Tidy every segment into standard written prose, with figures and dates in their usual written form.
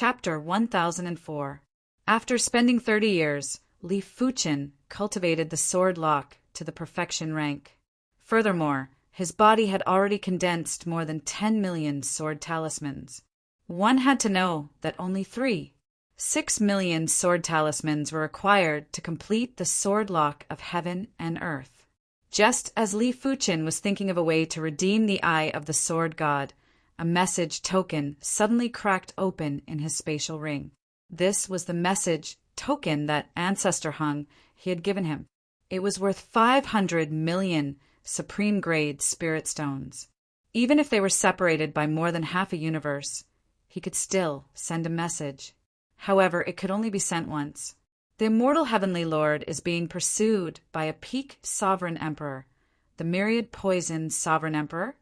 Chapter 1004. After spending 30 years, Li Fuqin cultivated the sword lock to the perfection rank. Furthermore, his body had already condensed more than 10 million sword talismans. One had to know that only 6 million sword talismans were required to complete the sword lock of heaven and earth. Just as Li Fuqin was thinking of a way to redeem the eye of the sword god, a message token suddenly cracked open in his spatial ring. This was the message token that Ancestor Hung he had given him. It was worth 500 million supreme-grade spirit stones. Even if they were separated by more than half a universe, he could still send a message. However, it could only be sent once. The immortal Heavenly Lord is being pursued by a peak sovereign emperor, the myriad poison sovereign emperor.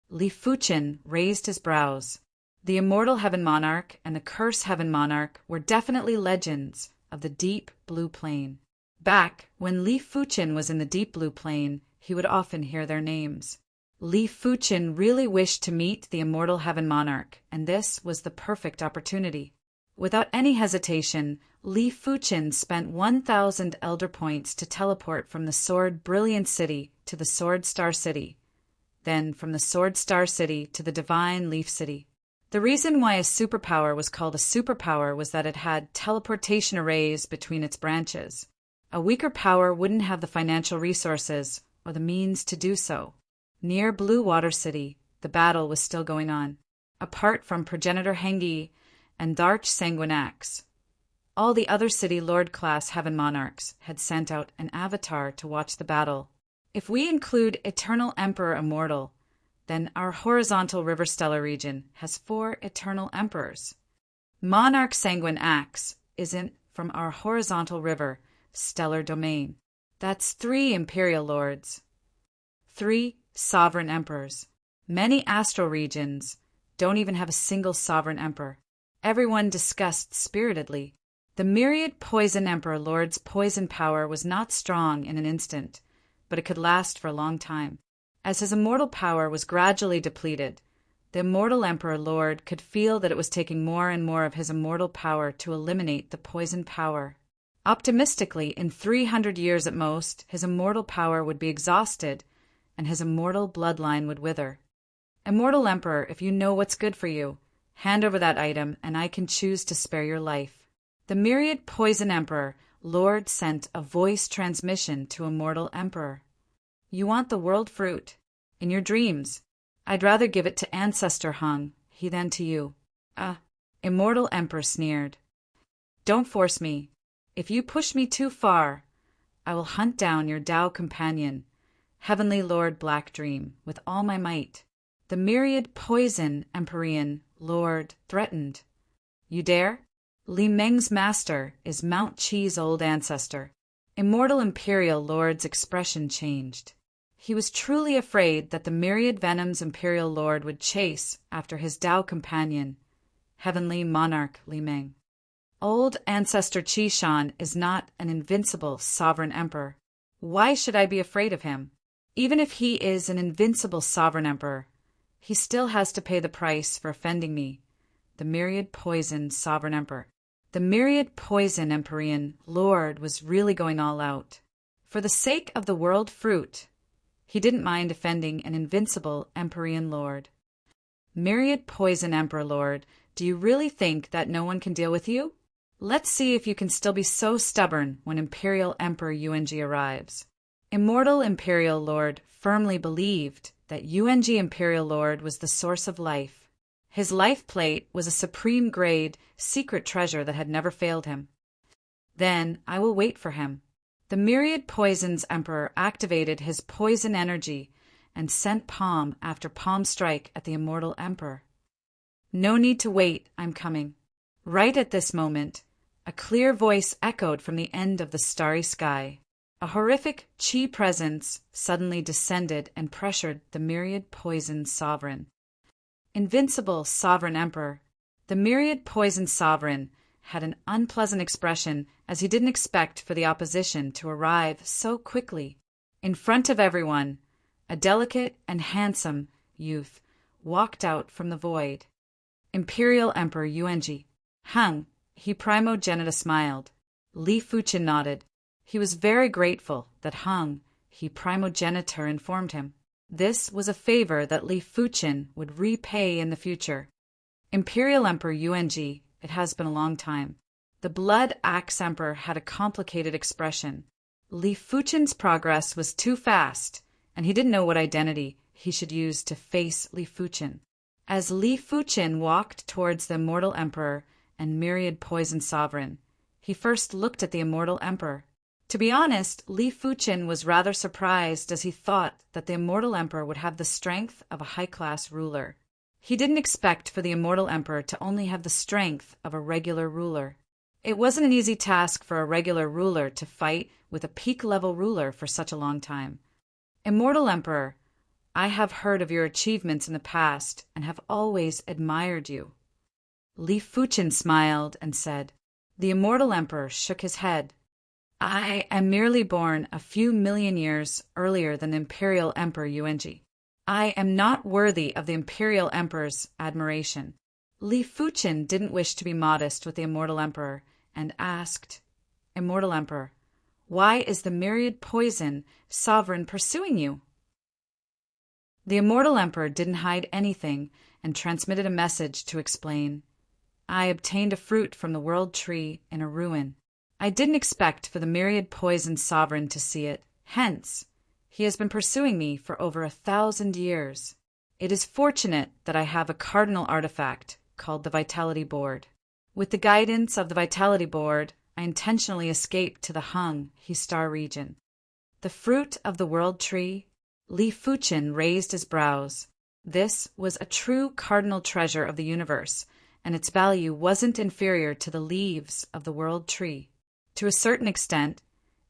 Li Fuqin raised his brows. The immortal heaven monarch and the curse heaven monarch were definitely legends of the deep blue plane. Back when Li Fuqin was in the deep blue plane, he would often hear their names. Li Fuqin really wished to meet the immortal heaven monarch, and this was the perfect opportunity. Without any hesitation, Li Fuqin spent 1,000 elder points to teleport from the Sword Brilliant City to the Sword Star City, then from the Sword Star City to the Divine Leaf City. The reason why a superpower was called a superpower was that it had teleportation arrays between its branches. A weaker power wouldn't have the financial resources or the means to do so. Near Blue Water City, the battle was still going on. Apart from Progenitor Hengi and Darch Sanguinax, all the other city lord-class heaven monarchs had sent out an avatar to watch the battle. If we include Eternal Emperor Immortal, then our horizontal river stellar region has 4 eternal emperors. Monarch Sanguine Axe isn't from our horizontal river stellar domain. That's 3 imperial lords, 3 sovereign emperors. Many astral regions don't even have a single sovereign emperor. Everyone discussed spiritedly. The myriad poison emperor lord's poison power was not strong in an instant, but it could last for a long time. As his immortal power was gradually depleted, the immortal emperor lord could feel that it was taking more and more of his immortal power to eliminate the poison power. Optimistically, in 300 years at most, his immortal power would be exhausted, and his immortal bloodline would wither. Immortal emperor, if you know what's good for you, hand over that item, and I can choose to spare your life. The myriad poison emperor Lord sent a voice transmission to immortal emperor. You want the world fruit. In your dreams. I'd rather give it to Ancestor Hung, he than to you. Immortal emperor sneered. Don't force me. If you push me too far, I will hunt down your Tao companion, Heavenly Lord Black Dream, with all my might. The myriad poison Empyrean Lord threatened. You dare? Li Meng's master is Mount Qi's old ancestor. Immortal Imperial Lord's expression changed. He was truly afraid that the myriad Venom's Imperial Lord would chase after his Tao companion, Heavenly Monarch Li Meng. Old Ancestor Qi Shan is not an invincible sovereign emperor. Why should I be afraid of him? Even if he is an invincible sovereign emperor, he still has to pay the price for offending me, the myriad poison sovereign emperor. The myriad poison Empyrean Lord was really going all out. For the sake of the world fruit, he didn't mind offending an invincible Empyrean Lord. Myriad poison Emperor Lord, do you really think that no one can deal with you? Let's see if you can still be so stubborn when Imperial Emperor UNG arrives. Immortal Imperial Lord firmly believed that UNG Imperial Lord was the source of life. His life plate was a supreme grade secret treasure that had never failed him. Then I will wait for him. The myriad poisons emperor activated his poison energy and sent palm after palm strike at the immortal emperor. No need to wait, I'm coming. Right at this moment, a clear voice echoed from the end of the starry sky. A horrific Qi presence suddenly descended and pressured the myriad poison sovereign. Invincible sovereign emperor, the myriad poison sovereign had an unpleasant expression as he didn't expect for the opposition to arrive so quickly. In front of everyone, a delicate and handsome youth walked out from the void. Imperial Emperor UNG. Hung, he Primogenitor smiled. Li Fuchin nodded. He was very grateful that Hung, he Primogenitor informed him. This was a favor that Li Fuchin would repay in the future. Imperial Emperor Yuanji, it has been a long time. The Blood Axe Emperor had a complicated expression. Li Fuchin's progress was too fast, and he didn't know what identity he should use to face Li Fuchin. As Li Fuchin walked towards the Immortal Emperor and Myriad Poison Sovereign, he first looked at the Immortal Emperor. To be honest, Li Fuchin was rather surprised as he thought that the Immortal Emperor would have the strength of a high-class ruler. He didn't expect for the Immortal Emperor to only have the strength of a regular ruler. It wasn't an easy task for a regular ruler to fight with a peak-level ruler for such a long time. Immortal Emperor, I have heard of your achievements in the past and have always admired you. Li Fuchin smiled and said. The Immortal Emperor shook his head. I am merely born a few million years earlier than the Imperial Emperor Yuanji. I am not worthy of the Imperial Emperor's admiration. Li Fuchin didn't wish to be modest with the Immortal Emperor and asked, Immortal Emperor, why is the Myriad Poison Sovereign pursuing you? The Immortal Emperor didn't hide anything and transmitted a message to explain. I obtained a fruit from the World Tree in a ruin. I didn't expect for the Myriad Poison Sovereign to see it. Hence, he has been pursuing me for over 1,000 years. It is fortunate that I have a cardinal artifact called the Vitality Board. With the guidance of the Vitality Board, I intentionally escaped to the Hung, He Star region. The fruit of the World Tree? Li Fuchin raised his brows. This was a true cardinal treasure of the universe, and its value wasn't inferior to the leaves of the World Tree. To a certain extent,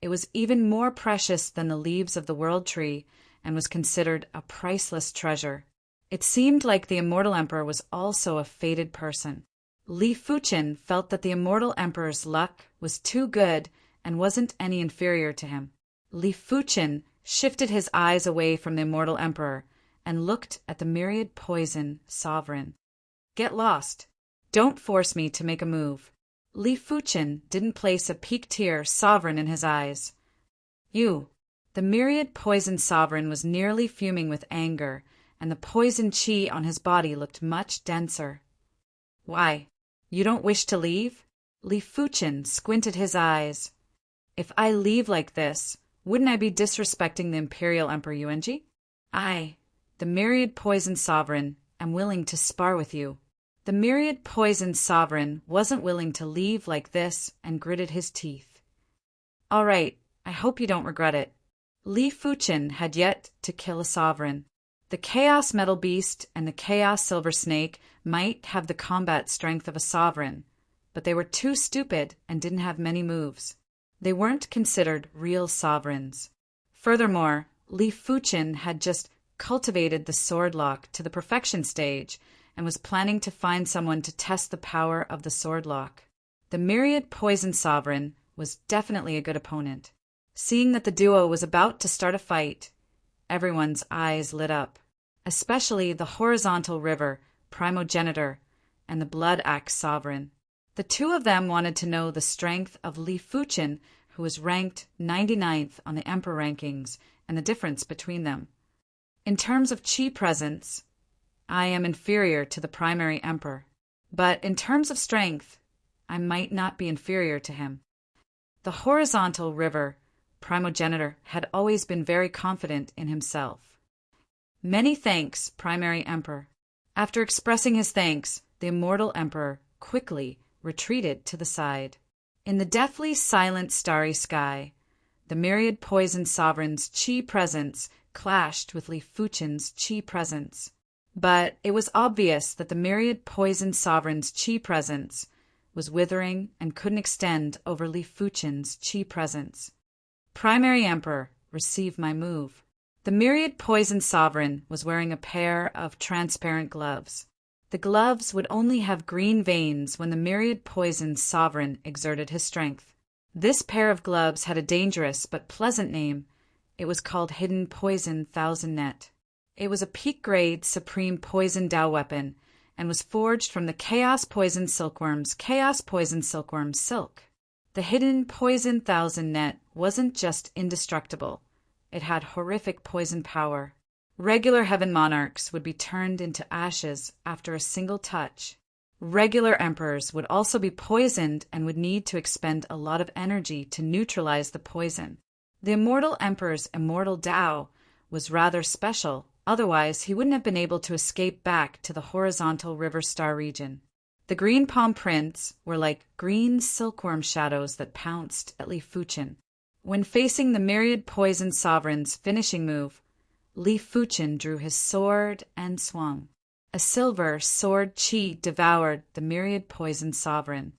it was even more precious than the leaves of the World Tree and was considered a priceless treasure. It seemed like the Immortal Emperor was also a fated person. Li Fuchin felt that the Immortal Emperor's luck was too good and wasn't any inferior to him. Li Fuchin shifted his eyes away from the Immortal Emperor and looked at the Myriad Poison Sovereign. Get lost. Don't force me to make a move. Li Fuchin didn't place a peak-tier sovereign in his eyes. You. The Myriad Poison Sovereign was nearly fuming with anger, and the poison chi on his body looked much denser. Why? You don't wish to leave? Li Fuchin squinted his eyes. If I leave like this, wouldn't I be disrespecting the Imperial Emperor Yuanji? I, the Myriad Poison Sovereign, am willing to spar with you. The Myriad Poison Sovereign wasn't willing to leave like this and gritted his teeth. All right, I hope you don't regret it. Li Fuchin had yet to kill a sovereign. The Chaos Metal Beast and the Chaos Silver Snake might have the combat strength of a sovereign, but they were too stupid and didn't have many moves. They weren't considered real sovereigns. Furthermore, Li Fuchin had just cultivated the sword lock to the perfection stage and was planning to find someone to test the power of the sword lock. The Myriad Poison Sovereign was definitely a good opponent. Seeing that the duo was about to start a fight, everyone's eyes lit up, especially the Horizontal River Primogenitor and the Blood Axe Sovereign. The two of them wanted to know the strength of Li Fuchin, who was ranked 99th on the Emperor rankings, and the difference between them. In terms of chi presence, I am inferior to the primary emperor, but in terms of strength, I might not be inferior to him. The Horizontal River Primogenitor had always been very confident in himself. Many thanks, primary emperor. After expressing his thanks, the Immortal Emperor quickly retreated to the side. In the deathly silent starry sky, the Myriad Poison Sovereign's chi presence clashed with Li Fuchin's chi presence. But it was obvious that the Myriad Poison Sovereign's chi presence was withering and couldn't extend over Li Fuchin's chi presence. Primary Emperor, receive my move. The Myriad Poison Sovereign was wearing a pair of transparent gloves. The gloves would only have green veins when the Myriad Poison Sovereign exerted his strength. This pair of gloves had a dangerous but pleasant name. It was called Hidden Poison Thousand Net. It was a peak-grade supreme poison Dao weapon, and was forged from the Chaos Poison Silkworm's silk. The hidden poison thousand net wasn't just indestructible. It had horrific poison power. Regular heaven monarchs would be turned into ashes after a single touch. Regular emperors would also be poisoned and would need to expend a lot of energy to neutralize the poison. The immortal emperor's immortal Tao was rather special, otherwise he wouldn't have been able to escape back to the horizontal river star region. The green palm prints were like green silkworm shadows that pounced at Li Fuchen. When facing the myriad poison sovereign's finishing move, Li Fuchen drew his sword and swung. A silver sword chi devoured the myriad poison sovereign.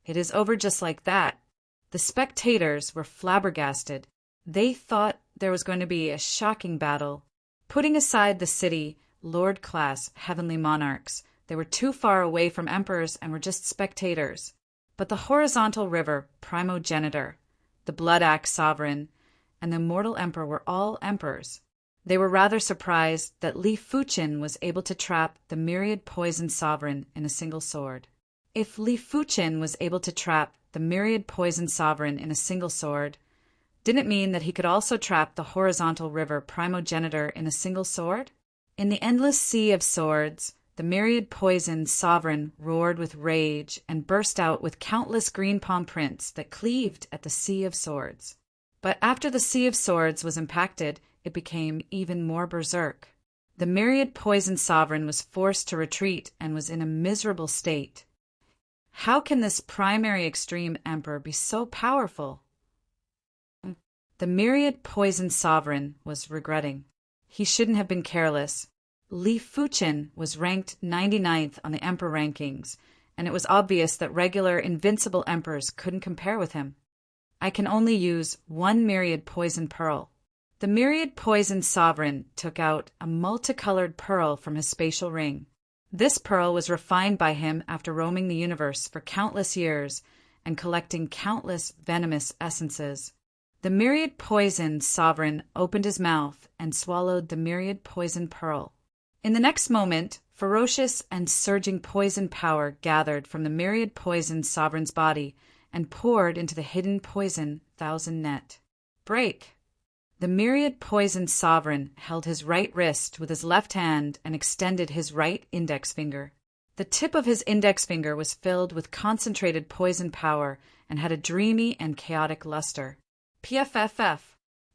It is over just like that. The spectators were flabbergasted. They thought there was going to be a shocking battle. Putting aside the city, lord-class heavenly monarchs, they were too far away from emperors and were just spectators. But the horizontal river primogenitor, the blood axe sovereign, and the immortal emperor were all emperors. They were rather surprised that Li Fuchen was able to trap the myriad poison sovereign in a single sword. If Li Fuchen was able to trap the myriad poison sovereign in a single sword, didn't it mean that he could also trap the horizontal river primogenitor in a single sword? In the endless sea of swords, the myriad poison sovereign roared with rage and burst out with countless green palm prints that cleaved at the sea of swords. But after the sea of swords was impacted, it became even more berserk. The myriad poison sovereign was forced to retreat and was in a miserable state. How can this primary extreme emperor be so powerful? The myriad poison sovereign was regretting. He shouldn't have been careless. Li Fuchen was ranked 99th on the emperor rankings, and it was obvious that regular invincible emperors couldn't compare with him. I can only use one myriad poison pearl. The myriad poison sovereign took out a multicolored pearl from his spatial ring. This pearl was refined by him after roaming the universe for countless years and collecting countless venomous essences. The myriad poison sovereign opened his mouth and swallowed the myriad poison pearl. In the next moment, ferocious and surging poison power gathered from the myriad poison sovereign's body and poured into the hidden poison thousand net. Break! The myriad poison sovereign held his right wrist with his left hand and extended his right index finger. The tip of his index finger was filled with concentrated poison power and had a dreamy and chaotic luster. PFFF!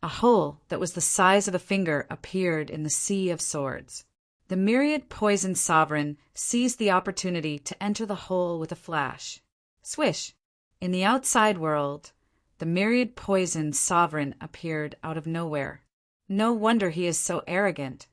A hole that was the size of a finger appeared in the sea of swords. The myriad poison sovereign seized the opportunity to enter the hole with a flash. Swish! In the outside world, the myriad poison sovereign appeared out of nowhere. No wonder he is so arrogant.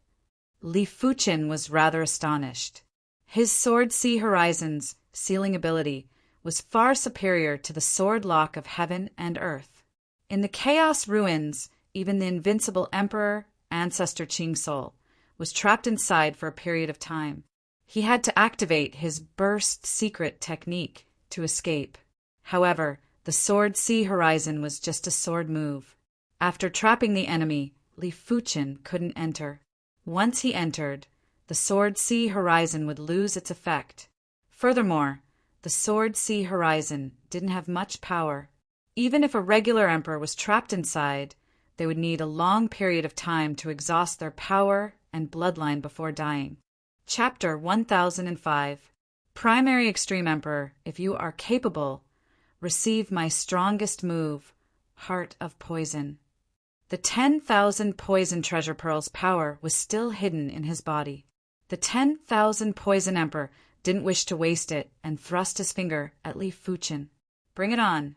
Li Fuchen was rather astonished. His sword sea horizon's sealing ability was far superior to the sword lock of heaven and earth. In the chaos ruins, even the invincible emperor, ancestor Qing Soul, was trapped inside for a period of time. He had to activate his burst secret technique to escape. However, the sword sea horizon was just a sword move. After trapping the enemy, Li Fuchen couldn't enter. Once he entered, the sword sea horizon would lose its effect. Furthermore, the sword sea horizon didn't have much power. Even if a regular emperor was trapped inside, they would need a long period of time to exhaust their power and bloodline before dying. Chapter 1005. Primary Extreme Emperor, if you are capable, receive my strongest move, Heart of Poison. The 10,000 poison treasure pearls' power was still hidden in his body. The 10,000 poison emperor didn't wish to waste it and thrust his finger at Li Fuchen. Bring it on.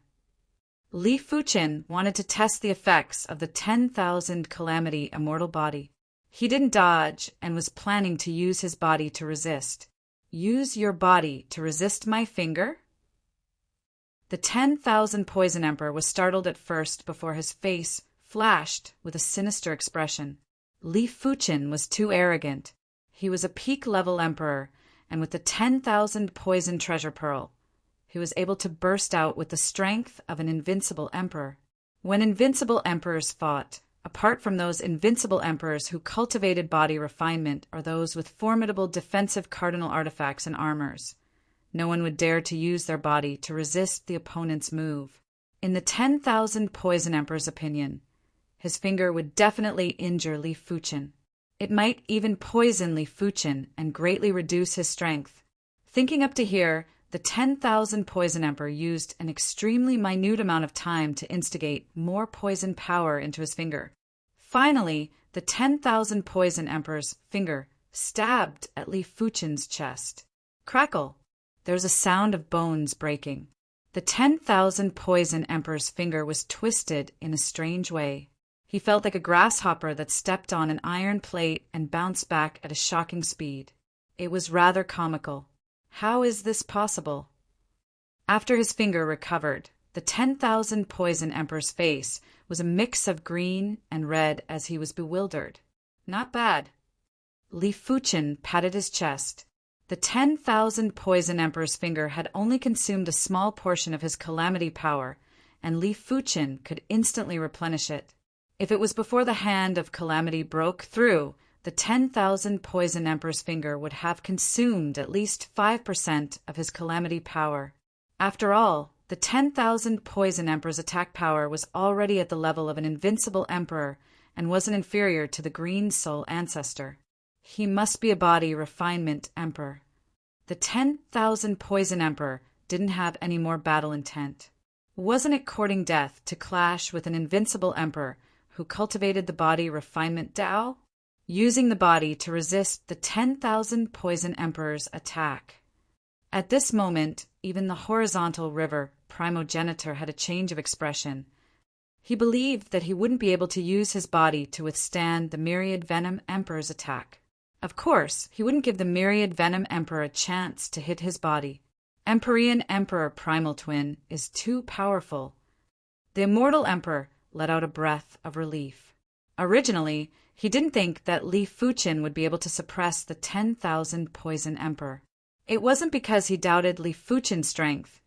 Li Fuchen wanted to test the effects of the 10,000 calamity immortal body. He didn't dodge and was planning to use his body to resist. Use your body to resist my finger? The 10,000 poison emperor was startled at first before his face flashed with a sinister expression. Li Fuchen was too arrogant. He was a peak-level emperor, and with the 10,000 poison treasure pearl, he was able to burst out with the strength of an invincible emperor. When invincible emperors fought, apart from those invincible emperors who cultivated body refinement or those with formidable defensive cardinal artifacts and armors. No one would dare to use their body to resist the opponent's move. In the 10,000 Poison Emperor's opinion, his finger would definitely injure Li Fuqin. It might even poison Li Fuqin and greatly reduce his strength. Thinking up to here, the 10,000 Poison Emperor used an extremely minute amount of time to instigate more poison power into his finger. Finally, the 10,000 Poison Emperor's finger stabbed at Li Fuqin's chest. Crackle! There was a sound of bones breaking. The 10,000 Poison Emperor's finger was twisted in a strange way. He felt like a grasshopper that stepped on an iron plate and bounced back at a shocking speed. It was rather comical. How is this possible? After his finger recovered, the 10,000 Poison Emperor's face was a mix of green and red as he was bewildered. Not bad. Li Fuqin patted his chest. The 10,000 Poison Emperor's finger had only consumed a small portion of his calamity power, and Li Fuqin could instantly replenish it. If it was before the hand of calamity broke through, the 10,000 Poison Emperor's finger would have consumed at least 5% of his calamity power. After all, the 10,000 Poison Emperor's attack power was already at the level of an invincible emperor and wasn't inferior to the Green Soul ancestor. He must be a body refinement emperor. The 10,000 Poison Emperor didn't have any more battle intent. Wasn't it courting death to clash with an invincible emperor who cultivated the body refinement Tao? Using the body to resist the 10,000 Poison Emperor's attack. At this moment, even the horizontal river primogenitor had a change of expression. He believed that he wouldn't be able to use his body to withstand the Myriad Venom Emperor's attack. Of course, he wouldn't give the Myriad Venom Emperor a chance to hit his body. Empyrean Emperor Primal Twin is too powerful. The Immortal Emperor let out a breath of relief. Originally, he didn't think that Li Fuqin would be able to suppress the 10,000 Poison Emperor. It wasn't because he doubted Li Fuqin's strength,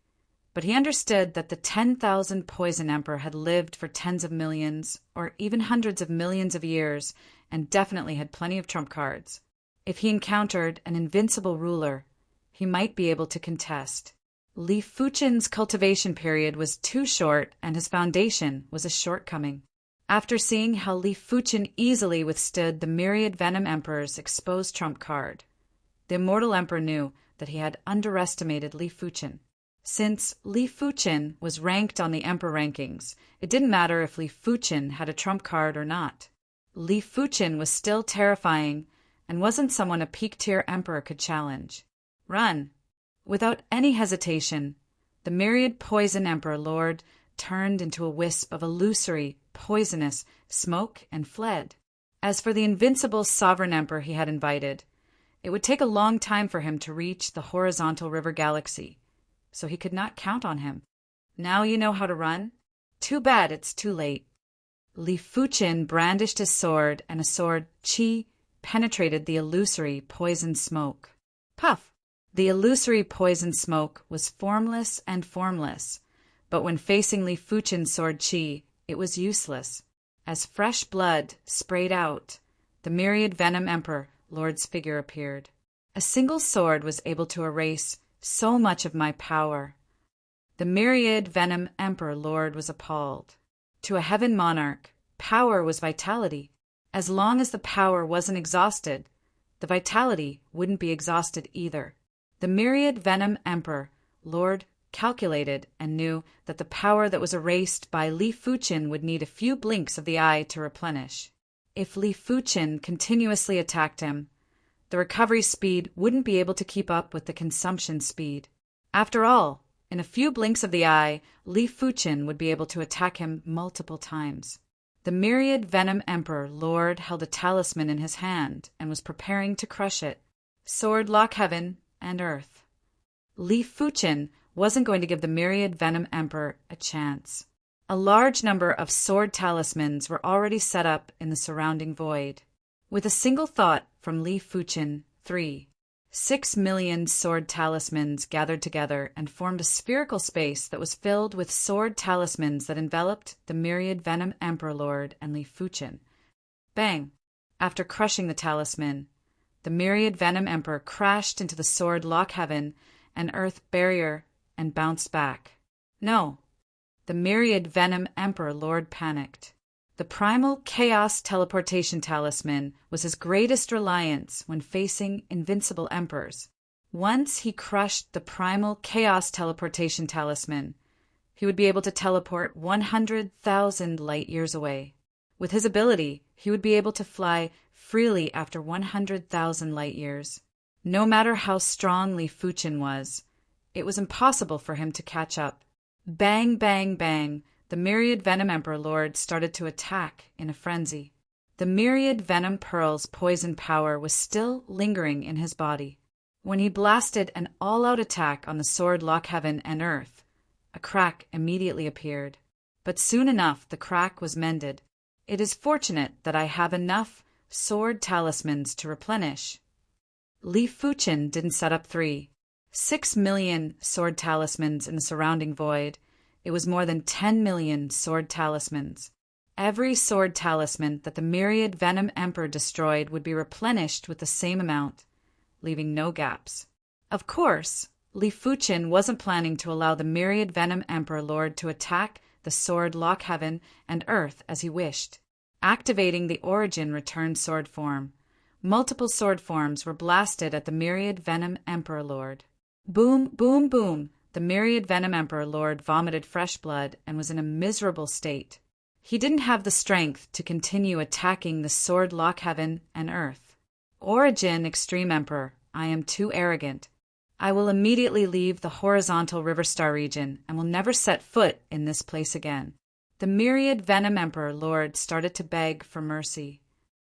but he understood that the 10,000 Poison Emperor had lived for tens of millions, or even hundreds of millions of years, and definitely had plenty of trump cards. If he encountered an invincible ruler, he might be able to contest. Li Fuqin's cultivation period was too short, and his foundation was a shortcoming. After seeing how Li Fuqin easily withstood the Myriad Venom Emperor's exposed trump card, the Immortal Emperor knew that he had underestimated Li Fuqin. Since Li Fuqin was ranked on the Emperor rankings, it didn't matter if Li Fuqin had a trump card or not. Li Fuqin was still terrifying and wasn't someone a peak-tier emperor could challenge. Run! Without any hesitation, the Myriad Poison Emperor Lord turned into a wisp of illusory, poisonous smoke and fled. As for the invincible Sovereign Emperor he had invited, it would take a long time for him to reach the horizontal river galaxy, so he could not count on him. Now you know how to run? Too bad it's too late. Li Fuqin brandished his sword, and a sword chi penetrated the illusory poison smoke. Puff! The illusory poison smoke was formless and formless, but when facing Li Fuqin's sword chi, it was useless. As fresh blood sprayed out, the Myriad Venom Emperor Lord's figure appeared. A single sword was able to erase so much of my power. The Myriad Venom Emperor Lord was appalled. To a heaven monarch, power was vitality. As long as the power wasn't exhausted, the vitality wouldn't be exhausted either. The Myriad Venom Emperor Lord calculated and knew that the power that was erased by Li Fuqin would need a few blinks of the eye to replenish. If Li Fuqin continuously attacked him, the recovery speed wouldn't be able to keep up with the consumption speed. After all, in a few blinks of the eye, Li Fuqin would be able to attack him multiple times. The Myriad Venom Emperor Lord held a talisman in his hand and was preparing to crush it. Sword lock heaven and earth. Li Fuqin wasn't going to give the Myriad Venom Emperor a chance. A large number of sword talismans were already set up in the surrounding void. With a single thought from Li Fuqin, 3 6 million sword talismans gathered together and formed a spherical space that was filled with sword talismans that enveloped the myriad Venom Emperor Lord and Li Fuchin. Bang! After crushing the talisman, the myriad Venom Emperor crashed into the sword lock heaven and earth barrier and bounced back. No, the myriad Venom Emperor Lord panicked. The primal chaos teleportation talisman was his greatest reliance when facing invincible emperors. Once he crushed the primal chaos teleportation talisman, he would be able to teleport 100,000 light years away. With his ability, he would be able to fly freely after 100,000 light years. No matter how strong Li Fuchin was, it was impossible for him to catch up. Bang, bang, bang. The myriad Venom Emperor Lord started to attack in a frenzy. The myriad Venom Pearl's poison power was still lingering in his body. When he blasted an all-out attack on the sword lock heaven and earth, a crack immediately appeared. But soon enough the crack was mended. It is fortunate that I have enough sword talismans to replenish. Li Fuchin didn't set up 6 million sword talismans in the surrounding void. It was more than 10 million sword talismans. Every sword talisman that the myriad Venom Emperor destroyed would be replenished with the same amount, leaving no gaps. Of course, Li Fuchin wasn't planning to allow the myriad Venom Emperor Lord to attack the sword lock heaven and earth as he wished. Activating the origin return sword form, multiple sword forms were blasted at the myriad Venom Emperor Lord. Boom, boom, boom. The myriad Venom Emperor Lord vomited fresh blood and was in a miserable state. He didn't have the strength to continue attacking the sword lock heaven and earth. Origin Extreme Emperor, I am too arrogant. I will immediately leave the horizontal River Star region and will never set foot in this place again. The myriad Venom Emperor Lord started to beg for mercy.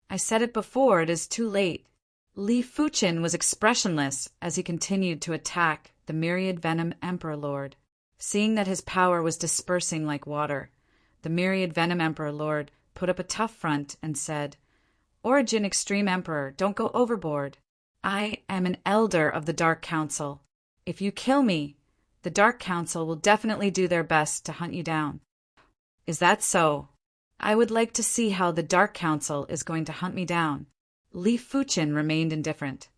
I said it before, it is too late. Li Fuchin was expressionless as he continued to attack the myriad Venom Emperor Lord. Seeing that his power was dispersing like water, the myriad Venom Emperor Lord put up a tough front and said, "Origin Extreme Emperor, don't go overboard. I am an elder of the Dark Council. If you kill me, the Dark Council will definitely do their best to hunt you down." "Is that so? I would like to see how the Dark Council is going to hunt me down." Li Fuchin remained indifferent.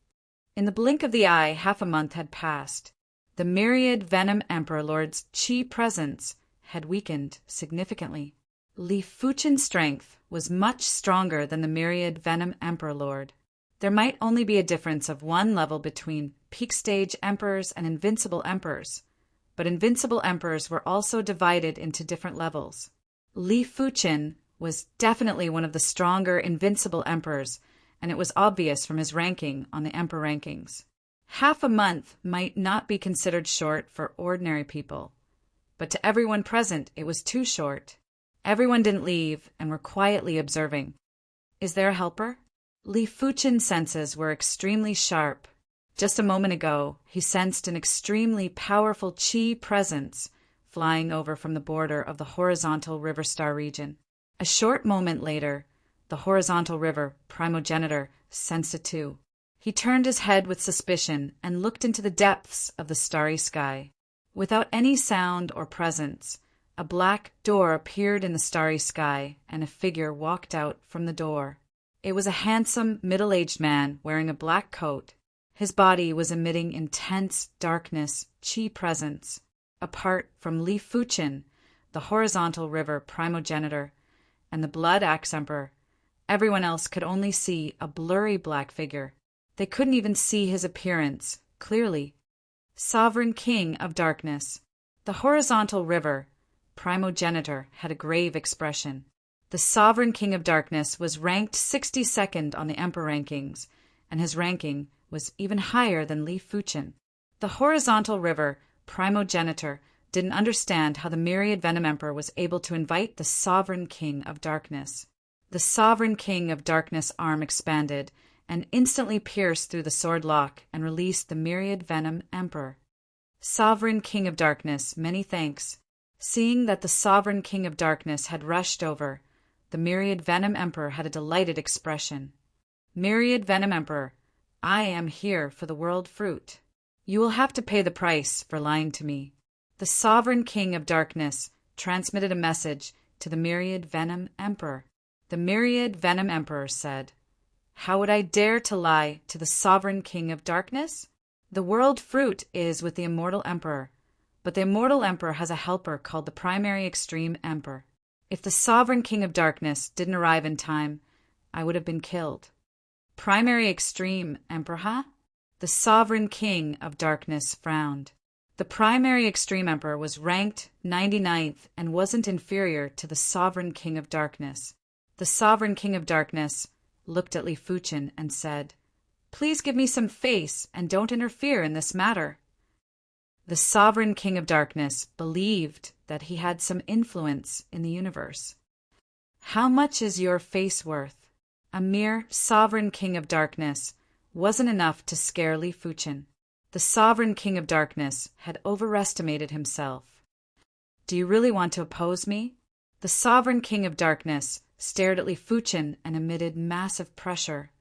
In the blink of the eye, half a month had passed. The myriad Venom Emperor Lord's chi presence had weakened significantly. Li Fuchin's strength was much stronger than the myriad Venom Emperor Lord. There might only be a difference of one level between peak stage emperors and invincible emperors, but invincible emperors were also divided into different levels. Li Fuchin was definitely one of the stronger invincible emperors, and it was obvious from his ranking on the emperor rankings. Half a month might not be considered short for ordinary people, but to everyone present it was too short. Everyone didn't leave and were quietly observing. Is there a helper? Li Fuchin's senses were extremely sharp. Just a moment ago, he sensed an extremely powerful chi presence flying over from the border of the horizontal River Star region. A short moment later, the horizontal river primogenitor sensed it too. He turned his head with suspicion and looked into the depths of the starry sky. Without any sound or presence, a black door appeared in the starry sky, and a figure walked out from the door. It was a handsome, middle-aged man wearing a black coat. His body was emitting intense darkness, chi presence. Apart from Li Fuchin, the horizontal river primogenitor, and the blood axe emperor, everyone else could only see a blurry black figure. They couldn't even see his appearance clearly. Sovereign King of Darkness. The horizontal river primogenitor had a grave expression. The Sovereign King of Darkness was ranked 62nd on the Emperor rankings, and his ranking was even higher than Li Fuchin. The horizontal river primogenitor didn't understand how the myriad Venom Emperor was able to invite the Sovereign King of Darkness. The Sovereign King of Darkness arm expanded and instantly pierced through the sword lock and released the myriad Venom Emperor. Sovereign King of Darkness, many thanks. Seeing that the Sovereign King of Darkness had rushed over, the myriad Venom Emperor had a delighted expression. Myriad Venom Emperor, I am here for the world fruit. You will have to pay the price for lying to me." The sovereign king of darkness transmitted a message to the Myriad Venom Emperor. The Myriad Venom Emperor said, "How would I dare to lie to the sovereign king of darkness? The world fruit is with the immortal emperor, but the immortal emperor has a helper called the Primary Extreme Emperor. If the sovereign king of darkness didn't arrive in time, I would have been killed." Primary Extreme Emperor, huh? The sovereign king of darkness frowned. The Primary Extreme Emperor was ranked 99th and wasn't inferior to the sovereign king of darkness. The sovereign king of darkness looked at Li Fuchen and said, "Please give me some face and don't interfere in this matter." The sovereign king of darkness believed that he had some influence in the universe. "How much is your face worth?" A mere sovereign king of darkness wasn't enough to scare Li Fuchen. The sovereign king of darkness had overestimated himself. "Do you really want to oppose me?" The sovereign king of darkness stared at Li Fuchen and emitted massive pressure.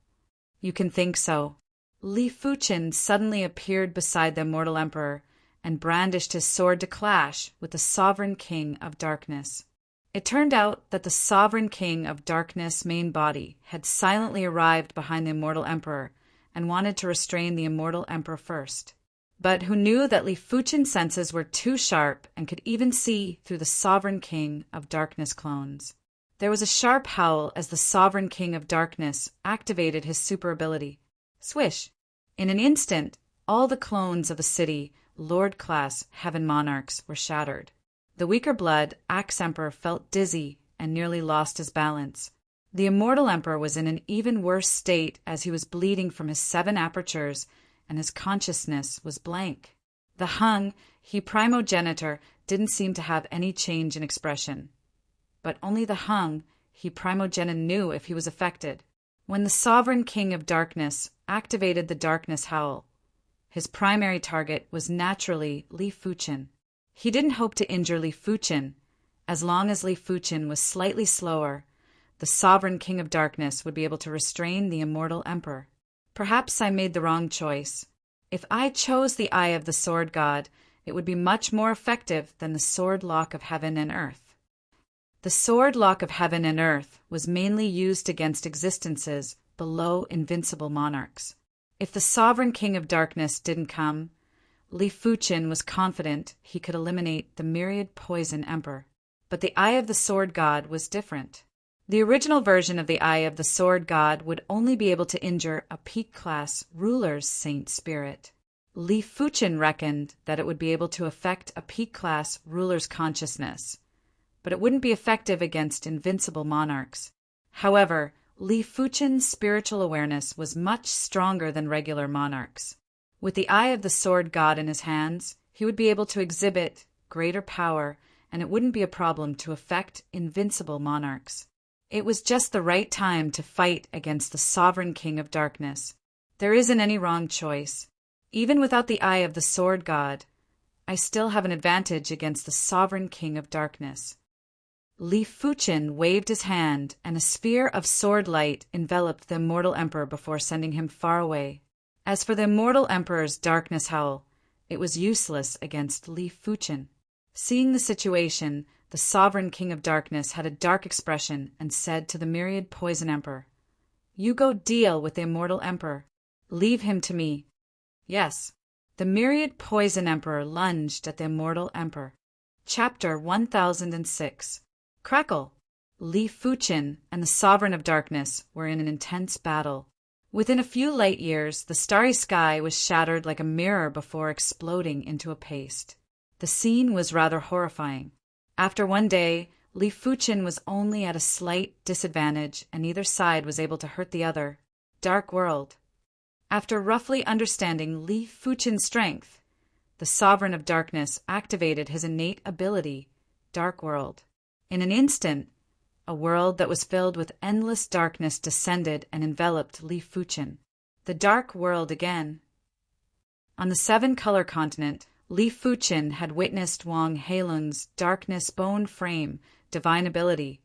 "You can think so." Li Fuchen suddenly appeared beside the immortal emperor and brandished his sword to clash with the sovereign king of darkness. It turned out that the sovereign king of darkness' main body had silently arrived behind the immortal emperor and wanted to restrain the immortal emperor first, but who knew that Li Fuchen's senses were too sharp and could even see through the sovereign king of darkness clones. There was a sharp howl as the sovereign king of darkness activated his super ability. Swish! In an instant, all the clones of the city, Lord-class Heaven Monarchs, were shattered. The weaker blood, Axe Emperor, felt dizzy and nearly lost his balance. The immortal emperor was in an even worse state as he was bleeding from his 7 apertures and his consciousness was blank. The Hung, he primogenitor, didn't seem to have any change in expression. But only the Hung, he primogenitor, knew if he was affected. When the sovereign king of darkness activated the darkness howl, his primary target was naturally Li Fuchen. He didn't hope to injure Li Fuchen. As long as Li Fuchen was slightly slower, the sovereign king of darkness would be able to restrain the immortal emperor. Perhaps I made the wrong choice. If I chose the Eye of the Sword God, it would be much more effective than the Sword Lock of Heaven and Earth. The Sword Lock of Heaven and Earth was mainly used against existences below invincible monarchs. If the sovereign king of darkness didn't come, Li Fuchen was confident he could eliminate the Myriad Poison Emperor. But the Eye of the Sword God was different. The original version of the Eye of the Sword God would only be able to injure a peak-class ruler's saint spirit. Li Fuchen reckoned that it would be able to affect a peak-class ruler's consciousness, but it wouldn't be effective against invincible monarchs. However, Li Fuchen's spiritual awareness was much stronger than regular monarchs. With the Eye of the Sword God in his hands, he would be able to exhibit greater power, and it wouldn't be a problem to affect invincible monarchs. It was just the right time to fight against the sovereign king of darkness. There isn't any wrong choice. Even without the Eye of the Sword God, I still have an advantage against the sovereign king of darkness. Li Fuchen waved his hand, and a sphere of sword light enveloped the immortal emperor before sending him far away. As for the immortal emperor's darkness howl, it was useless against Li Fuchen. Seeing the situation, the sovereign king of darkness had a dark expression and said to the Myriad Poison Emperor, "You go deal with the immortal emperor. Leave him to me." Yes, the Myriad Poison Emperor lunged at the immortal emperor. Chapter 1006. Crackle! Li Fuchen and the Sovereign of Darkness were in an intense battle. Within a few light years, the starry sky was shattered like a mirror before exploding into a paste. The scene was rather horrifying. After one day, Li Fuchen was only at a slight disadvantage, and neither side was able to hurt the other. Dark World. After roughly understanding Li Fuchen's strength, the Sovereign of Darkness activated his innate ability, Dark World. In an instant, a world that was filled with endless darkness descended and enveloped Li Fuchen. The Dark World again. On the 7-color continent, Li Fuchen had witnessed Wang Heilun's Darkness Bone Frame, Divine Ability,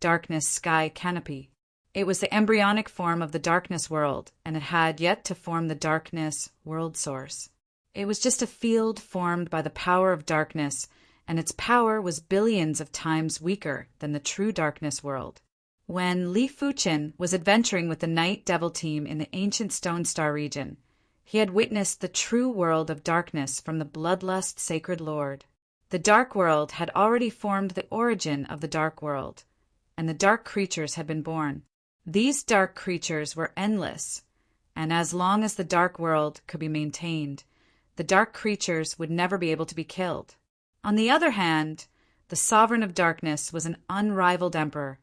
Darkness Sky Canopy. It was the embryonic form of the darkness world, and it had yet to form the darkness world source. It was just a field formed by the power of darkness, and its power was billions of times weaker than the true darkness world. When Li Fuchen was adventuring with the Night Devil team in the ancient Stone Star region, he had witnessed the true world of darkness from the Bloodlust Sacred Lord. The Dark World had already formed the origin of the Dark World, and the dark creatures had been born. These dark creatures were endless, and as long as the Dark World could be maintained, the dark creatures would never be able to be killed. On the other hand, the Sovereign of Darkness was an unrivaled emperor,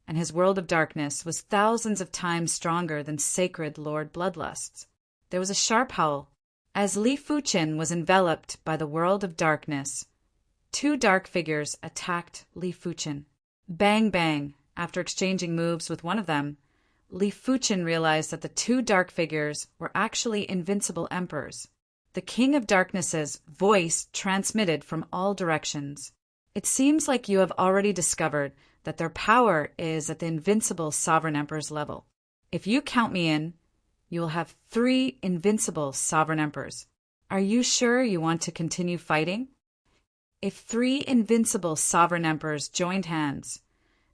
and his world of darkness was thousands of times stronger than sacred Lord Bloodlust's. There was a sharp howl. As Li Fuchen was enveloped by the world of darkness, two dark figures attacked Li Fuchen. Bang, bang. After exchanging moves with one of them, Li Fuchen realized that the two dark figures were actually invincible emperors. The King of Darkness's voice transmitted from all directions. It seems like you have already discovered that their power is at the invincible Sovereign Emperor's level. If you count me in, you will have 3 invincible Sovereign Emperors. Are you sure you want to continue fighting? If 3 invincible Sovereign Emperors joined hands,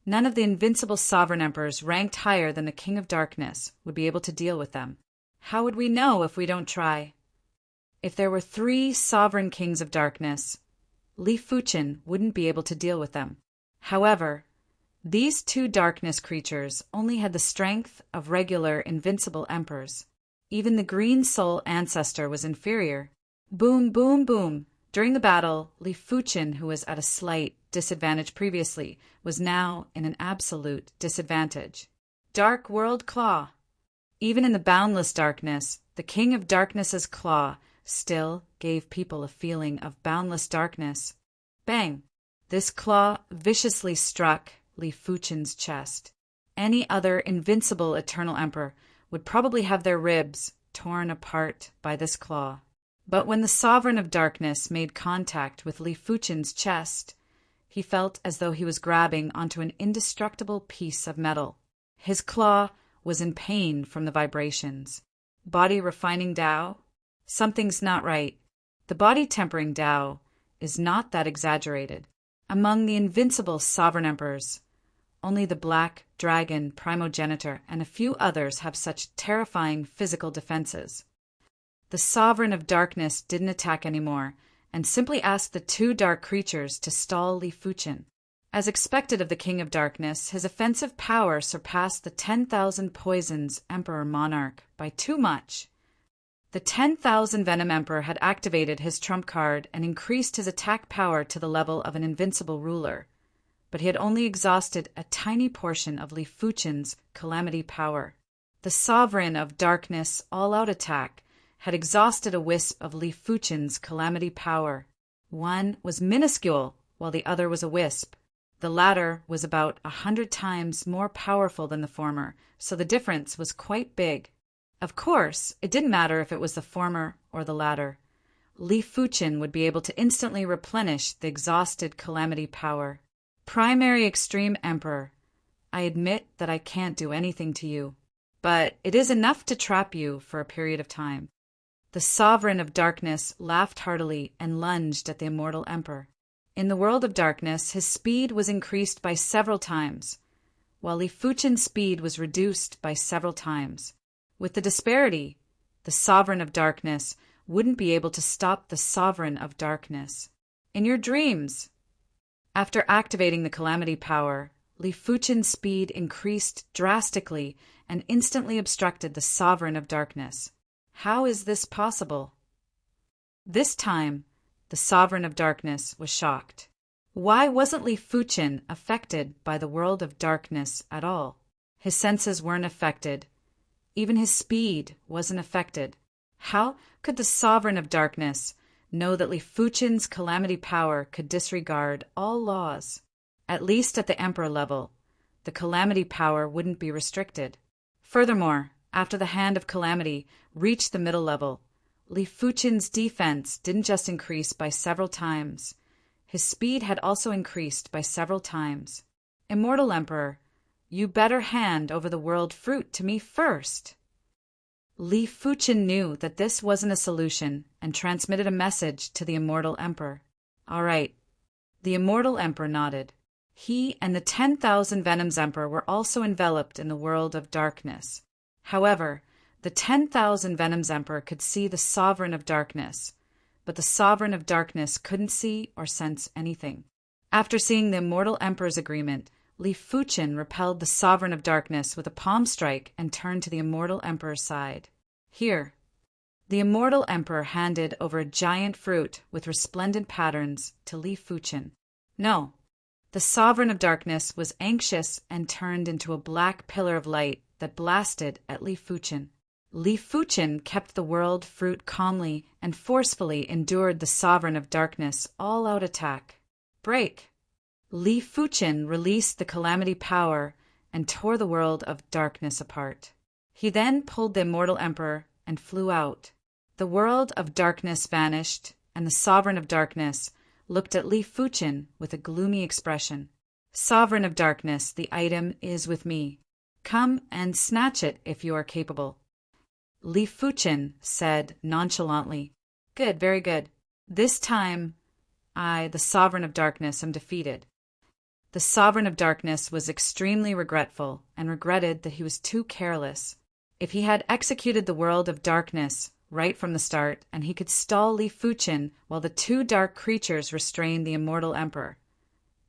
none of the invincible Sovereign Emperors ranked higher than the King of Darkness would be able to deal with them. How would we know if we don't try? If there were 3 Sovereign Kings of Darkness, Li Fuchen wouldn't be able to deal with them. However, these 2 darkness creatures only had the strength of regular invincible emperors. Even the Green Soul ancestor was inferior. Boom, boom, boom. During the battle, Li Fuchen, who was at a slight disadvantage previously, was now in an absolute disadvantage. Dark World Claw. Even in the boundless darkness, the King of Darkness's claw still gave people a feeling of boundless darkness. Bang! This claw viciously struck Li Fuchen's chest. Any other invincible Eternal Emperor would probably have their ribs torn apart by this claw. But when the Sovereign of Darkness made contact with Li Fuchen's chest, he felt as though he was grabbing onto an indestructible piece of metal. His claw was in pain from the vibrations. Body refining Tao? Something's not right. The body tempering Tao is not that exaggerated. Among the invincible Sovereign Emperors, only the Black Dragon Primogenitor and a few others have such terrifying physical defenses. The Sovereign of Darkness didn't attack anymore, and simply asked the 2 dark creatures to stall Li Fuchen. As expected of the King of Darkness, his offensive power surpassed the 10,000 Poisons Emperor Monarch by too much. The 10,000 Venom Emperor had activated his trump card and increased his attack power to the level of an invincible ruler, but he had only exhausted a tiny portion of Li Fuchen's calamity power. The Sovereign of Darkness all-out attack had exhausted a wisp of Li Fuchen's calamity power. One was minuscule, while the other was a wisp. The latter was about 100 times more powerful than the former, so the difference was quite big. Of course, it didn't matter if it was the former or the latter. Li Fuchen would be able to instantly replenish the exhausted calamity power. Primary Extreme Emperor, I admit that I can't do anything to you, but it is enough to trap you for a period of time. The Sovereign of Darkness laughed heartily and lunged at the immortal Emperor. In the world of darkness, his speed was increased by several times, while Li Fuchen's speed was reduced by several times. With the disparity, the Sovereign of Darkness wouldn't be able to stop the Sovereign of Darkness. In your dreams! After activating the calamity power, Li Fuchen's speed increased drastically and instantly obstructed the Sovereign of Darkness. How is this possible? This time, the Sovereign of Darkness was shocked. Why wasn't Li Fuchen affected by the world of darkness at all? His senses weren't affected. Even his speed wasn't affected. How could the Sovereign of Darkness know that Li Fuchen's calamity power could disregard all laws? At least at the Emperor level, the calamity power wouldn't be restricted. Furthermore, after the Hand of Calamity reached the middle level, Li Fuchen's defense didn't just increase by several times. His speed had also increased by several times. Immortal Emperor, You better hand over the world fruit to me first. Li Fuchen knew that this wasn't a solution and transmitted a message to the immortal emperor. All right. The immortal emperor nodded. He and the 10,000 Venoms Emperor were also enveloped in the world of darkness. However, the 10,000 Venoms Emperor could see the Sovereign of Darkness, but the Sovereign of Darkness couldn't see or sense anything. After seeing the immortal emperor's agreement, Li Fuchen repelled the Sovereign of Darkness with a palm strike and turned to the immortal emperor's side. Here. The immortal emperor handed over a giant fruit with resplendent patterns to Li Fuchen. No. The Sovereign of Darkness was anxious and turned into a black pillar of light that blasted at Li Fuchen. Li Fuchen kept the world fruit calmly and forcefully endured the Sovereign of Darkness' all-out attack. Break! Li Fuchen released the calamity power and tore the world of darkness apart. He then pulled the immortal emperor and flew out. The world of darkness vanished, and the Sovereign of Darkness looked at Li Fuchen with a gloomy expression. Sovereign of Darkness, the item is with me. Come and snatch it if you are capable. Li Fuchen said nonchalantly. Good, very good. This time, I, the Sovereign of Darkness, am defeated. The Sovereign of Darkness was extremely regretful and regretted that he was too careless. If he had executed the world of darkness right from the start, and he could stall Li Fuchen while the two dark creatures restrained the immortal emperor,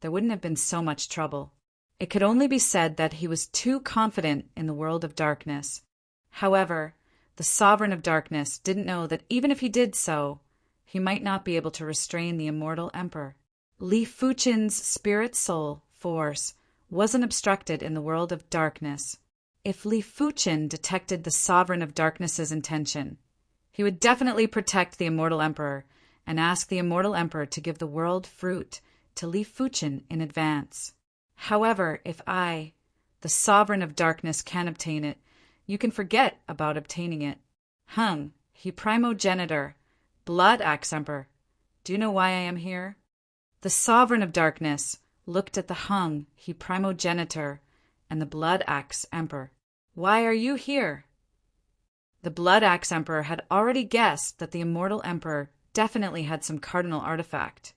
there wouldn't have been so much trouble. It could only be said that he was too confident in the world of darkness. However, the Sovereign of Darkness didn't know that even if he did so, he might not be able to restrain the immortal emperor. Li Fuchen's spirit soul force wasn't obstructed in the world of darkness. If Li Fuchen detected the Sovereign of Darkness's intention, he would definitely protect the immortal emperor and ask the immortal emperor to give the world fruit to Li Fuchen in advance. However, if I, the Sovereign of Darkness, can obtain it, you can forget about obtaining it. Hung, he primogenitor, Blood Axe Emperor, do you know why I am here? The Sovereign of Darkness looked at the Hung, he primogenitor, and the Blood Axe Emperor. Why are you here? The Blood Axe Emperor had already guessed that the immortal emperor definitely had some cardinal artifact,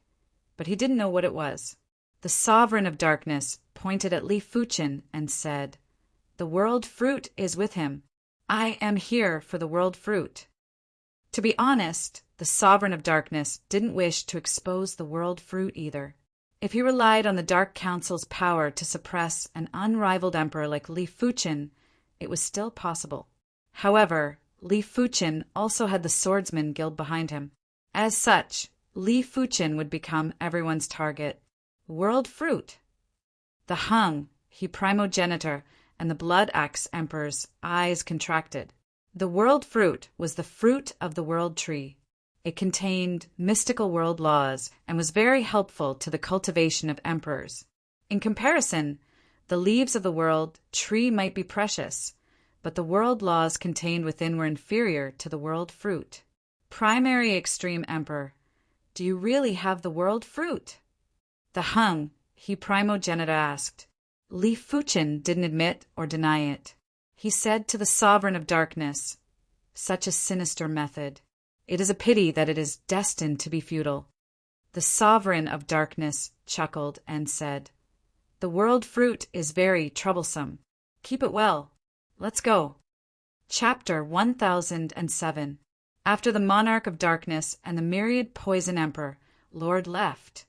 but he didn't know what it was. The Sovereign of Darkness pointed at Li Fuchen and said, The world fruit is with him. I am here for the world fruit. To be honest, the Sovereign of Darkness didn't wish to expose the world fruit either. If he relied on the Dark Council's power to suppress an unrivaled emperor like Li Fuchen, it was still possible. However, Li Fuchen also had the Swordsman Guild behind him. As such, Li Fuchen would become everyone's target. World fruit. The Hung, he primogenitor, and the Blood Axe Emperor's eyes contracted. The world fruit was the fruit of the world tree. It contained mystical world laws and was very helpful to the cultivation of emperors. In comparison, the leaves of the world tree might be precious, but the world laws contained within were inferior to the world fruit. Primary Extreme Emperor, do you really have the world fruit? The Hung, he primogenitor, asked. Li Fuchen didn't admit or deny it. He said to the Sovereign of Darkness, Such a sinister method. It is a pity that it is destined to be futile. The Sovereign of Darkness chuckled and said, The world fruit is very troublesome. Keep it well. Let's go. Chapter 1007. After the Monarch of Darkness and the myriad Poison Emperor, Lord left.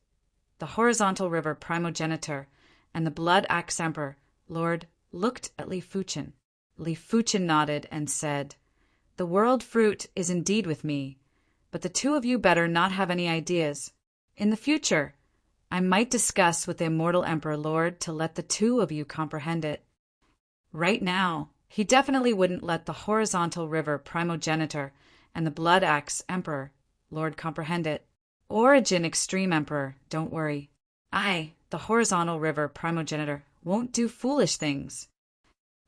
The Horizontal River Primogenitor and the Blood Axe Emperor, Lord, looked at Li Fuchen. Li Fuchen nodded and said, The world fruit is indeed with me, but the two of you better not have any ideas. In the future, I might discuss with the Immortal Emperor Lord to let the two of you comprehend it. Right now, he definitely wouldn't let the Horizontal River Primogenitor and the Blood Axe Emperor Lord comprehend it. Origin Extreme Emperor, don't worry. I, the Horizontal River Primogenitor, won't do foolish things.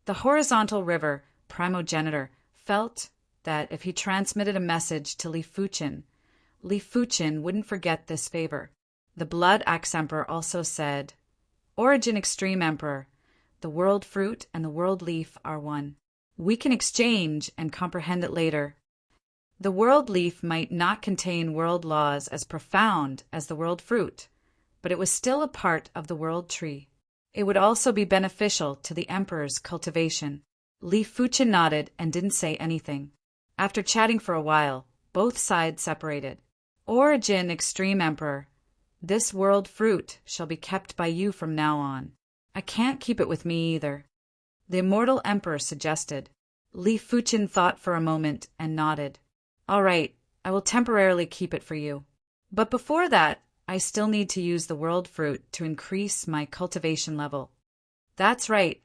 The Horizontal River Primogenitor felt that if he transmitted a message to Li Fuchen wouldn't forget this favor. The Blood Axe Emperor also said, Origin Extreme Emperor, the world fruit and the world leaf are one. We can exchange and comprehend it later. The world leaf might not contain world laws as profound as the world fruit, but it was still a part of the world tree. It would also be beneficial to the emperor's cultivation. Li Fuchen nodded and didn't say anything. After chatting for a while, both sides separated. Origin, Extreme Emperor, this world fruit shall be kept by you from now on. I can't keep it with me either. The immortal emperor suggested. Li Fuchen thought for a moment and nodded. All right, I will temporarily keep it for you. But before that, I still need to use the world fruit to increase my cultivation level. That's right.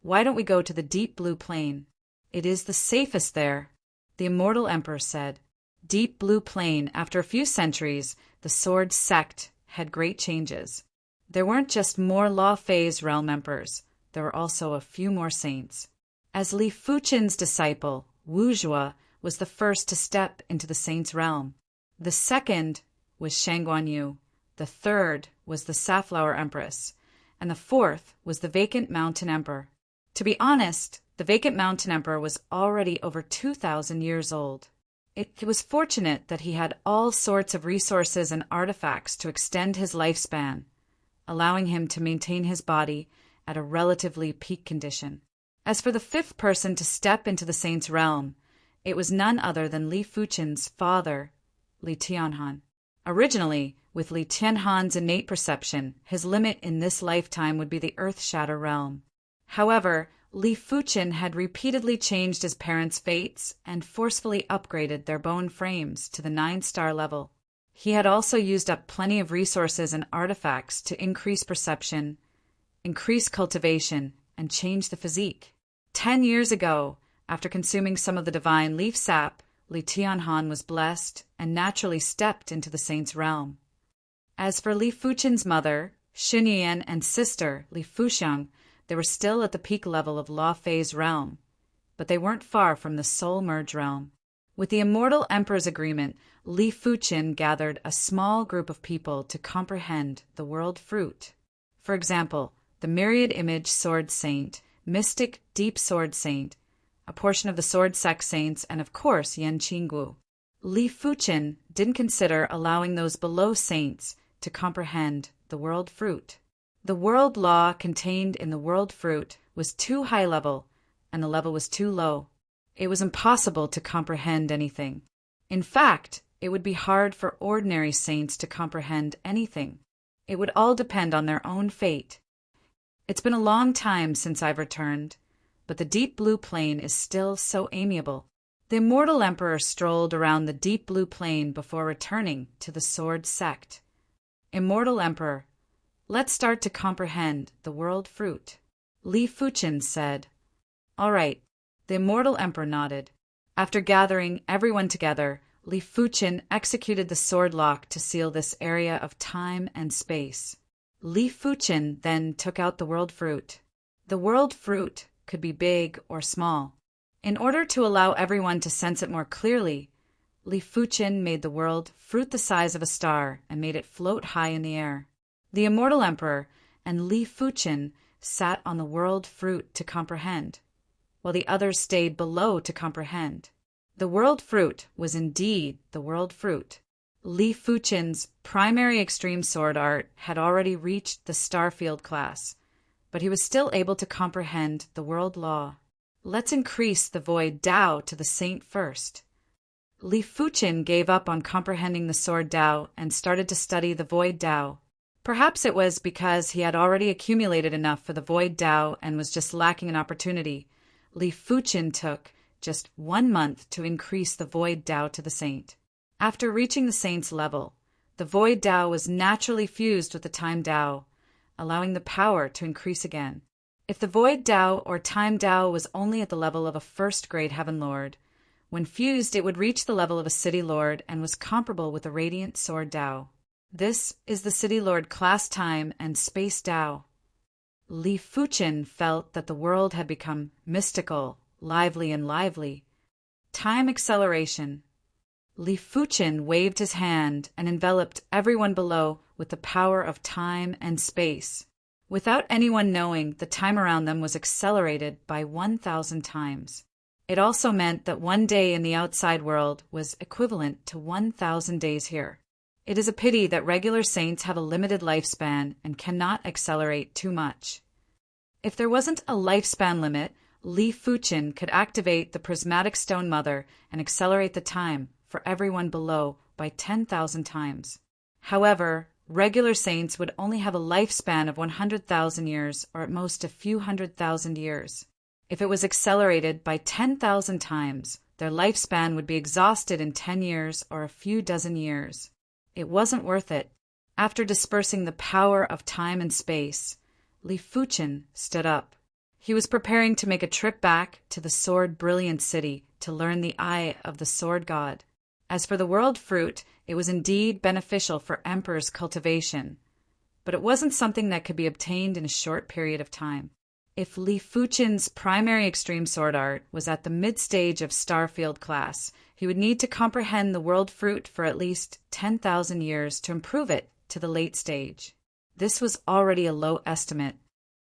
Why don't we go to the deep blue plain? It is the safest there, the immortal emperor said. Deep blue plain, after a few centuries, the sword sect had great changes. There weren't just more law phase realm emperors, there were also a few more saints. As Li Fuchen's disciple, Wu Zhuo was the first to step into the saint's realm. The second was Shangguan Yu, the third was the Safflower Empress, and the fourth was the Vacant Mountain Emperor. To be honest, the Vacant Mountain Emperor was already over 2,000 years old. It was fortunate that he had all sorts of resources and artifacts to extend his lifespan, allowing him to maintain his body at a relatively peak condition. As for the fifth person to step into the saint's realm, it was none other than Li Fuchen's father, Li Tianhan. Originally, with Li Tianhan's innate perception, his limit in this lifetime would be the Earth Shatter realm. However, Li Fuchen had repeatedly changed his parents' fates and forcefully upgraded their bone frames to the 9-star level. He had also used up plenty of resources and artifacts to increase perception, increase cultivation, and change the physique. 10 years ago, after consuming some of the divine leaf sap, Li Tianhan was blessed and naturally stepped into the saint's realm. As for Li Fuchen's mother, Xunyan, and sister, Li Fuxiang, they were still at the peak level of Law Phase realm, but they weren't far from the Soul Merge realm. With the Immortal Emperor's agreement, Li Fuchen gathered a small group of people to comprehend the world fruit. For example, the Myriad Image Sword Saint, Mystic Deep Sword Saint, a portion of the Sword Sect Saints, and of course Yan Qinggu. Li Fuchen didn't consider allowing those below saints to comprehend the world fruit. The world law contained in the world fruit was too high level, and the level was too low. It was impossible to comprehend anything. In fact, it would be hard for ordinary saints to comprehend anything. It would all depend on their own fate. It's been a long time since I've returned, but the deep blue plain is still so amiable. The immortal emperor strolled around the deep blue plain before returning to the sword sect. Immortal emperor, let's start to comprehend the world fruit. Li Fuchen said. All right. The immortal emperor nodded. After gathering everyone together, Li Fuchen executed the sword lock to seal this area of time and space. Li Fuchen then took out the world fruit. The world fruit could be big or small. In order to allow everyone to sense it more clearly, Li Fuchen made the world fruit the size of a star and made it float high in the air. The immortal emperor and Li Fuchen sat on the world fruit to comprehend, while the others stayed below to comprehend. The world fruit was indeed the world fruit. Li Fuchen's primary extreme sword art had already reached the Starfield class, but he was still able to comprehend the world law. Let's increase the void Dao to the saint first. Li Fuchen gave up on comprehending the sword Dao and started to study the void Dao. Perhaps it was because he had already accumulated enough for the void Dao and was just lacking an opportunity. Li Fuchen took just 1 month to increase the void Dao to the saint. After reaching the saint's level, the void Dao was naturally fused with the time Dao, allowing the power to increase again. If the void Dao or time Dao was only at the level of a first-grade heaven lord, when fused it would reach the level of a city lord and was comparable with a radiant sword Dao. This is the City Lord class time and space Dao. Li Fuchen felt that the world had become mystical, lively and lively. Time acceleration. Li Fuchen waved his hand and enveloped everyone below with the power of time and space. Without anyone knowing, the time around them was accelerated by 1,000 times. It also meant that one day in the outside world was equivalent to 1,000 days here. It is a pity that regular saints have a limited lifespan and cannot accelerate too much. If there wasn't a lifespan limit, Li Fuchin could activate the prismatic stone mother and accelerate the time for everyone below by 10,000 times. However, regular saints would only have a lifespan of 100,000 years or at most a few 100,000 years. If it was accelerated by 10,000 times, their lifespan would be exhausted in 10 years or a few dozen years. It wasn't worth it. After dispersing the power of time and space, Li Fuchin stood up. He was preparing to make a trip back to the Sword Brilliant City to learn the eye of the Sword God. As for the world fruit, it was indeed beneficial for Emperor's cultivation, but it wasn't something that could be obtained in a short period of time. If Li Fuchin's primary extreme sword art was at the mid-stage of Starfield class, he would need to comprehend the world fruit for at least 10,000 years to improve it to the late stage. This was already a low estimate.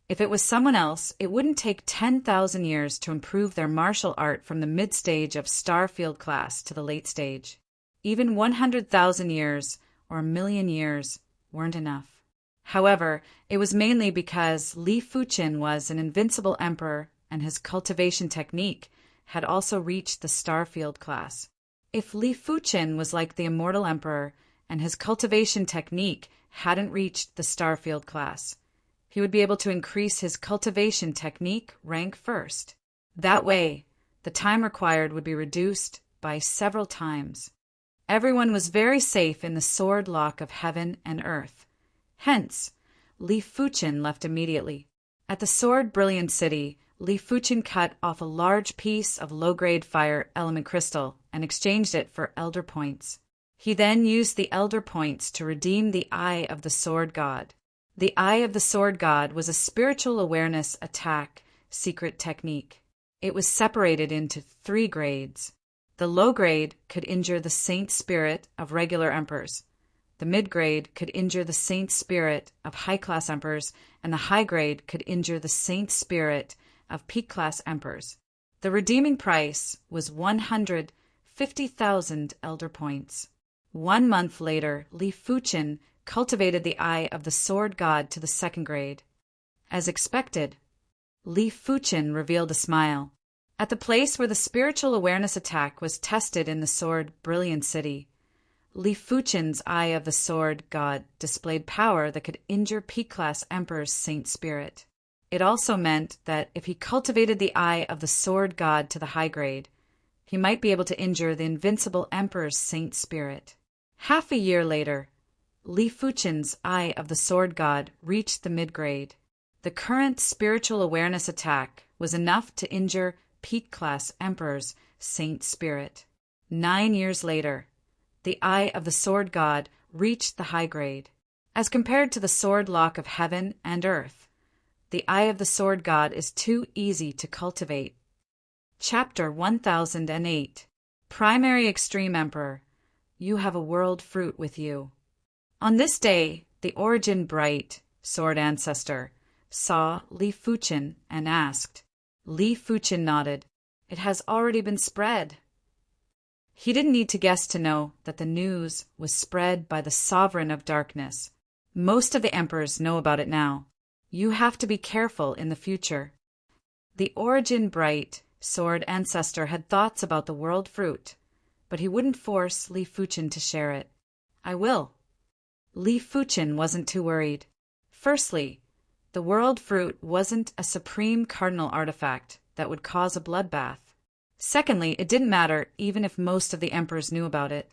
If it was someone else, it wouldn't take 10,000 years to improve their martial art from the mid-stage of Starfield class to the late stage. Even 100,000 years or a million years weren't enough. However, it was mainly because Li Fuchin was an invincible emperor and his cultivation technique had also reached the Starfield class. If Li Fuchin was like the immortal emperor and his cultivation technique hadn't reached the Starfield class, he would be able to increase his cultivation technique rank first. That way, the time required would be reduced by several times. Everyone was very safe in the sword lock of heaven and earth. Hence, Li Fuchin left immediately. At the Sword Brilliant City, Li Fuchin cut off a large piece of low-grade fire element crystal and exchanged it for elder points. He then used the elder points to redeem the Eye of the Sword God. The Eye of the Sword God was a spiritual awareness attack secret technique. It was separated into 3 grades. The low grade could injure the saint spirit of regular emperors. The mid-grade could injure the saint spirit of high-class emperors, and the high grade could injure the saint spirit of peak-class emperors. The redeeming price was 150,000 elder points. 1 month later, Li Fuchin cultivated the Eye of the Sword God to the 2nd grade. As expected, Li Fuchin revealed a smile. At the place where the spiritual awareness attack was tested in the Sword Brilliant City, Li Fuchin's Eye of the Sword God displayed power that could injure peak-class Emperor's saint spirit. It also meant that if he cultivated the Eye of the Sword God to the high grade, he might be able to injure the invincible Emperor's saint spirit. Half a year later, Li Fuchin's Eye of the Sword God reached the mid-grade. The current spiritual awareness attack was enough to injure peak-class Emperor's saint spirit. 9 years later, the Eye of the Sword God reached the high grade. As compared to the sword lock of heaven and earth, the Eye of the Sword God is too easy to cultivate. Chapter 1008. Primary Extreme Emperor, you have a world fruit with you. On this day, the Origin Bright, Sword Ancestor, saw Li Fuchin and asked. Li Fuchin nodded. It has already been spread. He didn't need to guess to know that the news was spread by the Sovereign of Darkness. Most of the emperors know about it now. You have to be careful in the future. The Origin Bright, Sword Ancestor had thoughts about the world fruit, but he wouldn't force Li Fuchin to share it. I will. Li Fuchin wasn't too worried. Firstly, the world fruit wasn't a supreme cardinal artifact that would cause a bloodbath. Secondly, it didn't matter even if most of the emperors knew about it.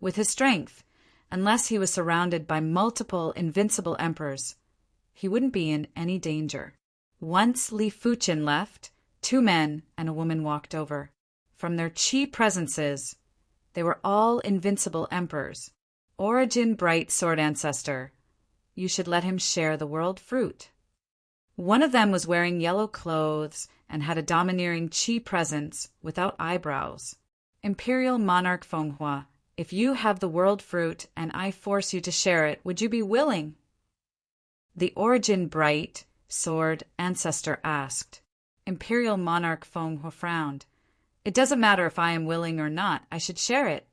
With his strength, unless he was surrounded by multiple invincible emperors, he wouldn't be in any danger. Once Li Fuchin left, 2 men and a woman walked over. From their chi presences, they were all invincible emperors. Origin Bright Sword Ancestor, you should let him share the world fruit. One of them was wearing yellow clothes and had a domineering chi presence without eyebrows. Imperial Monarch Fenghua, if you have the world fruit and I force you to share it, would you be willing? The origin bright, sword ancestor asked. Imperial monarch Feng Hua frowned. It doesn't matter if I am willing or not, I should share it.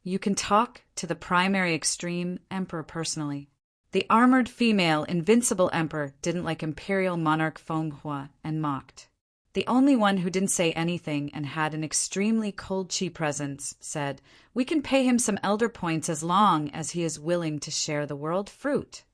You can talk to the primary extreme emperor personally. The armored female invincible emperor didn't like Imperial monarch Feng Hua and mocked. The only one who didn't say anything and had an extremely cold chi presence said, "We can pay him some elder points as long as he is willing to share the world fruit."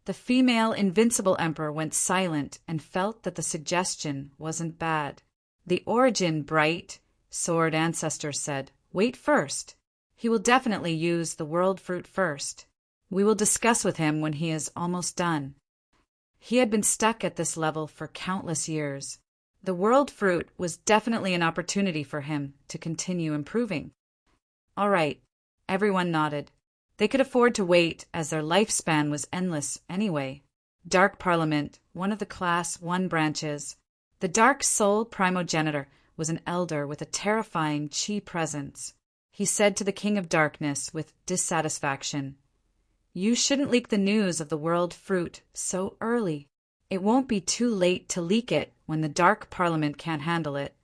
The female invincible emperor went silent and felt that the suggestion wasn't bad. The origin bright, sword ancestor said, "Wait first. He will definitely use the world fruit first. We will discuss with him when he is almost done." He had been stuck at this level for countless years. The world fruit was definitely an opportunity for him to continue improving. All right, everyone nodded. They could afford to wait as their lifespan was endless anyway. Dark Parliament, one of the Class 1 branches. The Dark Soul Primogenitor was an elder with a terrifying chi presence. He said to the King of Darkness with dissatisfaction, "You shouldn't leak the news of the world fruit so early. It won't be too late to leak it when the Dark Parliament can't handle it."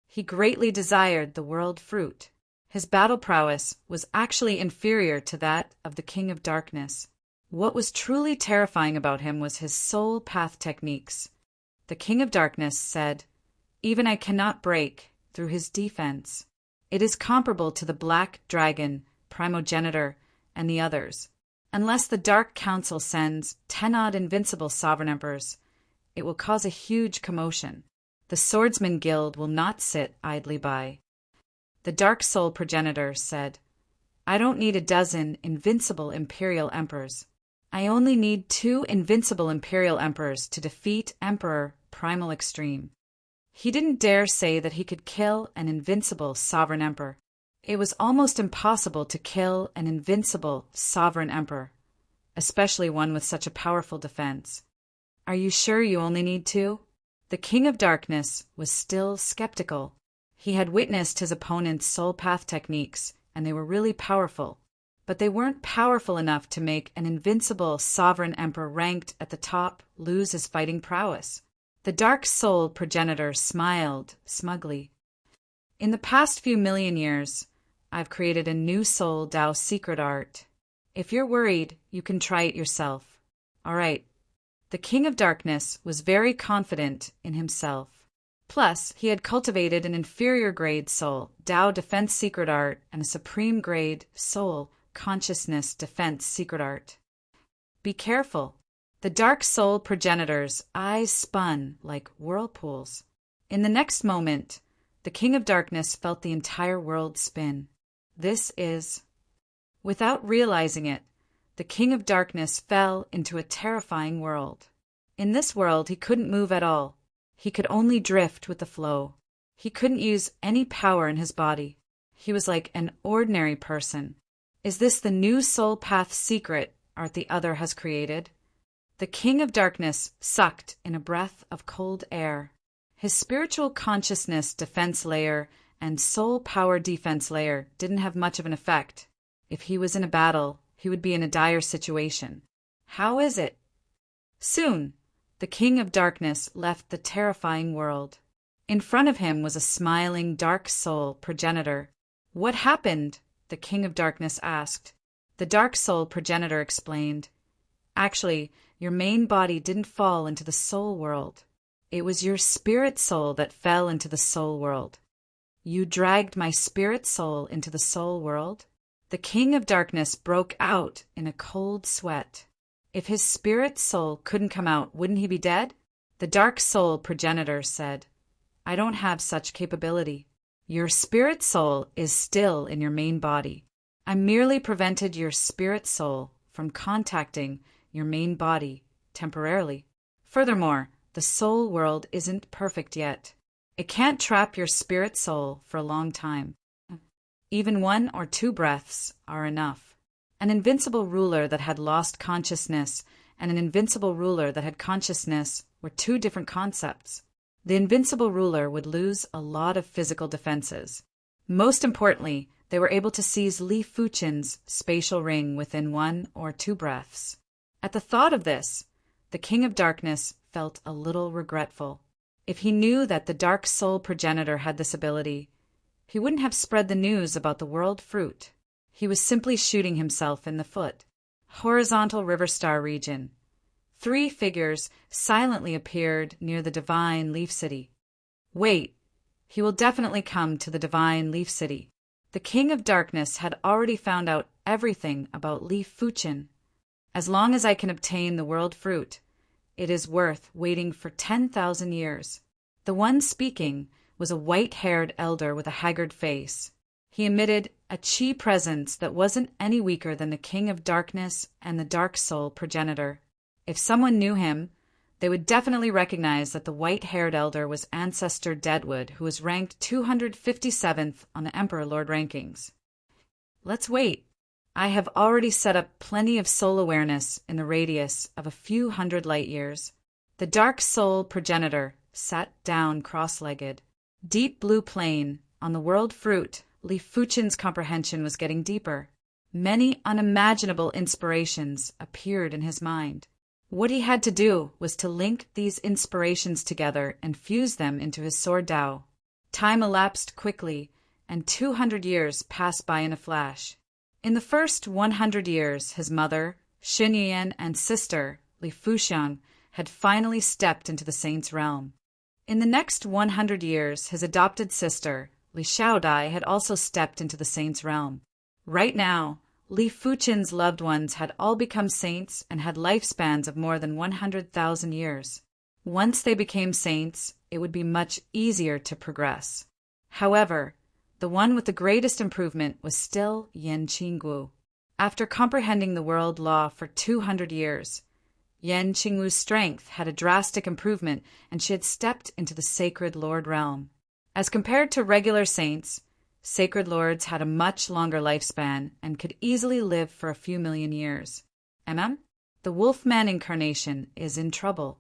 He greatly desired the world fruit. His battle prowess was actually inferior to that of the King of Darkness. What was truly terrifying about him was his soul path techniques. The King of Darkness said, "Even I cannot break through his defense. It is comparable to the Black Dragon, Primogenitor, and the others. Unless the Dark Council sends 10-odd invincible sovereign emperors, it will cause a huge commotion. The Swordsman Guild will not sit idly by." The Dark Soul Progenitor said, "I don't need a dozen invincible Imperial Emperors. I only need 2 invincible Imperial Emperors to defeat Emperor Primal Extreme." He didn't dare say that he could kill an invincible Sovereign Emperor. It was almost impossible to kill an invincible Sovereign Emperor, especially one with such a powerful defense. "Are you sure you only need 2? The King of Darkness was still skeptical. He had witnessed his opponent's soul path techniques, and they were really powerful. But they weren't powerful enough to make an invincible Sovereign Emperor ranked at the top lose his fighting prowess. The Dark Soul Progenitor smiled smugly. "In the past few million years, I've created a new Soul Dao secret art. If you're worried, you can try it yourself." All right. The King of Darkness was very confident in himself. Plus, he had cultivated an inferior grade Soul Dao defense secret art and a supreme grade Soul Consciousness defense secret art. Be careful. The Dark Soul Progenitor's eyes spun like whirlpools. In the next moment, the King of Darkness felt the entire world spin. This is... Without realizing it, the King of Darkness fell into a terrifying world. In this world, he couldn't move at all. He could only drift with the flow. He couldn't use any power in his body. He was like an ordinary person. Is this the new soul path secret art the other has created? The King of Darkness sucked in a breath of cold air. His spiritual consciousness defense layer and soul power defense layer didn't have much of an effect. If he was in a battle, he would be in a dire situation. How is it? Soon, the King of Darkness left the terrifying world. In front of him was a smiling Dark Soul Progenitor. "What happened?" the King of Darkness asked. The Dark Soul Progenitor explained, "Actually, your main body didn't fall into the soul world. It was your spirit soul that fell into the soul world." "You dragged my spirit soul into the soul world?" The King of Darkness broke out in a cold sweat. If his spirit soul couldn't come out, wouldn't he be dead? The Dark Soul Progenitor said, "I don't have such capability. Your spirit soul is still in your main body. I merely prevented your spirit soul from contacting your main body temporarily. Furthermore, the soul world isn't perfect yet. It can't trap your spirit soul for a long time. Even 1 or 2 breaths are enough." An invincible ruler that had lost consciousness and an invincible ruler that had consciousness were 2 different concepts. The invincible ruler would lose a lot of physical defenses. Most importantly, they were able to seize Li Fuchen's spatial ring within 1 or 2 breaths. At the thought of this, the King of Darkness felt a little regretful. If he knew that the Dark Soul Progenitor had this ability, he wouldn't have spread the news about the world fruit. He was simply shooting himself in the foot. Horizontal River Star region. 3 figures silently appeared near the Divine Leaf City. Wait, he will definitely come to the Divine Leaf City. The King of Darkness had already found out everything about Leaf Fuchin. As long as I can obtain the world fruit, it is worth waiting for 10,000 years. The one speaking was a white-haired elder with a haggard face. He emitted a chi presence that wasn't any weaker than the King of Darkness and the Dark Soul Progenitor. If someone knew him, they would definitely recognize that the white-haired elder was Ancestor Deadwood, who was ranked 257th on the Emperor Lord rankings. Let's wait. I have already set up plenty of soul awareness in the radius of a few hundred light years. The Dark Soul Progenitor sat down cross-legged. Deep blue plain, on the world fruit, Leaf Fuchin's comprehension was getting deeper. Many unimaginable inspirations appeared in his mind. What he had to do was to link these inspirations together and fuse them into his sword Dao. Time elapsed quickly, and 200 years passed by in a flash. In the first 100 years, his mother, Xinyan, and sister, Li Fuxiang, had finally stepped into the saint's realm. In the next 100 years, his adopted sister, Li Xiaodai, had also stepped into the saint's realm. Right now, Li Fuchin's loved ones had all become saints and had lifespans of more than 100,000 years. Once they became saints, it would be much easier to progress. However, the one with the greatest improvement was still Yan Qingwu. After comprehending the world law for 200 years, Yan Qingwu's strength had a drastic improvement, and she had stepped into the Sacred Lord realm. As compared to regular saints, Sacred Lords had a much longer lifespan and could easily live for a few million years. The Wolfman incarnation is in trouble.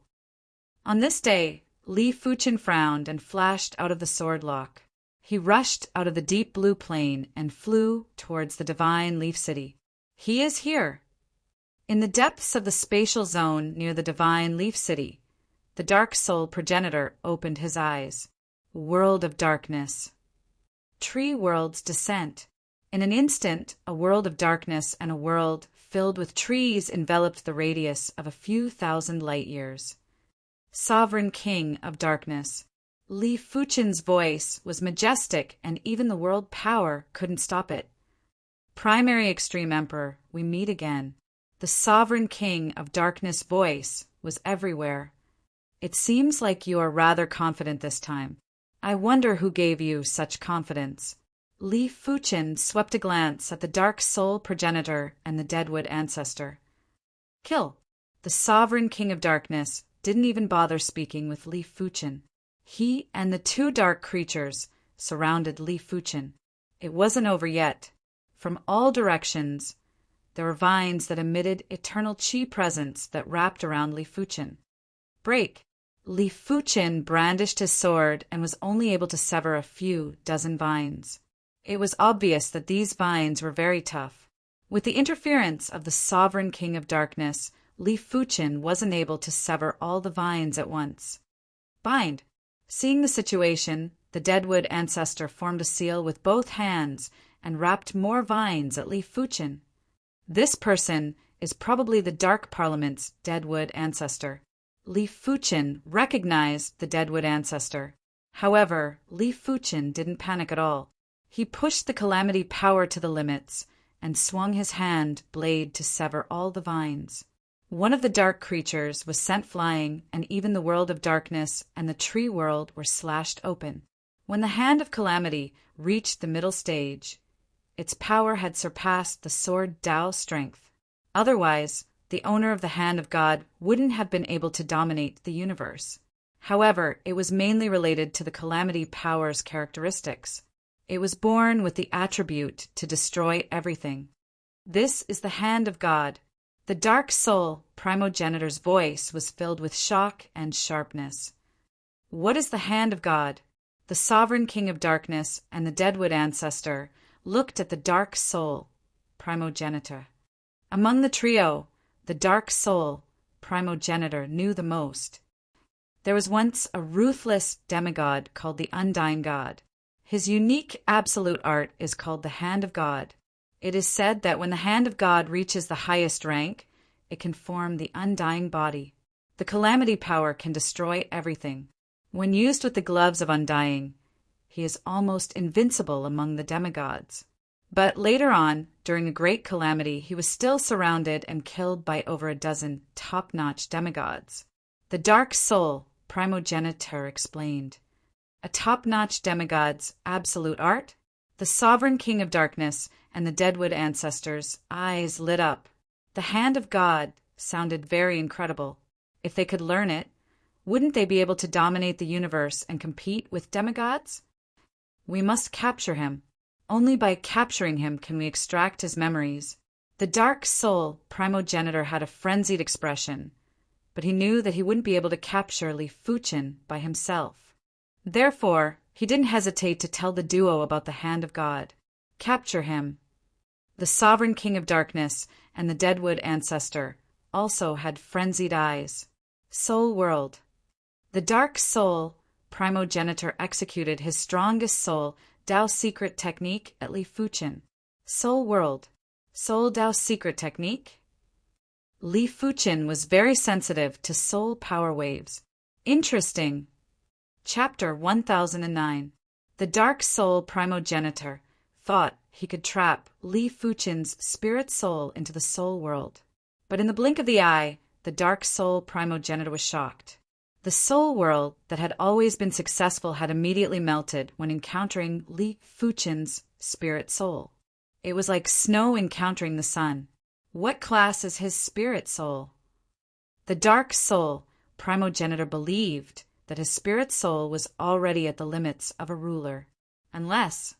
On this day, Li Fuchin frowned and flashed out of the sword lock. He rushed out of the deep blue plain and flew towards the Divine Leaf City. He is here. In the depths of the spatial zone near the Divine Leaf City, the Dark Soul Progenitor opened his eyes. World of darkness. Tree world's descent. In an instant, a world of darkness and a world filled with trees enveloped the radius of a few thousand light years. Sovereign King of Darkness. Li Fuchin's voice was majestic, and even the world power couldn't stop it. Primary Extreme Emperor, we meet again. The Sovereign King of Darkness voice was everywhere. It seems like you are rather confident this time. I wonder who gave you such confidence. Li Fuchin swept a glance at the Dark Soul Progenitor and the Deadwood Ancestor. Kill. The Sovereign King of Darkness didn't even bother speaking with Li Fuchin. He and the 2 dark creatures surrounded Li Fuchin. It wasn't over yet. From all directions, there were vines that emitted eternal chi presence that wrapped around Li Fuchin. Break. Li Fuchin brandished his sword and was only able to sever a few dozen vines. It was obvious that these vines were very tough. With the interference of the Sovereign King of Darkness, Li Fuchin wasn't able to sever all the vines at once. Bind. Seeing the situation, the Deadwood Ancestor formed a seal with both hands and wrapped more vines at Li Fuchin. This person is probably the Dark Parliament's Deadwood Ancestor. Li Fuchin recognized the Deadwood Ancestor. However, Li Fuchin didn't panic at all. He pushed the Calamity power to the limits and swung his hand blade to sever all the vines. One of the dark creatures was sent flying, and even the world of darkness and the tree world were slashed open. When the hand of Calamity reached the middle stage, its power had surpassed the sword Dao strength. Otherwise, the owner of the Hand of God wouldn't have been able to dominate the universe. However, it was mainly related to the Calamity power's characteristics. It was born with the attribute to destroy everything. This is the Hand of God. The Dark Soul Primogenitor's voice was filled with shock and sharpness. What is the Hand of God? The Sovereign King of Darkness and the Deadwood Ancestor looked at the Dark Soul Primogenitor. Among the trio, the Dark Soul primogenitor knew the most. There was once a ruthless demigod called the Undying God. His unique absolute art is called the Hand of God. It is said that when the Hand of God reaches the highest rank, it can form the undying body. The calamity power can destroy everything. When used with the gloves of undying, he is almost invincible among the demigods. But later on, during a great calamity, he was still surrounded and killed by over a dozen top-notch demigods. The Dark Soul primogenitor explained. A top-notch demigod's absolute art? The sovereign king of darkness and the Deadwood ancestors' eyes lit up. The Hand of God sounded very incredible. If they could learn it, wouldn't they be able to dominate the universe and compete with demigods? We must capture him. Only by capturing him can we extract his memories. The Dark Soul primogenitor had a frenzied expression, but he knew that he wouldn't be able to capture Li Fuchin by himself. Therefore, he didn't hesitate to tell the duo about the Hand of God. Capture him. The sovereign king of darkness and the Deadwood ancestor also had frenzied eyes. Soul World. The Dark Soul primogenitor executed his strongest soul Dao secret technique at Li Fuchin. Soul World. Soul Dao secret technique? Li Fuchin was very sensitive to soul power waves. Interesting. Chapter 1009. The Dark Soul primogenitor thought he could trap Li Fuchin's spirit soul into the soul world. But in the blink of the eye, the Dark Soul primogenitor was shocked. The soul world that had always been successful had immediately melted when encountering Li Fuchin's spirit soul. It was like snow encountering the sun. What class is his spirit soul? The Dark Soul primogenitor believed that his spirit soul was already at the limits of a ruler, unless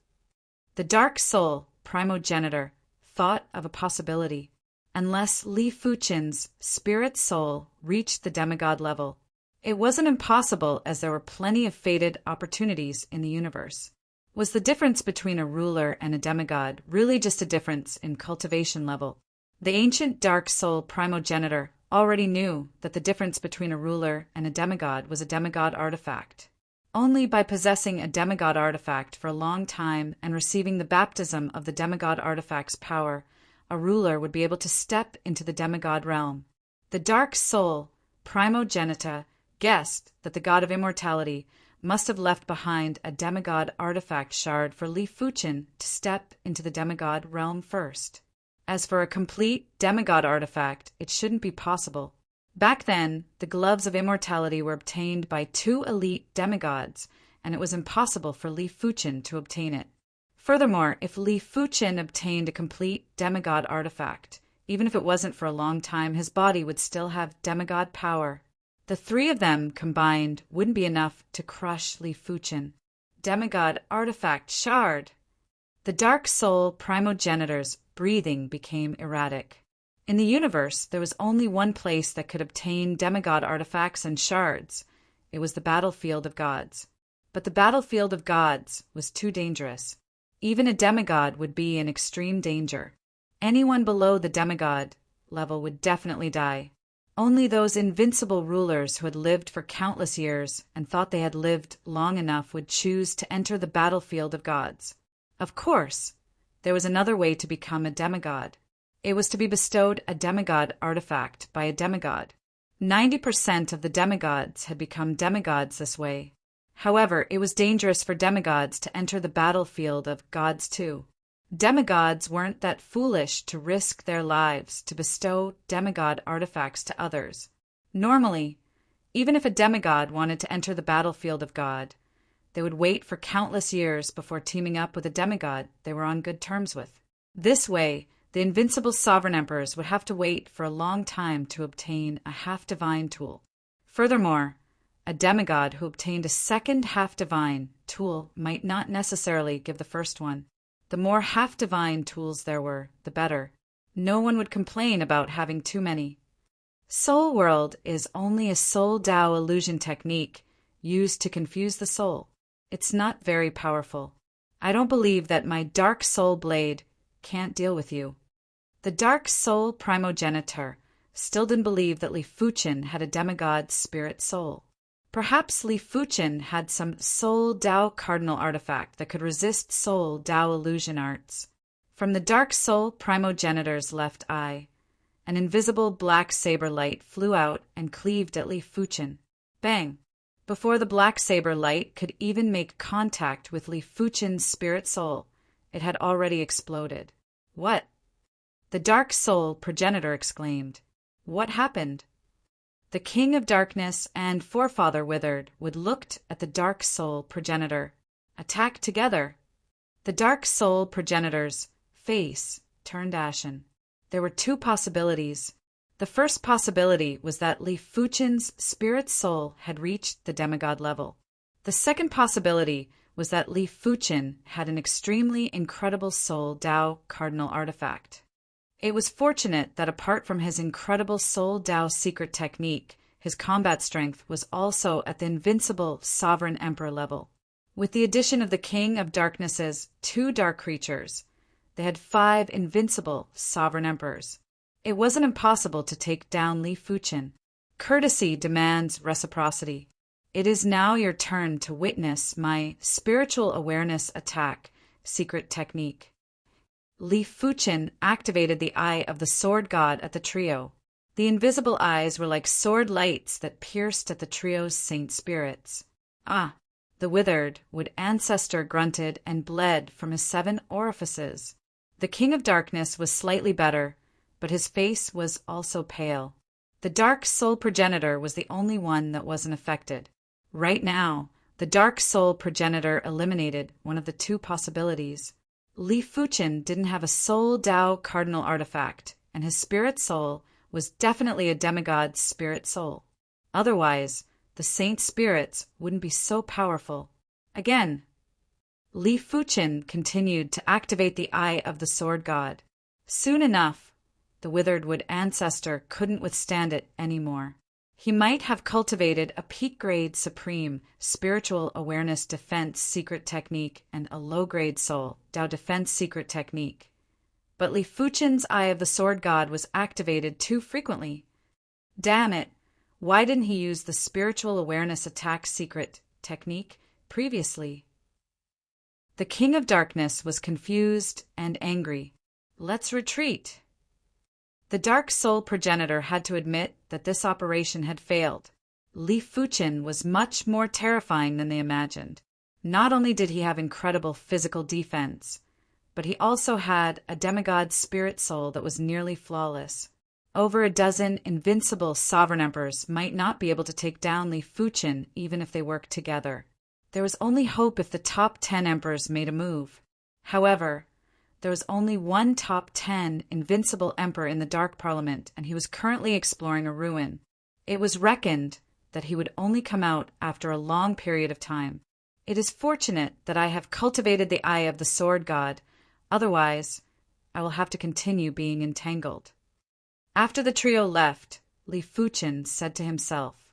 the Dark Soul primogenitor thought of a possibility. Unless Li Fuchin's spirit soul reached the demigod level, it wasn't impossible, as there were plenty of fated opportunities in the universe. Was the difference between a ruler and a demigod really just a difference in cultivation level? The ancient Dark Soul primogenitor already knew that the difference between a ruler and a demigod was a demigod artifact. Only by possessing a demigod artifact for a long time and receiving the baptism of the demigod artifact's power, a ruler would be able to step into the demigod realm. The Dark Soul primogenitor guessed that the god of immortality must have left behind a demigod artifact shard for Li Fuchin to step into the demigod realm first. As for a complete demigod artifact, it shouldn't be possible. Back then, the gloves of immortality were obtained by 2 elite demigods, and it was impossible for Li Fuchin to obtain it. Furthermore, if Li Fuchin obtained a complete demigod artifact, even if it wasn't for a long time, his body would still have demigod power. The 3 of them combined wouldn't be enough to crush Li Fuchin. Demigod artifact shard. The Dark Soul primogenitor's breathing became erratic. In the universe, there was only one place that could obtain demigod artifacts and shards. It was the battlefield of gods. But the battlefield of gods was too dangerous. Even a demigod would be in extreme danger. Anyone below the demigod level would definitely die. Only those invincible rulers who had lived for countless years and thought they had lived long enough would choose to enter the battlefield of gods. Of course, there was another way to become a demigod. It was to be bestowed a demigod artifact by a demigod. 90% of the demigods had become demigods this way. However, it was dangerous for demigods to enter the battlefield of gods too. Demigods weren't that foolish to risk their lives to bestow demigod artifacts to others. Normally, even if a demigod wanted to enter the battlefield of God, they would wait for countless years before teaming up with a demigod they were on good terms with. This way, the invincible sovereign emperors would have to wait for a long time to obtain a half-divine tool. Furthermore, a demigod who obtained a second half-divine tool might not necessarily give the first one. The more half-divine tools there were, the better. No one would complain about having too many. Soul World is only a soul Dao illusion technique used to confuse the soul. It's not very powerful. I don't believe that my Dark Soul blade can't deal with you. The Dark Soul primogenitor still didn't believe that Li Fuchen had a demigod spirit soul. Perhaps Li Fuchen had some Soul Dao cardinal artifact that could resist Soul Dao illusion arts. From the dark soul primogenitor's left eye, an invisible black saber light flew out and cleaved at Li Fuchen. Bang! Before the black saber light could even make contact with Li Fuchen's spirit soul, it had already exploded. What? The dark soul progenitor exclaimed. What happened? The king of darkness and forefather withered would looked at the dark soul progenitor. Attack together. The dark soul progenitor's face turned ashen. There were two possibilities. The first possibility was that Li Fuchen's spirit soul had reached the demigod level. The second possibility was that Li Fuchen had an extremely incredible Soul Dao cardinal artifact. It was fortunate that apart from his incredible Soul Dao secret technique, his combat strength was also at the invincible Sovereign Emperor level. With the addition of the King of Darkness's 2 dark creatures, they had 5 invincible Sovereign Emperors. It wasn't impossible to take down Li Fuchen. Courtesy demands reciprocity. It is now your turn to witness my spiritual awareness attack secret technique. Li Fuchen activated the eye of the sword god at the trio. The invisible eyes were like sword lights that pierced at the trio's saint spirits. Ah! The withered wood ancestor grunted and bled from his 7 orifices. The King of Darkness was slightly better, but his face was also pale. The dark soul progenitor was the only one that wasn't affected. Right now, the dark soul progenitor eliminated one of the 2 possibilities. Li Fuchen didn't have a Soul Dao cardinal artifact, and his spirit soul was definitely a demigod spirit soul. Otherwise, the saint spirits wouldn't be so powerful. Again, Li Fuchen continued to activate the eye of the sword god. Soon enough, the withered wood ancestor couldn't withstand it anymore. He might have cultivated a peak-grade supreme spiritual awareness defense secret technique and a low-grade soul Dao defense secret technique. But Li Fuchen's eye of the sword god was activated too frequently. Damn it! Why didn't he use the spiritual awareness attack secret technique previously? The King of Darkness was confused and angry. Let's retreat. The dark soul progenitor had to admit that this operation had failed. Li Fuchen was much more terrifying than they imagined. Not only did he have incredible physical defense, but he also had a demigod spirit soul that was nearly flawless. Over a dozen invincible sovereign emperors might not be able to take down Li Fuchen even if they worked together. There was only hope if the top 10 emperors made a move. However, there was only one top 10 invincible emperor in the Dark Parliament, and he was currently exploring a ruin. It was reckoned that he would only come out after a long period of time. It is fortunate that I have cultivated the eye of the sword god, otherwise I will have to continue being entangled. After the trio left, Li Fuchen said to himself.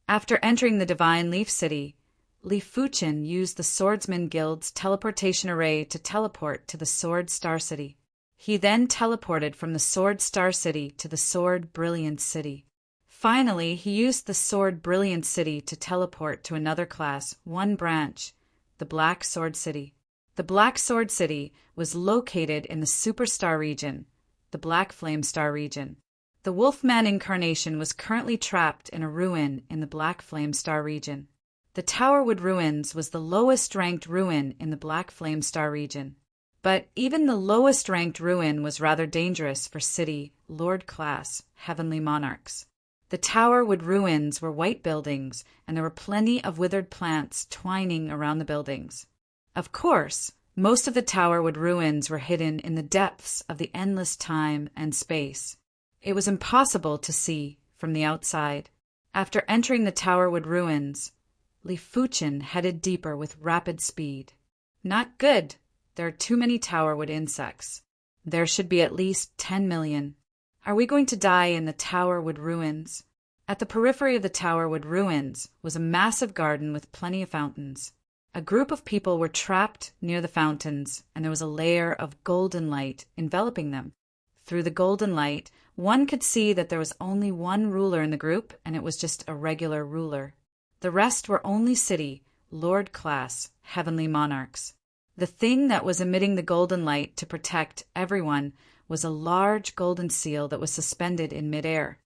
After entering the Divine Leaf City, Li Fuchen used the Swordsman Guild's teleportation array to teleport to the Sword Star City. He then teleported from the Sword Star City to the Sword Brilliant City. Finally, he used the Sword Brilliant City to teleport to another class, 1 branch, the Black Sword City. The Black Sword City was located in the Superstar region, the Black Flame Star region. The Wolfman incarnation was currently trapped in a ruin in the Black Flame Star region. The Towerwood Ruins was the lowest-ranked ruin in the Black Flame Star region. But even the lowest-ranked ruin was rather dangerous for city, lord-class, heavenly monarchs. The Towerwood Ruins were white buildings, and there were plenty of withered plants twining around the buildings. Of course, most of the Towerwood Ruins were hidden in the depths of the endless time and space. It was impossible to see from the outside. After entering the Towerwood Ruins, Li Fuchen headed deeper with rapid speed. Not good. There are too many Towerwood insects. There should be at least 10 million. Are we going to die in the Towerwood Ruins? At the periphery of the Towerwood Ruins was a massive garden with plenty of fountains. A group of people were trapped near the fountains, and there was a layer of golden light enveloping them. Through the golden light, One could see that there was only one ruler in the group, and it was just a regular ruler. The rest were only city, lord class, heavenly monarchs. The thing that was emitting the golden light to protect everyone was a large golden seal that was suspended in midair.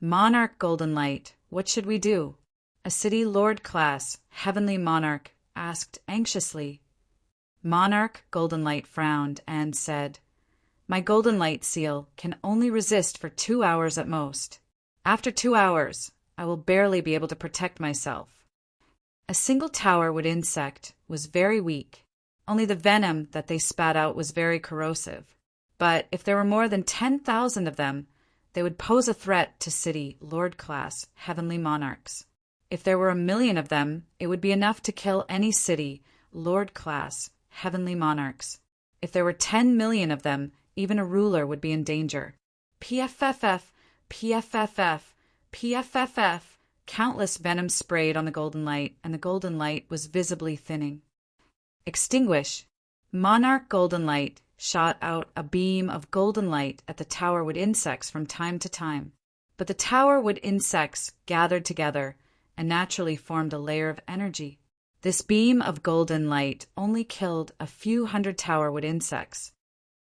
Monarch golden light, what should we do? A city lord class, heavenly monarch asked anxiously. Monarch golden light frowned and said, My golden light seal can only resist for 2 hours at most. After 2 hours, I will barely be able to protect myself. A single tower wood insect was very weak. Only the venom that they spat out was very corrosive. But if there were more than 10,000 of them, they would pose a threat to city, lord class, heavenly monarchs. If there were 1,000,000 of them, it would be enough to kill any city, lord class, heavenly monarchs. If there were 10,000,000 of them, even a ruler would be in danger. PFFF, PFFF, PFFF. Countless venom sprayed on the golden light, and the golden light was visibly thinning. Extinguish. Monarch golden light shot out a beam of golden light at the tower wood insects from time to time. But the tower wood insects gathered together and naturally formed a layer of energy. This beam of golden light only killed a few hundred tower wood insects.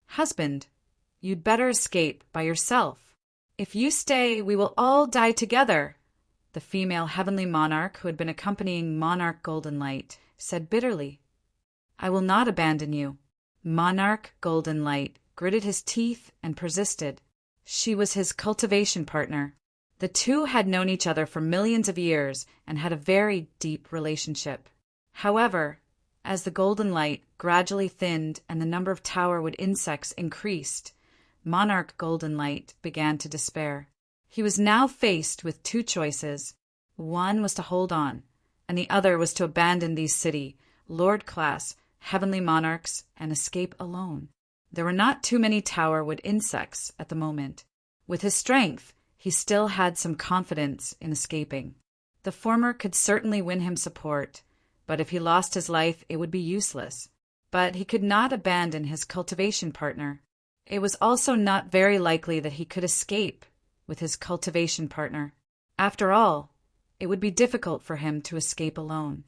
Husband, you'd better escape by yourself. If you stay, we will all die together. The female heavenly monarch who had been accompanying Monarch Golden Light said bitterly. I will not abandon you. Monarch Golden Light gritted his teeth and persisted. She was his cultivation partner. The two had known each other for millions of years and had a very deep relationship. However, as the golden light gradually thinned and the number of towerwood insects increased, Monarch Golden Light began to despair. He was now faced with two choices. One was to hold on, and the other was to abandon these city, lord-class, heavenly monarchs and escape alone. There were not too many towerwood insects at the moment. With his strength, he still had some confidence in escaping. The former could certainly win him support, but if he lost his life, it would be useless. But he could not abandon his cultivation partner. It was also not very likely that he could escape with his cultivation partner. After all, it would be difficult for him to escape alone.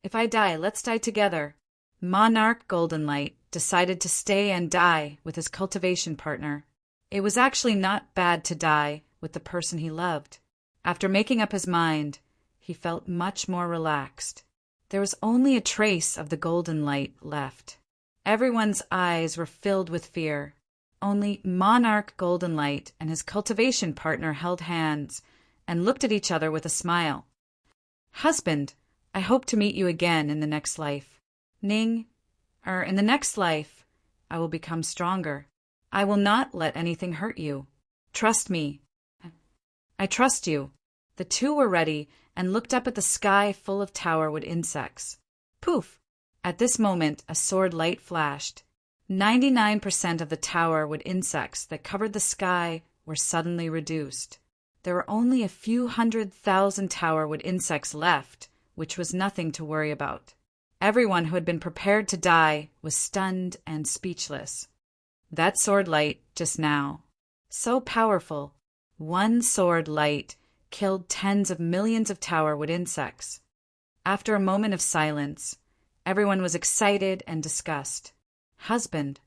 If I die, let's die together. Monarch Golden Light decided to stay and die with his cultivation partner. It was actually not bad to die with the person he loved. After making up his mind, he felt much more relaxed. There was only a trace of the golden light left. Everyone's eyes were filled with fear. Only Monarch Golden Light and his cultivation partner held hands and looked at each other with a smile. Husband, I hope to meet you again in the next life. In the next life, I will become stronger. I will not let anything hurt you. Trust me. I trust you. The two were ready and looked up at the sky full of towerwood insects. Poof! At this moment, a sword light flashed. 99% of the towerwood insects that covered the sky were suddenly reduced. There were only a few 100,000 towerwood insects left, which was nothing to worry about. Everyone who had been prepared to die was stunned and speechless. That sword light just now, so powerful, one sword light killed tens of millions of towerwood insects. After a moment of silence, everyone was excited and disgusted. Husband.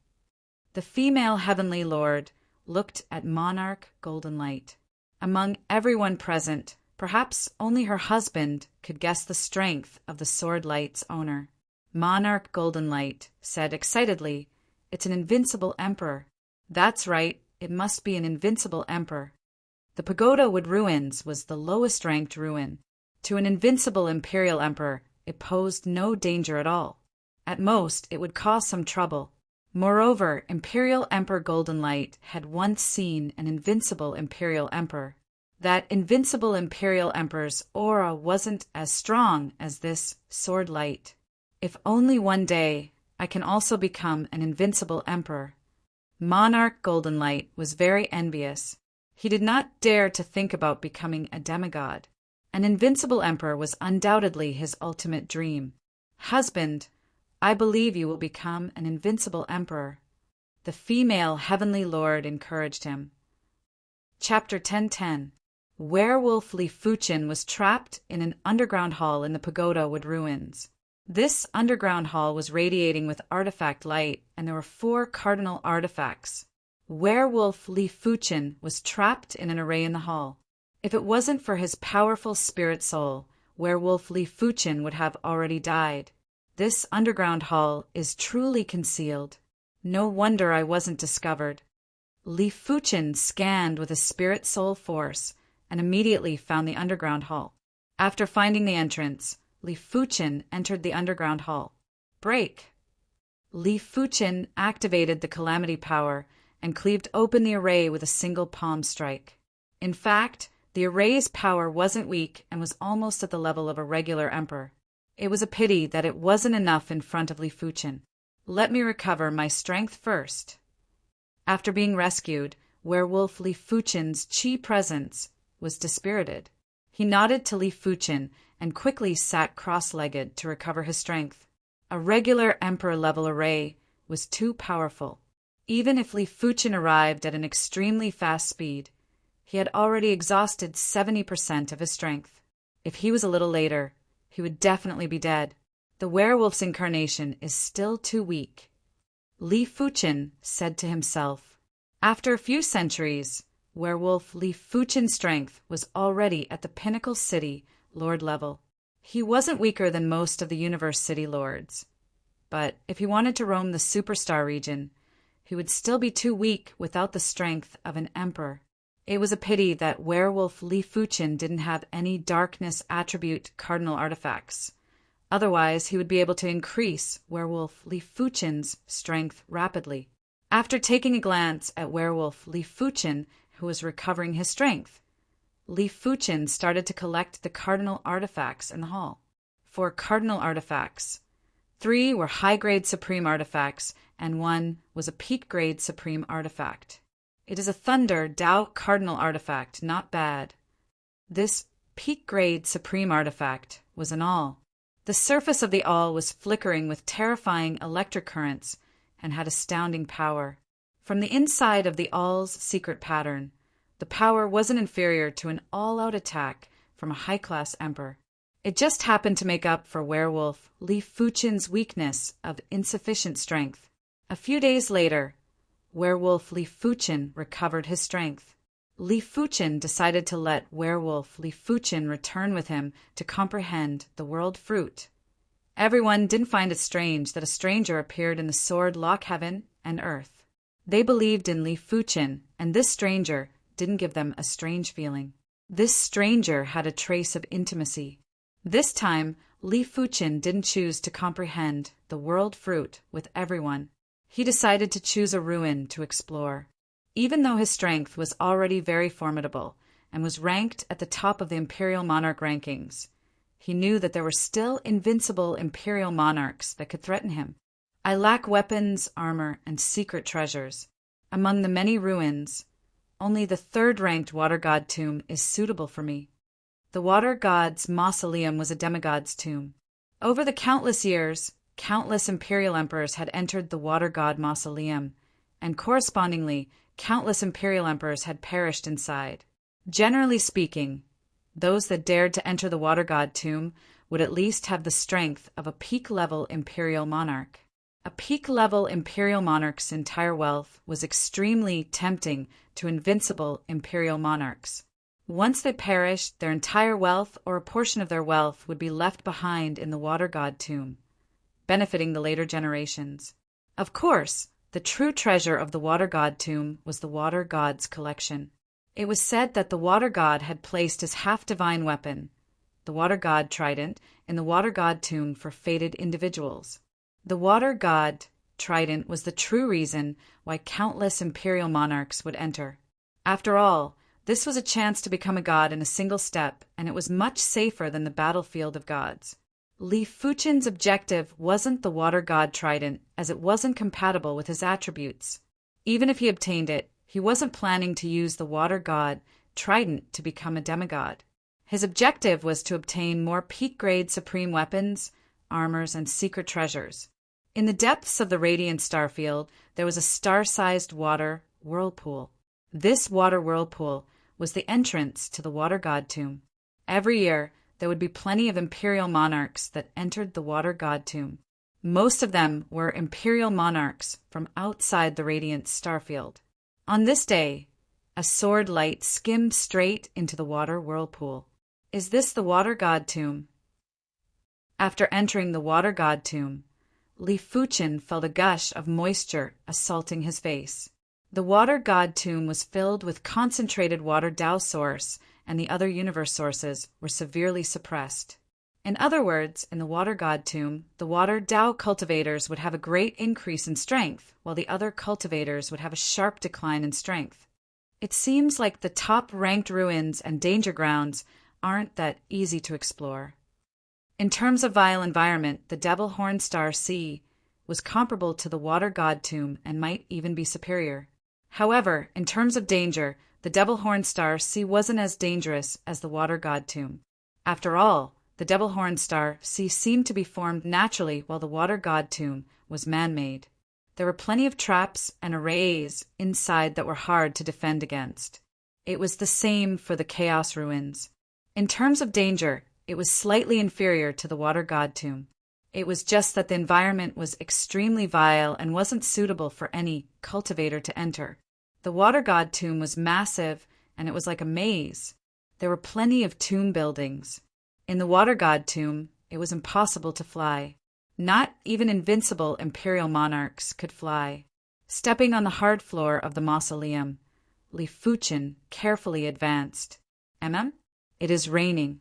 The female heavenly lord looked at Monarch Golden Light. Among everyone present, perhaps only her husband could guess the strength of the sword light's owner. Monarch Golden Light said excitedly, It's an invincible emperor. That's right, it must be an invincible emperor. The Pagoda Wood Ruins was the lowest ranked ruin. To an invincible imperial emperor, it posed no danger at all. At most, it would cause some trouble. Moreover, Imperial Emperor Golden Light had once seen an invincible imperial emperor. That invincible imperial emperor's aura wasn't as strong as this sword light. If only one day I can also become an invincible emperor. Monarch Golden Light was very envious. He did not dare to think about becoming a demigod. An invincible emperor was undoubtedly his ultimate dream. Husband, I believe you will become an invincible emperor. The female heavenly lord encouraged him. Chapter 1010. Werewolf Li Fuchen was trapped in an underground hall in the Pagoda Wood ruins. This underground hall was radiating with artifact light, and there were 4 cardinal artifacts. Werewolf Li Fuchen was trapped in an array in the hall. If it wasn't for his powerful spirit soul, Werewolf Li Fuchen would have already died. This underground hall is truly concealed. No wonder I wasn't discovered. Li Fuchen scanned with a spirit soul force and immediately found the underground hall. After finding the entrance, Li Fuchen entered the underground hall. Break! Li Fuchen activated the calamity power and cleaved open the array with a single palm strike. In fact, the array's power wasn't weak and was almost at the level of a regular emperor. It was a pity that it wasn't enough in front of Li Fuchen. Let me recover my strength first. After being rescued, Werewolf Li Fuchen's chi presence was dispirited. He nodded to Li Fuchen and quickly sat cross-legged to recover his strength. A regular emperor-level array was too powerful. Even if Li Fuchen arrived at an extremely fast speed, he had already exhausted 70% of his strength. If he was a little later, he would definitely be dead. The werewolf's incarnation is still too weak. Li Fuchen said to himself. After a few centuries, Werewolf Li Fuchen's strength was already at the pinnacle city lord level. He wasn't weaker than most of the universe city lords. But if he wanted to roam the superstar region, he would still be too weak without the strength of an emperor. It was a pity that Werewolf Li Fuchen didn't have any darkness attribute cardinal artifacts. Otherwise, he would be able to increase Werewolf Li Fuchen's strength rapidly. After taking a glance at Werewolf Li Fuchen, who was recovering his strength, Li Fuchen started to collect the cardinal artifacts in the hall. 4 cardinal artifacts. 3 were high-grade supreme artifacts, and 1 was a peak-grade supreme artifact. It is a Thunder Dao cardinal artifact, not bad. This peak-grade supreme artifact was an awl. The surface of the awl was flickering with terrifying electric currents and had astounding power. From the inside of the awl's secret pattern, the power wasn't inferior to an all-out attack from a high-class emperor. It just happened to make up for Werewolf Li Fuchen's weakness of insufficient strength. A few days later, Werewolf Li Fuchen recovered his strength. Li Fuchen decided to let Werewolf Li Fuchen return with him to comprehend the world fruit. Everyone didn't find it strange that a stranger appeared in the sword lock heaven and earth. They believed in Li Fuchen, and this stranger didn't give them a strange feeling. This stranger had a trace of intimacy. This time, Li Fuchen didn't choose to comprehend the world fruit with everyone. He decided to choose a ruin to explore. Even though his strength was already very formidable and was ranked at the top of the Imperial Monarch rankings, he knew that there were still invincible Imperial Monarchs that could threaten him. I lack weapons, armor, and secret treasures. Among the many ruins, only the 3rd-ranked Water God tomb is suitable for me. The Water God's mausoleum was a demigod's tomb. Over the countless years, countless Imperial Emperors had entered the Water God mausoleum, and correspondingly, countless Imperial Emperors had perished inside. Generally speaking, those that dared to enter the Water God tomb would at least have the strength of a peak-level Imperial Monarch. A peak-level Imperial Monarch's entire wealth was extremely tempting to invincible Imperial Monarchs. Once they perished, their entire wealth or a portion of their wealth would be left behind in the Water God tomb, benefiting the later generations. Of course, the true treasure of the Water God tomb was the Water God's collection. It was said that the Water God had placed his half-divine weapon, the Water God Trident, in the Water God tomb for fated individuals. The Water God Trident was the true reason why countless Imperial Monarchs would enter. After all, this was a chance to become a god in a single step, and it was much safer than the battlefield of gods. Li Fuchen's objective wasn't the Water God Trident, as it wasn't compatible with his attributes. Even if he obtained it, he wasn't planning to use the Water God Trident to become a demigod. His objective was to obtain more peak-grade supreme weapons, armors, and secret treasures. In the depths of the radiant starfield, there was a star-sized water whirlpool. This water whirlpool was the entrance to the water god tomb. Every year, there would be plenty of imperial monarchs that entered the water god tomb. Most of them were imperial monarchs from outside the radiant starfield. On this day, a sword light skimmed straight into the water whirlpool. Is this the water god tomb? After entering the water god tomb, Li Fuchen felt a gush of moisture assaulting his face. The water god tomb was filled with concentrated water Tao source, and the other universe sources were severely suppressed. In other words, in the water god tomb, the water Tao cultivators would have a great increase in strength, while the other cultivators would have a sharp decline in strength. It seems like the top-ranked ruins and danger grounds aren't that easy to explore. In terms of vile environment, the Devil Horn Star Sea was comparable to the water god tomb and might even be superior. However, in terms of danger, the Devil Horn Star Sea wasn't as dangerous as the water god tomb. After all, the Devil Horn Star Sea seemed to be formed naturally while the water god tomb was man-made. There were plenty of traps and arrays inside that were hard to defend against. It was the same for the Chaos Ruins. In terms of danger, it was slightly inferior to the water god tomb. It was just that the environment was extremely vile and wasn't suitable for any cultivator to enter. The water god tomb was massive, and it was like a maze. There were plenty of tomb buildings. In the water god tomb, it was impossible to fly. Not even invincible imperial monarchs could fly. Stepping on the hard floor of the mausoleum, Li Fuchen carefully advanced. It is raining.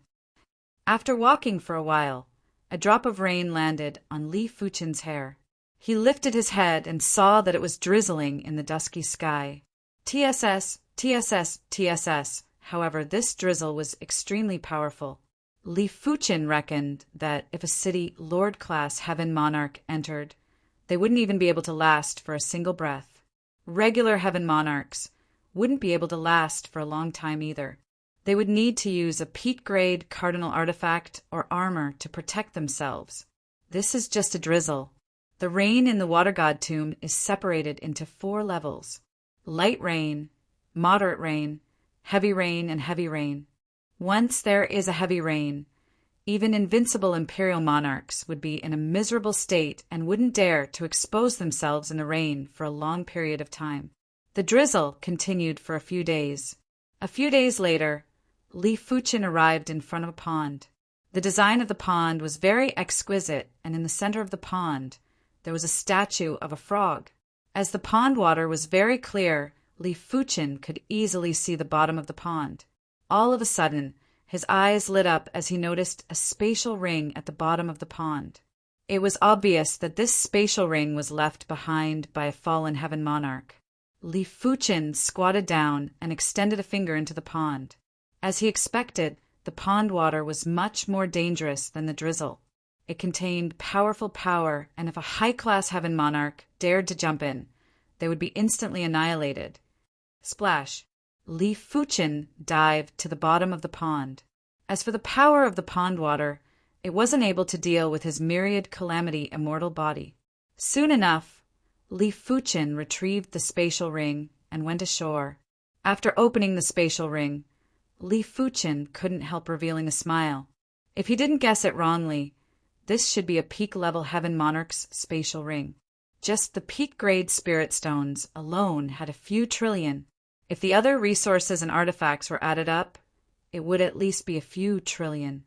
After walking for a while, a drop of rain landed on Li Fuchen's hair. He lifted his head and saw that it was drizzling in the dusky sky. TSS, TSS, TSS. However, this drizzle was extremely powerful. Li Fuchen reckoned that if a city Lord-class Heaven Monarch entered, they wouldn't even be able to last for a single breath. Regular Heaven Monarchs wouldn't be able to last for a long time either. They would need to use a peak-grade cardinal artifact or armor to protect themselves. This is just a drizzle. The rain in the water god tomb is separated into 4 levels: light rain, moderate rain, heavy rain, and heavy rain. Once there is a heavy rain, even invincible imperial monarchs would be in a miserable state and wouldn't dare to expose themselves in the rain for a long period of time. The drizzle continued for a few days. A few days later, Li Fuchen arrived in front of a pond. The design of the pond was very exquisite, and in the center of the pond, there was a statue of a frog. As the pond water was very clear, Li Fuchen could easily see the bottom of the pond. All of a sudden, his eyes lit up as he noticed a spatial ring at the bottom of the pond. It was obvious that this spatial ring was left behind by a fallen heaven monarch. Li Fuchen squatted down and extended a finger into the pond. As he expected, the pond water was much more dangerous than the drizzle. It contained powerful power, and if a high-class heaven monarch dared to jump in, they would be instantly annihilated. Splash! Li Fuchen dived to the bottom of the pond. As for the power of the pond water, it wasn't able to deal with his myriad calamity immortal body. Soon enough, Li Fuchen retrieved the spatial ring and went ashore. After opening the spatial ring, Li Fuchen couldn't help revealing a smile. If he didn't guess it wrongly, this should be a peak-level Heaven Monarch's spatial ring. Just the peak-grade spirit stones alone had a few trillion. If the other resources and artifacts were added up, it would at least be a few trillion.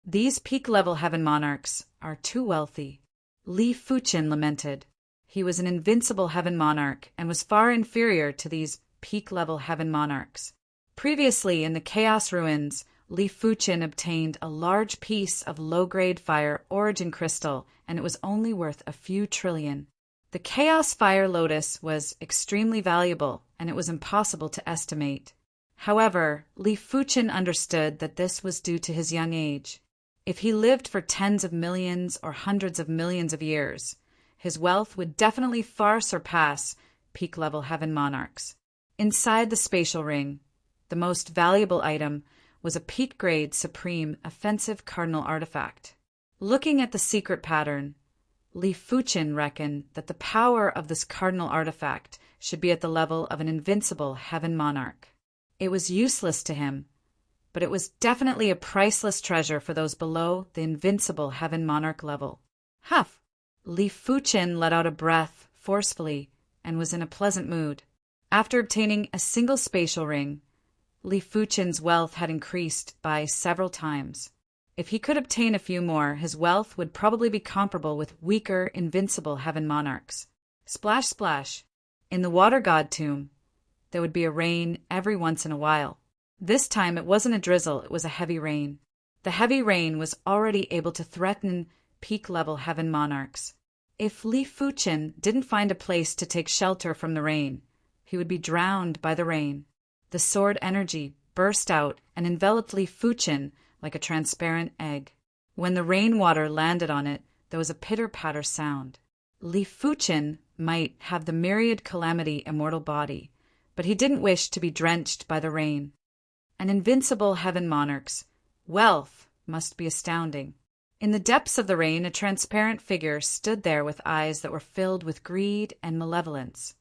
These peak-level Heaven Monarchs are too wealthy. Li Fuchen lamented. He was an invincible Heaven Monarch and was far inferior to these peak-level Heaven Monarchs. Previously, in the Chaos Ruins, Li Fuchen obtained a large piece of low-grade fire origin crystal, and it was only worth a few trillion. The Chaos Fire Lotus was extremely valuable, and it was impossible to estimate. However, Li Fuchen understood that this was due to his young age. If he lived for tens of millions or hundreds of millions of years, his wealth would definitely far surpass peak-level Heaven Monarchs. Inside the spatial ring, the most valuable item was a peak-grade supreme offensive cardinal artifact. Looking at the secret pattern, Li Fuchen reckoned that the power of this cardinal artifact should be at the level of an invincible heaven monarch. It was useless to him, but it was definitely a priceless treasure for those below the invincible heaven monarch level. Huff! Li Fuqin let out a breath forcefully and was in a pleasant mood. After obtaining a single spatial ring, Li Fuqin's wealth had increased by several times. If he could obtain a few more, his wealth would probably be comparable with weaker, invincible heaven monarchs. Splash, splash. In the water god tomb, there would be a rain every once in a while. This time it wasn't a drizzle, it was a heavy rain. The heavy rain was already able to threaten peak-level heaven monarchs. If Li Fuqin didn't find a place to take shelter from the rain, he would be drowned by the rain. The sword energy burst out and enveloped Li Fuqin like a transparent egg. When the rainwater landed on it, there was a pitter-patter sound. Li Fuqin might have the myriad calamity immortal body, but he didn't wish to be drenched by the rain. An invincible heaven monarch's wealth must be astounding. In the depths of the rain, a transparent figure stood there with eyes that were filled with greed and malevolence.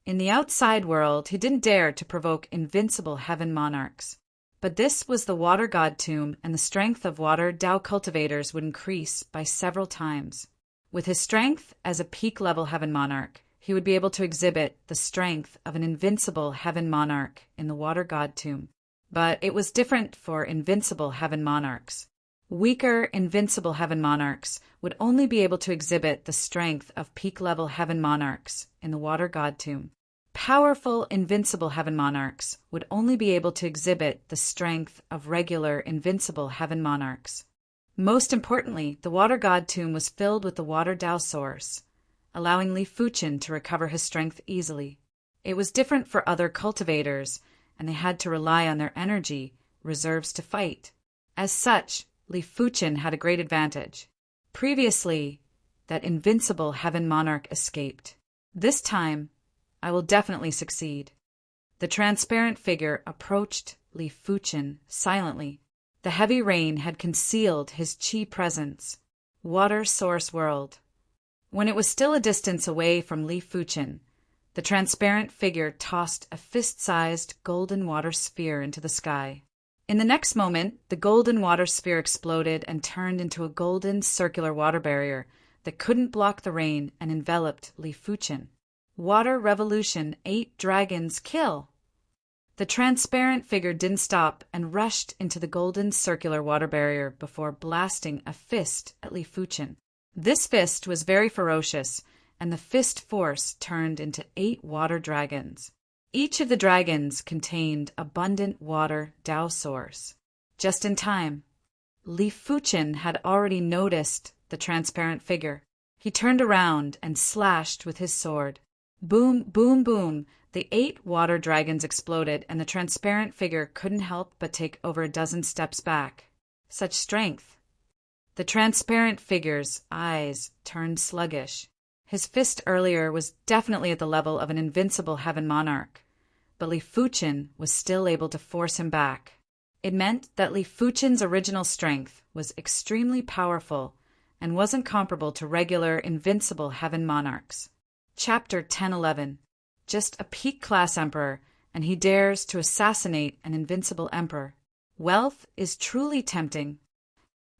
In the outside world, he didn't dare to provoke invincible heaven monarchs. But this was the water god tomb, and the strength of water Dao cultivators would increase by several times. With his strength as a peak-level heaven monarch, he would be able to exhibit the strength of an invincible heaven monarch in the water god tomb. But it was different for invincible heaven monarchs. Weaker, invincible heaven monarchs would only be able to exhibit the strength of peak-level heaven monarchs in the water god tomb. Powerful, invincible heaven monarchs would only be able to exhibit the strength of regular, invincible heaven monarchs. Most importantly, the water god tomb was filled with the water Dao source, allowing Li Fuqin to recover his strength easily. It was different for other cultivators, and they had to rely on their energy reserves to fight. As such, Li Fuqin had a great advantage. Previously, that invincible heaven monarch escaped. This time, I will definitely succeed. The transparent figure approached Li Fuqin silently. The heavy rain had concealed his chi presence. Water source world. When it was still a distance away from Li Fuqin, the transparent figure tossed a fist-sized golden water sphere into the sky. In the next moment, the golden water sphere exploded and turned into a golden circular water barrier that couldn't block the rain and enveloped Li Fuqin. Water Revolution 8 Dragons Kill! The transparent figure didn't stop and rushed into the golden circular water barrier before blasting a fist at Li Fuqin. This fist was very ferocious, and the fist force turned into 8 water dragons. Each of the dragons contained abundant water Dao source. Just in time, Li Fuqin had already noticed the transparent figure. He turned around and slashed with his sword. Boom, boom, boom, the 8 water dragons exploded, and the transparent figure couldn't help but take over a dozen steps back. Such strength! The transparent figure's eyes turned sluggish. His fist earlier was definitely at the level of an invincible heaven monarch, but Li Fuqin was still able to force him back. It meant that Li Fuqin's original strength was extremely powerful and wasn't comparable to regular invincible heaven monarchs. Chapter 1011. Just a peak-class emperor, and he dares to assassinate an invincible emperor. Wealth is truly tempting.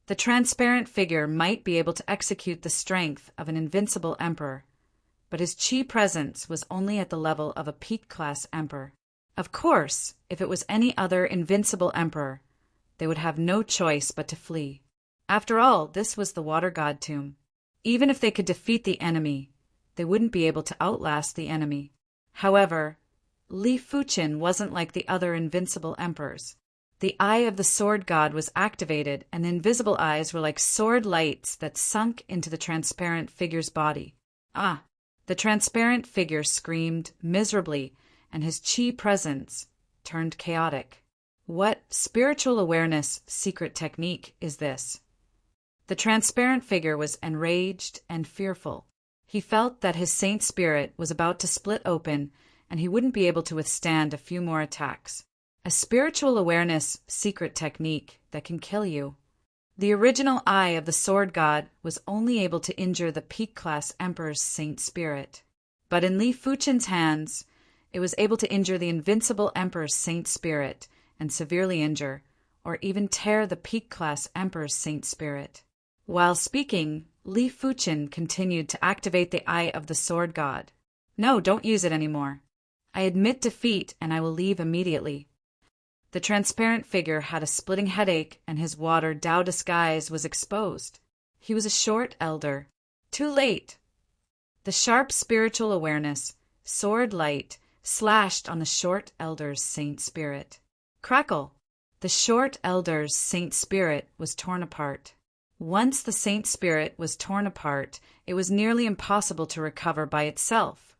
The transparent figure might be able to execute the strength of an invincible emperor, but his chi presence was only at the level of a peak-class emperor. Of course, if it was any other invincible emperor, they would have no choice but to flee. After all, this was the water god tomb. Even if they could defeat the enemy, they wouldn't be able to outlast the enemy. However, Li Fuqin wasn't like the other invincible emperors. The eye of the sword god was activated, and the invisible eyes were like sword lights that sunk into the transparent figure's body. Ah! The transparent figure screamed miserably, and his chi presence turned chaotic. What spiritual awareness secret technique is this? The transparent figure was enraged and fearful. He felt that his saint spirit was about to split open, and he wouldn't be able to withstand a few more attacks. A spiritual awareness secret technique that can kill you. The original eye of the sword god was only able to injure the peak-class emperor's saint spirit. But in Li Fuchen's hands, it was able to injure the invincible Emperor's Saint Spirit and severely injure, or even tear the peak-class Emperor's Saint Spirit. While speaking, Li Fuchen continued to activate the Eye of the Sword God. No, don't use it anymore. I admit defeat and I will leave immediately. The transparent figure had a splitting headache and his water Dao disguise was exposed. He was a short elder. Too late. The sharp spiritual awareness, sword light, slashed on the short elder's saint spirit. Crackle! The short elder's saint spirit was torn apart. Once the saint spirit was torn apart, it was nearly impossible to recover by itself,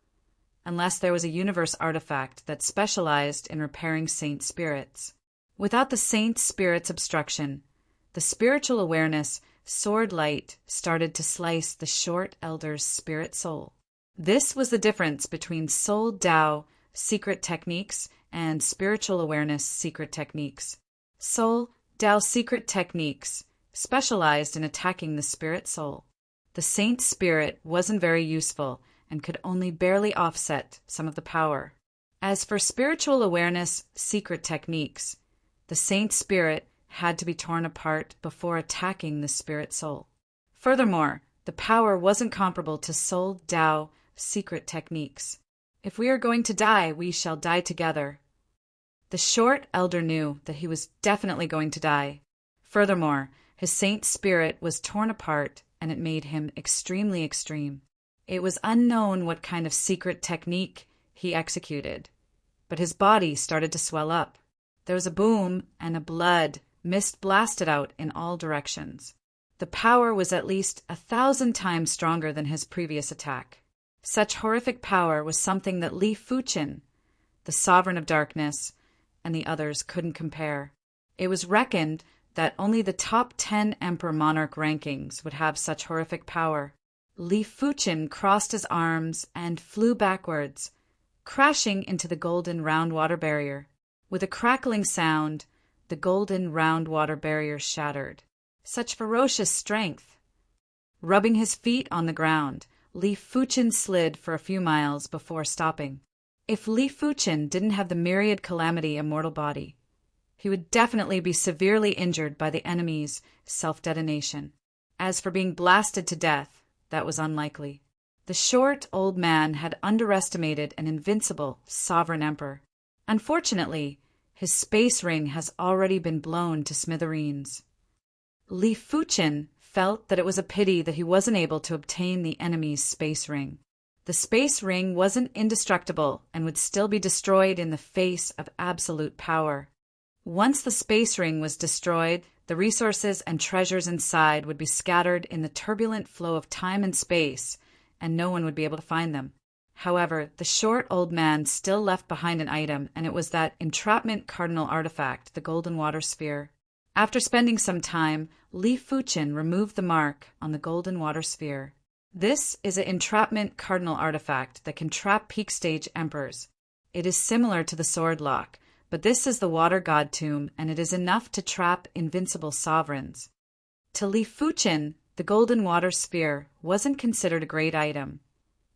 unless there was a universe artifact that specialized in repairing saint spirits. Without the saint spirit's obstruction, the spiritual awareness, sword light, started to slice the short elder's spirit soul. This was the difference between soul Dao secret techniques and spiritual awareness secret techniques. Soul Dao secret techniques specialized in attacking the spirit soul. The saint spirit wasn't very useful and could only barely offset some of the power. As for spiritual awareness secret techniques, the saint spirit had to be torn apart before attacking the spirit soul. Furthermore, the power wasn't comparable to soul Dao secret techniques. If we are going to die, we shall die together. The short elder knew that he was definitely going to die. Furthermore, his saint spirit was torn apart and it made him extremely extreme. It was unknown what kind of secret technique he executed, but his body started to swell up. There was a boom and a blood mist blasted out in all directions. The power was at least 1,000 times stronger than his previous attack. Such horrific power was something that Li Fuchen, the sovereign of darkness, and the others couldn't compare. It was reckoned that only the top 10 Emperor Monarch rankings would have such horrific power. Li Fuchen crossed his arms and flew backwards, crashing into the golden round water barrier. With a crackling sound, the golden round water barrier shattered. Such ferocious strength! Rubbing his feet on the ground, Li Fuchen slid for a few miles before stopping. If Li Fuchen didn't have the myriad calamity immortal body, he would definitely be severely injured by the enemy's self-detonation. As for being blasted to death, that was unlikely. The short old man had underestimated an invincible sovereign emperor. Unfortunately, his space ring has already been blown to smithereens. Li Fuchen felt that it was a pity that he wasn't able to obtain the enemy's space ring. The space ring wasn't indestructible and would still be destroyed in the face of absolute power. Once the space ring was destroyed, the resources and treasures inside would be scattered in the turbulent flow of time and space, and no one would be able to find them. However, the short old man still left behind an item, and it was that entrapment cardinal artifact, the golden water sphere. After spending some time, Li Fuchen removed the mark on the golden water sphere. This is an entrapment cardinal artifact that can trap peak stage emperors. It is similar to the sword lock, but this is the water god tomb, and it is enough to trap invincible sovereigns. To Li Fuchen, the golden water sphere wasn't considered a great item,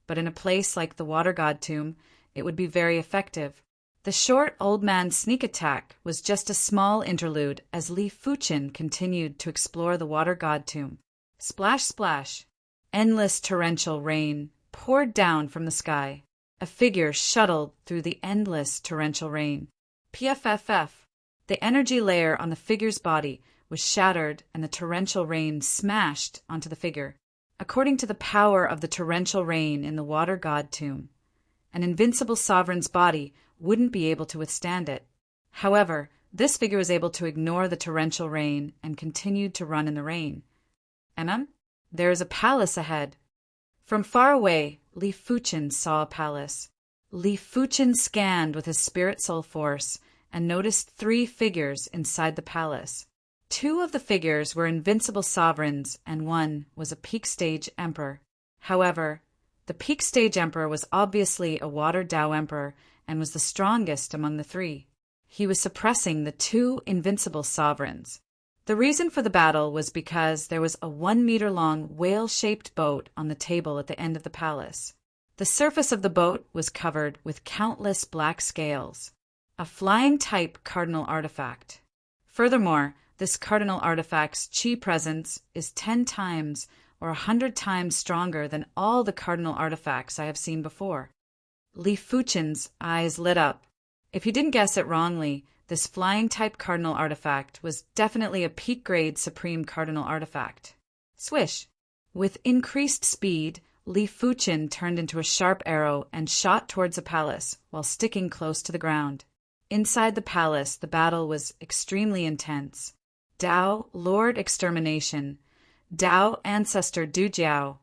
but in a place like the water god tomb, it would be very effective. The short old man's sneak attack was just a small interlude as Li Fuchen continued to explore the water god tomb. Splash, splash. Endless torrential rain poured down from the sky. A figure shuttled through the endless torrential rain. PFFF. The energy layer on the figure's body was shattered and the torrential rain smashed onto the figure. According to the power of the torrential rain in the water god tomb, an invincible sovereign's body wouldn't be able to withstand it. However, this figure was able to ignore the torrential rain and continued to run in the rain. There is a palace ahead. From far away, Li Fuchen saw a palace. Li Fuchen scanned with his spirit soul force and noticed 3 figures inside the palace. 2 of the figures were invincible sovereigns and 1 was a peak stage emperor. However, the peak stage emperor was obviously a water Dao emperor and was the strongest among the 3. He was suppressing the 2 invincible sovereigns. The reason for the battle was because there was a 1-meter-long whale-shaped boat on the table at the end of the palace. The surface of the boat was covered with countless black scales, a flying-type cardinal artifact. Furthermore, this cardinal artifact's chi presence is 10 times or 100 times stronger than all the cardinal artifacts I have seen before. Li Fuchen's eyes lit up. If he didn't guess it wrongly, this flying-type cardinal artifact was definitely a peak-grade supreme cardinal artifact. Swish! With increased speed, Li Fuchen turned into a sharp arrow and shot towards the palace while sticking close to the ground. Inside the palace, the battle was extremely intense. Dao, Lord Extermination. Dao, Ancestor Dujiao.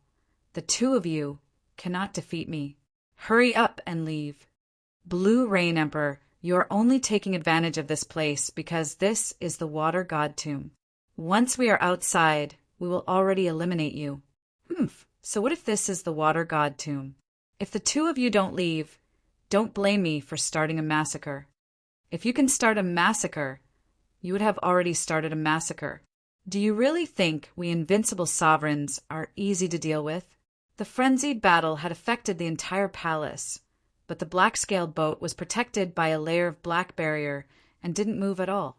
The two of you cannot defeat me. Hurry up and leave. Blue Rain Emperor, you are only taking advantage of this place because this is the Water God Tomb. Once we are outside, we will already eliminate you. So what if this is the Water God Tomb? If the two of you don't leave, don't blame me for starting a massacre. If you can start a massacre, you would have already started a massacre. Do you really think we invincible sovereigns are easy to deal with? The frenzied battle had affected the entire palace, but the black-scaled boat was protected by a layer of black barrier and didn't move at all.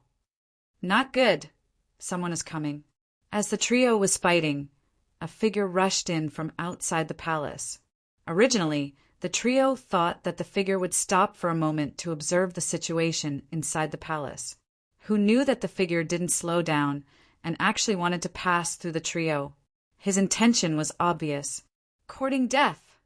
Not good. Someone is coming. As the trio was fighting, a figure rushed in from outside the palace. Originally, the trio thought that the figure would stop for a moment to observe the situation inside the palace. Who knew that the figure didn't slow down and actually wanted to pass through the trio. His intention was obvious. Courting death.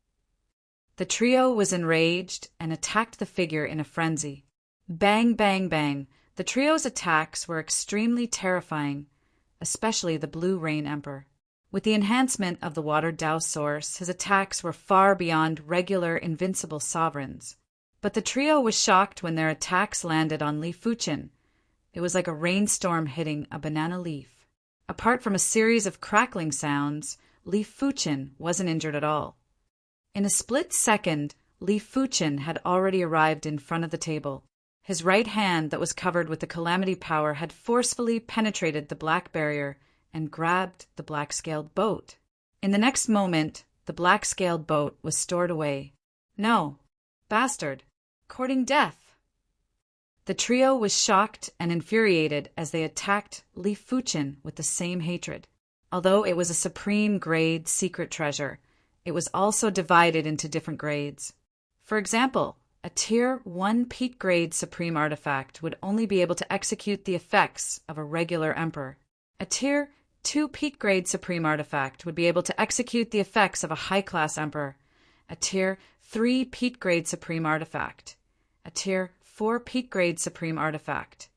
The trio was enraged and attacked the figure in a frenzy. Bang, bang, bang. The trio's attacks were extremely terrifying, especially the Blue Rain Emperor. With the enhancement of the Water Dao source, his attacks were far beyond regular invincible sovereigns. But the trio was shocked when their attacks landed on Li Fuchen. It was like a rainstorm hitting a banana leaf. Apart from a series of crackling sounds, Li Fuchen wasn't injured at all. In a split second, Li Fuchen had already arrived in front of the table. His right hand that was covered with the calamity power had forcefully penetrated the black barrier and grabbed the black-scaled boat. In the next moment, the black-scaled boat was stored away. No, bastard, courting death. The trio was shocked and infuriated as they attacked Li Fuchen with the same hatred. Although it was a supreme grade secret treasure, it was also divided into different grades. For example, a Tier 1 peak grade supreme artifact would only be able to execute the effects of a regular emperor. A Tier 2 peak grade supreme artifact would be able to execute the effects of a high-class emperor. A Tier 3 peak grade supreme artifact. A Tier 4 peak grade supreme artifact.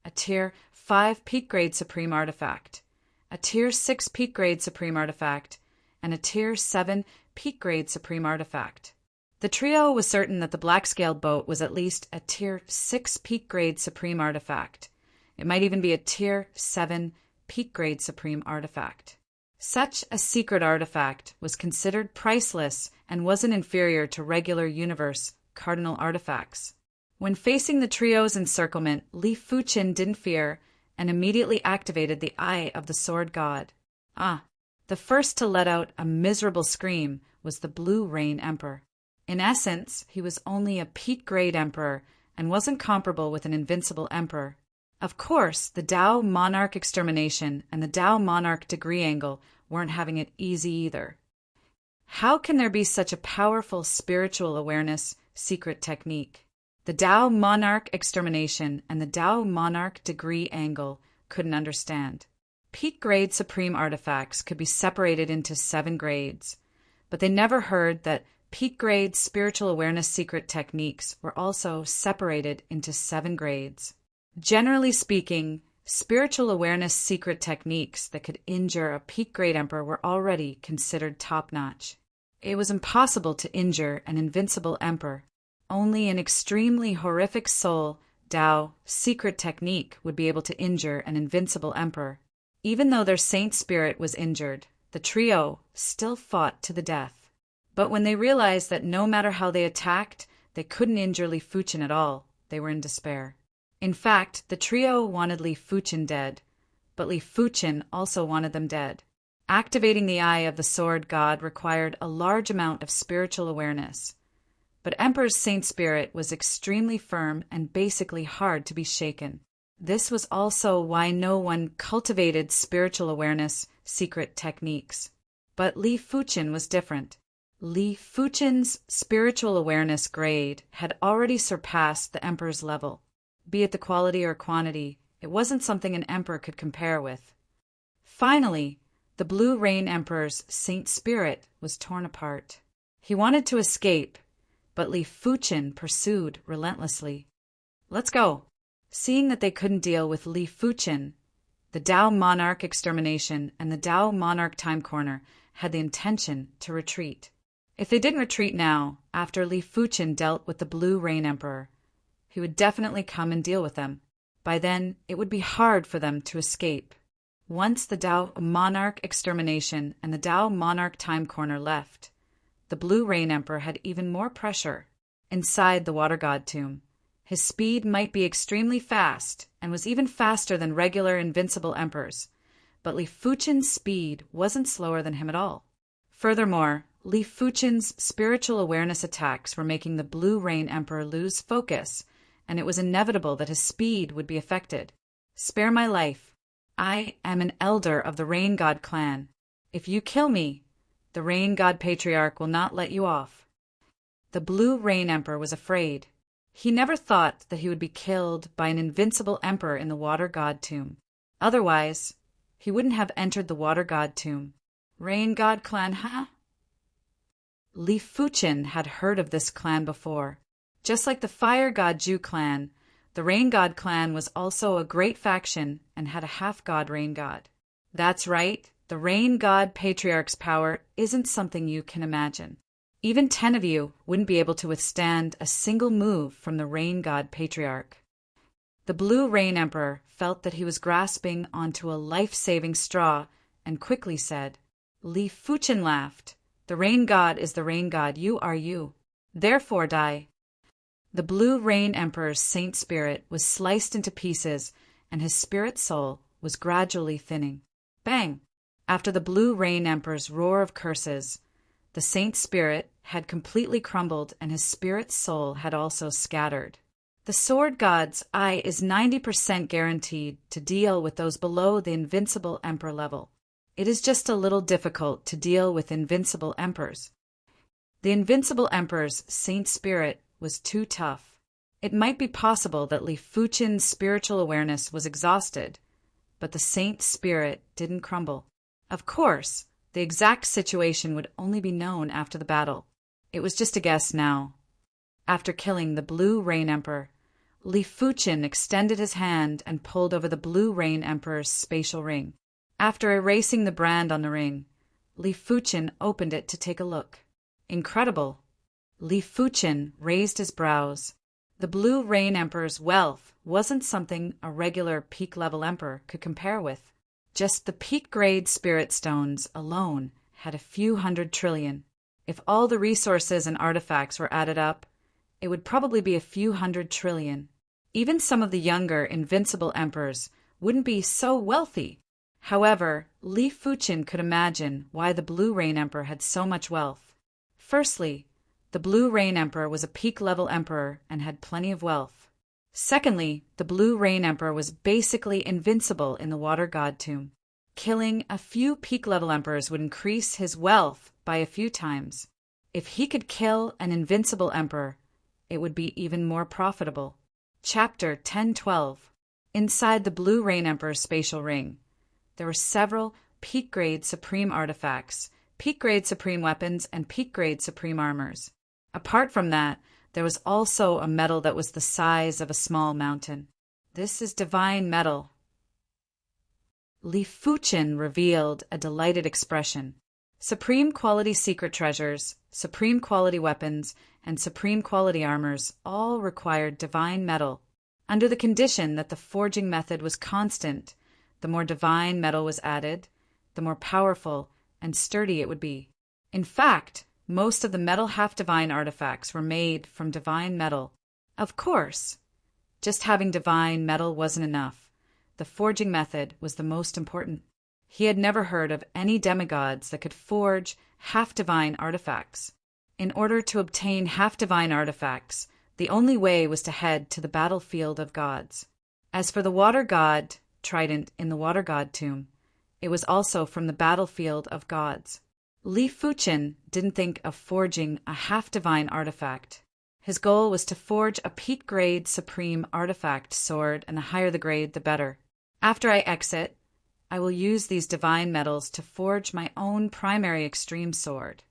A Tier 5 peak grade supreme artifact. A Tier 6 peak grade supreme artifact. And a Tier 7 peak grade supreme artifact. The trio was certain that the black-scaled boat was at least a Tier 6 peak grade supreme artifact. It might even be a Tier 7 peak grade supreme artifact. Such a secret artifact was considered priceless and wasn't inferior to regular universe cardinal artifacts. When facing the trio's encirclement, Li Fuchen didn't fear and immediately activated the Eye of the Sword God. The first to let out a miserable scream was the Blue Rain Emperor. In essence, he was only a peak grade emperor and wasn't comparable with an invincible emperor. Of course, the Dao Monarch Extermination and the Dao Monarch Degree Angle weren't having it easy either. How can there be such a powerful spiritual awareness secret technique? The Dao Monarch Extermination and the Dao Monarch Degree Angle couldn't understand. Peak grade supreme artifacts could be separated into 7 grades, but they never heard that peak grade spiritual awareness secret techniques were also separated into 7 grades. Generally speaking, spiritual awareness secret techniques that could injure a peak grade emperor were already considered top-notch. It was impossible to injure an invincible emperor. Only an extremely horrific soul, Dao, secret technique would be able to injure an invincible emperor. Even though their saint spirit was injured, the trio still fought to the death. But when they realized that no matter how they attacked, they couldn't injure Li Fuchen at all, they were in despair. In fact, the trio wanted Li Fuchen dead, but Li Fuchen also wanted them dead. Activating the eye of the sword god required a large amount of spiritual awareness. But Emperor's Saint Spirit was extremely firm and basically hard to be shaken. This was also why no one cultivated spiritual awareness secret techniques. But Li Fuqin was different. Li Fuqin's spiritual awareness grade had already surpassed the Emperor's level. Be it the quality or quantity, it wasn't something an emperor could compare with. Finally, the Blue Rain Emperor's Saint Spirit was torn apart. He wanted to escape, but Li Fuqin pursued relentlessly. Let's go. Seeing that they couldn't deal with Li Fuqin, the Tao Monarch Extermination and the Tao Monarch Time Corner had the intention to retreat. If they didn't retreat now, after Li Fuqin dealt with the Blue Rain Emperor, he would definitely come and deal with them. By then, it would be hard for them to escape. Once the Tao Monarch Extermination and the Tao Monarch Time Corner left, the Blue Rain Emperor had even more pressure. Inside the Water God tomb, his speed might be extremely fast and was even faster than regular invincible emperors, but Li Fuqin's speed wasn't slower than him at all. Furthermore, Li Fuqin's spiritual awareness attacks were making the Blue Rain Emperor lose focus, and it was inevitable that his speed would be affected. Spare my life. I am an elder of the Rain God clan. If you kill me, the Rain God Patriarch will not let you off. The Blue Rain Emperor was afraid. He never thought that he would be killed by an invincible emperor in the Water God tomb. Otherwise, he wouldn't have entered the Water God tomb. Rain God clan, huh? Li Fuqin had heard of this clan before. Just like the Fire God Ju clan, the Rain God clan was also a great faction and had a half-god rain god. That's right, the Rain God Patriarch's power isn't something you can imagine. Even 10 of you wouldn't be able to withstand a single move from the Rain God Patriarch. The Blue Rain Emperor felt that he was grasping onto a life-saving straw and quickly said, Li Fuqin laughed. The Rain God is the Rain God, you are you. Therefore die. The Blue Rain Emperor's Saint Spirit was sliced into pieces, and his spirit soul was gradually thinning. Bang! After the Blue Rain Emperor's roar of curses, the Saint Spirit had completely crumbled and his spirit soul had also scattered. The Sword God's eye is 90% guaranteed to deal with those below the invincible emperor level. It is just a little difficult to deal with invincible emperors. The invincible emperor's Saint Spirit was too tough. It might be possible that Li Fuqin's spiritual awareness was exhausted, but the Saint Spirit didn't crumble. Of course, the exact situation would only be known after the battle. It was just a guess now. After killing the Blue Rain Emperor, Li Fuqin extended his hand and pulled over the Blue Rain Emperor's spatial ring. After erasing the brand on the ring, Li Fuqin opened it to take a look. Incredible! Li Fuqin raised his brows. The Blue Rain Emperor's wealth wasn't something a regular peak-level emperor could compare with. Just the peak-grade spirit stones alone had a few 100 trillion. If all the resources and artifacts were added up, it would probably be a few 100 trillion. Even some of the younger, invincible emperors wouldn't be so wealthy. However, Li Fuqin could imagine why the Blue Rain Emperor had so much wealth. Firstly, the Blue Rain Emperor was a peak-level emperor and had plenty of wealth. Secondly, the Blue Rain Emperor was basically invincible in the Water God tomb. Killing a few peak-level emperors would increase his wealth by a few times. If he could kill an invincible emperor, it would be even more profitable. Chapter 1012. Inside the Blue Rain Emperor's spatial ring, there were several peak-grade supreme artifacts, peak-grade supreme weapons, and peak-grade supreme armors. Apart from that, there was also a metal that was the size of a small mountain. This is divine metal. Li Fuqin revealed a delighted expression. Supreme quality secret treasures, supreme quality weapons, and supreme quality armors all required divine metal. Under the condition that the forging method was constant, the more divine metal was added, the more powerful and sturdy it would be. In fact, most of the metal half-divine artifacts were made from divine metal. Of course, just having divine metal wasn't enough. The forging method was the most important. He had never heard of any demigods that could forge half-divine artifacts. In order to obtain half-divine artifacts, the only way was to head to the battlefield of gods. As for the water god trident in the water god tomb, it was also from the battlefield of gods. Li Fuchen didn't think of forging a half-divine artifact. His goal was to forge a peak-grade supreme artifact sword, and the higher the grade, the better. After I exit, I will use these divine metals to forge my own primary extreme sword.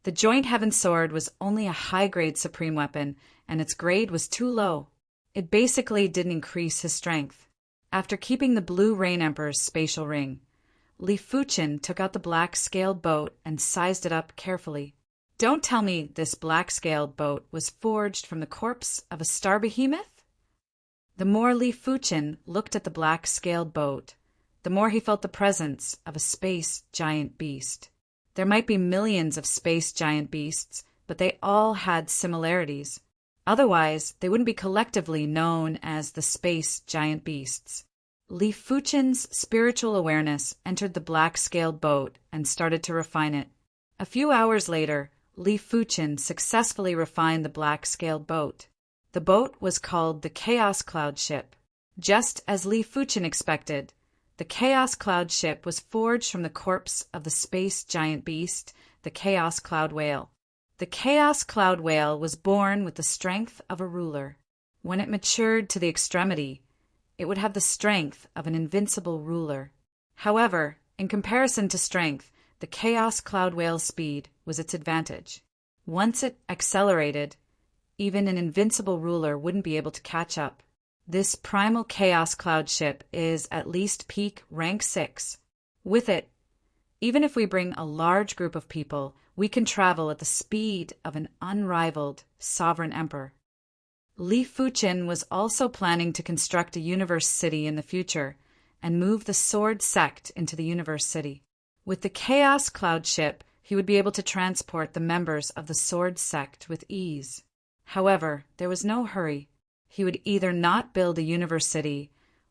The Joint Heaven sword was only a high-grade supreme weapon, and its grade was too low. It basically didn't increase his strength. After keeping the Blue Rain Emperor's spatial ring, Li Fuchen took out the black-scaled boat and sized it up carefully. Don't tell me this black-scaled boat was forged from the corpse of a star behemoth? The more Li Fuchen looked at the black-scaled boat, the more he felt the presence of a space giant beast. There might be millions of space giant beasts, but they all had similarities. Otherwise, they wouldn't be collectively known as the space giant beasts. Li Fuchen's spiritual awareness entered the black-scaled boat and started to refine it. A few hours later, Li Fuchen successfully refined the black-scaled boat. The boat was called the Chaos Cloud Ship. Just as Li Fuchen expected, the Chaos Cloud Ship was forged from the corpse of the space giant beast, the Chaos Cloud Whale. The Chaos Cloud Whale was born with the strength of a ruler. When it matured to the extremity, it would have the strength of an invincible ruler. However, in comparison to strength, the Chaos Cloud Whale's speed was its advantage. Once it accelerated, even an invincible ruler wouldn't be able to catch up. This primal Chaos Cloud ship is at least peak rank 6. With it, even if we bring a large group of people, we can travel at the speed of an unrivaled sovereign emperor. Li Fuchen was also planning to construct a universe city in the future and move the Sword Sect into the universe city. With the Chaos Cloud ship, he would be able to transport the members of the Sword Sect with ease. However, there was no hurry. He would either not build a universe city,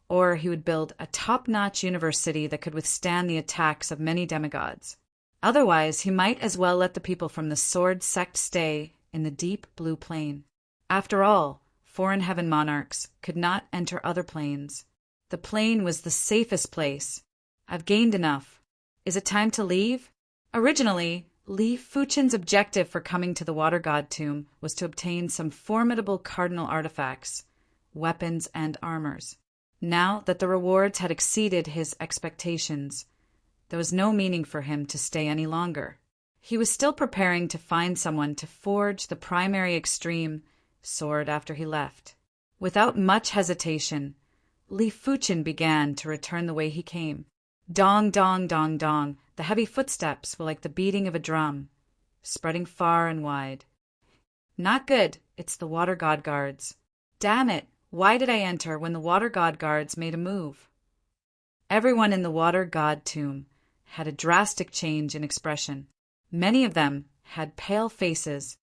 or he would build a top-notch universe city that could withstand the attacks of many demigods. Otherwise, he might as well let the people from the Sword Sect stay in the deep blue plane. After all, foreign heaven monarchs could not enter other planes. The plane was the safest place. I've gained enough. Is it time to leave? Originally, Li Fuchen's objective for coming to the Water God tomb was to obtain some formidable cardinal artifacts, weapons, and armors. Now that the rewards had exceeded his expectations, there was no meaning for him to stay any longer. He was still preparing to find someone to forge the primary extreme sword after he left. Without much hesitation, Li Fuchen began to return the way he came. Dong, dong, dong, dong. The heavy footsteps were like the beating of a drum, spreading far and wide. Not good, it's the Water God guards. Damn it, why did I enter when the Water God guards made a move? Everyone in the Water God tomb had a drastic change in expression. Many of them had pale faces.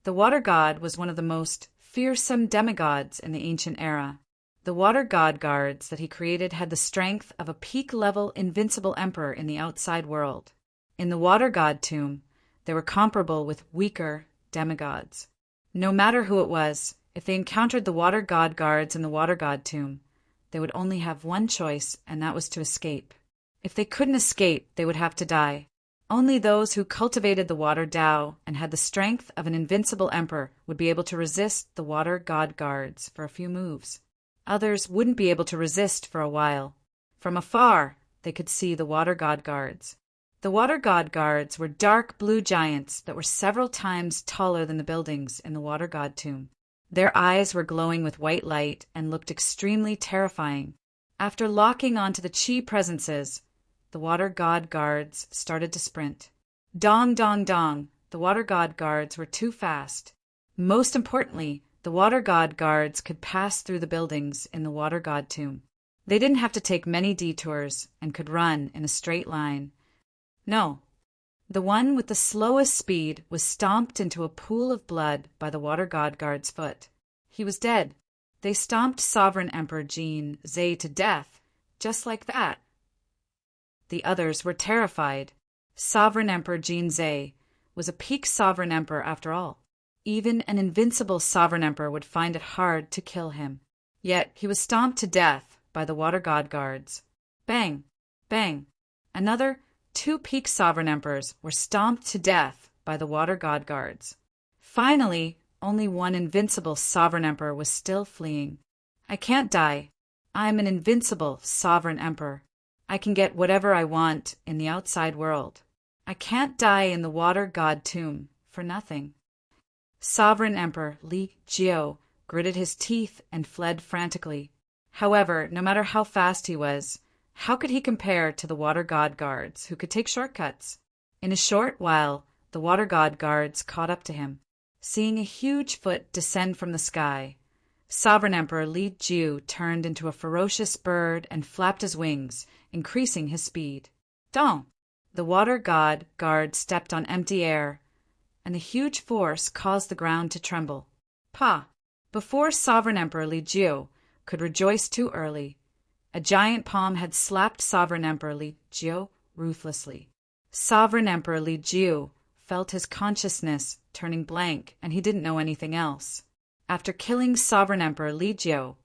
The Water God was one of the most fearsome demigods in the ancient era. The Water God guards that he created had the strength of a peak-level invincible emperor in the outside world. In the Water God tomb, they were comparable with weaker demigods. No matter who it was, if they encountered the Water God guards in the Water God tomb, they would only have one choice, and that was to escape. If they couldn't escape, they would have to die. Only those who cultivated the Water Tao and had the strength of an invincible emperor would be able to resist the Water God guards for a few moves. Others wouldn't be able to resist for a while. From afar, they could see the Water God guards. The Water God guards were dark blue giants that were several times taller than the buildings in the Water God tomb. Their eyes were glowing with white light and looked extremely terrifying. After locking onto the Chi presences, the Water God guards started to sprint. Dong, dong, dong. The Water God guards were too fast. Most importantly, the Water God guards could pass through the buildings in the Water God tomb. They didn't have to take many detours and could run in a straight line. No, the one with the slowest speed was stomped into a pool of blood by the Water God guard's foot. He was dead. They stomped Sovereign Emperor Jin Zhe to death, just like that. the others were terrified. Sovereign Emperor Jinzei was a peak sovereign emperor after all. Even an invincible sovereign emperor would find it hard to kill him. Yet he was stomped to death by the water god guards. Bang! Bang! Another 2 peak sovereign emperors were stomped to death by the water god guards. Finally, only one invincible sovereign emperor was still fleeing. I can't die. I'm an invincible sovereign emperor. I can get whatever I want in the outside world. I can't die in the water god tomb for nothing. Sovereign Emperor Li Jiao gritted his teeth and fled frantically. However, no matter how fast he was, how could he compare to the water god guards who could take shortcuts? In a short while, the water god guards caught up to him. Seeing a huge foot descend from the sky, Sovereign Emperor Li Jiao turned into a ferocious bird and flapped his wings, increasing his speed. Dong! The water god guard stepped on empty air, and the huge force caused the ground to tremble. Pa! Before Sovereign Emperor Li Jiao could rejoice too early, a giant palm had slapped Sovereign Emperor Li Jiao ruthlessly. Sovereign Emperor Li Jiao felt his consciousness turning blank, and he didn't know anything else. After killing Sovereign Emperor Li Jiao,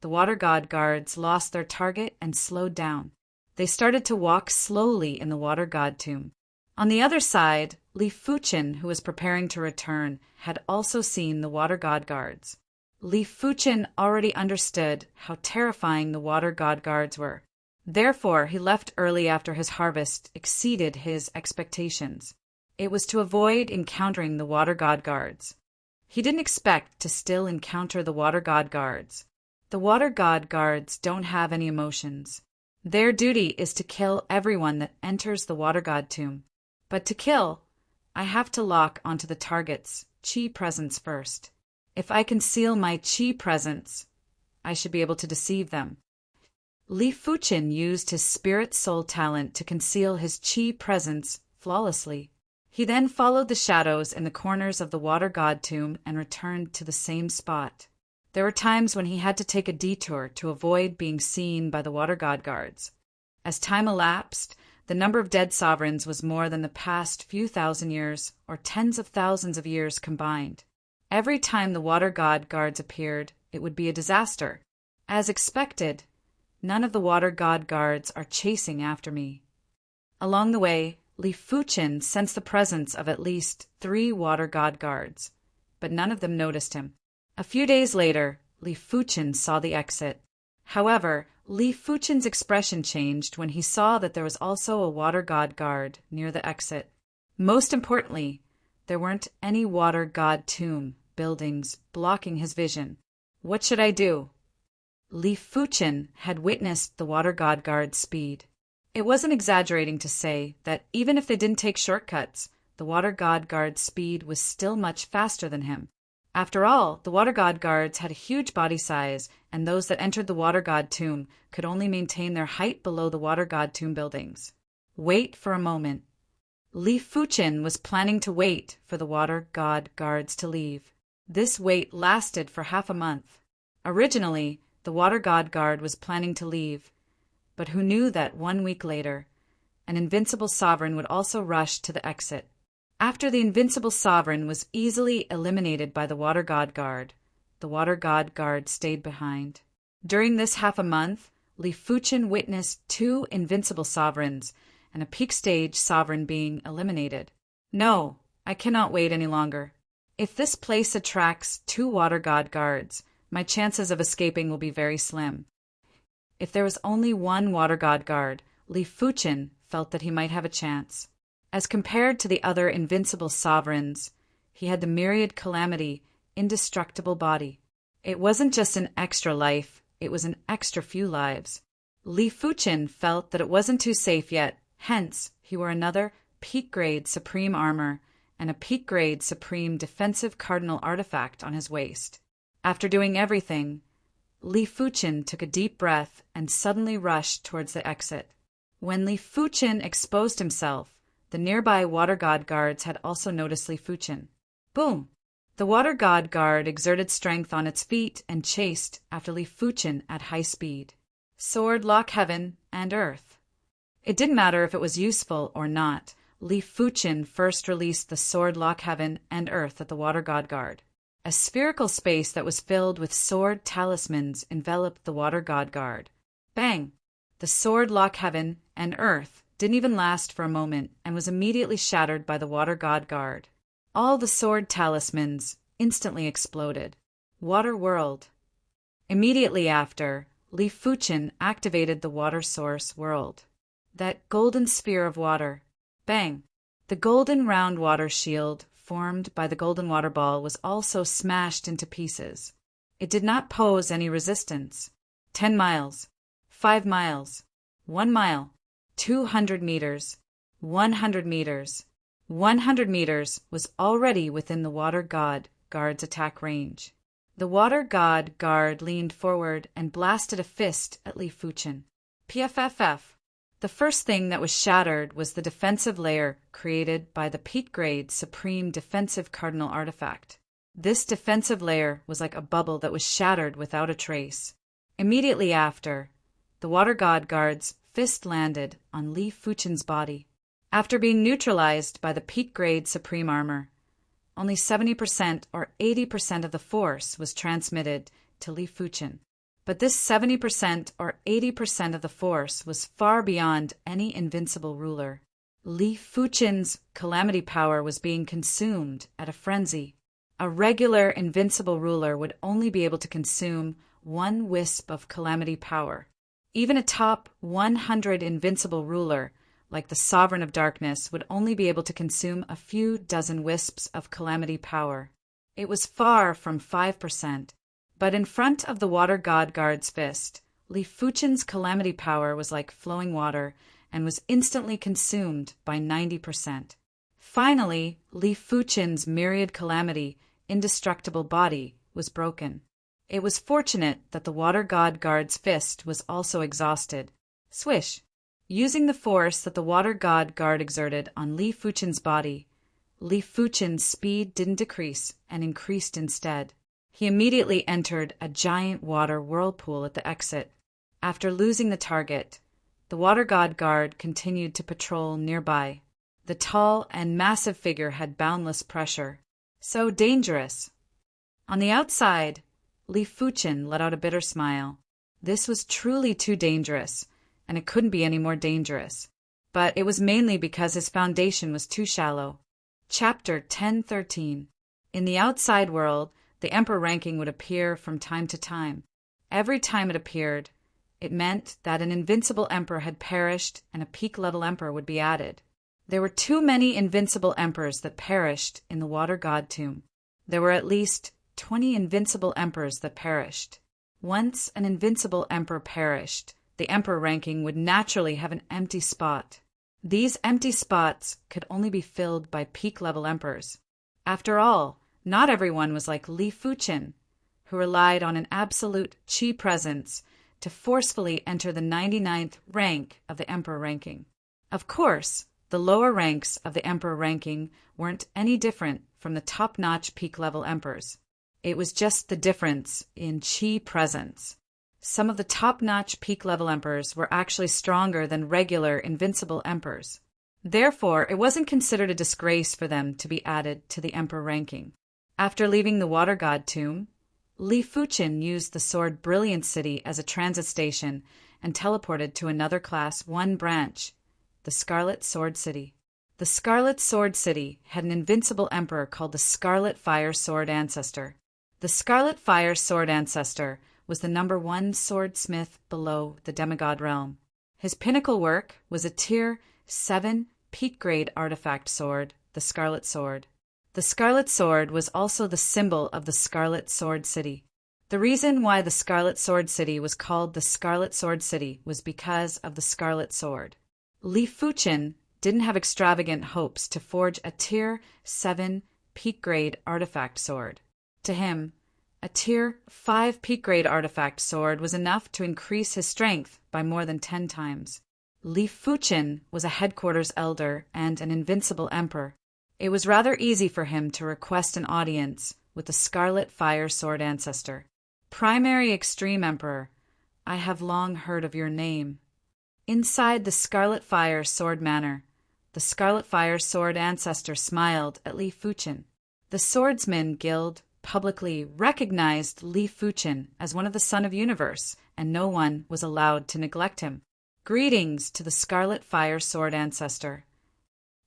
the water god guards lost their target and slowed down. They started to walk slowly in the water god tomb. On the other side, Li Fuchen, who was preparing to return, had also seen the water god guards. Li Fuchen already understood how terrifying the water god guards were. Therefore, he left early after his harvest exceeded his expectations. It was to avoid encountering the water god guards. He didn't expect to still encounter the water god guards. The water god guards don't have any emotions. Their duty is to kill everyone that enters the water god tomb. But to kill, I have to lock onto the target's chi presence first. If I conceal my chi presence, I should be able to deceive them. Li Fuchen used his spirit soul talent to conceal his chi presence flawlessly. He then followed the shadows in the corners of the water god tomb and returned to the same spot. There were times when he had to take a detour to avoid being seen by the water god guards. As time elapsed, the number of dead sovereigns was more than the past few thousand years, or tens of thousands of years combined. Every time the water god guards appeared, it would be a disaster. As expected, none of the water god guards are chasing after me. Along the way, Li Fuchen sensed the presence of at least 3 water god guards, but none of them noticed him. A few days later, Li Fuchen saw the exit. However, Li Fuchen's expression changed when he saw that there was also a water god guard near the exit. Most importantly, there weren't any water god tomb buildings blocking his vision. What should I do? Li Fuchen had witnessed the water god guard's speed. It wasn't exaggerating to say that even if they didn't take shortcuts, the water god guard's speed was still much faster than him. After all, the water god guards had a huge body size, and those that entered the water god tomb could only maintain their height below the water god tomb buildings. Wait for a moment. Li Fuchen was planning to wait for the water god guards to leave. This wait lasted for half a month. Originally, the water god guard was planning to leave, but who knew that 1 week later, an invincible sovereign would also rush to the exit. After the invincible sovereign was easily eliminated by the water god guard, the water god guard stayed behind. During this half a month, Li Fuchen witnessed 2 invincible sovereigns and a peak stage sovereign being eliminated. No, I cannot wait any longer. If this place attracts 2 water god guards, my chances of escaping will be very slim. If there was only 1 water god guard, Li Fuchen felt that he might have a chance. As compared to the other invincible sovereigns, he had the myriad calamity, indestructible body. It wasn't just an extra life, it was an extra few lives. Li Fuchen felt that it wasn't too safe yet, hence he wore another peak-grade supreme armor and a peak-grade supreme defensive cardinal artifact on his waist. After doing everything, Li Fuchen took a deep breath and suddenly rushed towards the exit. When Li Fuchen exposed himself, the nearby water god guards had also noticed Li Fuchen. Boom! The water god guard exerted strength on its feet and chased after Li Fuchen at high speed. Sword lock heaven and earth. It didn't matter if it was useful or not. Li Fuchen first released the sword lock heaven and earth at the water god guard. A spherical space that was filled with sword talismans enveloped the water god guard. Bang! The sword lock heaven and earth didn't even last for a moment and was immediately shattered by the water god guard. All the sword talismans instantly exploded. Water world. Immediately after, Li Fuchen activated the water source world. That golden sphere of water. Bang! The golden round water shield formed by the golden water ball was also smashed into pieces. It did not pose any resistance. 10 miles, 5 miles, 1 mile, 200 meters, 100 meters. 100 meters was already within the water god guard's attack range. The water god guard leaned forward and blasted a fist at Li Fuchen. PFFF. The first thing that was shattered was the defensive layer created by the peak-grade Supreme Defensive Cardinal Artifact. This defensive layer was like a bubble that was shattered without a trace. Immediately after, the Water God Guard's fist landed on Li Fuchen's body. After being neutralized by the peak-grade Supreme Armor, only 70% or 80% of the force was transmitted to Li Fuchen. But this 70% or 80% of the force was far beyond any invincible ruler. Li Fuchen's calamity power was being consumed at a frenzy. A regular invincible ruler would only be able to consume one wisp of calamity power. Even a top 100 invincible ruler, like the Sovereign of Darkness, would only be able to consume a few dozen wisps of calamity power. It was far from 5%. But in front of the Water God Guard's fist, Li Fuchen's calamity power was like flowing water and was instantly consumed by 90%. Finally, Li Fuchen's myriad calamity, indestructible body was broken. It was fortunate that the Water God Guard's fist was also exhausted. Swish! Using the force that the Water God Guard exerted on Li Fuchen's body, Li Fuchen's speed didn't decrease and increased instead. He immediately entered a giant water whirlpool at the exit. After losing the target, the Water God Guard continued to patrol nearby. The tall and massive figure had boundless pressure. So dangerous. On the outside, Li Fuchen let out a bitter smile. This was truly too dangerous, and it couldn't be any more dangerous. But it was mainly because his foundation was too shallow. Chapter 1013. In the outside world, the Emperor ranking would appear from time to time. Every time it appeared, it meant that an invincible Emperor had perished and a peak-level Emperor would be added. There were too many invincible Emperors that perished in the Water God Tomb. There were at least 20 invincible Emperors that perished. Once an invincible Emperor perished, the Emperor ranking would naturally have an empty spot. These empty spots could only be filled by peak-level Emperors. After all, not everyone was like Li Fuchen, who relied on an absolute chi presence to forcefully enter the 99th rank of the Emperor ranking. Of course, the lower ranks of the Emperor ranking weren't any different from the top-notch peak-level Emperors. It was just the difference in chi presence. Some of the top-notch peak-level Emperors were actually stronger than regular invincible Emperors. Therefore, it wasn't considered a disgrace for them to be added to the Emperor ranking. After leaving the Water God Tomb, Li Fuchen used the sword Brilliant City as a transit station and teleported to another Class 1 branch, the Scarlet Sword City. The Scarlet Sword City had an invincible emperor called the Scarlet Fire Sword Ancestor. The Scarlet Fire Sword Ancestor was the #1 swordsmith below the demigod realm. His pinnacle work was a Tier 7 peak-grade artifact sword, the Scarlet Sword. The Scarlet Sword was also the symbol of the Scarlet Sword City. The reason why the Scarlet Sword City was called the Scarlet Sword City was because of the Scarlet Sword. Li Fuchen didn't have extravagant hopes to forge a Tier 7 peak-grade artifact sword. To him, a Tier 5 peak-grade artifact sword was enough to increase his strength by more than 10 times. Li Fuchen was a headquarters elder and an invincible emperor. It was rather easy for him to request an audience with the Scarlet Fire Sword Ancestor. Primary Extreme Emperor, I have long heard of your name. Inside the Scarlet Fire Sword Manor, the Scarlet Fire Sword ancestor smiled at Li Fuchen. The Swordsman Guild publicly recognized Li Fuchen as one of the Son of Universe, and no one was allowed to neglect him. Greetings to the Scarlet Fire Sword ancestor.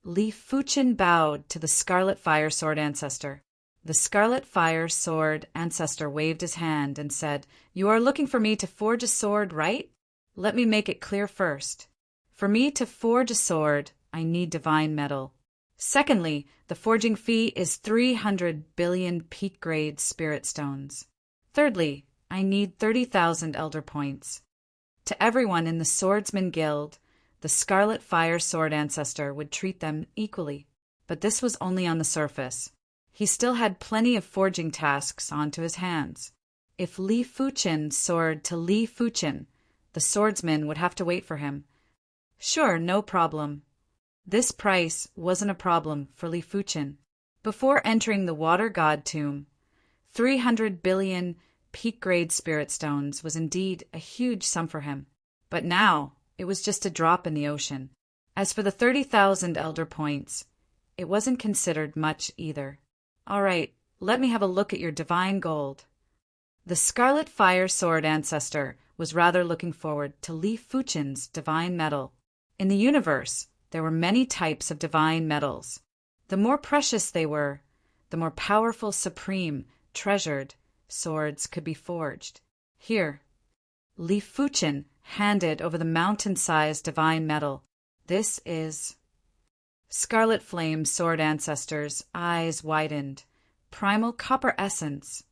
Li Fuchen bowed to the Scarlet Fire Sword ancestor. The Scarlet Fire Sword ancestor waved his hand and said, "You are looking for me to forge a sword, right? Let me make it clear first. For me to forge a sword, I need divine metal. Secondly, the forging fee is 300 billion peak-grade spirit stones. Thirdly, I need 30,000 elder points." To everyone in the Swordsman Guild, the Scarlet Fire Sword ancestor would treat them equally. But this was only on the surface. He still had plenty of forging tasks onto his hands. If Li Fuchen soared to Li Fuchen, the swordsman would have to wait for him. Sure, no problem. This price wasn't a problem for Li Fuchen. Before entering the Water God Tomb, 300 billion peak-grade spirit stones was indeed a huge sum for him. But now, it was just a drop in the ocean. As for the 30,000 elder points, it wasn't considered much either. All right, let me have a look at your divine gold. The Scarlet Fire Sword ancestor was rather looking forward to Li Fuchen's divine metal. In the universe, there were many types of divine metals. The more precious they were, the more powerful, supreme, treasured swords could be forged. Here, Li Fuchen handed over the mountain-sized divine metal. This is... Scarlet Flame Sword ancestor's eyes widened. Primal Copper Essence.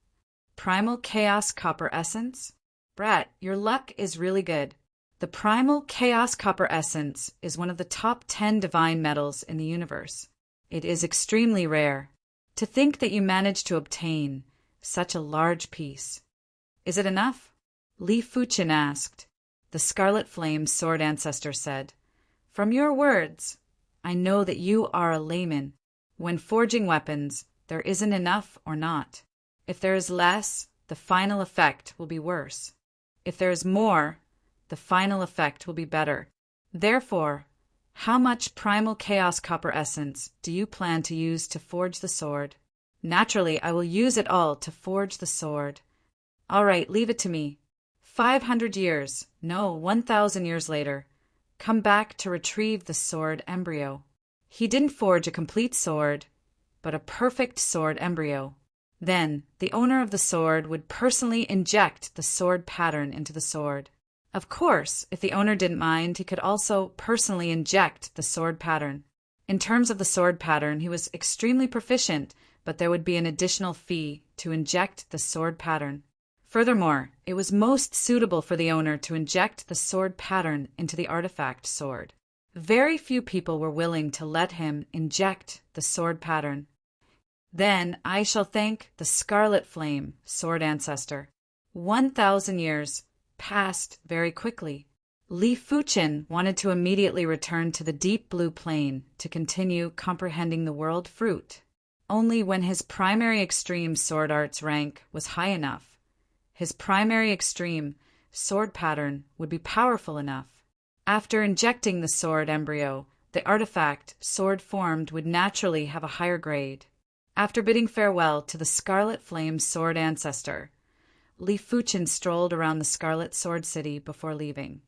Primal Chaos Copper Essence? Brat, your luck is really good. The Primal Chaos Copper Essence is one of the top 10 divine metals in the universe. It is extremely rare. To think that you managed to obtain such a large piece. Is it enough? Li Fuchen asked. The Scarlet Flame Sword ancestor said, "From your words, I know that you are a layman. When forging weapons, there isn't enough or not. If there is less, the final effect will be worse. If there is more, the final effect will be better. Therefore, how much Primal Chaos Copper Essence do you plan to use to forge the sword?" "Naturally, I will use it all to forge the sword." "All right, leave it to me. 500 years, no, 1,000 years later, come back to retrieve the sword embryo." He didn't forge a complete sword, but a perfect sword embryo. Then, the owner of the sword would personally inject the sword pattern into the sword. Of course, if the owner didn't mind, he could also personally inject the sword pattern. In terms of the sword pattern, he was extremely proficient, but there would be an additional fee to inject the sword pattern. Furthermore, it was most suitable for the owner to inject the sword pattern into the artifact sword. Very few people were willing to let him inject the sword pattern. Then I shall thank the Scarlet Flame Sword ancestor. 1,000 years passed very quickly. Li Fuchen wanted to immediately return to the deep blue plane to continue comprehending the world fruit. Only when his primary extreme sword arts rank was high enough, his primary extreme sword pattern would be powerful enough. After injecting the sword embryo, the artifact sword formed would naturally have a higher grade. After bidding farewell to the Scarlet Flame Sword ancestor, Li Fuchen strolled around the Scarlet Sword City before leaving.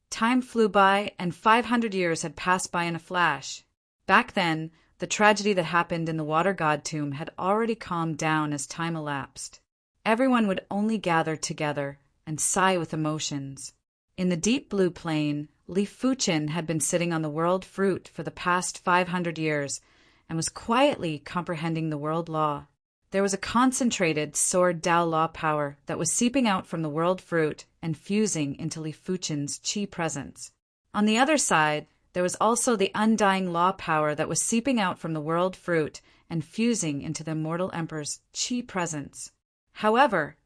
Time flew by, and 500 years had passed by in a flash. Back then, the tragedy that happened in the Water God Tomb had already calmed down as time elapsed. Everyone would only gather together and sigh with emotions. In the deep blue plain, Li Fuchen had been sitting on the world fruit for the past 500 years and was quietly comprehending the world law. There was a concentrated sword Dao law power that was seeping out from the world fruit and fusing into Li Fuchen's chi presence. On the other side, there was also the undying law power that was seeping out from the world fruit and fusing into the immortal emperor's chi presence. However,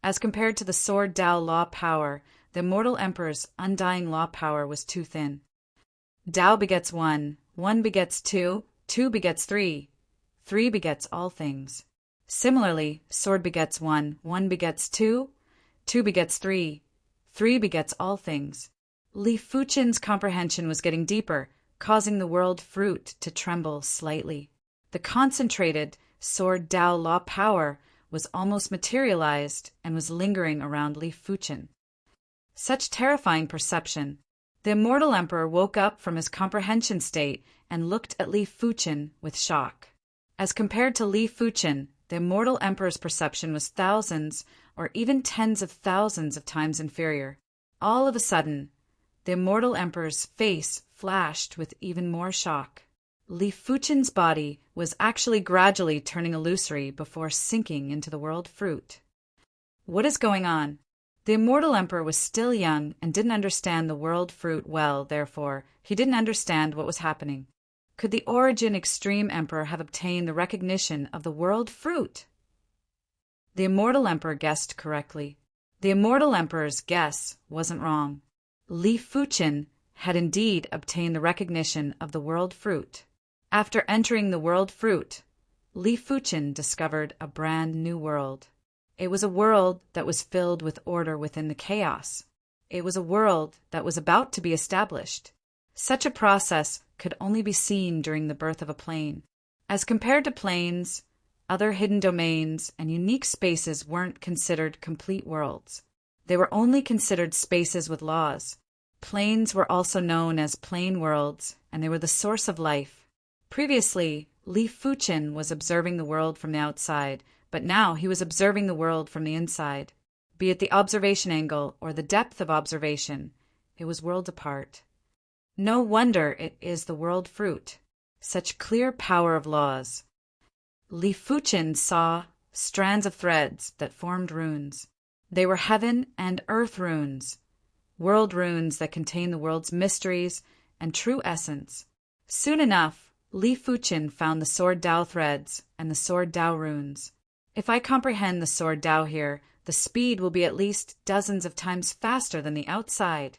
as compared to the sword Dao law power, the immortal emperor's undying law power was too thin. Dao begets one, one begets two, two begets three, three begets all things. Similarly, sword begets one, one begets two, two begets three, three begets all things. Li Fuchen's comprehension was getting deeper, causing the world fruit to tremble slightly. The concentrated sword Dao law power was almost materialized and was lingering around Li Fuchen. Such terrifying perception. The immortal emperor woke up from his comprehension state and looked at Li Fuchen with shock. As compared to Li Fuchen, the immortal emperor's perception was thousands or even tens of thousands of times inferior. All of a sudden, the immortal emperor's face flashed with even more shock. Li Fuchen's body was actually gradually turning illusory before sinking into the world fruit. What is going on? The immortal emperor was still young and didn't understand the world fruit well, therefore, he didn't understand what was happening. Could the Origin Extreme Emperor have obtained the recognition of the world fruit? The immortal emperor guessed correctly. The immortal emperor's guess wasn't wrong. Li Fuchen had indeed obtained the recognition of the world fruit. After entering the world fruit, Li Fuchen discovered a brand new world. It was a world that was filled with order within the chaos. It was a world that was about to be established. Such a process could only be seen during the birth of a plane. As compared to planes, other hidden domains and unique spaces weren't considered complete worlds. They were only considered spaces with laws. Planes were also known as plane worlds, and they were the source of life. Previously, Li Fuchen was observing the world from the outside, but now he was observing the world from the inside. Be it the observation angle or the depth of observation, it was worlds apart. No wonder it is the world fruit. Such clear power of laws. Li Fuchen saw strands of threads that formed runes. They were heaven and earth runes, world runes that contain the world's mysteries and true essence. Soon enough, Li Fuchen found the Sword Dao threads and the Sword Dao runes. If I comprehend the Sword Dao here, the speed will be at least dozens of times faster than the outside.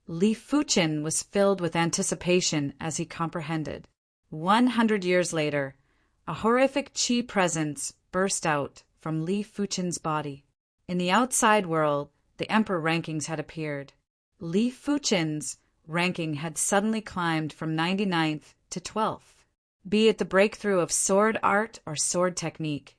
Li Fuchen was filled with anticipation as he comprehended. 100 years later, a horrific chi presence burst out from Li Fuchen's body. In the outside world, the emperor rankings had appeared. Li Fuchen's ranking had suddenly climbed from 99th to 12th. Be it the breakthrough of sword art or sword technique,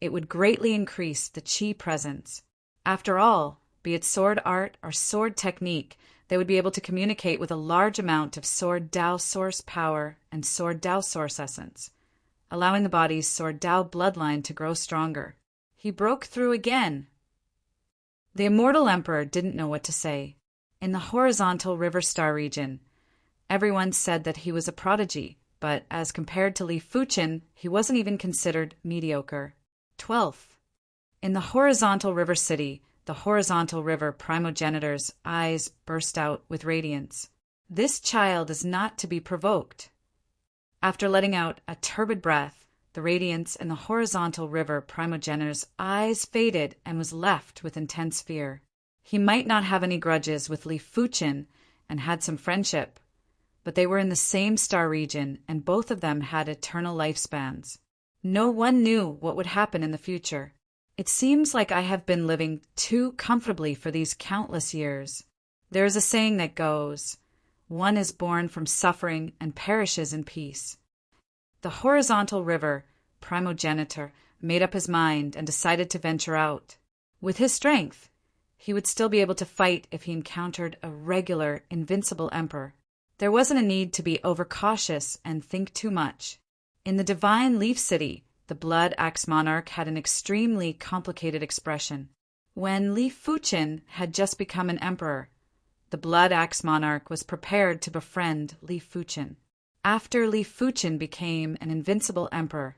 it would greatly increase the chi presence. After all, be it sword art or sword technique, they would be able to communicate with a large amount of Sword Dao source power and Sword Dao source essence, allowing the body's Sword Dao bloodline to grow stronger. He broke through again. The immortal emperor didn't know what to say. In the horizontal river star region, everyone said that he was a prodigy, but as compared to Li Fuchen, he wasn't even considered mediocre. 12th. In the horizontal river city, the horizontal river primogenitor's eyes burst out with radiance. This child is not to be provoked. After letting out a turbid breath, the radiance in the horizontal river primogenitor's eyes faded and was left with intense fear. He might not have any grudges with Li Fuchen and had some friendship, but they were in the same star region and both of them had eternal lifespans. No one knew what would happen in the future. It seems like I have been living too comfortably for these countless years. There is a saying that goes, "One is born from suffering and perishes in peace." The horizontal river primogenitor made up his mind and decided to venture out. With his strength, he would still be able to fight if he encountered a regular, invincible emperor. There wasn't a need to be overcautious and think too much. In the divine Leaf City, the Blood Axe Monarch had an extremely complicated expression. When Li Fuchen had just become an emperor, the Blood Axe Monarch was prepared to befriend Li Fuchen. After Li Fuchen became an invincible emperor,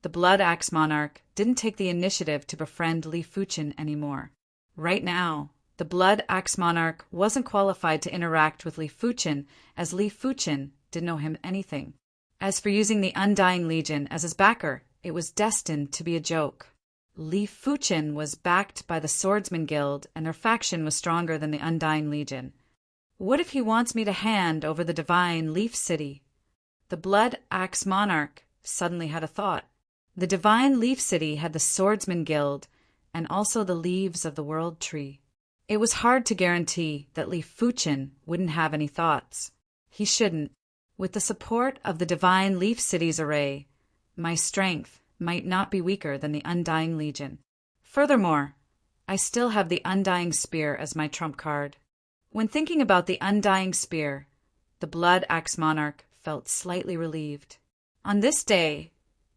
the Blood Axe Monarch didn't take the initiative to befriend Li Fuchen anymore. Right now, the Blood Axe Monarch wasn't qualified to interact with Li Fuchen, as Li Fuchen didn't know him anything. As for using the Undying Legion as his backer, it was destined to be a joke. Li Fuchen was backed by the Swordsman Guild, and their faction was stronger than the Undying Legion. What if he wants me to hand over the divine Leaf City? The Blood Axe Monarch suddenly had a thought. The divine Leaf City had the Swordsman Guild and also the leaves of the World Tree. It was hard to guarantee that Li Fuchen wouldn't have any thoughts. He shouldn't. With the support of the divine Leaf City's array, my strength might not be weaker than the Undying Legion. Furthermore, I still have the Undying Spear as my trump card. When thinking about the Undying Spear, the Blood Axe Monarch felt slightly relieved. On this day,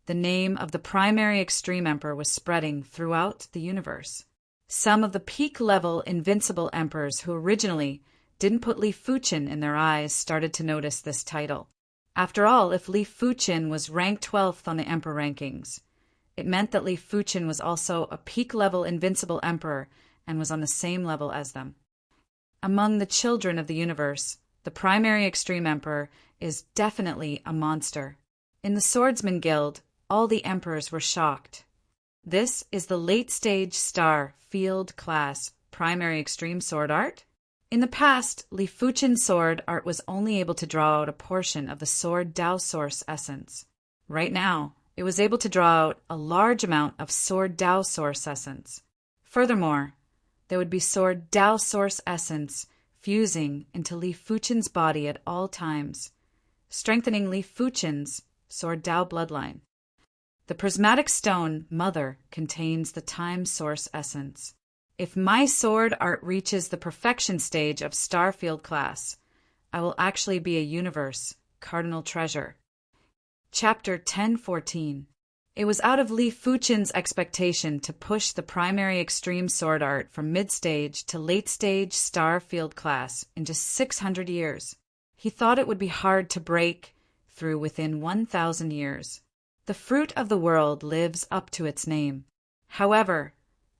the name of the primary Extreme Emperor was spreading throughout the universe. Some of the peak-level invincible emperors who originally didn't put Li Fuchen in their eyes started to notice this title. After all, if Li Fuchen was ranked 12th on the emperor rankings, it meant that Li Fuchen was also a peak-level invincible emperor and was on the same level as them. Among the children of the universe, the primary Extreme Emperor is definitely a monster. In the Swordsman Guild, all the emperors were shocked. This is the late-stage Star Field class primary Extreme Sword Art. In the past, Li Fuchen's sword art was only able to draw out a portion of the Sword Dao Source essence. Right now, it was able to draw out a large amount of Sword Dao Source essence. Furthermore, there would be Sword Dao Source essence fusing into Li Fuchen's body at all times, strengthening Li Fuchen's Sword Dao bloodline. The prismatic stone Mother contains the Time Source essence. If my sword art reaches the perfection stage of Starfield class, I will actually be a universe cardinal treasure. Chapter 1014. It was out of Li Fuchen's expectation to push the primary Extreme Sword Art from mid-stage to late-stage Starfield class in just 600 years. He thought it would be hard to break through within 1,000 years. The fruit of the world lives up to its name. However,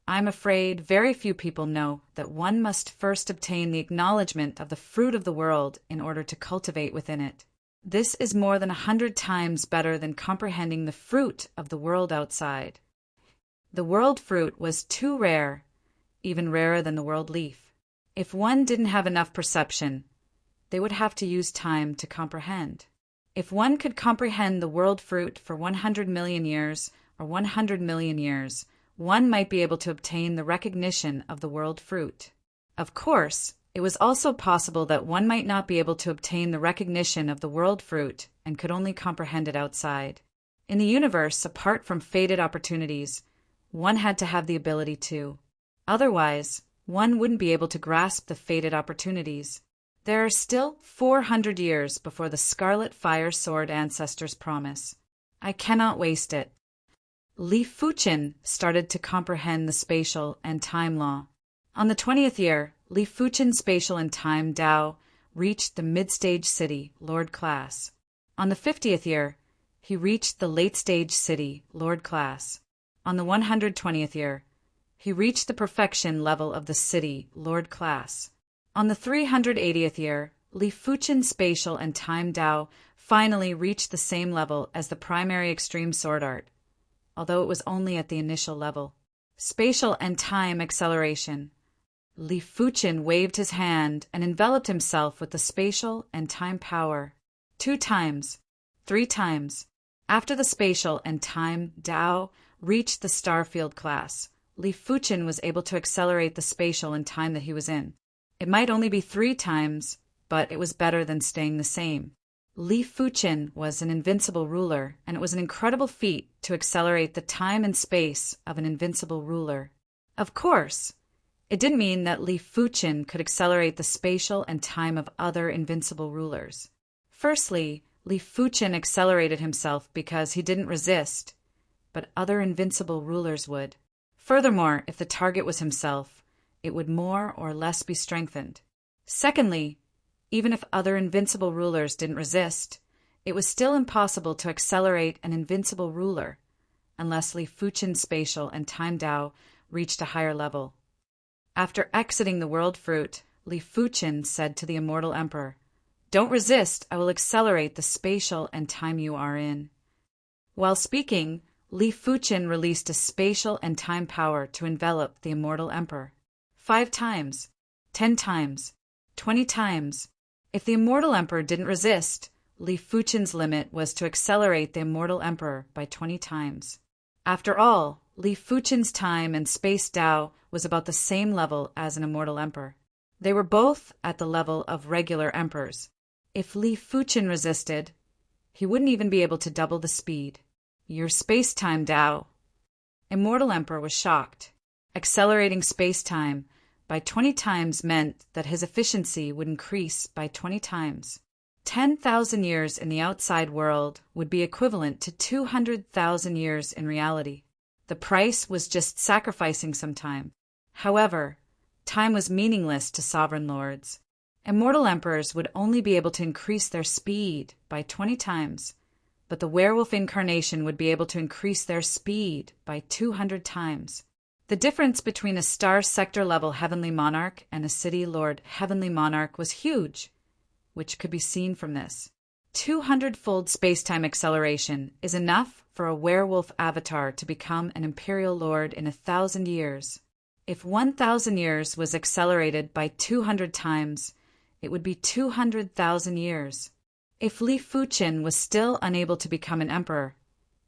I'm afraid very few people know that one must first obtain the acknowledgement of the fruit of the world in order to cultivate within it. This is more than 100 times better than comprehending the fruit of the world outside. The world fruit was too rare, even rarer than the world leaf. If one didn't have enough perception, they would have to use time to comprehend. If one could comprehend the world fruit for 100 million years or 100 million years, one might be able to obtain the recognition of the world fruit. Of course, it was also possible that one might not be able to obtain the recognition of the world fruit and could only comprehend it outside. In the universe, apart from fated opportunities, one had to have the ability to. Otherwise, one wouldn't be able to grasp the fated opportunities. There are still 400 years before the Scarlet Fire Sword ancestors promise. I cannot waste it. Li Fuchen started to comprehend the spatial and time law. On the 20th year, Li Fuchen's spatial and time Dao reached the mid-stage city, Lord class. On the 50th year, he reached the late-stage city, Lord class. On the 120th year, he reached the perfection level of the city, Lord class. On the 380th year, Li Fuchen's spatial and time Dao finally reached the same level as the primary Extreme Sword Art, although it was only at the initial level. Spatial and time acceleration. Li Fuchen waved his hand and enveloped himself with the spatial and time power. 2 times, 3 times. After the spatial and time Dao reached the Starfield class, Li Fuchen was able to accelerate the spatial and time that he was in. It might only be 3 times, but it was better than staying the same. Li Fuchen was an invincible ruler, and it was an incredible feat to accelerate the time and space of an invincible ruler. Of course, it didn't mean that Li Fuchen could accelerate the spatial and time of other invincible rulers. Firstly, Li Fuchen accelerated himself because he didn't resist, but other invincible rulers would. Furthermore, if the target was himself, it would more or less be strengthened. Secondly, even if other invincible rulers didn't resist, it was still impossible to accelerate an invincible ruler unless Li Fuchen's spatial and time Dao reached a higher level. After exiting the world fruit, Li Fuchen said to the immortal emperor, "Don't resist, I will accelerate the spatial and time you are in." While speaking, Li Fuchen released a spatial and time power to envelop the immortal emperor. 5 times, 10 times, 20 times. If the immortal emperor didn't resist, Li Fuchen's limit was to accelerate the immortal emperor by 20 times. After all, Li Fuchen's time and space Tao was about the same level as an immortal emperor. They were both at the level of regular emperors. If Li Fuchen resisted, he wouldn't even be able to double the speed. Your space-time Tao. Immortal Emperor was shocked. Accelerating space-time by 20 times meant that his efficiency would increase by 20 times. 10,000 years in the outside world would be equivalent to 200,000 years in reality. The price was just sacrificing some time. However, time was meaningless to sovereign lords. Immortal emperors would only be able to increase their speed by 20 times, but the werewolf incarnation would be able to increase their speed by 200 times. The difference between a star sector level heavenly monarch and a city lord heavenly monarch was huge, which could be seen from this. 200-fold spacetime acceleration is enough for a werewolf avatar to become an imperial lord in 1,000 years. If 1,000 years was accelerated by 200 times, it would be 200,000 years. If Li Fuchen was still unable to become an emperor,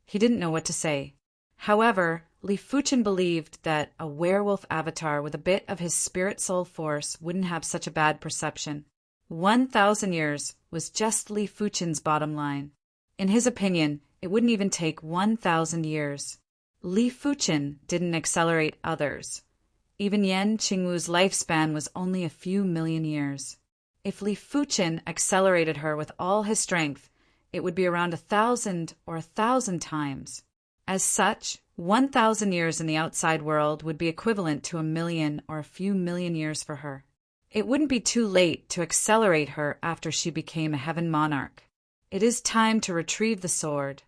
he didn't know what to say. However, Li Fuchen believed that a werewolf avatar with a bit of his spirit soul force wouldn't have such a bad perception. 1,000 years was just Li Fuchen's bottom line. In his opinion, it wouldn't even take 1,000 years. Li Fuchen didn't accelerate others. Even Yan Qingwu's lifespan was only a few million years. If Li Fuchen accelerated her with all his strength, it would be around 1,000 or 1,000 times. As such, 1,000 years in the outside world would be equivalent to a million or a few million years for her. It wouldn't be too late to accelerate her after she became a heaven monarch. It is time to retrieve the sword.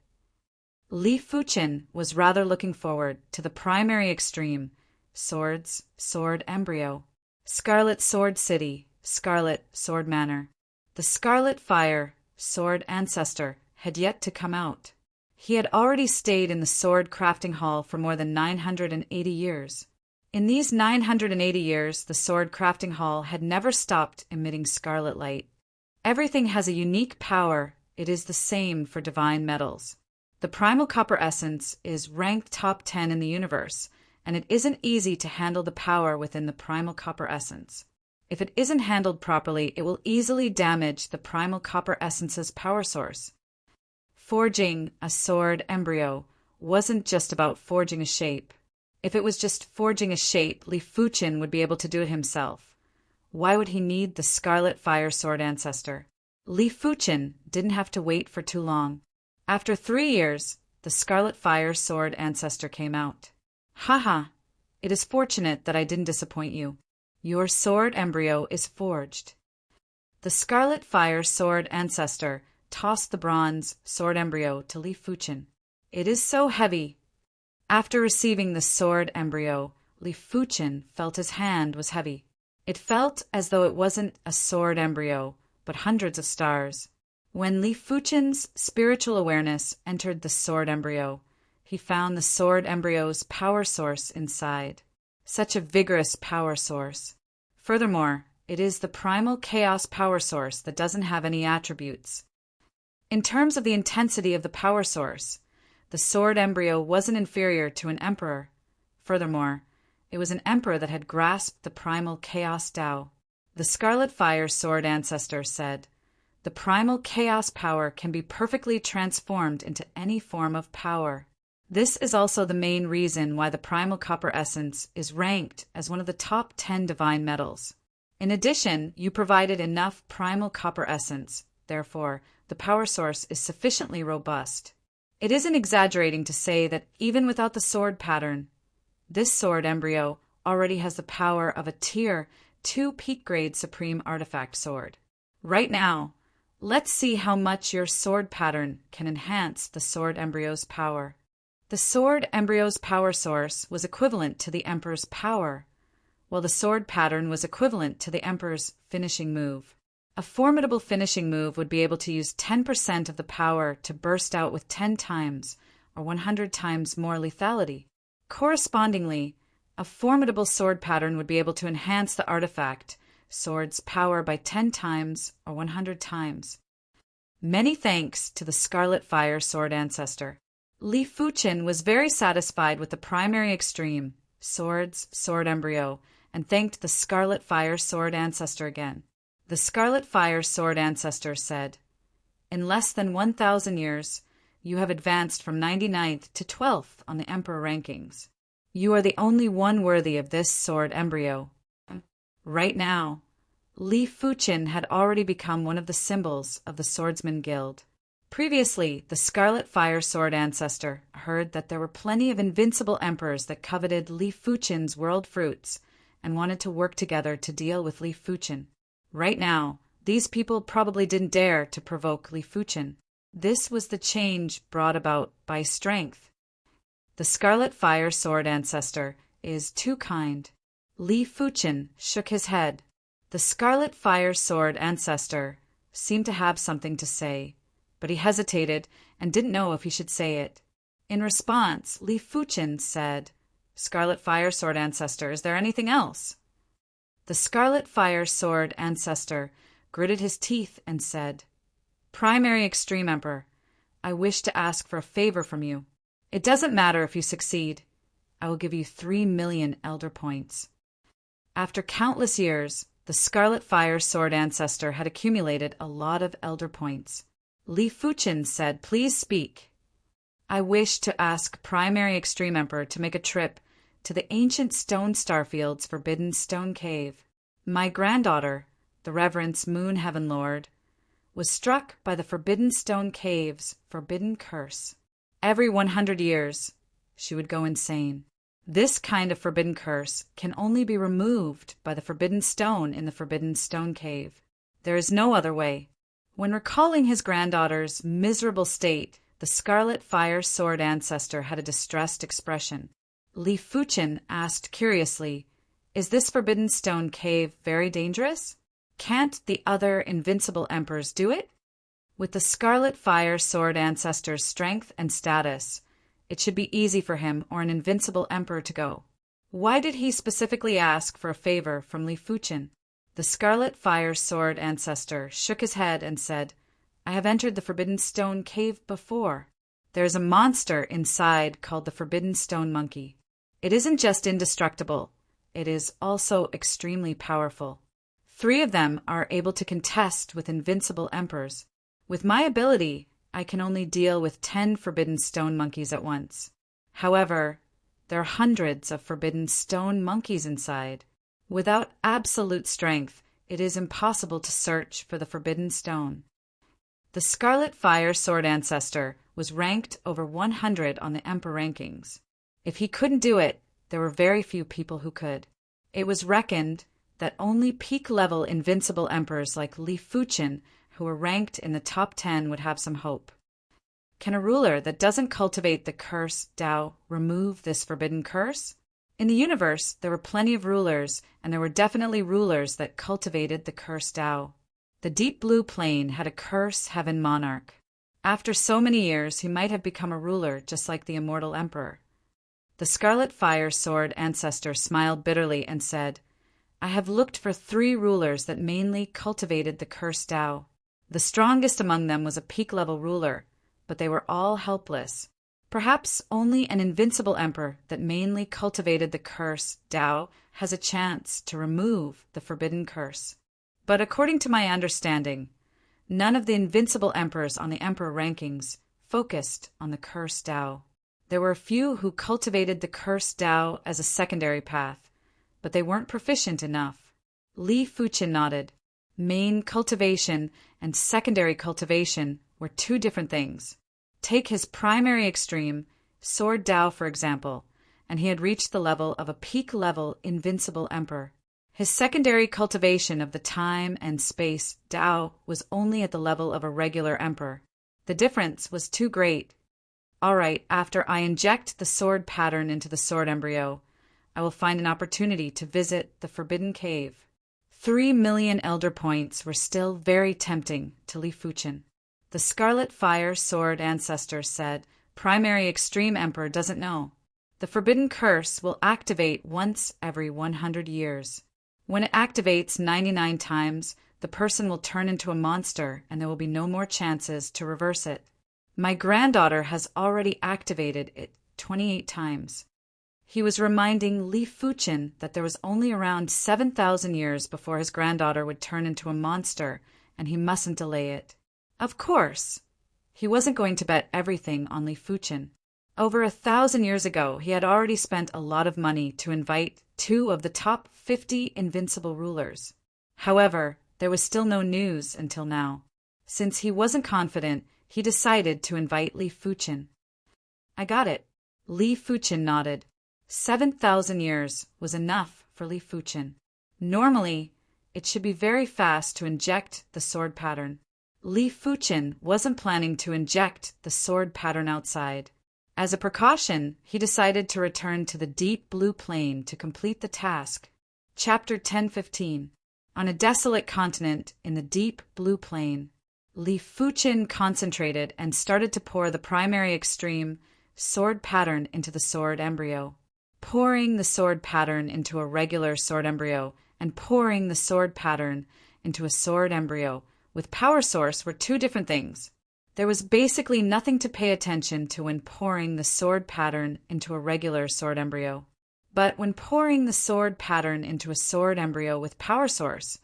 Li Fuchen was rather looking forward to the primary extreme, swords, sword embryo, Scarlet Sword City, Scarlet Sword Manor. The Scarlet Fire, Sword Ancestor, had yet to come out. He had already stayed in the sword crafting hall for more than 980 years. In these 980 years, the sword crafting hall had never stopped emitting scarlet light. Everything has a unique power. It is the same for divine metals. The primal copper essence is ranked top 10 in the universe, and it isn't easy to handle the power within the primal copper essence. If it isn't handled properly, it will easily damage the primal copper essence's power source. Forging a sword embryo wasn't just about forging a shape. If it was just forging a shape, Li Fuchen would be able to do it himself. Why would he need the Scarlet Fire Sword Ancestor? Li Fuchen didn't have to wait for too long. After 3 years, the Scarlet Fire Sword Ancestor came out. Haha, it is fortunate that I didn't disappoint you. Your sword embryo is forged. The Scarlet Fire Sword Ancestor tossed the bronze sword embryo to Li Fuchen. It is so heavy. After receiving the sword embryo, Li Fuchen felt his hand was heavy. It felt as though it wasn't a sword embryo, but hundreds of stars. When Li Fuchen's spiritual awareness entered the sword embryo, he found the sword embryo's power source inside. Such a vigorous power source. Furthermore, it is the primal chaos power source that doesn't have any attributes. In terms of the intensity of the power source, the sword embryo wasn't inferior to an emperor. Furthermore, it was an emperor that had grasped the primal chaos Tao. The Scarlet Fire Sword Ancestor said, "The primal chaos power can be perfectly transformed into any form of power." This is also the main reason why the primal copper essence is ranked as one of the top 10 divine metals. In addition, you provided enough primal copper essence. Therefore, the power source is sufficiently robust. It isn't exaggerating to say that even without the sword pattern, this sword embryo already has the power of a Tier 2 peak grade supreme artifact sword. Right now, let's see how much your sword pattern can enhance the sword embryo's power. The sword embryo's power source was equivalent to the Emperor's power, while the sword pattern was equivalent to the Emperor's finishing move. A formidable finishing move would be able to use 10% of the power to burst out with 10 times or 100 times more lethality. Correspondingly, a formidable sword pattern would be able to enhance the artifact sword's power by 10 times or 100 times. Many thanks to the Scarlet Fire Sword Ancestor. Li Fuqin was very satisfied with the primary extreme, sword embryo, and thanked the Scarlet Fire Sword Ancestor again. The Scarlet Fire Sword Ancestor said, "In less than 1,000 years, you have advanced from 99th to 12th on the Emperor rankings. You are the only one worthy of this sword embryo." Right now, Li Fuqin had already become one of the symbols of the Swordsman Guild. Previously, the Scarlet Fire Sword Ancestor heard that there were plenty of invincible emperors that coveted Li Fuqin's world fruits and wanted to work together to deal with Li Fuqin. Right now, these people probably didn't dare to provoke Li Fuqin. This was the change brought about by strength. The Scarlet Fire Sword Ancestor is too kind. Li Fuqin shook his head. The Scarlet Fire Sword Ancestor seemed to have something to say, but he hesitated and didn't know if he should say it. In response, Li Fuqin said, "Scarlet Fire Sword Ancestor, is there anything else?" The Scarlet Fire Sword Ancestor gritted his teeth and said, "Primary Extreme Emperor, I wish to ask for a favor from you. It doesn't matter if you succeed. I will give you 3 million elder points." After countless years, the Scarlet Fire Sword Ancestor had accumulated a lot of elder points. Li Fuqin said, "Please speak." "I wish to ask Primary Extreme Emperor to make a trip to the ancient stone starfield's Forbidden Stone Cave. My granddaughter, the Reverence Moon Heaven Lord, was struck by the Forbidden Stone Cave's forbidden curse. Every 100 years, she would go insane. This kind of forbidden curse can only be removed by the forbidden stone in the Forbidden Stone Cave. There is no other way." When recalling his granddaughter's miserable state, the Scarlet Fire Sword Ancestor had a distressed expression. Li Fuqin asked curiously, "Is this Forbidden Stone Cave very dangerous? Can't the other invincible emperors do it?" With the Scarlet Fire Sword Ancestor's strength and status, it should be easy for him or an invincible emperor to go. Why did he specifically ask for a favor from Li Fuqin? The Scarlet Fire Sword Ancestor shook his head and said, "I have entered the Forbidden Stone Cave before. There is a monster inside called the Forbidden Stone Monkey. It isn't just indestructible, it is also extremely powerful. 3 of them are able to contest with invincible emperors. With my ability, I can only deal with 10 Forbidden Stone Monkeys at once. However, there are hundreds of Forbidden Stone Monkeys inside. Without absolute strength, it is impossible to search for the Forbidden Stone." The Scarlet Fire Sword Ancestor was ranked over 100 on the Emperor rankings. If he couldn't do it, there were very few people who could. It was reckoned that only peak-level invincible emperors like Li Fuqin, who were ranked in the top 10, would have some hope. Can a ruler that doesn't cultivate the curse Tao remove this forbidden curse? In the universe, there were plenty of rulers, and there were definitely rulers that cultivated the curse Tao. The Deep Blue Plane had a curse heaven monarch. After so many years, he might have become a ruler just like the immortal emperor. The Scarlet Fire Sword Ancestor smiled bitterly and said, "I have looked for 3 rulers that mainly cultivated the curse Tao. The strongest among them was a peak-level ruler, but they were all helpless. Perhaps only an invincible emperor that mainly cultivated the curse Tao has a chance to remove the forbidden curse. But according to my understanding, none of the invincible emperors on the emperor rankings focused on the curse Tao. There were a few who cultivated the curse Tao as a secondary path, but they weren't proficient enough." Li Fuqin nodded. Main cultivation and secondary cultivation were 2 different things. Take his primary extreme, Sword Tao, for example, and he had reached the level of a peak-level invincible emperor. His secondary cultivation of the time and space Tao was only at the level of a regular emperor. The difference was too great. "All right, after I inject the sword pattern into the sword embryo, I will find an opportunity to visit the Forbidden Cave." 3 million elder points were still very tempting to Li Fuqin. The Scarlet Fire Sword Ancestor said, "Primary Extreme Emperor doesn't know. The forbidden curse will activate once every 100 years. When it activates 99 times, the person will turn into a monster and there will be no more chances to reverse it. My granddaughter has already activated it 28 times. He was reminding Li Fuqin that there was only around 7,000 years before his granddaughter would turn into a monster, and he mustn't delay it. Of course, he wasn't going to bet everything on Li Fuqin. Over 1,000 years ago, he had already spent a lot of money to invite 2 of the top 50 invincible rulers. However, there was still no news until now. Since he wasn't confident, he decided to invite Li Fuqin. I got it. Li Fuqin nodded. 7,000 years was enough for Li Fuqin. Normally, it should be very fast to inject the sword pattern. Li Fuqin wasn't planning to inject the sword pattern outside. As a precaution, he decided to return to the deep blue plain to complete the task. Chapter 10:15. On a desolate continent in the deep blue plain, Li Fuqin concentrated and started to pour the primary extreme sword pattern into the sword embryo. Pouring the sword pattern into a regular sword embryo and pouring the sword pattern into a sword embryo with power source were 2 different things. There was basically nothing to pay attention to when pouring the sword pattern into a regular sword embryo. But when pouring the sword pattern into a sword embryo with power source,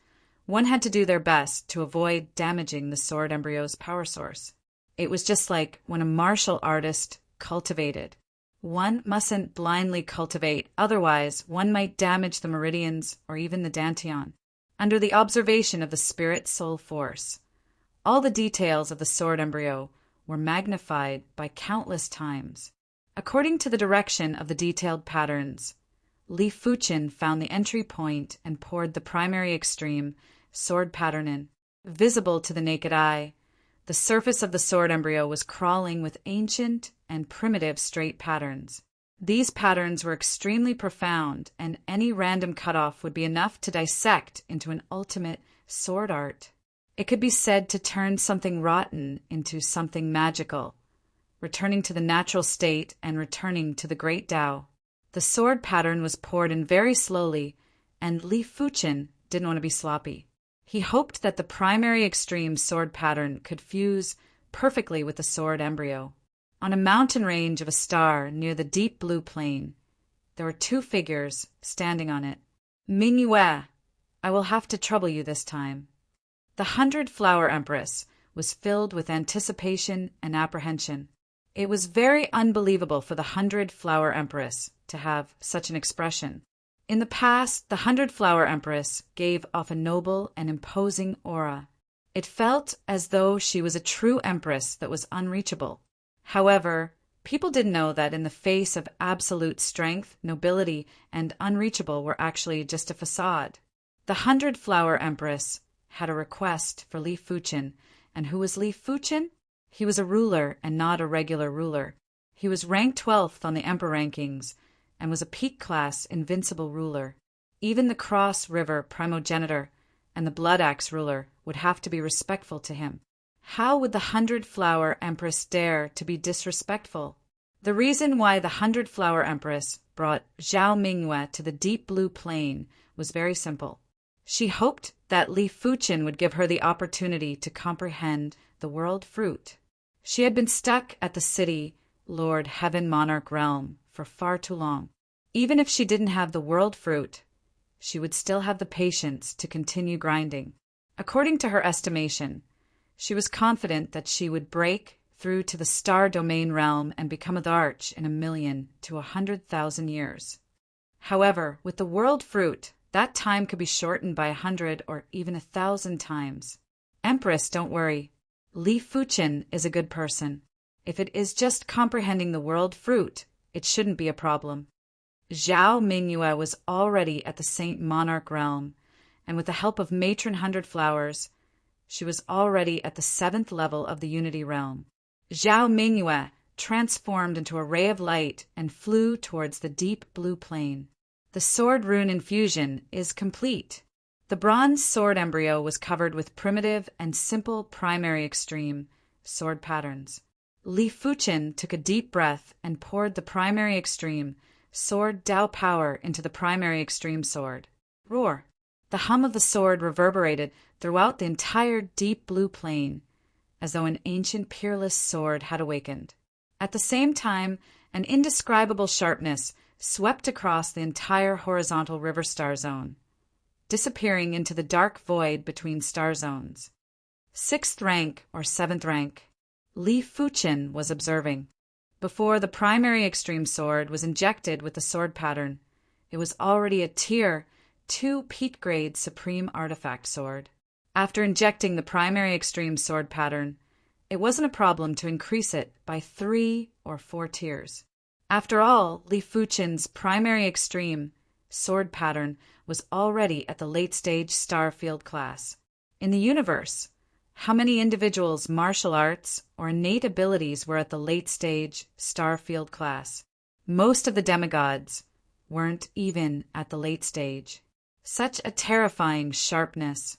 one had to do their best to avoid damaging the sword embryo's power source. It was just like when a martial artist cultivated. One mustn't blindly cultivate, otherwise one might damage the meridians or even the dantian. Under the observation of the spirit soul force, all the details of the sword embryo were magnified by countless times. According to the direction of the detailed patterns, Li Fuqin found the entry point and poured the primary extreme sword pattern in. Visible to the naked eye, the surface of the sword embryo was crawling with ancient and primitive straight patterns. These patterns were extremely profound, and any random cutoff would be enough to dissect into an ultimate sword art. It could be said to turn something rotten into something magical, returning to the natural state and returning to the great Tao. The sword pattern was poured in very slowly, and Li Fuqin didn't want to be sloppy. He hoped that the primary extreme sword pattern could fuse perfectly with the sword embryo. On a mountain range of a star near the deep blue plain, there were 2 figures standing on it. Mingyue, I will have to trouble you this time. The 100-Flower Empress was filled with anticipation and apprehension. It was very unbelievable for the 100-Flower Empress to have such an expression. In the past, the 100-Flower Empress gave off a noble and imposing aura. It felt as though she was a true empress that was unreachable. However, people didn't know that in the face of absolute strength, nobility, and unreachable were actually just a facade. The 100-Flower Empress had a request for Li Fuqin, and who was Li Fuqin? He was a ruler and not a regular ruler. He was ranked 12th on the emperor rankings and was a peak-class invincible ruler. Even the Cross River primogenitor and the Blood Axe ruler would have to be respectful to him. How would the 100-Flower Empress dare to be disrespectful? The reason why the 100-Flower Empress brought Zhao Mingyue to the deep blue plain was very simple. She hoped that Li Fuqin would give her the opportunity to comprehend the world fruit. She had been stuck at the city Lord Heaven Monarch realm for far too long. Even if she didn't have the world fruit, she would still have the patience to continue grinding. According to her estimation, she was confident that she would break through to the star domain realm and become a arch in 1,000,000 to 100,000 years. However, with the world fruit, that time could be shortened by 100 or even 1,000 times. Empress, don't worry. Li Fuqin is a good person. If it is just comprehending the world fruit, it shouldn't be a problem. Zhao Mingyue was already at the Saint Monarch realm, and with the help of Matron 100 Flowers, she was already at the 7th level of the Unity realm. Zhao Mingyue transformed into a ray of light and flew towards the deep blue plain. The sword rune infusion is complete. The bronze sword embryo was covered with primitive and simple primary extreme sword patterns. Li Fuqin took a deep breath and poured the primary extreme sword Dao power into the primary extreme sword. Roar! The hum of the sword reverberated throughout the entire deep blue plain as though an ancient peerless sword had awakened. At the same time, an indescribable sharpness swept across the entire horizontal river star zone, disappearing into the dark void between star zones. 6th rank or 7th rank. Li Fuqin was observing. Before the primary extreme sword was injected with the sword pattern, it was already a Tier 2 peak grade supreme artifact sword. After injecting the primary extreme sword pattern, it wasn't a problem to increase it by 3 or 4 tiers. After all, Li Fuqin's primary extreme sword pattern was already at the late-stage starfield class. In the universe, how many individuals' martial arts or innate abilities were at the late-stage starfield class? Most of the demigods weren't even at the late stage. Such a terrifying sharpness.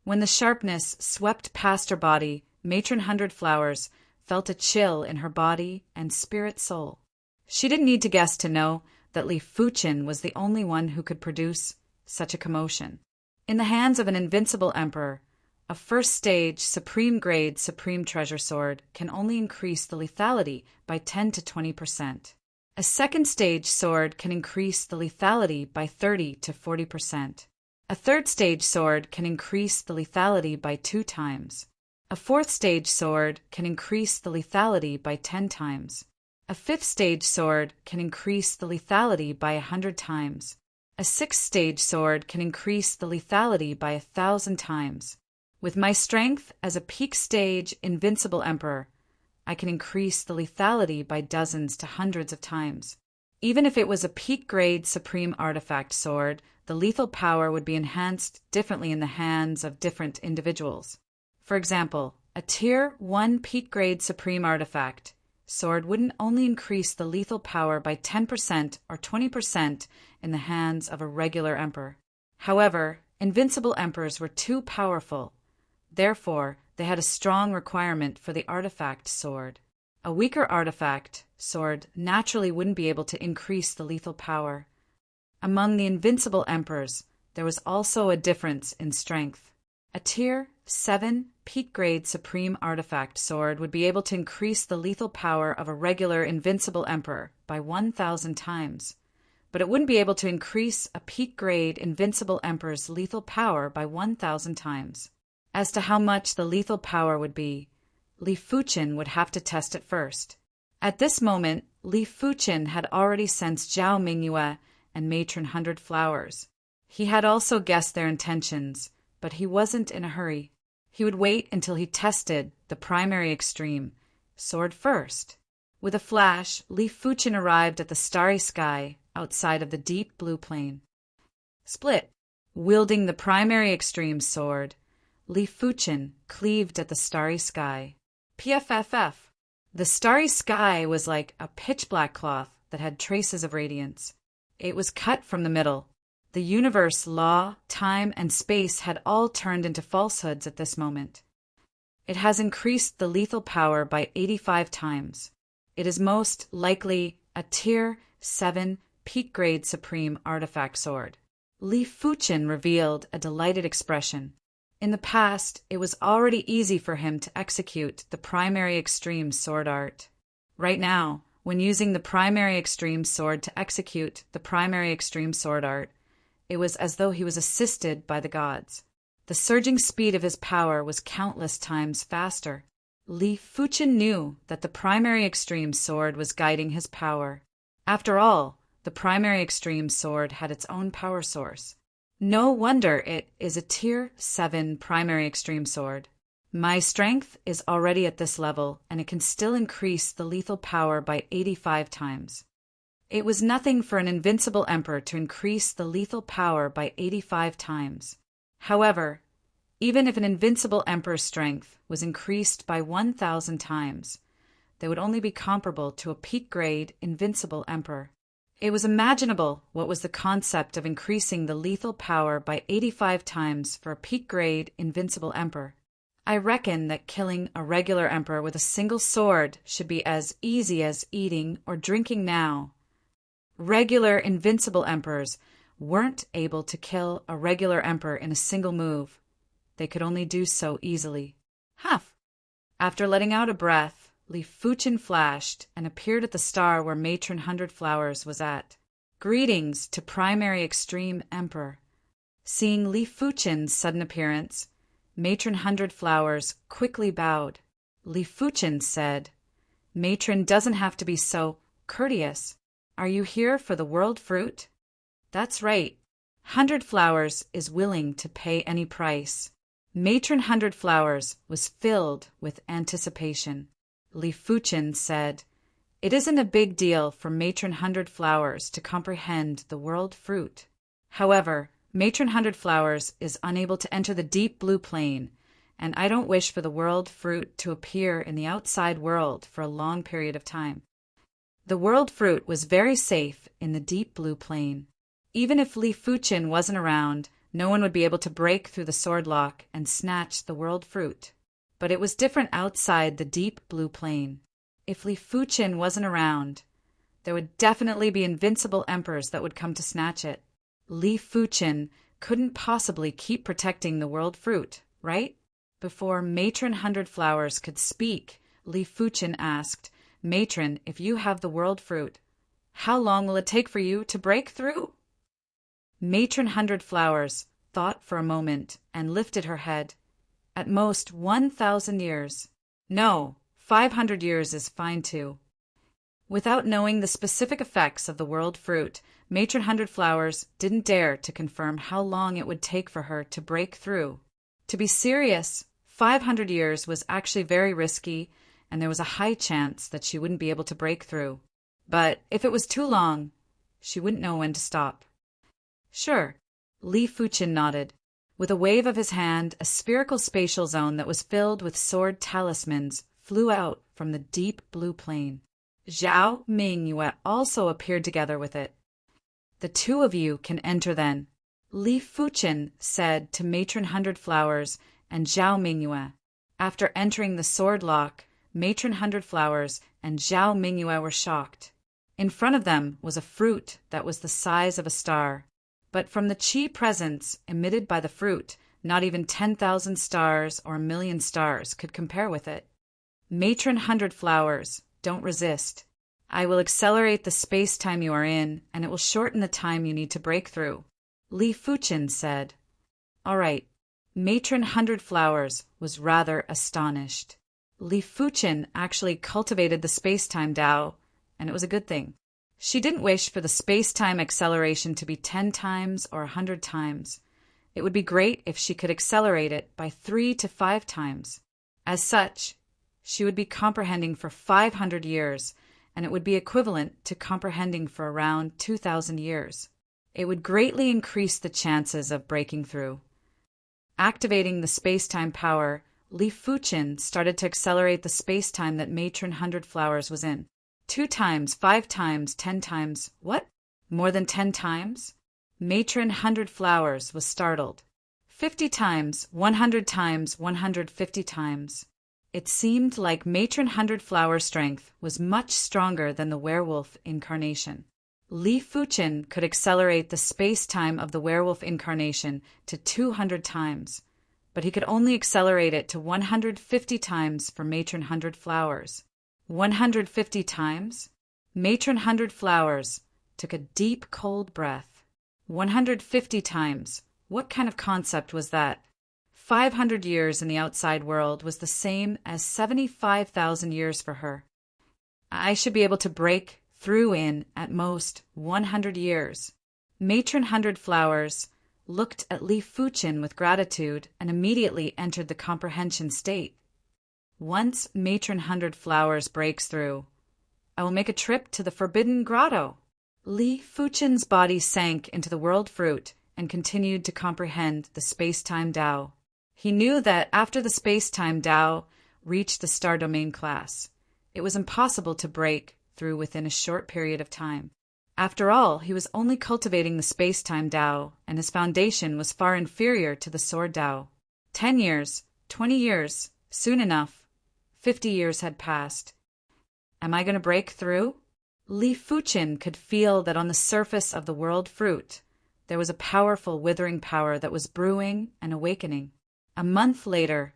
When the sharpness swept past her body, Matron Hundred Flowers felt a chill in her body and spirit soul. She didn't need to guess to know that Li Fuqin was the only one who could produce such a commotion. In the hands of an invincible emperor, a first stage supreme grade supreme treasure sword can only increase the lethality by 10 to 20%. A second stage sword can increase the lethality by 30 to 40%. A third stage sword can increase the lethality by 2 times. A fourth stage sword can increase the lethality by 10 times. A fifth stage sword can increase the lethality by 100 times. A sixth stage sword can increase the lethality by 1,000 times. With my strength as a peak stage invincible emperor, I can increase the lethality by dozens to hundreds of times. Even if it was a peak grade supreme artifact sword, the lethal power would be enhanced differently in the hands of different individuals. For example, a Tier 1 peak grade supreme artifact sword wouldn't only increase the lethal power by 10% or 20% in the hands of a regular emperor. However, invincible emperors were too powerful. Therefore, they had a strong requirement for the artifact sword. A weaker artifact sword naturally wouldn't be able to increase the lethal power. Among the invincible emperors, there was also a difference in strength. A Tier 7 peak grade supreme artifact sword would be able to increase the lethal power of a regular invincible emperor by 1,000 times, but it wouldn't be able to increase a peak grade invincible emperor's lethal power by 1,000 times. As to how much the lethal power would be, Li Fuqin would have to test it first. At this moment, Li Fuqin had already sensed Zhao Mingyue and Matron Hundred Flowers. He had also guessed their intentions, but he wasn't in a hurry. He would wait until he tested the primary extreme sword first. With a flash, Li Fuqin arrived at the starry sky outside of the deep blue plain. Split. Wielding the primary extreme sword, Li Fuqin cleaved at the starry sky. PFFF. The starry sky was like a pitch-black cloth that had traces of radiance. It was cut from the middle. The universe, law, time, and space had all turned into falsehoods at this moment. It has increased the lethal power by 85 times. It is most likely a Tier 7 peak-grade supreme artifact sword. Li Fuqin revealed a delighted expression. In the past, it was already easy for him to execute the primary extreme sword art. Right now, when using the primary extreme sword to execute the primary extreme sword art, it was as though he was assisted by the gods. The surging speed of his power was countless times faster. Li Fuqin knew that the primary extreme sword was guiding his power. After all, the primary extreme sword had its own power source. No wonder it is a Tier 7 primary extreme sword. My strength is already at this level, and it can still increase the lethal power by 85 times. It was nothing for an invincible emperor to increase the lethal power by 85 times. However, even if an invincible emperor's strength was increased by 1,000 times, they would only be comparable to a peak-grade invincible emperor. It was imaginable what was the concept of increasing the lethal power by 85 times for a peak-grade invincible emperor. I reckon that killing a regular emperor with a single sword should be as easy as eating or drinking now. Regular invincible emperors weren't able to kill a regular emperor in a single move. They could only do so easily. Huff! After letting out a breath, Li Fuchen flashed and appeared at the star where Matron Hundred Flowers was at. Greetings to Primary Extreme Emperor. Seeing Li Fuchen's sudden appearance, Matron Hundred Flowers quickly bowed. Li Fuchen said, "Matron doesn't have to be so courteous. Are you here for the world fruit?" "That's right. Hundred Flowers is willing to pay any price." Matron Hundred Flowers was filled with anticipation. Li Fuchen said, "It isn't a big deal for Matron Hundred Flowers to comprehend the world fruit. However, Matron Hundred Flowers is unable to enter the deep blue plane, and I don't wish for the world fruit to appear in the outside world for a long period of time." The world fruit was very safe in the deep blue plane. Even if Li Fuchen wasn't around, no one would be able to break through the sword lock and snatch the world fruit. But it was different outside the deep blue plane. If Li Fuchen wasn't around, there would definitely be invincible emperors that would come to snatch it. Li Fuchen couldn't possibly keep protecting the world fruit, right? Before Matron Hundred Flowers could speak, Li Fuchen asked, "Matron, if you have the world fruit, how long will it take for you to break through?" Matron Hundred Flowers thought for a moment and lifted her head. "At most 1,000 years. No, 500 years is fine too." Without knowing the specific effects of the world fruit, Matron Hundred Flowers didn't dare to confirm how long it would take for her to break through. To be serious, 500 years was actually very risky, and there was a high chance that she wouldn't be able to break through. But if it was too long, she wouldn't know when to stop. "Sure." Li Fuchen nodded. With a wave of his hand, a spherical spatial zone that was filled with sword talismans flew out from the deep blue plane. Zhao Mingyue also appeared together with it. "The two of you can enter then," Li Fuchen said to Matron Hundred Flowers and Zhao Mingyue. After entering the sword lock, Matron Hundred Flowers and Zhao Mingyue were shocked. In front of them was a fruit that was the size of a star. But from the qi presence emitted by the fruit, not even 10,000 stars or 1,000,000 stars could compare with it. "Matron Hundred Flowers, don't resist. I will accelerate the space-time you are in, and it will shorten the time you need to break through," Li Fuchen said. "All right." Matron Hundred Flowers was rather astonished. Li Fuchen actually cultivated the space-time Tao, and it was a good thing. She didn't wish for the space-time acceleration to be 10 times or 100 times. It would be great if she could accelerate it by 3 to 5 times. As such, she would be comprehending for 500 years, and it would be equivalent to comprehending for around 2,000 years. It would greatly increase the chances of breaking through. Activating the space-time power, Li Fuchen started to accelerate the space-time that Matron Hundred Flowers was in. 2 times, 5 times, 10 times. What? More than 10 times? Matron Hundred Flowers was startled. 50 times, 100 times, 150 times. It seemed like Matron Hundred Flowers' strength was much stronger than the werewolf incarnation. Li Fuchen could accelerate the space-time of the werewolf incarnation to 200 times, but he could only accelerate it to 150 times for Matron Hundred Flowers. 150 times? Matron Hundred Flowers took a deep, cold breath. 150 times? What kind of concept was that? 500 years in the outside world was the same as 75,000 years for her. I should be able to break through in, at most, 100 years. Matron Hundred Flowers looked at Li Fuchen with gratitude and immediately entered the comprehension state. Once Matron Hundred Flowers breaks through, I will make a trip to the Forbidden Grotto. Li Fuchen's body sank into the world fruit and continued to comprehend the space-time Tao. He knew that after the space-time Tao reached the star domain class, it was impossible to break through within a short period of time. After all, he was only cultivating the space-time Tao, and his foundation was far inferior to the sword Tao. 10 years, 20 years, soon enough. 50 years had passed. Am I going to break through? Li Fuchen could feel that on the surface of the world fruit, there was a powerful withering power that was brewing and awakening. A month later,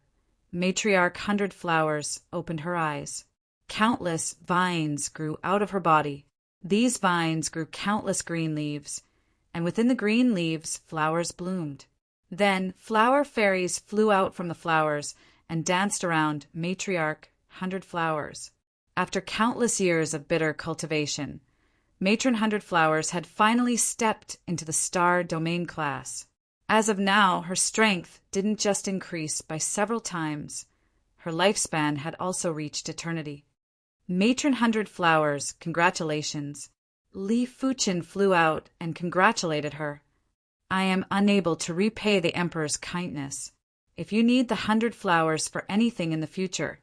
Matriarch 100 Flowers opened her eyes. Countless vines grew out of her body. These vines grew countless green leaves, and within the green leaves flowers bloomed. Then flower fairies flew out from the flowers and danced around Matriarch 100 Flowers. After countless years of bitter cultivation, Matron 100 Flowers had finally stepped into the Star Domain class. As of now, her strength didn't just increase by several times. Her lifespan had also reached eternity. Matron 100 Flowers, congratulations. Li Fuchen flew out and congratulated her. I am unable to repay the Emperor's kindness. If you need the 100 Flowers for anything in the future,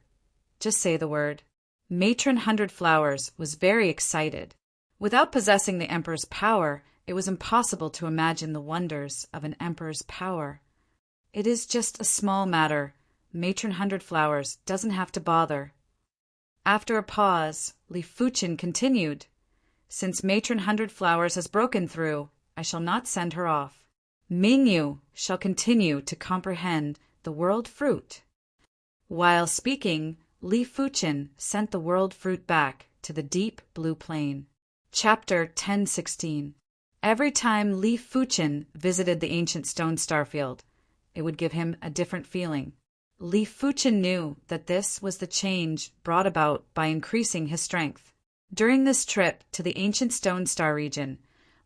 just say the word. Matron 100 Flowers was very excited. Without possessing the Emperor's power, it was impossible to imagine the wonders of an Emperor's power. It is just a small matter. Matron 100 Flowers doesn't have to bother. After a pause, Li Fuchen continued. Since Matron 100 Flowers has broken through, I shall not send her off. Mingyu shall continue to comprehend the world fruit. While speaking, Li Fuchen sent the world fruit back to the deep blue plain. Chapter 1016. Every time Li Fuchen visited the ancient stone starfield, it would give him a different feeling. Li Fuchen knew that this was the change brought about by increasing his strength. During this trip to the ancient stone star region,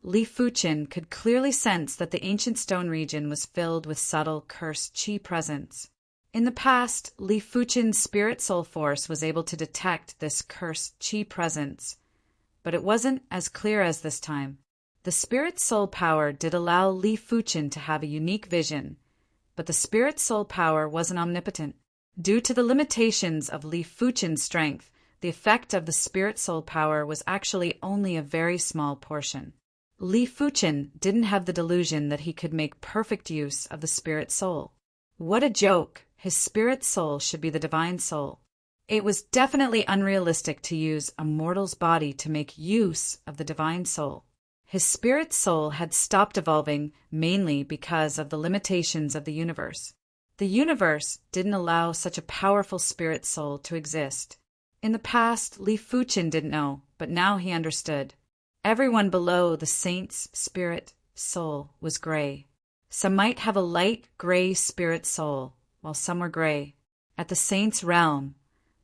Li Fuchen could clearly sense that the ancient stone region was filled with subtle cursed chi presence. In the past, Li Fuchen's spirit soul force was able to detect this cursed chi presence, but it wasn't as clear as this time. The spirit soul power did allow Li Fuchen to have a unique vision, but the spirit soul power wasn't omnipotent. Due to the limitations of Li Fuchen's strength, the effect of the spirit soul power was actually only a very small portion. Li Fuchen didn't have the delusion that he could make perfect use of the spirit soul. What a joke! His spirit soul should be the divine soul. It was definitely unrealistic to use a mortal's body to make use of the divine soul. His spirit soul had stopped evolving mainly because of the limitations of the universe. The universe didn't allow such a powerful spirit soul to exist. In the past, Li Fuchen didn't know, but now he understood. Everyone below the saint's spirit soul was gray. Some might have a light gray spirit soul, while some were gray. At the saint's realm,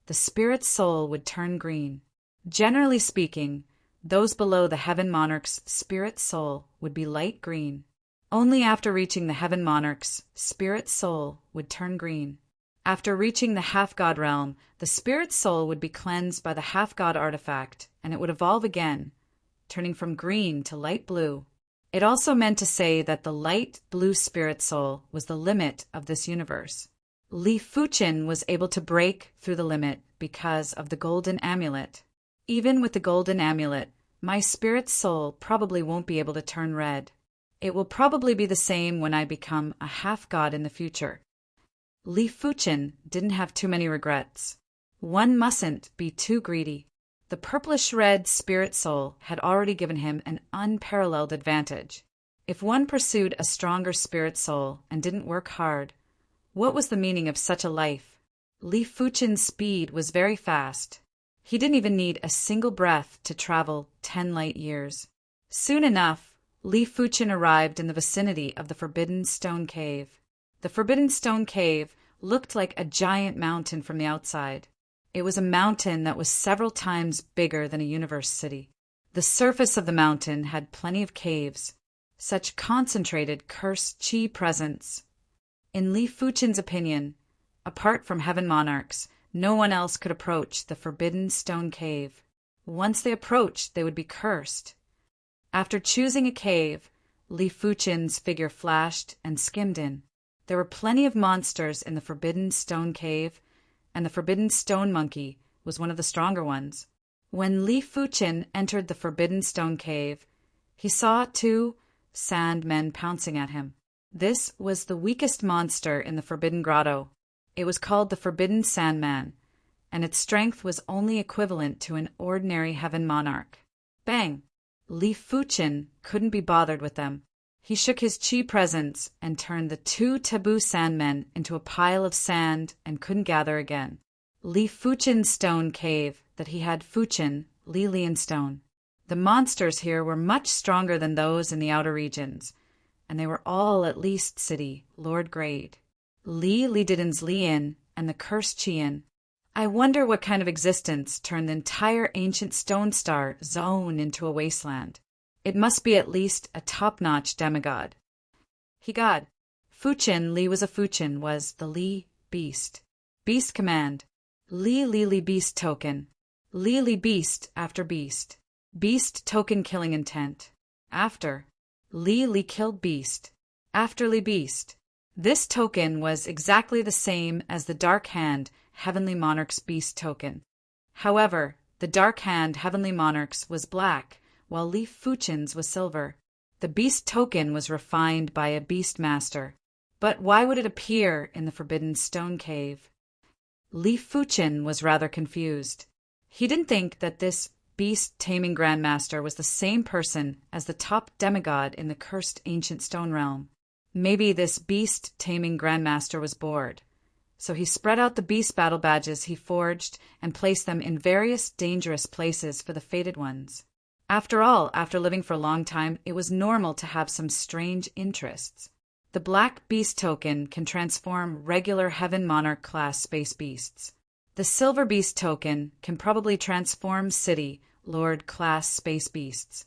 the spirit soul would turn green. Generally speaking, those below the Heaven Monarch's spirit soul would be light green. Only after reaching the Heaven Monarch's spirit soul would turn green. After reaching the half-god realm, the spirit soul would be cleansed by the half-god artifact, and it would evolve again, turning from green to light blue. It also meant to say that the light blue spirit soul was the limit of this universe. Li Fuchen was able to break through the limit because of the golden amulet. Even with the golden amulet, my spirit soul probably won't be able to turn red. It will probably be the same when I become a half-god in the future. Li Fuchen didn't have too many regrets. One mustn't be too greedy. The purplish-red spirit soul had already given him an unparalleled advantage. If one pursued a stronger spirit soul and didn't work hard, what was the meaning of such a life? Li Fuchen's speed was very fast. He didn't even need a single breath to travel 10 light years. Soon enough, Li Fuchen arrived in the vicinity of the Forbidden Stone Cave. The Forbidden Stone Cave looked like a giant mountain from the outside. It was a mountain that was several times bigger than a universe city. The surface of the mountain had plenty of caves, such concentrated cursed chi presence. In Li Fuchen's opinion, apart from Heaven Monarchs, no one else could approach the Forbidden Stone Cave. Once they approached, they would be cursed. After choosing a cave, Li Fuchen's figure flashed and skimmed in. There were plenty of monsters in the Forbidden Stone Cave, and the Forbidden Stone Monkey was one of the stronger ones. When Li Fuchen entered the Forbidden Stone Cave, he saw 2 sand men pouncing at him. This was the weakest monster in the Forbidden Grotto. It was called the Forbidden Sandman, and its strength was only equivalent to an ordinary Heaven Monarch. Bang! Li Fuchen couldn't be bothered with them. He shook his chi presence and turned the two taboo sandmen into a pile of sand and couldn't gather again. Li Fuchin's stone cave that he had Fuchin, Li in stone. The monsters here were much stronger than those in the outer regions, and they were all at least city, lord grade. Li Didin's Liin and the cursed Qian. I wonder what kind of existence turned the entire ancient stone star zone into a wasteland. It must be at least a top-notch demigod. He god. Fuchin Li was a Fuchin was the Li beast. Beast command. Li beast token. Li beast after beast. Beast token killing intent. After. Li killed beast. After Li beast. This token was exactly the same as the Dark Hand Heavenly Monarch's beast token. However, the Dark Hand Heavenly Monarch's was black, while Li Fuchin's was silver. The beast token was refined by a beast master. But why would it appear in the Forbidden Stone Cave? Li Fuchin was rather confused. He didn't think that this beast-taming grandmaster was the same person as the top demigod in the cursed ancient stone realm. Maybe this beast-taming grandmaster was bored. So he spread out the beast battle badges he forged and placed them in various dangerous places for the fated ones. After all, after living for a long time, it was normal to have some strange interests. The black beast token can transform regular Heaven Monarch class space beasts. The silver beast token can probably transform city lord class space beasts.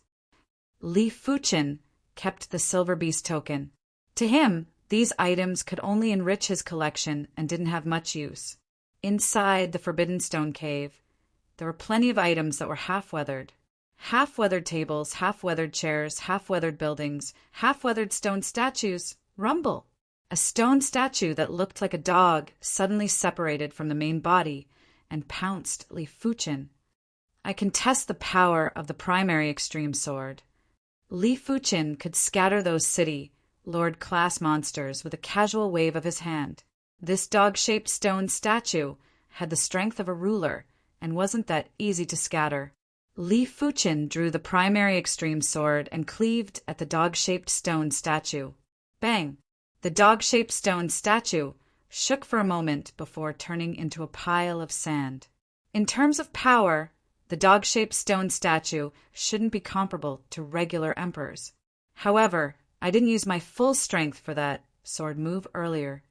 Li Fuchin kept the silver beast token. To him, these items could only enrich his collection and didn't have much use. Inside the Forbidden Stone Cave, there were plenty of items that were half-weathered. Half-weathered tables, half-weathered chairs, half-weathered buildings, half-weathered stone statues. Rumble! A stone statue that looked like a dog suddenly separated from the main body and pounced Li Fuchin. I can test the power of the primary extreme sword. Li Fuchin could scatter those city lord class monsters with a casual wave of his hand. This dog-shaped stone statue had the strength of a ruler and wasn't that easy to scatter. Li Fuchin drew the primary extreme sword and cleaved at the dog-shaped stone statue. Bang! The dog-shaped stone statue shook for a moment before turning into a pile of sand. In terms of power, the dog-shaped stone statue shouldn't be comparable to regular emperors. However, I didn't use my full strength for that sword move earlier.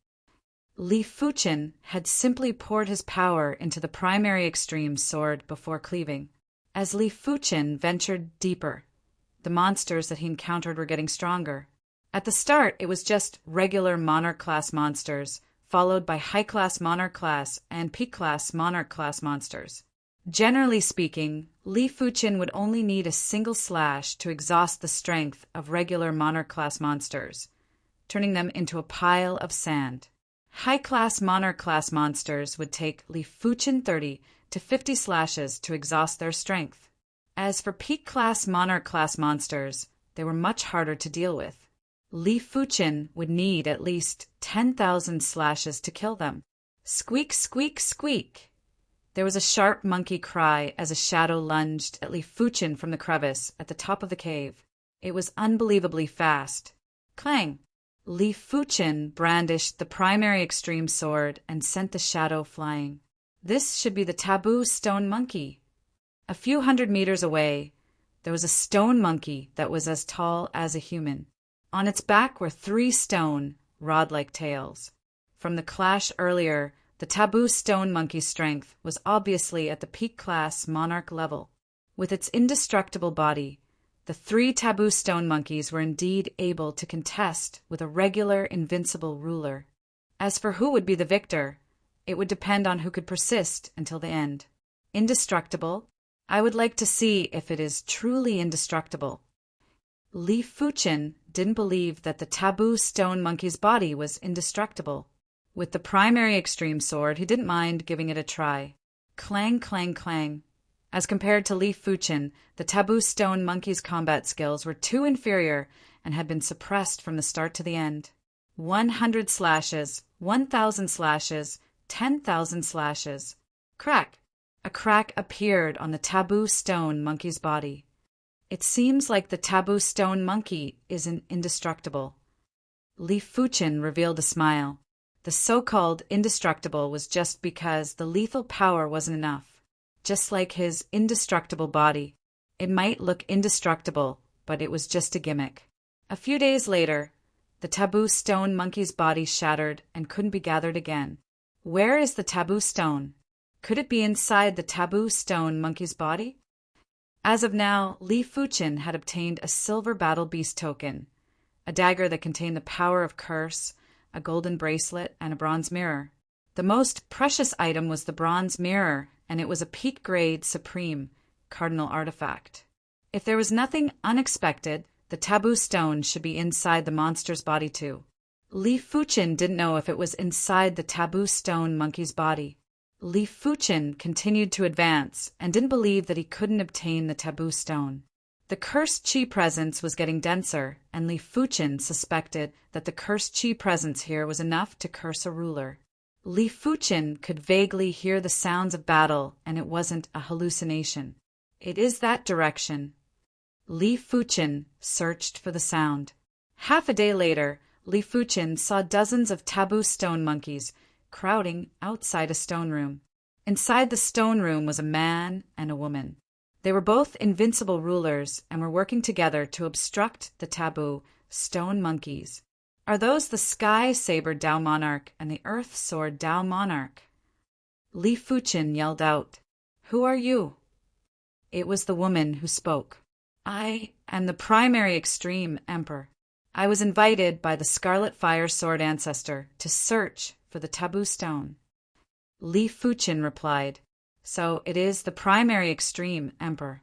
Li Fuchin had simply poured his power into the primary extreme sword before cleaving. As Li Fuchin ventured deeper, the monsters that he encountered were getting stronger. At the start, it was just regular Monarch-class monsters, followed by high-class Monarch-class and peak-class Monarch-class monsters. Generally speaking, Li Fuchin would only need a single slash to exhaust the strength of regular Monarch-class monsters, turning them into a pile of sand. High-class Monarch-class monsters would take Li Fuchin 30 to 50 slashes to exhaust their strength. As for peak-class Monarch-class monsters, they were much harder to deal with. Li Fuchin would need at least 10,000 slashes to kill them. Squeak, squeak, squeak! There was a sharp monkey cry as a shadow lunged at Li Fuchin from the crevice at the top of the cave. It was unbelievably fast. Clang! Li Fuchin brandished the primary extreme sword and sent the shadow flying. This should be the taboo stone monkey. A few hundred meters away, there was a stone monkey that was as tall as a human. On its back were 3 stone, rod-like tails. From the clash earlier, the taboo stone monkey's strength was obviously at the peak class monarch level. With its indestructible body, the 3 taboo stone monkeys were indeed able to contest with a regular invincible ruler. As for who would be the victor, it would depend on who could persist until the end. Indestructible? I would like to see if it is truly indestructible. Li Fuchin didn't believe that the taboo stone monkey's body was indestructible. With the primary extreme sword, he didn't mind giving it a try. Clang, clang, clang. As compared to Li Fuchin, the taboo stone monkey's combat skills were too inferior and had been suppressed from the start to the end. 100 slashes, 1,000 slashes, 10,000 slashes. Crack! A crack appeared on the taboo stone monkey's body. It seems like the taboo stone monkey isn't indestructible. Li Fuchin revealed a smile. The so-called indestructible was just because the lethal power wasn't enough. Just like his indestructible body. It might look indestructible, but it was just a gimmick. A few days later, the taboo stone monkey's body shattered and couldn't be gathered again. Where is the taboo stone? Could it be inside the taboo stone monkey's body? As of now, Li Fuchin had obtained a silver battle beast token, a dagger that contained the power of curse, a golden bracelet, and a bronze mirror. The most precious item was the bronze mirror, and it was a peak-grade supreme cardinal artifact. If there was nothing unexpected, the taboo stone should be inside the monster's body too. Li Fuchin didn't know if it was inside the taboo stone monkey's body. Li Fuchin continued to advance and didn't believe that he couldn't obtain the taboo stone. The cursed chi presence was getting denser, and Li Fuchin suspected that the cursed chi presence here was enough to curse a ruler. Li Fuchin could vaguely hear the sounds of battle, and it wasn't a hallucination. It is that direction. Li Fuchin searched for the sound. Half a day later, Li Fuchin saw dozens of taboo stone monkeys crowding outside a stone room. Inside the stone room was a man and a woman. They were both invincible rulers and were working together to obstruct the taboo stone monkeys. Are those the Sky Saber Dao Monarch and the Earth Sword Dao Monarch? Li Fuchin yelled out, "Who are you?" It was the woman who spoke. "I am the primary extreme emperor. I was invited by the Scarlet Fire Sword ancestor to search for the taboo stone." Li Fuchin replied, "So it is the primary extreme emperor."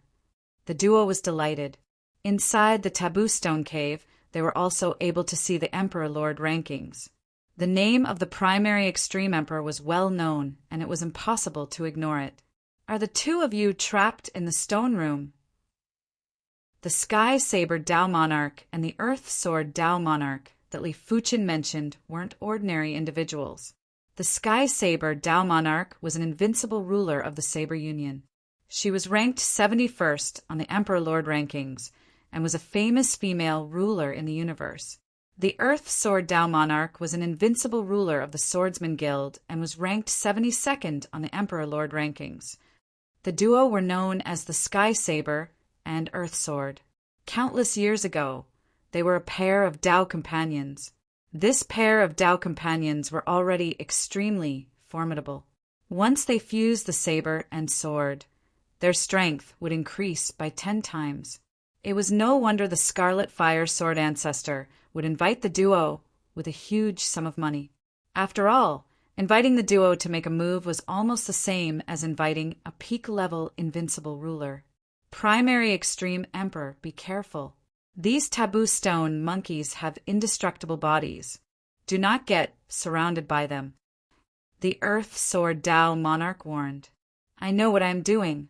The duo was delighted. Inside the taboo stone cave, they were also able to see the Emperor Lord rankings. The name of the primary extreme emperor was well known, and it was impossible to ignore it. "Are the two of you trapped in the stone room?" The Sky Saber Dao Monarch and the Earth Sword Dao Monarch that Li Fuchin mentioned weren't ordinary individuals. The Sky Saber Dao Monarch was an invincible ruler of the Saber Union. She was ranked 71st on the Emperor Lord rankings and was a famous female ruler in the universe. The Earth Sword Dao Monarch was an invincible ruler of the Swordsman Guild and was ranked 72nd on the Emperor Lord rankings. The duo were known as the Sky Saber and Earth Sword. Countless years ago, they were a pair of Dao companions. This pair of Dao companions were already extremely formidable. Once they fused the saber and sword, their strength would increase by 10 times. It was no wonder the Scarlet Fire Sword ancestor would invite the duo with a huge sum of money. After all, inviting the duo to make a move was almost the same as inviting a peak-level invincible ruler. Primary Extreme Emperor, be careful. These taboo stone monkeys have indestructible bodies. Do not get surrounded by them. The Earth Sword Dao Monarch warned. "I know what I am doing."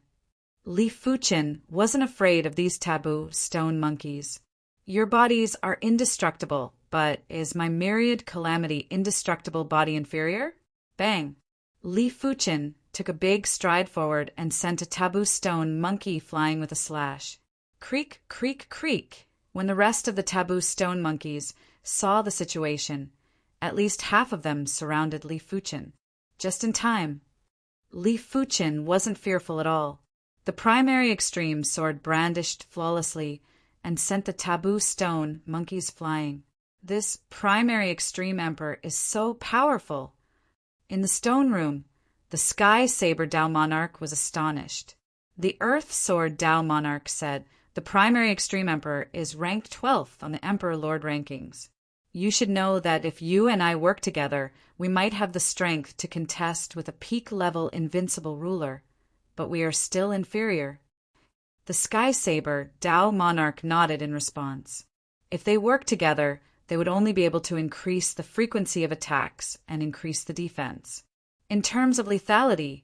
Li Fuchin wasn't afraid of these taboo stone monkeys. "Your bodies are indestructible, but is my myriad calamity indestructible body inferior?" Bang! Li Fuchin took a big stride forward and sent a taboo stone monkey flying with a slash. Creak, creak, creak. When the rest of the taboo stone monkeys saw the situation, at least half of them surrounded Li Fuchin. Just in time. Li Fuchin wasn't fearful at all. The primary extreme sword brandished flawlessly and sent the taboo stone monkeys flying. This primary extreme emperor is so powerful. In the stone room, the Sky Saber Dao Monarch was astonished. The Earth Sword Dao Monarch said, "The primary extreme emperor is ranked 12th on the Emperor Lord rankings. You should know that if you and I work together, we might have the strength to contest with a peak-level invincible ruler, but we are still inferior." The Sky Saber Dao Monarch nodded in response. If they worked together, they would only be able to increase the frequency of attacks and increase the defense. In terms of lethality,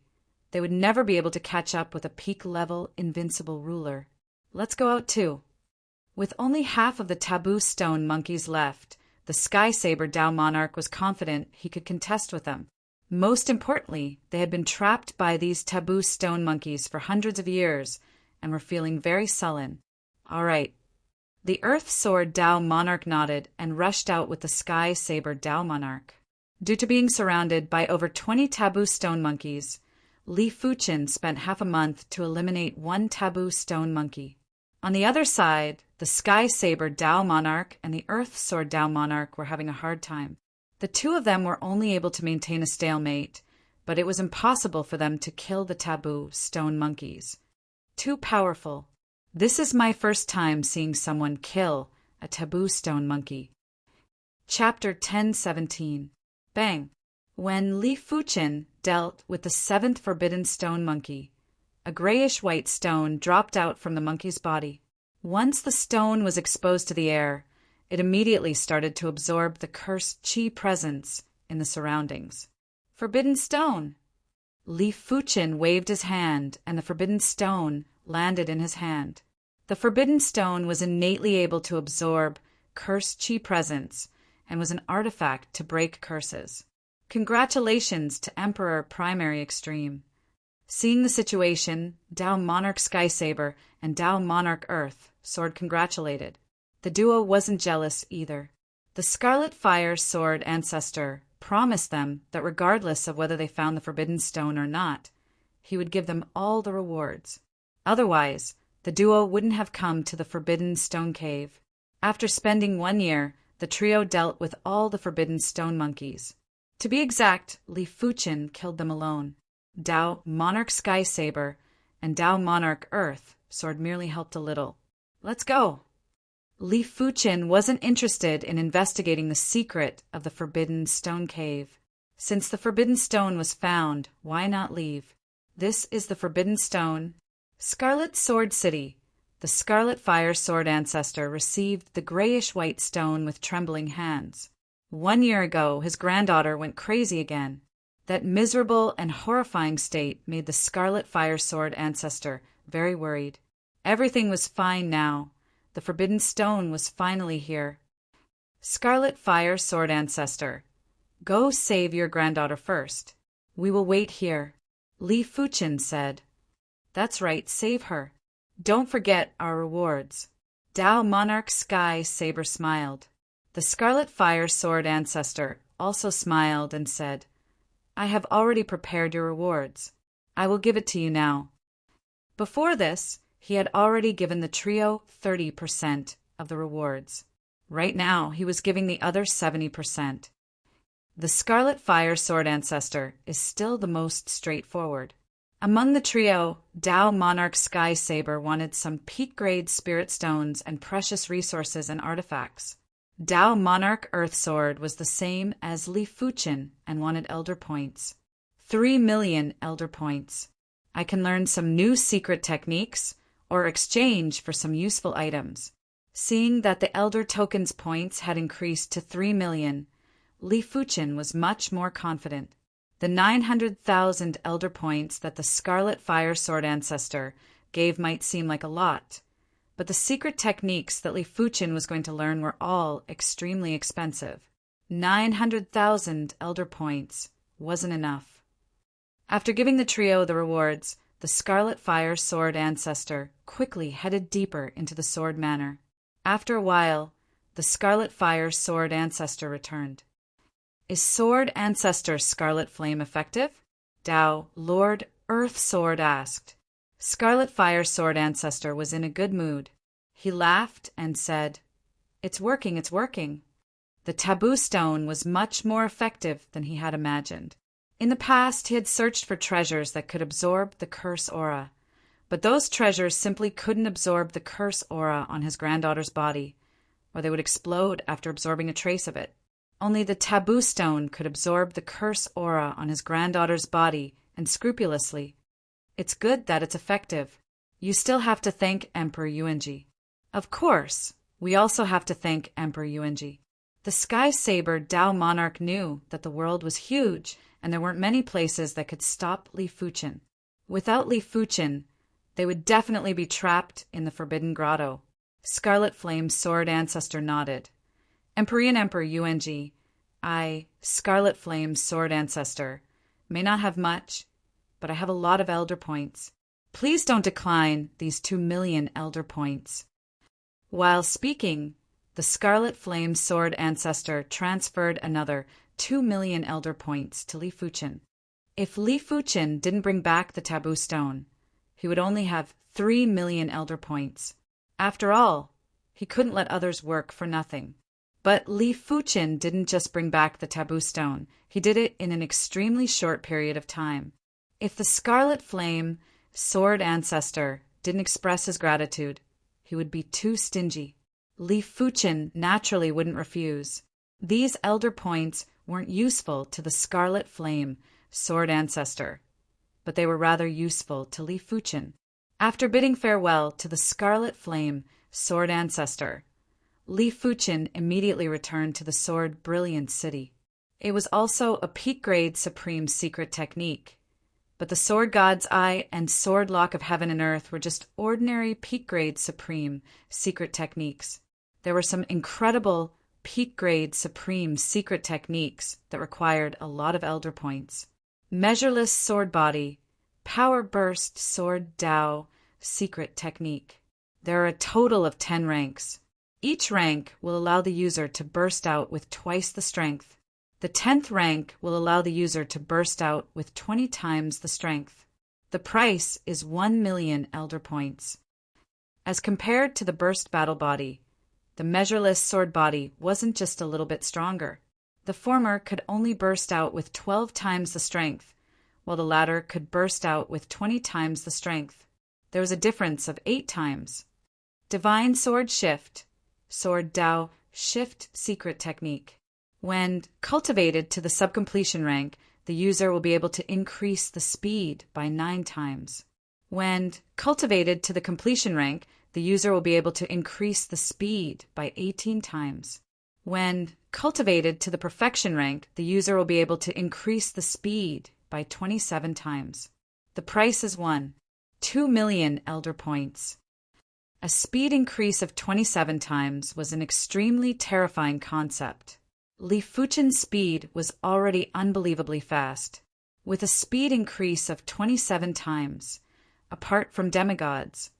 they would never be able to catch up with a peak-level invincible ruler. Let's go out too. With only half of the taboo stone monkeys left, the Sky Saber Dao Monarch was confident he could contest with them. Most importantly, they had been trapped by these taboo stone monkeys for hundreds of years and were feeling very sullen. All right. The Earth Sword Dao Monarch nodded and rushed out with the Sky Saber Dao Monarch. Due to being surrounded by over 20 taboo stone monkeys, Li Fuqin spent half a month to eliminate one taboo stone monkey. On the other side, the Sky Saber Dao Monarch and the Earth Sword Dao Monarch were having a hard time. The two of them were only able to maintain a stalemate, but it was impossible for them to kill the taboo stone monkeys. Too powerful. This is my first time seeing someone kill a taboo stone monkey. Chapter 1017. Bang! When Li Fuqin dealt with the seventh forbidden stone monkey, a grayish-white stone dropped out from the monkey's body. Once the stone was exposed to the air, it immediately started to absorb the cursed qi presence in the surroundings. Forbidden stone! Li Fuqin waved his hand, and the forbidden stone landed in his hand. The forbidden stone was innately able to absorb cursed qi presence and was an artifact to break curses. Congratulations to Emperor Primary Extreme. Seeing the situation, Dao Monarch Sky Saber and Dao Monarch Earth Sword congratulated. The duo wasn't jealous either. The Scarlet Fire Sword Ancestor promised them that regardless of whether they found the forbidden stone or not, he would give them all the rewards. Otherwise, the duo wouldn't have come to the Forbidden Stone Cave. After spending 1 year, the trio dealt with all the forbidden stone monkeys. To be exact, Li Fuqin killed them alone. Dao Monarch Sky Saber and Dao Monarch Earth Sword merely helped a little. Let's go! Li Fuqin wasn't interested in investigating the secret of the Forbidden Stone Cave. Since the Forbidden Stone was found, why not leave? This is the Forbidden Stone. Scarlet Sword City. The Scarlet Fire Sword Ancestor received the grayish-white stone with trembling hands. 1 year ago, his granddaughter went crazy again. That miserable and horrifying state made the Scarlet Fire Sword Ancestor very worried. Everything was fine now. The Forbidden Stone was finally here. Scarlet Fire Sword Ancestor, go save your granddaughter first. We will wait here. Li Fuqin said. That's right, save her. Don't forget our rewards. Dao Monarch Sky Saber smiled. The Scarlet Fire Sword Ancestor also smiled and said, I have already prepared your rewards. I will give it to you now. Before this, he had already given the trio 30% of the rewards. Right now, he was giving the other 70%. The Scarlet Fire Sword Ancestor is still the most straightforward. Among the trio, Dao Monarch Sky Saber wanted some peak-grade spirit stones and precious resources and artifacts. Dao Monarch Earth Sword was the same as Li Fuqin and wanted elder points. 3 million elder points. I can learn some new secret techniques or exchange for some useful items. Seeing that the elder tokens points had increased to 3 million, Li Fuqin was much more confident. The 900,000 elder points that the Scarlet Fire Sword Ancestor gave might seem like a lot, but the secret techniques that Li Fuqin was going to learn were all extremely expensive. 900,000 elder points wasn't enough. After giving the trio the rewards, the Scarlet Fire Sword Ancestor quickly headed deeper into the Sword Manor. After a while, the Scarlet Fire Sword Ancestor returned. Is Sword Ancestor Scarlet Flame effective? Dao Lord Earth Sword asked. Scarlet Fire Sword Ancestor was in a good mood. He laughed and said, It's working, it's working. The taboo stone was much more effective than he had imagined. In the past, he had searched for treasures that could absorb the curse aura, but those treasures simply couldn't absorb the curse aura on his granddaughter's body, or they would explode after absorbing a trace of it. Only the taboo stone could absorb the curse aura on his granddaughter's body, and scrupulously. It's good that it's effective. You still have to thank Emperor Yuanji. Of course, we also have to thank Emperor Yuanji. The Sky Saber Dao Monarch knew that the world was huge and there weren't many places that could stop Li Fuqin. Without Li Fuqin, they would definitely be trapped in the Forbidden Grotto. Scarlet Flame Sword Ancestor nodded. Emperor Yuanji, I, Scarlet Flame Sword Ancestor, may not have much, but I have a lot of elder points. Please don't decline these 2 million elder points. While speaking, the Scarlet Flame Sword Ancestor transferred another 2 million elder points to Li Fuchen. If Li Fuchen didn't bring back the taboo stone, he would only have 3 million elder points. After all, he couldn't let others work for nothing. But Li Fuchen didn't just bring back the taboo stone, he did it in an extremely short period of time. If the Scarlet Flame Sword Ancestor didn't express his gratitude, he would be too stingy. Li Fuchen naturally wouldn't refuse. These elder points weren't useful to the Scarlet Flame Sword Ancestor, but they were rather useful to Li Fuchen. After bidding farewell to the Scarlet Flame Sword Ancestor, Li Fuchen immediately returned to the Sword Brilliant City. It was also a peak-grade supreme secret technique, but the Sword God's Eye and Sword Lock of Heaven and Earth were just ordinary peak-grade supreme secret techniques. There were some incredible peak-grade supreme secret techniques that required a lot of elder points. Measureless Sword Body, Power Burst Sword Dao Secret Technique. There are a total of 10 ranks. Each rank will allow the user to burst out with twice the strength. The 10th rank will allow the user to burst out with 20 times the strength. The price is 1 million elder points. As compared to the Burst Battle Body, the Measureless Sword Body wasn't just a little bit stronger. The former could only burst out with 12 times the strength, while the latter could burst out with 20 times the strength. There was a difference of 8 times. Divine Sword Shift, Sword Dao Shift Secret Technique. When cultivated to the subcompletion rank, the user will be able to increase the speed by 9 times. When cultivated to the completion rank, the user will be able to increase the speed by 18 times. When cultivated to the perfection rank, the user will be able to increase the speed by 27 times. The price is 2 million elder points. A speed increase of 27 times was an extremely terrifying concept. Li Fuchen's speed was already unbelievably fast. With a speed increase of 27 times, apart from demigods,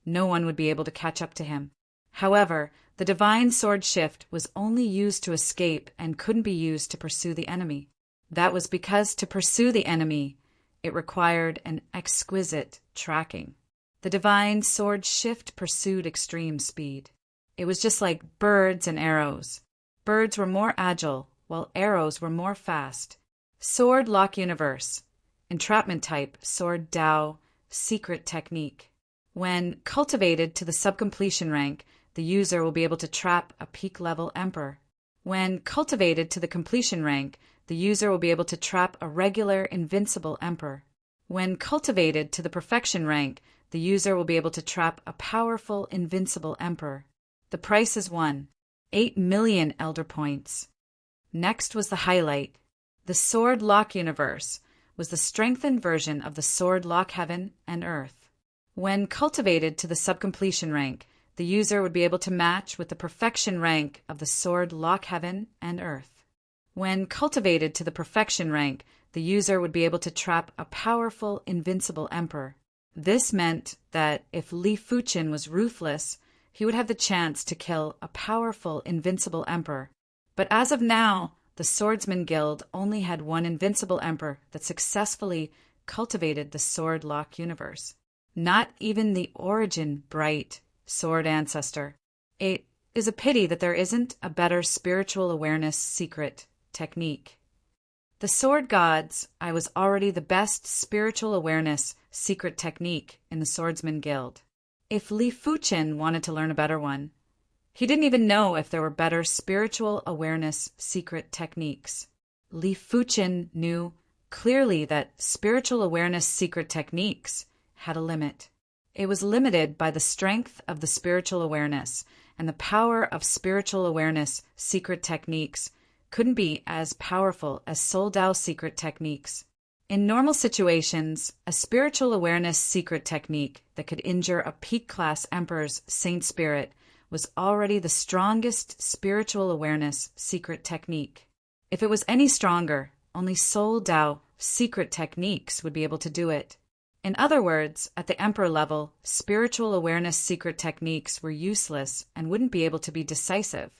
no one would be able to catch up to him. However, the Divine Sword Shift was only used to escape and couldn't be used to pursue the enemy. That was because to pursue the enemy, it required an exquisite tracking. The Divine Sword Shift pursued extreme speed. It was just like birds and arrows. Birds were more agile, while arrows were more fast. Sword Lock Universe, Entrapment Type, Sword Dao, Secret Technique. When cultivated to the subcompletion rank, the user will be able to trap a peak-level Emperor. When cultivated to the completion rank, the user will be able to trap a regular invincible Emperor. When cultivated to the perfection rank, the user will be able to trap a powerful invincible Emperor. The price is 8 million elder points. Next was the highlight. The Sword Lock Universe was the strengthened version of the Sword Lock Heaven and Earth. When cultivated to the subcompletion rank, the user would be able to match with the perfection rank of the Sword Lock Heaven and Earth. When cultivated to the perfection rank, the user would be able to trap a powerful, invincible Emperor. This meant that if Li Fuchen was ruthless, he would have the chance to kill a powerful, invincible Emperor. But as of now, the Swordsman Guild only had one invincible Emperor that successfully cultivated the Sword Lock Universe. Not even the Origin Bright Sword Ancestor. It is a pity that there isn't a better spiritual awareness secret technique. The Sword God's Eye was already the best spiritual awareness secret technique in the Swordsman Guild. If Li Fuchen wanted to learn a better one, he didn't even know if there were better spiritual awareness secret techniques. Li Fuchen knew clearly that spiritual awareness secret techniques had a limit. It was limited by the strength of the spiritual awareness, and the power of spiritual awareness secret techniques couldn't be as powerful as Soul Dao secret techniques. In normal situations, a spiritual awareness secret technique that could injure a peak-class Emperor's Saint Spirit was already the strongest spiritual awareness secret technique. If it was any stronger, only Soul Dao secret techniques would be able to do it. In other words, at the emperor level, spiritual awareness secret techniques were useless and wouldn't be able to be decisive.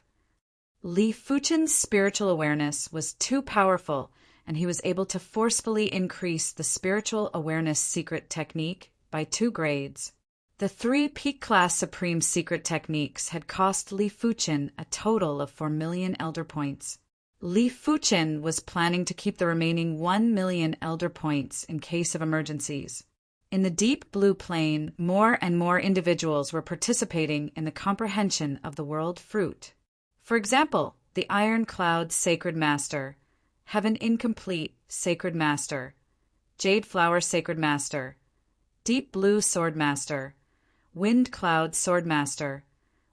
Li Fuchen's spiritual awareness was too powerful, and he was able to forcefully increase the spiritual awareness secret technique by 2 grades. The 3 peak-class supreme secret techniques had cost Li Fuchen a total of 4 million elder points. Li Fuchen was planning to keep the remaining 1 million elder points in case of emergencies. In the deep blue plane, more and more individuals were participating in the comprehension of the world fruit. For example, the Iron Cloud Sacred Master, Heaven Incomplete Sacred Master, Jade Flower Sacred Master, Deep Blue Sword Master, Wind Cloud Sword Master,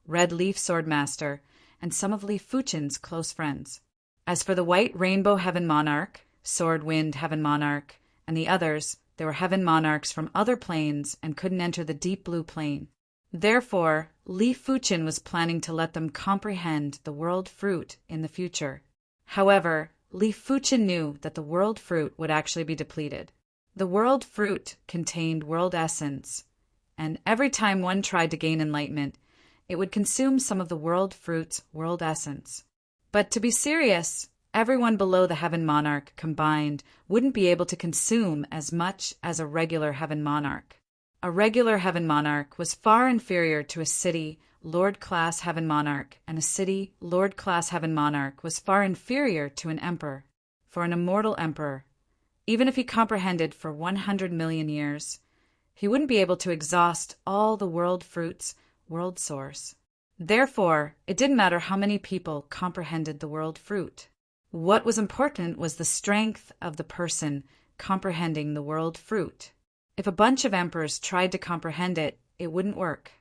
Red Leaf Sword Master, and some of Li Fuchen's close friends. As for the White Rainbow Heaven Monarch, Sword Wind Heaven Monarch, and the others, they were heaven monarchs from other planes and couldn't enter the deep blue plane. Therefore, Li Fuchen was planning to let them comprehend the world fruit in the future. However, Li Fuchen knew that the world fruit would actually be depleted. The world fruit contained world essence, and every time one tried to gain enlightenment, it would consume some of the world fruit's world essence. But to be serious, everyone below the heaven monarch combined wouldn't be able to consume as much as a regular heaven monarch. A regular heaven monarch was far inferior to a city Lord-class heaven monarch, and a city Lord-class heaven monarch was far inferior to an emperor. For an immortal emperor, even if he comprehended for 100 million years, he wouldn't be able to exhaust all the world fruit's world source. Therefore, it didn't matter how many people comprehended the world fruit. What was important was the strength of the person comprehending the world fruit. If a bunch of emperors tried to comprehend it, it wouldn't work.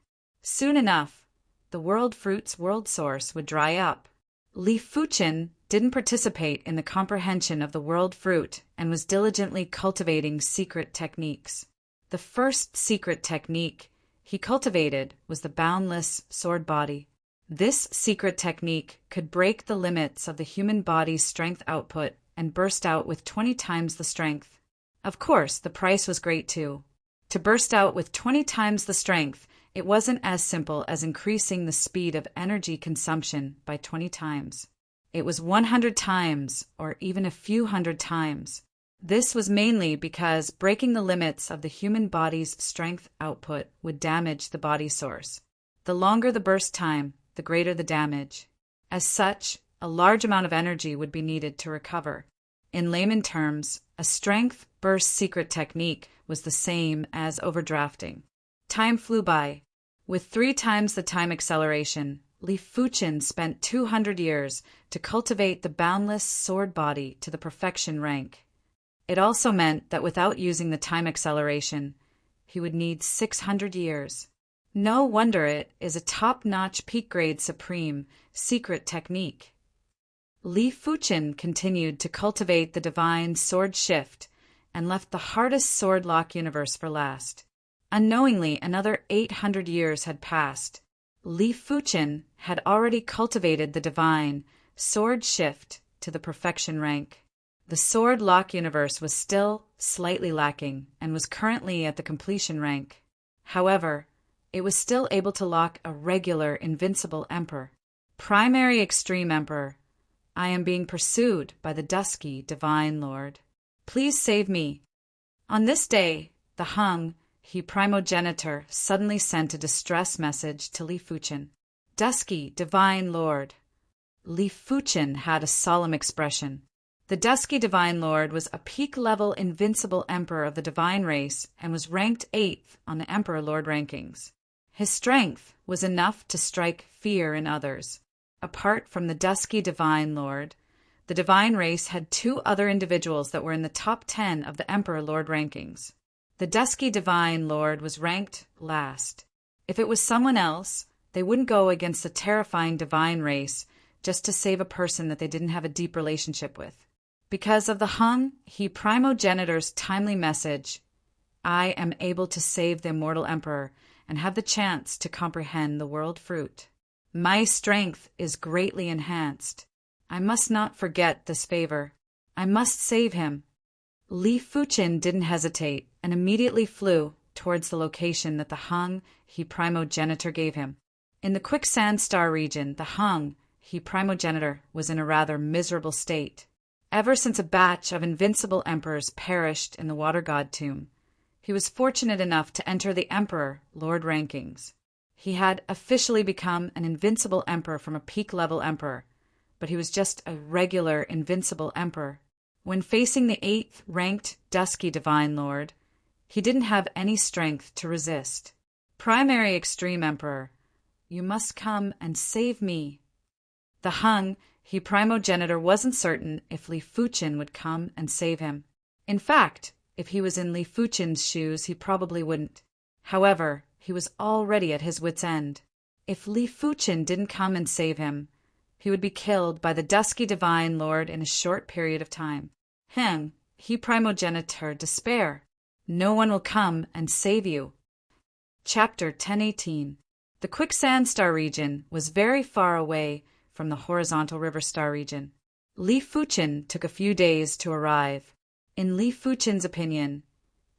Soon enough, the world fruit's world source would dry up. Li Fuchen didn't participate in the comprehension of the world fruit and was diligently cultivating secret techniques. The first secret technique he cultivated was the boundless sword body. This secret technique could break the limits of the human body's strength output and burst out with 20 times the strength. Of course, the price was great too. To burst out with 20 times the strength, it wasn't as simple as increasing the speed of energy consumption by 20 times. It was 100 times, or even a few hundred times. This was mainly because breaking the limits of the human body's strength output would damage the body source. The longer the burst time, the greater the damage. As such, a large amount of energy would be needed to recover. In layman terms, a strength burst secret technique was the same as overdrafting. Time flew by. With 3 times the time acceleration, Li Fuchen spent 200 years to cultivate the boundless sword body to the perfection rank. It also meant that without using the time acceleration, he would need 600 years. No wonder it is a top-notch peak-grade supreme secret technique. Li Fuchen continued to cultivate the divine sword shift and left the hardest sword lock universe for last. Unknowingly, another 800 years had passed. Li Fuchen had already cultivated the divine sword shift to the perfection rank. The sword lock universe was still slightly lacking and was currently at the completion rank. However, it was still able to lock a regular invincible emperor. Primary extreme emperor, I am being pursued by the dusky divine lord. Please save me. On this day, the Hung, he primogenitor, suddenly sent a distress message to Li Fuchen. Dusky divine lord. Li Fuchen had a solemn expression. The dusky divine lord was a peak-level invincible emperor of the divine race and was ranked 8th on the emperor lord rankings. His strength was enough to strike fear in others. Apart from the dusky divine lord, the divine race had 2 other individuals that were in the top 10 of the emperor lord rankings. The dusky divine lord was ranked last. If it was someone else, they wouldn't go against the terrifying divine race just to save a person that they didn't have a deep relationship with. Because of the Hung, he primogenitor's timely message, I am able to save the immortal emperor and have the chance to comprehend the world fruit. My strength is greatly enhanced. I must not forget this favor. I must save him. Li Fuqin didn't hesitate and immediately flew towards the location that the Hung He primogenitor gave him. In the Quicksand Star region, the Hung He primogenitor was in a rather miserable state. Ever since a batch of invincible emperors perished in the Water God tomb, he was fortunate enough to enter the Emperor Lord rankings. He had officially become an invincible emperor from a peak-level emperor, but he was just a regular invincible emperor. When facing the 8th ranked Dusky Divine Lord, he didn't have any strength to resist. Primary Extreme Emperor, you must come and save me. The Hung He primogenitor wasn't certain if Li Fuqin would come and save him. In fact, if he was in Li Fuqin's shoes, he probably wouldn't. However, he was already at his wit's end. If Li Fuqin didn't come and save him, he would be killed by the Dusky Divine Lord in a short period of time. Hung He primogenitor despair. No one will come and save you. Chapter 1018. The Quicksand Star region was very far away from the Horizontal River Star region. Li Fuqin took a few days to arrive. In Li Fuqin's opinion,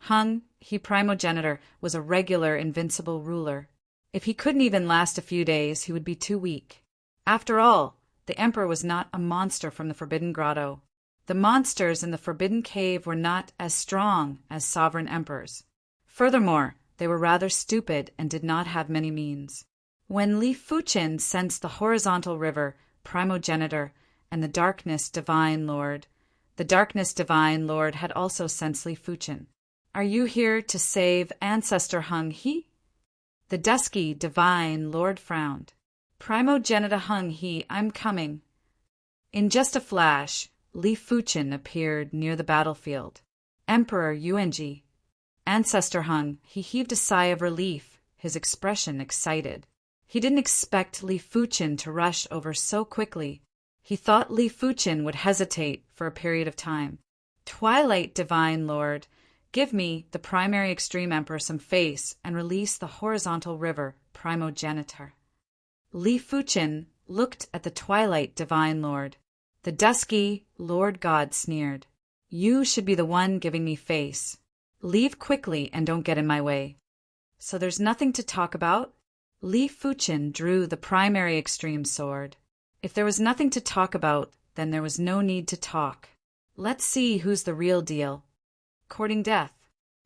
Hung He primogenitor was a regular invincible ruler. If he couldn't even last a few days, he would be too weak. After all, the emperor was not a monster from the Forbidden Grotto. The monsters in the Forbidden Cave were not as strong as sovereign emperors. Furthermore, they were rather stupid and did not have many means. When Li Fuqin sensed the Horizontal River primogenitor and the Darkness Divine Lord, the Darkness Divine Lord had also sensed Li Fuqin. Are you here to save Ancestor Hung He? The Dusky Divine Lord frowned. Primogenitor Hung He, I'm coming. In just a flash, Li Fuqin appeared near the battlefield. Emperor Yuanji. Ancestor Hung, he heaved a sigh of relief, his expression excited. He didn't expect Li Fuqin to rush over so quickly. He thought Li Fuqin would hesitate for a period of time. Twilight Divine Lord, give me, the Primary Extreme Emperor, some face and release the Horizontal River primogenitor. Li Fuqin looked at the Twilight Divine Lord. The Dusky Lord God sneered. You should be the one giving me face. Leave quickly and don't get in my way. So there's nothing to talk about? Li Fuqin drew the Primary Extreme Sword. If there was nothing to talk about, then there was no need to talk. Let's see who's the real deal. Courting death.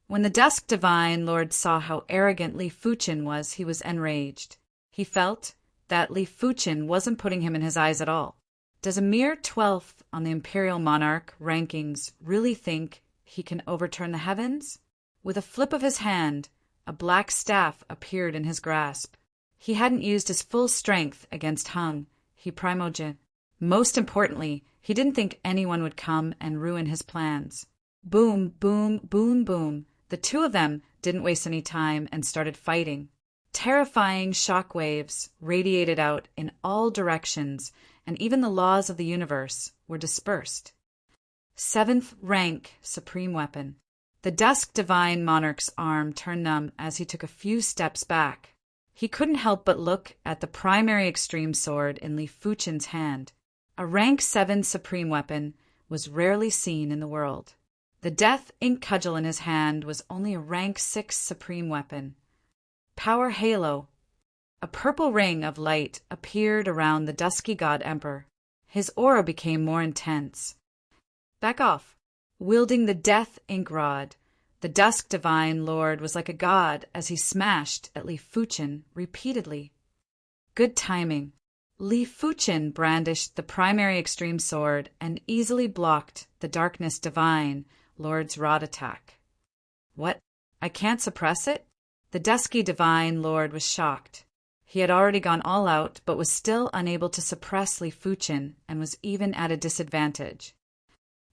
When the Dusk Divine Lord saw how arrogant Li Fuqin was, he was enraged. He felt that Li Fuqin wasn't putting him in his eyes at all. Does a mere 12th on the Imperial Monarch rankings really think he can overturn the heavens? With a flip of his hand, a black staff appeared in his grasp. He hadn't used his full strength against Hung He primogenitor. Most importantly, he didn't think anyone would come and ruin his plans. Boom, boom, boom, boom. The two of them didn't waste any time and started fighting. Terrifying shockwaves radiated out in all directions, and even the laws of the universe were dispersed. 7th rank Supreme Weapon. The Dusk Divine Monarch's arm turned numb as he took a few steps back. He couldn't help but look at the Primary Extreme Sword in Li Fuqin's hand. A rank 7 Supreme Weapon was rarely seen in the world. The Death Ink Cudgel in his hand was only a rank 6 Supreme Weapon. Power Halo. A purple ring of light appeared around the Dusky God Emperor. His aura became more intense. Back off. Wielding the Death Ink Rod, the Dusk Divine Lord was like a god as he smashed at Li Fuqin repeatedly. Good timing. Li Fuqin brandished the Primary Extreme Sword and easily blocked the Darkness Divine Lord's rod attack. What? I can't suppress it? The Dusky Divine Lord was shocked. He had already gone all out, but was still unable to suppress Li Fuqin and was even at a disadvantage.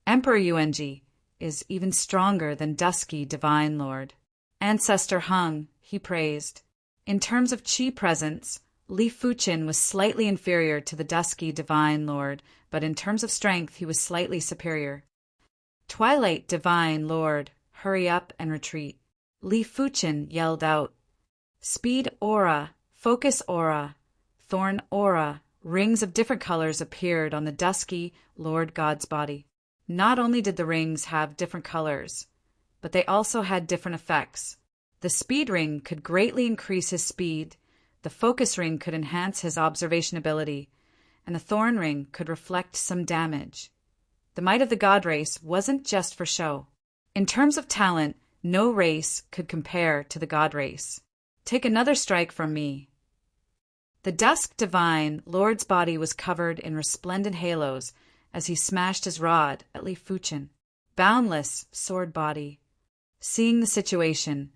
Emperor Yuanji is even stronger than Dusky Divine Lord. Ancestor Hung, he praised. In terms of chi presence, Li Fuqin was slightly inferior to the Dusky Divine Lord, but in terms of strength he was slightly superior. Twilight Divine Lord, hurry up and retreat. Li Fuqin yelled out. Speed aura, focus aura, thorn aura, rings of different colors appeared on the Dusky Lord God's body. Not only did the rings have different colors, but they also had different effects. The speed ring could greatly increase his speed, the focus ring could enhance his observation ability, and the thorn ring could reflect some damage. The might of the god race wasn't just for show. In terms of talent, no race could compare to the god race. Take another strike from me. The Dusk Divine Lord's body was covered in resplendent halos as he smashed his rod at Li Fuchen. Boundless sword body. Seeing the situation,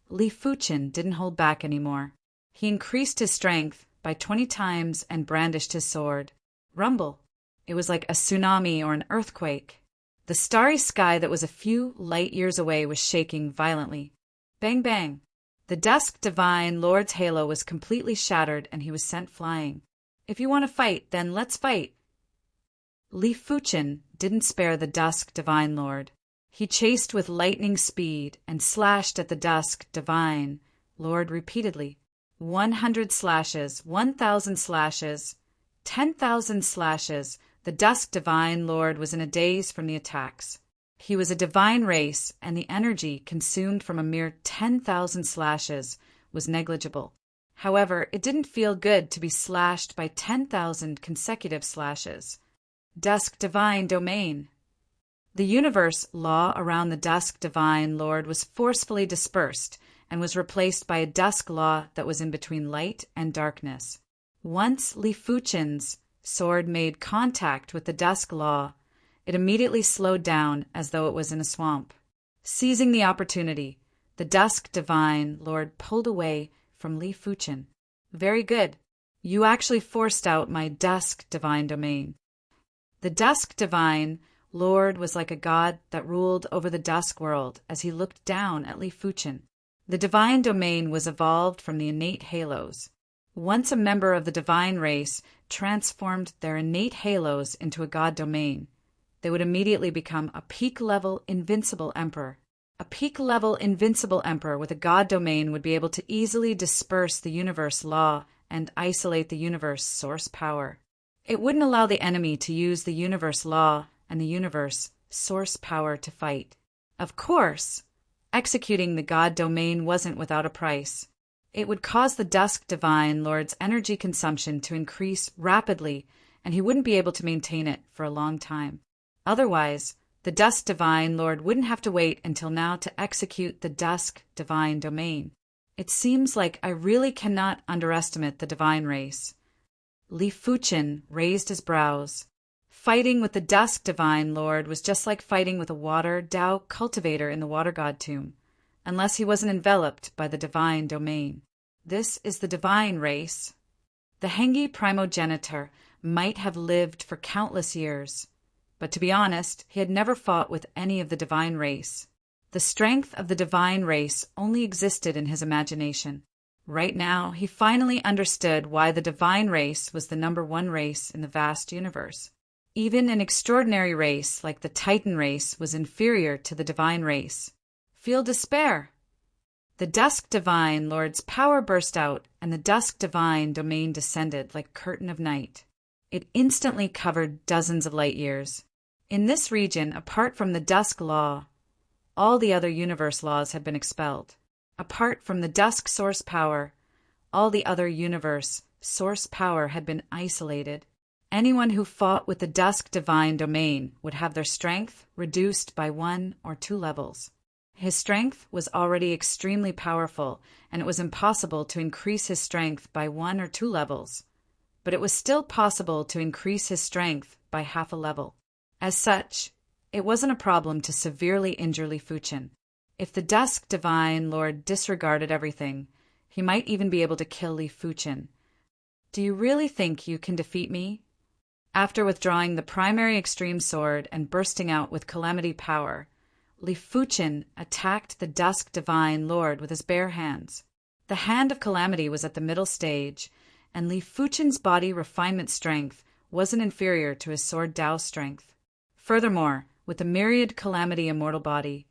Li Fuchen didn't hold back anymore. He increased his strength by 20 times and brandished his sword. Rumble. It was like a tsunami or an earthquake. The starry sky that was a few light years away was shaking violently. Bang bang. The Dusk Divine Lord's halo was completely shattered and he was sent flying. If you want to fight, then let's fight. Li Fuchen didn't spare the Dusk Divine Lord. He chased with lightning speed and slashed at the Dusk Divine Lord repeatedly. 100 slashes, 1,000 slashes, 10,000 slashes. The Dusk Divine Lord was in a daze from the attacks. He was a divine race, and the energy consumed from a mere 10,000 slashes was negligible. However, it didn't feel good to be slashed by 10,000 consecutive slashes. Dusk Divine Domain. The universe law around the Dusk Divine Lord was forcefully dispersed and was replaced by a dusk law that was in between light and darkness. Once Li Fuchen's sword made contact with the dusk law, it immediately slowed down as though it was in a swamp. Seizing the opportunity, the Dusk Divine Lord pulled away from Li Fuchen. Very good. You actually forced out my Dusk Divine Domain. The Dusk Divine Lord was like a god that ruled over the dusk world as he looked down at Li Fuchen. The Divine Domain was evolved from the innate halos. Once a member of the divine race transformed their innate halos into a god domain, they would immediately become a peak-level invincible emperor. A peak-level invincible emperor with a god domain would be able to easily disperse the universe law and isolate the universe source power. It wouldn't allow the enemy to use the universe law and the universe source power to fight. Of course, executing the god domain wasn't without a price. It would cause the Dusk Divine Lord's energy consumption to increase rapidly, and he wouldn't be able to maintain it for a long time. Otherwise, the Dusk Divine Lord wouldn't have to wait until now to execute the Dusk Divine Domain. It seems like I really cannot underestimate the divine race. Li Fuchen raised his brows. Fighting with the Dusk Divine Lord was just like fighting with a water Tao cultivator in the water god tomb, unless he wasn't enveloped by the divine domain. This is the divine race. The Hengi primogenitor might have lived for countless years, but to be honest, he had never fought with any of the divine race. The strength of the divine race only existed in his imagination. Right now, he finally understood why the divine race was the #1 race in the vast universe. Even an extraordinary race like the Titan race was inferior to the divine race. Feel despair. The Dusk Divine Lord's power burst out, and the Dusk Divine Domain descended like a curtain of night. It instantly covered dozens of light years. In this region, apart from the Dusk Law, all the other universe laws had been expelled. Apart from the Dusk Source Power, all the other universe source power had been isolated. Anyone who fought with the Dusk Divine Domain would have their strength reduced by 1 or 2 levels. His strength was already extremely powerful, and it was impossible to increase his strength by 1 or 2 levels. But it was still possible to increase his strength by half a level. As such, it wasn't a problem to severely injure Li Fuchen. If the Dusk Divine Lord disregarded everything, he might even be able to kill Li Fuchen. Do you really think you can defeat me? After withdrawing the primary extreme sword and bursting out with calamity power, Li Fuchen attacked the Dusk Divine Lord with his bare hands. The Hand of Calamity was at the middle stage, and Li Fuchen's body refinement strength wasn't inferior to his sword Dao strength. Furthermore, with the myriad calamity immortal body,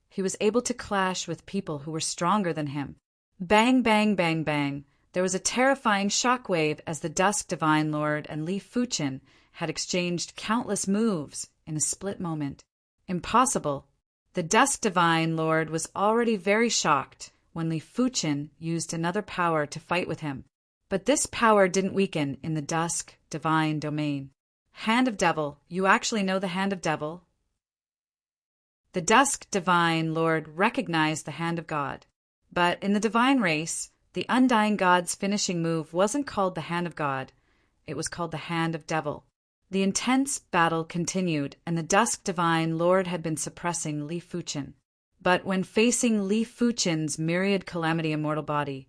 he was able to clash with people who were stronger than him. Bang, bang, bang, bang. There was a terrifying shockwave as the Dusk Divine Lord and Li Fuchen had exchanged countless moves in a split moment. Impossible. The Dusk Divine Lord was already very shocked when Li Fuchen used another power to fight with him. But this power didn't weaken in the Dusk Divine domain. Hand of Devil. You actually know the Hand of Devil? The Dusk Divine Lord recognized the Hand of God. But in the divine race, the Undying God's finishing move wasn't called the Hand of God. It was called the Hand of Devil. The intense battle continued, and the Dusk Divine Lord had been suppressing Li Fuchen. But when facing Li Fuchen's myriad calamity immortal body,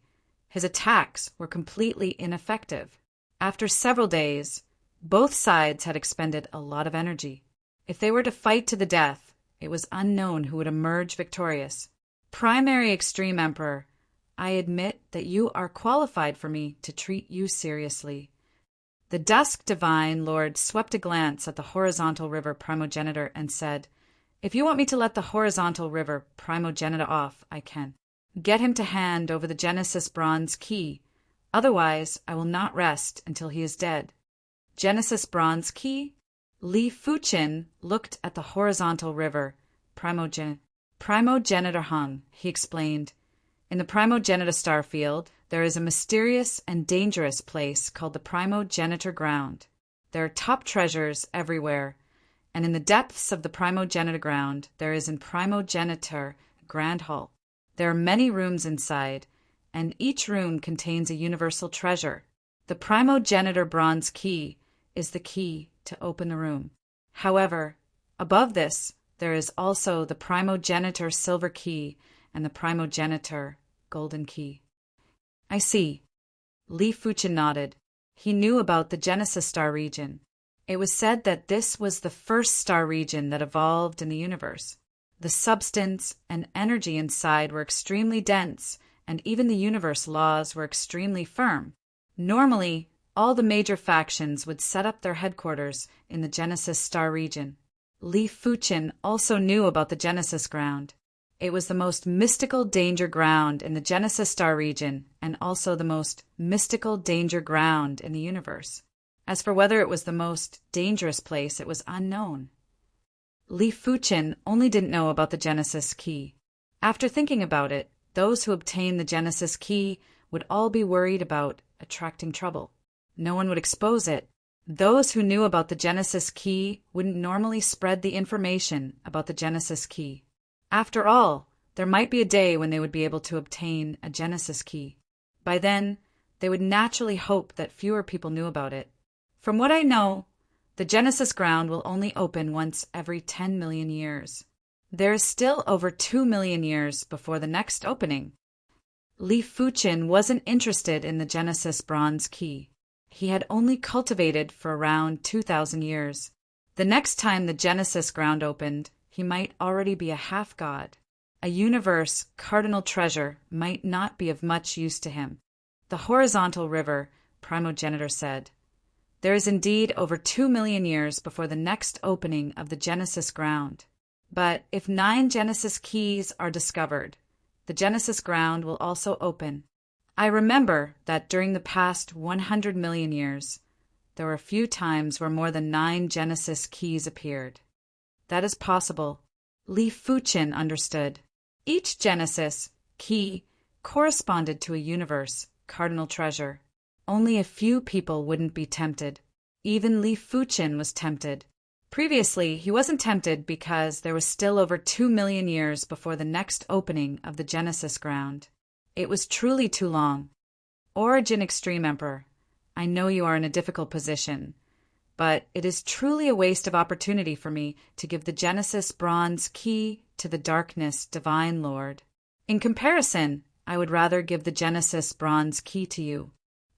his attacks were completely ineffective. After several days, both sides had expended a lot of energy. If they were to fight to the death, it was unknown who would emerge victorious. Primary Extreme Emperor, I admit that you are qualified for me to treat you seriously. The Dusk Divine Lord swept a glance at the horizontal river Primogenitor and said, If you want me to let the horizontal river Primogenitor off, I can. Get him to hand over the Genesis Bronze Key. Otherwise, I will not rest until he is dead. Genesis Bronze Key? Li Fuchen looked at the horizontal river Primogenitor hung, he explained. In the Primogenitor star field, there is a mysterious and dangerous place called the Primogenitor Ground. There are top treasures everywhere, and in the depths of the Primogenitor Ground, there is in Primogenitor Grand Hall. There are many rooms inside, and each room contains a universal treasure. The Primogenitor Bronze Key is the key to open the room. However, above this, there is also the Primogenitor Silver Key and the Primogenitor Golden Key. I see. Li Fuchen nodded. He knew about the Genesis star region. It was said that this was the first star region that evolved in the universe. The substance and energy inside were extremely dense, and even the universe laws were extremely firm. Normally, all the major factions would set up their headquarters in the Genesis star region. Li Fuchen also knew about the Genesis ground. It was the most mystical danger ground in the Genesis star region, and also the most mystical danger ground in the universe. As for whether it was the most dangerous place, it was unknown. Li Fuchen only didn't know about the Genesis key. After thinking about it, those who obtained the Genesis key would all be worried about attracting trouble. No one would expose it. Those who knew about the Genesis key wouldn't normally spread the information about the Genesis key. After all, there might be a day when they would be able to obtain a Genesis key. By then, they would naturally hope that fewer people knew about it. From what I know, the Genesis ground will only open once every 10 million years. There is still over 2 million years before the next opening. Li Fuchen wasn't interested in the Genesis Bronze Key. He had only cultivated for around 2,000 years. The next time the Genesis ground opened, he might already be a half-god. A universe cardinal treasure might not be of much use to him. The horizontal river, Primogenitor said. There is indeed over 2 million years before the next opening of the Genesis ground. But if 9 Genesis keys are discovered, the Genesis ground will also open. I remember that during the past 100 million years, there were a few times where more than 9 Genesis keys appeared. That is possible. Li Fuchen understood. Each Genesis key corresponded to a universe, cardinal treasure. Only a few people wouldn't be tempted. Even Li Fuchen was tempted. Previously, he wasn't tempted because there was still over 2 million years before the next opening of the Genesis ground. It was truly too long. Origin Extreme Emperor, I know you are in a difficult position, but it is truly a waste of opportunity for me to give the Genesis Bronze Key to the Darkness Divine Lord. In comparison, I would rather give the Genesis Bronze Key to you.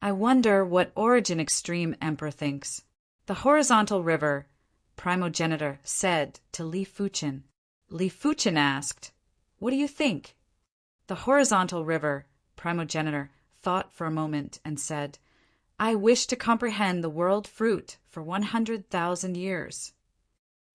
I wonder what Origin Extreme Emperor thinks. The horizontal river, Primogenitor, said to Li Fuchen. Li Fuchen asked, What do you think? The horizontal river, Primogenitor, thought for a moment and said, I wish to comprehend the world fruit for 100,000 years.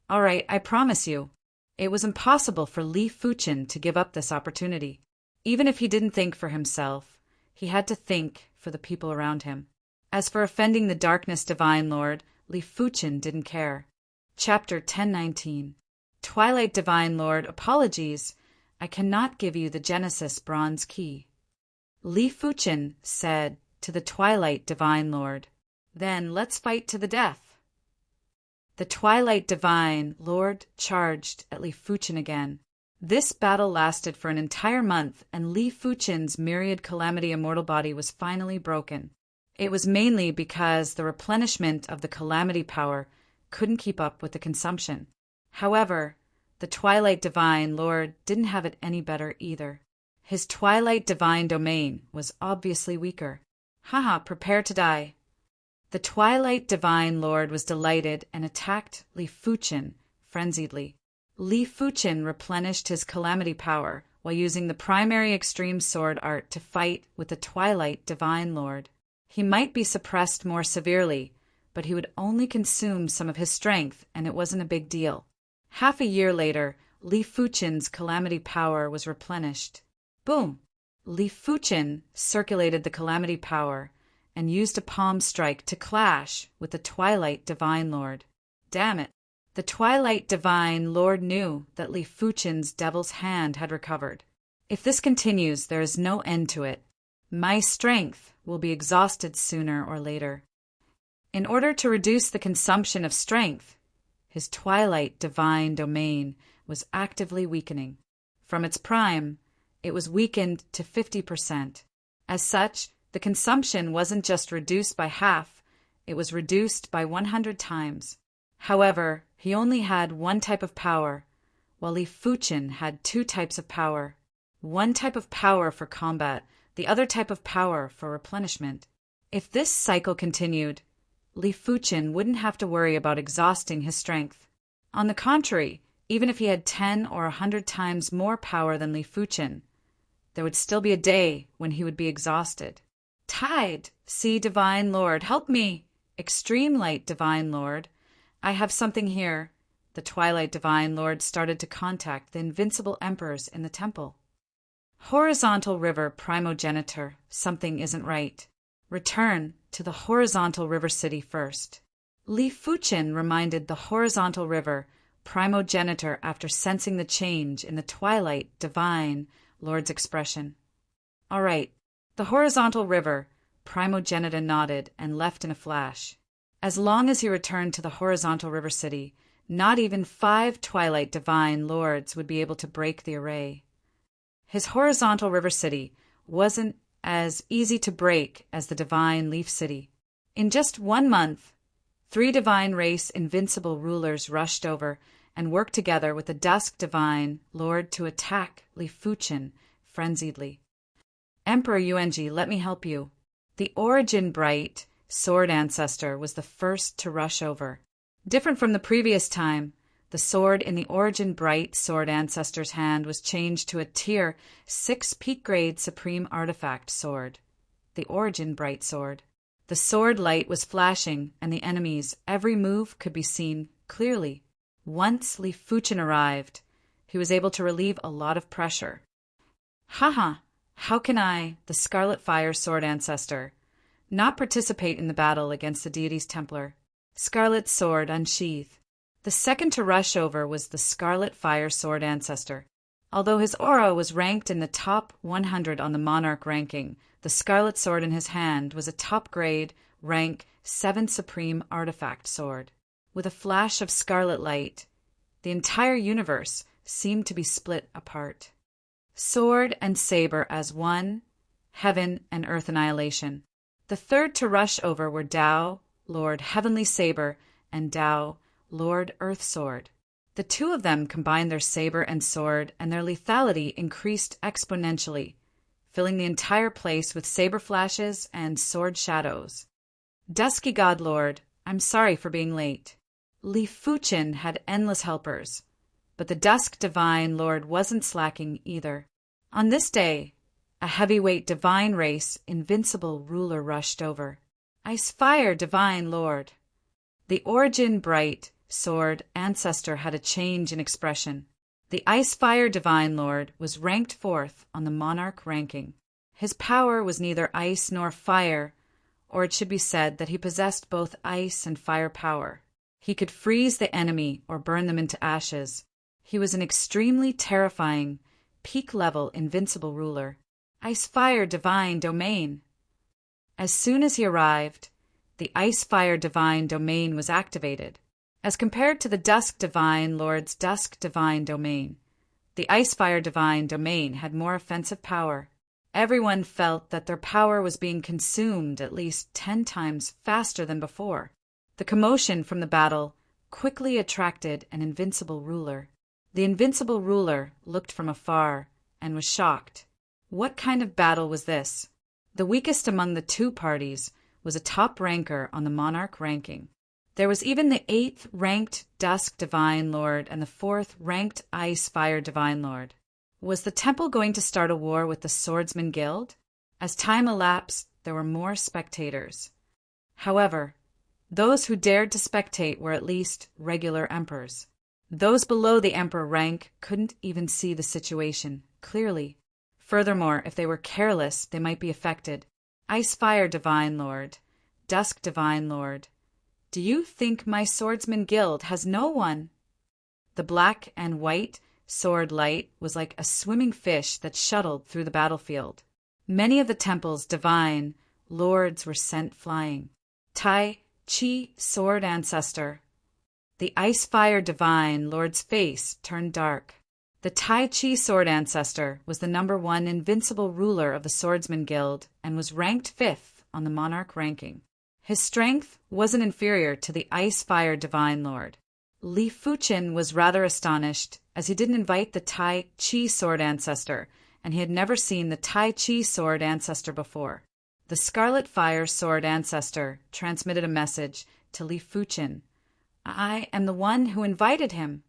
All right, I promise you. It was impossible for Li Fuchen to give up this opportunity. Even if he didn't think for himself, he had to think for the people around him. As for offending the Darkness Divine Lord, Li Fuchen didn't care. Chapter 1019. Twilight Divine Lord, apologies. I cannot give you the Genesis bronze key. Li Fuchen said to the Twilight Divine Lord. Then let's fight to the death. The Twilight Divine Lord charged at Li Fuchen again. This battle lasted for an entire month, and Li Fuchen's myriad calamity immortal body was finally broken. It was mainly because the replenishment of the calamity power couldn't keep up with the consumption. However, the Twilight Divine Lord didn't have it any better either. His Twilight Divine domain was obviously weaker. Haha, prepare to die. The Twilight Divine Lord was delighted and attacked Li Fuchen frenziedly. Li Fuchen replenished his calamity power while using the primary extreme sword art to fight with the Twilight Divine Lord. He might be suppressed more severely, but he would only consume some of his strength, and it wasn't a big deal. Half a year later, Li Fuchen's calamity power was replenished. Boom! Li Fuchen circulated the calamity power and used a palm strike to clash with the Twilight Divine Lord. Damn it! The Twilight Divine Lord knew that Li Fuchen's devil's hand had recovered. If this continues, there is no end to it. My strength will be exhausted sooner or later. In order to reduce the consumption of strength, his Twilight Divine domain was actively weakening. From its prime, it was weakened to 50%. As such, the consumption wasn't just reduced by half, it was reduced by 100 times. However, he only had one type of power, while Li Fuchen had two types of power. One type of power for combat, the other type of power for replenishment. If this cycle continued, Li Fuchen wouldn't have to worry about exhausting his strength. On the contrary, even if he had 10 or 100 times more power than Li Fuchen, there would still be a day when he would be exhausted. Tide, Sea Divine Lord, help me! Extreme Light Divine Lord, I have something here. The Twilight Divine Lord started to contact the invincible emperors in the temple. Horizontal River Primogenitor, something isn't right. Return to the Horizontal River City first. Li Fuchen reminded the Horizontal River Primogenitor after sensing the change in the Twilight Divine Lord's expression. All right, the Horizontal River Primogenitor nodded and left in a flash. As long as he returned to the Horizontal River City, not even 5 Twilight Divine Lords would be able to break the array. His Horizontal River City wasn't as easy to break as the Divine Leaf City. In just 1 month, 3 Divine Race invincible rulers rushed over and worked together with the Dusk Divine Lord to attack Li Fuchen frenziedly. Emperor Yuanji, let me help you. The Origin Bright Sword Ancestor was the first to rush over. Different from the previous time, the sword in the Origin Bright Sword Ancestor's hand was changed to a Tier 6 Peak Grade Supreme Artifact Sword, the Origin Bright Sword. The sword light was flashing, and the enemy's every move could be seen clearly. Once Li Fuchen arrived, he was able to relieve a lot of pressure. Haha, how can I, the Scarlet Fire Sword Ancestor, not participate in the battle against the deity's Templar? Scarlet Sword unsheath. The second to rush over was the Scarlet Fire Sword Ancestor. Although his aura was ranked in the top 100 on the Monarch ranking, the Scarlet Sword in his hand was a top-grade, rank 7 Supreme Artifact Sword. With a flash of scarlet light, the entire universe seemed to be split apart. Sword and saber as one, heaven and earth annihilation. The third to rush over were Tao, Lord Heavenly Saber, and Tao, Lord Earth Sword. The two of them combined their saber and sword, and their lethality increased exponentially, filling the entire place with saber flashes and sword shadows. Dusky God Lord, I'm sorry for being late. Li Fuchen had endless helpers, but the Dusk Divine Lord wasn't slacking either. On this day, a heavyweight divine race invincible ruler rushed over. Ice Fire Divine Lord. The Origin Bright Sword Ancestor had a change in expression. The Ice Fire Divine Lord was ranked 4th on the Monarch ranking. His power was neither ice nor fire, or it should be said that he possessed both ice and fire power. He could freeze the enemy or burn them into ashes. He was an extremely terrifying, peak-level invincible ruler. Ice-Fire Divine Domain. As soon as he arrived, the Ice-Fire Divine Domain was activated. As compared to the Dusk Divine Lord's Dusk Divine Domain, the Ice-Fire Divine Domain had more offensive power. Everyone felt that their power was being consumed at least 10 times faster than before. The commotion from the battle quickly attracted an invincible ruler. The invincible ruler looked from afar and was shocked. What kind of battle was this? The weakest among the two parties was a top ranker on the monarch ranking. There was even the 8th ranked Dusk Divine Lord and the 4th ranked Ice Fire Divine Lord. Was the temple going to start a war with the Swordsman Guild? As time elapsed, there were more spectators. However, those who dared to spectate were at least regular emperors. Those below the emperor rank couldn't even see the situation clearly. Furthermore, if they were careless, they might be affected. Ice Fire Divine Lord, Dusk Divine Lord, do you think my Swordsman Guild has no one? The black and white sword light was like a swimming fish that shuttled through the battlefield. Many of the temple's divine lords were sent flying. Tai Chi Sword Ancestor. The Ice Fire Divine Lord's face turned dark. The Tai Chi Sword Ancestor was the #1 invincible ruler of the Swordsman Guild and was ranked 5th on the monarch ranking. His strength wasn't inferior to the Ice Fire Divine Lord. Li Fuqin was rather astonished, as he didn't invite the Tai Chi Sword Ancestor, and he had never seen the Tai Chi Sword Ancestor before. The Scarlet Fire Sword Ancestor transmitted a message to Li Fuqin. I am the one who invited him.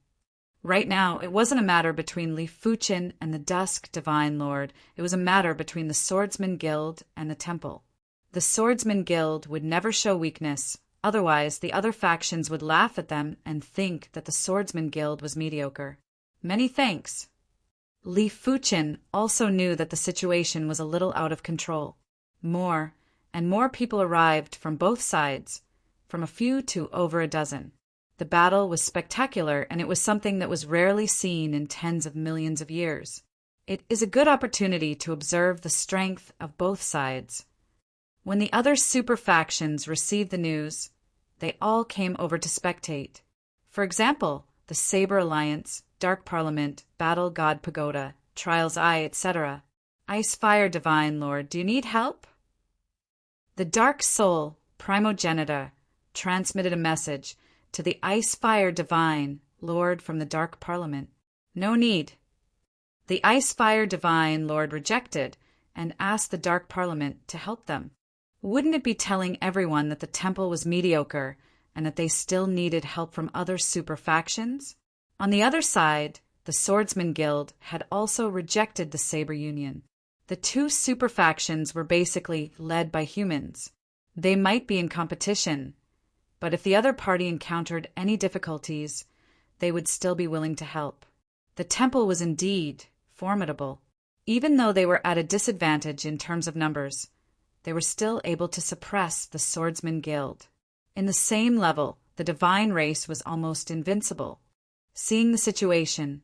Right now, it wasn't a matter between Li Fuqin and the Dusk Divine Lord. It was a matter between the Swordsman Guild and the temple. The Swordsman Guild would never show weakness, otherwise the other factions would laugh at them and think that the Swordsman Guild was mediocre. Many thanks. Li Fuqin also knew that the situation was a little out of control. More and more people arrived from both sides, from a few to over a dozen. The battle was spectacular, and it was something that was rarely seen in tens of millions of years. It is a good opportunity to observe the strength of both sides. When the other super factions received the news, they all came over to spectate. For example, the Saber Alliance, Dark Parliament, Battle God Pagoda, Trials Eye, etc. Ice Fire Divine Lord, do you need help? The Dark Soul, Primogenitor, transmitted a message to the Ice Fire Divine Lord from the Dark Parliament. No need. The Ice Fire Divine Lord rejected and asked the Dark Parliament to help them. Wouldn't it be telling everyone that the temple was mediocre and that they still needed help from other super factions? On the other side, the Swordsman Guild had also rejected the Saber Union. The two super factions were basically led by humans. They might be in competition, but if the other party encountered any difficulties, they would still be willing to help. The temple was indeed formidable. Even though they were at a disadvantage in terms of numbers, they were still able to suppress the Swordsman Guild. In the same level, the divine race was almost invincible. Seeing the situation,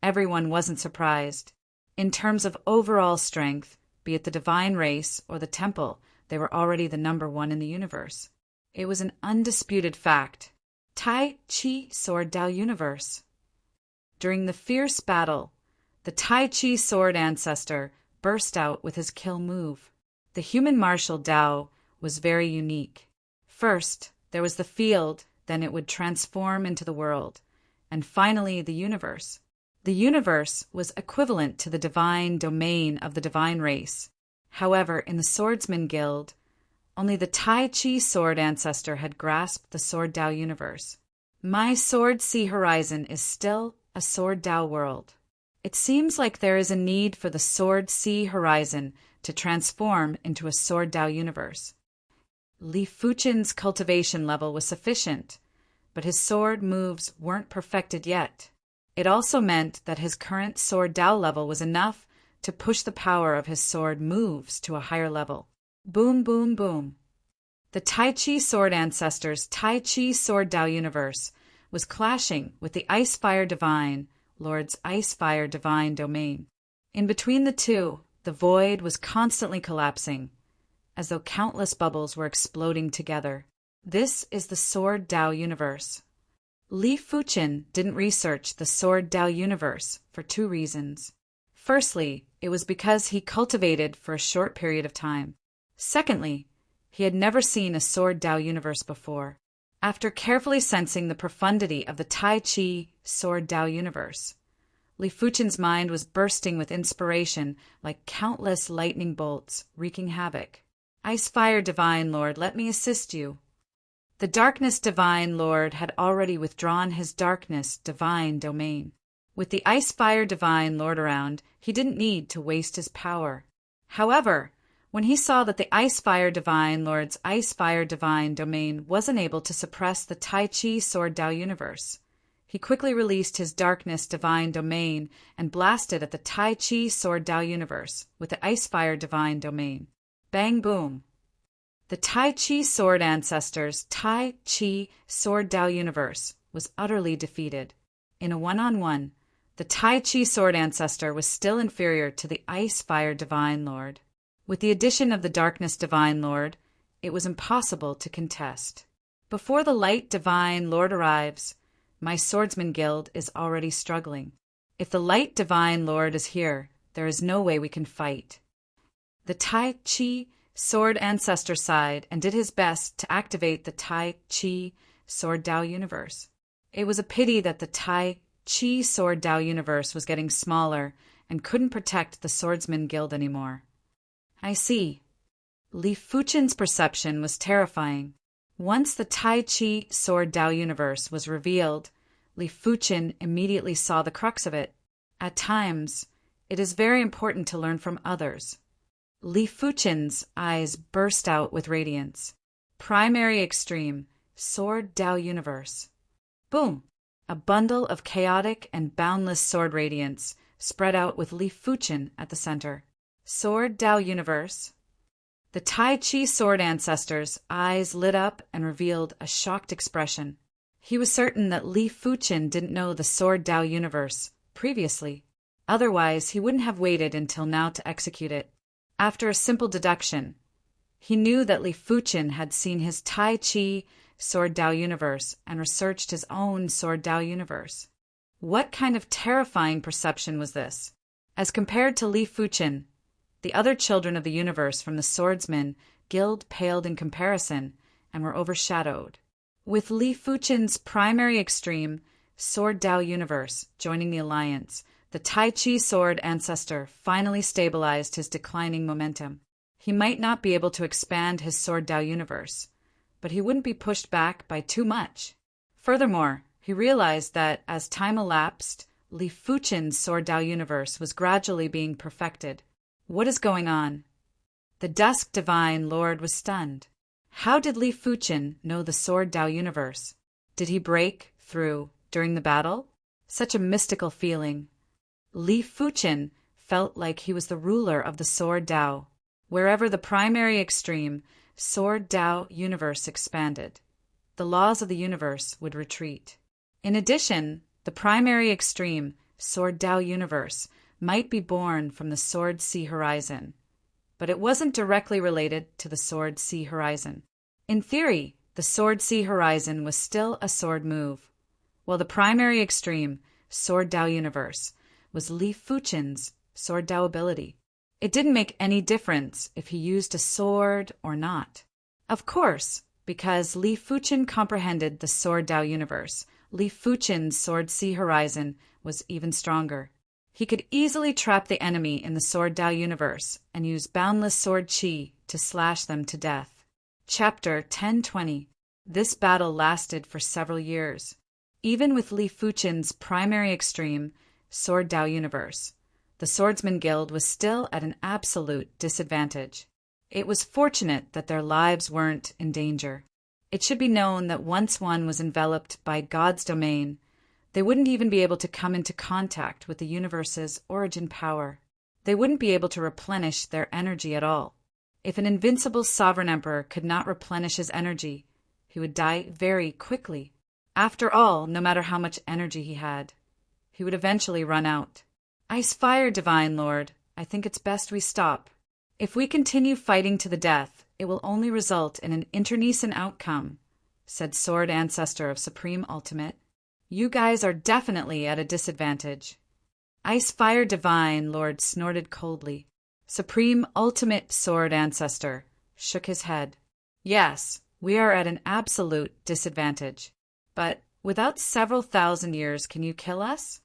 everyone wasn't surprised. In terms of overall strength, be it the divine race or the temple, they were already the #1 in the universe. It was an undisputed fact. Tai Chi Sword Dao Universe. During the fierce battle, the Tai Chi Sword Ancestor burst out with his kill move. The human martial Dao was very unique. First, there was the field, then it would transform into the world, and finally the universe. The universe was equivalent to the divine domain of the divine race. However, in the Swordsman Guild, only the Tai Chi Sword Ancestor had grasped the Sword Dao universe. My Sword Sea Horizon is still a Sword Dao world. It seems like there is a need for the Sword Sea Horizon to transform into a Sword Dao universe. Li Fuqin's cultivation level was sufficient, but his sword moves weren't perfected yet. It also meant that his current Sword Dao level was enough to push the power of his sword moves to a higher level. Boom, boom, boom. The Tai Chi Sword Ancestors' Tai Chi Sword Dao universe was clashing with the Ice Fire Divine Lord's Ice Fire Divine domain. In between the two, the void was constantly collapsing, as though countless bubbles were exploding together. This is the Sword Dao universe. Li Fuqin didn't research the Sword Dao universe for two reasons. Firstly, it was because he cultivated for a short period of time. Secondly, he had never seen a Sword Dao universe before. After carefully sensing the profundity of the Tai Chi Sword Dao universe, Li Fuqin's mind was bursting with inspiration like countless lightning bolts wreaking havoc. Ice Fire Divine Lord, let me assist you. The Darkness Divine Lord had already withdrawn his Darkness Divine domain. With the Ice Fire Divine Lord around, he didn't need to waste his power. However, when he saw that the Ice Fire Divine Lord's Ice Fire Divine domain wasn't able to suppress the Tai Chi Sword Dao universe, he quickly released his Darkness Divine domain and blasted at the Tai Chi Sword Dao universe with the Ice Fire Divine domain. Bang boom! The Tai Chi Sword Ancestors' Tai Chi Sword Dao universe was utterly defeated. In a one-on-one, the Tai Chi Sword Ancestor was still inferior to the Ice Fire Divine Lord. With the addition of the Darkness Divine Lord, it was impossible to contest. Before the Light Divine Lord arrives, my Swordsman Guild is already struggling. If the Light Divine Lord is here, there is no way we can fight. The Tai Chi Sword Ancestor sighed and did his best to activate the Tai Chi Sword Dao universe. It was a pity that the Tai Chi Sword Dao universe was getting smaller and couldn't protect the Swordsman Guild anymore. I see. Li Fuqin's perception was terrifying. Once the Tai Chi Sword Dao universe was revealed, Li Fuqin immediately saw the crux of it. At times, it is very important to learn from others. Li Fuqin's eyes burst out with radiance. Primary Extreme Sword Dao universe. Boom! A bundle of chaotic and boundless sword radiance spread out with Li Fuqin at the center. Sword Dao universe. The Tai Chi Sword Ancestor's eyes lit up and revealed a shocked expression. He was certain that Li Fuqin didn't know the Sword Dao universe previously. Otherwise, he wouldn't have waited until now to execute it. After a simple deduction, he knew that Li Fuqin had seen his Tai Chi Sword Dao universe and researched his own Sword Dao universe. What kind of terrifying perception was this? As compared to Li Fuqin, the other children of the universe from the Swordsman Guild paled in comparison and were overshadowed. With Li Fuqin's Primary Extreme Sword Dao universe joining the alliance, the Tai Chi Sword Ancestor finally stabilized his declining momentum. He might not be able to expand his Sword Dao universe, but he wouldn't be pushed back by too much. Furthermore, he realized that as time elapsed, Li Fuqin's Sword Dao universe was gradually being perfected. What is going on? The Dusk Divine Lord was stunned. How did Li Fuqin know the Sword Dao universe? Did he break through during the battle? Such a mystical feeling. Li Fuqin felt like he was the ruler of the Sword Dao. Wherever the Primary Extreme Sword Dao universe expanded, the laws of the universe would retreat. In addition, the Primary Extreme Sword Dao universe might be born from the Sword Sea Horizon, but it wasn't directly related to the Sword Sea Horizon. In theory, the Sword Sea Horizon was still a sword move, while the Primary Extreme Sword Dao universe was Li Fuqin's Sword Dao ability. It didn't make any difference if he used a sword or not. Of course, because Li Fuqin comprehended the Sword Dao universe, Li Fuqin's Sword Sea Horizon was even stronger. He could easily trap the enemy in the Sword Dao universe and use boundless sword chi to slash them to death. Chapter 1020. This battle lasted for several years. Even with Li Fuqin's Primary Extreme Sword Dao universe, the Swordsman Guild was still at an absolute disadvantage. It was fortunate that their lives weren't in danger. It should be known that once one was enveloped by God's domain, they wouldn't even be able to come into contact with the universe's origin power. They wouldn't be able to replenish their energy at all. If an invincible sovereign emperor could not replenish his energy, he would die very quickly. After all, no matter how much energy he had, he would eventually run out. Ice Fire, Divine Lord, I think it's best we stop. If we continue fighting to the death, it will only result in an internecine outcome, said Sword Ancestor of Supreme Ultimate. You guys are definitely at a disadvantage. Ice Fire Divine Lord snorted coldly. Supreme Ultimate Sword Ancestor shook his head. Yes, we are at an absolute disadvantage. But without several thousand years, can you kill us?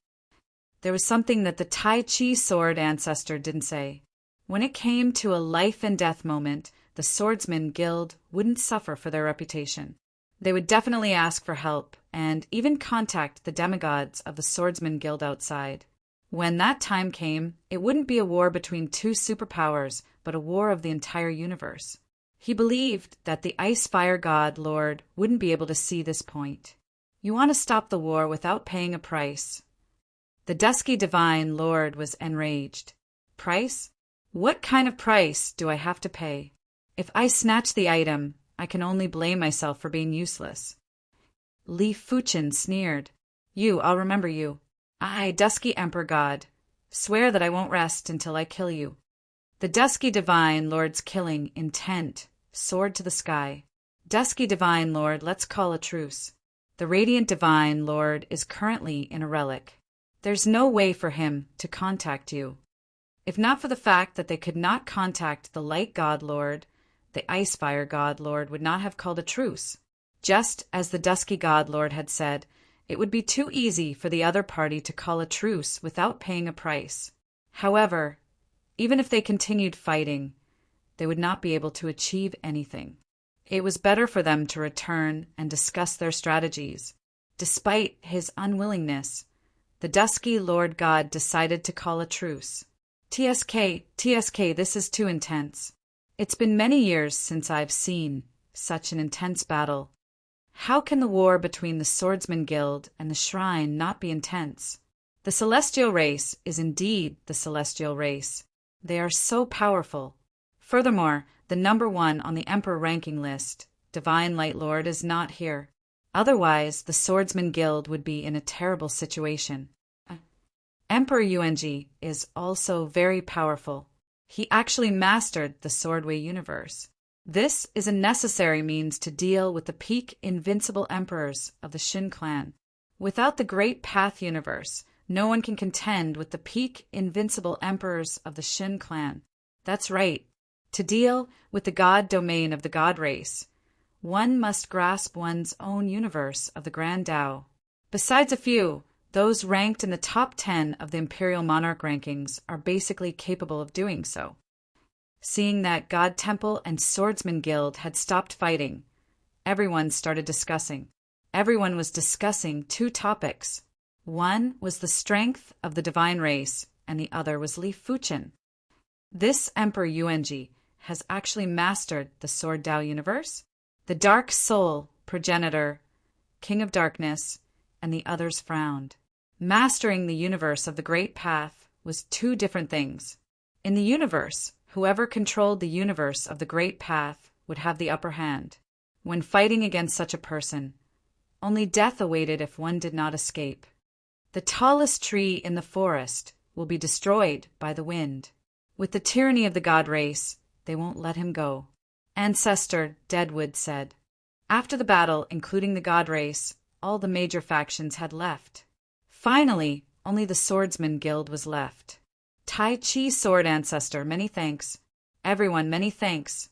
There was something that the Tai Chi Sword Ancestor didn't say. When it came to a life and death moment, the Swordsman Guild wouldn't suffer for their reputation. They would definitely ask for help, and even contact the demigods of the Swordsman Guild outside. When that time came, it wouldn't be a war between two superpowers, but a war of the entire universe. He believed that the Ice Fire God Lord wouldn't be able to see this point. You want to stop the war without paying a price. The Dusky Divine Lord was enraged. Price? What kind of price do I have to pay? If I snatch the item, I can only blame myself for being useless. Li Fuchin sneered. I'll remember you. I, Dusky Emperor God, swear that I won't rest until I kill you. The Dusky Divine Lord's killing intent soared to the sky. Dusky Divine Lord, let's call a truce. The Radiant Divine Lord is currently in a relic. There's no way for him to contact you. If not for the fact that they could not contact the Light God Lord, the Ice Fire God Lord would not have called a truce. Just as the Dusky God Lord had said, it would be too easy for the other party to call a truce without paying a price. However, even if they continued fighting, they would not be able to achieve anything. It was better for them to return and discuss their strategies. Despite his unwillingness, the Dusky Lord God decided to call a truce. TSK, this is too intense. It's been many years since I've seen such an intense battle. How can the war between the Swordsman Guild and the Shrine not be intense? The Celestial Race is indeed the Celestial Race. They are so powerful. Furthermore, the number 1 on the Emperor ranking list, Divine Light Lord, is not here. Otherwise, the Swordsman Guild would be in a terrible situation. Emperor Yuanji is also very powerful. He actually mastered the Swordway universe. This is a necessary means to deal with the peak invincible emperors of the Shin clan. Without the Great Path universe, no one can contend with the peak invincible emperors of the Shin clan. That's right. To deal with the god domain of the god race, one must grasp one's own universe of the Grand Tao. Besides a few, those ranked in the top 10 of the Imperial Monarch rankings are basically capable of doing so. Seeing that God Temple and Swordsman Guild had stopped fighting, everyone started discussing. Everyone was discussing 2 topics. One was the strength of the divine race, and the other was Li Fuchin. This Emperor Yuanji has actually mastered the Sword Tao universe. The Dark Soul, Progenitor, King of Darkness, and the others frowned. Mastering the universe of the Great Path was 2 different things. In the universe, whoever controlled the universe of the Great Path would have the upper hand. When fighting against such a person, only death awaited if one did not escape. The tallest tree in the forest will be destroyed by the wind. With the tyranny of the god race, they won't let him go. Ancestor Deadwood said. After the battle, including the god race, all the major factions had left. Finally, only the Swordsman Guild was left. Tai Chi Sword Ancestor, many thanks. Everyone, many thanks.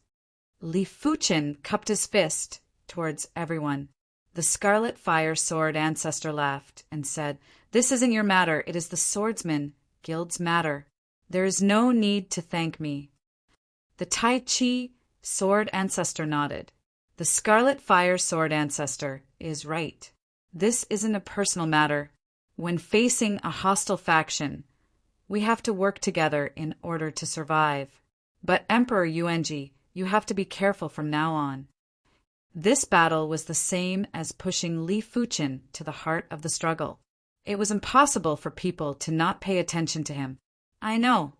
Li Fuchin cupped his fist towards everyone. The Scarlet Fire Sword Ancestor laughed and said, This isn't your matter, it is the Swordsman Guild's matter. There is no need to thank me. The Tai Chi Sword Ancestor nodded. The Scarlet Fire Sword Ancestor is right. This isn't a personal matter. When facing a hostile faction, we have to work together in order to survive. But Emperor Yuanji, you have to be careful from now on. This battle was the same as pushing Li Fuchin to the heart of the struggle. It was impossible for people to not pay attention to him. I know.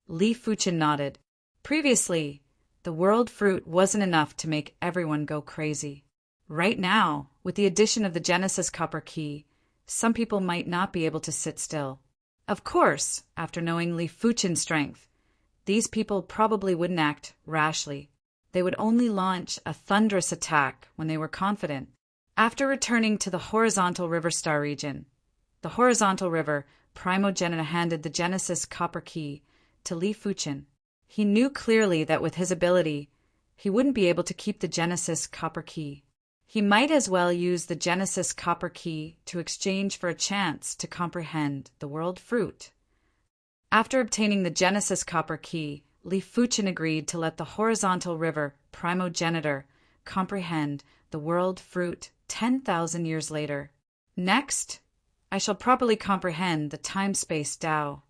Li Fuchin nodded. Previously, the world fruit wasn't enough to make everyone go crazy. Right now, with the addition of the Genesis copper key, some people might not be able to sit still. Of course, after knowing Li Fuchen's strength, these people probably wouldn't act rashly. They would only launch a thunderous attack when they were confident. After returning to the horizontal river star region, the horizontal river Primogenitor handed the Genesis copper key to Li Fuchen. He knew clearly that with his ability, he wouldn't be able to keep the Genesis copper key. He might as well use the Genesis copper key to exchange for a chance to comprehend the world fruit. After obtaining the Genesis copper key, Li Fuchen agreed to let the horizontal river Primogenitor comprehend the world fruit 10,000 years later. Next, I shall properly comprehend the time-space Tao.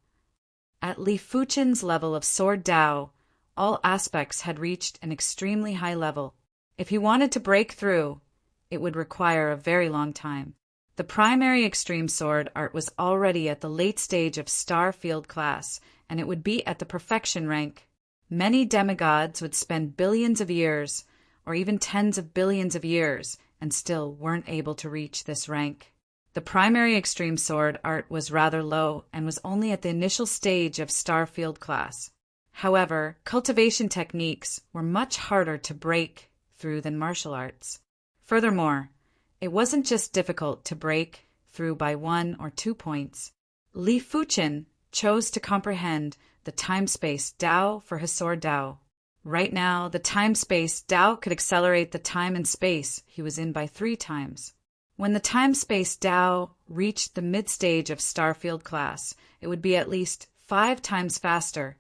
At Li Fuchen's level of Sword Tao, all aspects had reached an extremely high level. If he wanted to break through, it would require a very long time. The primary extreme sword art was already at the late stage of star field class, and it would be at the perfection rank. Many demigods would spend billions of years, or even tens of billions of years, and still weren't able to reach this rank. The primary extreme sword art was rather low and was only at the initial stage of star field class. However, cultivation techniques were much harder to break through than martial arts. Furthermore, it wasn't just difficult to break through by 1 or 2 points. Li Fuchen chose to comprehend the time-space Tao for his sword Tao. Right now, the time-space Tao could accelerate the time and space he was in by 3 times. When the time-space Tao reached the mid-stage of Starfield class, it would be at least 5 times faster,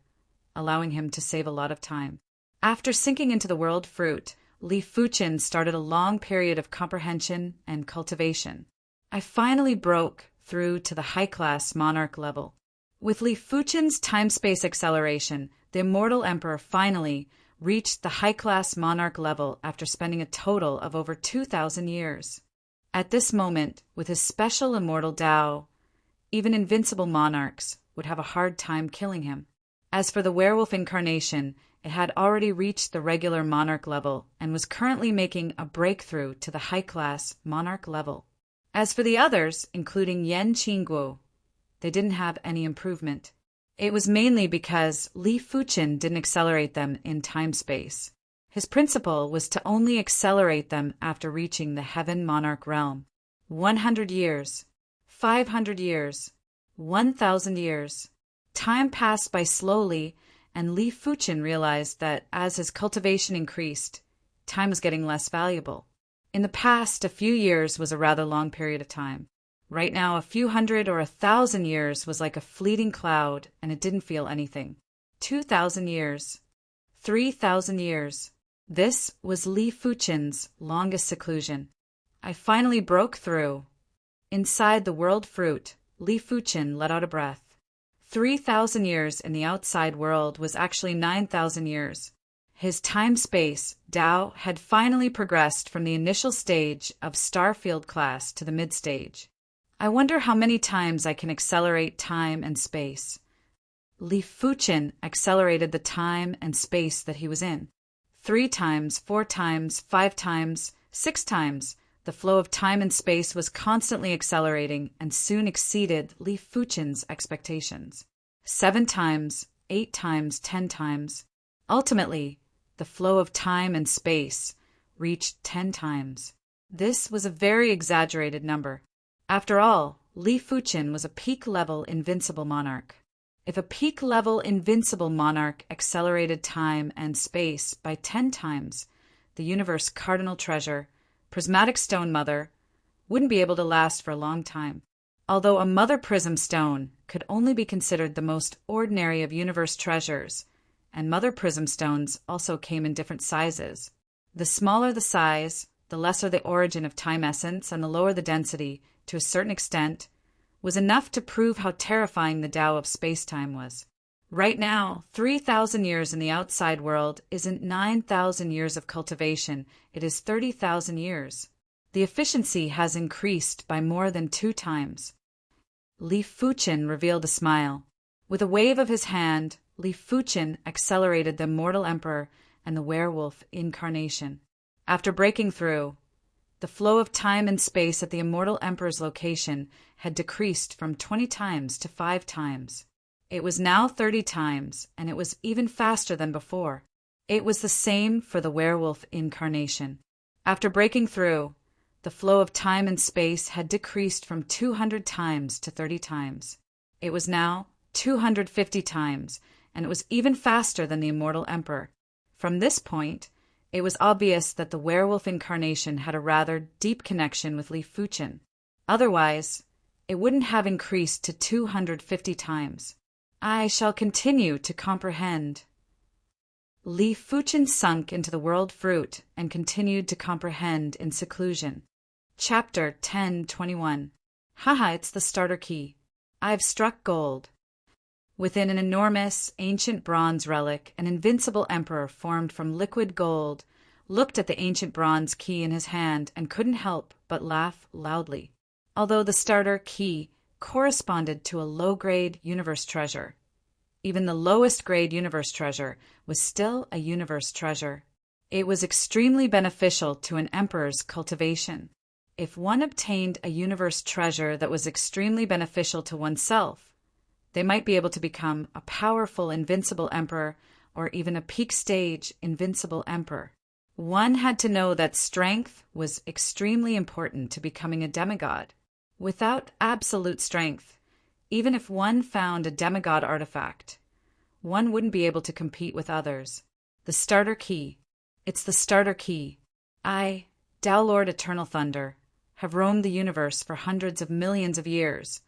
allowing him to save a lot of time. After sinking into the world fruit, Li Fuchen started a long period of comprehension and cultivation. I finally broke through to the high-class monarch level. With Li Fuchen's time-space acceleration, the immortal emperor finally reached the high-class monarch level after spending a total of over 2,000 years. At this moment, with his special immortal Tao, even invincible monarchs would have a hard time killing him. As for the werewolf incarnation, it had already reached the regular monarch level and was currently making a breakthrough to the high-class monarch level. As for the others, including Yan Qingguo, they didn't have any improvement. It was mainly because Li Fuchen didn't accelerate them in time-space. His principle was to only accelerate them after reaching the heaven monarch realm. 100 years, 500 years, 1,000 years. Time passed by slowly, and Li Fuchen realized that as his cultivation increased, time was getting less valuable. In the past, a few years was a rather long period of time. Right now, a few hundred or 1,000 years was like a fleeting cloud, and it didn't feel anything. 2,000 years. 3,000 years. This was Li Fuchen's longest seclusion. I finally broke through. Inside the world fruit, Li Fuchen let out a breath. 3,000 years in the outside world was actually 9,000 years. His time-space, Tao, had finally progressed from the initial stage of Starfield class to the mid-stage. I wonder how many times I can accelerate time and space. Li Fuchen accelerated the time and space that he was in. 3 times, 4 times, 5 times, 6 times. The flow of time and space was constantly accelerating and soon exceeded Li Fuchen's expectations. 7 times, 8 times, 10 times. Ultimately, the flow of time and space reached 10 times. This was a very exaggerated number. After all, Li Fuchen was a peak-level invincible monarch. If a peak-level invincible monarch accelerated time and space by 10 times, the universe cardinal treasure, prismatic stone mother, wouldn't be able to last for a long time. Although a mother prism stone could only be considered the most ordinary of universe treasures, and mother prism stones also came in different sizes. The smaller the size, the lesser the origin of time essence, and the lower the density, to a certain extent, was enough to prove how terrifying the Tao of space-time was. Right now, 3,000 years in the outside world isn't 9,000 years of cultivation, it is 30,000 years. The efficiency has increased by more than 2 times. Li Fuchen revealed a smile. With a wave of his hand, Li Fuchen accelerated the immortal emperor and the werewolf incarnation. After breaking through, the flow of time and space at the immortal emperor's location had decreased from 20 times to 5 times. It was now 30 times, and it was even faster than before. It was the same for the werewolf incarnation. After breaking through, the flow of time and space had decreased from 200 times to 30 times. It was now 250 times, and it was even faster than the immortal emperor. From this point, it was obvious that the werewolf incarnation had a rather deep connection with Li Fuchen. Otherwise, it wouldn't have increased to 250 times. I shall continue to comprehend. Li Fuchen sunk into the world fruit and continued to comprehend in seclusion. Chapter 10:21. Haha, it's the starter key. I've struck gold. Within an enormous, ancient bronze relic, an invincible emperor formed from liquid gold looked at the ancient bronze key in his hand and couldn't help but laugh loudly. Although the starter key corresponded to a low-grade universe treasure, even the lowest-grade universe treasure was still a universe treasure. It was extremely beneficial to an emperor's cultivation. If one obtained a universe treasure that was extremely beneficial to oneself, they might be able to become a powerful invincible emperor or even a peak stage invincible emperor. One had to know that strength was extremely important to becoming a demigod. Without absolute strength, even if one found a demigod artifact, one wouldn't be able to compete with others. The starter key. It's the starter key. I, Tao Lord Eternal Thunder, have roamed the universe for hundreds of millions of years,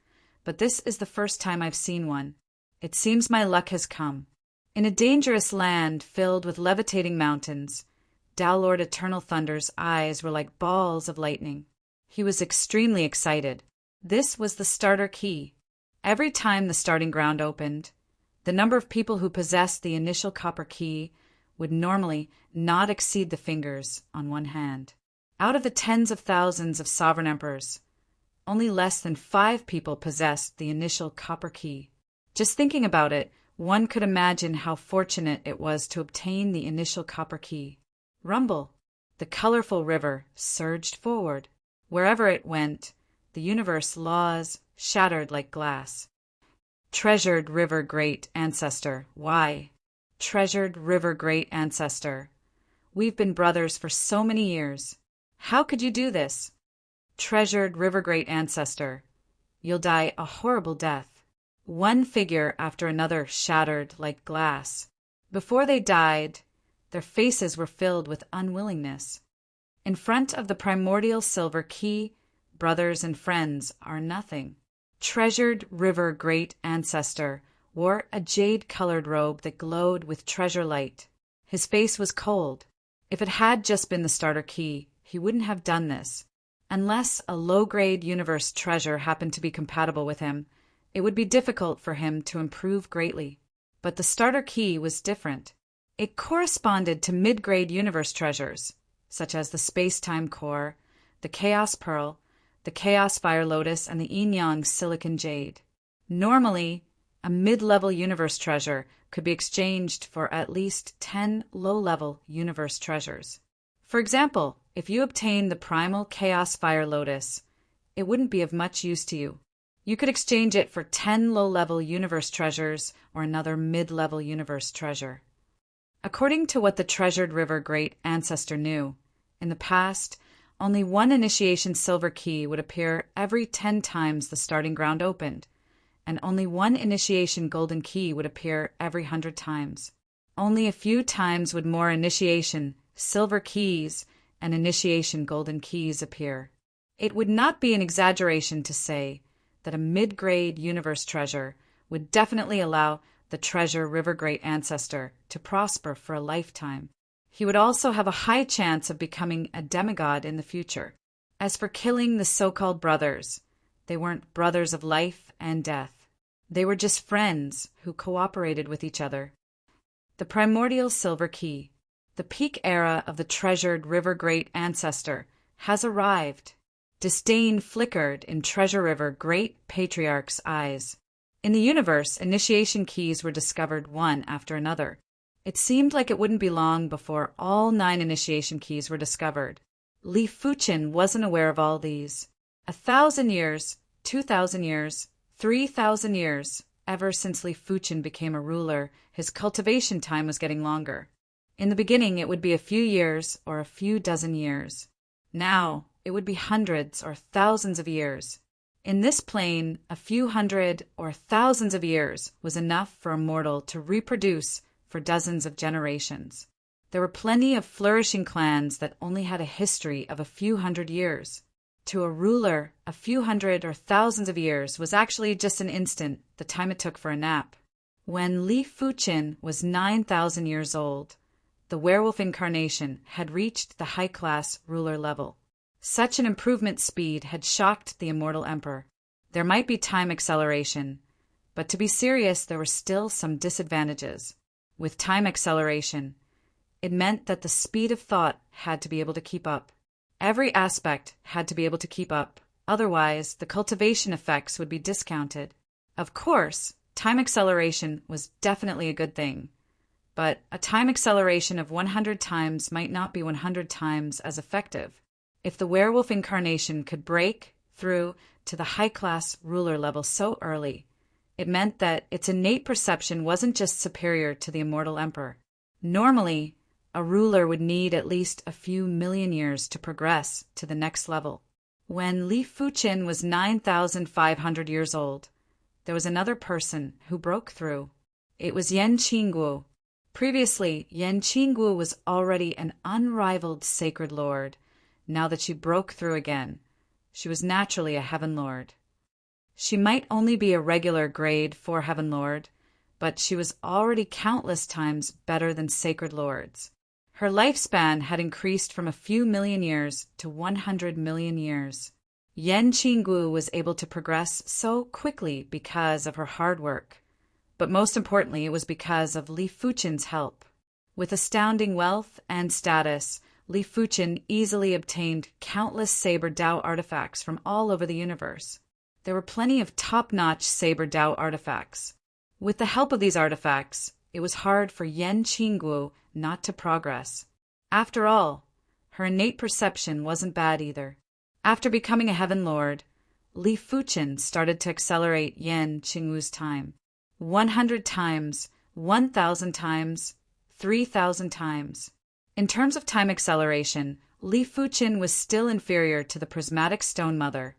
but this is the first time I've seen one. It seems my luck has come. In a dangerous land filled with levitating mountains, Tao Lord Eternal Thunder's eyes were like balls of lightning. He was extremely excited. This was the starter key. Every time the starting ground opened, the number of people who possessed the initial copper key would normally not exceed the fingers on one hand. Out of the tens of thousands of sovereign emperors, only less than 5 people possessed the initial copper key. Just thinking about it, one could imagine how fortunate it was to obtain the initial copper key. Rumble! The colorful river surged forward. Wherever it went, the universe laws shattered like glass. Treasured river great ancestor, why? Treasured river great ancestor. We've been brothers for so many years. How could you do this? Treasured river great ancestor, you'll die a horrible death. One figure after another shattered like glass. Before they died, their faces were filled with unwillingness. In front of the primordial silver key, brothers and friends are nothing. Treasured river great ancestor wore a jade-colored robe that glowed with treasure light. His face was cold. If it had just been the starter key, he wouldn't have done this. Unless a low-grade universe treasure happened to be compatible with him, it would be difficult for him to improve greatly. But the starter key was different. It corresponded to mid-grade universe treasures, such as the space-time core, the chaos pearl, the chaos fire lotus, and the yin-yang silicon jade. Normally, a mid-level universe treasure could be exchanged for at least 10 low-level universe treasures. For example, if you obtained the primal chaos fire lotus, it wouldn't be of much use to you. You could exchange it for 10 low-level universe treasures or another mid-level universe treasure. According to what the Treasured River Great Ancestor knew, in the past, only one initiation silver key would appear every 10 times the starting ground opened, and only one initiation golden key would appear every 100 times. Only a few times would more initiation silver keys and initiation golden keys appear. It would not be an exaggeration to say that a mid-grade universe treasure would definitely allow the Treasure River Great Ancestor to prosper for a lifetime. He would also have a high chance of becoming a demigod in the future. As for killing the so-called brothers, they weren't brothers of life and death. They were just friends who cooperated with each other. The primordial silver key, the peak era of the treasured River Great Ancestor, has arrived. Disdain flickered in Treasure River Great Patriarch's eyes. In the universe, initiation keys were discovered one after another. It seemed like it wouldn't be long before all 9 initiation keys were discovered. Li Fuqin wasn't aware of all these. 1,000 years, 2,000 years, 3,000 years. Ever since Li Fuqin became a ruler, his cultivation time was getting longer. In the beginning, it would be a few years or a few dozen years. Now, it would be hundreds or thousands of years. In this plane, a few hundred or thousands of years was enough for a mortal to reproduce for dozens of generations. There were plenty of flourishing clans that only had a history of a few hundred years. To a ruler, a few hundred or thousands of years was actually just an instant, the time it took for a nap. When Li Fuqin was 9,000 years old, the werewolf incarnation had reached the high-class ruler level. Such an improvement speed had shocked the immortal emperor. There might be time acceleration, but to be serious, there were still some disadvantages. With time acceleration, it meant that the speed of thought had to be able to keep up. Every aspect had to be able to keep up. Otherwise, the cultivation effects would be discounted. Of course, time acceleration was definitely a good thing. But a time acceleration of 100 times might not be 100 times as effective. If the werewolf incarnation could break through to the high-class ruler level so early, it meant that its innate perception wasn't just superior to the immortal emperor. Normally, a ruler would need at least a few million years to progress to the next level. When Li Fuqin was 9,500 years old, there was another person who broke through. It was Yan Qingguo. Previously, Yan Qingguo was already an unrivaled sacred lord. Now that she broke through again, she was naturally a heaven lord. She might only be a regular grade 4 heaven lord, but she was already countless times better than sacred lords. Her lifespan had increased from a few million years to 100 million years. Yan Qingguo was able to progress so quickly because of her hard work. But most importantly, it was because of Li Fuqin's help. With astounding wealth and status, Li Fuqin easily obtained countless Saber Dao artifacts from all over the universe. There were plenty of top-notch Saber Dao artifacts. With the help of these artifacts, it was hard for Yan Qingguo not to progress. After all, her innate perception wasn't bad either. After becoming a heaven lord, Li Fuqin started to accelerate Yan Qingguo's time. 100 times, 1,000 times, 3,000 times. In terms of time acceleration, Li Fuqin was still inferior to the prismatic stone mother,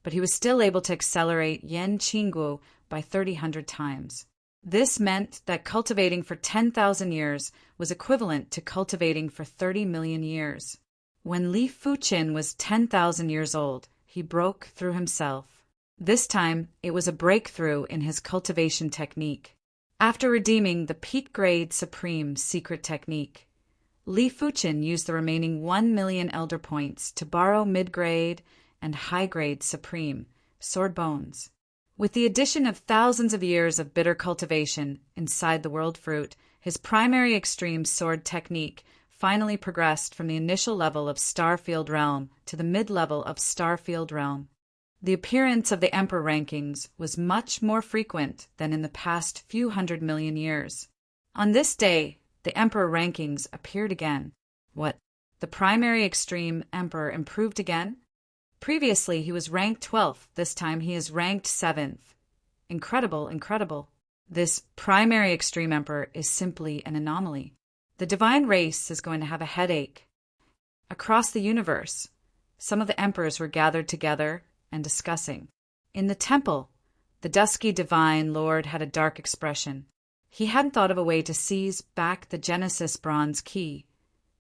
but he was still able to accelerate Yan Qingguo by 3,000 times. This meant that cultivating for 10,000 years was equivalent to cultivating for 30 million years. When Li Fuqin was 10,000 years old, he broke through himself. This time, it was a breakthrough in his cultivation technique. After redeeming the peak grade supreme secret technique, Li Fuqin used the remaining 1 million elder points to borrow mid-grade and high-grade supreme sword bones. With the addition of thousands of years of bitter cultivation inside the world fruit, his primary extreme sword technique finally progressed from the initial level of Starfield Realm to the mid-level of Starfield Realm. The appearance of the Emperor rankings was much more frequent than in the past few 100 million years. On this day, the Emperor rankings appeared again. What? The primary extreme Emperor improved again? Previously, he was ranked 12th. This time, he is ranked 7th. Incredible, incredible. This primary extreme Emperor is simply an anomaly. The divine race is going to have a headache. Across the universe, some of the emperors were gathered together and discussing. In the temple, the dusky divine lord had a dark expression. He hadn't thought of a way to seize back the Genesis bronze key,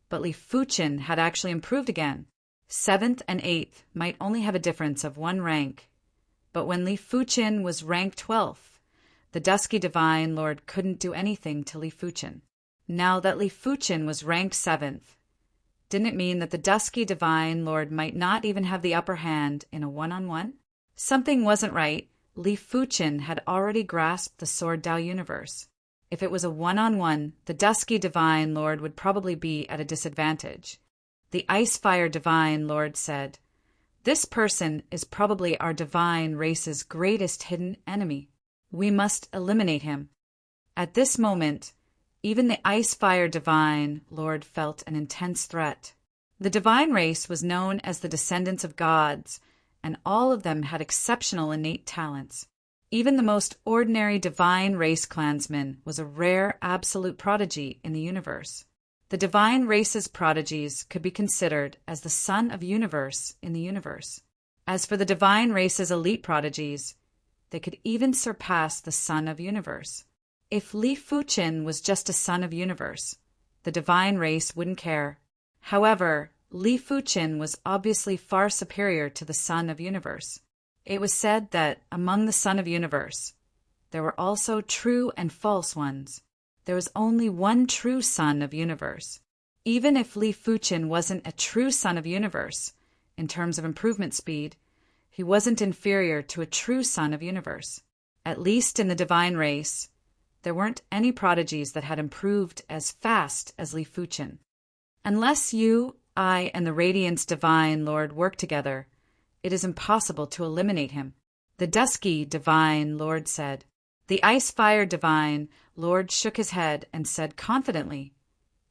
but Li Fuqin had actually improved again. 7th and 8th might only have a difference of 1 rank, but when Li Fuqin was ranked 12th, the dusky divine lord couldn't do anything to Li Fuqin. Now that Li Fuqin was ranked 7th, didn't it mean that the dusky divine lord might not even have the upper hand in a one-on-one? Something wasn't right. Li Fuqin had already grasped the Sword Dao universe. If it was a one-on-one, the dusky divine lord would probably be at a disadvantage. The Icefire Divine Lord said, "This person is probably our divine race's greatest hidden enemy. We must eliminate him." At this moment, Even the Ice-Fire Divine Lord felt an intense threat. The divine race was known as the descendants of gods, and all of them had exceptional innate talents. Even the most ordinary divine race clansman was a rare absolute prodigy in the universe. The divine race's prodigies could be considered as the son of universe in the universe. As for the divine race's elite prodigies, they could even surpass the son of universe. If Li Fuqin was just a son of universe, the divine race wouldn't care. However, Li Fuqin was obviously far superior to the son of universe. It was said that among the son of universe, there were also true and false ones. There was only one true son of universe. Even if Li Fuqin wasn't a true son of universe, in terms of improvement speed, he wasn't inferior to a true son of universe. At least in the divine race, there weren't any prodigies that had improved as fast as Li Fuqin. Unless you, I, and the Radiance Divine Lord work together, it is impossible to eliminate him. The Dusky Divine Lord said. The Ice-Fire Divine Lord shook his head and said confidently,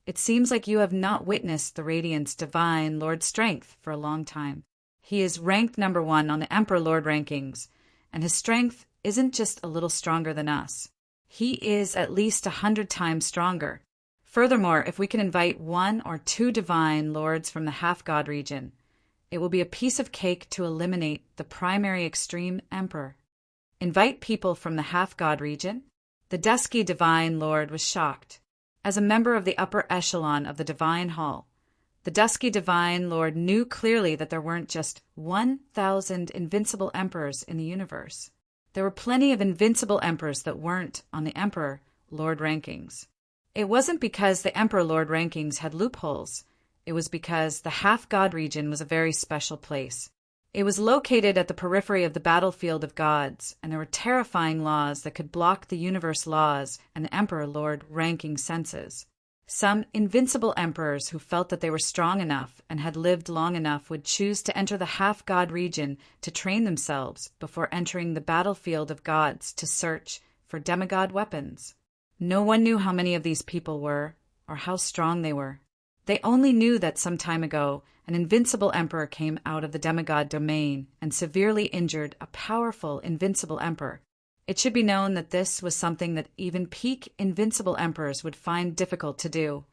"It seems like you have not witnessed the Radiance Divine Lord's strength for a long time. He is ranked number 1 on the Emperor Lord rankings, and his strength isn't just a little stronger than us. He is at least 100 times stronger. Furthermore, if we can invite 1 or 2 divine lords from the half-god region, it will be a piece of cake to eliminate the primary extreme emperor." Invite people from the half-god region? The Dusky Divine Lord was shocked. As a member of the upper echelon of the Divine Hall, the Dusky Divine Lord knew clearly that there weren't just 1,000 invincible emperors in the universe. There were plenty of invincible emperors that weren't on the Emperor Lord rankings. It wasn't because the Emperor Lord rankings had loopholes. It was because the half-god region was a very special place. It was located at the periphery of the battlefield of gods, and there were terrifying laws that could block the universe laws and the Emperor Lord ranking senses. Some invincible emperors who felt that they were strong enough and had lived long enough would choose to enter the half-god region to train themselves before entering the battlefield of gods to search for demigod weapons. No one knew how many of these people were, or how strong they were. They only knew that some time ago, an invincible emperor came out of the demigod domain and severely injured a powerful invincible emperor. It should be known that this was something that even peak invincible emperors would find difficult to do.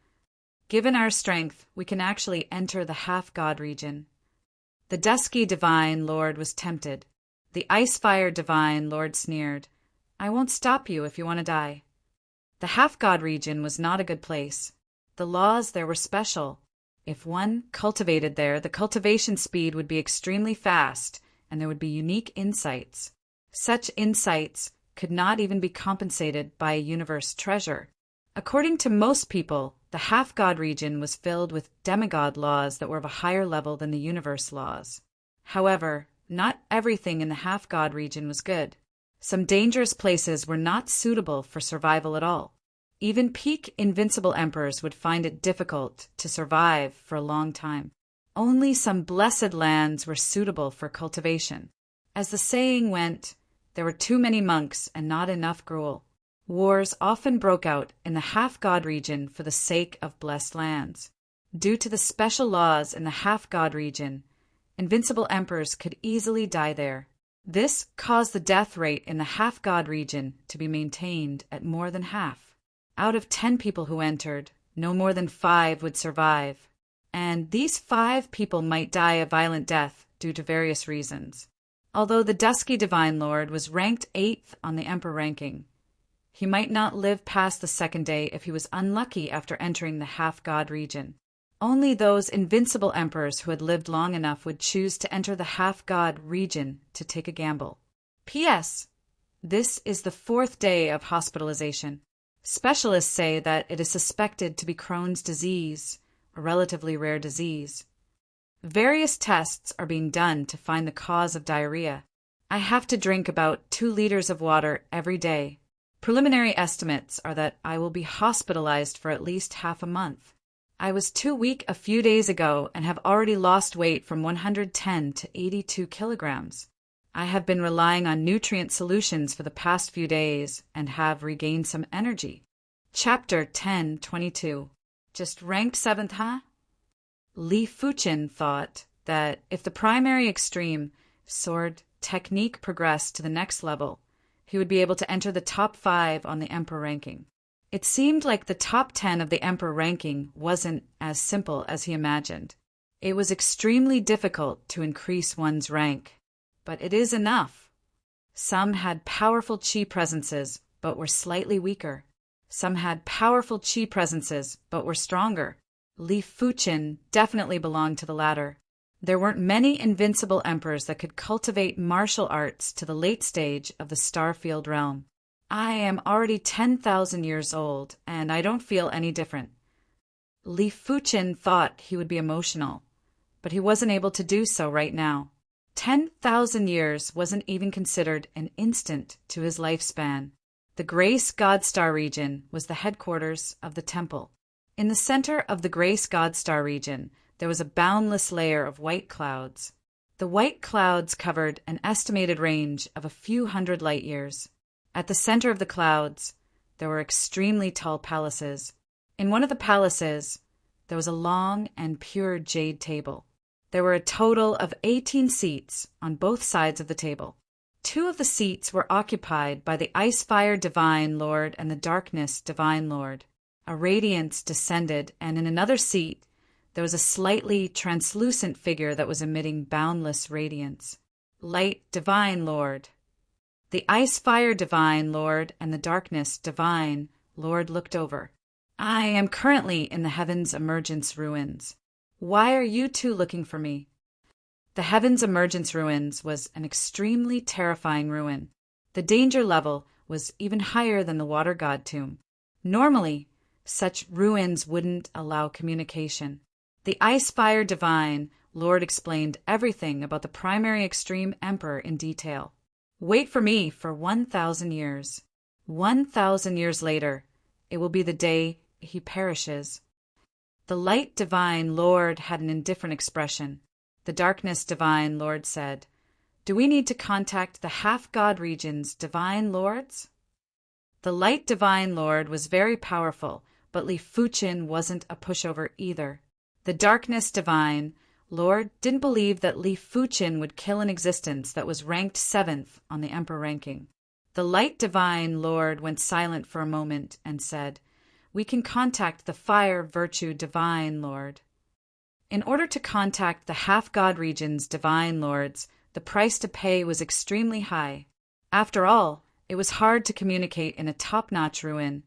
Given our strength, we can actually enter the half-god region. The Dusky Divine Lord was tempted. The Ice-Fire Divine Lord sneered, "I won't stop you if you want to die." The half-god region was not a good place. The laws there were special. If one cultivated there, the cultivation speed would be extremely fast, and there would be unique insights. Such insights could not even be compensated by a universe treasure. According to most people, the half-god region was filled with demigod laws that were of a higher level than the universe laws. However, not everything in the half-god region was good. Some dangerous places were not suitable for survival at all. Even peak invincible emperors would find it difficult to survive for a long time. Only some blessed lands were suitable for cultivation. As the saying went, there were too many monks and not enough gruel. Wars often broke out in the half-god region for the sake of blessed lands. Due to the special laws in the half-god region, invincible emperors could easily die there. This caused the death rate in the half-god region to be maintained at more than half. Out of 10 people who entered, no more than 5 would survive, and these 5 people might die a violent death due to various reasons. Although the Dusky Divine Lord was ranked 8th on the Emperor ranking, he might not live past the second day if he was unlucky after entering the half-god region. Only those invincible emperors who had lived long enough would choose to enter the half-god region to take a gamble. P.S. This is the 4th day of hospitalization. Specialists say that it is suspected to be Crohn's disease, a relatively rare disease. Various tests are being done to find the cause of diarrhea. I have to drink about 2 liters of water every day. Preliminary estimates are that I will be hospitalized for at least half a month. I was too weak a few days ago and have already lost weight from 110 to 82 kilograms. I have been relying on nutrient solutions for the past few days and have regained some energy. Chapter 10:22. Just ranked 7th, huh? Li Fuqin thought that if the primary extreme sword technique progressed to the next level, he would be able to enter the top 5 on the emperor ranking. It seemed like the top 10 of the emperor ranking wasn't as simple as he imagined. It was extremely difficult to increase one's rank, but it is enough. Some had powerful chi presences, but were slightly weaker. Some had powerful chi presences, but were stronger. Li Fuqin definitely belonged to the latter. There weren't many invincible emperors that could cultivate martial arts to the late stage of the Starfield realm. I am already 10,000 years old, and I don't feel any different. Li Fuqin thought he would be emotional, but he wasn't able to do so right now. 10,000 years wasn't even considered an instant to his lifespan. The Grace Godstar region was the headquarters of the temple. In the center of the Grace Godstar region, there was a boundless layer of white clouds. The white clouds covered an estimated range of a few hundred light years. At the center of the clouds, there were extremely tall palaces. In one of the palaces, there was a long and pure jade table. There were a total of 18 seats on both sides of the table. 2 of the seats were occupied by the Ice-Fire Divine Lord and the Darkness Divine Lord. A radiance descended, and in another seat, there was a slightly translucent figure that was emitting boundless radiance. Light Divine Lord. The Ice-Fire Divine Lord and the Darkness Divine Lord looked over. I am currently in the Heaven's Emergence Ruins. Why are you two looking for me? The Heaven's Emergence Ruins was an extremely terrifying ruin. The danger level was even higher than the Water God Tomb. Normally, such ruins wouldn't allow communication. The Ice-Fire Divine Lord explained everything about the primary extreme emperor in detail. Wait for me for 1,000 years. 1,000 years later, it will be the day he perishes. The Light Divine Lord had an indifferent expression. The Darkness Divine Lord said, "Do we need to contact the half-god region's divine lords?" The Light Divine Lord was very powerful, but Li Fuqin wasn't a pushover either. The Darkness Divine Lord didn't believe that Li Fuqin would kill an existence that was ranked 7th on the emperor ranking. The Light Divine Lord went silent for a moment and said, "We can contact the Fire Virtue Divine Lord." In order to contact the half-god region's divine lords, the price to pay was extremely high. After all, it was hard to communicate in a top-notch ruin,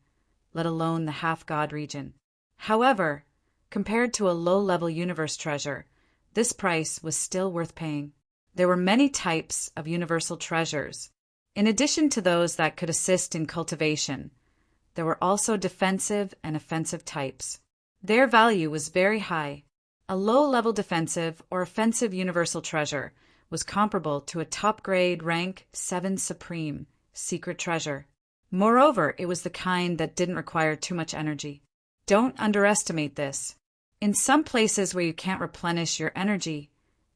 let alone the half-god region. However, compared to a low-level universe treasure, this price was still worth paying. There were many types of universal treasures. In addition to those that could assist in cultivation, there were also defensive and offensive types. Their value was very high. A low-level defensive or offensive universal treasure was comparable to a top-grade rank 7 supreme secret treasure. Moreover, it was the kind that didn't require too much energy. Don't underestimate this. In some places where you can't replenish your energy,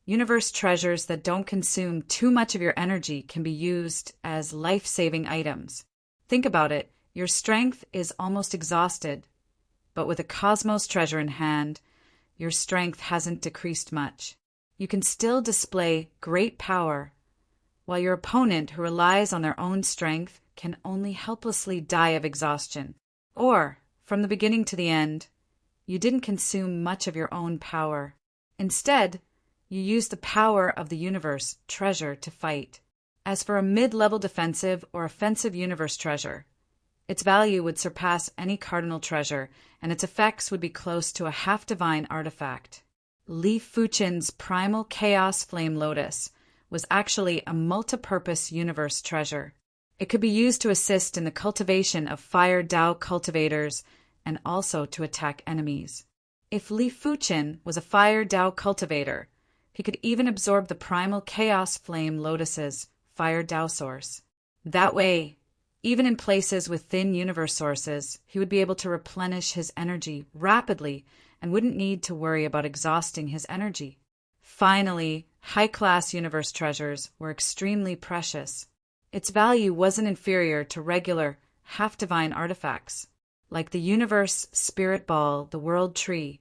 universe treasures that don't consume too much of your energy can be used as life-saving items. Think about it. Your strength is almost exhausted, but with a cosmos treasure in hand, your strength hasn't decreased much. You can still display great power, while your opponent who relies on their own strength can only helplessly die of exhaustion. Or, from the beginning to the end, you didn't consume much of your own power. Instead, you used the power of the universe treasure to fight. As for a mid-level defensive or offensive universe treasure, its value would surpass any cardinal treasure, and its effects would be close to a half-divine artifact. Li Fuqin's primal chaos flame lotus was actually a multi-purpose universe treasure. It could be used to assist in the cultivation of fire Dao cultivators and also to attack enemies. If Li Fuqin was a fire Dao cultivator, he could even absorb the primal chaos flame lotus's fire Dao source. That way, even in places with thin universe sources, he would be able to replenish his energy rapidly and wouldn't need to worry about exhausting his energy. Finally, high-class universe treasures were extremely precious. Its value wasn't inferior to regular, half-divine artifacts. like the universe spirit ball, the world tree,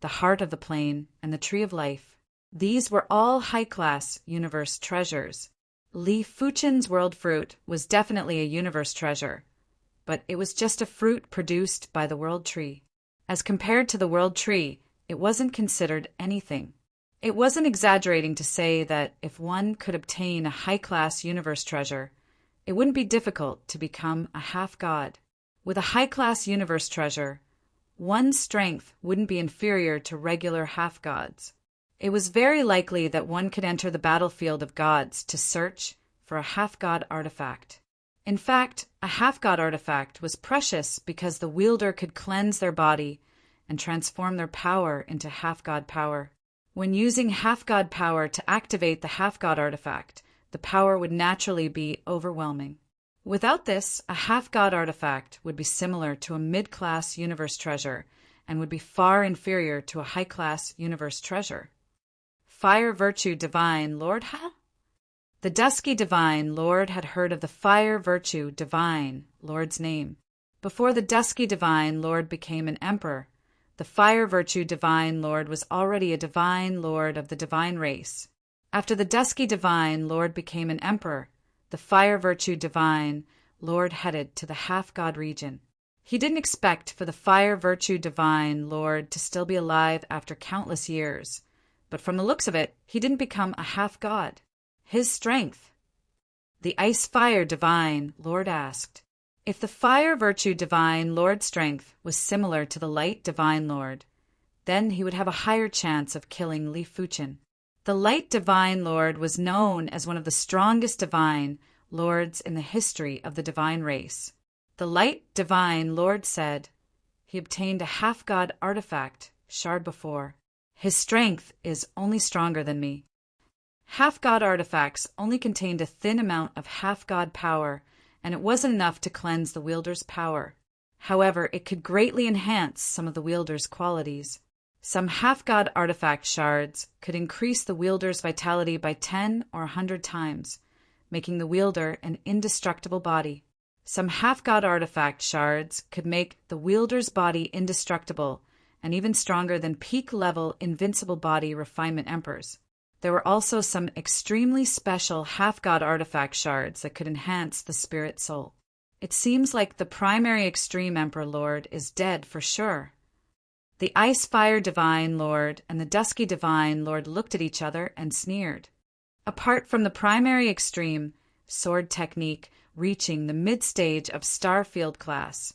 the heart of the plane, and the tree of life. These were all high-class universe treasures. Li Fuchen's world fruit was definitely a universe treasure, but it was just a fruit produced by the world tree. As compared to the world tree, it wasn't considered anything. It wasn't exaggerating to say that if one could obtain a high-class universe treasure, it wouldn't be difficult to become a half-god. With a high-class universe treasure, one's strength wouldn't be inferior to regular half-gods. It was very likely that one could enter the battlefield of gods to search for a half-god artifact. In fact, a half-god artifact was precious because the wielder could cleanse their body and transform their power into half-god power. When using half-god power to activate the half-god artifact, the power would naturally be overwhelming. Without this, a half-god artifact would be similar to a mid-class universe treasure and would be far inferior to a high-class universe treasure. Fire Virtue Divine Lord The dusky Divine Lord had heard of the Fire Virtue Divine Lord's name. Before the dusky Divine Lord became an emperor, the Fire Virtue Divine Lord was already a Divine Lord of the divine race. After the dusky Divine Lord became an emperor, the Fire Virtue Divine Lord headed to the half-god region. He didn't expect for the Fire Virtue Divine Lord to still be alive after countless years, but from the looks of it, he didn't become a half-god. His strength. The Ice Fire Divine Lord asked, if the Fire Virtue Divine Lord's strength was similar to the Light Divine Lord, then he would have a higher chance of killing Li Fuchen. The Light Divine Lord was known as one of the strongest Divine Lords in the history of the divine race. The Light Divine Lord said he obtained a half-god artifact shard before. His strength is only stronger than me. Half-god artifacts only contained a thin amount of half-god power, and it wasn't enough to cleanse the wielder's power. However, it could greatly enhance some of the wielder's qualities. Some half-god artifact shards could increase the wielder's vitality by 10 or 100 times, making the wielder an indestructible body. Some half-god artifact shards could make the wielder's body indestructible and even stronger than peak-level invincible body refinement emperors. There were also some extremely special half-god artifact shards that could enhance the spirit soul. It seems like the primary extreme Emperor Lord is dead for sure. The Ice Fire Divine Lord and the Dusky Divine Lord looked at each other and sneered. Apart from the primary extreme sword technique reaching the mid-stage of Starfield class,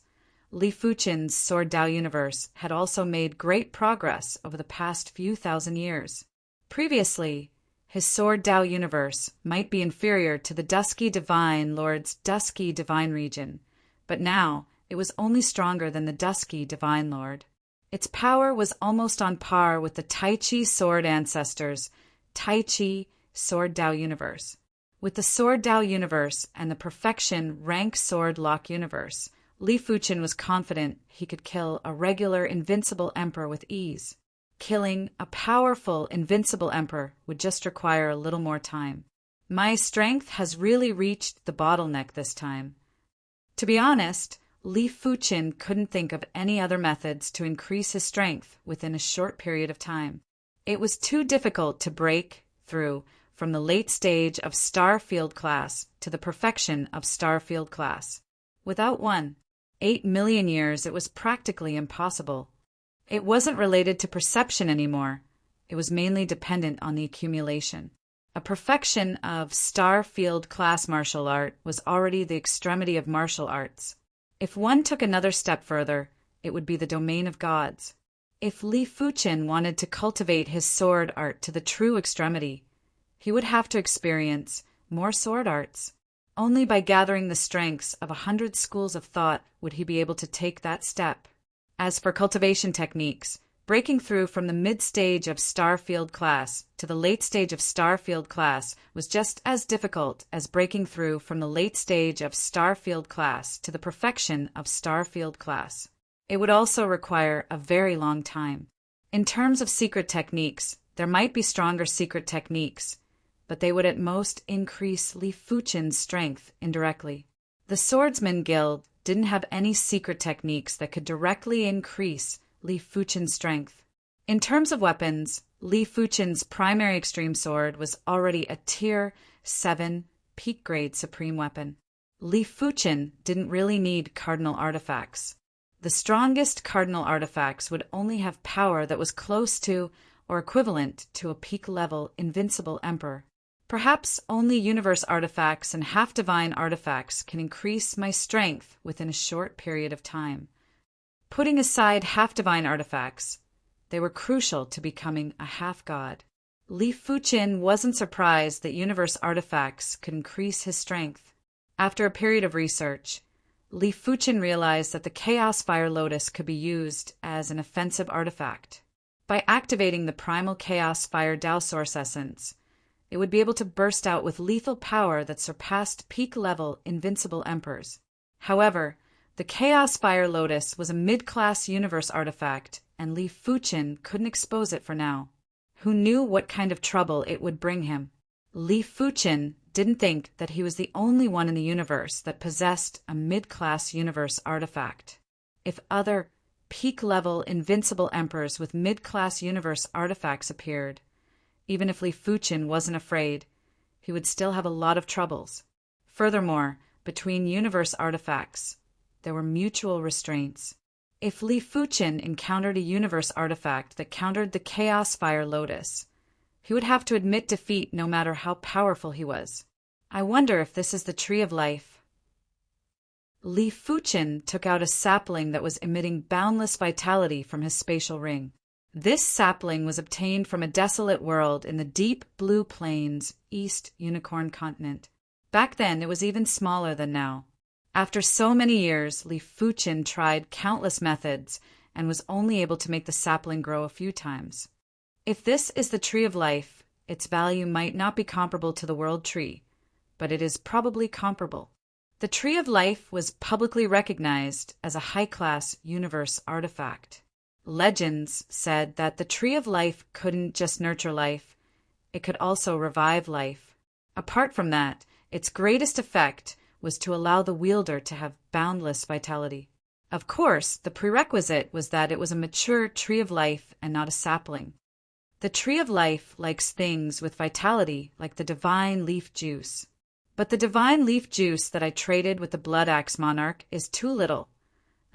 Li Fuchen's Sword Dao universe had also made great progress over the past few thousand years. Previously, his Sword Dao universe might be inferior to the Dusky Divine Lord's Dusky Divine region, but now it was only stronger than the Dusky Divine Lord. Its power was almost on par with the Tai Chi Sword Ancestors' Tai Chi Sword Dao universe. With the Sword Dao universe and the Perfection Rank Sword Lock universe, Li Fuchen was confident he could kill a regular invincible emperor with ease. Killing a powerful invincible emperor would just require a little more time. My strength has really reached the bottleneck this time. To be honest, Li Fuchen couldn't think of any other methods to increase his strength within a short period of time. It was too difficult to break through from the late stage of Starfield class to the perfection of Starfield class. Without 8 million years, it was practically impossible. It wasn't related to perception anymore. It was mainly dependent on the accumulation. A perfection of Starfield class martial art was already the extremity of martial arts. If one took another step further, it would be the domain of gods. If Li Fuchen wanted to cultivate his sword art to the true extremity, he would have to experience more sword arts. Only by gathering the strengths of 100 schools of thought would he be able to take that step. As for cultivation techniques, breaking through from the mid-stage of Starfield class to the late stage of Starfield class was just as difficult as breaking through from the late stage of Starfield class to the perfection of Starfield class. It would also require a very long time. In terms of secret techniques, there might be stronger secret techniques, but they would at most increase Li Fuchen's strength indirectly. The Swordsman Guild didn't have any secret techniques that could directly increase Li Fuchen's strength. In terms of weapons, Li Fuchen's primary extreme sword was already a Tier 7 peak-grade supreme weapon. Li Fuchen didn't really need cardinal artifacts. The strongest cardinal artifacts would only have power that was close to or equivalent to a peak-level invincible emperor. Perhaps only universe artifacts and half-divine artifacts can increase my strength within a short period of time. Putting aside half-divine artifacts, they were crucial to becoming a half-god. Li Fuchen wasn't surprised that universe artifacts could increase his strength. After a period of research, Li Fuchen realized that the Chaos Fire Lotus could be used as an offensive artifact. By activating the primal Chaos Fire Dao Source Essence, it would be able to burst out with lethal power that surpassed peak-level invincible emperors. However, the Chaos Fire Lotus was a mid-class universe artifact, and Li Fuchen couldn't expose it for now. Who knew what kind of trouble it would bring him? Li Fuchen didn't think that he was the only one in the universe that possessed a mid-class universe artifact. If other peak-level invincible emperors with mid-class universe artifacts appeared, even if Li Fuchen wasn't afraid, he would still have a lot of troubles. Furthermore, between universe artifacts, there were mutual restraints. If Li Fuchen encountered a universe artifact that countered the Chaos Fire Lotus, he would have to admit defeat no matter how powerful he was. I wonder if this is the Tree of Life. Li Fuchen took out a sapling that was emitting boundless vitality from his spatial ring. This sapling was obtained from a desolate world in the deep blue plains, East Unicorn Continent. Back then, it was even smaller than now. After so many years, Li Fuchen tried countless methods and was only able to make the sapling grow a few times. If this is the Tree of Life, its value might not be comparable to the World Tree, but it is probably comparable. The Tree of Life was publicly recognized as a high-class universe artifact. Legends said that the Tree of Life couldn't just nurture life, it could also revive life. Apart from that, its greatest effect was to allow the wielder to have boundless vitality. Of course, the prerequisite was that it was a mature Tree of Life and not a sapling. The Tree of Life likes things with vitality like the divine leaf juice. But the divine leaf juice that I traded with the Blood Axe Monarch is too little,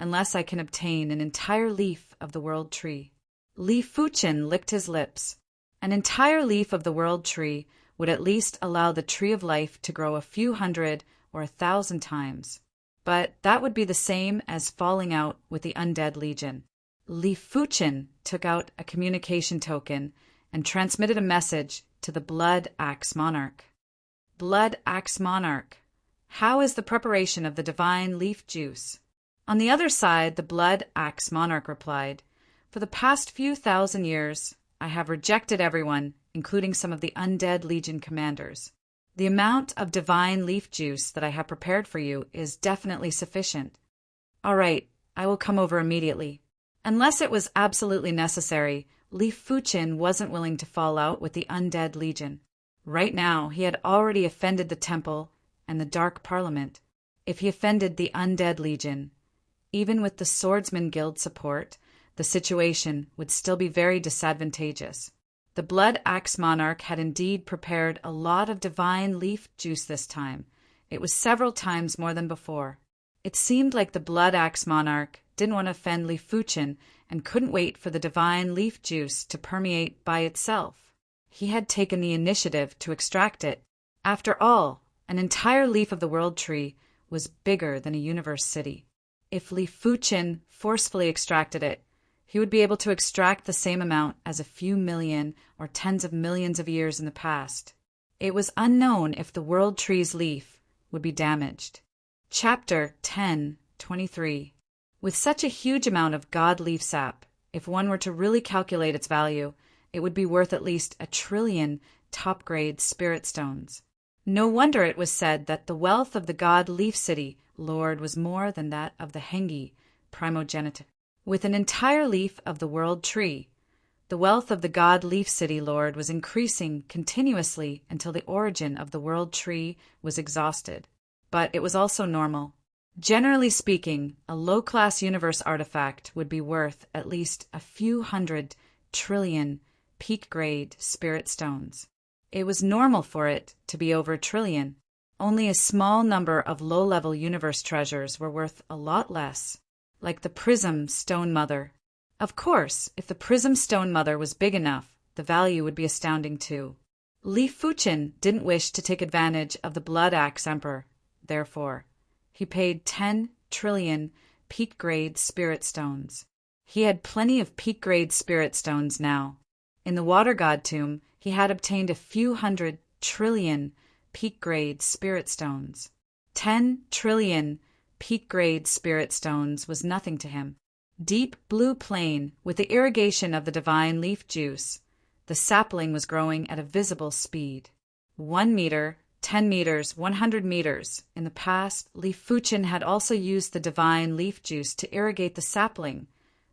unless I can obtain an entire leaf of the World Tree. Li Fuchen licked his lips. An entire leaf of the World Tree would at least allow the Tree of Life to grow a few hundred or 1,000 times. But that would be the same as falling out with the Undead Legion. Li Fuchen took out a communication token and transmitted a message to the Blood Axe Monarch. Blood Axe Monarch, how is the preparation of the divine leaf juice? On the other side, the Blood Axe Monarch replied, For the past few thousand years, I have rejected everyone, including some of the Undead Legion commanders. The amount of divine leaf juice that I have prepared for you is definitely sufficient. All right, I will come over immediately. Unless it was absolutely necessary, Li Fuchen wasn't willing to fall out with the Undead Legion. Right now, he had already offended the Temple and the Dark Parliament. If he offended the Undead Legion, even with the Swordsman Guild support, the situation would still be very disadvantageous. The Blood Axe Monarch had indeed prepared a lot of divine leaf juice this time. It was several times more than before. It seemed like the Blood Axe Monarch didn't want to offend Li Fuchen and couldn't wait for the divine leaf juice to permeate by itself. He had taken the initiative to extract it. After all, an entire leaf of the World Tree was bigger than a universe city. If Li Fuchen forcefully extracted it, he would be able to extract the same amount as a few million or tens of millions of years in the past. It was unknown if the World Tree's leaf would be damaged. Chapter 10:23. With such a huge amount of God leaf sap, if one were to really calculate its value, it would be worth at least 1 trillion top-grade spirit stones. No wonder it was said that the wealth of the God Leaf City Lord was more than that of the Hengi primogenitor. With an entire leaf of the World Tree, the wealth of the God Leaf City Lord was increasing continuously until the origin of the World Tree was exhausted. But it was also normal. Generally speaking, a low-class universe artifact would be worth at least a few 100 trillion peak-grade spirit stones. It was normal for it to be over a trillion. Only a small number of low-level universe treasures were worth a lot less, like the Prism Stone Mother. Of course, if the Prism Stone Mother was big enough, the value would be astounding too. Li Fuqin didn't wish to take advantage of the Blood Axe Emperor. Therefore, he paid 10 trillion peak-grade spirit stones. He had plenty of peak-grade spirit stones now. In the Water God tomb, he had obtained a few 100 trillion peak-grade spirit stones. 10 trillion peak-grade spirit stones was nothing to him. Deep blue plain, with the irrigation of the divine leaf juice, the sapling was growing at a visible speed. 1 meter, 10 meters, 100 meters. In the past, Li Fuqin had also used the divine leaf juice to irrigate the sapling,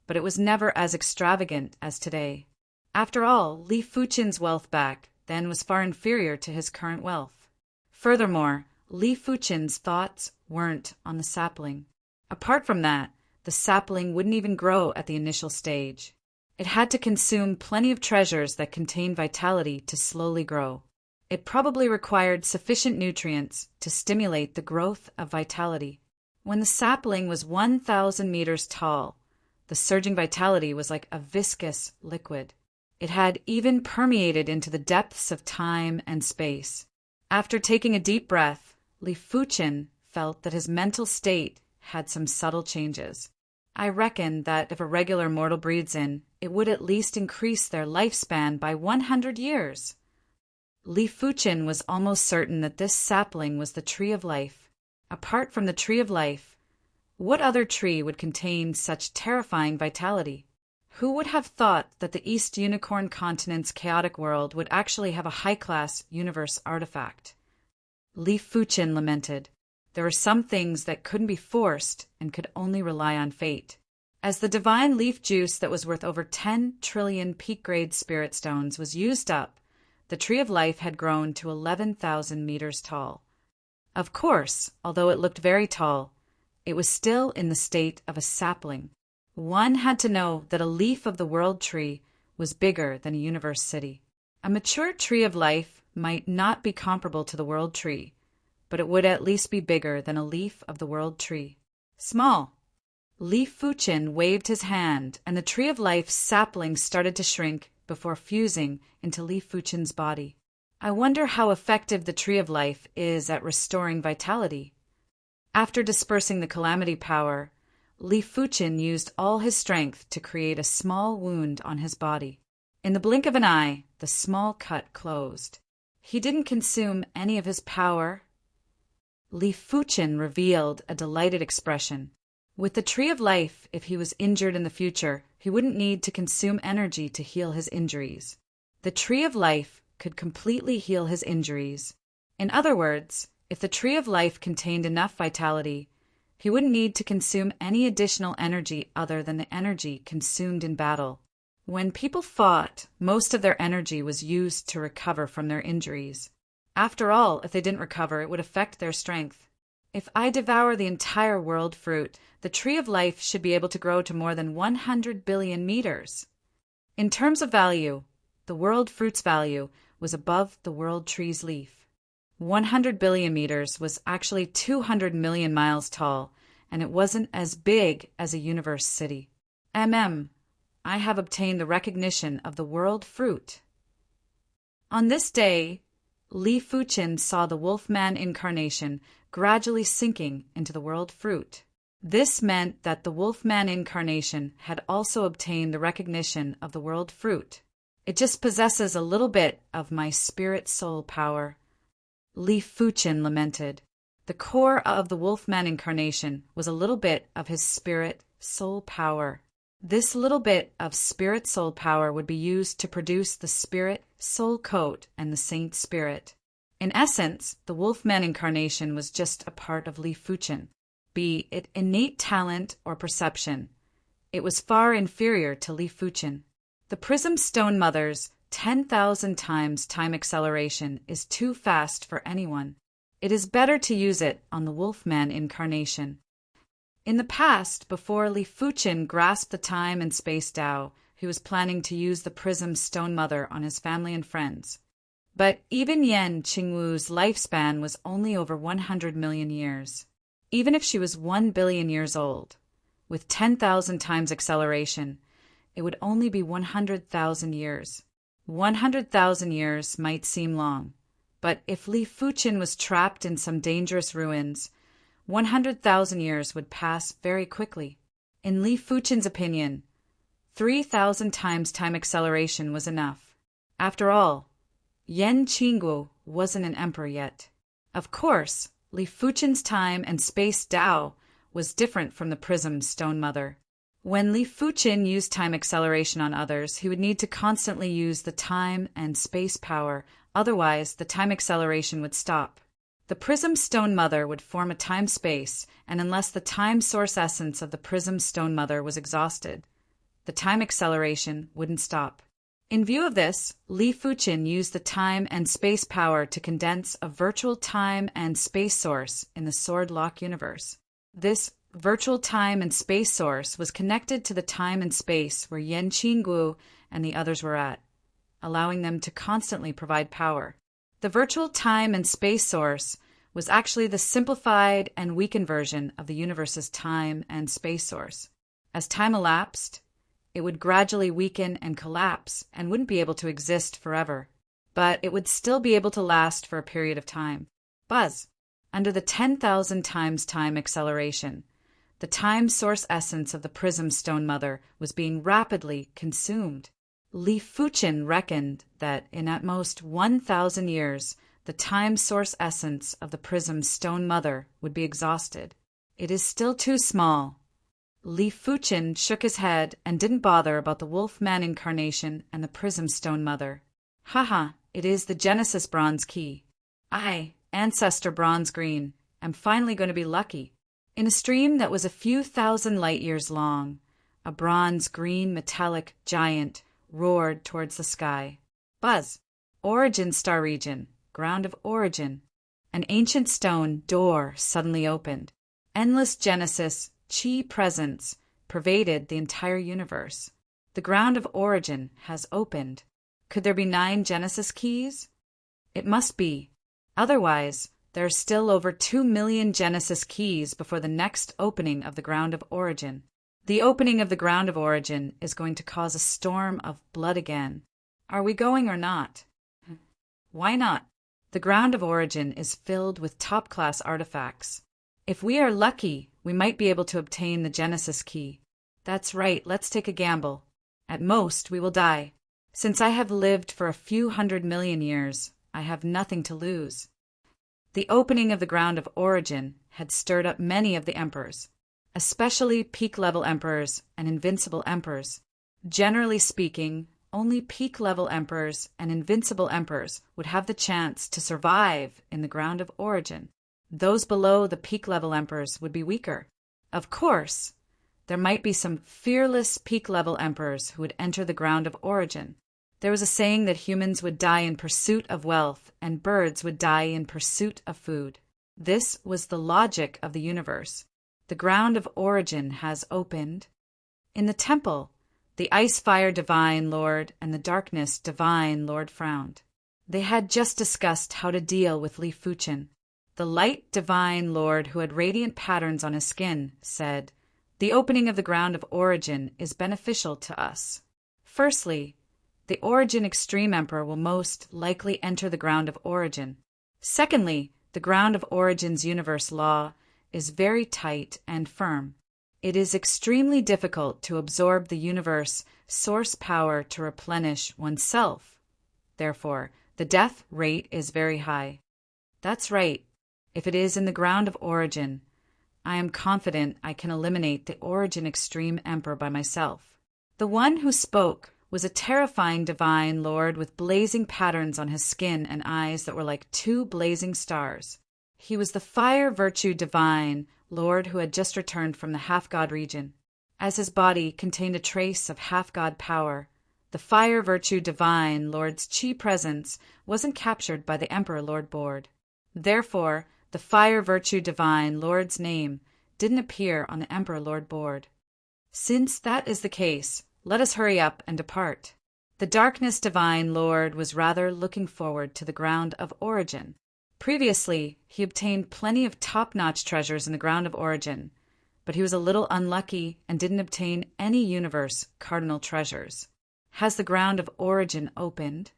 but it was never as extravagant as today. After all, Li Fuqin's wealth back then was far inferior to his current wealth. Furthermore, Li Fuqin's thoughts weren't on the sapling. Apart from that, the sapling wouldn't even grow at the initial stage. It had to consume plenty of treasures that contained vitality to slowly grow. It probably required sufficient nutrients to stimulate the growth of vitality. When the sapling was 1,000 meters tall, the surging vitality was like a viscous liquid. It had even permeated into the depths of time and space. After taking a deep breath, Li Fuqin felt that his mental state had some subtle changes. I reckon that if a regular mortal breathes in, it would at least increase their lifespan by 100 years. Li Fuqin was almost certain that this sapling was the tree of life. Apart from the tree of life, what other tree would contain such terrifying vitality? Who would have thought that the East Unicorn Continent's chaotic world would actually have a high-class universe artifact? Li Fuqin lamented. There were some things that couldn't be forced and could only rely on fate. As the divine leaf juice that was worth over 10 trillion peak-grade spirit stones was used up, the tree of life had grown to 11,000 meters tall. Of course, although it looked very tall, it was still in the state of a sapling. One had to know that a leaf of the world tree was bigger than a universe city. A mature tree of life might not be comparable to the world tree, but it would at least be bigger than a leaf of the world tree. Small. Li Fuqin waved his hand, and the tree of life's sapling started to shrink before fusing into Li Fuqin's body. I wonder how effective the tree of life is at restoring vitality. After dispersing the calamity power, Li Fuqin used all his strength to create a small wound on his body. In the blink of an eye, the small cut closed. He didn't consume any of his power. Li Fuqin revealed a delighted expression. With the tree of life, if he was injured in the future, he wouldn't need to consume energy to heal his injuries. The tree of life could completely heal his injuries. In other words, if the tree of life contained enough vitality, he wouldn't need to consume any additional energy other than the energy consumed in battle. When people fought, most of their energy was used to recover from their injuries. After all, if they didn't recover, it would affect their strength. If I devour the entire world fruit, the tree of life should be able to grow to more than 100 billion meters. In terms of value, the world fruit's value was above the world tree's leaf. 100 billion meters was actually 200 million miles tall, and it wasn't as big as a universe city. I have obtained the recognition of the world fruit. On this day, Li Fuqin saw the Wolfman incarnation gradually sinking into the world fruit. This meant that the Wolfman incarnation had also obtained the recognition of the world fruit. It just possesses a little bit of my spirit soul power. Li Fuqin lamented. The core of the Wolfman incarnation was a little bit of his spirit soul power. This little bit of spirit soul power would be used to produce the spirit soul coat and the saint spirit. In essence, the Wolfman incarnation was just a part of Li Fuqin, be it innate talent or perception. It was far inferior to Li Fuqin. The Prism Stone Mother's 10,000 times time acceleration is too fast for anyone. It is better to use it on the Wolfman incarnation. In the past, before Li Fuqin grasped the time and space Tao, he was planning to use the prism Stone Mother on his family and friends. But even Yan Qingwu's lifespan was only over 100 million years. Even if she was 1 billion years old, with 10,000 times acceleration, it would only be 100,000 years. 100,000 years might seem long, but if Li Fuqin was trapped in some dangerous ruins, 100,000 years would pass very quickly. In Li Fuqin's opinion, 3,000 times time acceleration was enough. After all, Yan Qingwu wasn't an emperor yet. Of course, Li Fuqin's time and space Tao was different from the prism Stone Mother. When Li Fuqin used time acceleration on others, he would need to constantly use the time and space power, otherwise the time acceleration would stop. The prism Stone Mother would form a time-space, and unless the time source essence of the prism Stone Mother was exhausted, the time acceleration wouldn't stop. In view of this, Li Fuqin used the time and space power to condense a virtual time and space source in the Sword Lock universe. This virtual time and space source was connected to the time and space where Yan Qingwu and the others were at, allowing them to constantly provide power. The virtual time and space source was actually the simplified and weakened version of the universe's time and space source. As time elapsed, it would gradually weaken and collapse and wouldn't be able to exist forever, but it would still be able to last for a period of time. Buzz. Under the 10,000 times time acceleration, the time source essence of the prism Stone Mother was being rapidly consumed. Li Fuqin reckoned that in at most 1,000 years, the time source essence of the prism Stone Mother would be exhausted. It is still too small. Li Fuqin shook his head and didn't bother about the Wolf-Man incarnation and the prism Stone Mother. Haha, it is the Genesis Bronze Key. I, Ancestor Bronze Green, am finally going to be lucky. In a stream that was a few thousand light years long, a bronze green metallic giant roared towards the sky. Buzz. Origin star region, ground of origin. An ancient stone door suddenly opened. Endless Genesis Chi presence pervaded the entire universe. The ground of origin has opened. Could there be 9 Genesis keys? It must be. Otherwise, there are still over 2 million Genesis keys before the next opening of the ground of origin. The opening of the ground of origin is going to cause a storm of blood again. Are we going or not? Why not? The ground of origin is filled with top-class artifacts. If we are lucky, we might be able to obtain the Genesis key. That's right, let's take a gamble. At most, we will die. Since I have lived for a few 100 million years, I have nothing to lose. The opening of the ground of origin had stirred up many of the emperors, especially peak-level emperors and invincible emperors. Generally speaking, only peak-level emperors and invincible emperors would have the chance to survive in the ground of origin. Those below the peak-level emperors would be weaker. Of course, there might be some fearless peak-level emperors who would enter the ground of origin. There was a saying that humans would die in pursuit of wealth and birds would die in pursuit of food. This was the logic of the universe. The ground of origin has opened. In the temple, the ice-fire divine lord and the darkness divine lord frowned. They had just discussed how to deal with Li Fuqin. The light divine lord, who had radiant patterns on his skin, said, "The opening of the ground of origin is beneficial to us. Firstly, the Origin Extreme Emperor will most likely enter the ground of origin. Secondly, the ground of origin's universe law is very tight and firm. It is extremely difficult to absorb the universe source power to replenish oneself. Therefore, the death rate is very high." That's right. If it is in the ground of origin, I am confident I can eliminate the Origin Extreme Emperor by myself. The one who spoke was a terrifying divine lord with blazing patterns on his skin and eyes that were like 2 blazing stars. He was the fire virtue divine lord who had just returned from the half-god region. As his body contained a trace of half-god power, the fire virtue divine lord's chi presence wasn't captured by the Emperor Lord Board. Therefore, the fire virtue divine lord's name didn't appear on the Emperor Lord board. Since that is the case, let us hurry up and depart. The Darkness Divine Lord was rather looking forward to the ground of origin. Previously, he obtained plenty of top-notch treasures in the ground of origin, but he was a little unlucky and didn't obtain any universe cardinal treasures. Has the ground of origin opened?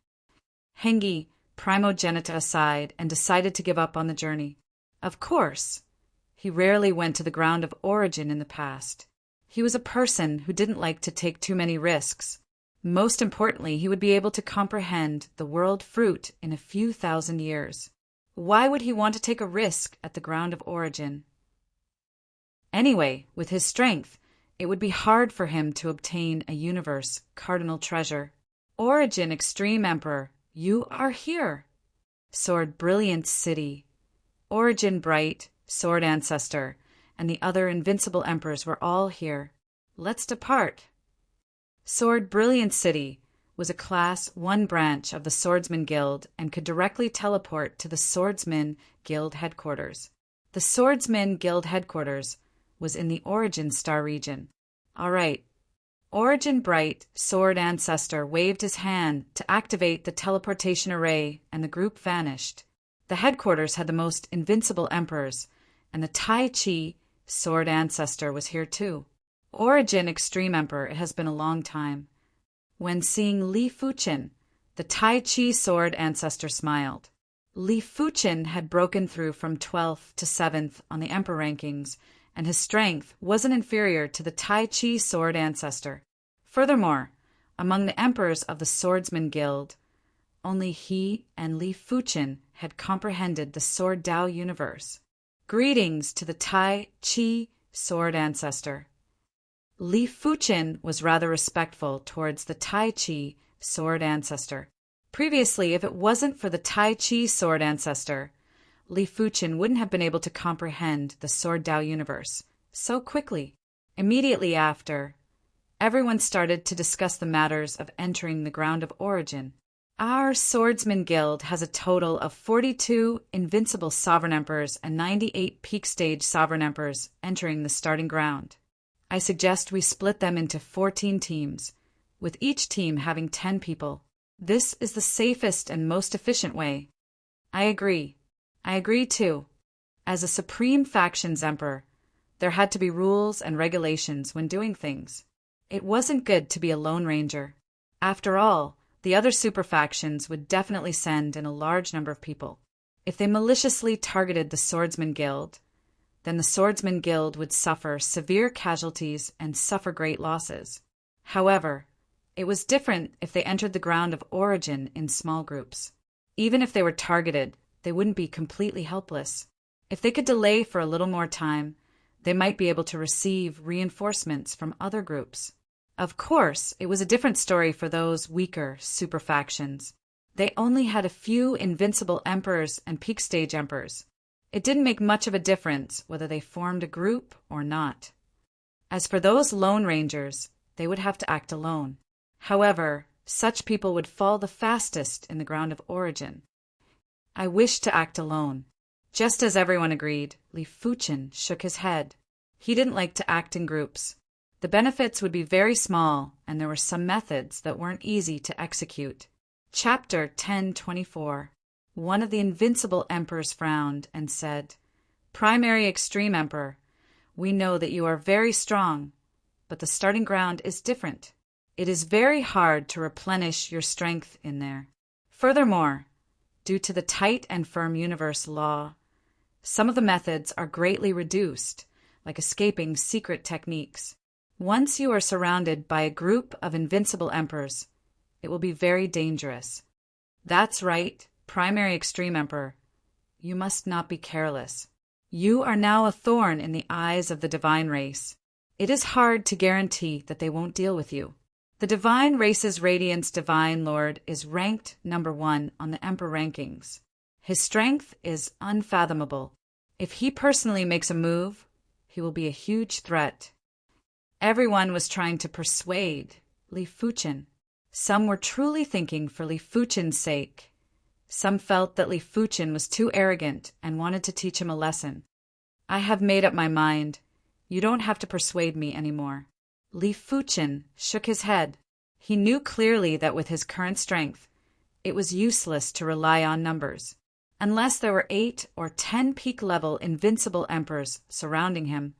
Hengi Primogenita aside and decided to give up on the journey. Of course, he rarely went to the ground of origin in the past. He was a person who didn't like to take too many risks. Most importantly, he would be able to comprehend the world fruit in a few thousand years. Why would he want to take a risk at the ground of origin? Anyway, with his strength, it would be hard for him to obtain a universe cardinal treasure. Origin Extreme Emperor, you are here. Sword Brilliant City. Origin Bright, Sword Ancestor, and the other invincible emperors were all here. Let's depart. Sword Brilliant City was a Class 1 branch of the Swordsman Guild and could directly teleport to the Swordsman Guild headquarters. The Swordsman Guild headquarters was in the Origin Star region. All right. Origin Bright, Sword Ancestor, waved his hand to activate the teleportation array, and the group vanished. The headquarters had the most invincible emperors, and the Tai Chi Sword Ancestor was here too. Origin Extreme Emperor, it has been a long time. When seeing Li Fuqin, the Tai Chi Sword Ancestor smiled. Li Fuqin had broken through from 12th to 7th on the Emperor rankings, and his strength wasn't inferior to the Tai Chi Sword Ancestor. Furthermore, among the emperors of the Swordsman Guild, only he and Li Fuqin had comprehended the Sword Dao universe. Greetings to the Tai Chi Sword Ancestor. Li Fuqin was rather respectful towards the Tai Chi Sword Ancestor. Previously, if it wasn't for the Tai Chi Sword Ancestor, Li Fuqin wouldn't have been able to comprehend the Sword Dao universe so quickly. Immediately after, everyone started to discuss the matters of entering the ground of origin. Our Swordsman Guild has a total of 42 invincible sovereign emperors and 98 peak stage sovereign emperors entering the starting ground. I suggest we split them into 14 teams, with each team having 10 people. This is the safest and most efficient way. I agree. I agree too. As a Supreme Factions Emperor, there had to be rules and regulations when doing things. It wasn't good to be a Lone Ranger. After all, the other super factions would definitely send in a large number of people. If they maliciously targeted the Swordsman Guild, then the Swordsman Guild would suffer severe casualties and suffer great losses. However, it was different if they entered the ground of origin in small groups. Even if they were targeted, they wouldn't be completely helpless. If they could delay for a little more time, they might be able to receive reinforcements from other groups. Of course, it was a different story for those weaker super factions. They only had a few invincible emperors and peak stage emperors. It didn't make much of a difference whether they formed a group or not. As for those Lone Rangers, they would have to act alone. However, such people would fall the fastest in the ground of origin. I wished to act alone. Just as everyone agreed, Li Fuqin shook his head. He didn't like to act in groups. The benefits would be very small, and there were some methods that weren't easy to execute. Chapter 1024. One of the invincible emperors frowned and said, Primary Extreme Emperor, we know that you are very strong, but the starting ground is different. It is very hard to replenish your strength in there. Furthermore, due to the tight and firm universe law, some of the methods are greatly reduced, like escaping secret techniques. Once you are surrounded by a group of invincible emperors, it will be very dangerous. That's right, Primary Extreme Emperor. You must not be careless. You are now a thorn in the eyes of the divine race. It is hard to guarantee that they won't deal with you. The divine race's Radiance Divine Lord is ranked number 1 on the Emperor rankings. His strength is unfathomable. If he personally makes a move, he will be a huge threat. Everyone was trying to persuade Li Fuqin. Some were truly thinking for Li Fuqin's sake. Some felt that Li Fuqin was too arrogant and wanted to teach him a lesson. I have made up my mind. You don't have to persuade me anymore. Li Fuchen shook his head. He knew clearly that with his current strength, it was useless to rely on numbers. Unless there were 8 or 10 peak-level invincible emperors surrounding him,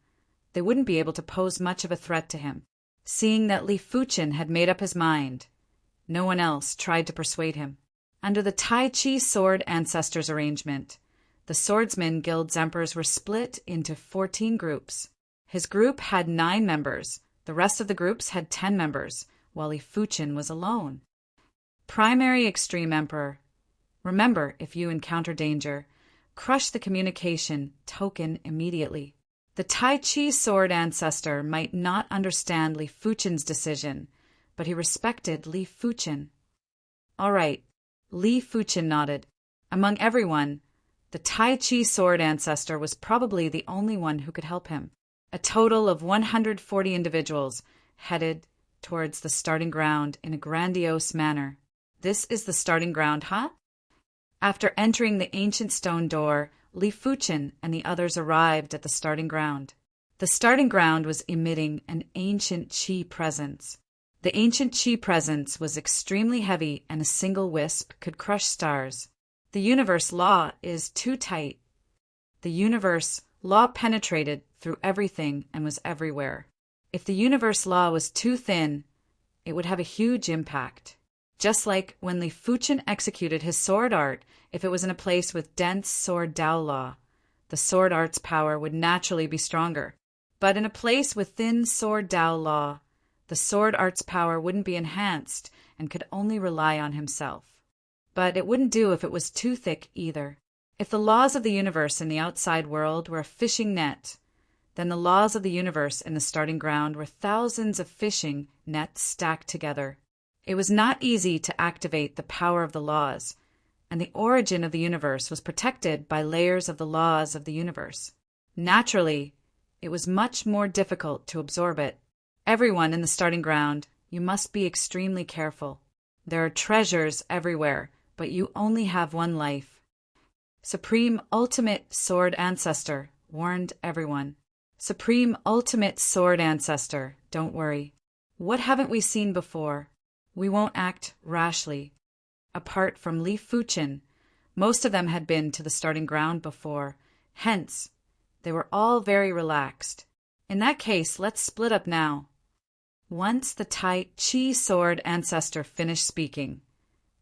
they wouldn't be able to pose much of a threat to him. Seeing that Li Fuchen had made up his mind, no one else tried to persuade him. Under the Tai Chi Sword Ancestors arrangement, the Swordsman Guild's emperors were split into 14 groups. His group had 9 members. The rest of the groups had 10 members, while Li Fuchen was alone. Primary Extreme Emperor. Remember, if you encounter danger, crush the communication token immediately. The Tai Chi Sword Ancestor might not understand Li Fuchen's decision, but he respected Li Fuchen. All right, Li Fuchen nodded. Among everyone, the Tai Chi Sword Ancestor was probably the only one who could help him. A total of 140 individuals headed towards the starting ground in a grandiose manner. This is the starting ground, huh? After entering the ancient stone door, Li Fuchen and the others arrived at the starting ground. The starting ground was emitting an ancient qi presence. The ancient qi presence was extremely heavy, and a single wisp could crush stars. The universe law is too tight. The universe law penetrated through everything and was everywhere. If the universe law was too thin, it would have a huge impact. Just like when Li Fuchen executed his sword art, if it was in a place with dense sword Dao law, the sword art's power would naturally be stronger. But in a place with thin sword Dao law, the sword art's power wouldn't be enhanced and could only rely on himself. But it wouldn't do if it was too thick either. If the laws of the universe in the outside world were a fishing net, then the laws of the universe in the starting ground were thousands of fishing nets stacked together. It was not easy to activate the power of the laws, and the origin of the universe was protected by layers of the laws of the universe. Naturally, it was much more difficult to absorb it. Everyone in the starting ground, you must be extremely careful. There are treasures everywhere, but you only have one life. Supreme Ultimate Sword Ancestor warned everyone. Supreme Ultimate Sword Ancestor, don't worry. What haven't we seen before? We won't act rashly. Apart from Li Fuchen, most of them had been to the starting ground before. Hence, they were all very relaxed. In that case, let's split up now. Once the Tai Chi Sword Ancestor finished speaking,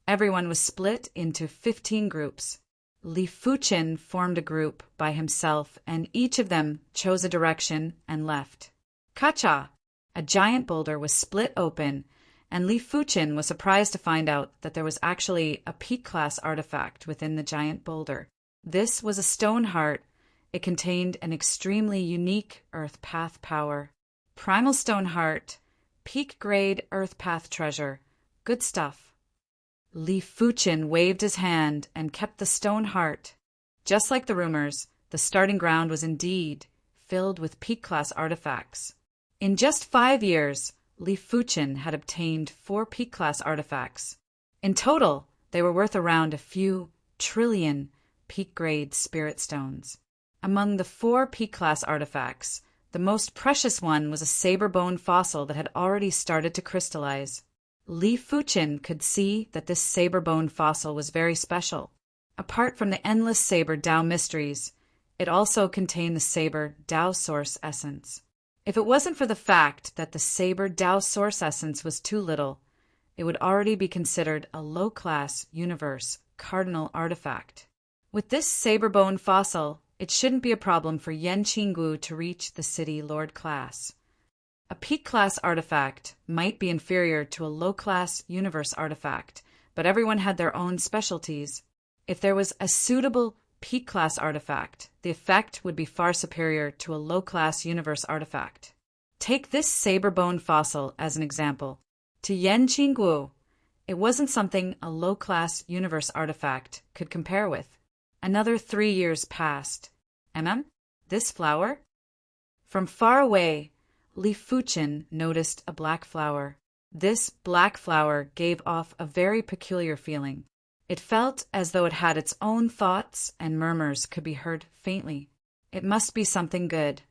everyone was split into 15 groups. Li Fuchen formed a group by himself, and each of them chose a direction and left. Kacha! A giant boulder was split open, and Li Fuchen was surprised to find out that there was actually a peak-class artifact within the giant boulder. This was a stone heart. It contained an extremely unique Earth Path power. Primal Stone Heart, peak-grade Earth Path treasure. Good stuff. Li Fuchen waved his hand and kept the stone heart. Just like the rumors, the starting ground was indeed filled with peak-class artifacts. In just 5 years, Li Fuchen had obtained 4 peak-class artifacts. In total, they were worth around a few trillion peak-grade spirit stones. Among the 4 peak-class artifacts, the most precious one was a saber bone fossil that had already started to crystallize. Li Fuchen could see that this saber bone fossil was very special. Apart from the endless saber Dao mysteries, it also contained the saber Dao source essence. If it wasn't for the fact that the saber Dao source essence was too little, it would already be considered a low-class universe cardinal artifact. With this saber bone fossil, it shouldn't be a problem for Yan Qinggu to reach the city lord class. A peak-class artifact might be inferior to a low-class universe artifact, but everyone had their own specialties. If there was a suitable peak-class artifact, the effect would be far superior to a low-class universe artifact. Take this saber bone fossil as an example. To Yan Qinggu, it wasn't something a low-class universe artifact could compare with. Another 3 years passed. This flower? From far away, Li Fuchen noticed a black flower. This black flower gave off a very peculiar feeling. It felt as though it had its own thoughts, and murmurs could be heard faintly. It must be something good.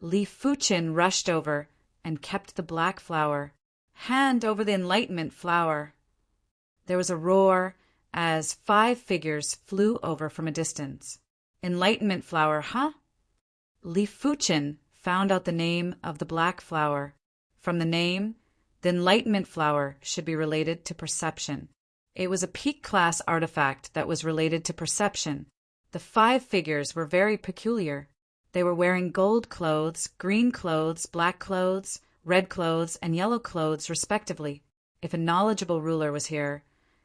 Li Fuqin rushed over and kept the black flower. Hand over the enlightenment flower. There was a roar as 5 figures flew over from a distance. Enlightenment flower, huh? Li Fuqin found out the name of the black flower. From the name, the enlightenment flower should be related to perception. It was a peak-class artifact that was related to perception. The 5 figures were very peculiar. They were wearing gold clothes, green clothes, black clothes, red clothes, and yellow clothes, respectively. If a knowledgeable ruler was here,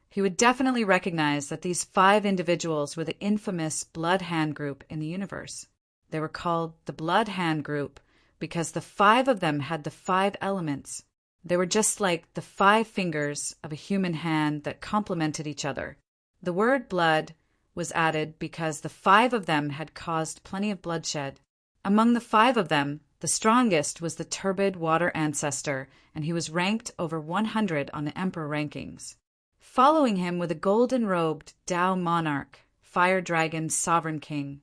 he would definitely recognize that these 5 individuals were the infamous Blood Hand group in the universe. They were called the Blood Hand group because the 5 of them had the 5 elements. They were just like the 5 fingers of a human hand that complemented each other. The word blood was added because the 5 of them had caused plenty of bloodshed. Among the 5 of them, the strongest was the turbid water ancestor, and he was ranked over 100 on the emperor rankings. Following him were the golden-robed Tao monarch, fire dragon sovereign king,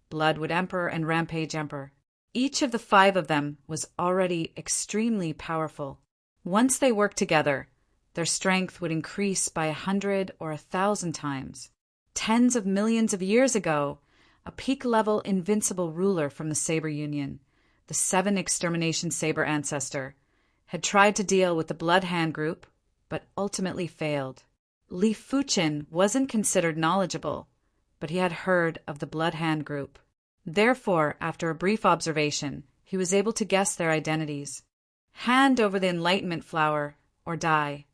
bloodwood emperor, and rampage emperor. Each of the 5 of them was already extremely powerful. Once they worked together, their strength would increase by 100 or 1,000 times. Tens of millions of years ago, a peak-level invincible ruler from the Saber Union, the 7 extermination saber ancestor, had tried to deal with the Blood Hand group, but ultimately failed. Li Fuqin wasn't considered knowledgeable, but he had heard of the Blood Hand group. Therefore, after a brief observation, he was able to guess their identities. Hand over the enlightenment flower, or die.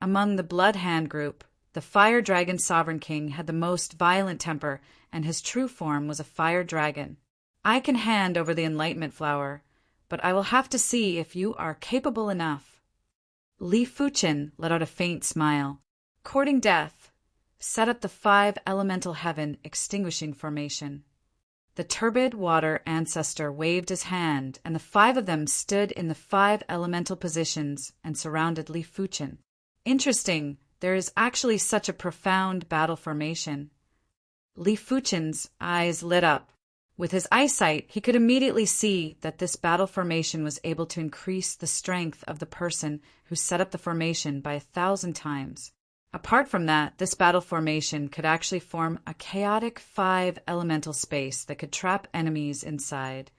Among the Blood Hand group, the Fire Dragon Sovereign King had the most violent temper, and his true form was a fire dragon. I can hand over the enlightenment flower, but I will have to see if you are capable enough. Li Fuqin let out a faint smile. Courting death, set up the 5 elemental heaven extinguishing formation. The turbid water ancestor waved his hand, and the 5 of them stood in the 5 elemental positions and surrounded Li Fuqin. Interesting, there is actually such a profound battle formation. Li Fuqin's eyes lit up. With his eyesight, he could immediately see that this battle formation was able to increase the strength of the person who set up the formation by 1,000 times. Apart from that, this battle formation could actually form a chaotic 5 elemental space that could trap enemies inside.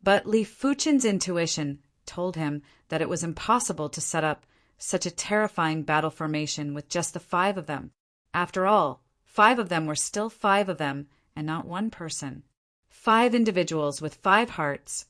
But Li Fuqin's intuition told him that it was impossible to set up such a terrifying battle formation with just the 5 of them. After all, 5 of them were still 5 of them, and not one person. 5 individuals with 5 hearts.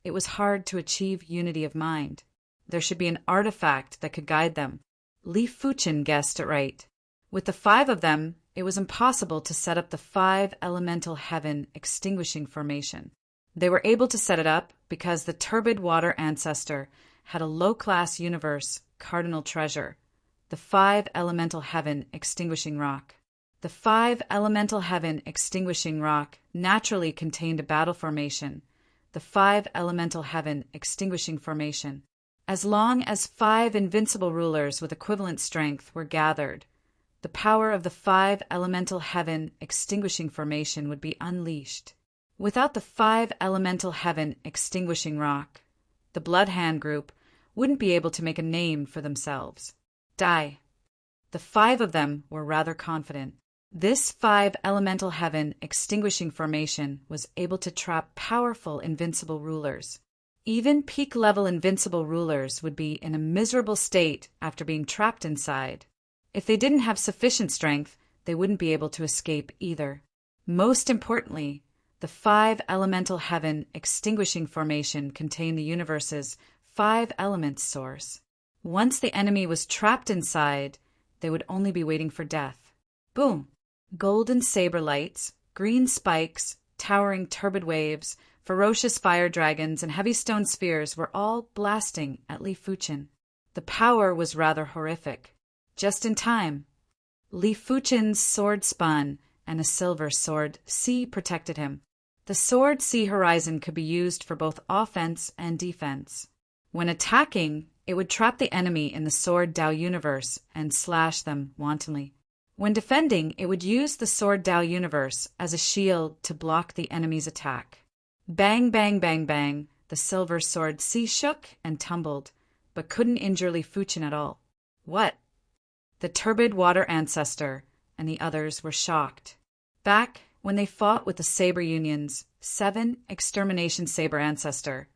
It was hard to achieve unity of mind. There should be an artifact that could guide them. Li Fuqin guessed it right. With the 5 of them, it was impossible to set up the 5 elemental heaven extinguishing formation. They were able to set it up because the turbid water ancestor had a low-class universe cardinal treasure, the 5 elemental heaven extinguishing rock. The 5 elemental heaven extinguishing rock naturally contained a battle formation, the 5 elemental heaven extinguishing formation. As long as 5 invincible rulers with equivalent strength were gathered, the power of the 5 elemental heaven extinguishing formation would be unleashed. Without the 5 elemental heaven extinguishing rock, the Blood Hand group wouldn't be able to make a name for themselves. Die. The 5 of them were rather confident. This 5 elemental heaven extinguishing formation was able to trap powerful invincible rulers. Even peak-level invincible rulers would be in a miserable state after being trapped inside. If they didn't have sufficient strength, they wouldn't be able to escape either. Most importantly, the 5 elemental heaven extinguishing formation contained the universe's 5 elements source. Once the enemy was trapped inside, they would only be waiting for death. Boom! Golden saber lights, green spikes, towering turbid waves, ferocious fire dragons, and heavy stone spheres were all blasting at Li Fuqin. The power was rather horrific. Just in time. Li Fuqin's sword spun, and a silver sword C protected him. The sword C horizon could be used for both offense and defense. When attacking, it would trap the enemy in the sword Tao universe and slash them wantonly. When defending, it would use the sword Tao universe as a shield to block the enemy's attack. Bang, bang, bang, bang. The silver sword shook and tumbled, but couldn't injure Li Fuchen at all. What? The turbid water ancestor and the others were shocked. Back when they fought with the Saber Union's 7 Extermination Saber ancestor,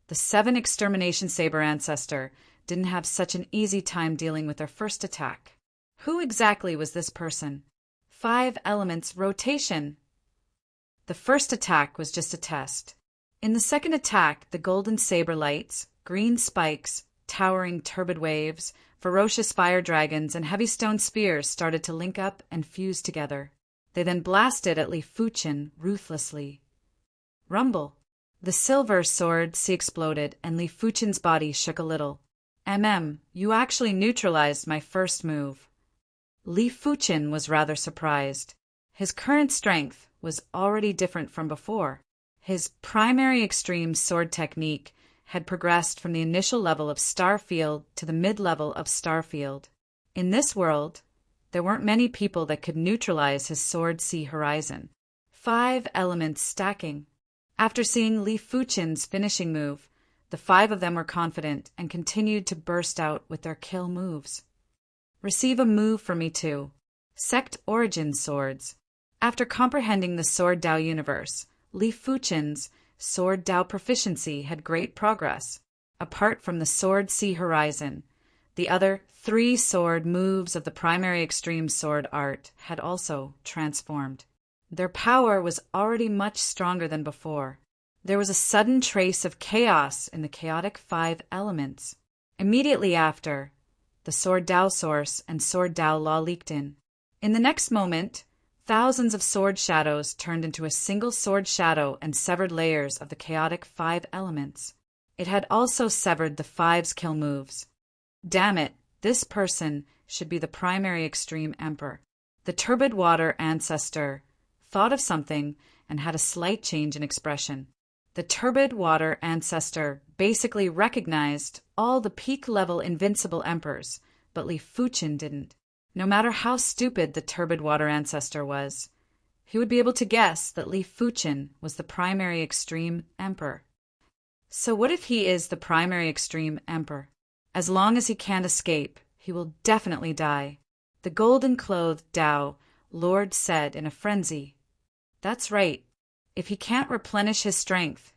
the 7 Extermination Saber ancestor didn't have such an easy time dealing with their first attack. Who exactly was this person? 5 elements rotation. The first attack was just a test. In the second attack, the golden saber lights, green spikes, towering turbid waves, ferocious fire dragons, and heavy stone spears started to link up and fuse together. They then blasted at Li Fuchen ruthlessly. Rumble. The silver sword exploded, and Li Fuchen's body shook a little. You actually neutralized my first move. Li Fuchen was rather surprised. His current strength was already different from before. His primary extreme sword technique had progressed from the initial level of Starfield to the mid-level of Starfield. In this world, there weren't many people that could neutralize his sword horizon. 5 elements stacking. After seeing Li Fuchen's finishing move, the 5 of them were confident and continued to burst out with their kill moves. Receive a move for me too. Sect Origin Swords. After comprehending the Sword Dao universe, Li Fuchen's Sword Dao proficiency had great progress. Apart from the Sword horizon, the other 3 sword moves of the primary extreme sword art had also transformed. Their power was already much stronger than before. There was a sudden trace of chaos in the chaotic 5 elements. Immediately after, the Sword Dao source and Sword Dao law leaked in. In the next moment, thousands of sword shadows turned into a single sword shadow and severed layers of the chaotic 5 elements. It had also severed the 5's kill moves. Damn it, this person should be the primary extreme emperor. The turbid water ancestor thought of something and had a slight change in expression. The turbid water ancestor basically recognized all the peak-level invincible emperors, but Li Fuchen didn't. No matter how stupid the turbid water ancestor was, he would be able to guess that Li Fuchen was the primary extreme emperor. So what if he is the primary extreme emperor? As long as he can't escape, he will definitely die. The golden-clothed Dao Lord said in a frenzy. That's right. If he can't replenish his strength,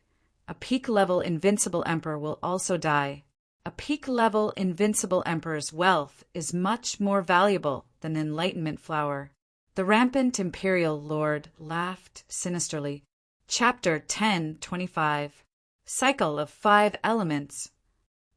a peak-level invincible emperor will also die. A peak-level invincible emperor's wealth is much more valuable than the enlightenment flower. The rampant imperial lord laughed sinisterly. Chapter 10:25. Cycle of 5 elements.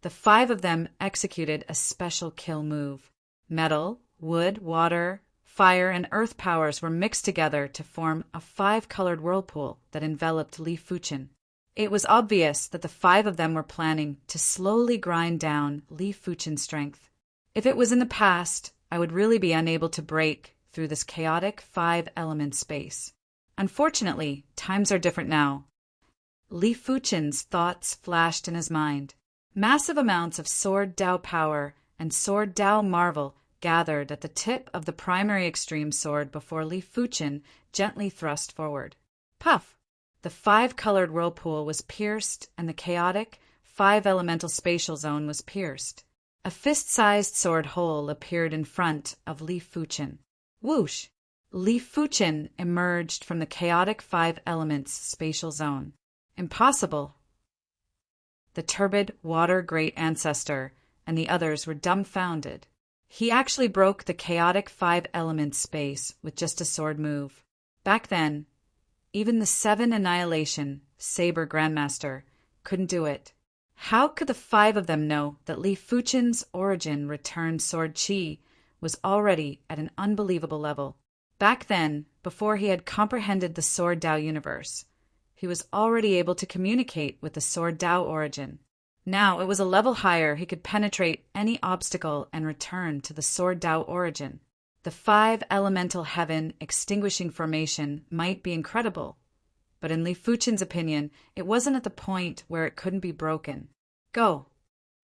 The 5 of them executed a special kill move. Metal, wood, water, fire, and earth powers were mixed together to form a 5-colored whirlpool that enveloped Li Fuchen. It was obvious that the 5 of them were planning to slowly grind down Li Fuchen's strength. If it was in the past, I would really be unable to break through this chaotic 5-element space. Unfortunately, times are different now. Li Fuchen's thoughts flashed in his mind. Massive amounts of Sword Dao power and Sword Dao marvel gathered at the tip of the primary extreme sword before Li Fuchen gently thrust forward. Puff! The 5-colored whirlpool was pierced, and the chaotic 5-elemental spatial zone was pierced. A fist-sized sword hole appeared in front of Li Fuchen. Whoosh! Li Fuchen emerged from the chaotic 5 elements spatial zone. Impossible! The turbid water great ancestor and the others were dumbfounded. He actually broke the chaotic 5-element space with just a sword move. Back then, even the 7 Annihilation Saber Grandmaster couldn't do it. How could the 5 of them know that Li Fuchen's origin returned sword chi was already at an unbelievable level? Back then, before he had comprehended the Sword Dao universe, he was already able to communicate with the Sword Dao origin. Now it was a level higher, he could penetrate any obstacle and return to the Sword Dao origin. The 5-elemental heaven extinguishing formation might be incredible, but in Li Fuchen's opinion, it wasn't at the point where it couldn't be broken. Go!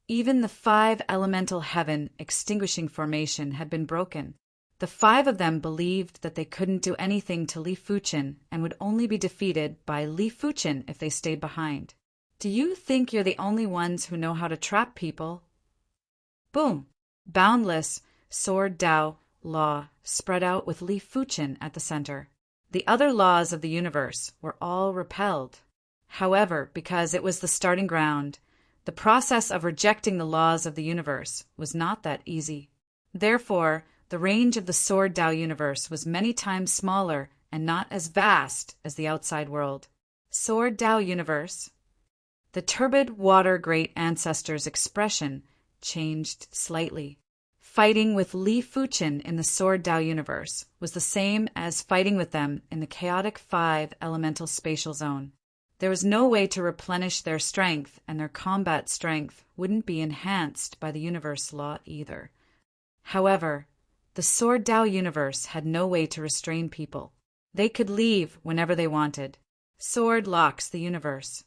Even the 5-elemental heaven extinguishing formation had been broken. The 5 of them believed that they couldn't do anything to Li Fuchen and would only be defeated by Li Fuchen if they stayed behind. Do you think you're the only ones who know how to trap people? Boom! Boundless sword Dao law spread out with Li Fuchen at the center. The other laws of the universe were all repelled. However, because it was the starting ground, the process of rejecting the laws of the universe was not that easy. Therefore, the range of the sword Dao universe was many times smaller and not as vast as the outside world. Sword Dao universe. The turbid water great ancestor's expression changed slightly. Fighting with Li Fuchen in the sword Dao universe was the same as fighting with them in the chaotic 5 elemental spatial zone. There was no way to replenish their strength, and their combat strength wouldn't be enhanced by the universe law either. However, the sword Dao universe had no way to restrain people. They could leave whenever they wanted. Sword locks the universe.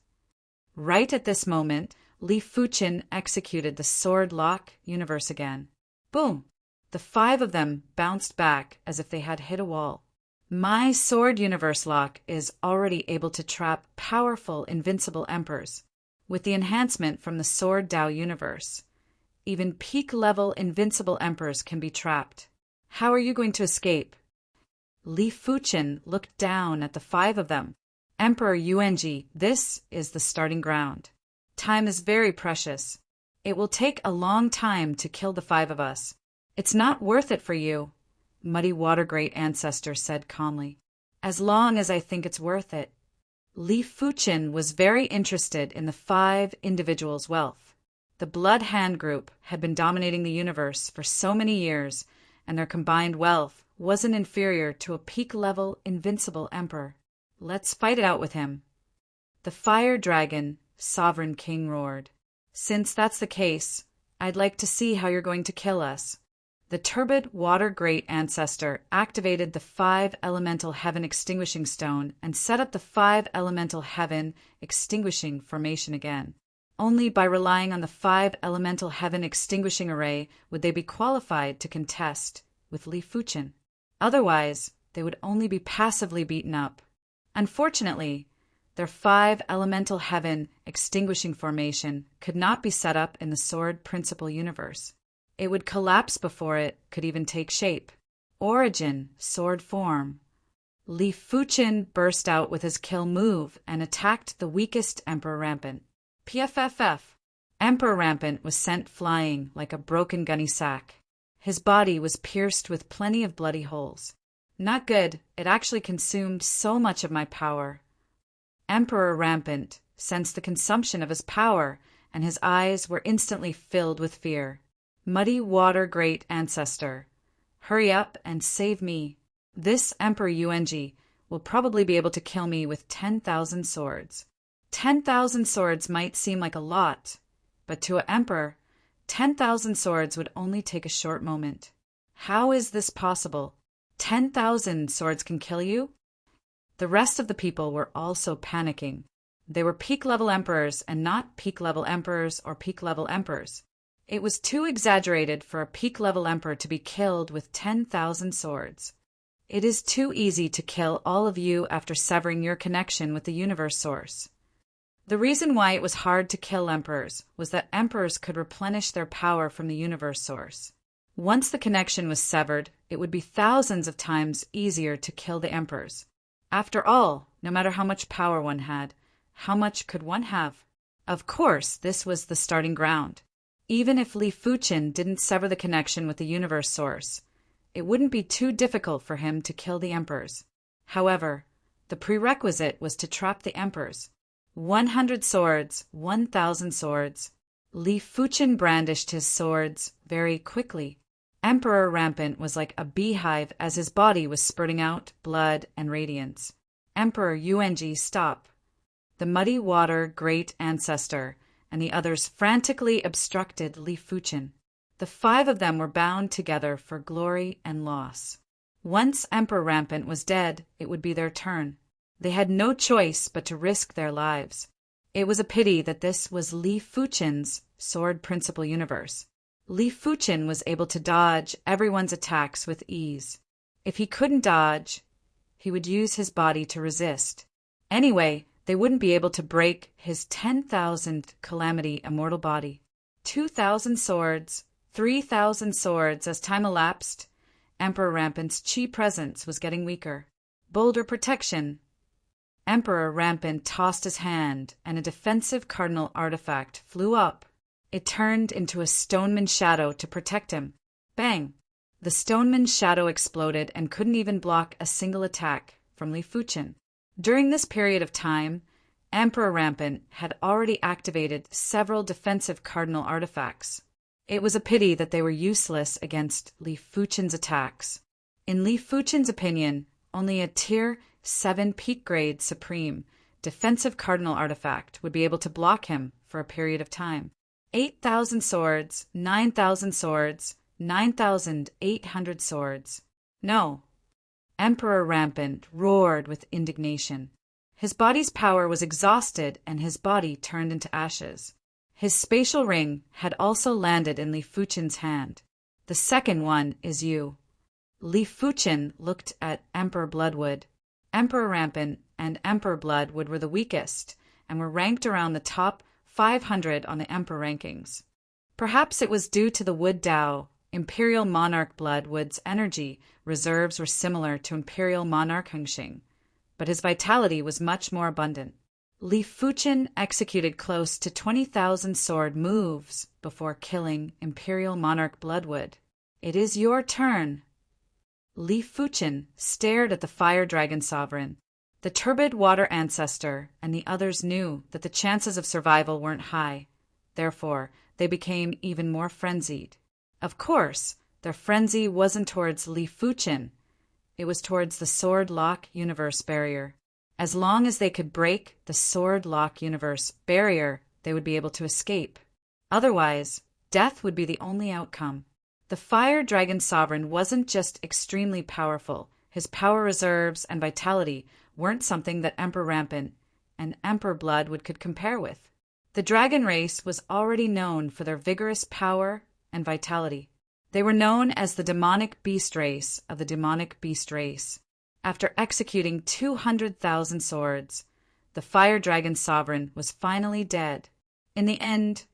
Right at this moment, Li Fuchen executed the sword lock universe again. Boom! The 5 of them bounced back as if they had hit a wall. My sword universe lock is already able to trap powerful, invincible emperors. With the enhancement from the sword Dao universe, even peak-level invincible emperors can be trapped. How are you going to escape? Li Fuchen looked down at the 5 of them. Emperor Yuanji, this is the starting ground. Time is very precious. It will take a long time to kill the 5 of us. It's not worth it for you, Muddy Water Great Ancestor said calmly. As long as I think it's worth it. Li Fuchen was very interested in the 5 individuals' wealth. The Blood Hand Group had been dominating the universe for so many years, and their combined wealth wasn't inferior to a peak-level invincible emperor. Let's fight it out with him. The Fire Dragon, Sovereign King roared. Since that's the case, I'd like to see how you're going to kill us. The turbid Water Great Ancestor activated the 5 Elemental Heaven Extinguishing Stone and set up the 5 Elemental Heaven Extinguishing Formation again. Only by relying on the 5 Elemental Heaven Extinguishing Array would they be qualified to contest with Li Fuchen. Otherwise, they would only be passively beaten up. Unfortunately, their 5 Elemental Heaven Extinguishing Formation could not be set up in the Sword Principle universe. It would collapse before it could even take shape. Origin, sword form. Li Fuchen burst out with his kill move and attacked the weakest Emperor Rampant. PFFF. Emperor Rampant was sent flying like a broken gunny sack. His body was pierced with plenty of bloody holes. Not good, it actually consumed so much of my power. Emperor Rampant sensed the consumption of his power, and his eyes were instantly filled with fear. Muddy Water Great Ancestor, hurry up and save me. This Emperor Yuanji will probably be able to kill me with 10,000 swords. 10,000 swords might seem like a lot, but to an emperor, 10,000 swords would only take a short moment. How is this possible? 10,000 swords can kill you? The rest of the people were also panicking. They were peak-level emperors and not peak-level emperors or peak-level emperors. It was too exaggerated for a peak-level emperor to be killed with 10,000 swords. It is too easy to kill all of you after severing your connection with the universe source. The reason why it was hard to kill emperors was that emperors could replenish their power from the universe source. Once the connection was severed, it would be thousands of times easier to kill the emperors. After all, no matter how much power one had, how much could one have? Of course, this was the starting ground. Even if Li Fuchen didn't sever the connection with the universe source, it wouldn't be too difficult for him to kill the emperors. However, the prerequisite was to trap the emperors. 100 swords, 1,000 swords. Li Fuchen brandished his swords very quickly. Emperor Rampant was like a beehive as his body was spurting out blood and radiance. Emperor Yuanji, stop. The Muddy Water Great Ancestor and the others frantically obstructed Li Fuchen. The 5 of them were bound together for glory and loss. Once Emperor Rampant was dead, it would be their turn. They had no choice but to risk their lives. It was a pity that this was Li Fuchen's Sword Principle universe. Li Fuchen was able to dodge everyone's attacks with ease. If he couldn't dodge, he would use his body to resist. Anyway, they wouldn't be able to break his 10,000 calamity immortal body. 2,000 swords, 3,000 swords. As time elapsed, Emperor Rampant's chi presence was getting weaker. Bolder protection. Emperor Rampant tossed his hand, and a defensive cardinal artifact flew up. It turned into a stoneman shadow to protect him. Bang! The stoneman shadow exploded and couldn't even block a single attack from Li Fuchen. During this period of time, Emperor Rampant had already activated several defensive cardinal artifacts. It was a pity that they were useless against Li Fuchen's attacks. In Li Fuchen's opinion, only a Tier 7 peak grade supreme defensive cardinal artifact would be able to block him for a period of time. 8,000 swords, 9,000 swords, 9,800 swords. No. Emperor Rampant roared with indignation. His body's power was exhausted and his body turned into ashes. His spatial ring had also landed in Li Fuchen's hand. The second one is you. Li Fuchen looked at Emperor Bloodwood. Emperor Rampant and Emperor Bloodwood were the weakest and were ranked around the top 500 on the Emperor rankings. Perhaps it was due to the Wood Dao. Imperial Monarch Bloodwood's energy reserves were similar to Imperial Monarch Hengxing, but his vitality was much more abundant. Li Fuchen executed close to 20,000 sword moves before killing Imperial Monarch Bloodwood. It is your turn. Li Fuchen stared at the Fire Dragon Sovereign. The turbid water ancestor and the others knew that the chances of survival weren't high. Therefore, they became even more frenzied. Of course, their frenzy wasn't towards Li Fuchen. It was towards the Sword Lock Universe barrier. As long as they could break the Sword Lock Universe barrier, they would be able to escape. Otherwise, death would be the only outcome. The Fire Dragon Sovereign wasn't just extremely powerful. His power reserves and vitality weren't something that Emperor Rampant and Emperor Bloodwood could compare with. The dragon race was already known for their vigorous power and vitality. They were known as the demonic beast race of the demonic beast race. After executing 200,000 swords, the Fire Dragon Sovereign was finally dead. In the end,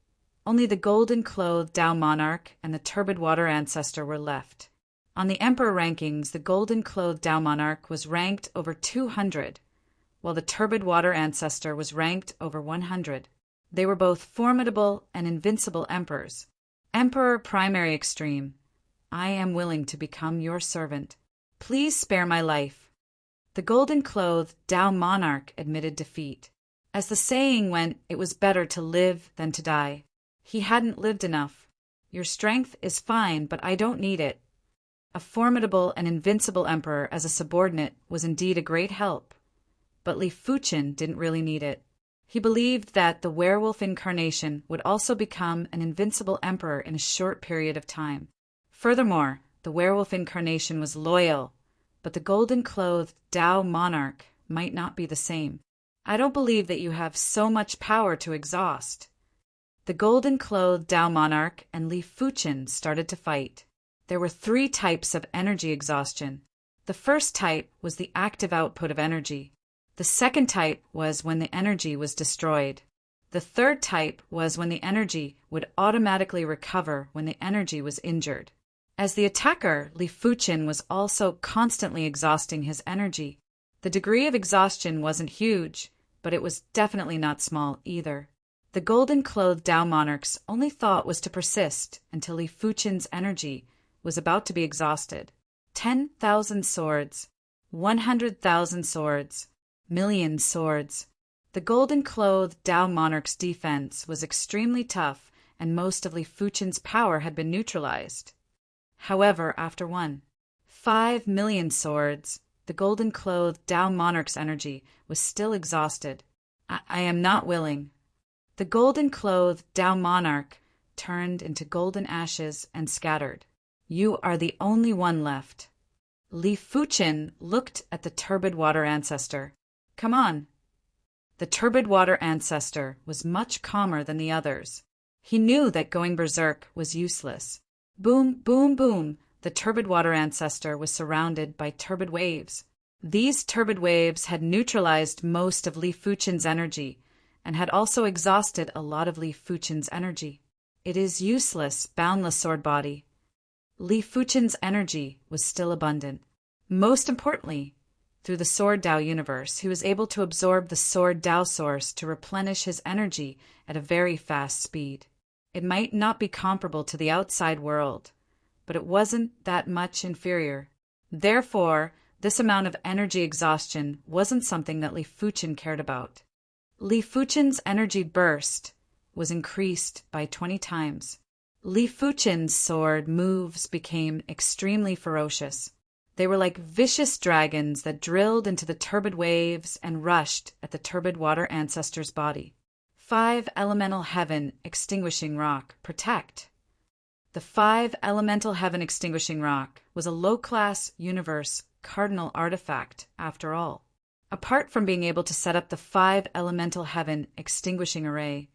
only the golden-clothed Dao Monarch and the turbid water ancestor were left. On the Emperor rankings, the golden-clothed Dao Monarch was ranked over 200, while the turbid water ancestor was ranked over 100. They were both formidable and invincible emperors. Emperor Primary Extreme, I am willing to become your servant. Please spare my life. The golden-clothed Dao Monarch admitted defeat. As the saying went, it was better to live than to die. He hadn't lived enough. Your strength is fine, but I don't need it. A formidable and invincible emperor as a subordinate was indeed a great help. But Li Fuchen didn't really need it. He believed that the werewolf incarnation would also become an invincible emperor in a short period of time. Furthermore, the werewolf incarnation was loyal, but the golden-clothed Dao Monarch might not be the same. I don't believe that you have so much power to exhaust. The golden-clothed Dao Monarch and Li Fuchen started to fight. There were 3 types of energy exhaustion. The first type was the active output of energy. The second type was when the energy was destroyed. The third type was when the energy would automatically recover when the energy was injured. As the attacker, Li Fuchen was also constantly exhausting his energy. The degree of exhaustion wasn't huge, but it was definitely not small either. The golden-clothed Dao Monarch's only thought was to persist until Li Fuchen's energy was about to be exhausted. 10,000 swords, 100,000 swords, million swords. The golden-clothed Dao Monarch's defense was extremely tough, and most of Li Fuchen's power had been neutralized. However, after 5 million swords, the golden-clothed Dao Monarch's energy was still exhausted. I am not willing. The golden-clothed Dao Monarch turned into golden ashes and scattered. You are the only one left. Li Fuchen looked at the turbid water ancestor. Come on. The turbid water ancestor was much calmer than the others. He knew that going berserk was useless. Boom, boom, boom, the turbid water ancestor was surrounded by turbid waves. These turbid waves had neutralized most of Li Fuchen's energy and had also exhausted a lot of Li Fuchen's energy. It is useless, boundless sword body. Li Fuchen's energy was still abundant. Most importantly, through the Sword Dao universe, he was able to absorb the Sword Dao source to replenish his energy at a very fast speed. It might not be comparable to the outside world, but it wasn't that much inferior. Therefore, this amount of energy exhaustion wasn't something that Li Fuchen cared about. Li Fuchen's energy burst was increased by 20 times. Li Fuchen's sword moves became extremely ferocious. They were like vicious dragons that drilled into the turbid waves and rushed at the turbid water ancestor's body. 5 Elemental Heaven Extinguishing Rock. Protect. The 5 Elemental Heaven Extinguishing Rock was a low-class universe cardinal artifact, after all. Apart from being able to set up the 5 Elemental Heaven Extinguishing Array,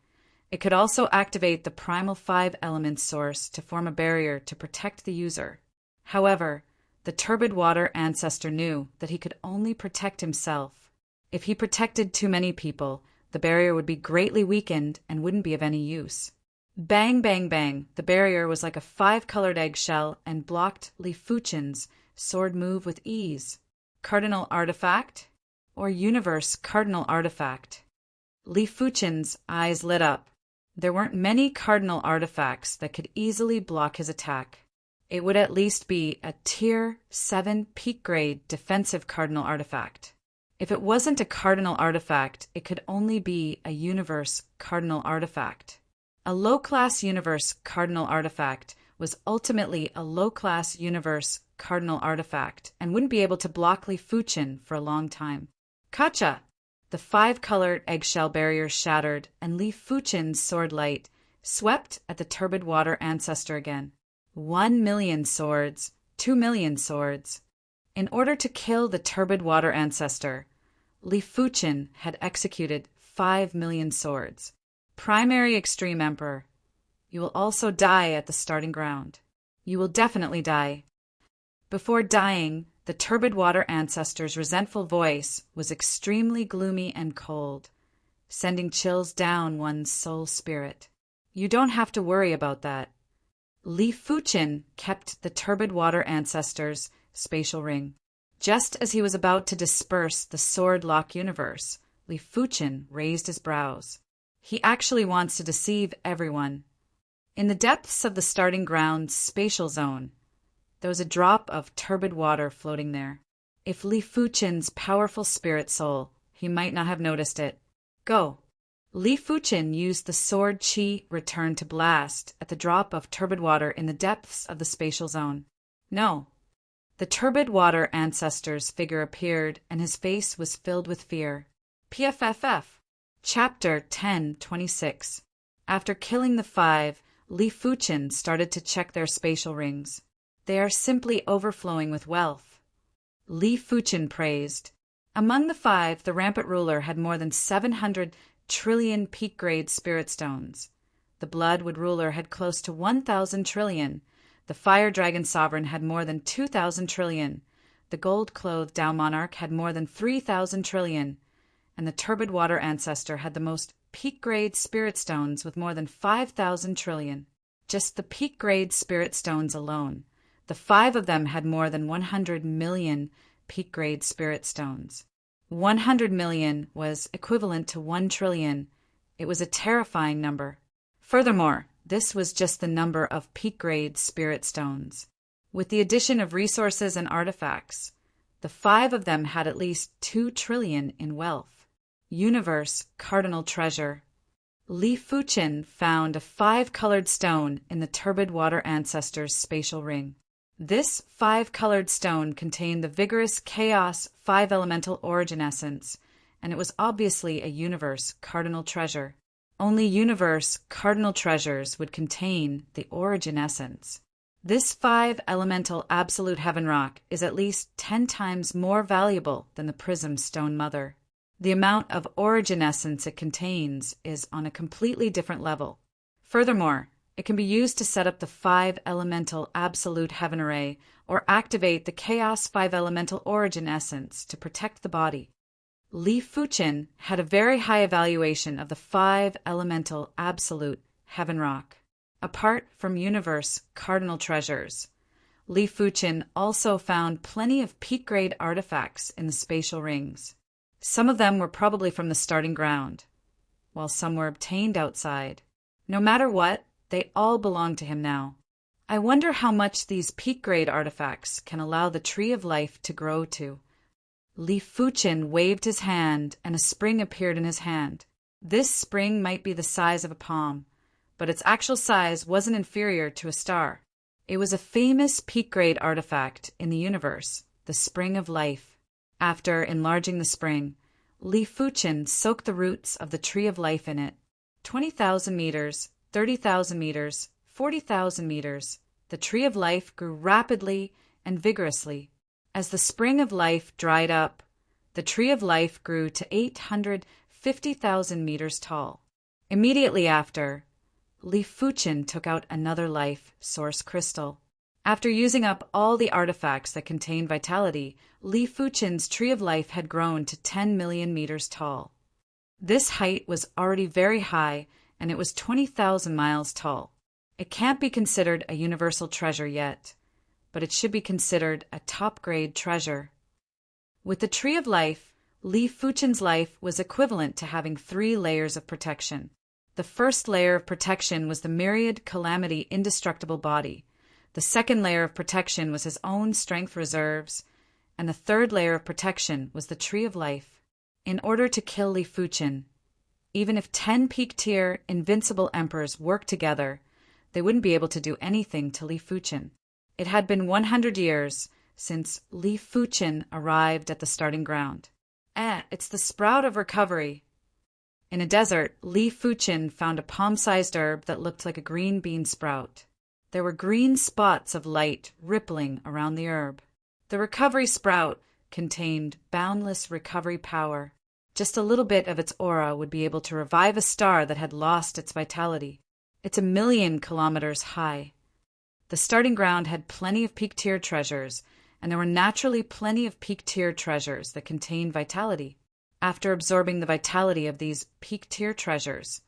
it could also activate the primal 5 element source to form a barrier to protect the user. However, the turbid water ancestor knew that he could only protect himself. If he protected too many people, the barrier would be greatly weakened and wouldn't be of any use. Bang, bang, bang, the barrier was like a 5-colored eggshell and blocked Li Fuchen's sword move with ease. Cardinal artifact? Or universe cardinal artifact? Li Fuchen's eyes lit up. There weren't many cardinal artifacts that could easily block his attack. It would at least be a Tier 7 peak grade defensive cardinal artifact. If it wasn't a cardinal artifact, it could only be a universe cardinal artifact. A low-class universe cardinal artifact was ultimately a low-class universe cardinal artifact and wouldn't be able to block Li Fuchen for a long time. Kacha! The 5-colored eggshell barrier shattered, and Li Fuchen's sword light swept at the turbid water ancestor again. 1 million swords, 2 million swords. In order to kill the turbid water ancestor, Li Fuchen had executed 5 million swords. Primary Extreme Emperor, you will also die at the starting ground. You will definitely die. Before dying, the turbid water ancestor's resentful voice was extremely gloomy and cold, sending chills down one's soul spirit. You don't have to worry about that. Li Fuchen kept the turbid water ancestor's spatial ring. Just as he was about to disperse the sword lock universe, Li Fuchen raised his brows. He actually wants to deceive everyone. In the depths of the starting ground spatial zone, there was a drop of turbid water floating there. If Li Fuchen's powerful spirit soul, he might not have noticed it. Go. Li Fuchen used the sword chi return to blast at the drop of turbid water in the depths of the spatial zone. No. The turbid water ancestor's figure appeared, and his face was filled with fear. PFFF. Chapter 10:26. After killing the 5, Li Fuchen started to check their spatial rings. They are simply overflowing with wealth. Li Fuchen praised. Among the 5, the rampant ruler had more than 700 trillion peak-grade spirit stones. The bloodwood ruler had close to 1,000 trillion. The fire dragon sovereign had more than 2,000 trillion. The gold-clothed Dao monarch had more than 3,000 trillion. And the turbid water ancestor had the most peak-grade spirit stones with more than 5,000 trillion. Just the peak-grade spirit stones alone. The 5 of them had more than 100 million peak-grade spirit stones. 100 million was equivalent to 1 trillion. It was a terrifying number. Furthermore, this was just the number of peak-grade spirit stones. With the addition of resources and artifacts, the 5 of them had at least 2 trillion in wealth. Universe Cardinal Treasure. Li Fuchen found a 5-colored stone in the turbid water ancestor's spatial ring. This 5-colored stone contained the vigorous chaos 5-elemental origin essence, and it was obviously a universe cardinal treasure. Only universe cardinal treasures would contain the origin essence. This 5-elemental absolute heaven rock is at least 10 times more valuable than the prism stone mother. The amount of origin essence it contains is on a completely different level. Furthermore, it can be used to set up the 5-elemental absolute heaven array or activate the chaos 5-elemental origin essence to protect the body. Li Fuqin had a very high evaluation of the 5-elemental absolute heaven rock. Apart from universe cardinal treasures, Li Fuqin also found plenty of peak-grade artifacts in the spatial rings. Some of them were probably from the starting ground, while some were obtained outside. No matter what, they all belong to him now. I wonder how much these peak-grade artifacts can allow the tree of life to grow to. Li Fuqin waved his hand, and a spring appeared in his hand. This spring might be the size of a palm, but its actual size wasn't inferior to a star. It was a famous peak-grade artifact in the universe, the Spring of Life. After enlarging the spring, Li Fuqin soaked the roots of the tree of life in it. 20,000 meters, 30,000 meters, 40,000 meters. The tree of life grew rapidly and vigorously. As the spring of life dried up, the tree of life grew to 850,000 meters tall. Immediately after, Li Fuqin took out another life source crystal. After using up all the artifacts that contained vitality, Li Fuqin's tree of life had grown to 10 million meters tall. This height was already very high, and it was 20,000 miles tall. It can't be considered a universal treasure yet, but it should be considered a top-grade treasure. With the tree of life, Li Fuqin's life was equivalent to having 3 layers of protection. The first layer of protection was the myriad calamity indestructible body. The second layer of protection was his own strength reserves, and the third layer of protection was the tree of life. In order to kill Li Fuqin, even if 10 peak-tier invincible emperors worked together, they wouldn't be able to do anything to Li Fuqin. It had been 100 years since Li Fuqin arrived at the starting ground. It's the sprout of recovery. In a desert, Li Fuqin found a palm-sized herb that looked like a green bean sprout. There were green spots of light rippling around the herb. The recovery sprout contained boundless recovery power. Just a little bit of its aura would be able to revive a star that had lost its vitality. It's 1,000,000 kilometers high. The starting ground had plenty of peak-tier treasures, and there were naturally plenty of peak-tier treasures that contained vitality. After absorbing the vitality of these peak-tier treasures,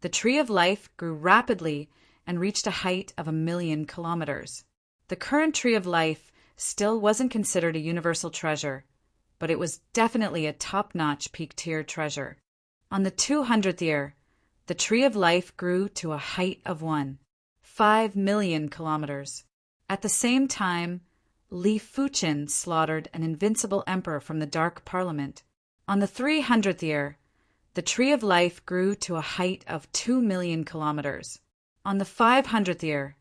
the tree of life grew rapidly and reached a height of 1,000,000 kilometers. The current tree of life still wasn't considered a universal treasure, but it was definitely a top-notch peak-tier treasure. On the 200th year, the tree of life grew to a height of 5,000,000 kilometers. At the same time, Li Fuqin slaughtered an invincible emperor from the Dark Parliament. On the 300th year, the tree of life grew to a height of 2,000,000 kilometers. On the 500th year,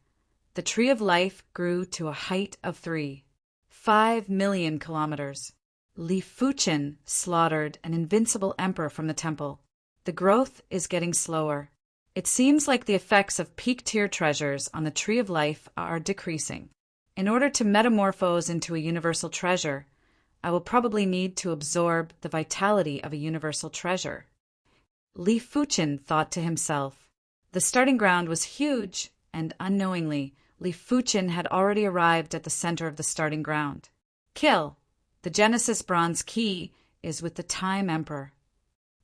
the tree of life grew to a height of 5,000,000 kilometers. Li Fuqin slaughtered an invincible emperor from the temple. The growth is getting slower. It seems like the effects of peak-tier treasures on the tree of life are decreasing. In order to metamorphose into a universal treasure, I will probably need to absorb the vitality of a universal treasure. Li Fuqin thought to himself. The starting ground was huge, and unknowingly, Li Fuqin had already arrived at the center of the starting ground. Kill. The Genesis bronze key is with the Time Emperor.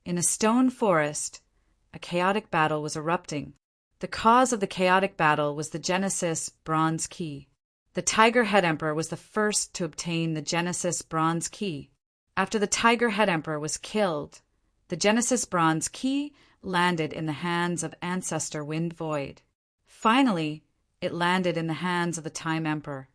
In a stone forest, a chaotic battle was erupting. The cause of the chaotic battle was the Genesis bronze key. The Tiger Head Emperor was the first to obtain the Genesis bronze key. After the Tiger Head Emperor was killed, the Genesis bronze key landed in the hands of Ancestor Wind Void. Finally, it landed in the hands of the Time Emperor.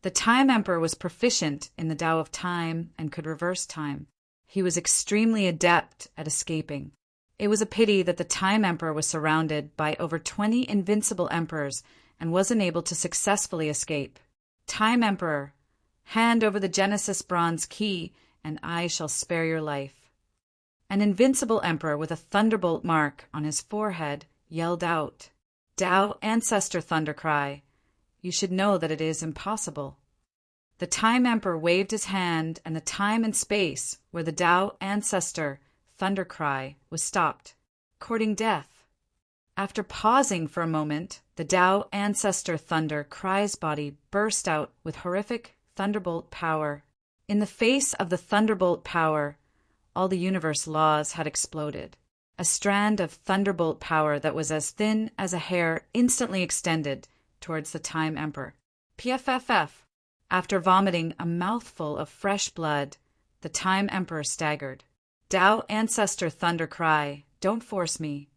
The Time Emperor was proficient in the Tao of Time and could reverse time. He was extremely adept at escaping. It was a pity that the Time Emperor was surrounded by over 20 invincible emperors and wasn't able to successfully escape. Time Emperor, hand over the Genesis bronze key, and I shall spare your life. An invincible emperor with a thunderbolt mark on his forehead yelled out, Tao Ancestor Thundercry, you should know that it is impossible. The Time Emperor waved his hand, and the time and space where the Tao Ancestor Thundercry was stopped, courting death. After pausing for a moment, the Tao Ancestor Thunder Cry's body burst out with horrific thunderbolt power. In the face of the thunderbolt power, all the universe laws had exploded. A strand of thunderbolt power that was as thin as a hair instantly extended towards the Time Emperor. PFFF. After vomiting a mouthful of fresh blood, the Time Emperor staggered. Tao Ancestor Thunder Cry, don't force me.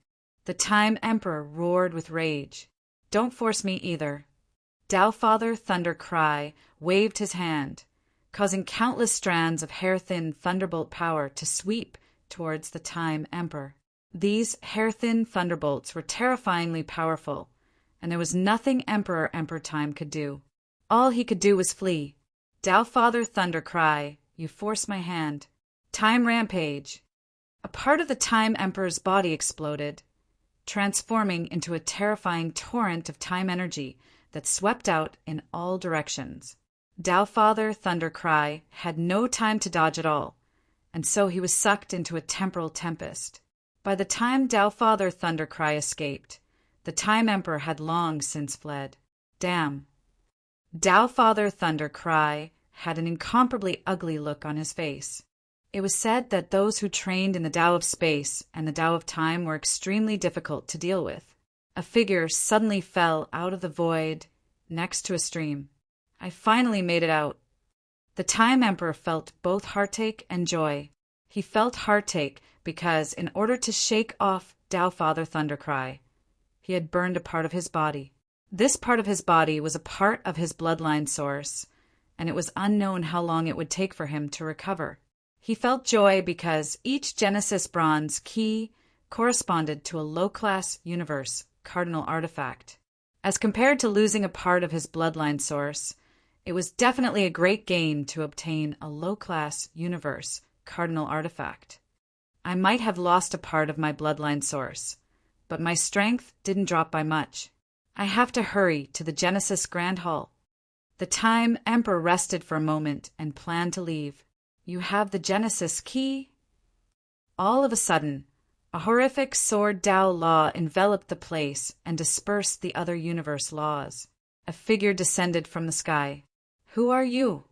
The Time Emperor roared with rage. Don't force me either. Tao Father Thunder Cry waved his hand, causing countless strands of hair-thin thunderbolt power to sweep towards the Time Emperor. These hair-thin thunderbolts were terrifyingly powerful, and there was nothing Emperor Time could do. All he could do was flee. Tao Father Thunder Cry, you force my hand. Time Rampage. A part of the Time Emperor's body exploded, transforming into a terrifying torrent of time energy that swept out in all directions. Tao Father Thunder Cry had no time to dodge at all, and so he was sucked into a temporal tempest. By the time Tao Father Thunder Cry escaped, the Time Emperor had long since fled. Damn. Tao Father Thunder Cry had an incomparably ugly look on his face. It was said that those who trained in the Tao of space and the Tao of time were extremely difficult to deal with. A figure suddenly fell out of the void next to a stream. I finally made it out. The Time Emperor felt both heartache and joy. He felt heartache because, in order to shake off Tao Father Thunder Cry, he had burned a part of his body. This part of his body was a part of his bloodline source, and it was unknown how long it would take for him to recover. He felt joy because each Genesis bronze key corresponded to a low-class universe cardinal artifact. As compared to losing a part of his bloodline source, it was definitely a great gain to obtain a low-class universe cardinal artifact. I might have lost a part of my bloodline source, but my strength didn't drop by much. I have to hurry to the Genesis Grand Hall. The Time Emperor rested for a moment and planned to leave. You have the Genesis key? All of a sudden, a horrific sword Tao law enveloped the place and dispersed the other universe laws. A figure descended from the sky. Who are you?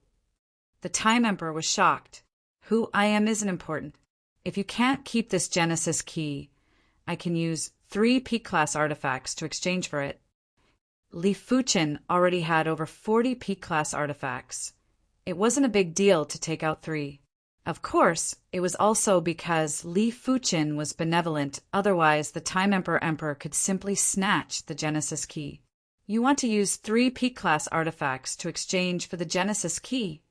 The Time Emperor was shocked. Who I am isn't important. If you can't keep this Genesis key, I can use 3 P-class artifacts to exchange for it. Li Fuchen already had over 40 P-class artifacts. It wasn't a big deal to take out 3. Of course, it was also because Li Fuchen was benevolent, otherwise the Time Emperor could simply snatch the Genesis key. You want to use 3 P-class artifacts to exchange for the Genesis key?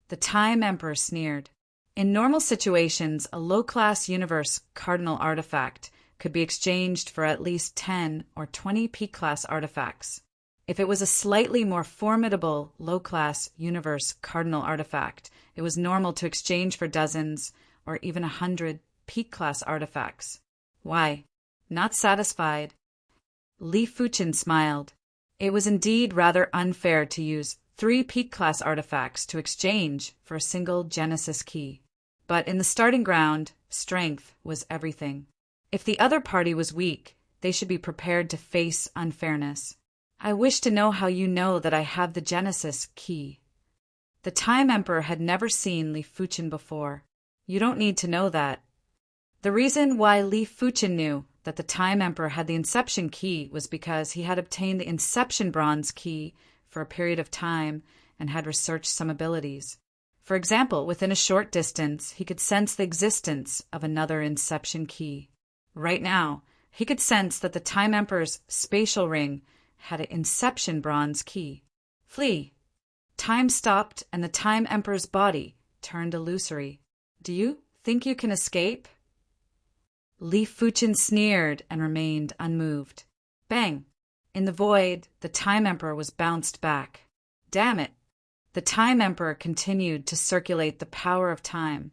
The Time Emperor sneered. In normal situations, a low-class universe cardinal artifact could be exchanged for at least 10 or 20 P-class artifacts. If it was a slightly more formidable low-class universe cardinal artifact, it was normal to exchange for dozens or even 100 P-class artifacts. Why? Not satisfied? Li Fuchen smiled. It was indeed rather unfair to use 3 P-class artifacts to exchange for a single Genesis key. But in the starting ground, strength was everything. If the other party was weak, they should be prepared to face unfairness. I wish to know how you know that I have the Genesis key. The Time Emperor had never seen Li Fuchen before. You don't need to know that. The reason why Li Fuchen knew that the Time Emperor had the Inception key was because he had obtained the Inception bronze key for a period of time and had researched some abilities. For example, within a short distance, he could sense the existence of another Inception key. Right now, he could sense that the Time Emperor's spatial ring had an Inception bronze key. Flee. Time stopped and the Time Emperor's body turned illusory. Do you think you can escape? Li Fuchen sneered and remained unmoved. Bang! In the void, the Time Emperor was bounced back. Damn it! The Time Emperor continued to circulate the power of time,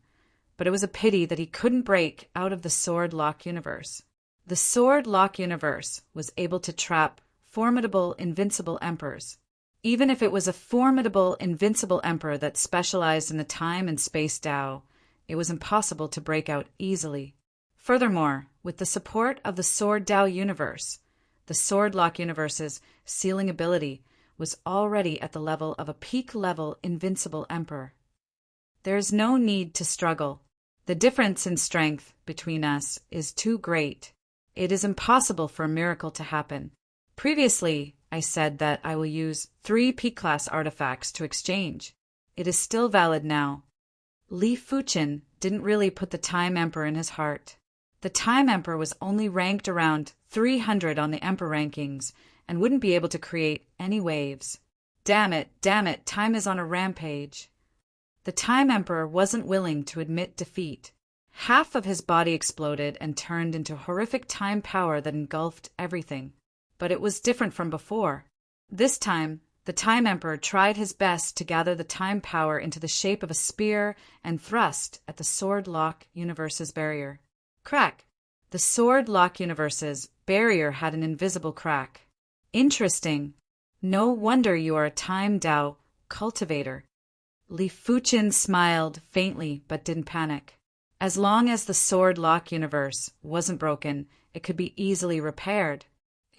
but it was a pity that he couldn't break out of the Sword Lock universe. The Sword Lock universe was able to trap formidable, invincible emperors. Even if it was a formidable, invincible emperor that specialized in the time and space Tao, it was impossible to break out easily. Furthermore, with the support of the Sword Dao universe, the Sword Lock universe's sealing ability was already at the level of a peak-level invincible emperor. There is no need to struggle. The difference in strength between us is too great. It is impossible for a miracle to happen. Previously, I said that I will use 3 peak-class artifacts to exchange. It is still valid now. Li Fuqin didn't really put the Time Emperor in his heart. The Time Emperor was only ranked around 300 on the Emperor rankings and wouldn't be able to create any waves. Damn it, time is on a rampage. The Time Emperor wasn't willing to admit defeat. Half of his body exploded and turned into horrific time power that engulfed everything. But it was different from before. This time, the Time Emperor tried his best to gather the time power into the shape of a spear and thrust at the Sword Lock universe's barrier. Crack! The Sword Lock universe's barrier had an invisible crack. Interesting. No wonder you are a Time Dao cultivator. Li Fuqin smiled faintly but didn't panic. As long as the Sword Lock universe wasn't broken, it could be easily repaired.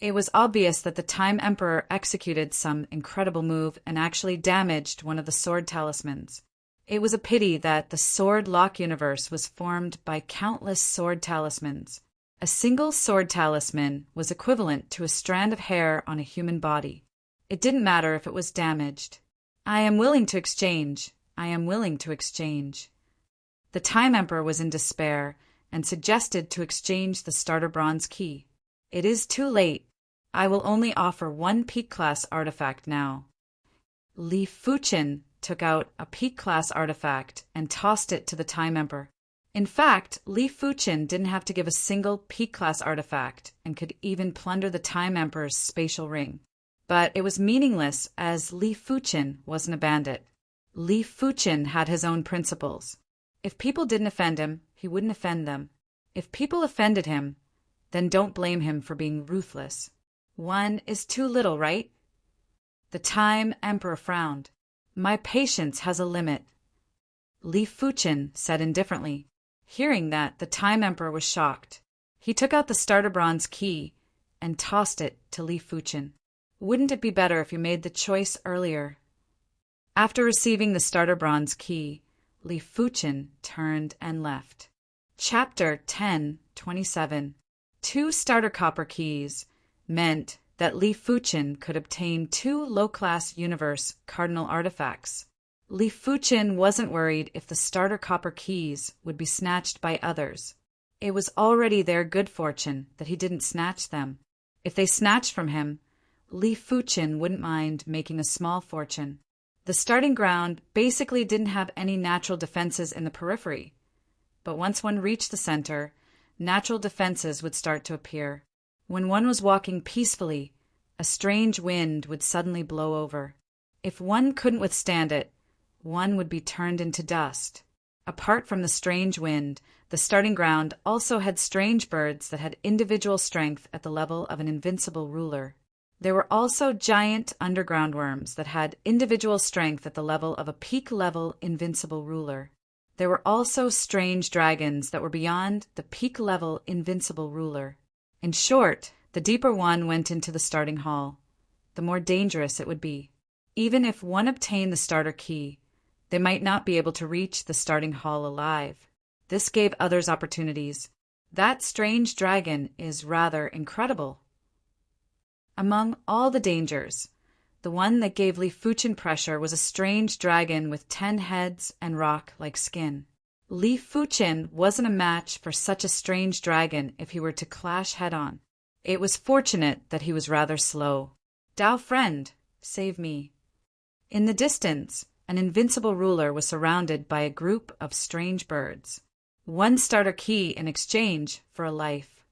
It was obvious that the Time Emperor executed some incredible move and actually damaged one of the sword talismans. It was a pity that the Sword Lock universe was formed by countless sword talismans. A single sword talisman was equivalent to a strand of hair on a human body. It didn't matter if it was damaged. I am willing to exchange. The Time Emperor was in despair and suggested to exchange the starter bronze key. It is too late. I will only offer 1 peak-class artifact now. Li Fuqin took out a peak-class artifact and tossed it to the Time Emperor. In fact, Li Fuqin didn't have to give a single peak-class artifact and could even plunder the Time Emperor's spatial ring. But it was meaningless as Li Fuqin wasn't a bandit. Li Fuqin had his own principles. If people didn't offend him, he wouldn't offend them. If people offended him, then don't blame him for being ruthless. 1 is too little, right? The Time Emperor frowned. My patience has a limit. Li Fuqin said indifferently. Hearing that, the Time Emperor was shocked. He took out the starter bronze key and tossed it to Li Fuqin. Wouldn't it be better if you made the choice earlier? After receiving the starter bronze key, Li Fuqin turned and left. Chapter 10:27. 2 starter copper keys meant that Li Fuqin could obtain 2 low-class universe cardinal artifacts. Li Fuqin wasn't worried if the starter copper keys would be snatched by others. It was already their good fortune that he didn't snatch them. If they snatched from him, Li Fuqin wouldn't mind making a small fortune. The starting ground basically didn't have any natural defenses in the periphery. But once one reached the center, natural defenses would start to appear. When one was walking peacefully, a strange wind would suddenly blow over. If one couldn't withstand it, one would be turned into dust. Apart from the strange wind, the starting ground also had strange birds that had individual strength at the level of an invincible ruler. There were also giant underground worms that had individual strength at the level of a peak-level invincible ruler. There were also strange dragons that were beyond the peak-level invincible ruler. In short, the deeper one went into the starting hall, the more dangerous it would be. Even if one obtained the starter key, they might not be able to reach the starting hall alive. This gave others opportunities. That strange dragon is rather incredible. Among all the dangers, the one that gave Li Fuqin pressure was a strange dragon with 10 heads and rock-like skin. Li Fuqin wasn't a match for such a strange dragon if he were to clash head-on. It was fortunate that he was rather slow. Dao friend, save me. In the distance, an invincible ruler was surrounded by a group of strange birds. 1 starter key in exchange for a life.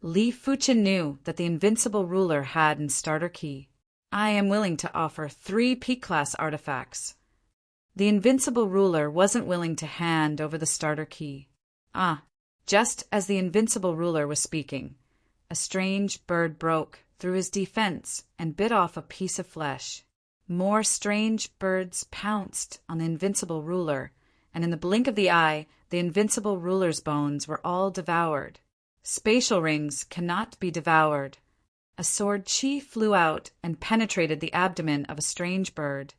Li Fuqin knew that the invincible ruler had an starter key. I am willing to offer 3 peak-class artifacts. The invincible ruler wasn't willing to hand over the starter key. Just as the invincible ruler was speaking, a strange bird broke through his defense and bit off a piece of flesh. More strange birds pounced on the invincible ruler and in the blink of the eye, the invincible ruler's bones were all devoured. Spatial rings cannot be devoured. A sword chi flew out and penetrated the abdomen of a strange bird,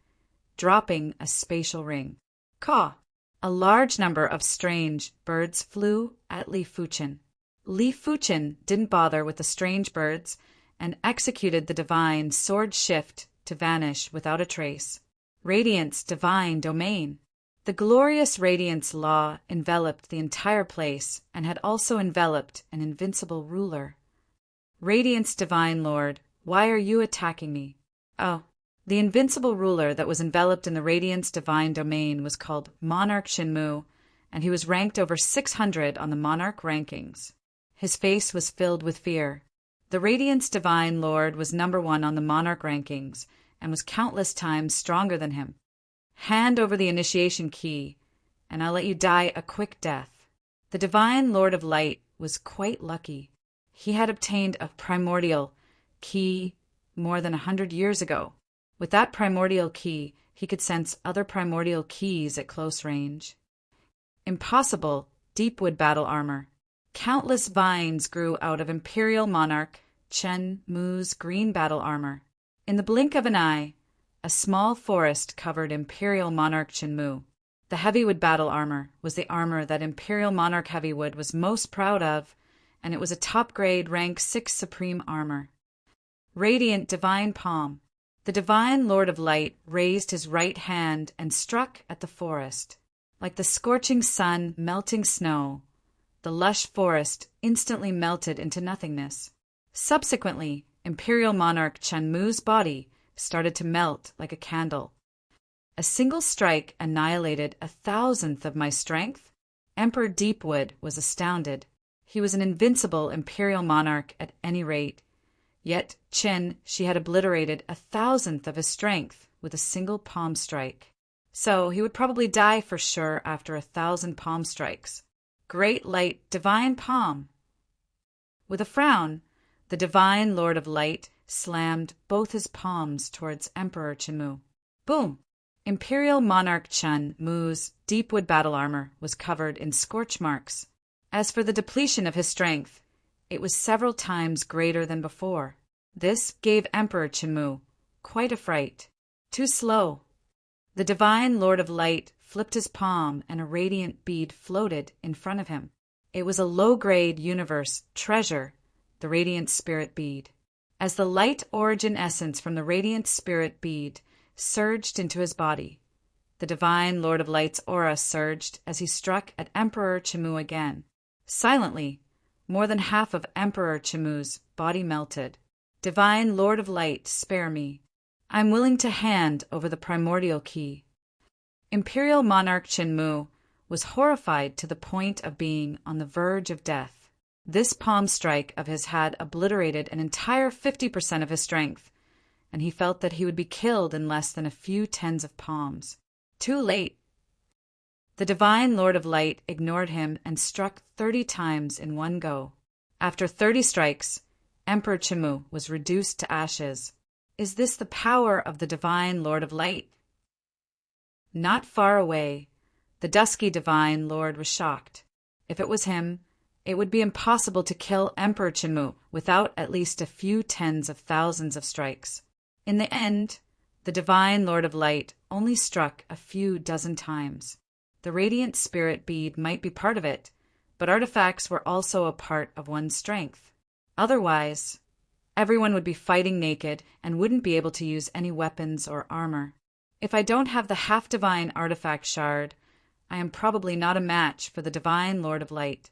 dropping a spatial ring. Caw! A large number of strange birds flew at Li Fuchen. Li Fuchen didn't bother with the strange birds and executed the divine sword shift to vanish without a trace. Radiance divine domain. The glorious radiance law enveloped the entire place and had also enveloped an invincible ruler. Radiance divine lord, why are you attacking me? Oh, the invincible ruler that was enveloped in the radiance divine domain was called Monarch Shenmue, and he was ranked over 600 on the monarch rankings. His face was filled with fear. The radiance divine lord was number 1 on the monarch rankings and was countless times stronger than him. Hand over the initiation key, and I'll let you die a quick death. The divine lord of light was quite lucky. He had obtained a primordial key more than 100 years ago. With that primordial key, he could sense other primordial keys at close range. Impossible deepwood battle armor. Countless vines grew out of Imperial Monarch Chen Mu's green battle armor. In the blink of an eye, a small forest covered Imperial Monarch Shenmue. The heavywood battle armor was the armor that Imperial Monarch Heavywood was most proud of, and it was a top-grade rank 6 supreme armor. Radiant divine palm. The divine Lord of Light raised his right hand and struck at the forest. Like the scorching sun melting snow, the lush forest instantly melted into nothingness. Subsequently, Imperial Monarch Shenmue's body started to melt like a candle. A single strike annihilated 1,000th of my strength? Emperor Deepwood was astounded. He was an invincible Imperial Monarch at any rate. Yet she had obliterated 1,000th of his strength with a single palm strike. So he would probably die for sure after 1,000 palm strikes. Great light, divine palm. With a frown, the divine Lord of Light slammed both his palms towards Emperor Shenmue. Boom! Imperial Monarch Shenmue's deepwood battle armor was covered in scorch marks. As for the depletion of his strength, it was several times greater than before. This gave Emperor Shenmue quite a fright. Too slow. The divine Lord of Light flipped his palm and a radiant bead floated in front of him. It was a low-grade universe treasure, the radiant spirit bead. As the light origin essence from the radiant spirit bead surged into his body, the divine Lord of Light's aura surged as he struck at Emperor Shenmue again. Silently, more than half of Emperor Shenmue's body melted. Divine Lord of Light, spare me. I'm willing to hand over the primordial key. Imperial Monarch Shenmue was horrified to the point of being on the verge of death. This palm strike of his had obliterated an entire 50% of his strength, and he felt that he would be killed in less than a few tens of palms. Too late. The divine Lord of Light ignored him and struck 30 times in one go. After 30 strikes, Emperor Shenmue was reduced to ashes. Is this the power of the divine Lord of Light? Not far away, the dusky divine Lord was shocked. If it was him, it would be impossible to kill Emperor Shenmue without at least a few tens of thousands of strikes. In the end, the divine Lord of Light only struck a few dozen times. The radiant spirit bead might be part of it, but artifacts were also a part of one's strength. Otherwise, everyone would be fighting naked and wouldn't be able to use any weapons or armor. If I don't have the half-divine artifact shard, I am probably not a match for the divine Lord of Light.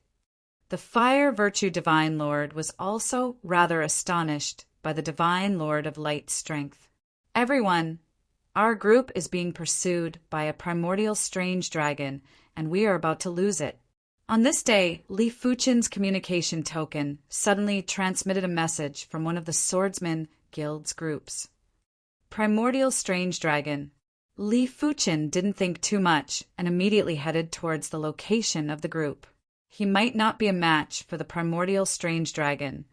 The Fire Virtue Divine Lord was also rather astonished by the divine Lord of Light's strength. Everyone, our group is being pursued by a primordial strange dragon, and we are about to lose it. On this day, Li Fuchen's communication token suddenly transmitted a message from one of the Swordsman Guild's groups. Primordial Strange Dragon. Li Fuchen didn't think too much and immediately headed towards the location of the group. He might not be a match for the Primordial Strange Dragon,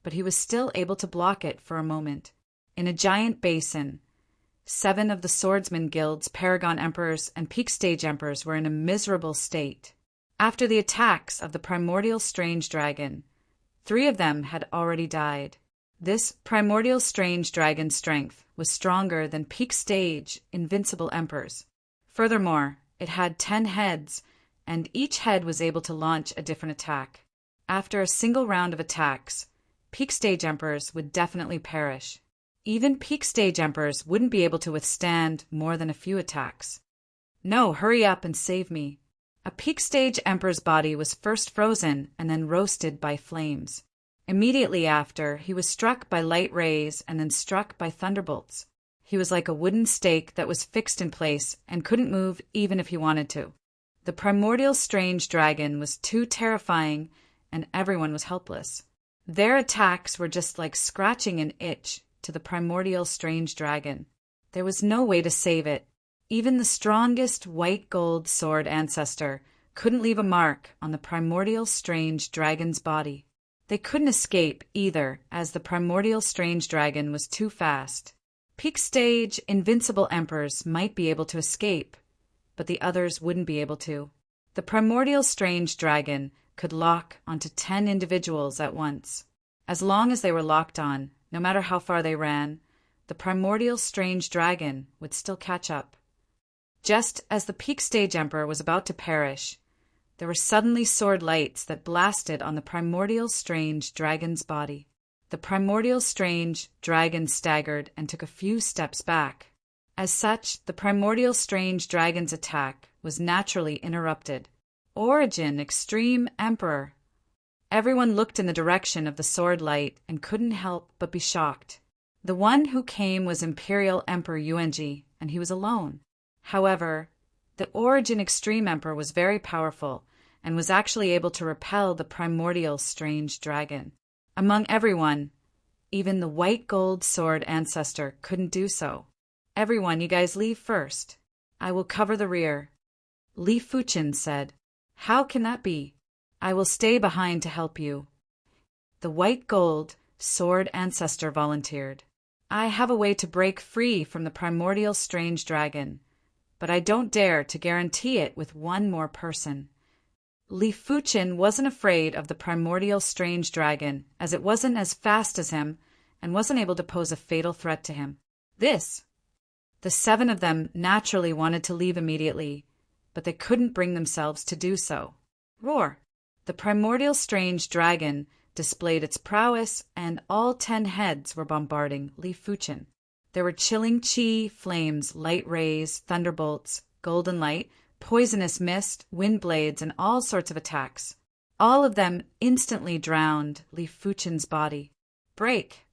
but he was still able to block it for a moment. In a giant basin, 7 of the Swordsman Guild's Paragon Emperors and Peak Stage Emperors were in a miserable state. After the attacks of the primordial strange dragon, 3 of them had already died. This primordial strange dragon's strength was stronger than Peak Stage invincible emperors. Furthermore, it had 10 heads, and each head was able to launch a different attack. After a single round of attacks, Peak Stage Emperors would definitely perish. Even Peak Stage Emperors wouldn't be able to withstand more than a few attacks. No, hurry up and save me. A Peak Stage Emperor's body was first frozen and then roasted by flames. Immediately after, he was struck by light rays and then struck by thunderbolts. He was like a wooden stake that was fixed in place and couldn't move even if he wanted to. The primordial strange dragon was too terrifying, and everyone was helpless. Their attacks were just like scratching an itch to the primordial strange dragon. There was no way to save it. Even the strongest white gold sword ancestor couldn't leave a mark on the primordial strange dragon's body. They couldn't escape either, as the primordial strange dragon was too fast. Peak Stage invincible emperors might be able to escape, but the others wouldn't be able to. The primordial strange dragon could lock onto 10 individuals at once. As long as they were locked on, no matter how far they ran, the primordial strange dragon would still catch up. Just as the Peak Stage Emperor was about to perish, there were suddenly sword lights that blasted on the primordial strange dragon's body. The primordial strange dragon staggered and took a few steps back. As such, the primordial strange dragon's attack was naturally interrupted. Origin, Extreme Emperor. Everyone looked in the direction of the sword light and couldn't help but be shocked. The one who came was Imperial Emperor Yuanji, and he was alone. However, the Origin Extreme Emperor was very powerful and was actually able to repel the primordial strange dragon. Among everyone, even the white gold sword ancestor couldn't do so. Everyone, you guys leave first. I will cover the rear. Li Fuchen said. How can that be? I will stay behind to help you. The white gold sword ancestor volunteered. I have a way to break free from the primordial strange dragon, but I don't dare to guarantee it with one more person. Li Fuchen wasn't afraid of the primordial strange dragon, as it wasn't as fast as him and wasn't able to pose a fatal threat to him. The 7 of them naturally wanted to leave immediately, but they couldn't bring themselves to do so. Roar! The primordial strange dragon displayed its prowess, and all 10 heads were bombarding Li Fuchen. There were chilling chi, flames, light rays, thunderbolts, golden light, poisonous mist, wind blades, and all sorts of attacks. All of them instantly drowned Li Fuchen's body. Break!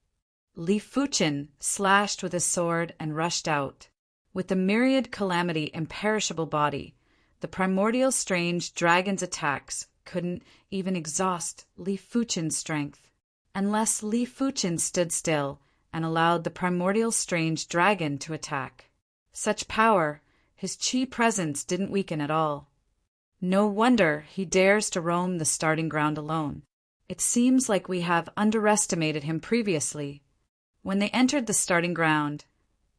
Li Fuchen slashed with his sword and rushed out. With the myriad calamity imperishable body, the primordial strange dragon's attacks couldn't even exhaust Li Fuchen's strength. Unless Li Fuchen stood still and allowed the primordial strange dragon to attack. Such power, his chi presence didn't weaken at all. No wonder he dares to roam the starting ground alone. It seems like we have underestimated him previously. When they entered the starting ground,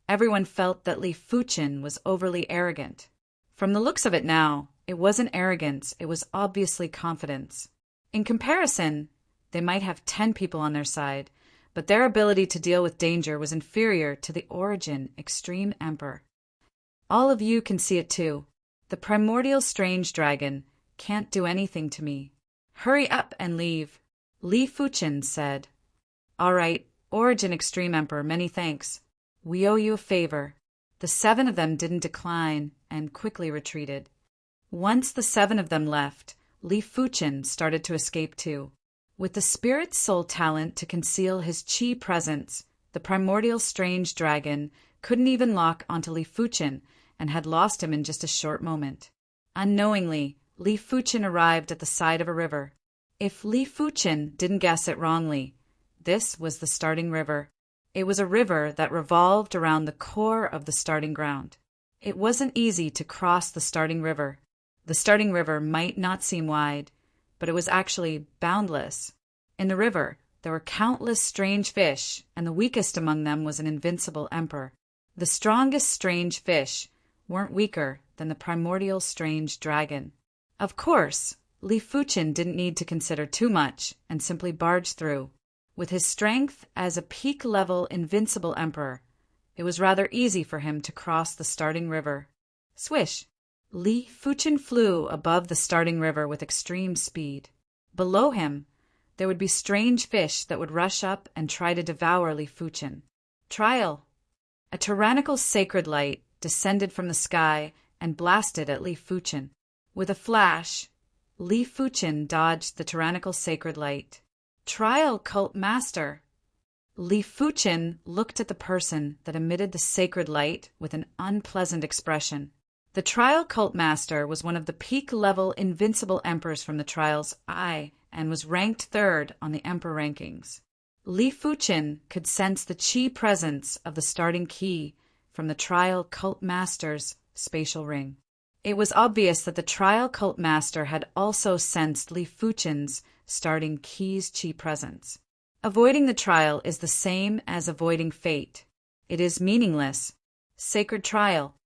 everyone felt that Li Fuchen was overly arrogant. From the looks of it now, it wasn't arrogance, it was obviously confidence. In comparison, they might have 10 people on their side, but their ability to deal with danger was inferior to the Origin Extreme Emperor. All of you can see it too. The primordial strange dragon can't do anything to me. Hurry up and leave. Li Fuchen said. All right, Origin Extreme Emperor, many thanks. We owe you a favor. The 7 of them didn't decline and quickly retreated. Once the 7 of them left, Li Fuchen started to escape too. With the spirit's soul talent to conceal his chi presence, the primordial strange dragon couldn't even lock onto Li Fuchen and had lost him in just a short moment. Unknowingly, Li Fuchen arrived at the side of a river. If Li Fuchen didn't guess it wrongly, this was the starting river. It was a river that revolved around the core of the starting ground. It wasn't easy to cross the starting river. The starting river might not seem wide, but it was actually boundless. In the river, there were countless strange fish, and the weakest among them was an invincible emperor. The strongest strange fish weren't weaker than the primordial strange dragon. Of course, Li Fuchen didn't need to consider too much and simply barged through. With his strength as a peak-level invincible emperor, it was rather easy for him to cross the starting river. Swish! Li Fuchen flew above the starting river with extreme speed. Below him, there would be strange fish that would rush up and try to devour Li Fuchen. Trial! A tyrannical sacred light descended from the sky and blasted at Li Fuchen. With a flash, Li Fuchen dodged the tyrannical sacred light. Trial, cult master! Li Fuchen looked at the person that emitted the sacred light with an unpleasant expression. The trial cult master was one of the peak-level invincible emperors from the trial's eye and was ranked third on the emperor rankings. Li Fuchen could sense the chi presence of the starting key from the trial cult master's spatial ring. It was obvious that the trial cult master had also sensed Li Fuchen's starting key's chi presence. Avoiding the trial is the same as avoiding fate. It is meaningless. Sacred trial.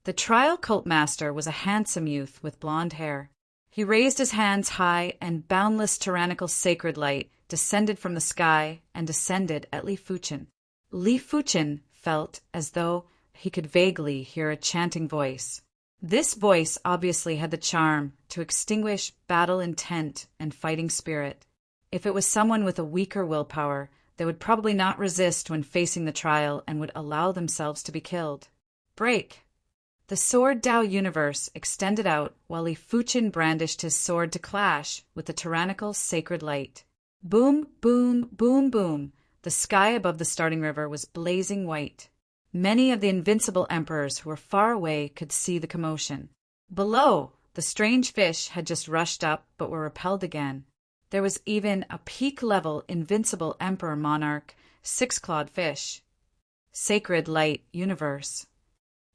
The trial cult master was a handsome youth with blonde hair. He raised his hands high, and boundless tyrannical sacred light descended from the sky and descended at Li Fuchen. Li Fuchen felt as though he could vaguely hear a chanting voice. This voice obviously had the charm to extinguish battle intent and fighting spirit. If it was someone with a weaker willpower, they would probably not resist when facing the trial and would allow themselves to be killed. Break! The sword Dao universe extended out while Li Fuchen brandished his sword to clash with the tyrannical sacred light. Boom, boom, boom, boom. The sky above the starting river was blazing white. Many of the invincible emperors who were far away could see the commotion. Below, the strange fish had just rushed up but were repelled again. There was even a peak-level invincible emperor monarch, six-clawed fish. Sacred light universe.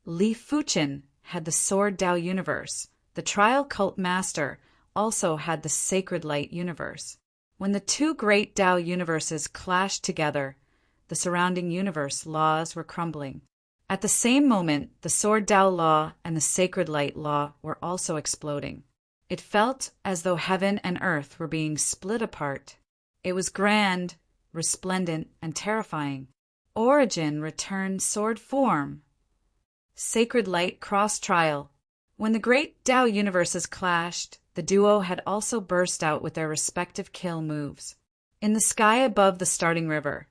Li Fuchen had the sword Dao universe. The trial cult master also had the sacred light universe. When the two great Dao universes clashed together, the surrounding universe laws were crumbling. At the same moment, the sword Dao law and the sacred light law were also exploding. It felt as though heaven and earth were being split apart. It was grand, resplendent, and terrifying. Origin returned sword form. Sacred light cross trial. When the great Dao universes clashed, the duo had also burst out with their respective kill moves. In the sky above the starting river,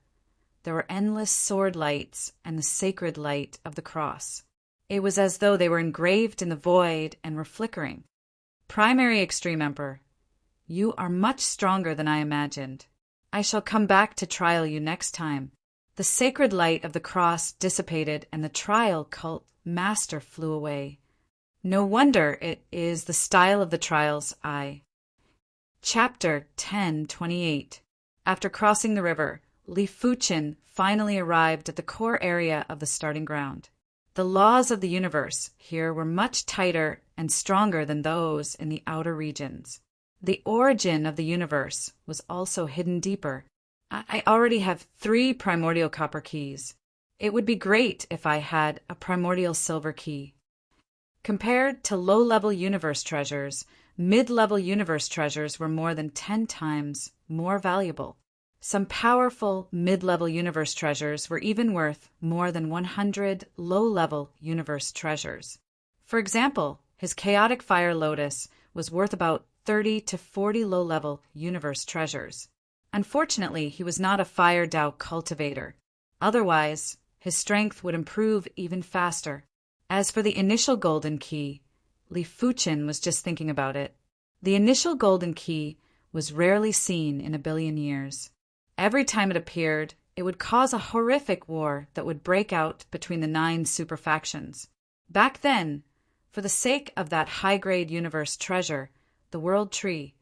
there were endless sword lights and the sacred light of the cross. It was as though they were engraved in the void and were flickering. Primary Extreme Emperor, you are much stronger than I imagined. I shall come back to trial you next time. The sacred light of the cross dissipated and the trial cult master flew away. No wonder it is the style of the trial's eye. Chapter 10:28. After crossing the river, Li Fuchen finally arrived at the core area of the starting ground. The laws of the universe here were much tighter and stronger than those in the outer regions. The origin of the universe was also hidden deeper. I already have 3 primordial copper keys. It would be great if I had a primordial silver key. Compared to low-level universe treasures, mid-level universe treasures were more than 10 times more valuable. Some powerful mid-level universe treasures were even worth more than 100 low-level universe treasures. For example, his chaotic fire lotus was worth about 30 to 40 low-level universe treasures. Unfortunately, he was not a fire Dao cultivator. Otherwise, his strength would improve even faster. As for the initial golden key, Li Fuchen was just thinking about it. The initial golden key was rarely seen in a billion years. Every time it appeared, it would cause a horrific war that would break out between the 9 superfactions. Back then, for the sake of that high-grade universe treasure, the World Tree,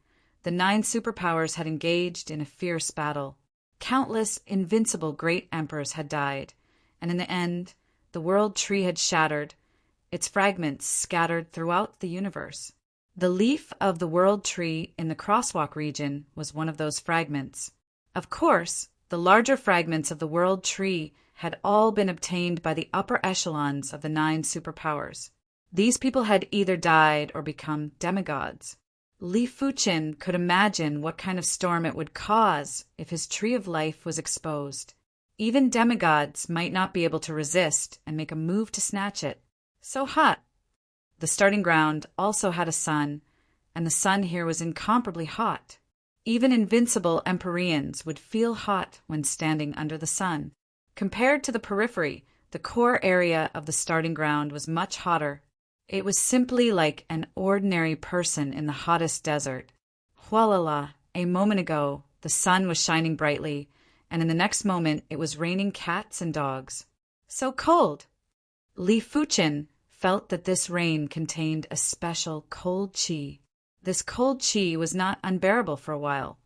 the 9 superpowers had engaged in a fierce battle. Countless invincible great emperors had died, and in the end, the World Tree had shattered, its fragments scattered throughout the universe. The leaf of the World Tree in the Crosswalk region was one of those fragments. Of course, the larger fragments of the World Tree had all been obtained by the upper echelons of the 9 superpowers. These people had either died or become demigods. Li Fuqin could imagine what kind of storm it would cause if his tree of life was exposed. Even demigods might not be able to resist and make a move to snatch it. So hot. The starting ground also had a sun, and the sun here was incomparably hot. Even invincible Empyreans would feel hot when standing under the sun. Compared to the periphery, the core area of the starting ground was much hotter. It was simply like an ordinary person in the hottest desert. Hualala, a moment ago, the sun was shining brightly, and in the next moment it was raining cats and dogs. So cold! Li Fuqin felt that this rain contained a special cold qi. This cold qi was not unbearable for a while,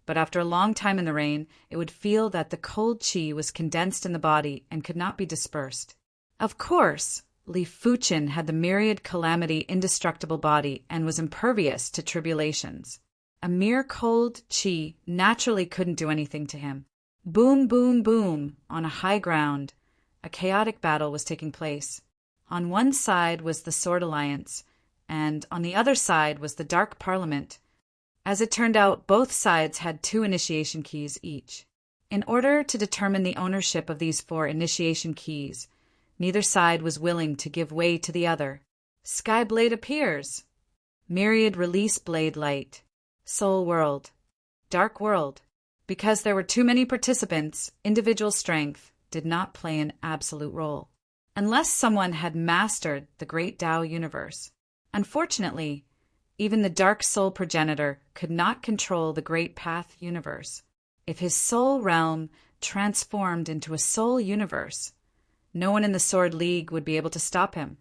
but after a long time in the rain, it would feel that the cold qi was condensed in the body and could not be dispersed. Of course, Li Fuqin had the myriad calamity indestructible body and was impervious to tribulations. A mere cold qi naturally couldn't do anything to him. Boom, boom, boom, on a high ground, a chaotic battle was taking place. On one side was the Sword Alliance, and on the other side was the Dark Parliament. As it turned out, both sides had 2 initiation keys each. In order to determine the ownership of these 4 initiation keys, neither side was willing to give way to the other. Sky Blade appears. Myriad release Blade Light. Soul World. Dark World. Because there were too many participants, individual strength did not play an absolute role, unless someone had mastered the Great Tao Universe. Unfortunately, even the Dark Soul Progenitor could not control the Great Path Universe. If his soul realm transformed into a soul universe, no one in the Sword League would be able to stop him.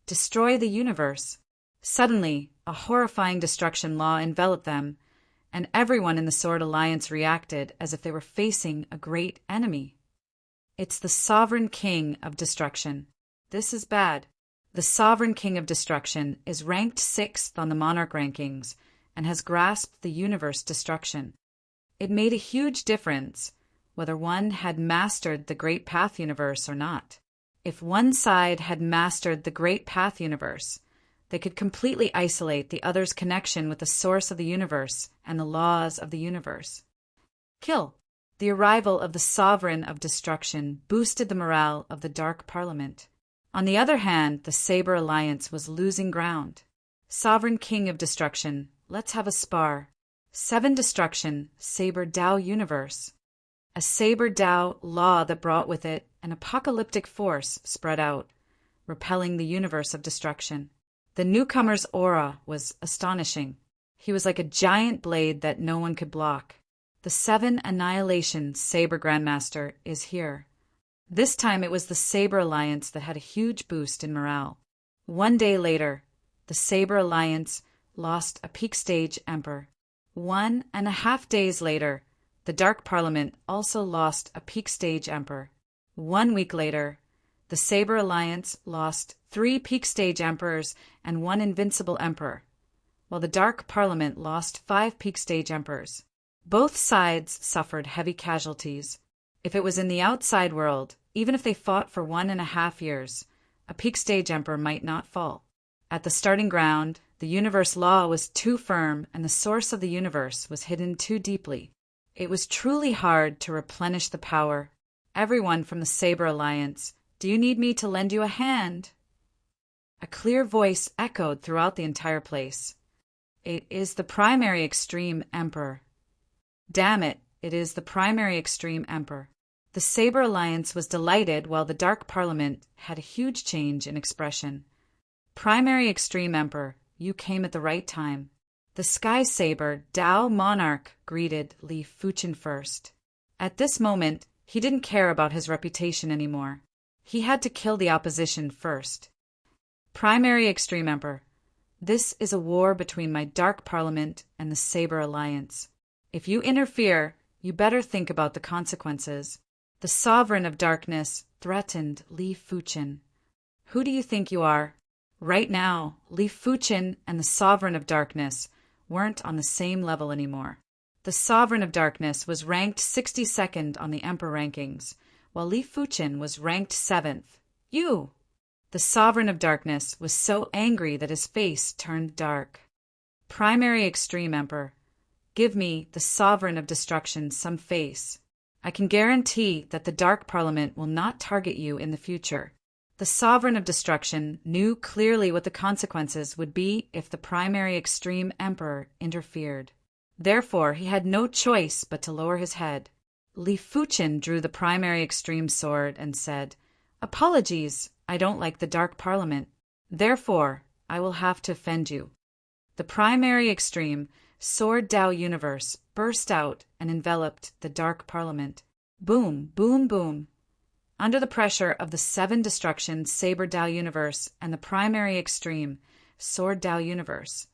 Destroy the universe. Suddenly, a horrifying destruction law enveloped them, and everyone in the Sword Alliance reacted as if they were facing a great enemy. It's the Sovereign King of Destruction. This is bad. The Sovereign King of Destruction is ranked 6th on the Monarch rankings and has grasped the universe destruction. It made a huge difference whether one had mastered the Great Path Universe or not. If one side had mastered the Great Path Universe, they could completely isolate the other's connection with the source of the universe and the laws of the universe. Kill. The arrival of the Sovereign of Destruction boosted the morale of the Dark Parliament. On the other hand, the Saber Alliance was losing ground. Sovereign King of Destruction, let's have a spar. 7 Destruction, Saber Tao Universe. A Saber Tao law that brought with it an apocalyptic force spread out, repelling the universe of destruction. The newcomer's aura was astonishing. He was like a giant blade that no one could block. The 7 Annihilation Saber Grandmaster is here. This time it was the Saber Alliance that had a huge boost in morale. 1 day later, the Saber Alliance lost a peak stage Emperor. 1.5 days later, the Dark Parliament also lost a peak stage Emperor. 1 week later, the Saber Alliance lost 3 peak stage Emperors and 1 invincible Emperor, while the Dark Parliament lost 5 peak stage Emperors. Both sides suffered heavy casualties. If it was in the outside world, even if they fought for 1.5 years, a peak stage Emperor might not fall. At the starting ground, the universe law was too firm and the source of the universe was hidden too deeply. It was truly hard to replenish the power. Everyone from the Saber Alliance, do you need me to lend you a hand? A clear voice echoed throughout the entire place. It is the primary extreme Emperor. Damn it, it is the primary extreme Emperor. The Saber Alliance was delighted while the Dark Parliament had a huge change in expression. Primary extreme Emperor, you came at the right time. The Sky Saber Tao Monarch greeted Li Fuqin first. At this moment, he didn't care about his reputation anymore. He had to kill the opposition first. Primary Extreme Emperor, this is a war between my Dark Parliament and the Saber Alliance. If you interfere, you better think about the consequences. The Sovereign of Darkness threatened Li Fuqin. Who do you think you are? Right now, Li Fuqin and the Sovereign of Darkness weren't on the same level anymore. The Sovereign of Darkness was ranked 62nd on the Emperor rankings, while Li Fuqin was ranked 7th. You! The Sovereign of Darkness was so angry that his face turned dark. Primary Extreme Emperor, give me, the Sovereign of Destruction, some face. I can guarantee that the Dark Parliament will not target you in the future. The Sovereign of Destruction knew clearly what the consequences would be if the Primary Extreme Emperor interfered. Therefore, he had no choice but to lower his head. Li Fuqin drew the Primary Extreme sword and said, "Apologies, I don't like the Dark Parliament. Therefore, I will have to offend you." The Primary Extreme Sword Dao universe burst out and enveloped the Dark Parliament. Boom, boom, boom. Under the pressure of the 7 Destruction Saber Dao universe and the Primary Extreme Sword Dao universe,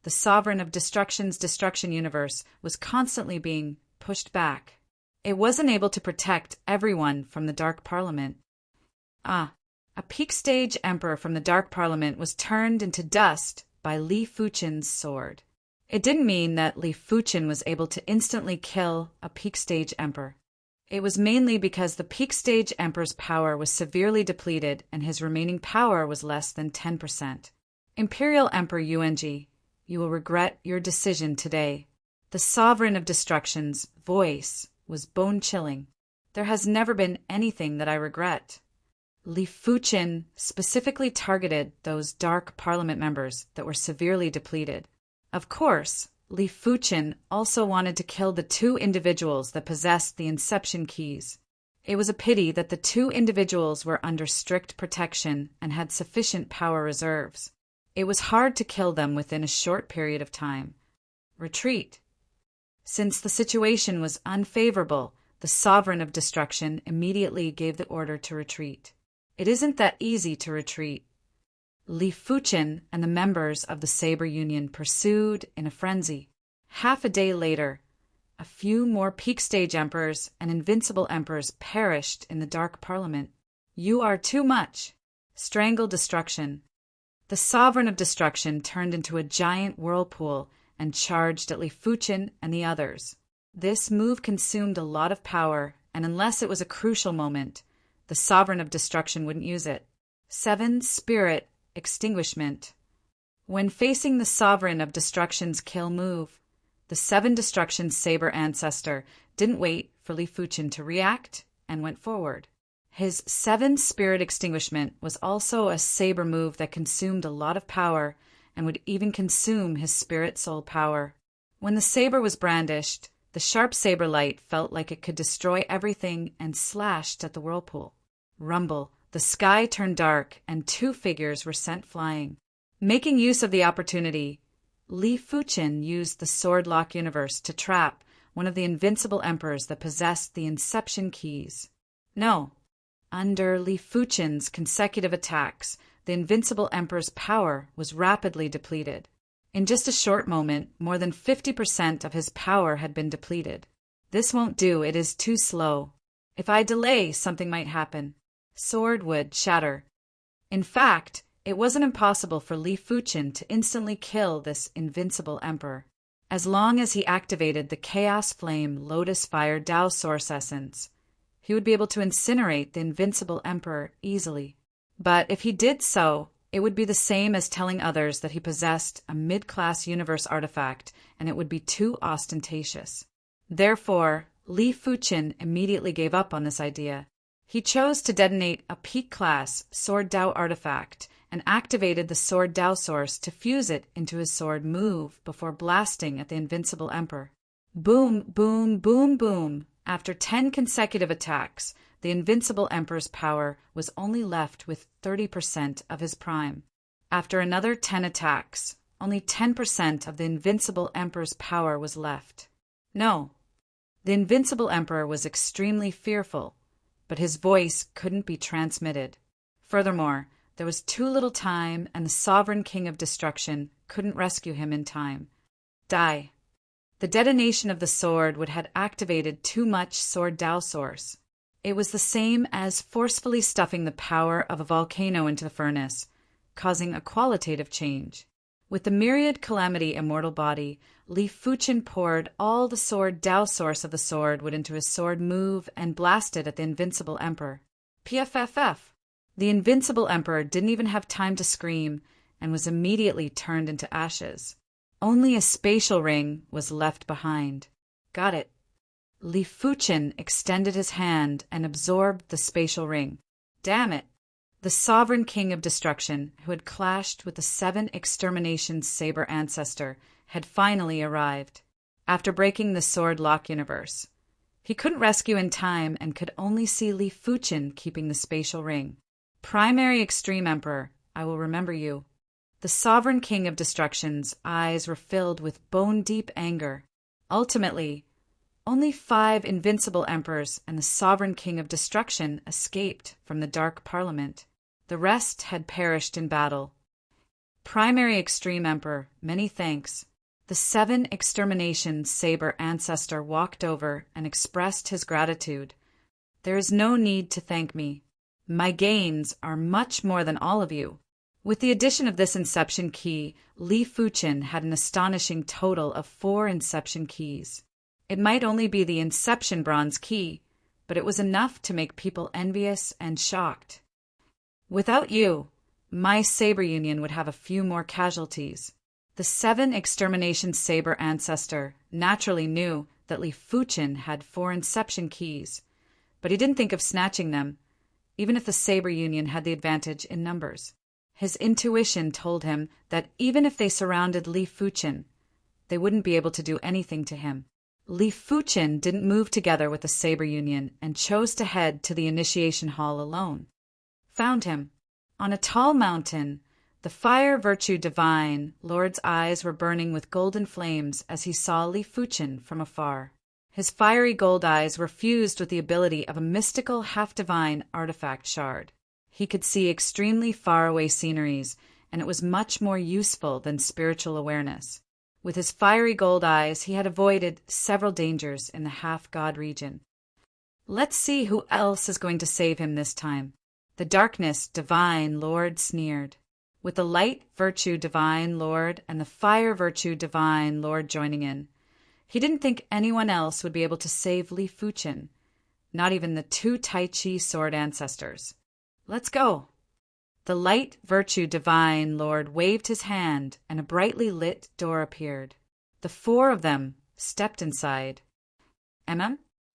the Sovereign of Destruction's Destruction universe was constantly being pushed back. It wasn't able to protect everyone from the Dark Parliament. A peak stage emperor from the Dark Parliament was turned into dust by Li Fuqin's sword. It didn't mean that Li Fuqin was able to instantly kill a peak stage emperor. It was mainly because the peak stage emperor's power was severely depleted and his remaining power was less than 10%. Imperial Emperor Yuanji, you will regret your decision today. The Sovereign of Destruction's voice was bone-chilling. There has never been anything that I regret. Li Fuqin specifically targeted those Dark Parliament members that were severely depleted. Of course, Li Fuqin also wanted to kill the 2 individuals that possessed the Inception keys. It was a pity that the 2 individuals were under strict protection and had sufficient power reserves. It was hard to kill them within a short period of time. Retreat. Since the situation was unfavorable, the Sovereign of Destruction immediately gave the order to retreat. It isn't that easy to retreat. Li Fuqin and the members of the Saber Union pursued in a frenzy. Half a day later, a few more peak stage emperors and invincible emperors perished in the Dark Parliament. You are too much. Strangle Destruction. The Sovereign of Destruction turned into a giant whirlpool and charged at Li Fuqin and the others. This move consumed a lot of power, and unless it was a crucial moment, the Sovereign of Destruction wouldn't use it. 7 Spirit Extinguishment. When facing the Sovereign of Destruction's kill move, the 7 Destruction Saber ancestor didn't wait for Li Fuqin to react and went forward. His 7 Spirit Extinguishment was also a saber move that consumed a lot of power and would even consume his spirit soul power. When the saber was brandished, the sharp saber light felt like it could destroy everything and slashed at the whirlpool. Rumble. The sky turned dark, and 2 figures were sent flying. Making use of the opportunity, Li Fuqin used the Sword Lock universe to trap one of the invincible emperors that possessed the Inception keys. No. Under Li Fuqin's consecutive attacks, the invincible emperor's power was rapidly depleted. In just a short moment, more than 50% of his power had been depleted. This won't do, it is too slow. If I delay, something might happen. Sword would shatter. In fact, it wasn't impossible for Li Fuqin to instantly kill this invincible emperor. As long as he activated the Chaos Flame Lotus Fire Dao Source Essence, he would be able to incinerate the invincible emperor easily. But if he did so, it would be the same as telling others that he possessed a mid-class universe artifact, and it would be too ostentatious. Therefore, Li Fuqin immediately gave up on this idea. He chose to detonate a peak-class Sword Dao artifact and activated the Sword Dao source to fuse it into his sword move before blasting at the invincible emperor. Boom, boom, boom, boom. After 10 consecutive attacks, the invincible emperor's power was only left with 30% of his prime. After another 10 attacks, only 10% of the invincible emperor's power was left. No. The invincible emperor was extremely fearful, but his voice couldn't be transmitted. Furthermore, there was too little time, and the Sovereign King of Destruction couldn't rescue him in time. Die. The detonation of the sword would have activated too much Sword Dao source. It was the same as forcefully stuffing the power of a volcano into the furnace, causing a qualitative change. With the myriad calamity immortal body, Li Fuchen poured all the sword Tao source of the sword would into his sword move and blasted at the invincible emperor. PFFF. The invincible emperor didn't even have time to scream and was immediately turned into ashes. Only a spatial ring was left behind. Got it. Li Fuchen extended his hand and absorbed the spatial ring. Damn it. The sovereign king of destruction, who had clashed with the 7 extermination's saber ancestor, had finally arrived. After breaking the sword lock universe, he couldn't rescue in time and could only see Li Fuchen keeping the spatial ring. Primary Extreme Emperor, I will remember you. The sovereign king of destruction's eyes were filled with bone-deep anger. Ultimately, only 5 invincible emperors and the sovereign king of destruction escaped from the Dark Parliament. The rest had perished in battle. Primary Extreme Emperor, many thanks. The 7 extermination saber ancestor walked over and expressed his gratitude. There is no need to thank me. My gains are much more than all of you. With the addition of this inception key, Li Fuchen had an astonishing total of 4 inception keys. It might only be the inception bronze key, but it was enough to make people envious and shocked. Without you, my saber union would have a few more casualties. The 7 extermination saber ancestor naturally knew that Li Fuchen had 4 inception keys, but he didn't think of snatching them, even if the saber union had the advantage in numbers. His intuition told him that even if they surrounded Li Fuchen, they wouldn't be able to do anything to him. Li Fuchen didn't move together with the saber union and chose to head to the initiation hall alone. Found him. On a tall mountain, the fire virtue divine Lord's eyes were burning with golden flames as he saw Li Fuchen from afar. His fiery gold eyes were fused with the ability of a mystical half-divine artifact shard. He could see extremely far-away sceneries, and it was much more useful than spiritual awareness. With his fiery gold eyes, he had avoided several dangers in the half-god region. Let's see who else is going to save him this time. The darkness divine Lord sneered. With the light virtue divine Lord and the fire virtue divine Lord joining in, he didn't think anyone else would be able to save Li Fuchen, not even the 2 Tai Chi sword ancestors. Let's go. The light virtue divine Lord waved his hand and a brightly lit door appeared. The 4 of them stepped inside.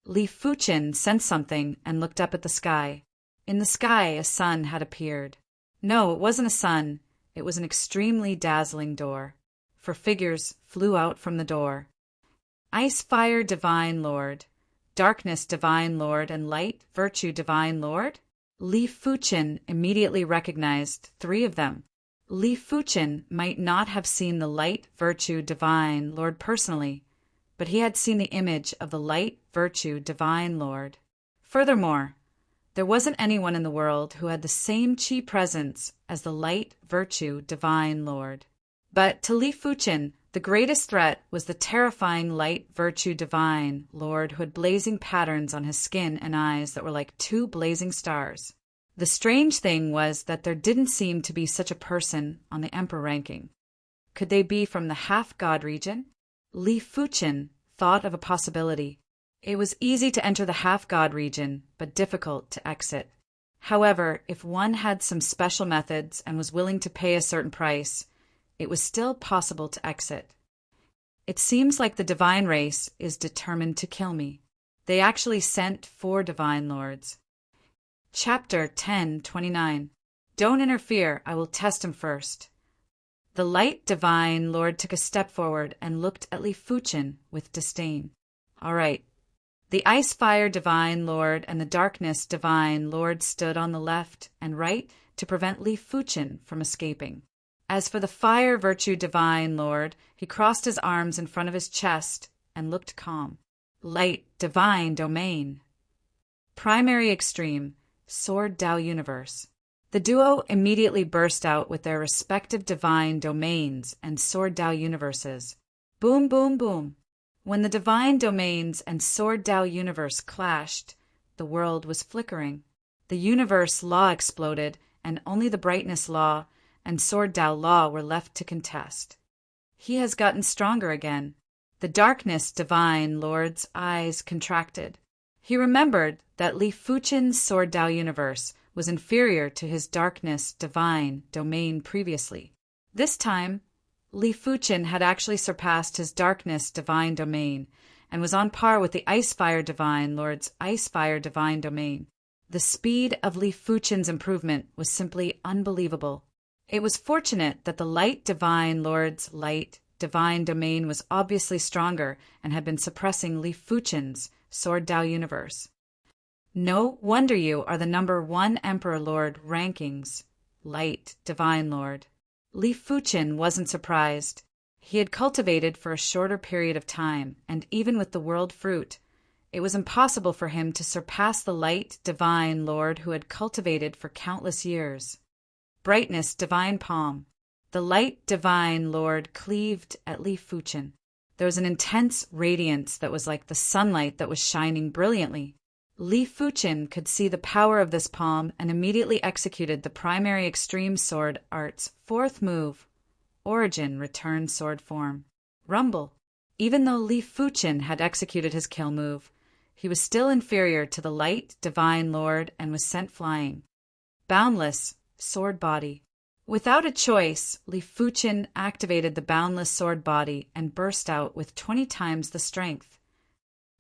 Li Fuchen sensed something and looked up at the sky. In the sky, a sun had appeared. No, it wasn't a sun. It was an extremely dazzling door. 4 figures flew out from the door. Ice Fire Divine Lord, Darkness Divine Lord, and Light Virtue Divine Lord? Li Fuchen immediately recognized 3 of them. Li Fuchen might not have seen the Light Virtue Divine Lord personally, but he had seen the image of the Light Virtue Divine Lord. Furthermore, there wasn't anyone in the world who had the same chi presence as the Light Virtue Divine Lord. But to Li Fuchen, the greatest threat was the terrifying Light Virtue Divine Lord who had blazing patterns on his skin and eyes that were like 2 blazing stars. The strange thing was that there didn't seem to be such a person on the Emperor ranking. Could they be from the half-god region? Li Fuchen thought of a possibility. It was easy to enter the half-god region, but difficult to exit. However, if one had some special methods and was willing to pay a certain price, it was still possible to exit. It seems like the divine race is determined to kill me. They actually sent 4 divine lords. Chapter 10:29. Don't interfere, I will test him first. The light divine lord took a step forward and looked at Li Fuchen with disdain. All right. The ice fire divine lord and the darkness divine lord stood on the left and right to prevent Li Fuchen from escaping. As for the fire virtue divine lord, he crossed his arms in front of his chest and looked calm. Light divine domain. Primary extreme, sword Tao universe. The duo immediately burst out with their respective divine domains and sword Tao universes. Boom, boom, boom. When the divine domains and sword Tao universe clashed, the world was flickering. The universe law exploded, and only the brightness law and Sword Dao law were left to contest. He has gotten stronger again. The Darkness Divine Lord's eyes contracted. He remembered that Li Fuchen's Sword Dao universe was inferior to his Darkness Divine domain previously. This time, Li Fuchen had actually surpassed his Darkness Divine domain and was on par with the Ice Fire Divine Lord's Ice Fire Divine domain. The speed of Li Fuchen's improvement was simply unbelievable. It was fortunate that the Light Divine Lord's Light Divine domain was obviously stronger and had been suppressing Li Fuchen's Sword Dao universe. No wonder you are the #1 Emperor Lord rankings, Light Divine Lord. Li Fuchen wasn't surprised. He had cultivated for a shorter period of time, and even with the World Fruit, it was impossible for him to surpass the Light Divine Lord who had cultivated for countless years. Brightness Divine Palm. The Light Divine Lord cleaved at Li Fuchen. There was an intense radiance that was like the sunlight that was shining brilliantly. Li Fuchen could see the power of this palm and immediately executed the primary extreme sword art's 4th move, Origin Return Sword Form. Rumble. Even though Li Fuchen had executed his kill move, he was still inferior to the Light Divine Lord and was sent flying. Boundless Sword Body. Without a choice, Li Fuchen activated the Boundless Sword Body and burst out with 20 times the strength.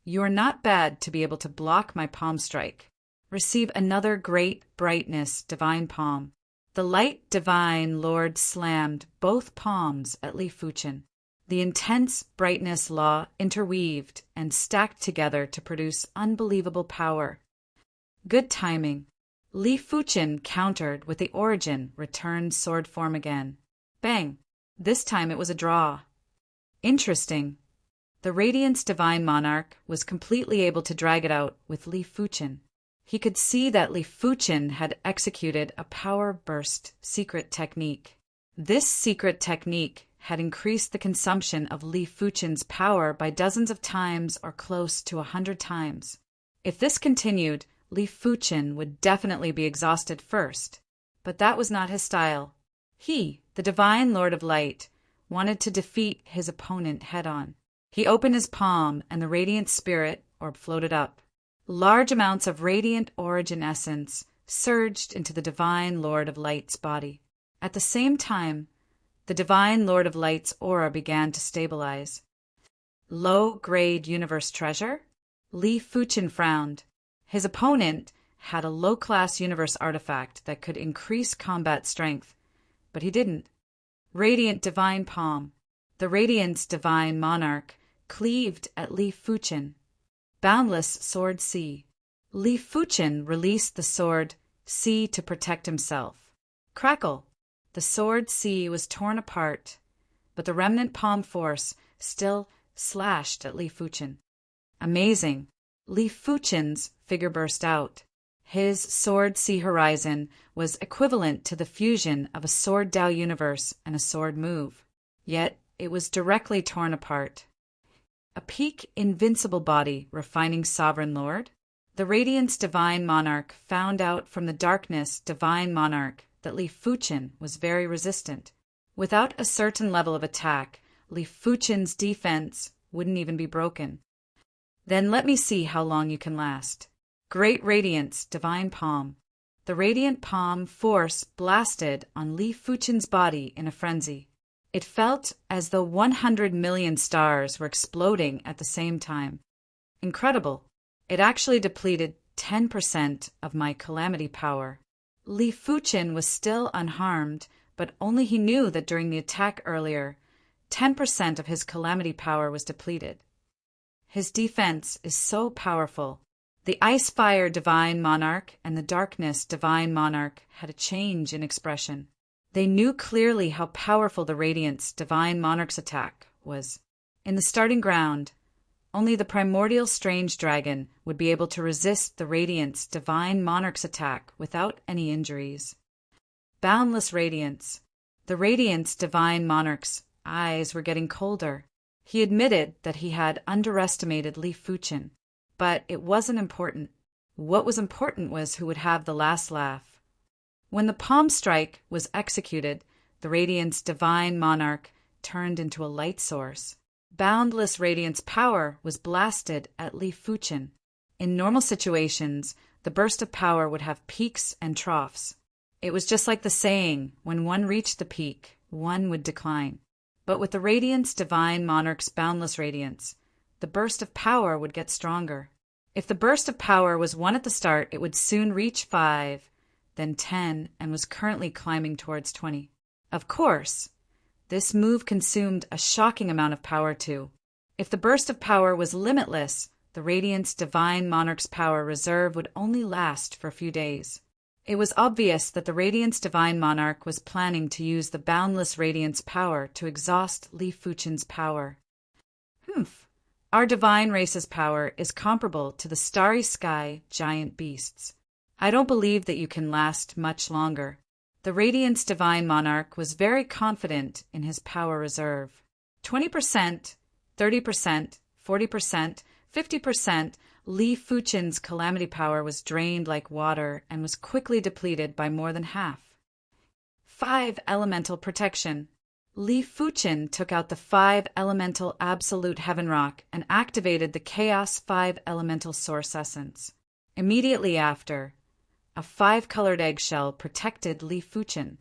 You are not bad to be able to block my palm strike. Receive another great brightness, Divine Palm. The Light Divine Lord slammed both palms at Li Fuchen. The intense brightness law interweaved and stacked together to produce unbelievable power. Good timing. Li Fuchen countered with the Origin Return Sword Form again. Bang! This time it was a draw. Interesting. The Radiance Divine Monarch was completely able to drag it out with Li Fuchen. He could see that Li Fuchen had executed a power burst secret technique. This secret technique had increased the consumption of Li Fuchen's power by dozens of times or close to 100 times. If this continued, Li Fuchen would definitely be exhausted first. But that was not his style. He, the Divine Lord of Light, wanted to defeat his opponent head-on. He opened his palm and the radiant spirit orb floated up. Large amounts of radiant origin essence surged into the Divine Lord of Light's body. At the same time, the Divine Lord of Light's aura began to stabilize. Low-grade universe treasure? Li Fuchen frowned. His opponent had a low-class universe artifact that could increase combat strength, but he didn't. Radiant Divine Palm. The Radiance Divine Monarch cleaved at Li Fuchen. Boundless Sword C. Li Fuchen released the sword C to protect himself. Crackle! The sword C was torn apart, but the remnant palm force still slashed at Li Fuchen. Amazing! Li Fuchen's figure burst out. His Sword C horizon was equivalent to the fusion of a Sword Dao universe and a sword move. Yet it was directly torn apart. A peak invincible body refining Sovereign Lord? The Radiance Divine Monarch found out from the Darkness Divine Monarch that Li Fuchen was very resistant. Without a certain level of attack, Li Fuchen's defense wouldn't even be broken. Then let me see how long you can last. Great Radiance Divine Palm. The Radiant Palm force blasted on Li Fuchen's body in a frenzy. It felt as though 100 million stars were exploding at the same time. Incredible. It actually depleted 10% of my calamity power. Li Fuchen was still unharmed, but only he knew that during the attack earlier, 10% of his calamity power was depleted. His defense is so powerful. The Ice Fire Divine Monarch and the Darkness Divine Monarch had a change in expression. They knew clearly how powerful the Radiance Divine Monarch's attack was. In the starting ground, only the primordial strange dragon would be able to resist the Radiance Divine Monarch's attack without any injuries. Boundless Radiance. The Radiance Divine Monarch's eyes were getting colder. He admitted that he had underestimated Li Fuchen, but it wasn't important. What was important was who would have the last laugh. When the palm strike was executed, the Radiant's divine monarch turned into a light source. Boundless Radiance power was blasted at Li Fuchen. In normal situations, the burst of power would have peaks and troughs. It was just like the saying, when one reached the peak, one would decline. But with the Radiant's divine monarch's boundless radiance, the burst of power would get stronger. If the burst of power was 1 at the start, it would soon reach 5, then 10, and was currently climbing towards 20. Of course, this move consumed a shocking amount of power too. If the burst of power was limitless, the Radiant's divine monarch's power reserve would only last for a few days. It was obvious that the Radiant's divine monarch was planning to use the boundless Radiance power to exhaust Li Fuchen's power. Our divine race's power is comparable to the starry sky giant beasts. I don't believe that you can last much longer. The Radiant's divine monarch was very confident in his power reserve. 20%, 30%, 40%, 50%, Li Fuchen's calamity power was drained like water and was quickly depleted by more than half. 5 elemental protection. Li Fuchen took out the 5 elemental absolute heaven rock and activated the Chaos 5 elemental source essence. Immediately after, a 5-colored eggshell protected Li Fuchen.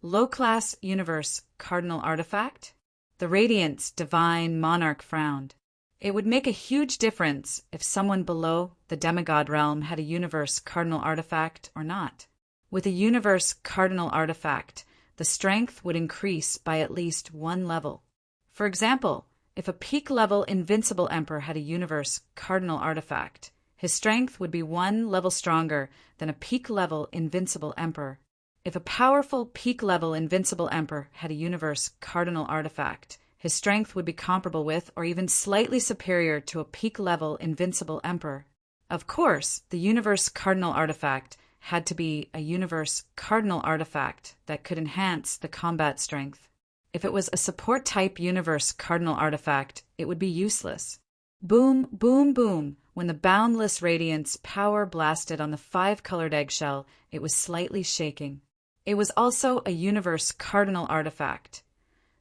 Low-class universe cardinal artifact? The Radiant's divine monarch frowned. It would make a huge difference if someone below the demigod realm had a universe cardinal artifact or not. With a universe cardinal artifact, the strength would increase by at least 1 level. For example, if a peak-level invincible emperor had a universe cardinal artifact, his strength would be 1 level stronger than a peak-level invincible emperor. If a powerful peak-level invincible emperor had a universe cardinal artifact, his strength would be comparable with or even slightly superior to a peak-level invincible emperor. Of course, the universe cardinal artifact had to be a universe cardinal artifact that could enhance the combat strength. If it was a support-type universe cardinal artifact, it would be useless. Boom, boom, boom. When the boundless Radiance power blasted on the 5-colored eggshell, it was slightly shaking. It was also a universe cardinal artifact.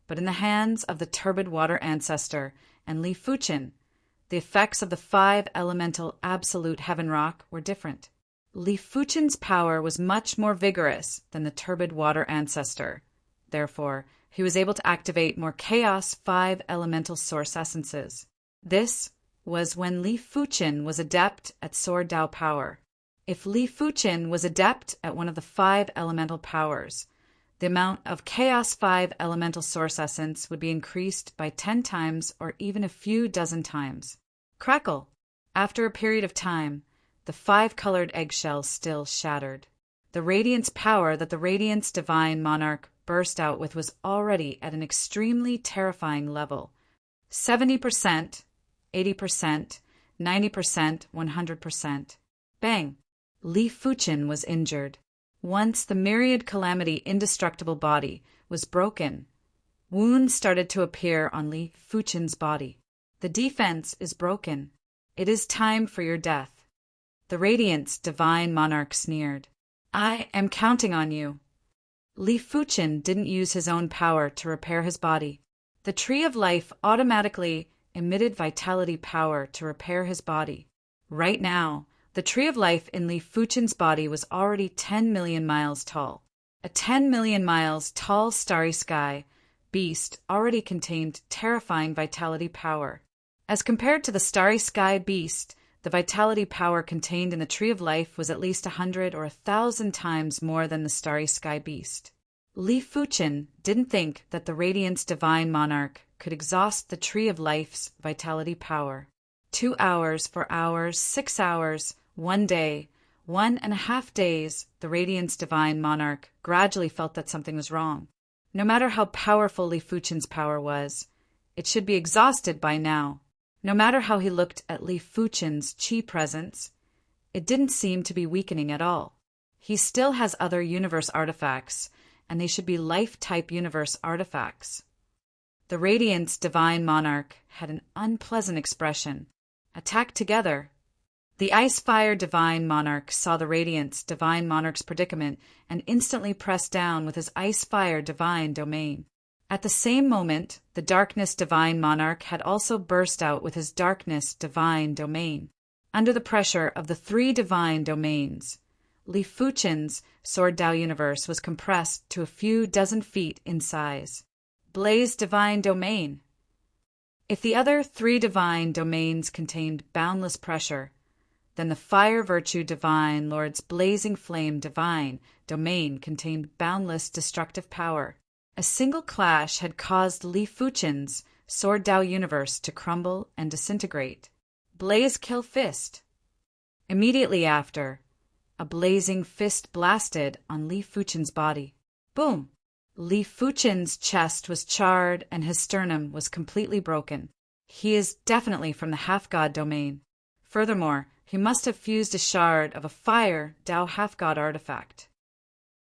But in the hands of the turbid water ancestor and Li Fuchen, the effects of the 5 elemental absolute heaven rock were different. Li Fuchen's power was much more vigorous than the turbid water ancestor. Therefore, he was able to activate more Chaos 5 elemental source essences. This was when Li Fuchen was adept at Sword Dao power. If Li Fuchen was adept at one of the 5 elemental powers, the amount of Chaos 5 elemental source essence would be increased by 10 times or even a few dozen times. Crackle! After a period of time, the 5-colored eggshell still shattered. The Radiance power that the Radiant's divine monarch burst out with was already at an extremely terrifying level. 70%, 80%, 90%, 100%. Bang! Li Fuchen was injured. Once the myriad calamity indestructible body was broken, wounds started to appear on Li Fuchen's body. The defense is broken. It is time for your death. The Radiant's divine monarch sneered. I am counting on you. Li Fuchen didn't use his own power to repair his body. The Tree of Life automatically emitted vitality power to repair his body. Right now, the Tree of Life in Li Fuchen's body was already 10 million miles tall. A 10 million miles tall starry sky beast already contained terrifying vitality power. As compared to the starry sky beast, the vitality power contained in the Tree of Life was at least 100 or 1,000 times more than the starry sky beast. Li Fuchen didn't think that the Radiant's divine monarch could exhaust the Tree of Life's vitality power. 2 hours, 4 hours, 6 hours, 1 day, 1.5 days, the Radiant's divine monarch gradually felt that something was wrong. No matter how powerful Li Fuchen's power was, it should be exhausted by now. No matter how he looked at Li Fuchen's chi presence, it didn't seem to be weakening at all. He still has other universe artifacts, and they should be life-type universe artifacts. The Radiant's divine monarch had an unpleasant expression. Attack together. The Ice-Fire Divine Monarch saw the Radiance Divine Monarch's predicament and instantly pressed down with his Ice-Fire Divine Domain. At the same moment, the Darkness Divine Monarch had also burst out with his Darkness Divine Domain. Under the pressure of the three divine domains, Li Fuchen's Sword Dao universe was compressed to a few dozen feet in size. Blaze Divine Domain. If the other three divine domains contained boundless pressure, then the Fire Virtue Divine Lord's Blazing Flame Divine Domain contained boundless destructive power. A single clash had caused Li Fuchen's Sword Dao universe to crumble and disintegrate. Blaze Kill Fist. Immediately after, a blazing fist blasted on Li Fuchen's body. Boom! Li Fuchen's chest was charred and his sternum was completely broken. He is definitely from the half-god domain. Furthermore, he must have fused a shard of a Fire Dao half-god artifact.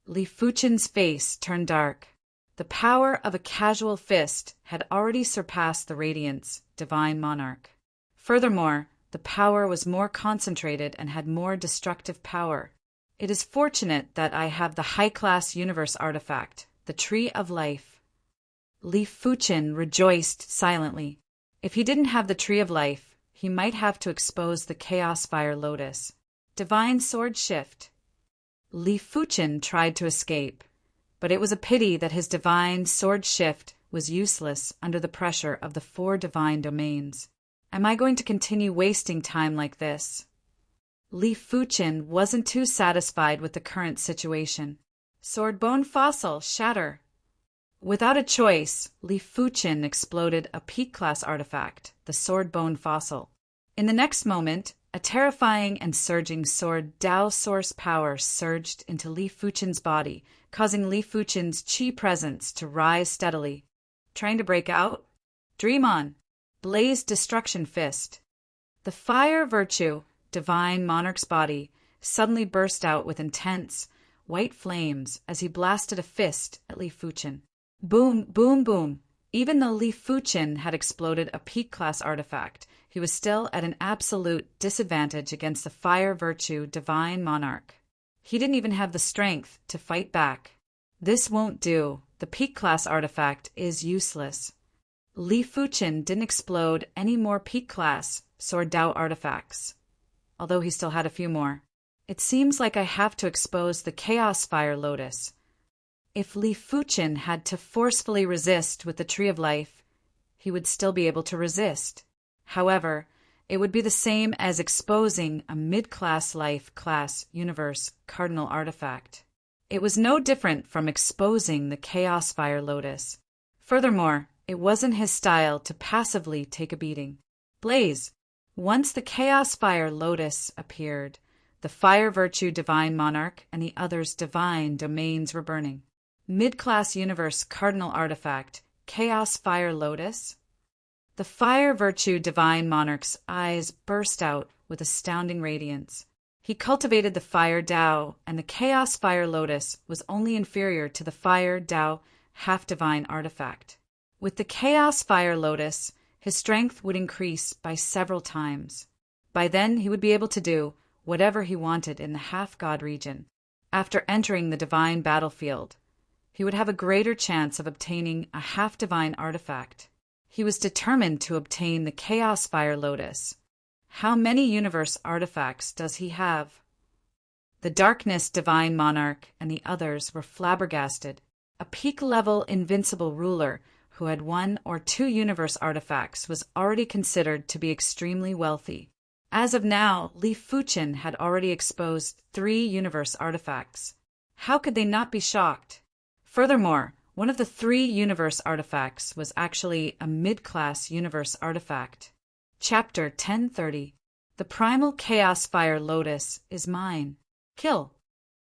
Li Fuchen's face turned dark. The power of a casual fist had already surpassed the Radiance Divine Monarch. Furthermore, the power was more concentrated and had more destructive power. It is fortunate that I have the high-class universe artifact, the Tree of Life. Li Fuchen rejoiced silently. If he didn't have the Tree of Life, he might have to expose the Chaos Fire Lotus. Divine Sword Shift. Li Fuchen tried to escape, but it was a pity that his divine sword shift was useless under the pressure of the four divine domains. Am I going to continue wasting time like this? Li Fuchen wasn't too satisfied with the current situation. Sword Bone Fossil, shatter. Without a choice, Li Fuchen exploded a peak-class artifact, the Sword Bone Fossil. In the next moment, a terrifying and surging Sword Dao source power surged into Li Fuchen's body, causing Li Fuchen's chi presence to rise steadily. Trying to break out? Dream on! Blaze Destruction Fist. The Fire Virtue Divine Monarch's body suddenly burst out with intense, white flames as he blasted a fist at Li Fuchen. Boom, boom, boom. Even though Li Fuchen had exploded a peak-class artifact, he was still at an absolute disadvantage against the Fire Virtue Divine Monarch. He didn't even have the strength to fight back. This won't do. The peak-class artifact is useless. Li Fuchen didn't explode any more peak-class Sword Dao artifacts, although he still had a few more. It seems like I have to expose the Chaos Fire Lotus. If Li Fuchen had to forcefully resist with the Tree of Life, he would still be able to resist. However, it would be the same as exposing a mid-class life class universe cardinal artifact. It was no different from exposing the Chaos Fire Lotus. Furthermore, it wasn't his style to passively take a beating. Blaze. Once the Chaos Fire Lotus appeared, the Fire Virtue Divine Monarch and the others' divine domains were burning. Mid-class universe cardinal artifact, Chaos Fire Lotus. The Fire Virtue Divine Monarch's eyes burst out with astounding radiance. He cultivated the Fire Dao, and the Chaos Fire Lotus was only inferior to the Fire Dao half-divine artifact. With the Chaos Fire Lotus, his strength would increase by several times. By then, he would be able to do whatever he wanted in the half-god region. After entering the divine battlefield, he would have a greater chance of obtaining a half-divine artifact. He was determined to obtain the Chaos Fire Lotus. How many universe artifacts does he have? The Darkness Divine Monarch and the others were flabbergasted. A peak-level invincible ruler who had 1 or 2 universe artifacts was already considered to be extremely wealthy. As of now, Li Fuchen had already exposed 3 universe artifacts. How could they not be shocked? Furthermore, one of the 3 universe artifacts was actually a mid-class universe artifact. Chapter 1030. The Primal Chaos Fire Lotus is mine. Kill.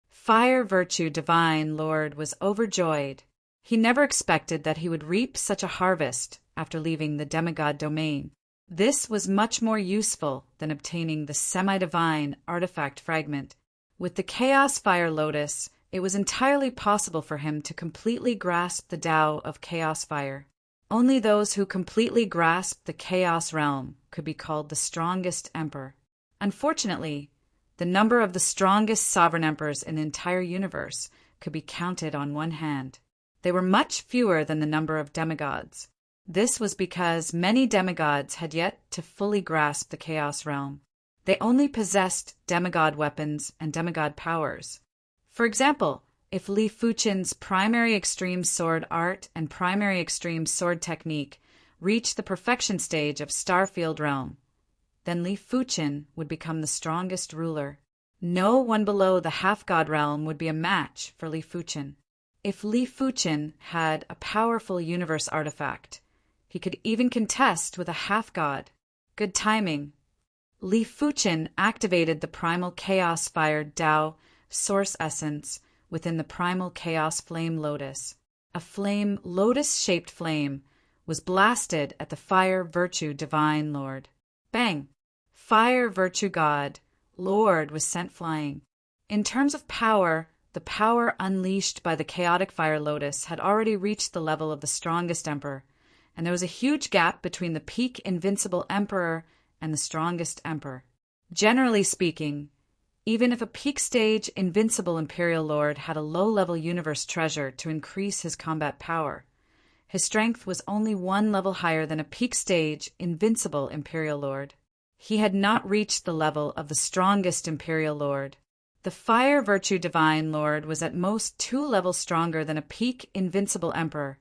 Fire Virtue Divine Lord was overjoyed. He never expected that he would reap such a harvest after leaving the demigod domain. This was much more useful than obtaining the semi-divine artifact fragment. With the Chaos Fire Lotus, it was entirely possible for him to completely grasp the Tao of Chaos Fire. Only those who completely grasped the Chaos Realm could be called the strongest emperor. Unfortunately, the number of the strongest sovereign emperors in the entire universe could be counted on one hand. They were much fewer than the number of demigods. This was because many demigods had yet to fully grasp the Chaos Realm. They only possessed demigod weapons and demigod powers. For example, if Li Fuchen's primary extreme sword art and primary extreme sword technique reached the perfection stage of Starfield Realm, then Li Fuchen would become the strongest ruler. No one below the half-god realm would be a match for Li Fuchen. If Li Fuchen had a powerful universe artifact, he could even contest with a half-god. Good timing. Li Fuchen activated the primal chaos fire Tao source essence within the primal chaos flame lotus. A flame lotus-shaped flame was blasted at the fire virtue divine lord. Bang! Fire virtue god, Lord was sent flying. In terms of power, the power unleashed by the chaotic fire lotus had already reached the level of the strongest emperor, and there was a huge gap between the peak invincible emperor and the strongest emperor. Generally speaking, even if a peak stage invincible imperial lord had a low-level universe treasure to increase his combat power, his strength was only one level higher than a peak stage invincible imperial lord. He had not reached the level of the strongest imperial lord. The fire virtue divine lord was at most 2 levels stronger than a peak invincible emperor,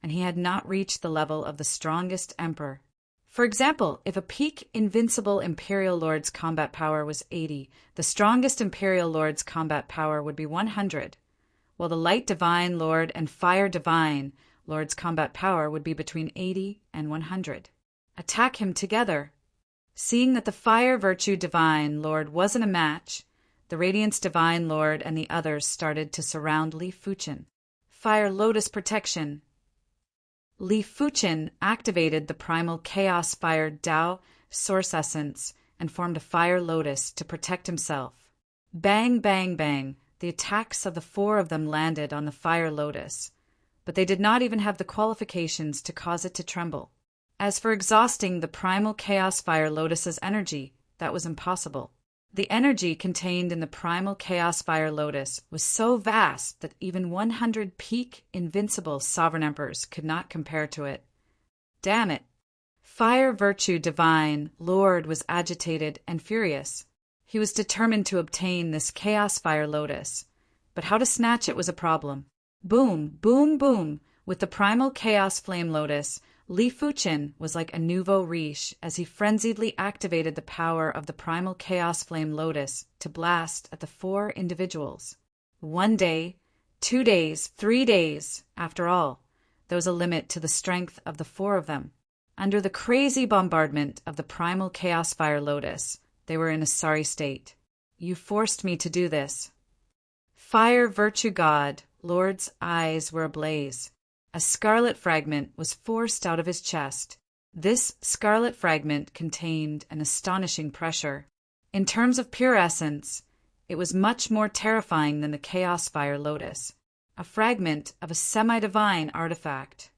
and he had not reached the level of the strongest emperor. For example, if a peak invincible imperial lord's combat power was 80, the strongest imperial lord's combat power would be 100, while the light divine lord and fire divine lord's combat power would be between 80 and 100. Attack him together. Seeing that the fire virtue divine lord wasn't a match, the radiance divine lord and the others started to surround Li Fuchen. Fire lotus protection. Li Fuchen activated the primal chaos fire Tao source essence and formed a fire lotus to protect himself. Bang, bang, bang, the attacks of the 4 of them landed on the fire lotus, but they did not even have the qualifications to cause it to tremble. As for exhausting the primal chaos fire lotus's energy, that was impossible. The energy contained in the primal chaos fire lotus was so vast that even 100 peak invincible sovereign emperors could not compare to it. Damn it! Fire virtue divine lord was agitated and furious. He was determined to obtain this chaos fire lotus, but how to snatch it was a problem. Boom, boom, boom! With the primal chaos flame lotus, Li Fuchen was like a nouveau riche as he frenziedly activated the power of the primal chaos flame lotus to blast at the 4 individuals. 1 day, 2 days, 3 days. After all, there was a limit to the strength of the 4 of them. Under the crazy bombardment of the primal chaos fire lotus, they were in a sorry state. You forced me to do this. Fire virtue god, Lord's eyes were ablaze. A scarlet fragment was forced out of his chest. This scarlet fragment contained an astonishing pressure. In terms of pure essence, it was much more terrifying than the Chaos Fire Lotus, a fragment of a semi-divine artifact.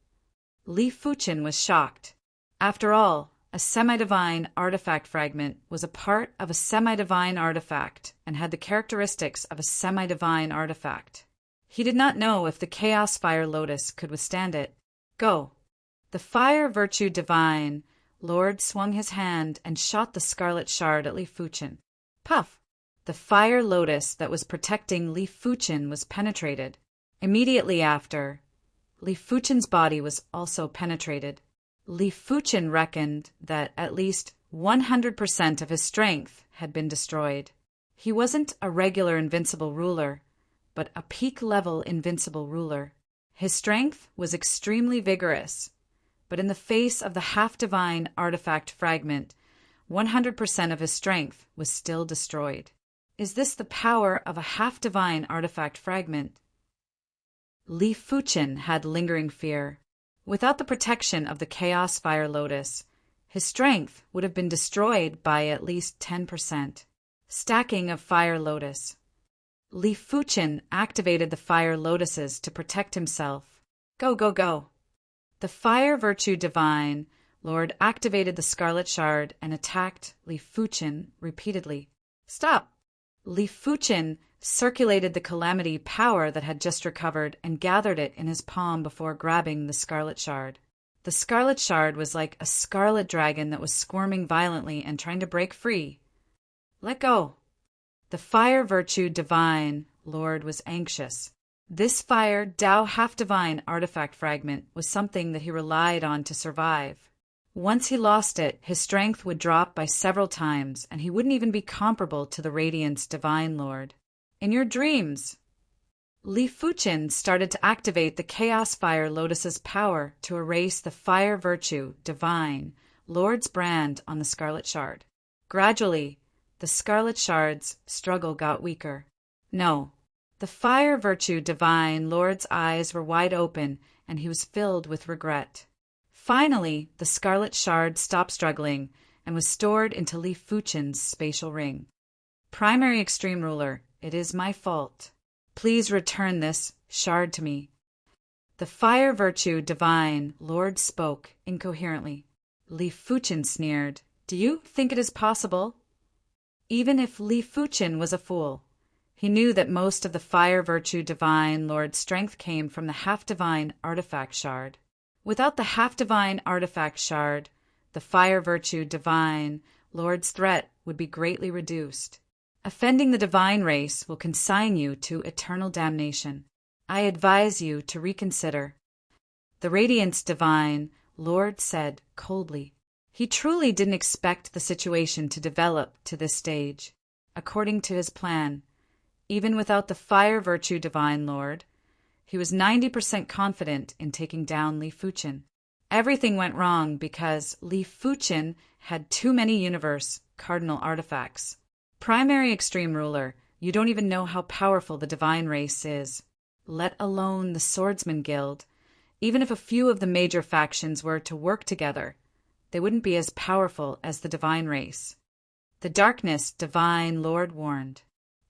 Li Fuchen was shocked. After all, a semi-divine artifact fragment was a part of a semi-divine artifact and had the characteristics of a semi-divine artifact. He did not know if the Chaos Fire Lotus could withstand it. Go! The Fire Virtue Divine Lord swung his hand and shot the scarlet shard at Li Fuchen. Puff! The Fire Lotus that was protecting Li Fuchen was penetrated. Immediately after, Li Fuchen's body was also penetrated. Li Fuchen reckoned that at least 100% of his strength had been destroyed. He wasn't a regular invincible ruler, but a peak-level invincible ruler. His strength was extremely vigorous, but in the face of the half-divine artifact fragment, 100% of his strength was still destroyed. Is this the power of a half-divine artifact fragment? Li Fuchen had lingering fear. Without the protection of the Chaos Fire Lotus, his strength would have been destroyed by at least 10%. Stacking of Fire Lotus. Li Fuchen activated the Fire Lotuses to protect himself. Go, go, go! The Fire Virtue Divine Lord activated the Scarlet Shard and attacked Li Fuchen repeatedly. Stop! Li Fuchen circulated the calamity power that had just recovered and gathered it in his palm before grabbing the Scarlet Shard. The Scarlet Shard was like a scarlet dragon that was squirming violently and trying to break free. Let go! The Fire Virtue Divine Lord was anxious. This Fire Tao Half-Divine artifact fragment was something that he relied on to survive. Once he lost it, his strength would drop by several times, and he wouldn't even be comparable to the Radiance Divine Lord. In your dreams, Li Fuchen started to activate the Chaos Fire Lotus's power to erase the Fire Virtue Divine Lord's brand on the Scarlet Shard. Gradually, the Scarlet Shard's struggle got weaker. No, the Fire Virtue Divine Lord's eyes were wide open, and he was filled with regret. Finally, the Scarlet Shard stopped struggling and was stored into Li Fuchen's spatial ring. Primary Extreme Ruler, it is my fault. Please return this shard to me. The Fire Virtue Divine Lord spoke incoherently. Li Fuchen sneered. Do you think it is possible? Even if Li Fuchen was a fool, he knew that most of the Fire Virtue Divine Lord's strength came from the half-divine artifact shard. Without the half-divine artifact shard, the Fire Virtue Divine Lord's threat would be greatly reduced. Offending the divine race will consign you to eternal damnation. I advise you to reconsider. The Radiance Divine Lord said coldly. He truly didn't expect the situation to develop to this stage. According to his plan, even without the Fire Virtue Divine Lord, he was 90% confident in taking down Li Fuchen. Everything went wrong because Li Fuchen had too many universe cardinal artifacts. Primary Extreme Ruler, you don't even know how powerful the divine race is, let alone the Swordsman Guild. Even if a few of the major factions were to work together, they wouldn't be as powerful as the divine race. The Darkness Divine Lord warned.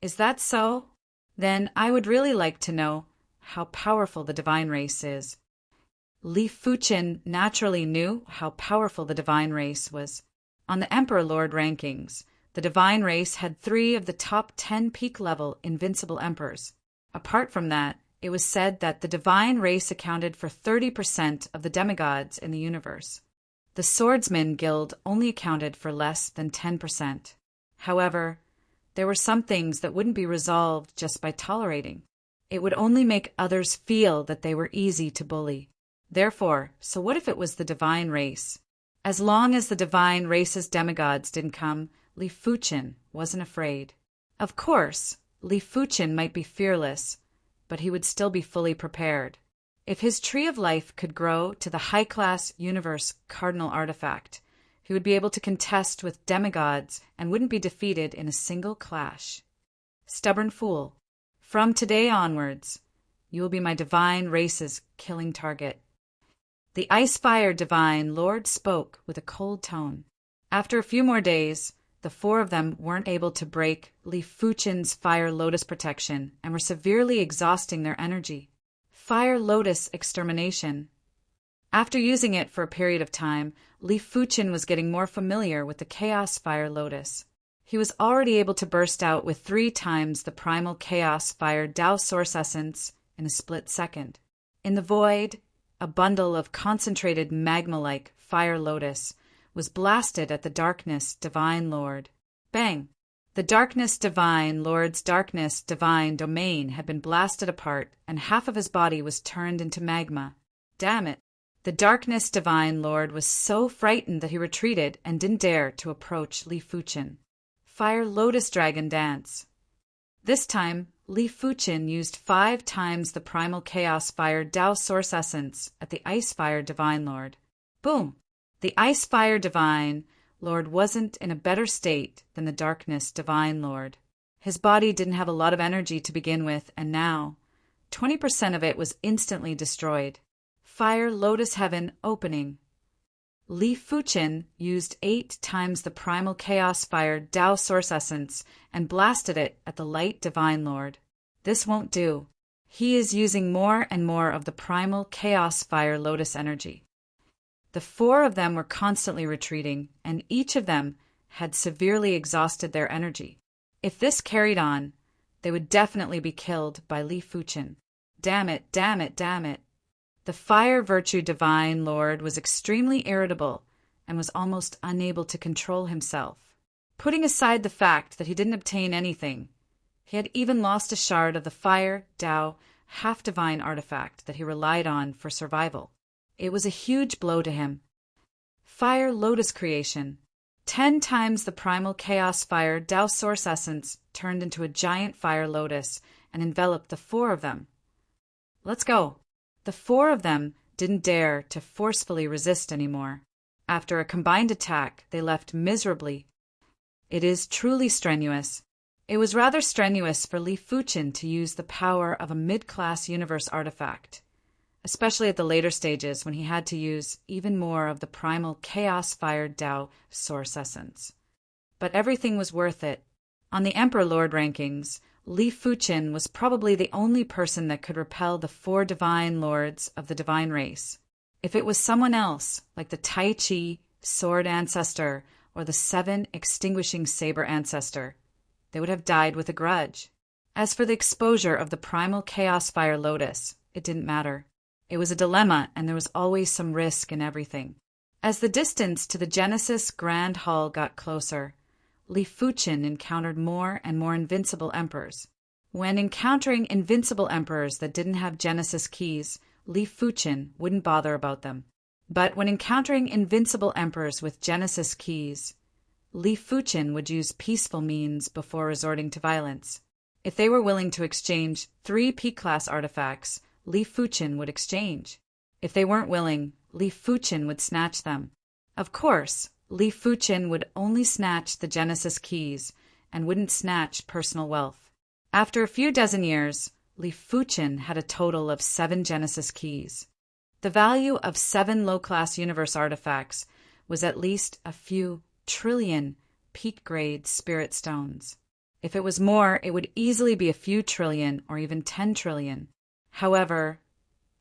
Is that so? Then I would really like to know how powerful the divine race is. Li Fuchen naturally knew how powerful the divine race was. On the Emperor Lord rankings, the divine race had 3 of the top 10 peak-level invincible emperors. Apart from that, it was said that the divine race accounted for 30% of the demigods in the universe. The Swordsman Guild only accounted for less than 10%. However, there were some things that wouldn't be resolved just by tolerating. It would only make others feel that they were easy to bully. Therefore, so what if it was the divine race? As long as the divine race's demigods didn't come, Li Fuchen wasn't afraid. Of course, Li Fuchen might be fearless, but he would still be fully prepared. If his Tree of Life could grow to the high-class universe cardinal artifact, he would be able to contest with demigods and wouldn't be defeated in a single clash. Stubborn fool. From today onwards, you will be my divine race's killing target. The Ice-Fire Divine Lord spoke with a cold tone. After a few more days, the 4 of them weren't able to break Li Fuchen's Fire Lotus protection and were severely exhausting their energy. Fire Lotus Extermination. After using it for a period of time, Li Fuchen was getting more familiar with the Chaos Fire Lotus. He was already able to burst out with 3 times the primal Chaos Fire Tao Source Essence in a split second. In the void, a bundle of concentrated magma-like Fire Lotus was blasted at the Darkness Divine Lord. Bang! The Darkness Divine Lord's Darkness Divine domain had been blasted apart, and half of his body was turned into magma. Damn it! The Darkness Divine Lord was so frightened that he retreated and didn't dare to approach Li Fuchen. Fire Lotus Dragon Dance. This time, Li Fuchen used 5 times the primal Chaos Fire Tao Source Essence at the Ice Fire Divine Lord. Boom! The Ice Fire Divine Lord wasn't in a better state than the Darkness Divine Lord. His body didn't have a lot of energy to begin with, and now 20% of it was instantly destroyed. Fire Lotus Heaven Opening. Li Fuchen used 8 times the primal Chaos Fire Tao Source Essence and blasted it at the Light Divine Lord. This won't do. He is using more and more of the primal Chaos Fire Lotus energy. The four of them were constantly retreating, and each of them had severely exhausted their energy. If this carried on, they would definitely be killed by Li Fuchen. Damn it, damn it, damn it. The Fire Virtue Divine Lord was extremely irritable and was almost unable to control himself. Putting aside the fact that he didn't obtain anything, he had even lost a shard of the Fire, Tao, half-divine artifact that he relied on for survival. It was a huge blow to him. Fire Lotus Creation. 10 times the primal chaos fire Tao source essence turned into a giant fire lotus and enveloped the four of them. Let's go. The four of them didn't dare to forcefully resist anymore. After a combined attack, they left miserably. It is truly strenuous. It was rather strenuous for Li Fuchen to use the power of a mid-class universe artifact, especially at the later stages when he had to use even more of the primal chaos-fired Tao source essence. But everything was worth it. On the Emperor Lord rankings, Li Fuchen was probably the only person that could repel the 4 divine lords of the divine race. If it was someone else, like the Tai Chi sword ancestor or the 7 extinguishing saber ancestor, they would have died with a grudge. As for the exposure of the primal chaos fire lotus, it didn't matter. It was a dilemma, and there was always some risk in everything. As the distance to the Genesis Grand Hall got closer, Li Fuchen encountered more and more invincible emperors. When encountering invincible emperors that didn't have Genesis keys, Li Fuchen wouldn't bother about them. But when encountering invincible emperors with Genesis keys, Li Fuchen would use peaceful means before resorting to violence. If they were willing to exchange 3 P-class artifacts, Li Fuchen would exchange. If they weren't willing, Li Fuchen would snatch them. Of course, Li Fuchen would only snatch the Genesis keys and wouldn't snatch personal wealth. After a few dozen years, Li Fuchen had a total of 7 Genesis keys. The value of 7 low-class universe artifacts was at least a few trillion peak-grade spirit stones. If it was more, it would easily be a few trillion or even 10 trillion. However,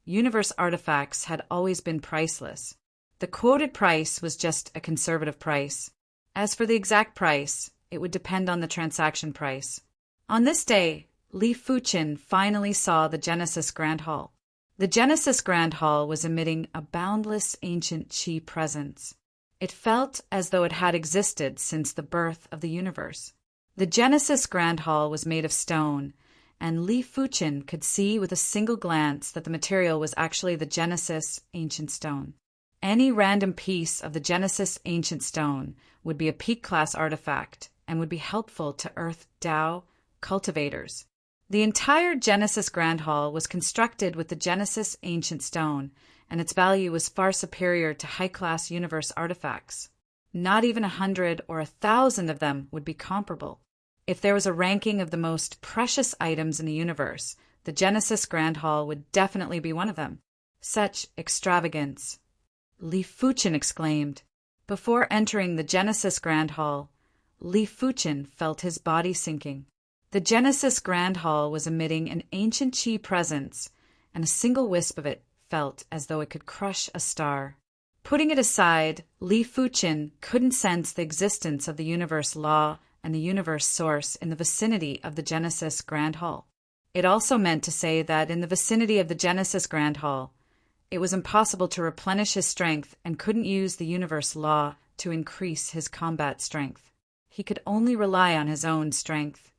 universe artifacts had always been priceless. The quoted price was just a conservative price. As for the exact price, it would depend on the transaction price. On this day, Li Fuchen finally saw the Genesis Grand Hall. The Genesis Grand Hall was emitting a boundless ancient chi presence. It felt as though it had existed since the birth of the universe. The Genesis Grand Hall was made of stone, and Li Fuchen could see with a single glance that the material was actually the Genesis Ancient Stone. Any random piece of the Genesis Ancient Stone would be a peak-class artifact and would be helpful to Earth Tao cultivators. The entire Genesis Grand Hall was constructed with the Genesis Ancient Stone, and its value was far superior to high-class universe artifacts. Not even 100 or 1,000 of them would be comparable. If there was a ranking of the most precious items in the universe, the Genesis Grand Hall would definitely be one of them. Such extravagance! Li Fuchen exclaimed. Before entering the Genesis Grand Hall, Li Fuchen felt his body sinking. The Genesis Grand Hall was emitting an ancient chi presence, and a single wisp of it felt as though it could crush a star. Putting it aside, Li Fuchen couldn't sense the existence of the universe law and the universe source in the vicinity of the Genesis Grand Hall. It also meant to say that in the vicinity of the Genesis Grand Hall, it was impossible to replenish his strength and couldn't use the universe law to increase his combat strength. He could only rely on his own strength.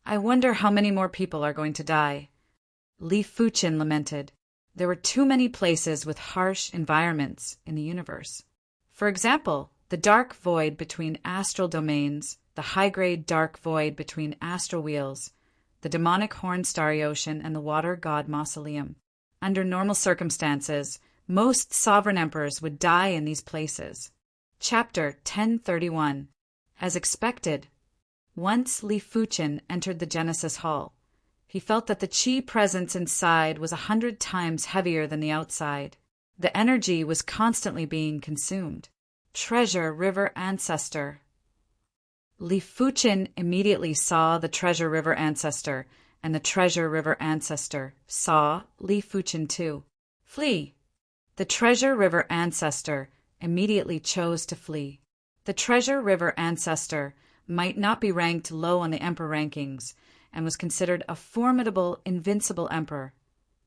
I wonder how many more people are going to die. Li Fuchen lamented. There were too many places with harsh environments in the universe. For example, the dark void between astral domains, the high-grade dark void between astral wheels, the demonic horn-starry ocean, and the water god mausoleum. Under normal circumstances, most sovereign emperors would die in these places. Chapter 1031. As expected, once Li Fuchen entered the Genesis Hall, he felt that the chi presence inside was 100 times heavier than the outside. The energy was constantly being consumed. Treasure River Ancestor. Li Fuchen immediately saw the Treasure River Ancestor, and the Treasure River Ancestor saw Li Fuchen too. Flee! The Treasure River ancestor immediately chose to flee. The Treasure River ancestor might not be ranked low on the emperor rankings and was considered a formidable, invincible emperor,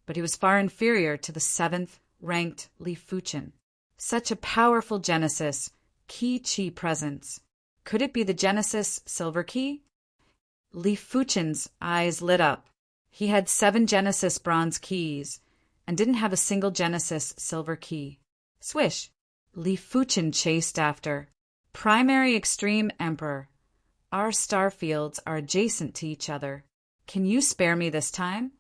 but he was far inferior to the 7th-ranked Li Fuchin. Such a powerful Genesis Qi presence. Could it be the Genesis Silver Key? Li Fuchin's eyes lit up. He had 7 Genesis bronze keys and didn't have a single Genesis silver key. Swish! Li Fuchin chased after. Primary Extreme Emperor. Our star fields are adjacent to each other. Can you spare me this time?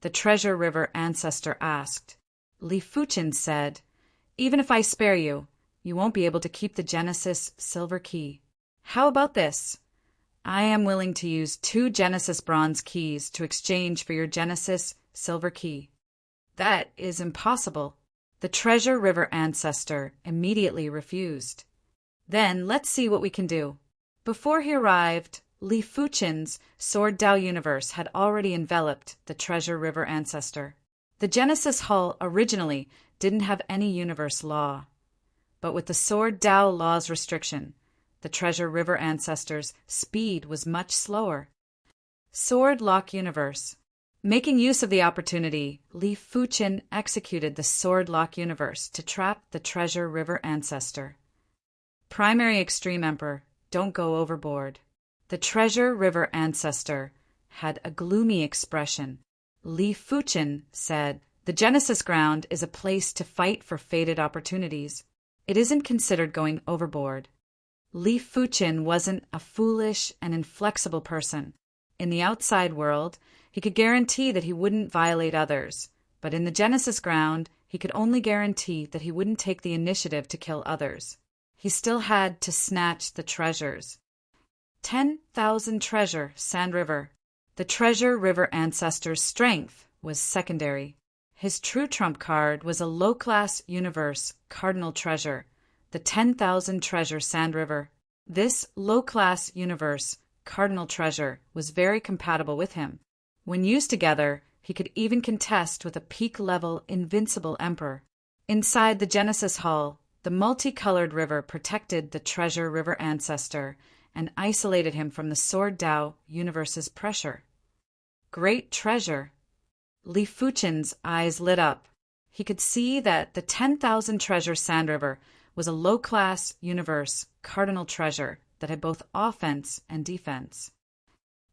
The Treasure River ancestor asked. Li Fuchin said, even if I spare you, you won't be able to keep the Genesis silver key. How about this? I am willing to use 2 Genesis bronze keys to exchange for your Genesis silver key. That is impossible. The Treasure River ancestor immediately refused. Then let's see what we can do. Before he arrived, Li Fuchin's Sword Dao universe had already enveloped the Treasure River ancestor. The Genesis Hull originally didn't have any universe law, but with the Sword Dao law's restriction, the Treasure River ancestor's speed was much slower. Sword Lock Universe. Making use of the opportunity, Li Fuchin executed the Sword Lock Universe to trap the Treasure River ancestor. Primary Extreme Emperor, don't go overboard. The Treasure River ancestor had a gloomy expression. Li Fuchin said, the Genesis ground is a place to fight for fated opportunities. It isn't considered going overboard. Li Fuchin wasn't a foolish and inflexible person. In the outside world, he could guarantee that he wouldn't violate others, but in the Genesis ground, he could only guarantee that he wouldn't take the initiative to kill others. He still had to snatch the treasures. 10,000 treasure, Sand River. The Treasure River ancestor's strength was secondary. His true trump card was a low-class universe cardinal treasure, the 10,000 treasure Sand River. This low-class universe cardinal treasure was very compatible with him. When used together, he could even contest with a peak-level invincible emperor. Inside the Genesis Hull, the multicolored river protected the Treasure River ancestor and isolated him from the Sword Dao universe's pressure. Great treasure. Li Fuchin's eyes lit up. He could see that the 10,000 treasure Sand River was a low-class universe cardinal treasure that had both offense and defense.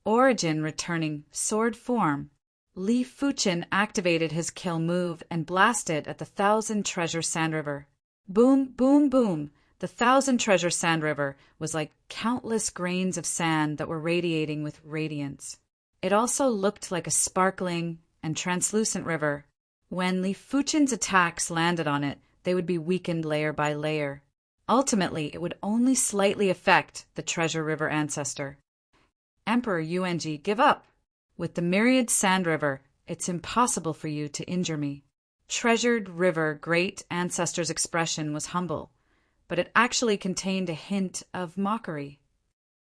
Origin returning sword form. Li Fuchin activated his kill move and blasted at the 1,000 treasure Sand River. Boom, boom, boom. The 1,000 treasure Sand River was like countless grains of sand that were radiating with radiance. It also looked like a sparkling and translucent river. When Li Fuchin's attacks landed on it, they would be weakened layer by layer. Ultimately, it would only slightly affect the Treasure River ancestor. Emperor Yuanji, give up. With the myriad Sand River, it's impossible for you to injure me. Treasured River great ancestor's expression was humble, but it actually contained a hint of mockery.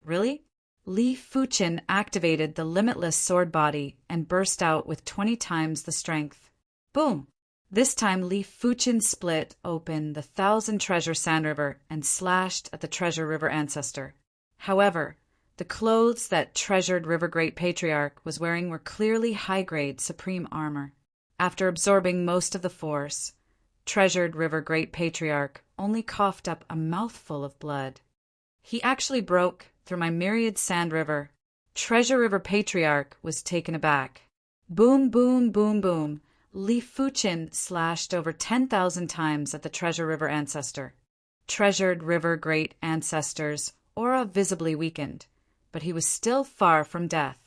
Really? Li Fuchin activated the limitless sword body and burst out with 20 times the strength. Boom! This time Li Fuchin split open the 1,000 treasure Sand River and slashed at the Treasure River ancestor. However, the clothes that Treasured River Great Patriarch was wearing were clearly high-grade supreme armor. After absorbing most of the force, Treasured River Great Patriarch only coughed up a mouthful of blood. He actually broke through my myriad Sand River. Treasure River Patriarch was taken aback. Boom, boom, boom, boom. Li Fuchin slashed over 10,000 times at the Treasure River ancestor. Treasured River Great Ancestor's aura visibly weakened, but he was still far from death.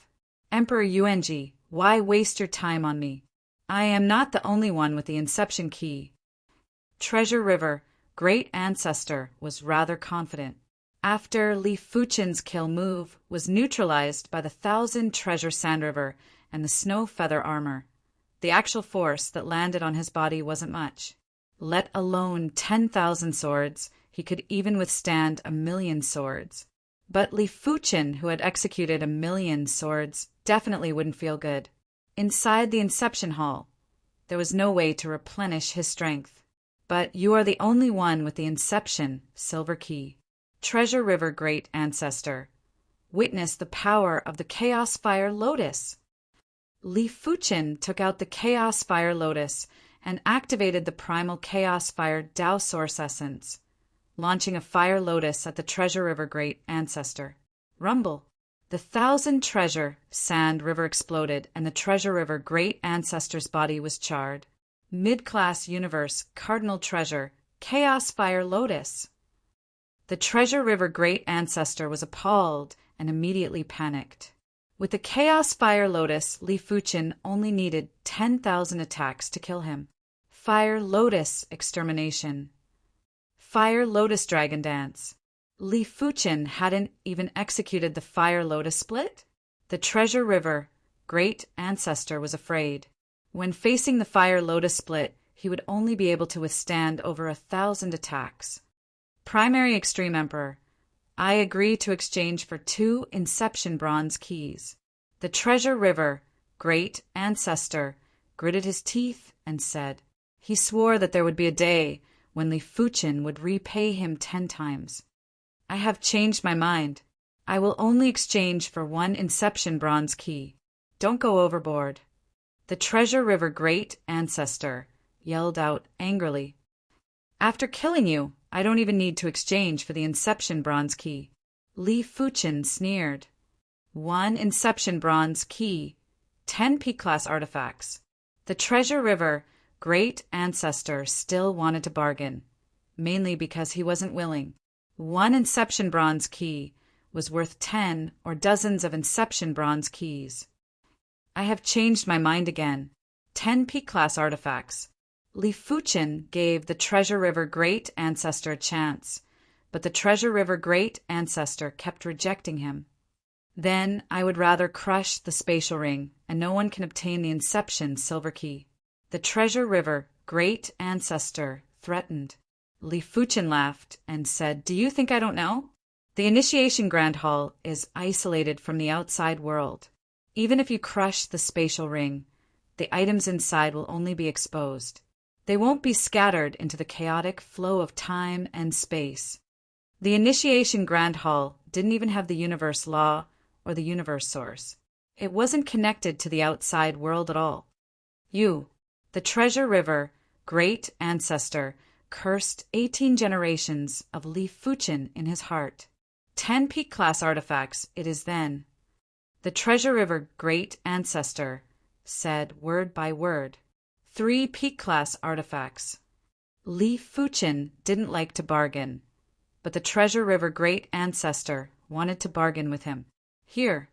Emperor Yuanji, why waste your time on me? I am not the only one with the Inception Key. Treasure River Great Ancestor was rather confident. After Li Fuchin's kill move was neutralized by the 1,000 treasure Sand River and the snow feather armor, the actual force that landed on his body wasn't much. Let alone 10,000 swords, he could even withstand 1,000,000 swords. But Li Fuchin, who had executed 1,000,000 swords, definitely wouldn't feel good. Inside the Inception Hall, There was no way to replenish his strength. But you are the only one with the Inception Silver Key. Treasure River Great Ancestor. Witness the power of the Chaos Fire Lotus. Li Fuchen took out the Chaos Fire Lotus and activated the primal Chaos Fire Tao Source Essence, launching a Fire Lotus at the Treasure River Great Ancestor. Rumble. The 1,000 treasure sand river exploded and the Treasure River Great Ancestor's body was charred. Mid-class universe Cardinal Treasure Chaos Fire Lotus. The Treasure River Great Ancestor was appalled and immediately panicked. With the Chaos Fire Lotus, Li Fuchen only needed 10,000 attacks to kill him. Fire Lotus Extermination. Fire Lotus Dragon Dance. Li Fuchen hadn't even executed the Fire Lotus split? The Treasure River Great Ancestor was afraid. When facing the Fire Lotus split, he would only be able to withstand over 1,000 attacks. Primary Extreme Emperor. I agree to exchange for 2 Inception Bronze Keys. The Treasure River Great Ancestor gritted his teeth and said he swore that there would be a day when Li Fuchen would repay him 10 times. I have changed my mind. I will only exchange for 1 Inception Bronze Key. Don't go overboard. The Treasure River Great Ancestor yelled out angrily. After killing you, I don't even need to exchange for the Inception Bronze Key. Li Fuchen sneered. 1 Inception Bronze Key, 10 P-Class artifacts. The Treasure River Great Ancestor still wanted to bargain, mainly because he wasn't willing. 1 Inception Bronze Key was worth 10 or dozens of Inception Bronze Keys. I have changed my mind again. 10 P-Class artifacts. Li Fuchen gave the Treasure River Great Ancestor a chance, but the Treasure River Great Ancestor kept rejecting him. Then I would rather crush the spatial ring, and no one can obtain the Inception Silver Key. The Treasure River Great Ancestor threatened. Li Fuchen laughed and said, Do you think I don't know? The Initiation Grand Hall is isolated from the outside world. Even if you crush the spatial ring, the items inside will only be exposed. They won't be scattered into the chaotic flow of time and space. The Initiation Grand Hall didn't even have the universe law or the universe source. It wasn't connected to the outside world at all. You, the Treasure River Great Ancestor, cursed 18 generations of Li Fuchen in his heart. 10 P-Class artifacts it is then. The Treasure River Great Ancestor said word by word. 3 P-Class artifacts. Li Fuchen didn't like to bargain, but the Treasure River Great Ancestor wanted to bargain with him. Here.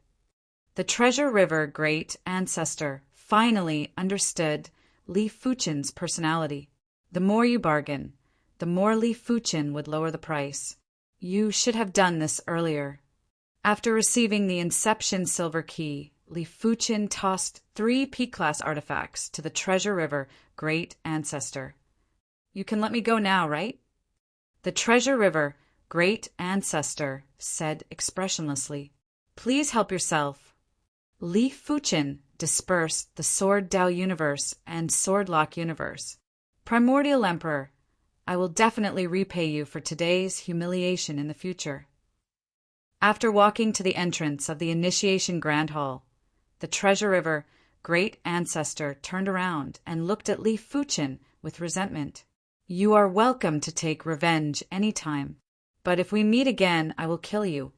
The Treasure River Great Ancestor finally understood Li Fuchen's personality. The more you bargain, the more Li Fuchen would lower the price. You should have done this earlier. After receiving the Inception Silver Key, Li Fuchen tossed 3 P-Class artifacts to the Treasure River Great Ancestor. You can let me go now, right? The Treasure River Great Ancestor said expressionlessly. Please help yourself. Li Fuchen dispersed the Sword Tao Universe and Swordlock Universe. Primordial Emperor, I will definitely repay you for today's humiliation in the future. After walking to the entrance of the Initiation Grand Hall, the Treasure River Great Ancestor turned around and looked at Li Fuchen with resentment. You are welcome to take revenge any time, but if we meet again, I will kill you.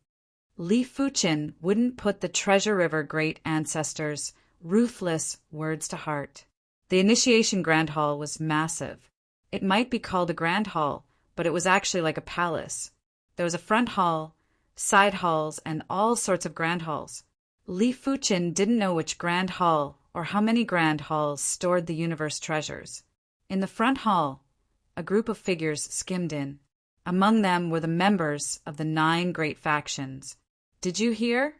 Li Fuchen wouldn't put the Treasure River Great Ancestor's ruthless words to heart. The Initiation Grand Hall was massive. It might be called a Grand Hall, but it was actually like a palace. There was a front hall, side halls, and all sorts of grand halls. Li Fuchen didn't know which grand hall or how many grand halls stored the universe treasures. In the front hall, a group of figures skimmed in. Among them were the members of the 9 great factions. Did you hear?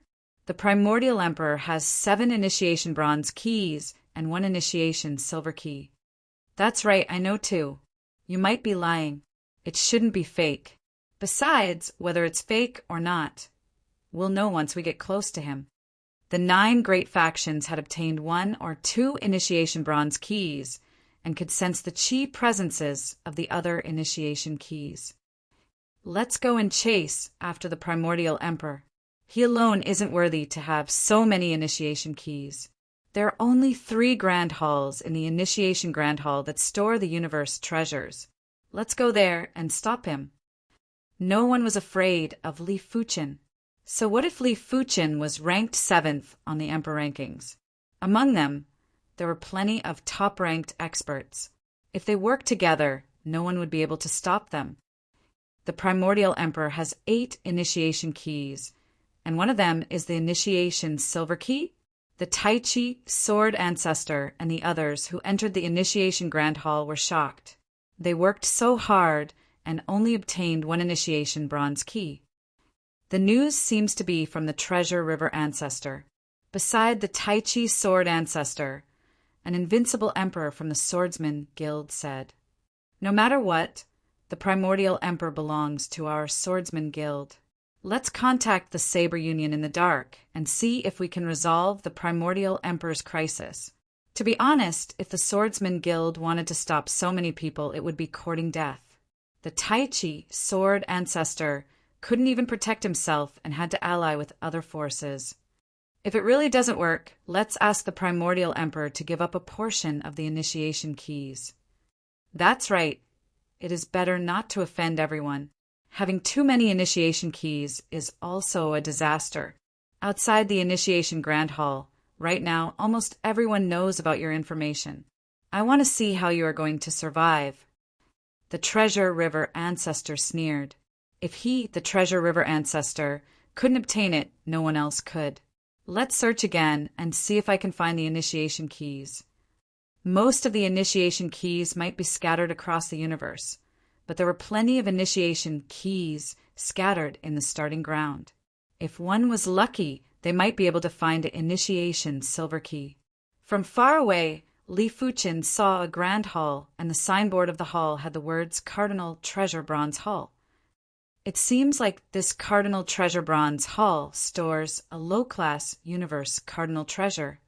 The Primordial Emperor has 7 Initiation Bronze Keys and 1 Initiation Silver Key. That's right, I know too. You might be lying. It shouldn't be fake. Besides, whether it's fake or not, we'll know once we get close to him. The 9 great factions had obtained 1 or 2 Initiation Bronze Keys and could sense the chi presences of the other initiation keys. Let's go and chase after the primordial emperor. He alone isn't worthy to have so many initiation keys. There are only 3 grand halls in the initiation grand hall that store the universe treasures. Let's go there and stop him. No one was afraid of Li Fuqin. So what if Li Fuqin was ranked 7th on the emperor rankings? Among them, there were plenty of top-ranked experts. If they worked together, no one would be able to stop them. The primordial emperor has 8 initiation keys, and one of them is the initiation silver key. The Tai Chi sword ancestor and the others who entered the initiation grand hall were shocked. They worked so hard and only obtained 1 initiation bronze key. The news seems to be from the Treasure River ancestor. Beside the Tai Chi sword ancestor, an invincible emperor from the Swordsman Guild said, "No matter what, the primordial emperor belongs to our Swordsman Guild. Let's contact the Saber Union in the dark and see if we can resolve the primordial emperor's crisis." To be honest, if the Swordsman Guild wanted to stop so many people, it would be courting death. The Tai Chi sword ancestor couldn't even protect himself and had to ally with other forces. If it really doesn't work, let's ask the primordial emperor to give up a portion of the initiation keys. That's right. It is better not to offend everyone. Having too many initiation keys is also a disaster. Outside the initiation grand hall, right now, almost everyone knows about your information. I want to see how you are going to survive. The Treasure River ancestor sneered. If he, the Treasure River ancestor, couldn't obtain it, no one else could. Let's search again and see if I can find the initiation keys. Most of the initiation keys might be scattered across the universe, but there were plenty of initiation keys scattered in the starting ground. If one was lucky, they might be able to find an initiation silver key. From far away, Li Fuqin saw a grand hall, and the signboard of the hall had the words Cardinal Treasure Bronze Hall. It seems like this Cardinal Treasure Bronze Hall stores a low-class universe cardinal treasure.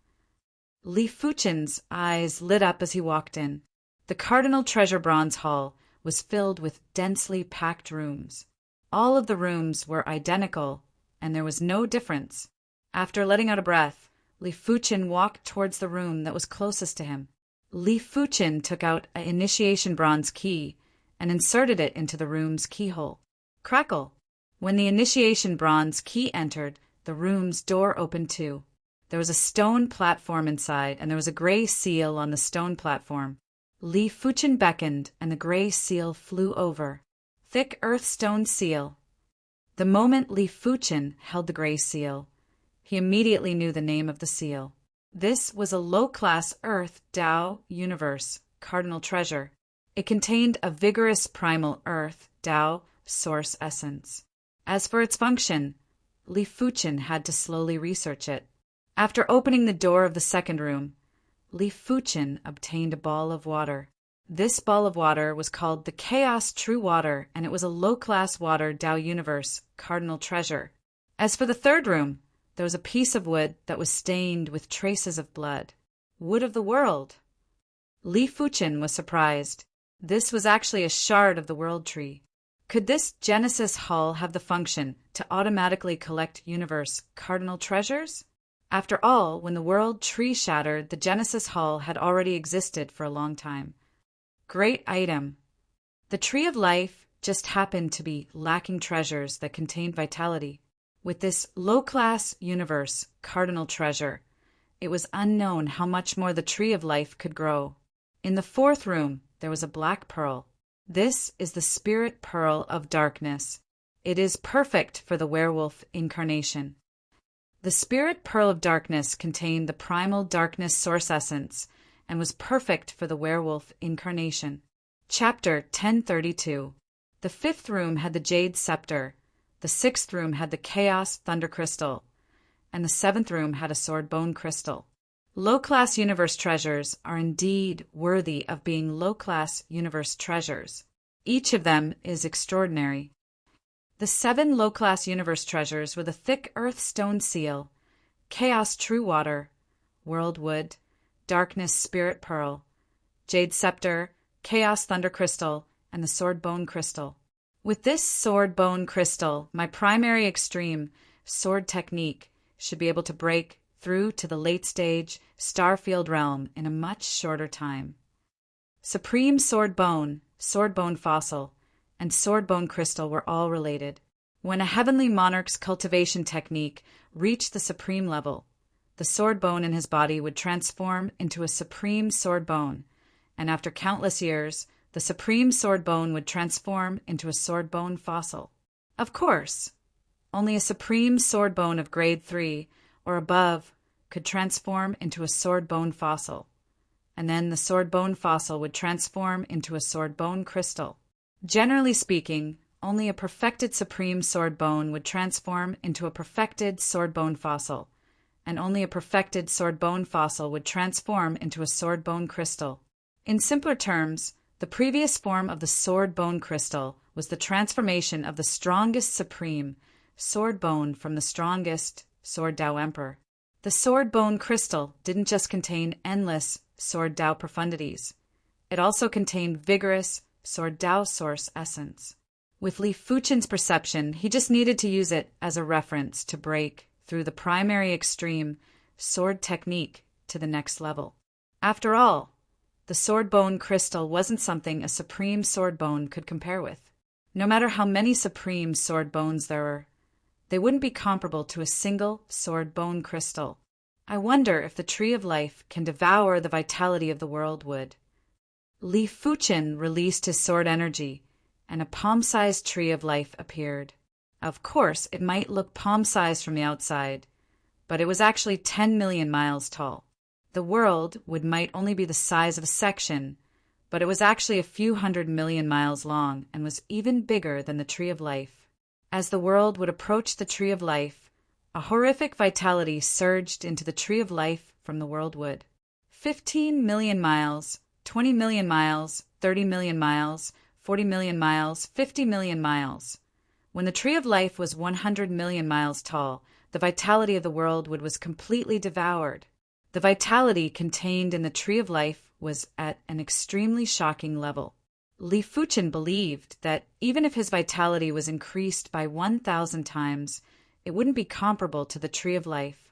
Li Fuqin's eyes lit up as he walked in. The Cardinal Treasure Bronze Hall was filled with densely packed rooms. All of the rooms were identical, and there was no difference. After letting out a breath, Li Fuqin walked towards the room that was closest to him. Li Fuqin took out an initiation bronze key and inserted it into the room's keyhole. Crackle! When the initiation bronze key entered, the room's door opened too. There was a stone platform inside, and there was a gray seal on the stone platform. Li Fuqin beckoned, and the gray seal flew over. Thick earth stone seal. The moment Li Fuqin held the gray seal, he immediately knew the name of the seal. This was a low-class Earth Tao universe cardinal treasure. It contained a vigorous primal Earth Tao source essence. As for its function, Li Fuqin had to slowly research it. After opening the door of the second room, Li Fuqin obtained a ball of water. This ball of water was called the Chaos True Water, and it was a low-class water Tao universe cardinal treasure. As for the third room, there was a piece of wood that was stained with traces of blood. Wood of the world. Li Fuqin was surprised. This was actually a shard of the world tree. Could this Genesis Hall have the function to automatically collect universe cardinal treasures? After all, when the world tree shattered, the Genesis Hall had already existed for a long time. Great item. The Tree of Life just happened to be lacking treasures that contained vitality. With this low-class universe cardinal treasure, it was unknown how much more the Tree of Life could grow. In the fourth room, there was a black pearl. This is the spirit pearl of darkness. It is perfect for the werewolf incarnation. The spirit pearl of darkness contained the primal darkness source essence and was perfect for the werewolf incarnation. Chapter 1032. The fifth room had the jade scepter, the sixth room had the chaos thunder crystal, and the seventh room had a sword bone crystal. Low-class universe treasures are indeed worthy of being low-class universe treasures. Each of them is extraordinary. The 7 low-class universe treasures were the thick earth stone seal, chaos true water, world wood, darkness spirit pearl, Jade Scepter, Chaos Thunder Crystal, and the Sword Bone Crystal. With this Sword Bone Crystal, my primary extreme sword technique should be able to break through to the late-stage Starfield realm in a much shorter time. Supreme Sword Bone Fossil, and Sword Bone Crystal were all related. When a heavenly monarch's cultivation technique reached the supreme level, the sword bone in his body would transform into a supreme sword bone, and after countless years, the supreme sword bone would transform into a sword bone fossil. Of course, only a supreme sword bone of grade 3 or above could transform into a sword bone fossil, and then the sword bone fossil would transform into a sword bone crystal. Generally speaking, only a perfected supreme sword bone would transform into a perfected sword bone fossil, and only a perfected sword bone fossil would transform into a sword bone crystal. In simpler terms, the previous form of the sword bone crystal was the transformation of the strongest supreme sword bone from the strongest sword Tao emperor. The sword bone crystal didn't just contain endless sword Tao profundities. It also contained vigorous sword Tao source essence. With Li Fuchen's perception, he just needed to use it as a reference to break through the primary extreme sword technique to the next level. After all, the sword bone crystal wasn't something a supreme sword bone could compare with. No matter how many supreme sword bones there were, they wouldn't be comparable to a single sword bone crystal. I wonder if the Tree of Life can devour the vitality of the world would. Li Fuchen released his sword energy, and a palm-sized Tree of Life appeared. Of course, it might look palm-sized from the outside, but it was actually 10 million miles tall. The world might only be the size of a section, but it was actually a few 100 million miles long and was even bigger than the Tree of Life. As the world would approach the Tree of Life, a horrific vitality surged into the Tree of Life from the world wood. 15 million miles, 20 million miles, 30 million miles, 40 million miles, 50 million miles. When the Tree of Life was 100 million miles tall, the vitality of the world was completely devoured. The vitality contained in the Tree of Life was at an extremely shocking level. Li Fuchen believed that even if his vitality was increased by 1,000 times, it wouldn't be comparable to the Tree of Life.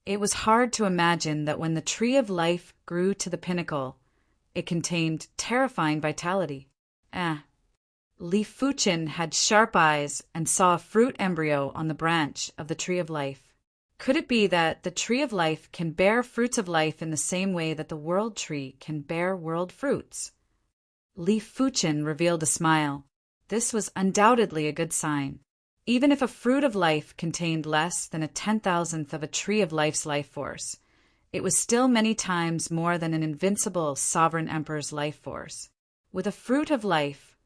It was hard to imagine that when the Tree of Life grew to the pinnacle, it contained terrifying vitality. Li Fuchen had sharp eyes and saw a fruit embryo on the branch of the Tree of Life. Could it be that the Tree of Life can bear fruits of life in the same way that the world tree can bear world fruits? Li Fuchen revealed a smile. This was undoubtedly a good sign. Even if a fruit of life contained less than a 10,000th of a Tree of Life's life force, it was still many times more than an invincible sovereign emperor's life force. With a fruit of life,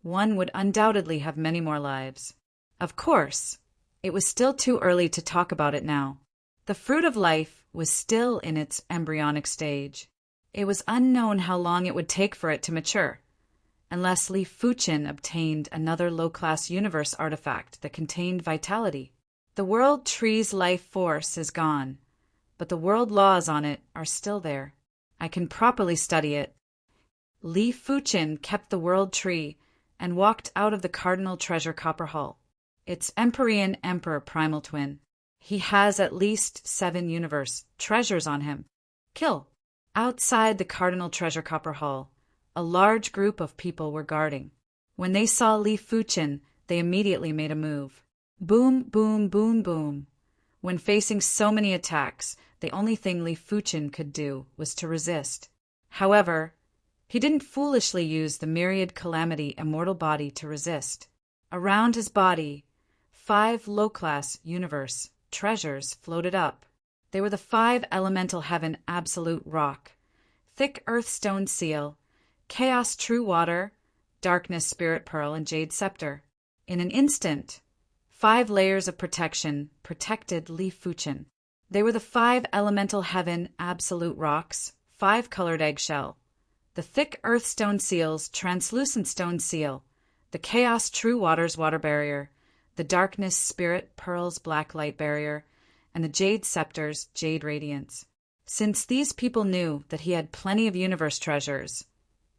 one would undoubtedly have many more lives. Of course, it was still too early to talk about it now. The fruit of life was still in its embryonic stage. It was unknown how long it would take for it to mature, unless Li Fuchen obtained another low-class universe artifact that contained vitality. The world tree's life force is gone, but the world laws on it are still there. I can properly study it. Li Fuchen kept the world tree and walked out of the Cardinal Treasure Copper Hall. Its Empyrean Emperor primal twin. He has at least 7 universe treasures on him. Kill. Outside the Cardinal Treasure Copper Hall, a large group of people were guarding. When they saw Li Fuchen, they immediately made a move. Boom, boom, boom, boom. When facing so many attacks, the only thing Li Fuchen could do was to resist. However, he didn't foolishly use the myriad calamity immortal body to resist. Around his body, 5 low-class universe treasures floated up. They were the 5 elemental heaven absolute rock, thick earth stone seal, chaos true water, darkness spirit pearl, and jade scepter. In an instant, 5 layers of protection protected Li Fuchen. They were the 5 elemental heaven absolute rocks, 5 colored eggshell, the thick earth stone seal's translucent stone seal, the chaos true water's water barrier, the darkness spirit pearl's black light barrier, and the jade scepter's jade radiance. Since these people knew that he had plenty of universe treasures,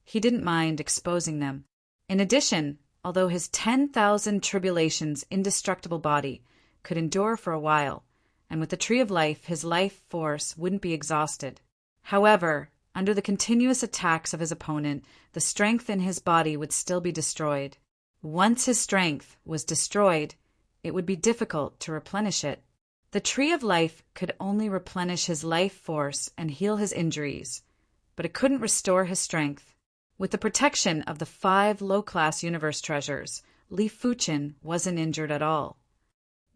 He didn't mind exposing them. In addition, although his 10,000 tribulations indestructible body could endure for a while, and with the Tree of Life his life force wouldn't be exhausted. However, under the continuous attacks of his opponent, the strength in his body would still be destroyed. Once his strength was destroyed, it would be difficult to replenish it. The Tree of Life could only replenish his life force and heal his injuries, but it couldn't restore his strength. With the protection of the 5 low-class universe treasures, Li Fuqin wasn't injured at all.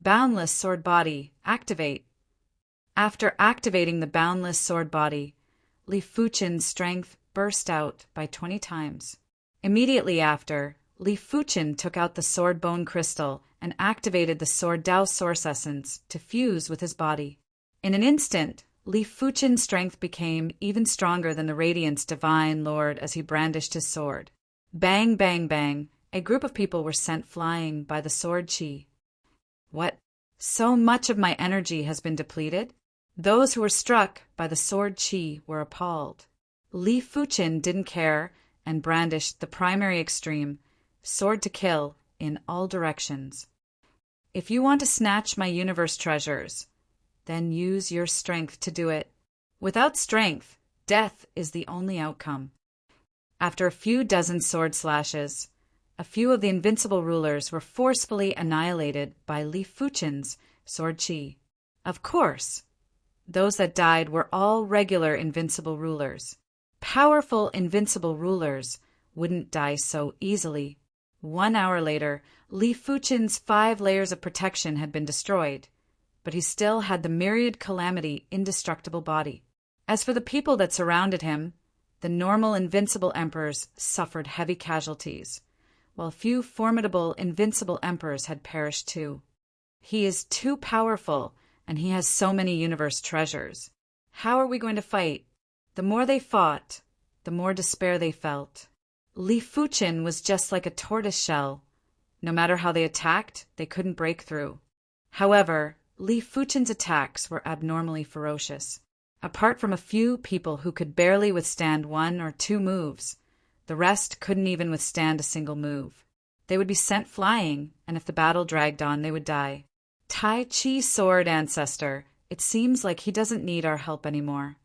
Boundless Sword Body, activate. After activating the Boundless Sword Body, Li Fuqin's strength burst out by 20 times. Immediately after, Li Fuqin took out the Sword Bone Crystal and activated the Sword Dao Source Essence to fuse with his body. In an instant, Li Fuqin's strength became even stronger than the Radiant's Divine Lord as he brandished his sword. Bang, bang, bang, a group of people were sent flying by the sword chi. What? So much of my energy has been depleted? Those who were struck by the sword chi were appalled. Li Fuqin didn't care and brandished the primary extreme, sword to kill, in all directions. If you want to snatch my universe treasures, then use your strength to do it. Without strength, death is the only outcome. After a few dozen sword slashes, a few of the invincible rulers were forcefully annihilated by Li Fuqin's sword chi. Of course, those that died were all regular invincible rulers. Powerful invincible rulers wouldn't die so easily. 1 hour later, Li Fuqin's 5 layers of protection had been destroyed, but he still had the myriad calamity indestructible body. As for the people that surrounded him, the normal invincible emperors suffered heavy casualties, while few formidable invincible emperors had perished too. He is too powerful, and he has so many universe treasures. How are we going to fight? The more they fought, the more despair they felt. Li Fuqin was just like a tortoise shell. No matter how they attacked, they couldn't break through. However, Li Fuqin's attacks were abnormally ferocious. Apart from a few people who could barely withstand 1 or 2 moves, the rest couldn't even withstand a single move. They would be sent flying, and if the battle dragged on, they would die. Tai Chi Sword Ancestor, it seems like he doesn't need our help anymore.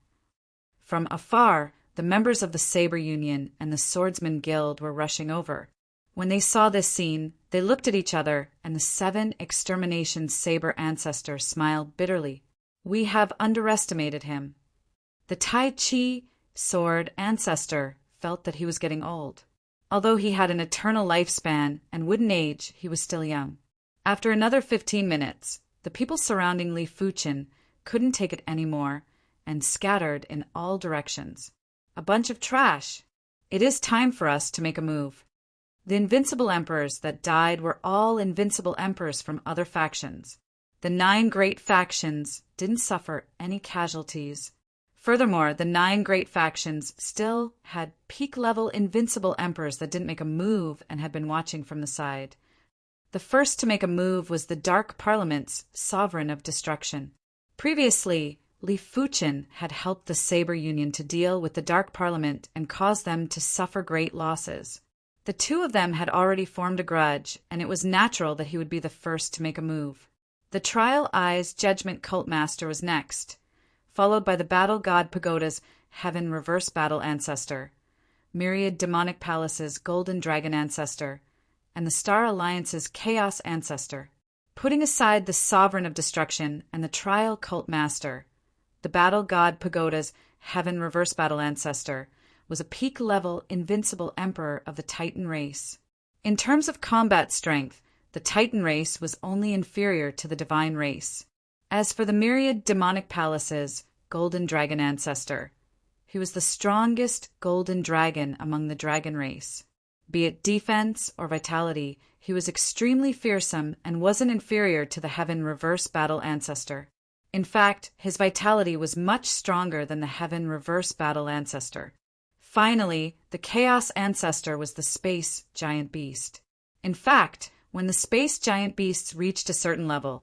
From afar, the members of the Saber Union and the Swordsman Guild were rushing over. When they saw this scene, they looked at each other, and the 7 Extermination Saber Ancestor smiled bitterly. We have underestimated him. The Tai Chi Sword Ancestor felt that he was getting old. Although he had an eternal lifespan and wouldn't age, he was still young. After another 15 minutes, the people surrounding Li Fuqin couldn't take it anymore and scattered in all directions. A bunch of trash. It is time for us to make a move. The invincible emperors that died were all invincible emperors from other factions. The 9 great factions didn't suffer any casualties. Furthermore, the 9 great factions still had peak-level invincible emperors that didn't make a move and had been watching from the side. The first to make a move was the Dark Parliament's Sovereign of Destruction. Previously, Li Fuqin had helped the Saber Union to deal with the Dark Parliament and caused them to suffer great losses. The 2 of them had already formed a grudge, and it was natural that he would be the first to make a move. The Trial Eyes Judgment Cult Master was next, followed by the Battle God Pagoda's Heaven Reverse Battle Ancestor, Myriad Demonic Palace's Golden Dragon Ancestor, and the Star Alliance's Chaos Ancestor. Putting aside the Sovereign of Destruction and the Trial Cult Master, the Battle God Pagoda's Heaven Reverse Battle Ancestor was a peak-level invincible emperor of the Titan race. In terms of combat strength, the Titan race was only inferior to the Divine race. As for the Myriad Demonic Palace's Golden Dragon Ancestor, he was the strongest Golden Dragon among the Dragon race. Be it defense or vitality, he was extremely fearsome and wasn't inferior to the Heaven Reverse Battle Ancestor. In fact, his vitality was much stronger than the Heaven Reverse Battle Ancestor. Finally, the Chaos Ancestor was the Space Giant Beast. In fact, when the Space Giant Beasts reached a certain level,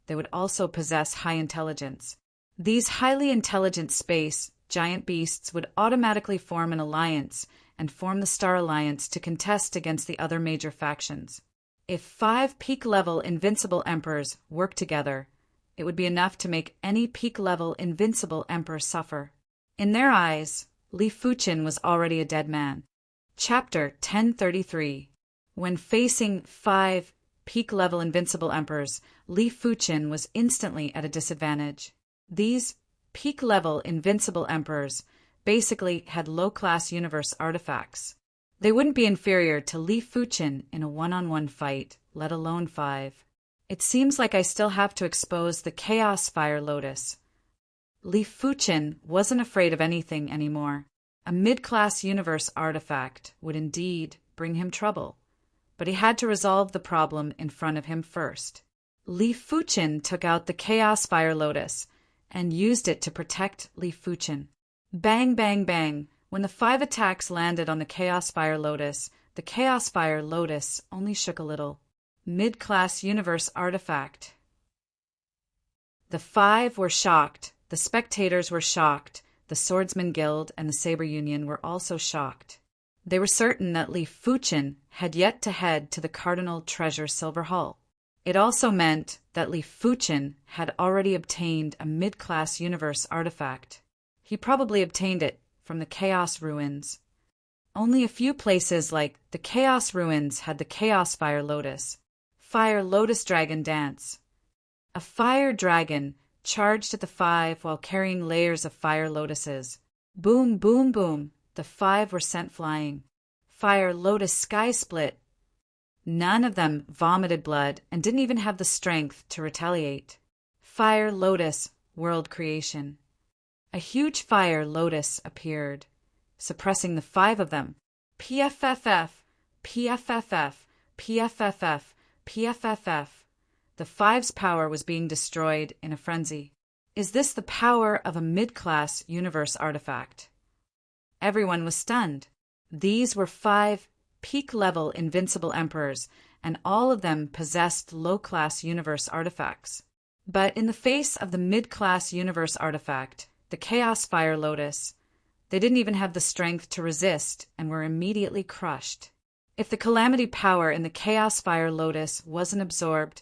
they would also possess high intelligence. These highly intelligent Space Giant Beasts would automatically form an alliance and form the Star Alliance to contest against the other major factions. If 5 peak-level invincible emperors worked together, it would be enough to make any peak-level invincible emperor suffer. In their eyes, Li Fuqin was already a dead man. Chapter 1033. When facing 5 peak-level invincible emperors, Li Fuqin was instantly at a disadvantage. These peak-level invincible emperors basically had low-class universe artifacts. They wouldn't be inferior to Li Fuqin in a one-on-one fight, let alone 5. It seems like I still have to expose the Chaos Fire Lotus. Li Fuqin wasn't afraid of anything anymore. A mid-class universe artifact would indeed bring him trouble, but he had to resolve the problem in front of him first. Li Fuqin took out the Chaos Fire Lotus and used it to protect Li Fuqin. Bang, bang, bang. When the 5 attacks landed on the Chaos Fire Lotus, the Chaos Fire Lotus only shook a little. Mid-class universe artifact. The 5 were shocked. The spectators were shocked. The Swordsman Guild and the Saber Union were also shocked. They were certain that Li Fuqin had yet to head to the Cardinal Treasure Silver Hall. It also meant that Li Fuqin had already obtained a mid-class universe artifact. He probably obtained it from the Chaos Ruins. Only a few places like the Chaos Ruins had the Chaos Fire Lotus. Fire Lotus Dragon Dance. A fire dragon charged at the 5 while carrying layers of fire lotuses. Boom, boom, boom. The 5 were sent flying. Fire Lotus Sky Split. None of them vomited blood and didn't even have the strength to retaliate. Fire Lotus World Creation. A huge fire lotus appeared, suppressing the 5 of them. PFFF, PFFF, PFFF, PFFF. The 5's power was being destroyed in a frenzy. Is this the power of a mid-class universe artifact? Everyone was stunned. These were 5 peak-level invincible emperors, and all of them possessed low-class universe artifacts. But in the face of the mid-class universe artifact, the Chaos Fire Lotus, they didn't even have the strength to resist and were immediately crushed. If the calamity power in the Chaos Fire Lotus wasn't absorbed,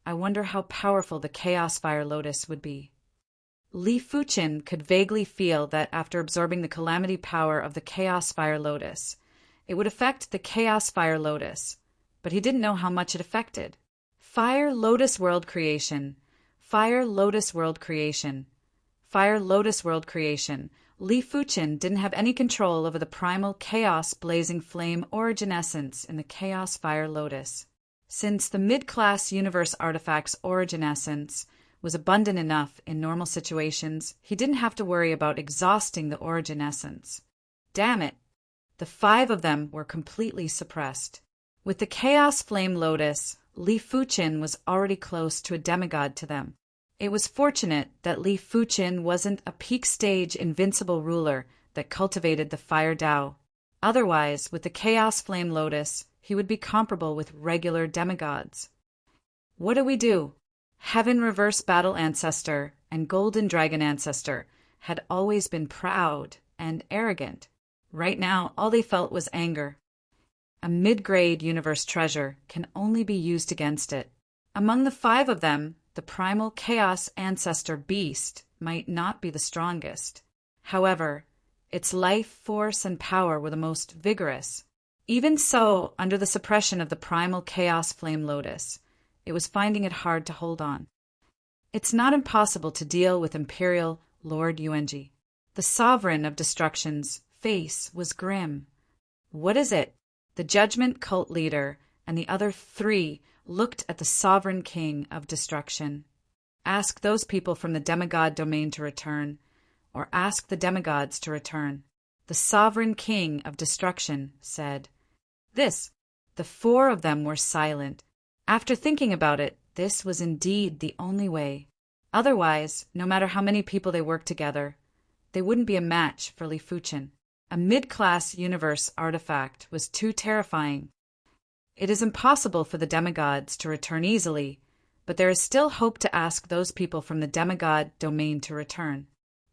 I wonder how powerful the Chaos Fire Lotus would be. Li Fuqin could vaguely feel that after absorbing the calamity power of the Chaos Fire Lotus, it would affect the Chaos Fire Lotus, but he didn't know how much it affected. Fire Lotus World Creation. Fire Lotus World Creation. Fire Lotus World Creation. Li Fuqin didn't have any control over the primal chaos blazing flame origin essence in the Chaos Fire Lotus. Since the mid-class universe artifact's origin essence was abundant enough in normal situations, he didn't have to worry about exhausting the origin essence. Damn it! The 5 of them were completely suppressed. With the Chaos Flame Lotus, Li Fuqin was already close to a demigod to them. It was fortunate that Li Fuqin wasn't a peak-stage invincible ruler that cultivated the Fire Dao. Otherwise, with the Chaos Flame Lotus, he would be comparable with regular demigods. What do we do? Heaven Reverse Battle Ancestor and Golden Dragon Ancestor had always been proud and arrogant. Right now, all they felt was anger. A mid-grade universe treasure can only be used against it. Among the 5 of them, the primal Chaos Ancestor Beast might not be the strongest. However, its life, force, and power were the most vigorous. Even so, under the suppression of the primal Chaos Flame Lotus, it was finding it hard to hold on. It's not impossible to deal with Imperial Lord Yuanji. The Sovereign of Destruction's face was grim. What is it? The Judgment Cult leader and the other 3 looked at the Sovereign King of Destruction. Ask those people from the demigod domain to return, or ask the demigods to return. The Sovereign King of Destruction said this. The 4 of them were silent. After thinking about it, this was indeed the only way. Otherwise, no matter how many people they worked together, they wouldn't be a match for Li Fuqin. A mid-class universe artifact was too terrifying. It is impossible for the demigods to return easily, but there is still hope to ask those people from the demigod domain to return.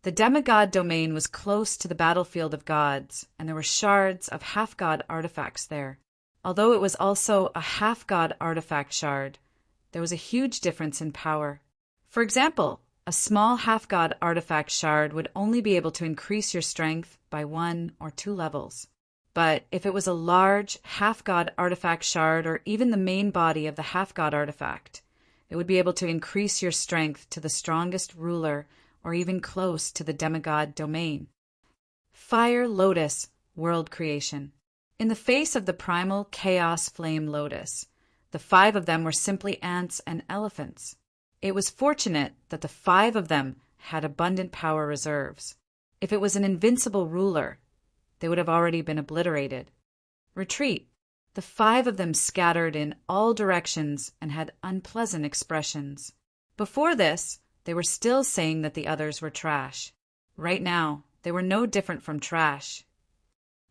The demigod domain was close to the battlefield of gods, and there were shards of half-god artifacts there. Although it was also a half-god artifact shard, there was a huge difference in power. For example, a small half-god artifact shard would only be able to increase your strength by 1 or 2 levels. But if it was a large half-god artifact shard or even the main body of the half-god artifact, it would be able to increase your strength to the strongest ruler or even close to the demigod domain. Fire Lotus World Creation. In the face of the primal chaos flame lotus, the 5 of them were simply ants and elephants. It was fortunate that the 5 of them had abundant power reserves. If it was an invincible ruler, they would have already been obliterated. Retreat. The 5 of them scattered in all directions and had unpleasant expressions. Before this, they were still saying that the others were trash. Right now, they were no different from trash.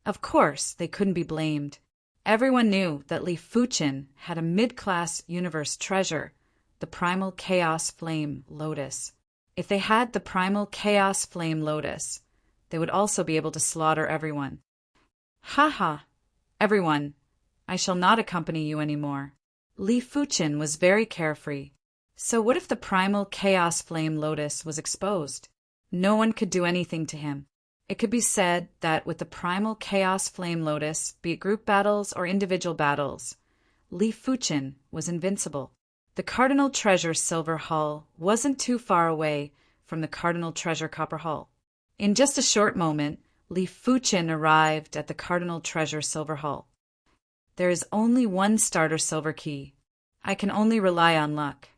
Of course, they couldn't be blamed. Everyone knew that Li Fuqin had a mid-class universe treasure, the primal chaos flame lotus. If they had the primal chaos flame lotus, they would also be able to slaughter everyone. Haha, everyone, I shall not accompany you anymore. Li Fuqin was very carefree. So what if the primal chaos flame lotus was exposed? No one could do anything to him. It could be said that with the primal chaos flame lotus, be it group battles or individual battles, Li Fuqin was invincible. The Cardinal Treasure Silver Hull wasn't too far away from the Cardinal Treasure Copper Hull. In just a short moment, Li Fuqin arrived at the Cardinal Treasure Silver Hull. There is only one starter silver key. I can only rely on luck.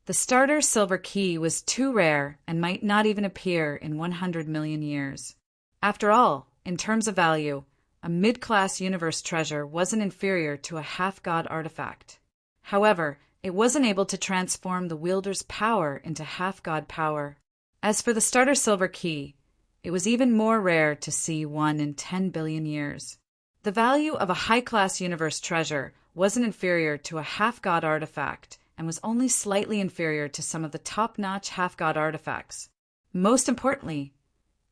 The starter silver key was too rare and might not even appear in 100 million years. After all, in terms of value, a mid-class universe treasure wasn't inferior to a half-god artifact. However, it wasn't able to transform the wielder's power into half-god power. As for the starter silver key, it was even more rare to see one in 10 billion years. The value of a high-class universe treasure wasn't inferior to a half-god artifact and was only slightly inferior to some of the top-notch half-god artifacts. Most importantly,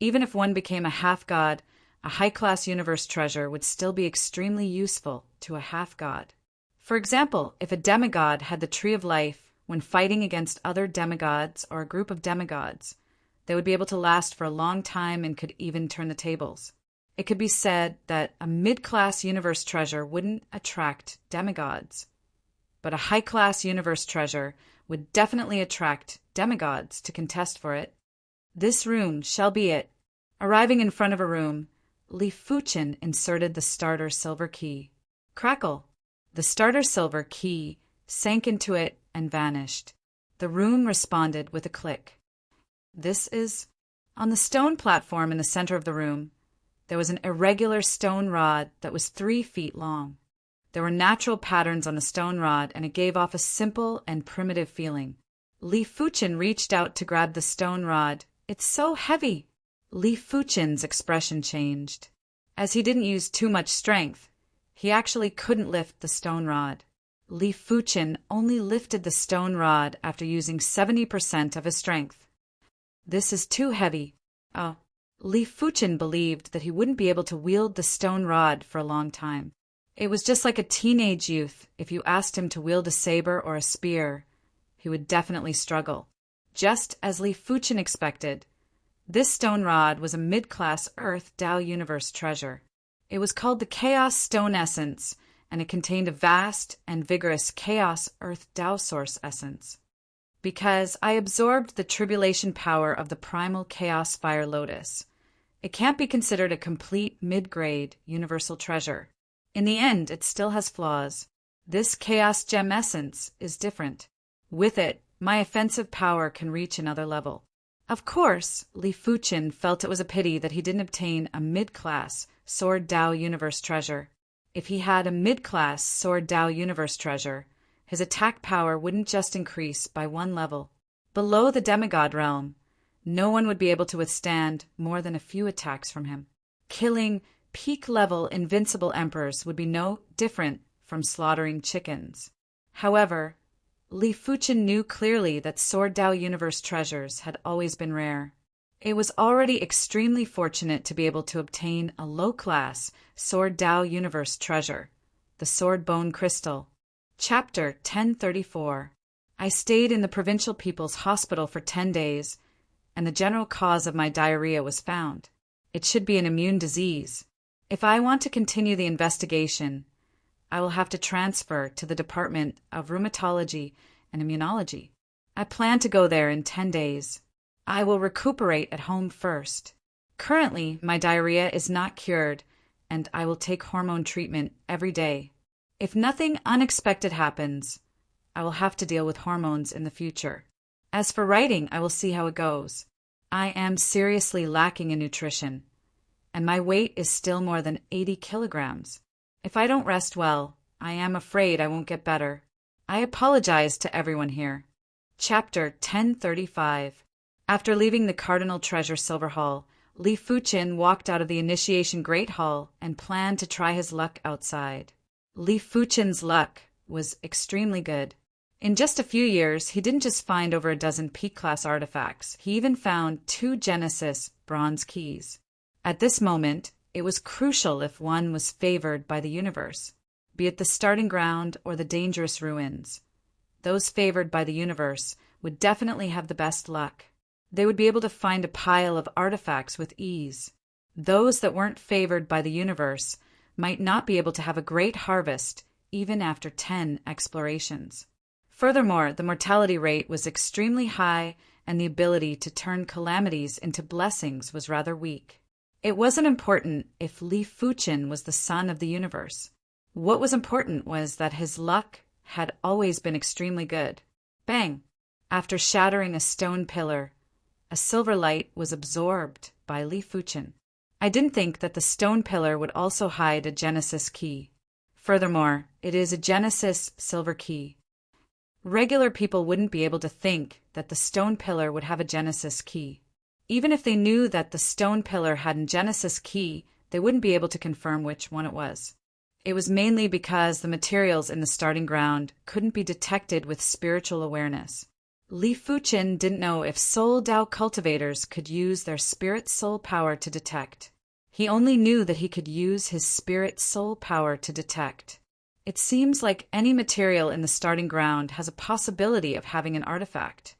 even if one became a half-god, a high-class universe treasure would still be extremely useful to a half-god. For example, if a demigod had the Tree of Life when fighting against other demigods or a group of demigods, they would be able to last for a long time and could even turn the tables. It could be said that a mid-class universe treasure wouldn't attract demigods, but a high-class universe treasure would definitely attract demigods to contest for it. This room shall be it. Arriving in front of a room, Li Fuqin inserted the starter silver key. Crackle! The starter silver key sank into it and vanished. The room responded with a click. This is... On the stone platform in the center of the room, there was an irregular stone rod that was 3 feet long. There were natural patterns on the stone rod, and it gave off a simple and primitive feeling. Li Fuqin reached out to grab the stone rod. It's so heavy! Li Fuqin's expression changed. As he didn't use too much strength, he actually couldn't lift the stone rod. Li Fuqin only lifted the stone rod after using 70% of his strength. This is too heavy. Oh. Li Fuqin believed that he wouldn't be able to wield the stone rod for a long time. It was just like a teenage youth. If you asked him to wield a saber or a spear, he would definitely struggle. Just as Li Fuqin expected, this stone rod was a mid-class Earth Tao Universe treasure. It was called the Chaos Stone Essence, and it contained a vast and vigorous Chaos Earth Tao Source essence. Because I absorbed the tribulation power of the primal Chaos Fire Lotus, it can't be considered a complete mid-grade universal treasure. In the end, it still has flaws. This Chaos Gem Essence is different. With it, my offensive power can reach another level. Of course, Li Fuqin felt it was a pity that he didn't obtain a mid-class Sword Tao Universe treasure. If he had a mid-class Sword Tao Universe treasure, his attack power wouldn't just increase by 1 level. Below the demigod realm, no one would be able to withstand more than a few attacks from him. Killing peak-level invincible emperors would be no different from slaughtering chickens. However, Li Fuqin knew clearly that Sword Tao Universe treasures had always been rare. It was already extremely fortunate to be able to obtain a low-class Sword Dao Universe treasure, the Sword Bone Crystal. Chapter 1034. I stayed in the Provincial People's Hospital for 10 days, and the general cause of my diarrhea was found. It should be an immune disease. If I want to continue the investigation, I will have to transfer to the Department of Rheumatology and Immunology. I plan to go there in 10 days. I will recuperate at home first. Currently, my diarrhea is not cured, and I will take hormone treatment every day. If nothing unexpected happens, I will have to deal with hormones in the future. As for writing, I will see how it goes. I am seriously lacking in nutrition, and my weight is still more than 80 kilograms. If I don't rest well, I am afraid I won't get better. I apologize to everyone here. Chapter 1035. After leaving the Cardinal Treasure Silver Hall, Li Fuqin walked out of the Initiation Great Hall and planned to try his luck outside. Li Fuqin's luck was extremely good. In just a few years, he didn't just find over a dozen P-class artifacts, he even found 2 Genesis bronze keys. At this moment, it was crucial if one was favored by the universe, be it the starting ground or the dangerous ruins. Those favored by the universe would definitely have the best luck. They would be able to find a pile of artifacts with ease. Those that weren't favored by the universe might not be able to have a great harvest even after 10 explorations. Furthermore, the mortality rate was extremely high and the ability to turn calamities into blessings was rather weak. It wasn't important if Li Fuqin was the son of the universe. What was important was that his luck had always been extremely good. Bang! After shattering a stone pillar, a silver light was absorbed by Li Fuqin. I didn't think that the stone pillar would also hide a Genesis key. Furthermore, it is a Genesis silver key. Regular people wouldn't be able to think that the stone pillar would have a Genesis key. Even if they knew that the stone pillar had a Genesis key, they wouldn't be able to confirm which one it was. It was mainly because the materials in the starting ground couldn't be detected with spiritual awareness. Li Fuqin didn't know if Soul Dao cultivators could use their spirit soul power to detect. He only knew that he could use his spirit soul power to detect. It seems like any material in the starting ground has a possibility of having an artifact.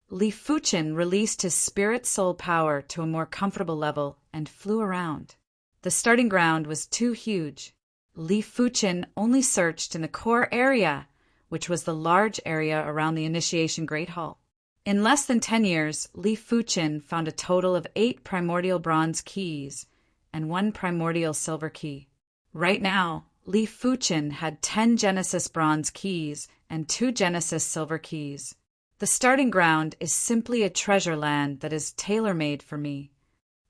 Li Fuqin released his spirit soul power to a more comfortable level and flew around. The starting ground was too huge. Li Fuqin only searched in the core area, which was the large area around the Initiation Great Hall. In less than 10 years, Li Fuqin found a total of 8 primordial bronze keys and 1 primordial silver key. Right now, Li Fuqin had 10 Genesis bronze keys and 2 Genesis silver keys. The starting ground is simply a treasure land that is tailor-made for me.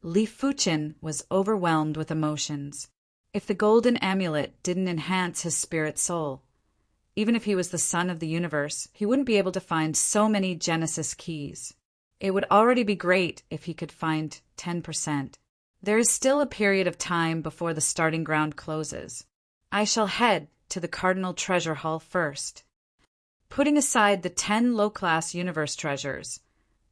Li Fuqin was overwhelmed with emotions. If the golden amulet didn't enhance his spirit soul, even if he was the son of the universe, he wouldn't be able to find so many Genesis keys. It would already be great if he could find 10%. There is still a period of time before the starting ground closes. I shall head to the Cardinal Treasure Hall first. Putting aside the 10 low-class universe treasures,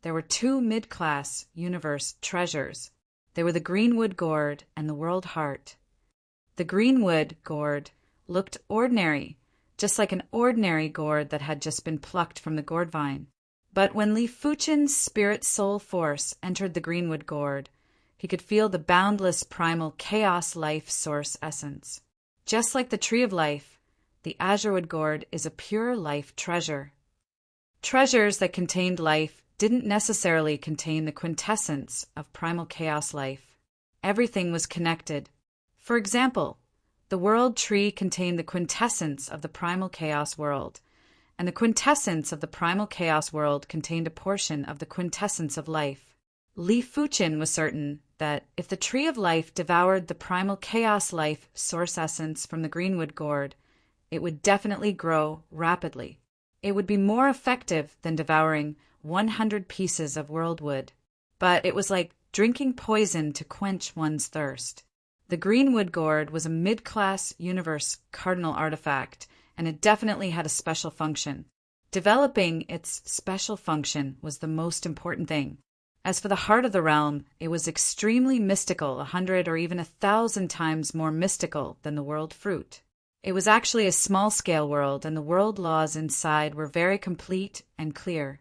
there were 2 mid-class universe treasures. They were the Greenwood Gourd and the World Heart. The Greenwood Gourd looked ordinary, just like an ordinary gourd that had just been plucked from the gourd vine. But when Li Fuqin's spirit soul force entered the Greenwood Gourd, he could feel the boundless primal chaos life source essence. Just like the Tree of Life, the Azurewood Gourd is a pure life treasure. Treasures that contained life didn't necessarily contain the quintessence of primal chaos life. Everything was connected. For example, the World Tree contained the quintessence of the primal chaos world, and the quintessence of the primal chaos world contained a portion of the quintessence of life. Li Fuqin was certain that if the Tree of Life devoured the primal chaos life source essence from the Greenwood Gourd, it would definitely grow rapidly. It would be more effective than devouring 100 pieces of world wood. But it was like drinking poison to quench one's thirst. The Greenwood Gourd was a mid-class universe cardinal artifact, and it definitely had a special function. Developing its special function was the most important thing. As for the heart of the realm, it was extremely mystical, 100 or even 1,000 times more mystical than the world fruit. It was actually a small-scale world, and the world laws inside were very complete and clear.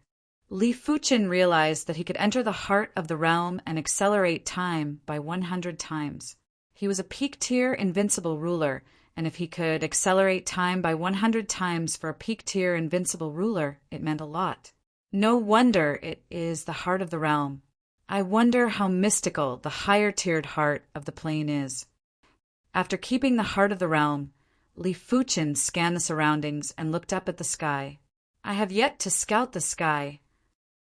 Li Fuchen realized that he could enter the heart of the realm and accelerate time by 100 times. He was a peak-tier invincible ruler, and if he could accelerate time by 100 times for a peak-tier invincible ruler, it meant a lot. No wonder it is the heart of the realm. I wonder how mystical the higher-tiered heart of the plane is. After keeping the heart of the realm, Li Fuchen scanned the surroundings and looked up at the sky. I have yet to scout the sky.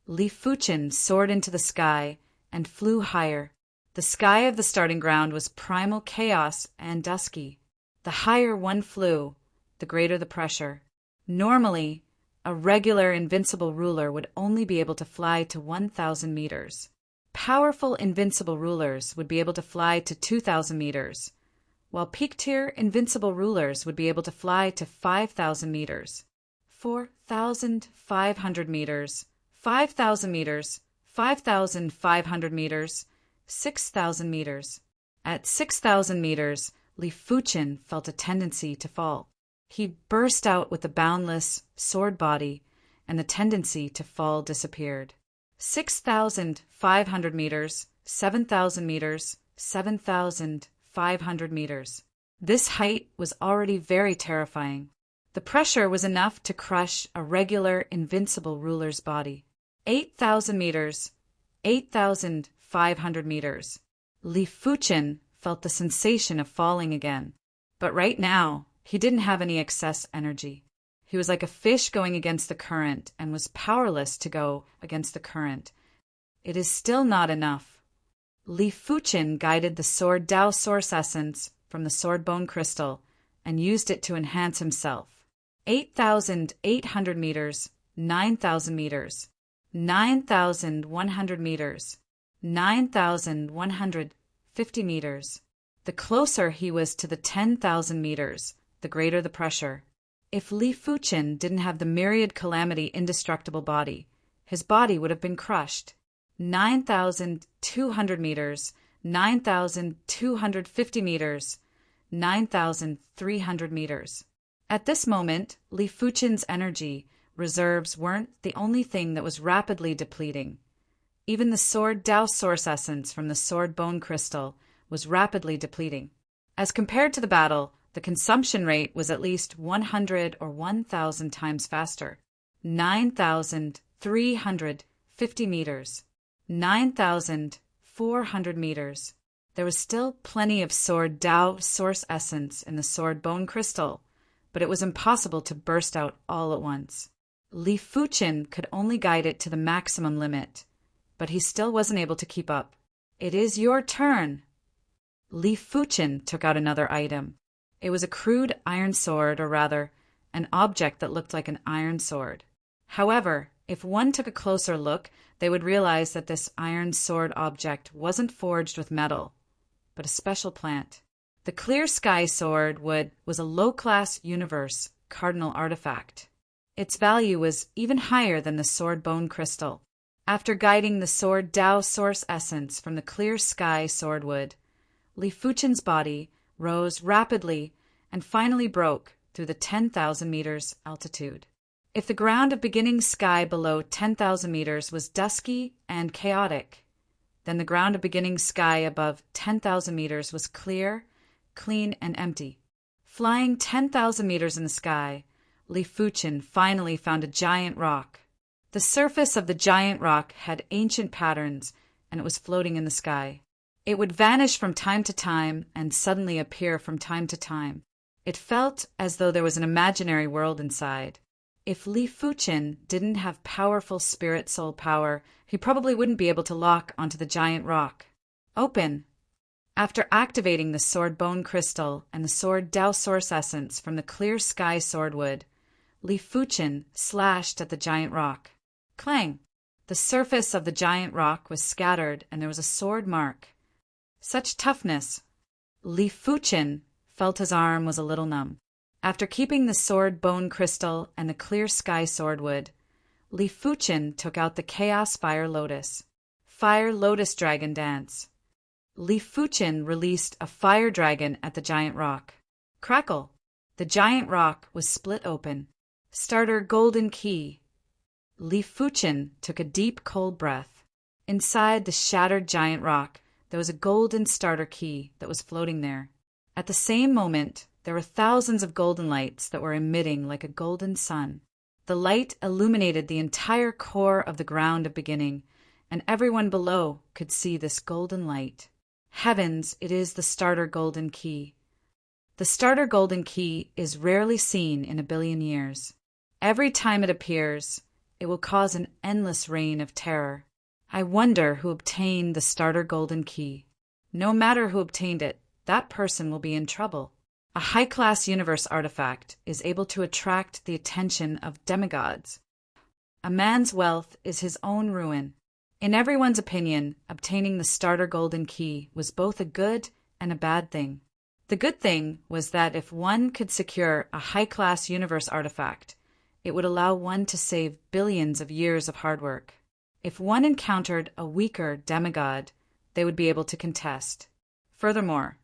Li Fuchen soared into the sky and flew higher. The sky of the starting ground was primal chaos and dusky. The higher one flew, the greater the pressure. Normally, a regular invincible ruler would only be able to fly to 1,000 meters. Powerful invincible rulers would be able to fly to 2,000 meters, while peak-tier invincible rulers would be able to fly to 5,000 meters. 4,500 meters, 5,000 meters, 5,500 meters, 6,000 meters. At 6,000 meters, Li Fuchen felt a tendency to fall. He burst out with a boundless sword body, and the tendency to fall disappeared. 6,500 meters, 7,000 meters, 7,500 meters. This height was already very terrifying. The pressure was enough to crush a regular invincible ruler's body. 8,000 meters, 8,500 meters. Li Fuchen felt the sensation of falling again. But right now, he didn't have any excess energy. He was like a fish going against the current and was powerless to go against the current. It is still not enough. Li Fuchen guided the sword Dao source essence from the sword bone crystal and used it to enhance himself. 8,800 meters, 9,000 meters, 9,100 meters, 9,150 meters. The closer he was to the 10,000 meters, the greater the pressure. If Li Fuchen didn't have the myriad calamity indestructible body, his body would have been crushed. 9,200 meters, 9,250 meters, 9,300 meters. At this moment, Li Fuchen's energy reserves weren't the only thing that was rapidly depleting. Even the sword Dao source essence from the sword bone crystal was rapidly depleting. As compared to the battle, the consumption rate was at least 100 or 1,000 times faster. 9,350 meters. 9,400 meters. There was still plenty of sword Dao source essence in the sword bone crystal, but it was impossible to burst out all at once. Li Fuchen could only guide it to the maximum limit, but he still wasn't able to keep up. It is your turn. Li Fuchen took out another item. It was a crude iron sword, or rather, an object that looked like an iron sword. However, if one took a closer look, they would realize that this iron sword object wasn't forged with metal, but a special plant. The clear sky sword was a low-class universe cardinal artifact. Its value was even higher than the sword bone crystal. After guiding the sword Dao source essence from the clear sky swordwood, Li Fuchen's body rose rapidly and finally broke through the 10,000 meters altitude. If the ground of beginning sky below 10,000 meters was dusky and chaotic, then the ground of beginning sky above 10,000 meters was clear, clean, and empty. Flying 10,000 meters in the sky, Li Fuchen finally found a giant rock. The surface of the giant rock had ancient patterns, and it was floating in the sky. It would vanish from time to time and suddenly appear from time to time. It felt as though there was an imaginary world inside. If Li Fuchen didn't have powerful spirit soul power, he probably wouldn't be able to lock onto the giant rock. Open! After activating the sword bone crystal and the sword Dao source essence from the clear sky swordwood, Li Fuchen slashed at the giant rock. Clang! The surface of the giant rock was scattered and there was a sword mark. Such toughness! Li Fuchen felt his arm was a little numb. After keeping the sword bone crystal and the clear sky swordwood, Li Fuchen took out the Chaos Fire Lotus. Fire Lotus Dragon Dance. Li Fuchin released a fire dragon at the giant rock. Crackle! The giant rock was split open. Starter Golden Key. Li Fuchin took a deep, cold breath. Inside the shattered giant rock, there was a golden starter key that was floating there. At the same moment, there were thousands of golden lights that were emitting like a golden sun. The light illuminated the entire core of the ground of beginning, and everyone below could see this golden light. Heavens, it is the starter golden key. The starter golden key is rarely seen in 1,000,000,000 years. Every time it appears, it will cause an endless reign of terror. I wonder who obtained the starter golden key. No matter who obtained it, that person will be in trouble. A high-class universe artifact is able to attract the attention of demigods. A man's wealth is his own ruin. In everyone's opinion, obtaining the starter golden key was both a good and a bad thing. The good thing was that if one could secure a high-class universe artifact, it would allow one to save billions of years of hard work. If one encountered a weaker demigod, they would be able to contest. Furthermore,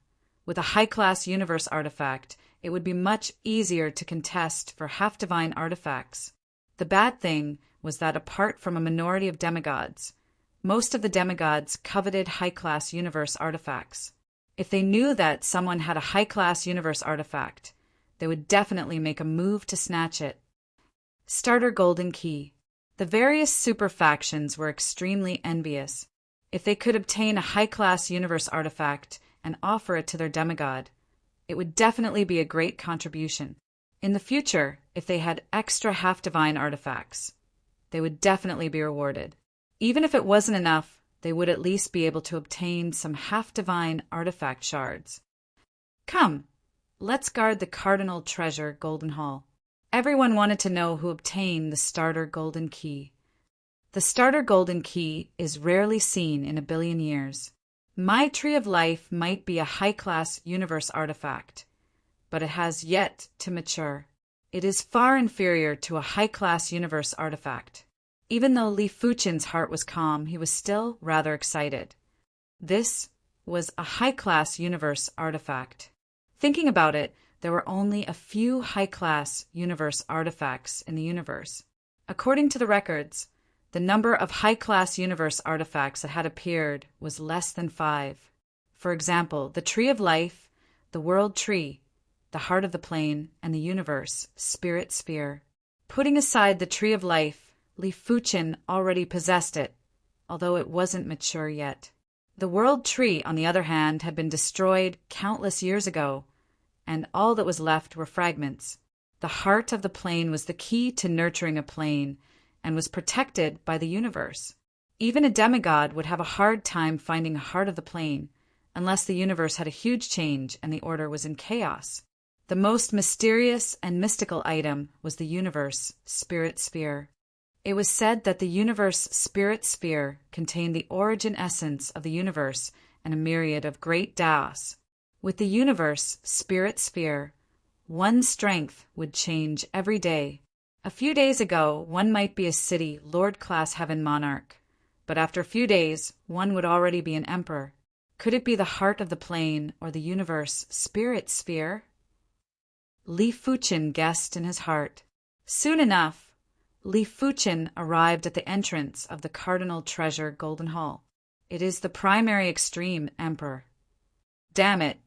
with a high-class universe artifact, it would be much easier to contest for half-divine artifacts. The bad thing was that apart from a minority of demigods, most of the demigods coveted high-class universe artifacts. If they knew that someone had a high-class universe artifact, they would definitely make a move to snatch it. Starter Golden Key. The various super factions were extremely envious. If they could obtain a high-class universe artifact and offer it to their demigod, it would definitely be a great contribution. In the future, if they had extra half-divine artifacts, they would definitely be rewarded. Even if it wasn't enough, they would at least be able to obtain some half-divine artifact shards. Come, let's guard the cardinal treasure Golden Hall. Everyone wanted to know who obtained the starter golden key. The starter golden key is rarely seen in 1,000,000,000 years. My Tree of Life might be a high-class universe artifact, but it has yet to mature. It is far inferior to a high-class universe artifact. Even though Li Fuchin's heart was calm, he was still rather excited. This was a high-class universe artifact. Thinking about it, there were only a few high-class universe artifacts in the universe. According to the records, the number of high-class universe artifacts that had appeared was less than 5. For example, the Tree of Life, the World Tree, the Heart of the Plane, and the Universe Spirit Sphere. Putting aside the Tree of Life, Li Fuchin already possessed it, although it wasn't mature yet. The World Tree, on the other hand, had been destroyed countless years ago, and all that was left were fragments. The Heart of the Plane was the key to nurturing a plane, and was protected by the universe. Even a demigod would have a hard time finding a Heart of the Plane, unless the universe had a huge change and the order was in chaos. The most mysterious and mystical item was the Universe Spirit Sphere. It was said that the Universe Spirit Sphere contained the origin essence of the universe and a myriad of great Daos. With the Universe Spirit Sphere, one's strength would change every day. A few days ago, one might be a city Lord-class heaven monarch, but after a few days, one would already be an emperor. Could it be the Heart of the Plane or the Universe Spirit Sphere? Li Fuchin guessed in his heart. Soon enough, Li Fuchin arrived at the entrance of the Cardinal Treasure Golden Hall. It is the primary extreme emperor. Damn it,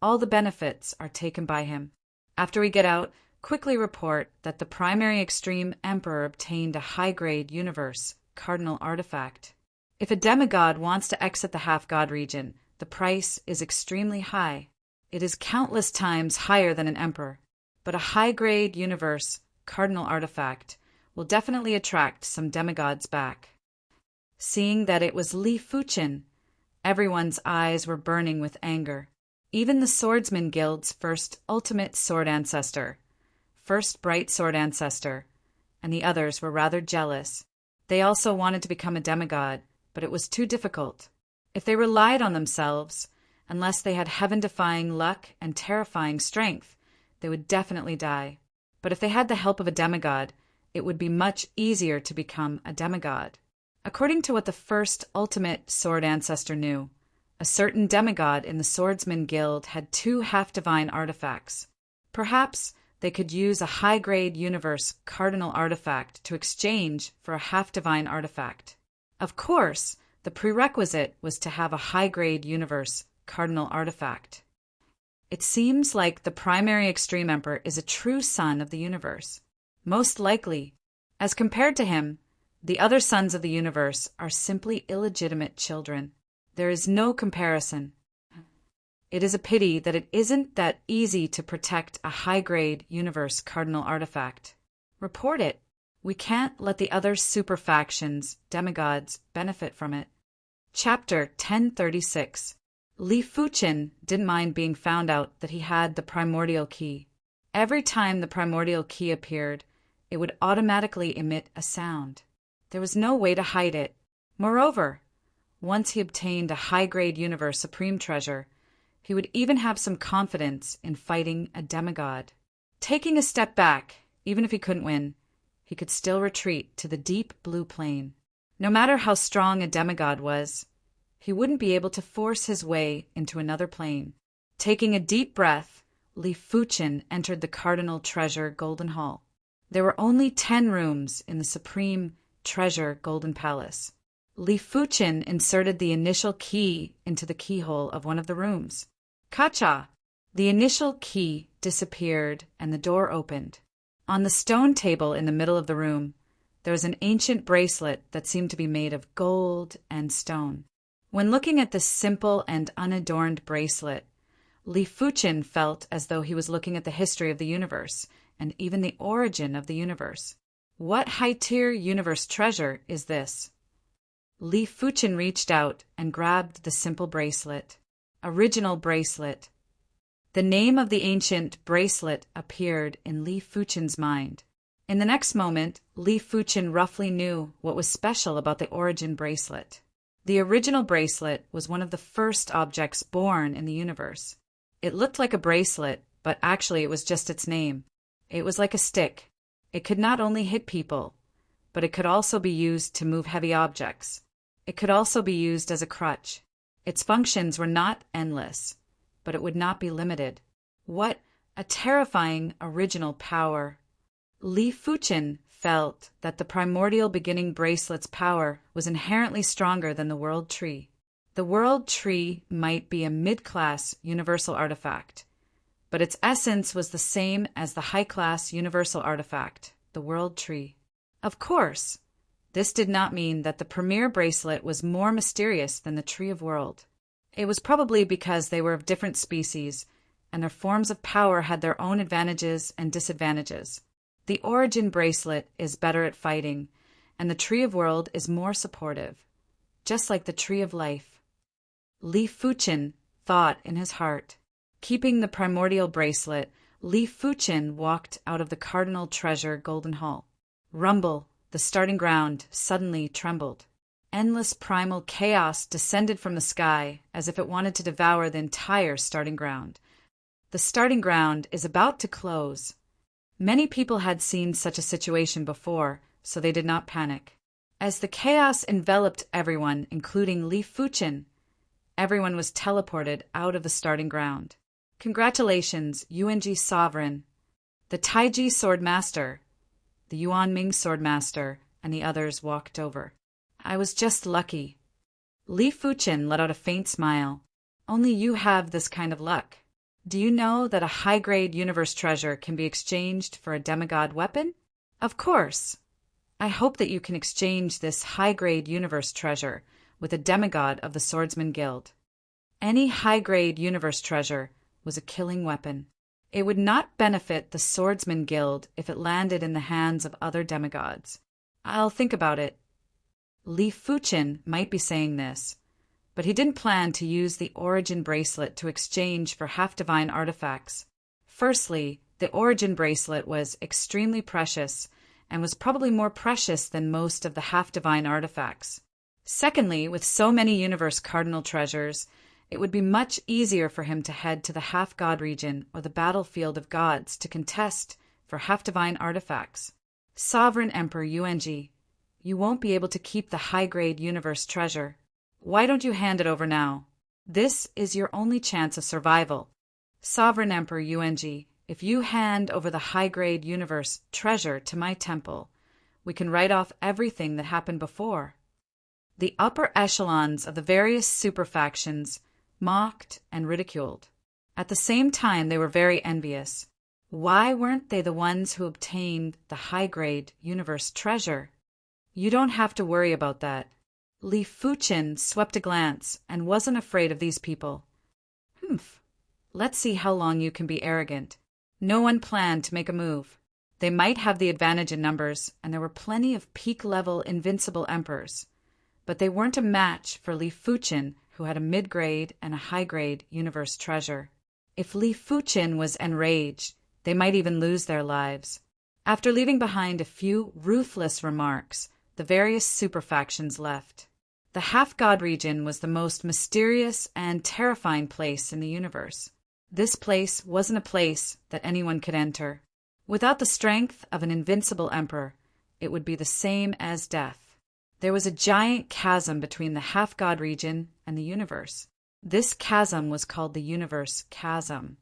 all the benefits are taken by him. After we get out, quickly report that the primary extreme emperor obtained a high-grade universe cardinal artifact. If a demigod wants to exit the half-god region, the price is extremely high. It is countless times higher than an emperor, but a high-grade universe cardinal artifact will definitely attract some demigods back. Seeing that it was Li Fuchin, everyone's eyes were burning with anger. Even the Swordsman Guild's first ultimate sword ancestor, first bright sword ancestor, and the others were rather jealous. They also wanted to become a demigod, but it was too difficult. If they relied on themselves, unless they had heaven-defying luck and terrifying strength, they would definitely die. But if they had the help of a demigod, it would be much easier to become a demigod. According to what the first ultimate sword ancestor knew, a certain demigod in the Swordsman Guild had two half-divine artifacts. Perhaps they could use a high-grade universe cardinal artifact to exchange for a half-divine artifact. Of course, the prerequisite was to have a high-grade universe cardinal artifact. It seems like the primary Extreme Emperor is a true son of the universe. Most likely, as compared to him, the other sons of the universe are simply illegitimate children. There is no comparison. It is a pity that it isn't that easy to protect a high-grade universe cardinal artifact. Report it. We can't let the other super factions, demigods, benefit from it. Chapter 1036. Li Fuqin didn't mind being found out that he had the primordial key. Every time the primordial key appeared, it would automatically emit a sound. There was no way to hide it. Moreover, once he obtained a high-grade universe supreme treasure, he would even have some confidence in fighting a demigod. Taking a step back, even if he couldn't win, he could still retreat to the deep blue plane. No matter how strong a demigod was, he wouldn't be able to force his way into another plane. Taking a deep breath, Li Fuqin entered the Cardinal Treasure Golden Hall. There were only 10 rooms in the Supreme Treasure Golden Palace. Li Fuqin inserted the initial key into the keyhole of one of the rooms. Kacha! The initial key disappeared and the door opened. On the stone table in the middle of the room, there was an ancient bracelet that seemed to be made of gold and stone. When looking at this simple and unadorned bracelet, Li Fuqin felt as though he was looking at the history of the universe and even the origin of the universe. What high-tier universe treasure is this? Li Fuqin reached out and grabbed the simple bracelet. Original bracelet. The name of the ancient bracelet appeared in Li Fuqin's mind. In the next moment, Li Fuqin roughly knew what was special about the origin bracelet. The original bracelet was one of the first objects born in the universe. It looked like a bracelet, but actually it was just its name. It was like a stick. It could not only hit people, but it could also be used to move heavy objects. It could also be used as a crutch. Its functions were not endless, but it would not be limited. What a terrifying original power! Li Fuqin felt that the primordial beginning bracelet's power was inherently stronger than the World Tree. The World Tree might be a mid-class universal artifact, but its essence was the same as the high-class universal artifact, the World Tree. Of course, this did not mean that the premier bracelet was more mysterious than the Tree of World. It was probably because they were of different species, and their forms of power had their own advantages and disadvantages. The origin bracelet is better at fighting, and the Tree of World is more supportive, just like the Tree of Life. Li Fuqin thought in his heart. Keeping the primordial bracelet, Li Fuqin walked out of the Cardinal Treasure Golden Hall. Rumble, the starting ground, suddenly trembled. Endless primal chaos descended from the sky as if it wanted to devour the entire starting ground. The starting ground is about to close. Many people had seen such a situation before, so they did not panic. As the chaos enveloped everyone, including Li Fuqin, everyone was teleported out of the starting ground. Congratulations, UNG Sovereign, the Taiji Sword Master, the Yuan Ming Sword Master, and the others walked over. I was just lucky. Li Fuqin let out a faint smile. Only you have this kind of luck. Do you know that a high-grade universe treasure can be exchanged for a demigod weapon? Of course. I hope that you can exchange this high-grade universe treasure with a demigod of the Swordsman Guild. Any high-grade universe treasure was a killing weapon. It would not benefit the Swordsman Guild if it landed in the hands of other demigods. I'll think about it. Li Fuqin might be saying this, but he didn't plan to use the origin bracelet to exchange for half-divine artifacts. Firstly, the origin bracelet was extremely precious and was probably more precious than most of the half-divine artifacts. Secondly, with so many universe cardinal treasures, it would be much easier for him to head to the half-god region or the battlefield of gods to contest for half-divine artifacts. Sovereign Emperor UNG, you won't be able to keep the high-grade universe treasure. Why don't you hand it over now? This is your only chance of survival. Sovereign Emperor Yuanji, if you hand over the high-grade universe treasure to my temple, we can write off everything that happened before. The upper echelons of the various superfactions mocked and ridiculed. At the same time, they were very envious. Why weren't they the ones who obtained the high-grade universe treasure? You don't have to worry about that. Li Fuqin swept a glance and wasn't afraid of these people. Humph. Let's see how long you can be arrogant. No one planned to make a move. They might have the advantage in numbers, and there were plenty of peak-level invincible emperors. But they weren't a match for Li Fuqin, who had a mid-grade and a high-grade universe treasure. If Li Fuqin was enraged, they might even lose their lives. After leaving behind a few ruthless remarks, the various superfactions left. The half-god region was the most mysterious and terrifying place in the universe. This place wasn't a place that anyone could enter. Without the strength of an invincible emperor, it would be the same as death. There was a giant chasm between the half-god region and the universe. This chasm was called the universe chasm.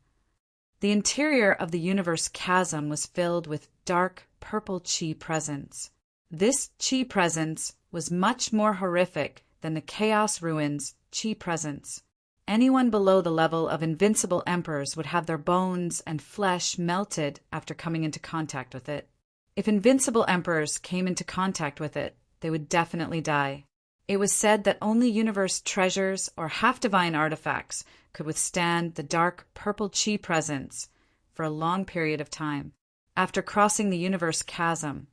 The interior of the universe chasm was filled with dark purple chi presence. This chi presence was much more horrific than the chaos ruins chi presence. Anyone below the level of invincible emperors would have their bones and flesh melted after coming into contact with it. If invincible emperors came into contact with it, they would definitely die. It was said that only universe treasures or half-divine artifacts could withstand the dark purple chi presence for a long period of time. After crossing the universe chasm,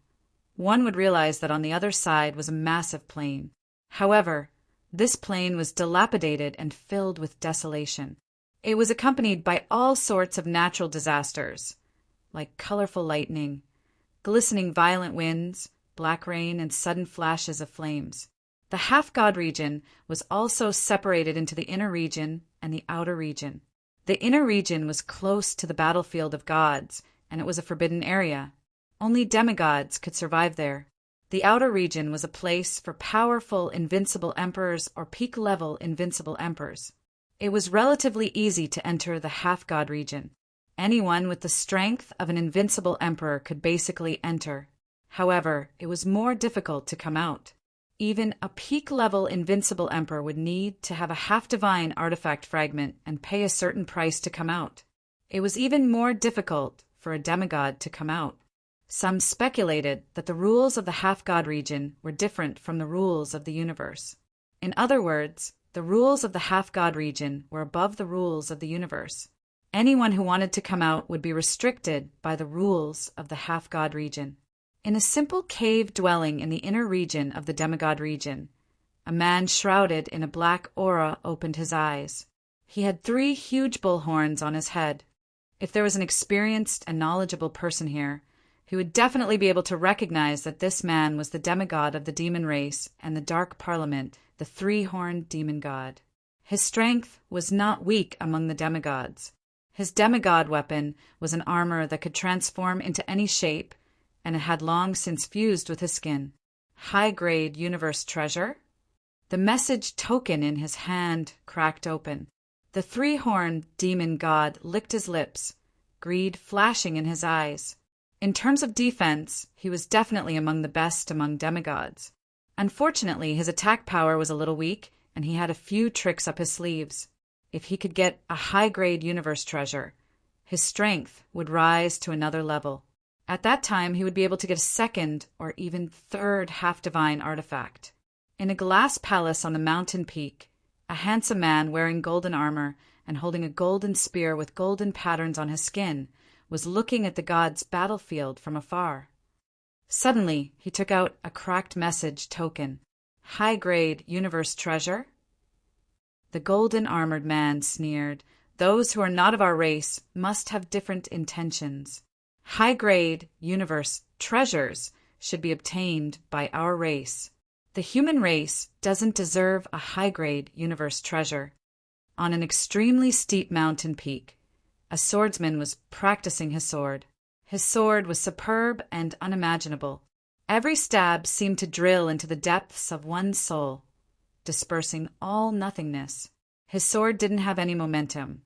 one would realize that on the other side was a massive plain. However, this plain was dilapidated and filled with desolation. It was accompanied by all sorts of natural disasters, like colorful lightning, glistening violent winds, black rain, and sudden flashes of flames. The half-god region was also separated into the inner region and the outer region. The inner region was close to the battlefield of gods, and it was a forbidden area. Only demigods could survive there. The outer region was a place for powerful invincible emperors or peak-level invincible emperors. It was relatively easy to enter the half-god region. Anyone with the strength of an invincible emperor could basically enter. However, it was more difficult to come out. Even a peak-level invincible emperor would need to have a half-divine artifact fragment and pay a certain price to come out. It was even more difficult for a demigod to come out. Some speculated that the rules of the half-god region were different from the rules of the universe. In other words, the rules of the half-god region were above the rules of the universe. Anyone who wanted to come out would be restricted by the rules of the half-god region. In a simple cave dwelling in the inner region of the demigod region, a man shrouded in a black aura opened his eyes. He had 3 huge bullhorns on his head. If there was an experienced and knowledgeable person here, he would definitely be able to recognize that this man was the demigod of the demon race and the dark parliament, the 3-horned demon god. His strength was not weak among the demigods. His demigod weapon was an armor that could transform into any shape, and it had long since fused with his skin. High-grade universe treasure? The message token in his hand cracked open. The 3-horned demon god licked his lips, greed flashing in his eyes. In terms of defense, he was definitely among the best among demigods. Unfortunately, his attack power was a little weak, and he had a few tricks up his sleeves. If he could get a high-grade universe treasure, his strength would rise to another level. At that time, he would be able to get a second or even third half-divine artifact. In a glass palace on the mountain peak, a handsome man wearing golden armor and holding a golden spear with golden patterns on his skin was looking at the god's battlefield from afar. Suddenly, he took out a cracked message token. High-grade universe treasure? The golden-armored man sneered. Those who are not of our race must have different intentions. High-grade universe treasures should be obtained by our race. The human race doesn't deserve a high-grade universe treasure. On an extremely steep mountain peak, a swordsman was practicing his sword. His sword was superb and unimaginable. Every stab seemed to drill into the depths of one's soul, dispersing all nothingness. His sword didn't have any momentum,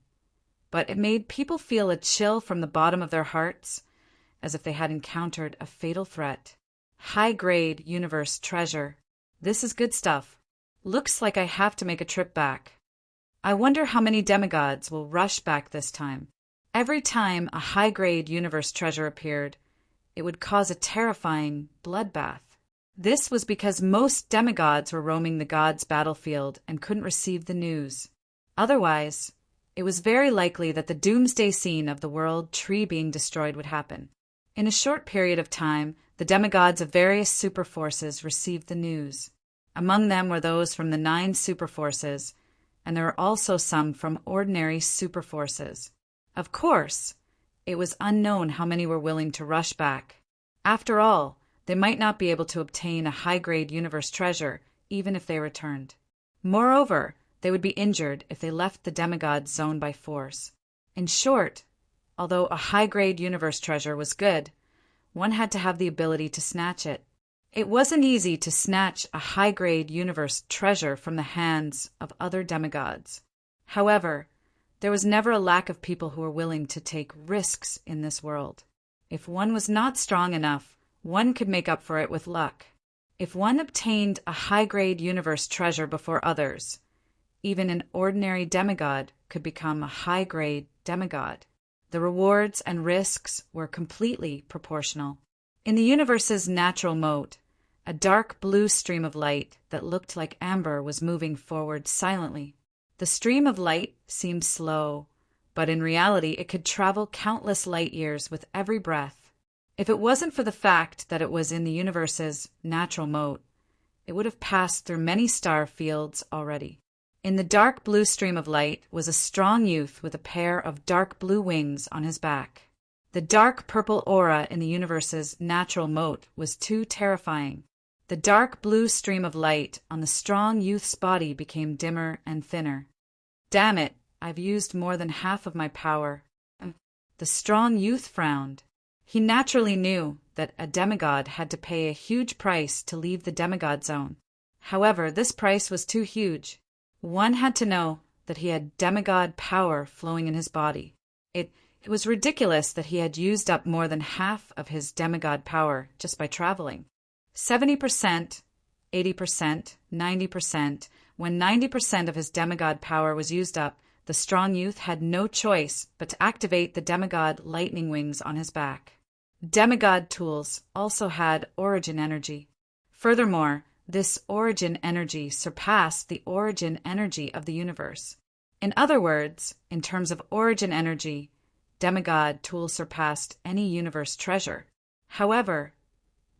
but it made people feel a chill from the bottom of their hearts, as if they had encountered a fatal threat. High-grade universe treasure. This is good stuff. Looks like I have to make a trip back. I wonder how many demigods will rush back this time. Every time a high-grade universe treasure appeared, it would cause a terrifying bloodbath. This was because most demigods were roaming the gods' battlefield and couldn't receive the news. Otherwise, it was very likely that the doomsday scene of the world tree being destroyed would happen. In a short period of time, the demigods of various superforces received the news. Among them were those from the 9 superforces, and there were also some from ordinary superforces. Of course, it was unknown how many were willing to rush back. After all, they might not be able to obtain a high-grade universe treasure, even if they returned. Moreover, they would be injured if they left the demigod zone by force. In short, although a high-grade universe treasure was good, one had to have the ability to snatch it. It wasn't easy to snatch a high-grade universe treasure from the hands of other demigods. However, there was never a lack of people who were willing to take risks in this world. If one was not strong enough, one could make up for it with luck. If one obtained a high-grade universe treasure before others, even an ordinary demigod could become a high-grade demigod. The rewards and risks were completely proportional. In the universe's natural moat, a dark blue stream of light that looked like amber was moving forward silently. The stream of light seemed slow, but in reality it could travel countless light years with every breath. If it wasn't for the fact that it was in the universe's natural moat, it would have passed through many star fields already. In the dark blue stream of light was a strong youth with a pair of dark blue wings on his back. The dark purple aura in the universe's natural moat was too terrifying. The dark blue stream of light on the strong youth's body became dimmer and thinner. Damn it, I've used more than half of my power. The strong youth frowned. He naturally knew that a demigod had to pay a huge price to leave the demigod zone. However, this price was too huge. One had to know that he had demigod power flowing in his body. It was ridiculous that he had used up more than half of his demigod power just by traveling. 70%, 80%, 90%. When 90% of his demigod power was used up, the strong youth had no choice but to activate the demigod lightning wings on his back. Demigod tools also had origin energy. Furthermore, this origin energy surpassed the origin energy of the universe. In other words, in terms of origin energy, demigod tools surpassed any universe treasure. However,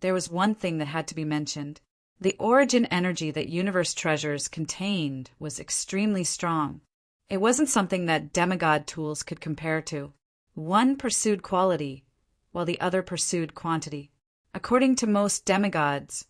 there was one thing that had to be mentioned. The origin energy that universe treasures contained was extremely strong. It wasn't something that demigod tools could compare to. One pursued quality, while the other pursued quantity. According to most demigods,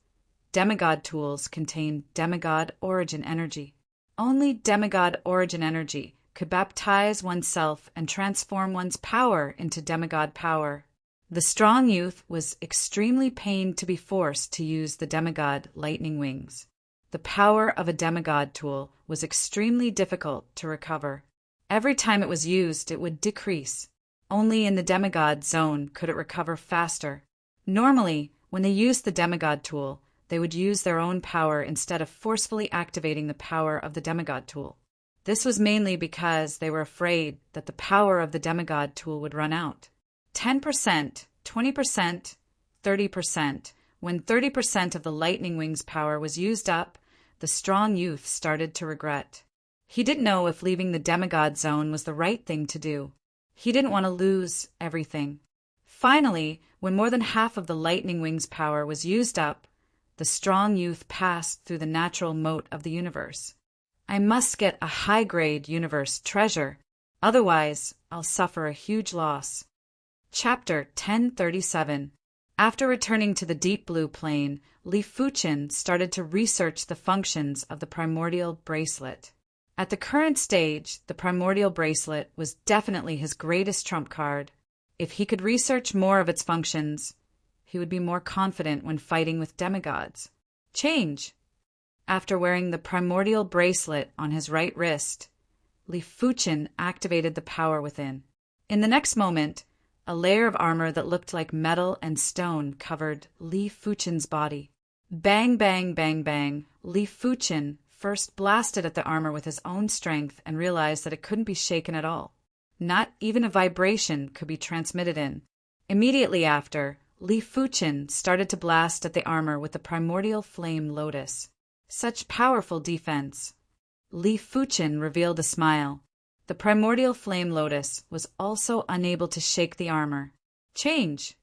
demigod tools contain demigod origin energy. Only demigod origin energy could baptize oneself and transform one's power into demigod power. The strong youth was extremely pained to be forced to use the demigod lightning wings. The power of a demigod tool was extremely difficult to recover. Every time it was used, it would decrease. Only in the demigod zone could it recover faster. Normally, when they used the demigod tool, they would use their own power instead of forcefully activating the power of the demigod tool. This was mainly because they were afraid that the power of the demigod tool would run out. 10%, 20%, 30%. When 30% of the lightning wings power was used up, the strong youth started to regret. He didn't know if leaving the demigod zone was the right thing to do. He didn't want to lose everything. Finally, when more than half of the lightning wings power was used up, the strong youth passed through the natural moat of the universe. I must get a high-grade universe treasure, otherwise I'll suffer a huge loss. Chapter 1037. After returning to the deep blue plane, Li Fuchin started to research the functions of the primordial bracelet. At the current stage, the primordial bracelet was definitely his greatest trump card. If he could research more of its functions, he would be more confident when fighting with demigods. Change! After wearing the primordial bracelet on his right wrist, Li Fuchen activated the power within. In the next moment, a layer of armor that looked like metal and stone covered Li Fuchen's body. Bang, bang, bang, bang. Li Fuchen first blasted at the armor with his own strength and realized that it couldn't be shaken at all. Not even a vibration could be transmitted in. Immediately after, Li Fuchen started to blast at the armor with the primordial flame lotus. Such powerful defense. Li Fuchen revealed a smile. The primordial flame lotus was also unable to shake the armor. Change!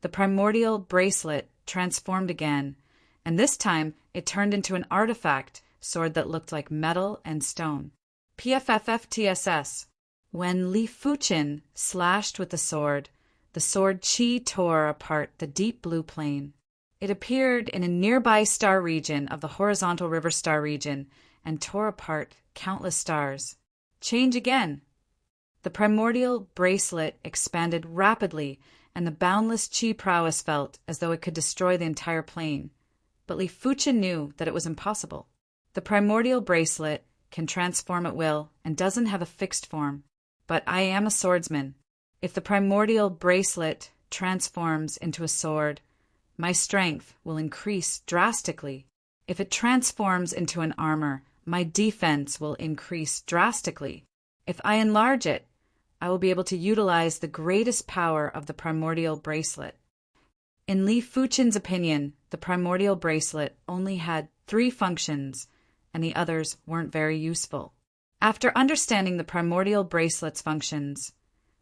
The primordial bracelet transformed again, and this time it turned into an artifact sword that looked like metal and stone. PFFFTSS. When Li Fuchen slashed with the sword chi tore apart the deep blue plane. It appeared in a nearby star region of the horizontal river star region and tore apart countless stars. Change again. The primordial bracelet expanded rapidly, and the boundless chi prowess felt as though it could destroy the entire plane. But Li Fuchen knew that it was impossible. The primordial bracelet can transform at will and doesn't have a fixed form. But I am a swordsman. If the primordial bracelet transforms into a sword, my strength will increase drastically. If it transforms into an armor, my defense will increase drastically. If I enlarge it, I will be able to utilize the greatest power of the primordial bracelet. In Li Fuchen's opinion, the primordial bracelet only had 3 functions, and the others weren't very useful. After understanding the primordial bracelet's functions,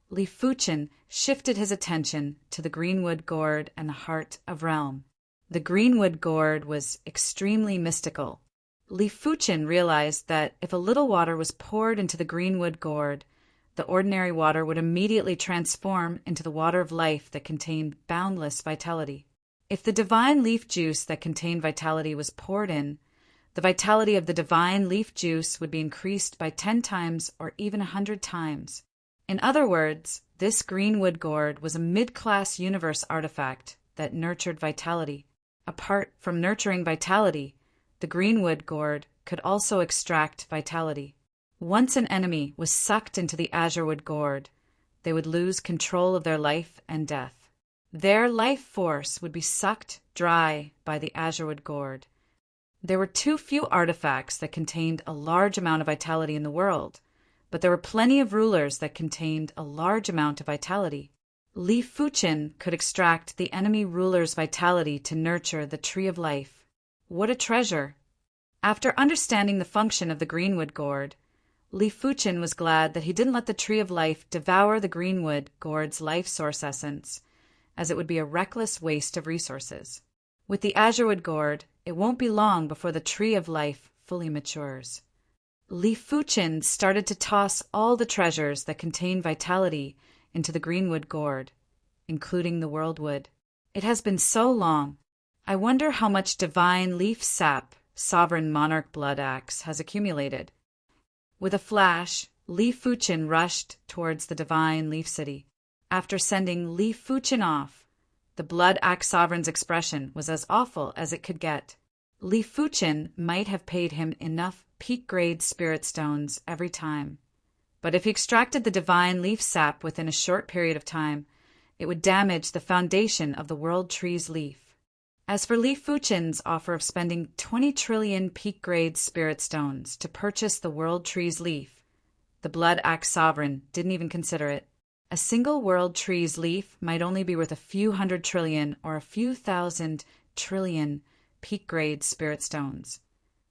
Li Fuchen shifted his attention to the greenwood gourd and the heart of realm. The greenwood gourd was extremely mystical. Li Fuchen realized that if a little water was poured into the greenwood gourd, the ordinary water would immediately transform into the water of life that contained boundless vitality. If the divine leaf juice that contained vitality was poured in, the vitality of the divine leaf juice would be increased by 10 times or even 100 times. In other words, this greenwood gourd was a mid-class universe artifact that nurtured vitality. Apart from nurturing vitality, the greenwood gourd could also extract vitality. Once an enemy was sucked into the azurewood gourd, they would lose control of their life and death. Their life force would be sucked dry by the azurewood gourd. There were too few artifacts that contained a large amount of vitality in the world, but there were plenty of rulers that contained a large amount of vitality. Li Fuchen could extract the enemy ruler's vitality to nurture the tree of life. What a treasure! After understanding the function of the greenwood gourd, Li Fuchen was glad that he didn't let the tree of life devour the greenwood gourd's life source essence, as it would be a reckless waste of resources. With the azurewood gourd, it won't be long before the tree of life fully matures. Li Fuchen started to toss all the treasures that contain vitality into the greenwood gourd, including the worldwood. It has been so long. I wonder how much divine leaf sap sovereign monarch blood axe has accumulated. With a flash, Li Fuchen rushed towards the divine leaf city. After sending Li Fuchen off, the blood axe sovereign's expression was as awful as it could get. Li Fuchen might have paid him enough peak-grade spirit stones every time, but if he extracted the divine leaf sap within a short period of time, it would damage the foundation of the world tree's leaf. As for Li Fuchen's offer of spending 20 trillion peak-grade spirit stones to purchase the world tree's leaf, the blood axe sovereign didn't even consider it. A single world tree's leaf might only be worth a few 100 trillion or a few 1,000 trillion peak-grade spirit stones.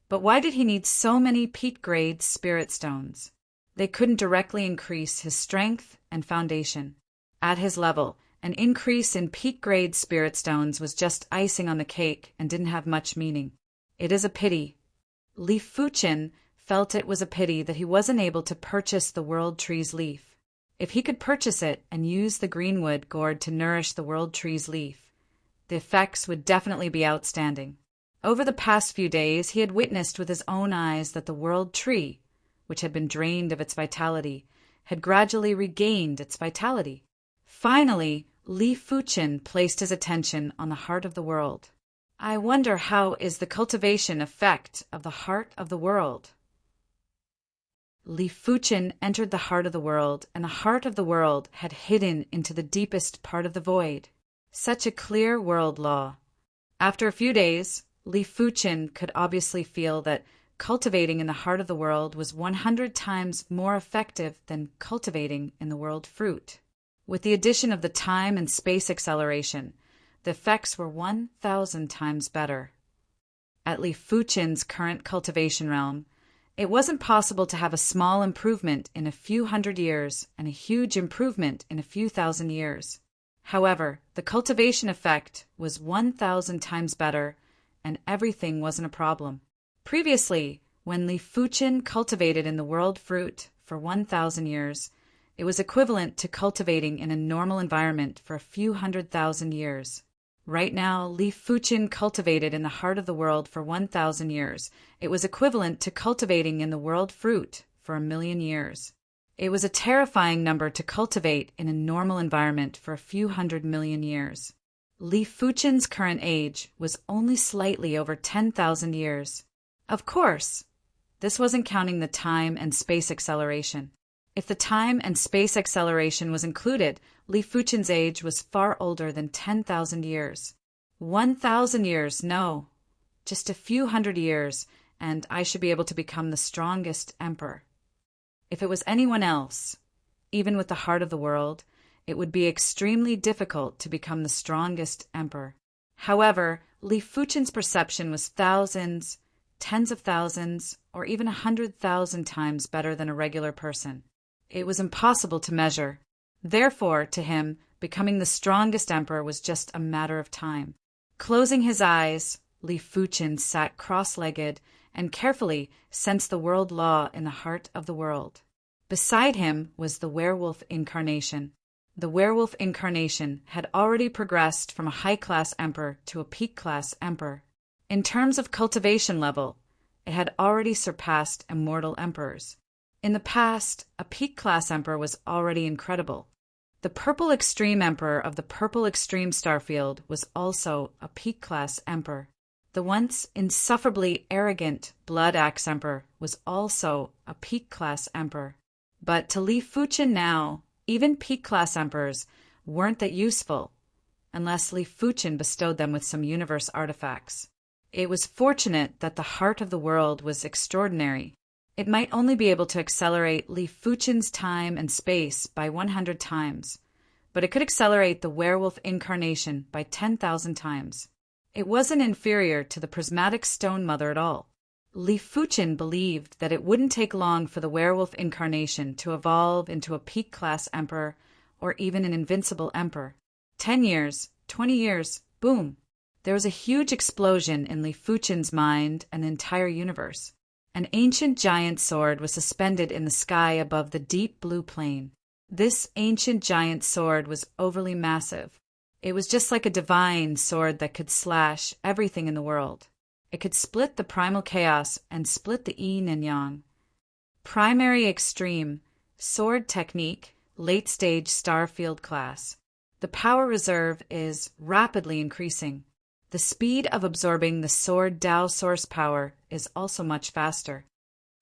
But why did he need so many peak-grade spirit stones? They couldn't directly increase his strength and foundation. At his level, an increase in peak-grade spirit stones was just icing on the cake and didn't have much meaning. It is a pity. Li Fuchen felt it was a pity that he wasn't able to purchase the world tree's leaf. If he could purchase it and use the greenwood gourd to nourish the world tree's leaf, the effects would definitely be outstanding. Over the past few days, he had witnessed with his own eyes that the world tree, which had been drained of its vitality, had gradually regained its vitality. Finally, Li Fuqin placed his attention on the heart of the world. I wonder how is the cultivation effect of the heart of the world? Li Fuqin entered the heart of the world, and the heart of the world had hidden into the deepest part of the void. Such a clear world law. After a few days, Li Fuqin could obviously feel that cultivating in the heart of the world was 100 times more effective than cultivating in the world fruit. With the addition of the time and space acceleration, the effects were 1,000 times better. At Li Fuqin's current cultivation realm, it wasn't possible to have a small improvement in a few hundred years and a huge improvement in a few thousand years. However, the cultivation effect was 1,000 times better, and everything wasn't a problem. Previously, when Li Fuqin cultivated in the world fruit for 1,000 years, it was equivalent to cultivating in a normal environment for a few 100,000 years. Right now, Li Fuqin cultivated in the heart of the world for 1,000 years. It was equivalent to cultivating in the world fruit for 1,000,000 years. It was a terrifying number to cultivate in a normal environment for a few 100,000,000 years. Li Fuqin's current age was only slightly over 10,000 years. Of course, this wasn't counting the time and space acceleration. If the time and space acceleration was included, Li Fuqin's age was far older than 10,000 years. 1,000 years, no. Just a few hundred years, and I should be able to become the strongest emperor. If it was anyone else, even with the heart of the world, it would be extremely difficult to become the strongest emperor. However, Li Fuqin's perception was thousands, tens of thousands, or even 100,000 times better than a regular person. It was impossible to measure. Therefore, to him, becoming the strongest emperor was just a matter of time. Closing his eyes, Li Fuqin sat cross-legged and carefully sensed the world law in the heart of the world. Beside him was the werewolf incarnation. The werewolf incarnation had already progressed from a high-class emperor to a peak-class emperor. In terms of cultivation level, it had already surpassed immortal emperors. In the past, a peak-class emperor was already incredible. The purple extreme emperor of the purple extreme starfield was also a peak-class emperor. The once insufferably arrogant blood axe emperor was also a peak-class emperor. But to Li Fuqin now, even peak-class emperors weren't that useful, unless Li Fuqin bestowed them with some universe artifacts. It was fortunate that the heart of the world was extraordinary. It might only be able to accelerate Li Fuqin's time and space by 100 times, but it could accelerate the werewolf incarnation by 10,000 times. It wasn't inferior to the prismatic stone mother at all. Li Fuqin believed that it wouldn't take long for the werewolf incarnation to evolve into a peak-class emperor or even an invincible emperor. 10 years, 20 years, boom! There was a huge explosion in Li Fuqin's mind and the entire universe. An ancient giant sword was suspended in the sky above the deep blue plain. This ancient giant sword was overly massive. It was just like a divine sword that could slash everything in the world. It could split the primal chaos and split the yin and yang. Primary extreme, sword technique, late stage starfield class. The power reserve is rapidly increasing. The speed of absorbing the sword Tao source power is also much faster.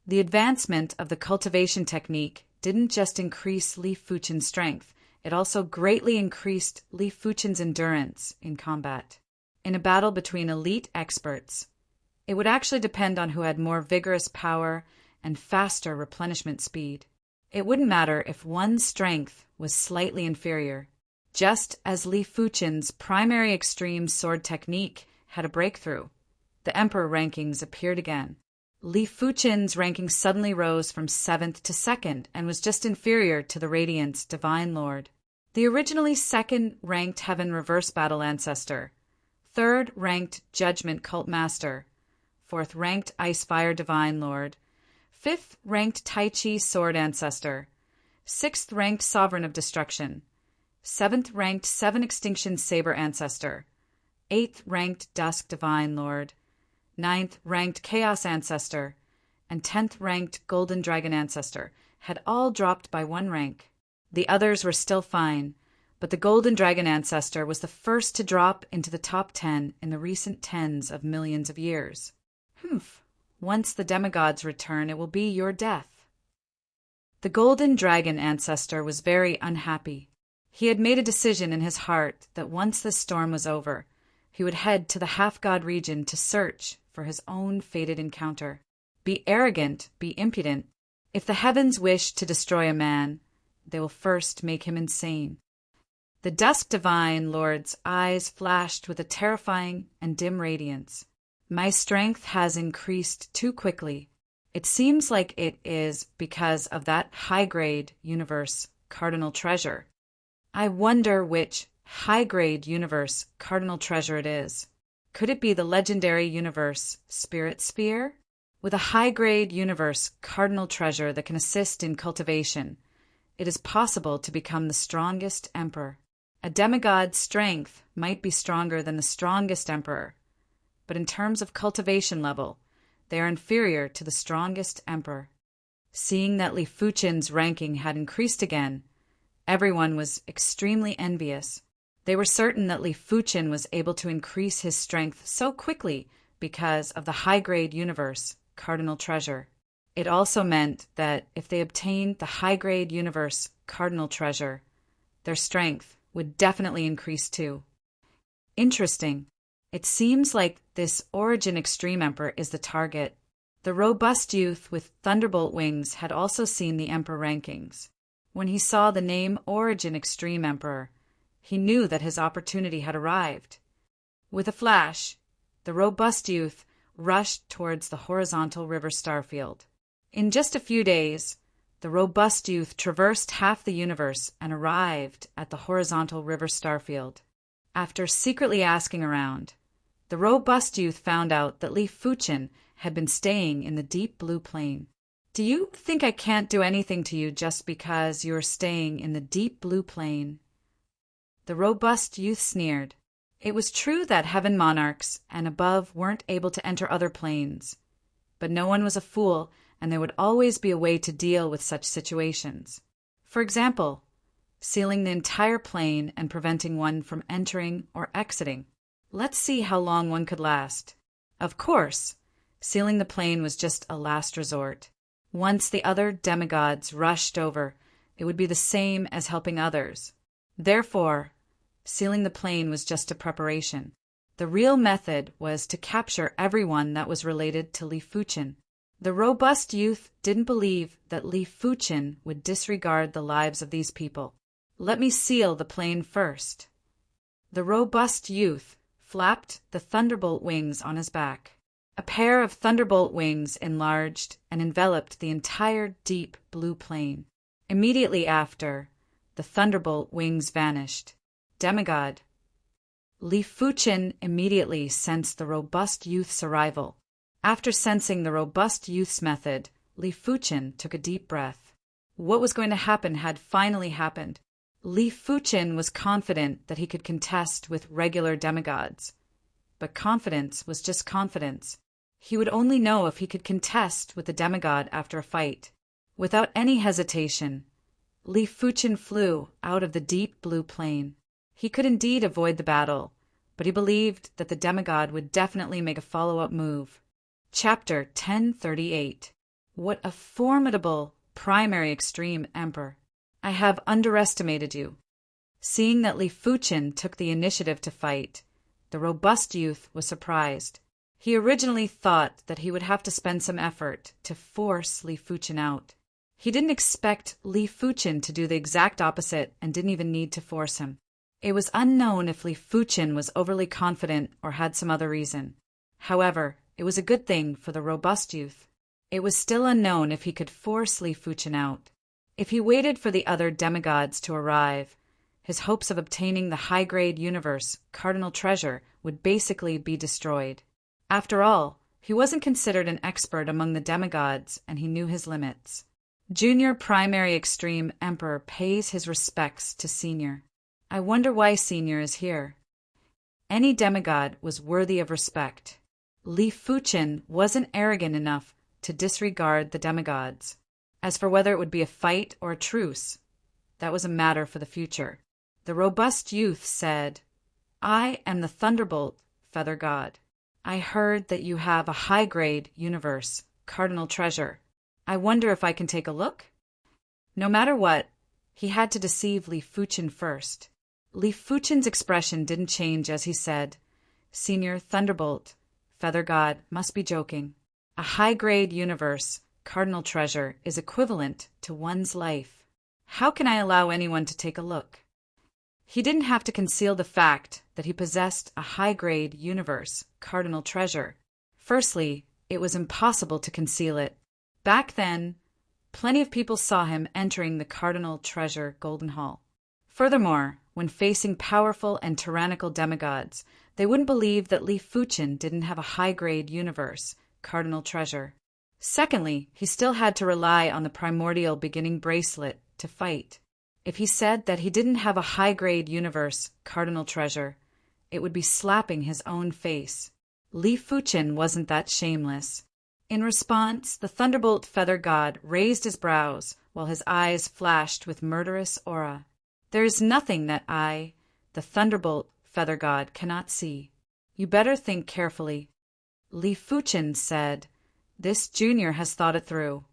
The advancement of the cultivation technique didn't just increase Li Fuqin's strength, it also greatly increased Li Fuqin's endurance in combat. In a battle between elite experts, it would actually depend on who had more vigorous power and faster replenishment speed. It wouldn't matter if one's strength was slightly inferior. Just as Li Fuqin's primary extreme sword technique had a breakthrough, the emperor rankings appeared again. Li Fuqin's ranking suddenly rose from 7th to 2nd and was just inferior to the Radiant's Divine Lord, the originally 2nd ranked Heaven Reverse Battle Ancestor, 3rd ranked Judgment Cult Master, 4th ranked Ice Fire Divine Lord, 5th ranked Tai Chi Sword Ancestor, 6th ranked Sovereign of Destruction, 7th ranked Seven Extinction Saber Ancestor, 8th ranked Dusk Divine Lord, 9th ranked Chaos Ancestor, and 10th ranked Golden Dragon Ancestor had all dropped by 1 rank. The others were still fine, but the Golden Dragon ancestor was the first to drop into the top 10 in the recent tens of millions of years. Humph. Once the demigods return, it will be your death. The Golden Dragon ancestor was very unhappy. He had made a decision in his heart that once this storm was over, he would head to the half-god region to search for his own fated encounter. Be arrogant, be impudent. If the heavens wish to destroy a man, they will first make him insane. The dusk divine lord's eyes flashed with a terrifying and dim radiance. My strength has increased too quickly. It seems like it is because of that high-grade universe cardinal treasure. I wonder which high-grade universe cardinal treasure it is. Could it be the legendary universe Spirit Sphere? With a high-grade universe cardinal treasure that can assist in cultivation, it is possible to become the strongest emperor. A demigod's strength might be stronger than the strongest emperor, but in terms of cultivation level, they are inferior to the strongest emperor. Seeing that Li Fuchen's ranking had increased again, everyone was extremely envious. They were certain that Li Fuchen was able to increase his strength so quickly because of the high-grade universe cardinal treasure. It also meant that if they obtained the high-grade universe cardinal treasure, their strength would definitely increase too. Interesting. It seems like this Origin Extreme Emperor is the target. The robust youth with thunderbolt wings had also seen the Emperor rankings. When he saw the name Origin Extreme Emperor, he knew that his opportunity had arrived. With a flash, the robust youth rushed towards the horizontal river starfield. In just a few days, the robust youth traversed half the universe and arrived at the horizontal river starfield. After secretly asking around, the robust youth found out that Li Fuchen had been staying in the deep blue plane. Do you think I can't do anything to you just because you're staying in the deep blue plane? The robust youth sneered. It was true that heaven monarchs and above weren't able to enter other planes, but no one was a fool, and there would always be a way to deal with such situations. For example, sealing the entire plane and preventing one from entering or exiting. Let's see how long one could last. Of course, sealing the plane was just a last resort. Once the other demigods rushed over, it would be the same as helping others. Therefore, sealing the plane was just a preparation. The real method was to capture everyone that was related to Li Fuchen. The robust youth didn't believe that Li Fuchen would disregard the lives of these people. Let me seal the plane first. The robust youth flapped the thunderbolt wings on his back. A pair of thunderbolt wings enlarged and enveloped the entire deep blue plane. Immediately after, the thunderbolt wings vanished. Demigod. Li Fuchen immediately sensed the robust youth's arrival. After sensing the robust youth's method, Li Fuchen took a deep breath. What was going to happen had finally happened. Li Fuchen was confident that he could contest with regular demigods. But confidence was just confidence. He would only know if he could contest with the demigod after a fight. Without any hesitation, Li Fuchen flew out of the deep blue plane. He could indeed avoid the battle, but he believed that the demigod would definitely make a follow-up move. Chapter 1038. What a formidable primary extreme emperor. I have underestimated you. Seeing that Li Fuchen took the initiative to fight, the robust youth was surprised. He originally thought that he would have to spend some effort to force Li Fuchen out. He didn't expect Li Fuchen to do the exact opposite and didn't even need to force him. It was unknown if Li Fuchen was overly confident or had some other reason. However, it was a good thing for the robust youth. It was still unknown if he could force Li Fuchen out. If he waited for the other demigods to arrive, his hopes of obtaining the high-grade universe cardinal treasure would basically be destroyed. After all, he wasn't considered an expert among the demigods, and he knew his limits. Junior Primary Extreme Emperor pays his respects to Senior. I wonder why Senior is here. Any demigod was worthy of respect. Li Fuchen wasn't arrogant enough to disregard the demigods. As for whether it would be a fight or a truce, that was a matter for the future. The robust youth said, "I am the Thunderbolt, Feather God. I heard that you have a high-grade universe, cardinal treasure. I wonder if I can take a look?" No matter what, he had to deceive Li Fuchen first. Li Fuchen's expression didn't change as he said, "Senior Thunderbolt, Feather God must be joking. A high-grade universe, cardinal treasure, is equivalent to one's life. How can I allow anyone to take a look?" He didn't have to conceal the fact that he possessed a high-grade universe, cardinal treasure. Firstly, it was impossible to conceal it. Back then, plenty of people saw him entering the cardinal treasure Golden Hall. Furthermore, when facing powerful and tyrannical demigods, they wouldn't believe that Li Fuchen didn't have a high-grade universe, cardinal treasure. Secondly, he still had to rely on the primordial beginning bracelet to fight. If he said that he didn't have a high-grade universe, cardinal treasure, it would be slapping his own face. Li Fuchen wasn't that shameless. In response, the Thunderbolt Feather God raised his brows while his eyes flashed with murderous aura. "There is nothing that I, the Thunderbolt Feather God, cannot see. You better think carefully." Li Fuchen said, "This junior has thought it through."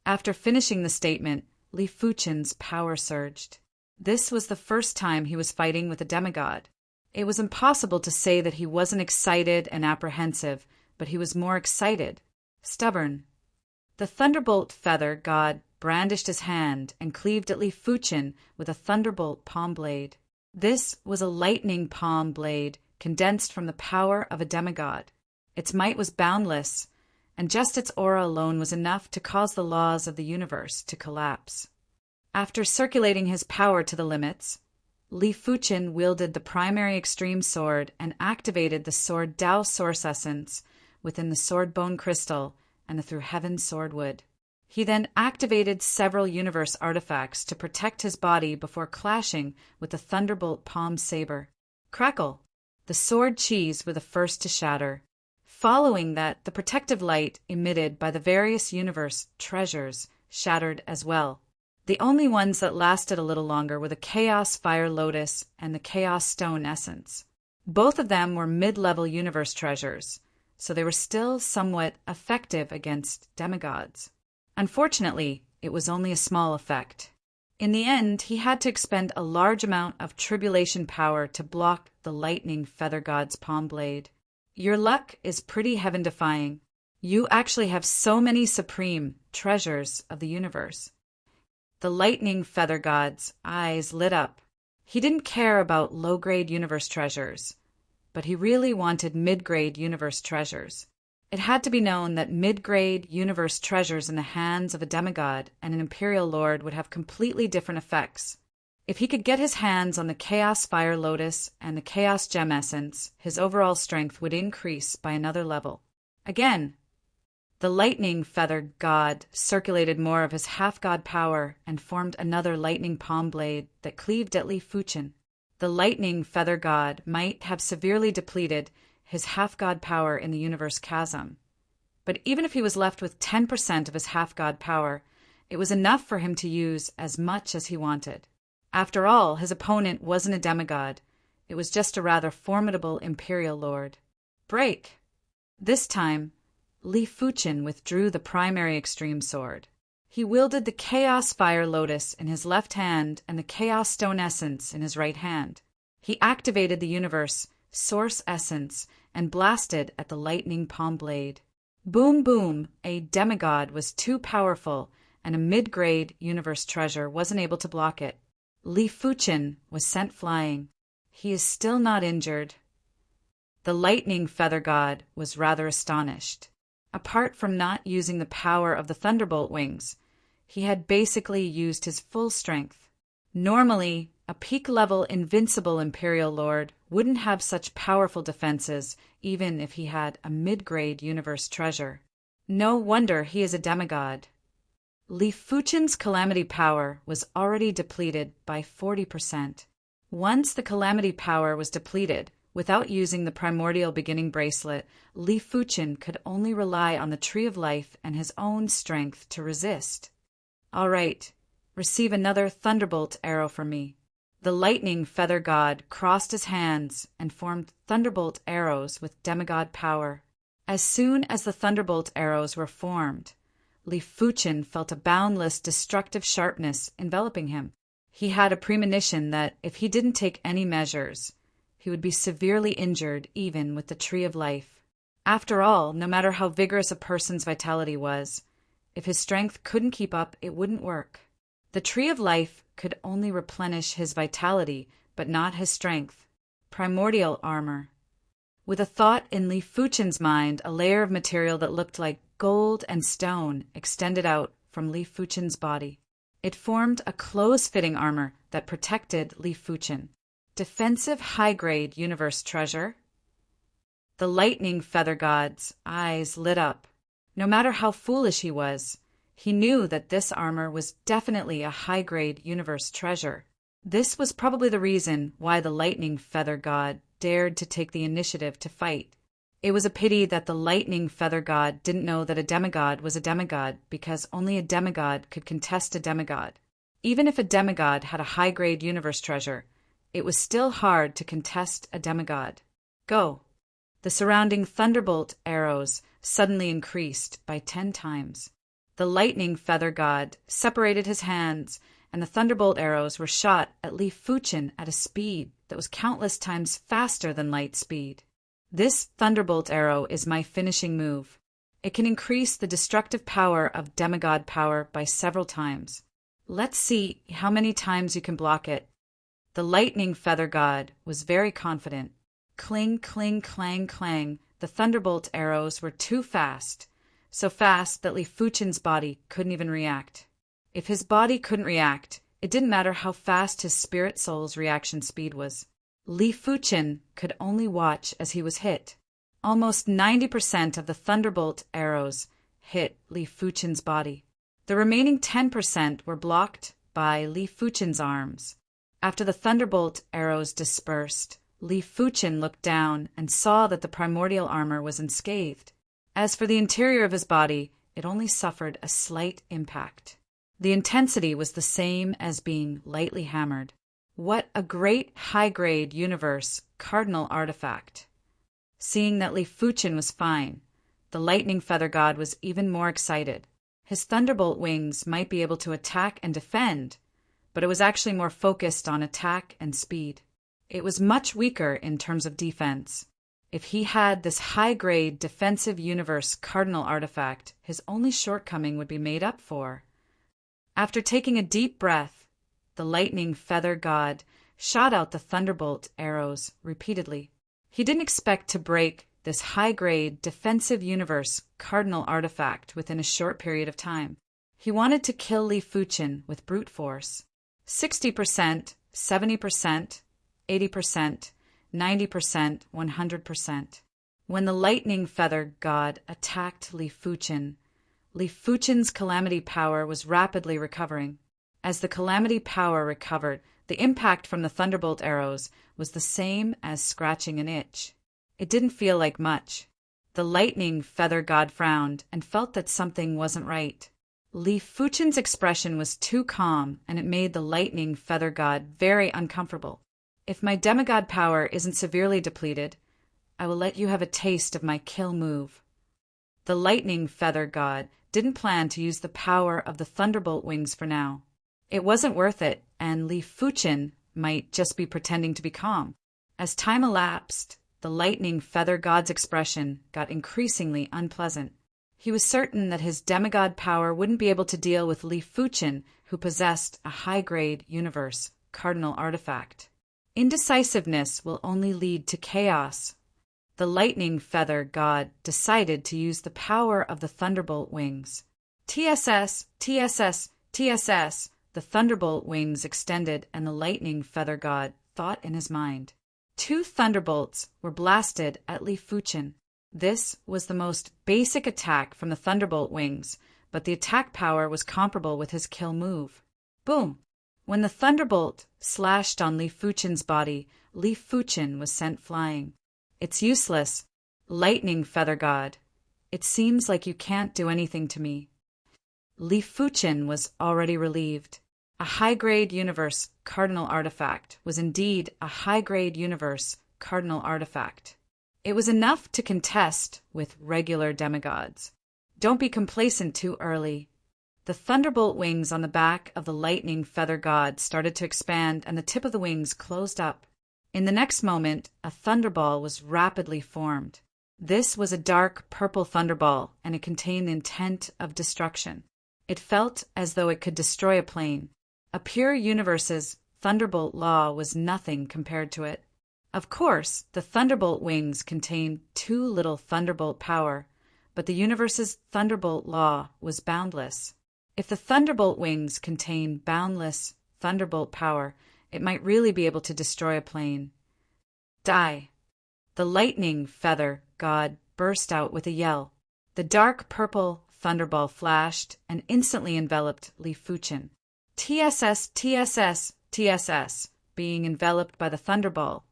After finishing the statement, Li Fuchen's power surged. This was the first time he was fighting with a demigod. It was impossible to say that he wasn't excited and apprehensive, but he was more excited, stubborn. The Thunderbolt Feather God brandished his hand and cleaved at Li Fuchen with a thunderbolt palm blade. This was a lightning palm blade condensed from the power of a demigod. Its might was boundless, and just its aura alone was enough to cause the laws of the universe to collapse. After circulating his power to the limits, Li Fuchen wielded the primary extreme sword and activated the sword Dao source essence within the sword bone crystal and the through heaven sword wood. He then activated several universe artifacts to protect his body before clashing with the Thunderbolt palm saber. Crackle! The sword cheese were the first to shatter. Following that, the protective light emitted by the various universe treasures shattered as well. The only ones that lasted a little longer were the Chaos Fire Lotus and the Chaos Stone Essence. Both of them were mid-level universe treasures, so they were still somewhat effective against demigods. Unfortunately, it was only a small effect. In the end, he had to expend a large amount of tribulation power to block the lightning Feather God's palm blade. Your luck is pretty heaven-defying. You actually have so many supreme treasures of the universe. The lightning Feather God's eyes lit up. He didn't care about low-grade universe treasures, but he really wanted mid-grade universe treasures. It had to be known that mid-grade universe treasures in the hands of a demigod and an imperial lord would have completely different effects. If he could get his hands on the Chaos Fire Lotus and the Chaos Gem Essence, his overall strength would increase by another level. Again, the lightning Feather God circulated more of his half-god power and formed another lightning palm blade that cleaved at Li Fuchen. The lightning Feather God might have severely depleted his half-god power in the universe chasm. But even if he was left with 10% of his half-god power, it was enough for him to use as much as he wanted. After all, his opponent wasn't a demigod. It was just a rather formidable imperial lord. Break! This time, Li Fuchen withdrew the primary extreme sword. He wielded the Chaos Fire Lotus in his left hand and the Chaos Stone Essence in his right hand. He activated the universe Source Essence and blasted at the lightning palm blade. Boom boom! A demigod was too powerful, and a mid-grade universe treasure wasn't able to block it. Li Fuchen was sent flying. He is still not injured. The lightning Feather God was rather astonished. Apart from not using the power of the Thunderbolt wings, he had basically used his full strength. Normally, a peak-level invincible Imperial Lord wouldn't have such powerful defenses even if he had a mid-grade universe treasure. No wonder he is a demigod. Li Fuchen's calamity power was already depleted by 40%. Once the calamity power was depleted, without using the primordial beginning bracelet, Li Fuchen could only rely on the Tree of Life and his own strength to resist. All right, receive another thunderbolt arrow from me. The lightning feather god crossed his hands and formed thunderbolt arrows with demigod power. As soon as the thunderbolt arrows were formed, Li Fuchen felt a boundless destructive sharpness enveloping him. He had a premonition that if he didn't take any measures, he would be severely injured even with the Tree of Life. After all, no matter how vigorous a person's vitality was, if his strength couldn't keep up, it wouldn't work. The Tree of Life could only replenish his vitality, but not his strength. Primordial armor. With a thought in Li Fuchen's mind, a layer of material that looked like gold and stone extended out from Li Fuchen's body. It formed a close-fitting armor that protected Li Fuchen. Defensive high-grade universe treasure. The lightning feather god's eyes lit up. No matter how foolish he was, he knew that this armor was definitely a high-grade universe treasure. This was probably the reason why the lightning feather god dared to take the initiative to fight. It was a pity that the lightning feather god didn't know that a demigod was a demigod, because only a demigod could contest a demigod. Even if a demigod had a high-grade universe treasure, it was still hard to contest a demigod. Go! The surrounding thunderbolt arrows suddenly increased by 10 times. The lightning feather god separated his hands, and the thunderbolt arrows were shot at Li Fuchen at a speed that was countless times faster than light speed. This thunderbolt arrow is my finishing move. It can increase the destructive power of demigod power by several times. Let's see how many times you can block it. The lightning feather god was very confident. Cling, cling, clang, clang. The thunderbolt arrows were too fast. So fast that Li Fuchen's body couldn't even react. If his body couldn't react, it didn't matter how fast his spirit soul's reaction speed was. Li Fuchen could only watch as he was hit. Almost 90% of the thunderbolt arrows hit Li Fuchen's body. The remaining 10% were blocked by Li Fuchen's arms. After the thunderbolt arrows dispersed, Li Fuchen looked down and saw that the primordial armor was unscathed. As for the interior of his body, it only suffered a slight impact. The intensity was the same as being lightly hammered. What a great high-grade universe cardinal artifact! Seeing that Li Fuchen was fine, the lightning feather god was even more excited. His thunderbolt wings might be able to attack and defend, but it was actually more focused on attack and speed. It was much weaker in terms of defense. If he had this high-grade defensive universe cardinal artifact, his only shortcoming would be made up for. After taking a deep breath, the lightning feather god shot out the thunderbolt arrows repeatedly. He didn't expect to break this high-grade defensive universe cardinal artifact within a short period of time. He wanted to kill Li Fuchen with brute force. 60%, 70%, 80%, 90%, 100%. When the lightning feather god attacked Li Fuchen's calamity power was rapidly recovering. As the calamity power recovered, the impact from the thunderbolt arrows was the same as scratching an itch. It didn't feel like much. The lightning feather god frowned and felt that something wasn't right. Li Fuchen's expression was too calm, and it made the lightning feather god very uncomfortable. If my demigod power isn't severely depleted, I will let you have a taste of my kill move. The lightning feather god didn't plan to use the power of the thunderbolt wings for now. It wasn't worth it, and Li Fuchen might just be pretending to be calm. As time elapsed, the lightning feather god's expression got increasingly unpleasant. He was certain that his demigod power wouldn't be able to deal with Li Fuchen, who possessed a high-grade universe cardinal artifact. Indecisiveness will only lead to chaos. The lightning feather god decided to use the power of the thunderbolt wings. TSS, TSS, TSS. The thunderbolt wings extended, and the lightning feather god thought in his mind. 2 thunderbolts were blasted at Li Fuchen. This was the most basic attack from the thunderbolt wings, but the attack power was comparable with his kill move. Boom! When the thunderbolt slashed on Li Fuchen's body, Li Fuchen was sent flying. It's useless, lightning feather god. It seems like you can't do anything to me. Li Fuchen was already relieved. A high-grade universe cardinal artifact was indeed a high-grade universe cardinal artifact. It was enough to contest with regular demigods. Don't be complacent too early. The thunderbolt wings on the back of the lightning feather god started to expand, and the tip of the wings closed up. In the next moment, a thunderball was rapidly formed. This was a dark purple thunderball, and it contained the intent of destruction. It felt as though it could destroy a plane. A pure universe's thunderbolt law was nothing compared to it. Of course, the thunderbolt wings contained too little thunderbolt power, but the universe's thunderbolt law was boundless. If the thunderbolt wings contained boundless thunderbolt power, it might really be able to destroy a plane. Die! The lightning feather god burst out with a yell. The dark purple thunderball flashed and instantly enveloped Li Fuchen. TSS, TSS, TSS. Being enveloped by the thunderball,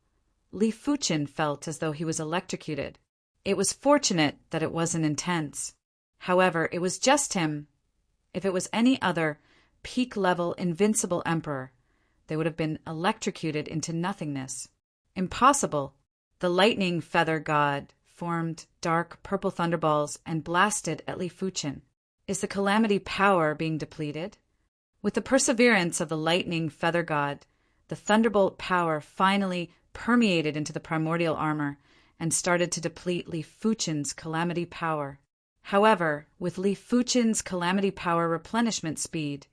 Li Fuchen felt as though he was electrocuted. It was fortunate that it wasn't intense. However, it was just him. If it was any other peak-level invincible emperor, they would have been electrocuted into nothingness. Impossible. The lightning feather god formed dark purple thunderballs and blasted at Li Fuchen. Is the calamity power being depleted? With the perseverance of the lightning feather god, the thunderbolt power finally permeated into the primordial armor and started to deplete Li Fuchen's calamity power. However, with Li Fuchen's calamity power replenishment speed,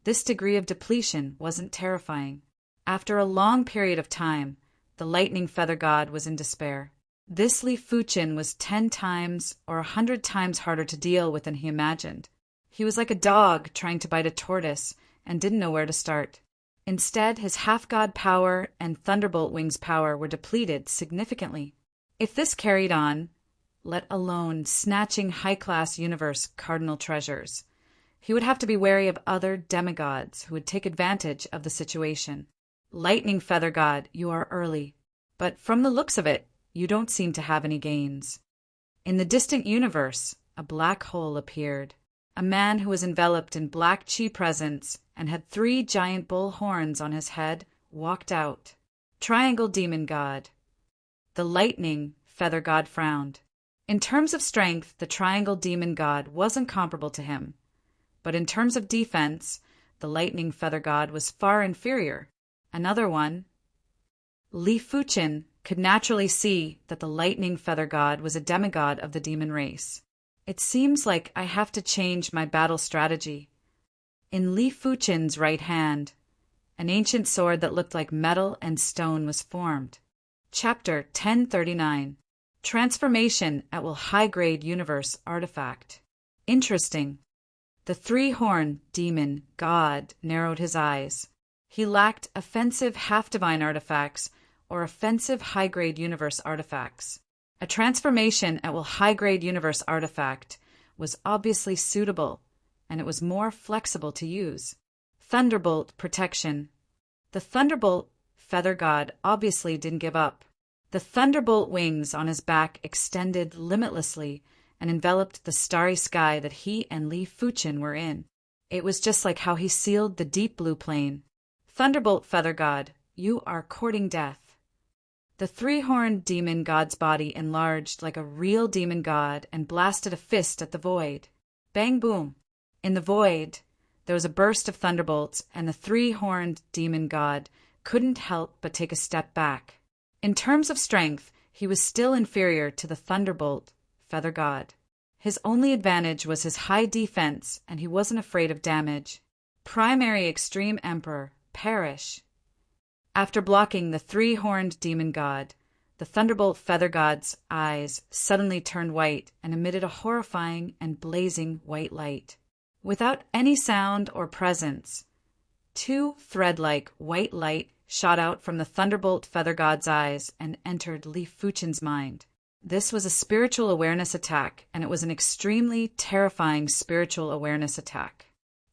this degree of depletion wasn't terrifying. After a long period of time, the lightning feather god was in despair. This Li Fuchen was 10 times or 100 times harder to deal with than he imagined. He was like a dog trying to bite a tortoise and didn't know where to start. Instead, his half-god power and thunderbolt wings power were depleted significantly. If this carried on, let alone snatching high-class universe cardinal treasures, he would have to be wary of other demigods who would take advantage of the situation. Lightning feather god, you are early, but from the looks of it, you don't seem to have any gains. In the distant universe, a black hole appeared. A man who was enveloped in black chi presence and had 3 giant bull horns on his head walked out. Triangle demon god. The lightning feather god frowned. In terms of strength, the triangle demon god wasn't comparable to him. But in terms of defense, the lightning feather god was far inferior. Another one. Li Fuchen could naturally see that the lightning feather god was a demigod of the demon race. It seems like I have to change my battle strategy. In Li Fuchen's right hand, an ancient sword that looked like metal and stone was formed. Chapter 1039. Transformation at will high-grade universe artifact. Interesting. The 3-horned demon god narrowed his eyes. He lacked offensive half-divine artifacts or offensive high-grade universe artifacts. A transformation at will high-grade universe artifact was obviously suitable, and it was more flexible to use. Thunderbolt protection. The Thunderbolt feather god obviously didn't give up. The thunderbolt wings on his back extended limitlessly and enveloped the starry sky that he and Li Fuchen were in. It was just like how he sealed the deep blue plane. Thunderbolt feather god, you are courting death. The 3-horned demon god's body enlarged like a real demon god and blasted a fist at the void. Bang boom. In the void, there was a burst of thunderbolts, and the 3-horned demon god couldn't help but take a step back. In terms of strength, he was still inferior to the thunderbolt feather god. His only advantage was his high defense, and he wasn't afraid of damage. Primary Extreme Emperor, perish. After blocking the 3-horned demon god, the thunderbolt feather god's eyes suddenly turned white and emitted a horrifying and blazing white light. Without any sound or presence, 2 thread-like white light shot out from the thunderbolt feather god's eyes and entered Li Fuchen's mind. This was a spiritual awareness attack, and it was an extremely terrifying spiritual awareness attack.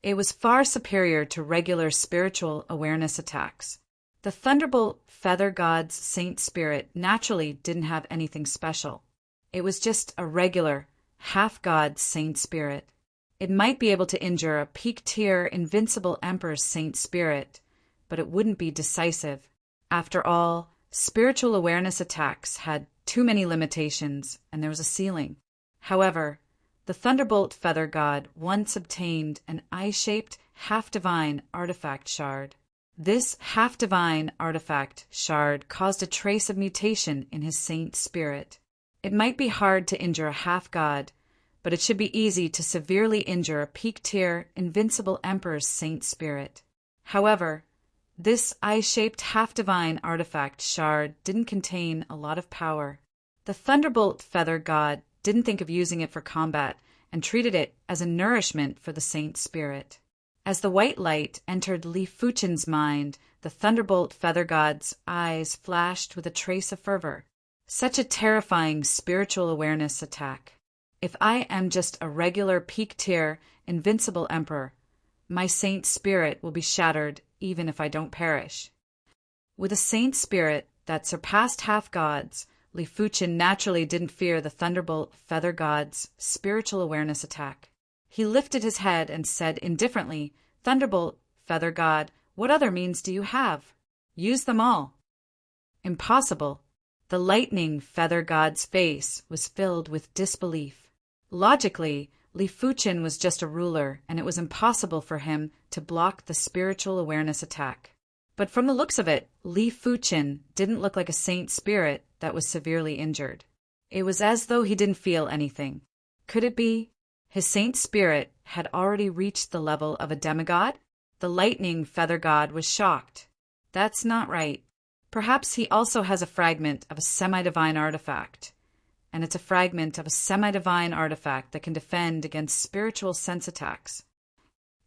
It was far superior to regular spiritual awareness attacks. The thunderbolt feather god's saint spirit naturally didn't have anything special. It was just a regular, half-god saint spirit. It might be able to injure a peak-tier invincible Emperor's Saint Spirit, but it wouldn't be decisive. After all, spiritual awareness attacks had too many limitations, and there was a ceiling. However, the Thunderbolt Feather God once obtained an eye-shaped, half-divine artifact shard. This half-divine artifact shard caused a trace of mutation in his saint spirit. It might be hard to injure a half-god, but it should be easy to severely injure a peak-tier, invincible Emperor's saint spirit. However, this eye-shaped half-divine artifact shard didn't contain a lot of power. The Thunderbolt Feather God didn't think of using it for combat and treated it as a nourishment for the saint spirit. As the white light entered Li Fuchen's mind, the Thunderbolt Feather God's eyes flashed with a trace of fervor. Such a terrifying spiritual awareness attack. If I am just a regular peak-tier, invincible emperor, my saint spirit will be shattered even if I don't perish. With a saint spirit that surpassed half-gods, Li Fuchen naturally didn't fear the Thunderbolt Feather God's spiritual awareness attack. He lifted his head and said indifferently, "Thunderbolt Feather God, what other means do you have? Use them all." Impossible. The Lightning Feather God's face was filled with disbelief. Logically, Li Fuchen was just a ruler, and it was impossible for him to block the spiritual awareness attack. But from the looks of it, Li Fuchen didn't look like a saint spirit that was severely injured. It was as though he didn't feel anything. Could it be his saint spirit had already reached the level of a demigod? The Lightning Feather God was shocked. That's not right. Perhaps he also has a fragment of a semi-divine artifact, and it's a fragment of a semi-divine artifact that can defend against spiritual sense attacks.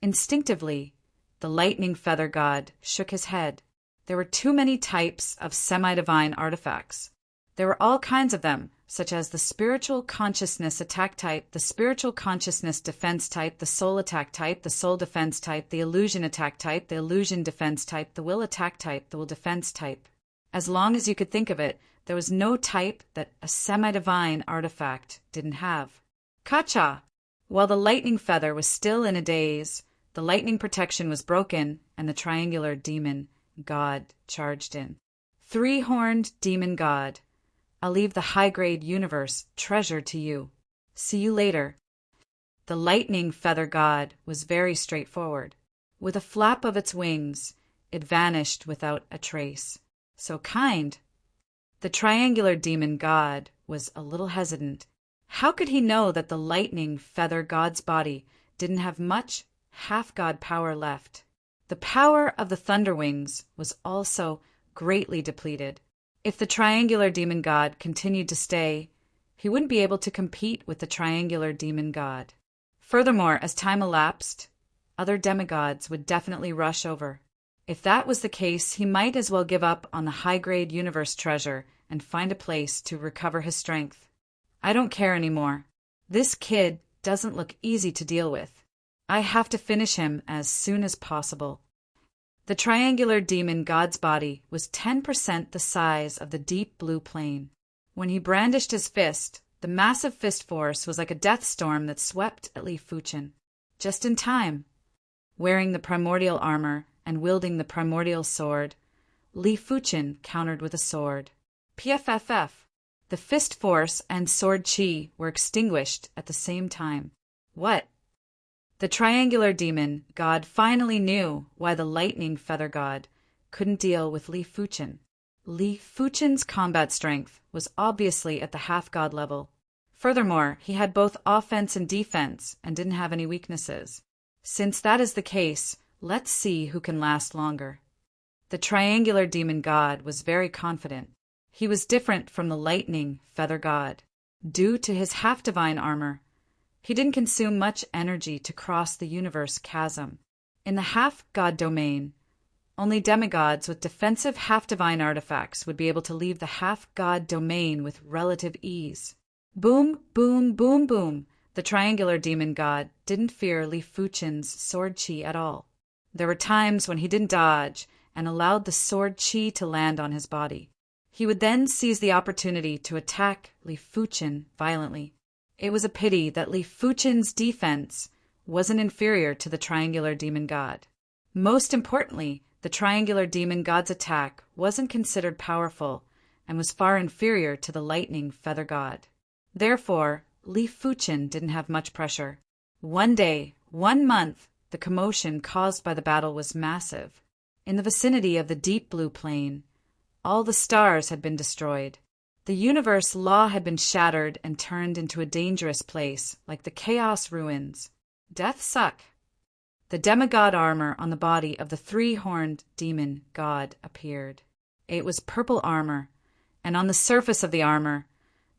Instinctively, the Lightning Feather God shook his head. There were too many types of semi-divine artifacts. There were all kinds of them, such as the spiritual consciousness attack type, the spiritual consciousness defense type, the soul attack type, the soul defense type, the illusion attack type, the illusion defense type, the will attack type, the will defense type. As long as you could think of it, there was no type that a semi-divine artifact didn't have. Kacha! While the lightning feather was still in a daze, the lightning protection was broken, and the triangular demon god charged in. Three-horned demon god, I'll leave the high-grade universe treasure to you. See you later. The lightning feather god was very straightforward. With a flap of its wings, it vanished without a trace. So kind. The triangular demon god was a little hesitant. How could he know that the lightning feather god's body didn't have much half-god power left? The power of the thunder wings was also greatly depleted. If the triangular demon god continued to stay, he wouldn't be able to compete with the triangular demon god. Furthermore, as time elapsed, other demigods would definitely rush over. If that was the case, he might as well give up on the high-grade universe treasure and find a place to recover his strength. I don't care anymore. This kid doesn't look easy to deal with. I have to finish him as soon as possible. The triangular demon god's body was 10% the size of the deep blue plane. When he brandished his fist, the massive fist force was like a death storm that swept at Li Fuchen. Just in time. Wearing the primordial armor and wielding the primordial sword, Li Fuchen countered with a sword. PFFF. The fist force and sword chi were extinguished at the same time. What? The triangular demon god finally knew why the lightning feather god couldn't deal with Li Fuchen. Li Fuchen's combat strength was obviously at the half-god level. Furthermore, he had both offense and defense and didn't have any weaknesses. Since that is the case, let's see who can last longer. The triangular demon god was very confident. He was different from the lightning feather god. Due to his half-divine armor, he didn't consume much energy to cross the universe chasm. In the half-god domain, only demigods with defensive half-divine artifacts would be able to leave the half-god domain with relative ease. Boom, boom, boom, boom. The triangular demon god didn't fear Li Fuchen's sword chi at all. There were times when he didn't dodge and allowed the sword chi to land on his body. He would then seize the opportunity to attack Li Fuchen violently. It was a pity that Li Fuchen's defense wasn't inferior to the triangular demon god. Most importantly, the triangular demon god's attack wasn't considered powerful and was far inferior to the lightning feather god. Therefore, Li Fuchen didn't have much pressure. One day, 1 month, the commotion caused by the battle was massive. In the vicinity of the deep blue plain, all the stars had been destroyed. The universe law had been shattered and turned into a dangerous place, like the chaos ruins. Death suck. The demigod armor on the body of the three-horned demon god appeared. It was purple armor, and on the surface of the armor,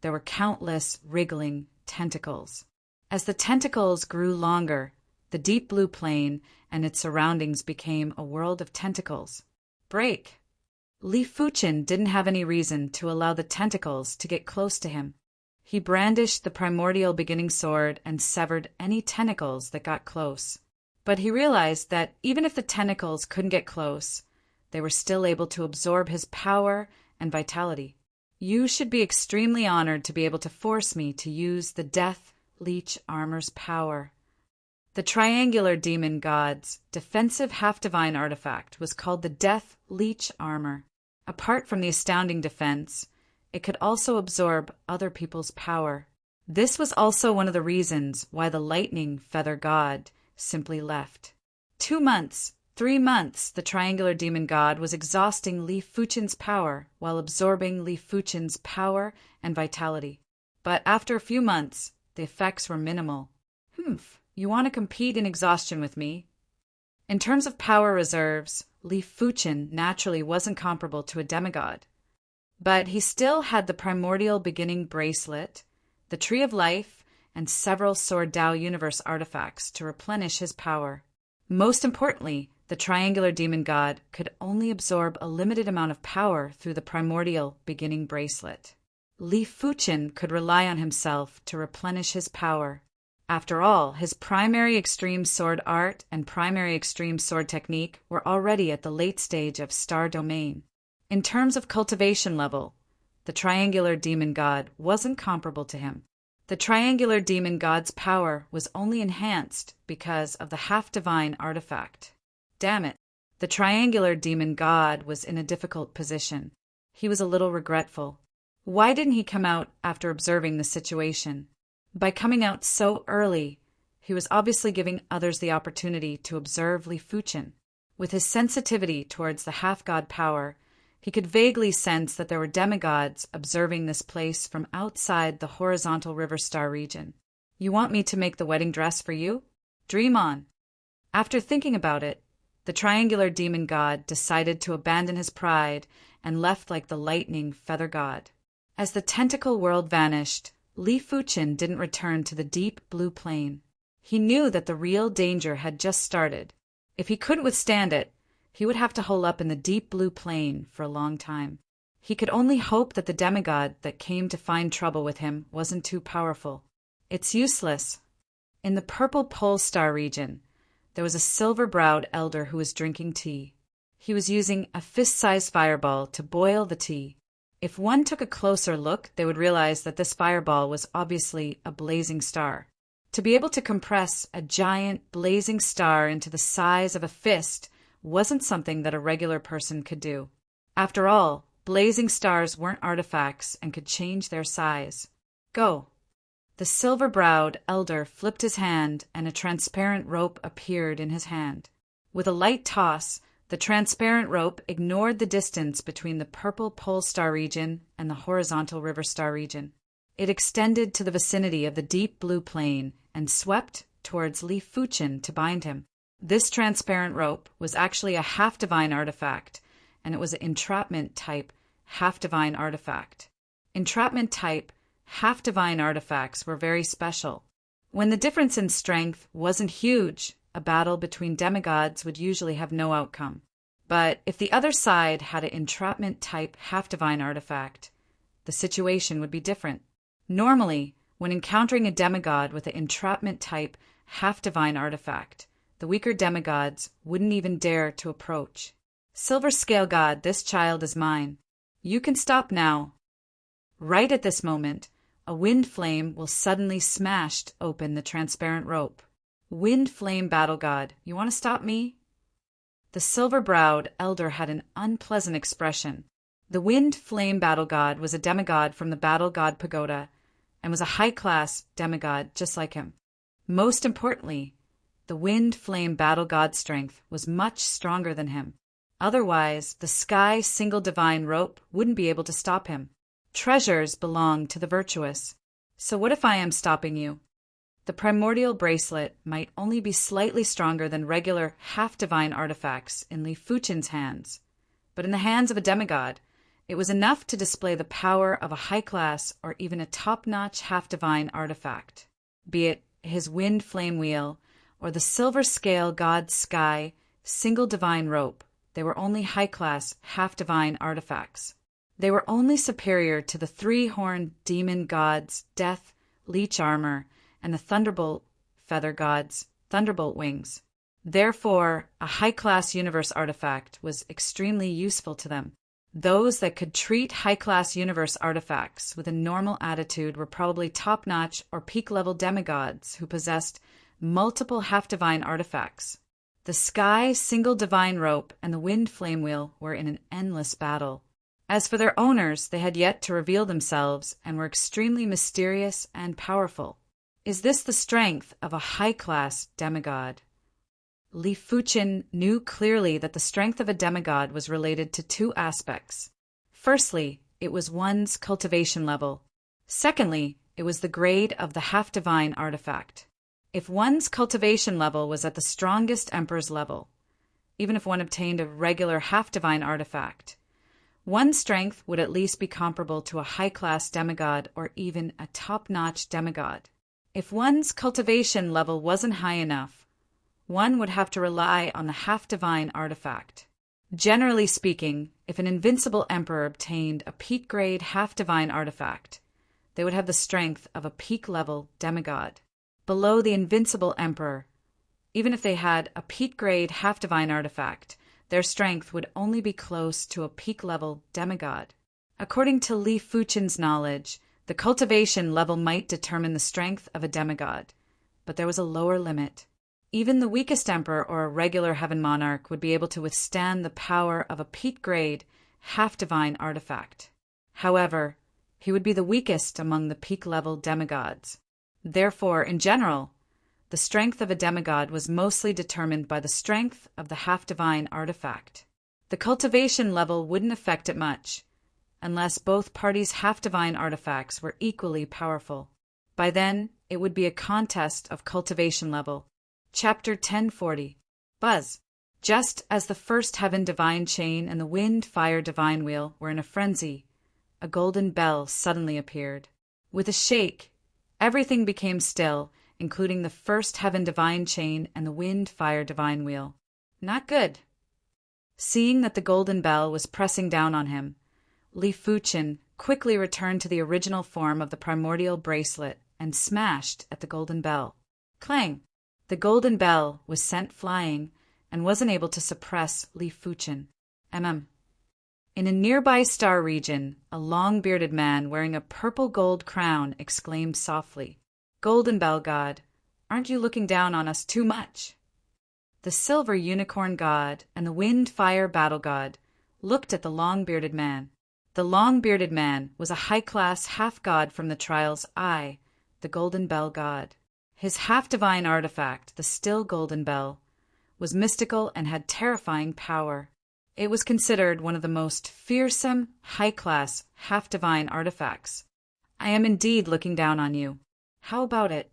there were countless wriggling tentacles. As the tentacles grew longer, the deep blue plain and its surroundings became a world of tentacles. Break! Li Fuchen didn't have any reason to allow the tentacles to get close to him. He brandished the primordial beginning sword and severed any tentacles that got close. But he realized that even if the tentacles couldn't get close, they were still able to absorb his power and vitality. You should be extremely honored to be able to force me to use the Death Leech armor's power. The triangular demon god's defensive half-divine artifact was called the Death Leech armor. Apart from the astounding defense, it could also absorb other people's power. This was also one of the reasons why the lightning feather god simply left. 2 months, 3 months, the triangular demon god was exhausting Li Fuchen's power while absorbing Li Fuchen's power and vitality. But after a few months, the effects were minimal. You want to compete in exhaustion with me? In terms of power reserves, Li Fuchen naturally wasn't comparable to a demigod. But he still had the primordial beginning bracelet, the Tree of Life, and several Sword Dao Universe artifacts to replenish his power. Most importantly, the triangular demon god could only absorb a limited amount of power through the primordial beginning bracelet. Li Fuchen could rely on himself to replenish his power. After all, his primary extreme sword art and primary extreme sword technique were already at the late stage of star domain. In terms of cultivation level, the triangular demon god wasn't comparable to him. The triangular demon god's power was only enhanced because of the half-divine artifact. Damn it, the triangular demon god was in a difficult position. He was a little regretful. Why didn't he come out after observing the situation? By coming out so early, he was obviously giving others the opportunity to observe Li Fuchen. With his sensitivity towards the half-god power, he could vaguely sense that there were demigods observing this place from outside the horizontal river star region. You want me to make the wedding dress for you? Dream on. After thinking about it, the triangular demon god decided to abandon his pride and left like the lightning feather god. As the tentacle world vanished, Li Fuchen didn't return to the deep blue plain. He knew that the real danger had just started. If he couldn't withstand it, he would have to hole up in the deep blue plain for a long time. He could only hope that the demigod that came to find trouble with him wasn't too powerful. It's useless. In the purple pole star region, there was a silver-browed elder who was drinking tea. He was using a fist-sized fireball to boil the tea. If one took a closer look, they would realize that this fireball was obviously a blazing star. To be able to compress a giant blazing star into the size of a fist wasn't something that a regular person could do. After all, blazing stars weren't artifacts and could change their size. Go. The silver-browed elder flipped his hand and a transparent rope appeared in his hand. With a light toss, the transparent rope ignored the distance between the purple pole star region and the horizontal river star region. It extended to the vicinity of the deep blue plain and swept towards Li Fuchen to bind him. This transparent rope was actually a half-divine artifact, and it was an entrapment-type half-divine artifact. Entrapment-type half-divine artifacts were very special. When the difference in strength wasn't huge, a battle between demigods would usually have no outcome. But if the other side had an entrapment-type half-divine artifact, the situation would be different. Normally, when encountering a demigod with an entrapment-type half-divine artifact, the weaker demigods wouldn't even dare to approach. Silver Scale God, this child is mine. You can stop now. Right at this moment, a wind flame will suddenly smash open the transparent rope. Wind Flame Battle God, you want to stop me? The silver-browed elder had an unpleasant expression. The Wind Flame Battle God was a demigod from the Battle God Pagoda and was a high-class demigod just like him. Most importantly, the Wind Flame Battle God's strength was much stronger than him. Otherwise, the Sky Single Divine Rope wouldn't be able to stop him. Treasures belong to the virtuous. So what if I am stopping you? The primordial bracelet might only be slightly stronger than regular half-divine artifacts in Li Fuchen's hands, but in the hands of a demigod, it was enough to display the power of a high-class or even a top-notch half-divine artifact, be it his wind flame wheel or the silver scale god sky single divine rope. They were only high-class, half-divine artifacts. They were only superior to the three-horned demon gods Death, Leech Armor, and the Thunderbolt Feather gods Thunderbolt Wings. Therefore, a high-class universe artifact was extremely useful to them. Those that could treat high-class universe artifacts with a normal attitude were probably top-notch or peak-level demigods who possessed multiple half-divine artifacts. The Sky Single Divine Rope and the Wind Flame Wheel were in an endless battle. As for their owners, they had yet to reveal themselves and were extremely mysterious and powerful. Is this the strength of a high-class demigod? Li Fuchen knew clearly that the strength of a demigod was related to two aspects. Firstly, it was one's cultivation level. Secondly, it was the grade of the half-divine artifact. If one's cultivation level was at the strongest Emperor's level, even if one obtained a regular half-divine artifact, one's strength would at least be comparable to a high-class demigod or even a top-notch demigod. If one's cultivation level wasn't high enough, one would have to rely on the half-divine artifact. Generally speaking, if an invincible emperor obtained a peak-grade half-divine artifact, they would have the strength of a peak-level demigod. Below the invincible emperor, even if they had a peak-grade half-divine artifact, their strength would only be close to a peak-level demigod. According to Li Fuchen's knowledge, the cultivation level might determine the strength of a demigod, but there was a lower limit. Even the weakest emperor or a regular heaven monarch would be able to withstand the power of a peak-grade, half-divine artifact. However, he would be the weakest among the peak-level demigods. Therefore, in general, the strength of a demigod was mostly determined by the strength of the half-divine artifact. The cultivation level wouldn't affect it much, unless both parties' half-divine artifacts were equally powerful. By then, it would be a contest of cultivation level. Chapter 1040. Buzz. Just as the first heaven divine chain and the wind fire divine wheel were in a frenzy, a golden bell suddenly appeared. With a shake, everything became still, including the first heaven divine chain and the wind fire divine wheel. Not good. Seeing that the golden bell was pressing down on him, Li Fuchen quickly returned to the original form of the primordial bracelet and smashed at the golden bell. Clang! The golden bell was sent flying and wasn't able to suppress Li Fuchen. In a nearby star region, a long-bearded man wearing a purple-gold crown exclaimed softly, "Golden Bell God, aren't you looking down on us too much?" The silver unicorn god and the wind-fire battle god looked at the long-bearded man. The long-bearded man was a high-class half-god from the trials I, the Golden Bell God. His half-divine artifact, the still Golden Bell, was mystical and had terrifying power. It was considered one of the most fearsome, high-class, half-divine artifacts. I am indeed looking down on you. How about it?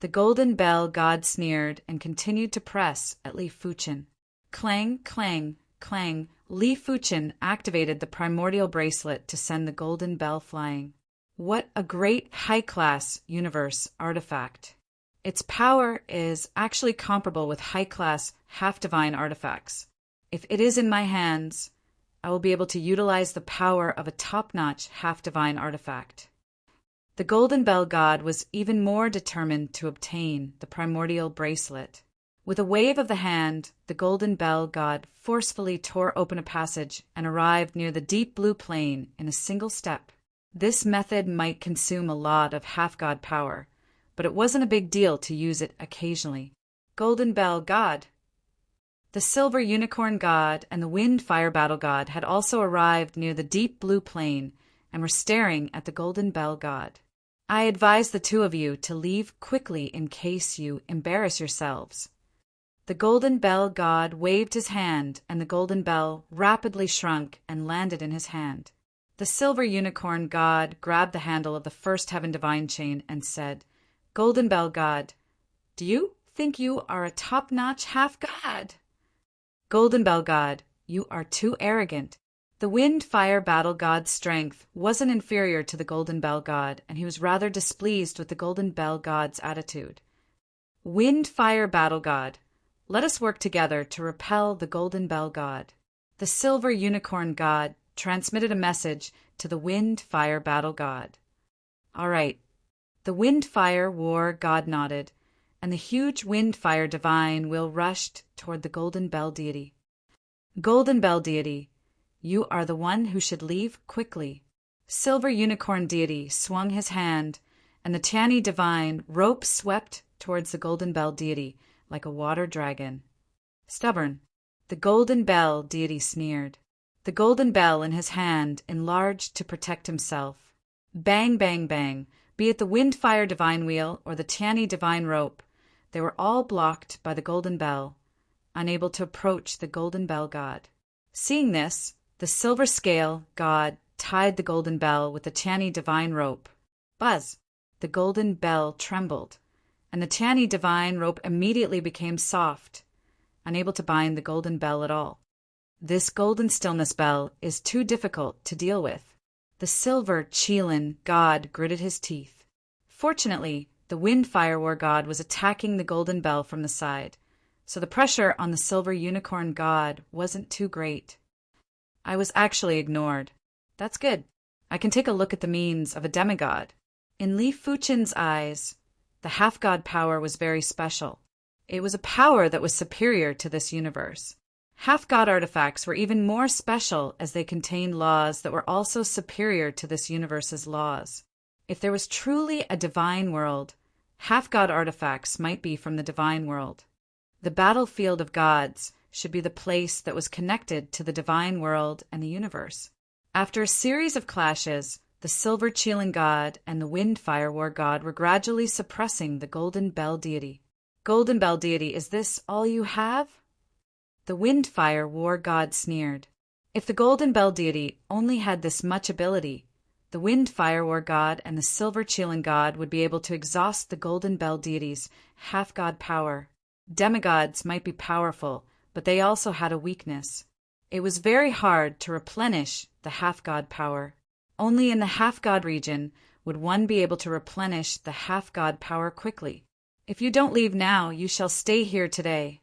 The Golden Bell God sneered and continued to press at Li Fuchen. Clang, clang, clang. Li Fuchen activated the primordial bracelet to send the golden bell flying. What a great high-class universe artifact. Its power is actually comparable with high-class, half-divine artifacts. If it is in my hands, I will be able to utilize the power of a top-notch half-divine artifact. The Golden Bell God was even more determined to obtain the primordial bracelet. With a wave of the hand, the Golden Bell God forcefully tore open a passage and arrived near the deep blue plane in a single step. This method might consume a lot of half-god power, but it wasn't a big deal to use it occasionally. Golden Bell God. The Silver Unicorn God and the Wind Fire Battle God had also arrived near the deep blue plain and were staring at the Golden Bell God. I advise the two of you to leave quickly in case you embarrass yourselves. The Golden Bell God waved his hand, and the golden bell rapidly shrunk and landed in his hand. The Silver Unicorn God grabbed the handle of the first Heaven Divine chain and said, "Golden Bell God, do you think you are a top-notch half-god?" Golden Bell God, you are too arrogant. The Wind Fire Battle God's strength wasn't inferior to the Golden Bell God, and he was rather displeased with the Golden Bell God's attitude. Wind Fire Battle God, let us work together to repel the Golden Bell God. The Silver Unicorn God transmitted a message to the Wind Fire Battle God. All right. The Wind Fire War God nodded, and the huge Wind Fire Divine Will rushed toward the Golden Bell Deity. Golden Bell Deity, you are the one who should leave quickly. Silver Unicorn Deity swung his hand, and the Tanny Divine rope swept towards the Golden Bell Deity like a water dragon. Stubborn. The Golden Bell Deity sneered. The golden bell in his hand enlarged to protect himself. Bang, bang, bang. Be it the Wind Fire Divine Wheel or the Tanny Divine Rope, they were all blocked by the Golden Bell, unable to approach the Golden Bell God. Seeing this, the Silver Scale God tied the Golden Bell with the Tanny Divine Rope. Buzz! The Golden Bell trembled, and the Tanny Divine Rope immediately became soft, unable to bind the Golden Bell at all. This Golden Stillness Bell is too difficult to deal with. The Silver Cheelin God gritted his teeth. Fortunately, the Wind Fire War God was attacking the Golden Bell from the side, so the pressure on the Silver Unicorn God wasn't too great. I was actually ignored. That's good. I can take a look at the means of a demigod. In Li Fuchin's eyes, the half-god power was very special. It was a power that was superior to this universe. Half-god artifacts were even more special as they contained laws that were also superior to this universe's laws. If there was truly a divine world, half-god artifacts might be from the divine world. The battlefield of gods should be the place that was connected to the divine world and the universe. After a series of clashes, the Silver Cheelin God and the Wind Fire War God were gradually suppressing the Golden Bell Deity. Golden Bell Deity, is this all you have? The Wind Fire War God sneered. If the Golden Bell Deity only had this much ability, the Wind Fire War God and the Silver Cheelin God would be able to exhaust the Golden Bell Deity's half-god power. Demigods might be powerful, but they also had a weakness. It was very hard to replenish the half-god power. Only in the half-god region would one be able to replenish the half-god power quickly. If you don't leave now, you shall stay here today.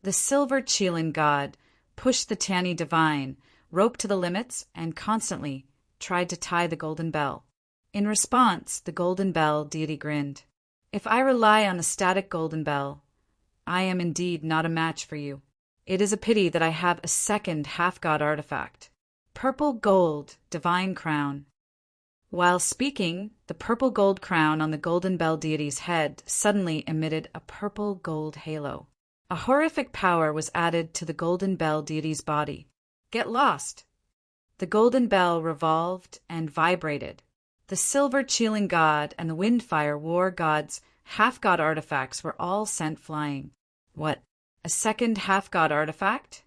The Silver Cheelin God pushed the Tanny Divine, roped to the limits, and constantly tried to tie the Golden Bell. In response, the Golden Bell Deity grinned. If I rely on the static Golden Bell, I am indeed not a match for you. It is a pity that I have a second half-god artifact. Purple Gold Divine Crown. While speaking, the purple gold crown on the Golden Bell Deity's head suddenly emitted a purple gold halo. A horrific power was added to the Golden Bell Deity's body. Get lost! The Golden Bell revolved and vibrated. The Silver Cheelin God and the Windfire War God's half-god artifacts were all sent flying. What? A second half-god artifact?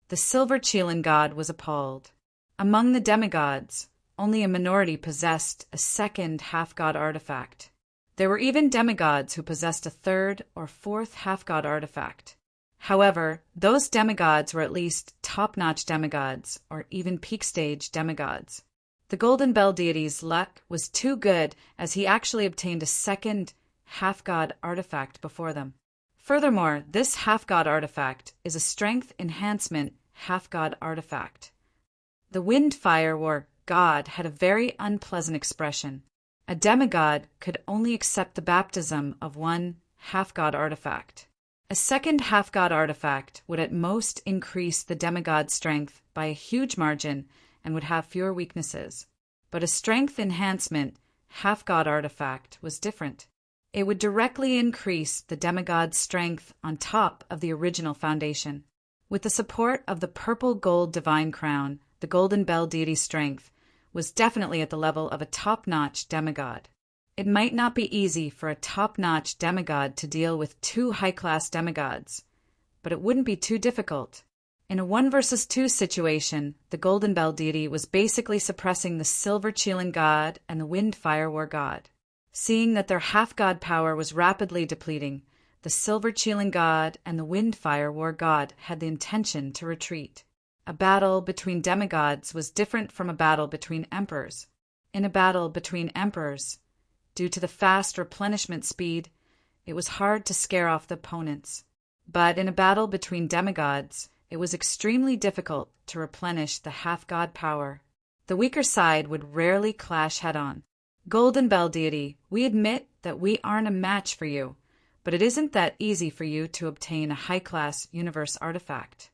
The Silver Cheelin God was appalled. Among the demigods, only a minority possessed a second half-god artifact. There were even demigods who possessed a third or fourth half-god artifact. However, those demigods were at least top-notch demigods, or even peak-stage demigods. The Golden Bell Deity's luck was too good as he actually obtained a second half-god artifact before them. Furthermore, this half-god artifact is a strength enhancement half-god artifact. The Windfire War God had a very unpleasant expression. A demigod could only accept the baptism of one half-god artifact. A second half-god artifact would at most increase the demigod's strength by a huge margin and would have fewer weaknesses. But a strength enhancement half-god artifact was different. It would directly increase the demigod's strength on top of the original foundation. With the support of the purple gold divine crown, the Golden Bell deity's strength was definitely at the level of a top-notch demigod. It might not be easy for a top-notch demigod to deal with two high-class demigods, but it wouldn't be too difficult. In a 1 versus 2 situation, the Golden Bell deity was basically suppressing the Silver Qilin god and the Wind Fire War god. Seeing that their half-god power was rapidly depleting, the Silver Qilin god and the Wind Fire War god had the intention to retreat. A battle between demigods was different from a battle between emperors. In a battle between emperors, due to the fast replenishment speed, it was hard to scare off the opponents. But in a battle between demigods, it was extremely difficult to replenish the half-god power. The weaker side would rarely clash head-on. Golden Bell deity, we admit that we aren't a match for you, but it isn't that easy for you to obtain a high-class universe artifact.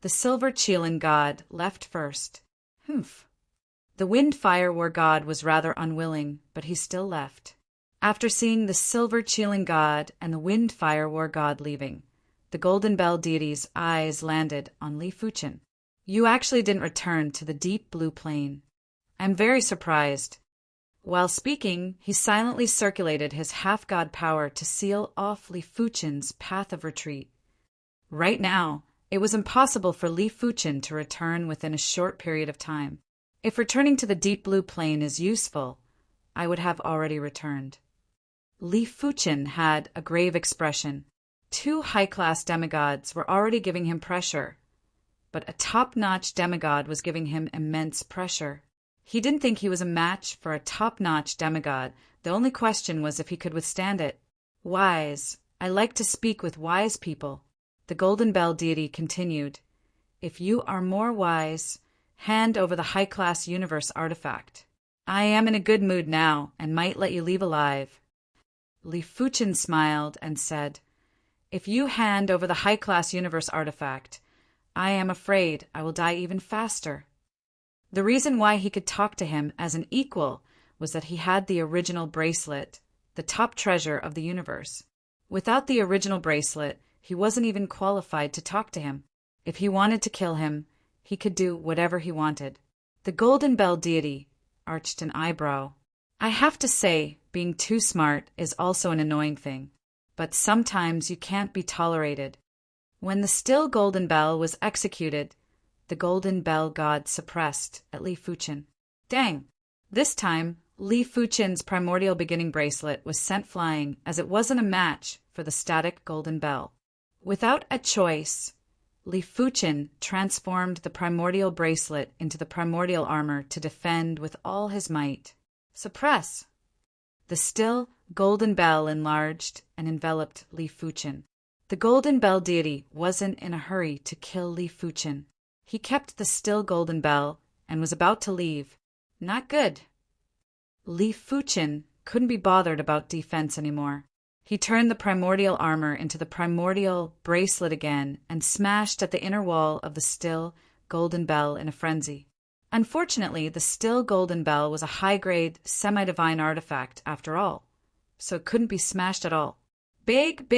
The Silver Qilin god left first. The Wind Fire War god was rather unwilling, but he still left. After seeing the Silver Qilin god and the Wind Fire War god leaving, the Golden Bell deity's eyes landed on Li Fuchen. You actually didn't return to the deep blue plane. I'm very surprised. While speaking, he silently circulated his half-god power to seal off Li Fuchen's path of retreat. Right now, it was impossible for Li Fuchen to return within a short period of time. If returning to the deep blue plane is useful, I would have already returned. Li Fuchen had a grave expression. Two high-class demigods were already giving him pressure, but a top-notch demigod was giving him immense pressure. He didn't think he was a match for a top-notch demigod. The only question was if he could withstand it. Wise. I like to speak with wise people. The Golden Bell deity continued. If you are more wise, hand over the high-class universe artifact. I am in a good mood now and might let you leave alive. Li Fuchen smiled and said, If you hand over the high-class universe artifact, I am afraid I will die even faster. The reason why he could talk to him as an equal was that he had the original bracelet, the top treasure of the universe. Without the original bracelet, he wasn't even qualified to talk to him. If he wanted to kill him, he could do whatever he wanted. The Golden Bell deity arched an eyebrow. I have to say, being too smart is also an annoying thing, but sometimes you can't be tolerated. When the still Golden Bell was executed, the Golden Bell god suppressed at Li Fuchen. Dang! This time, Li Fuchen's primordial beginning bracelet was sent flying as it wasn't a match for the static Golden Bell. Without a choice, Li Fuchen transformed the primordial bracelet into the primordial armor to defend with all his might. Suppress! The still Golden Bell enlarged and enveloped Li Fuchen. The Golden Bell deity wasn't in a hurry to kill Li Fuchen. He kept the still Golden Bell and was about to leave. Not good. Li Fuchen couldn't be bothered about defense anymore. He turned the primordial armor into the primordial bracelet again and smashed at the inner wall of the still Golden Bell in a frenzy. Unfortunately, the still Golden Bell was a high-grade, semi-divine artifact after all, so it couldn't be smashed at all. Big!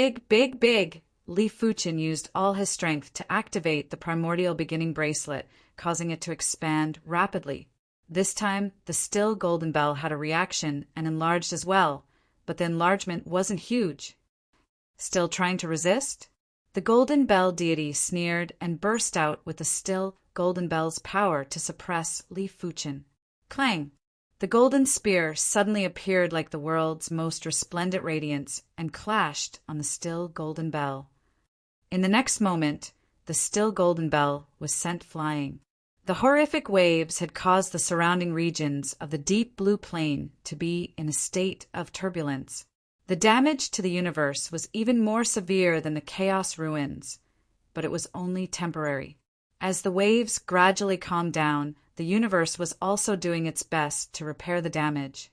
Li Fuchen used all his strength to activate the primordial beginning bracelet, causing it to expand rapidly. This time, the still Golden Bell had a reaction and enlarged as well, but the enlargement wasn't huge. Still trying to resist? The Golden Bell deity sneered and burst out with the still Golden Bell's power to suppress Li Fuchen. Clang! The golden spear suddenly appeared like the world's most resplendent radiance and clashed on the still Golden Bell. In the next moment, the still Golden Bell was sent flying. The horrific waves had caused the surrounding regions of the deep blue plane to be in a state of turbulence. The damage to the universe was even more severe than the chaos ruins, but it was only temporary. As the waves gradually calmed down, the universe was also doing its best to repair the damage.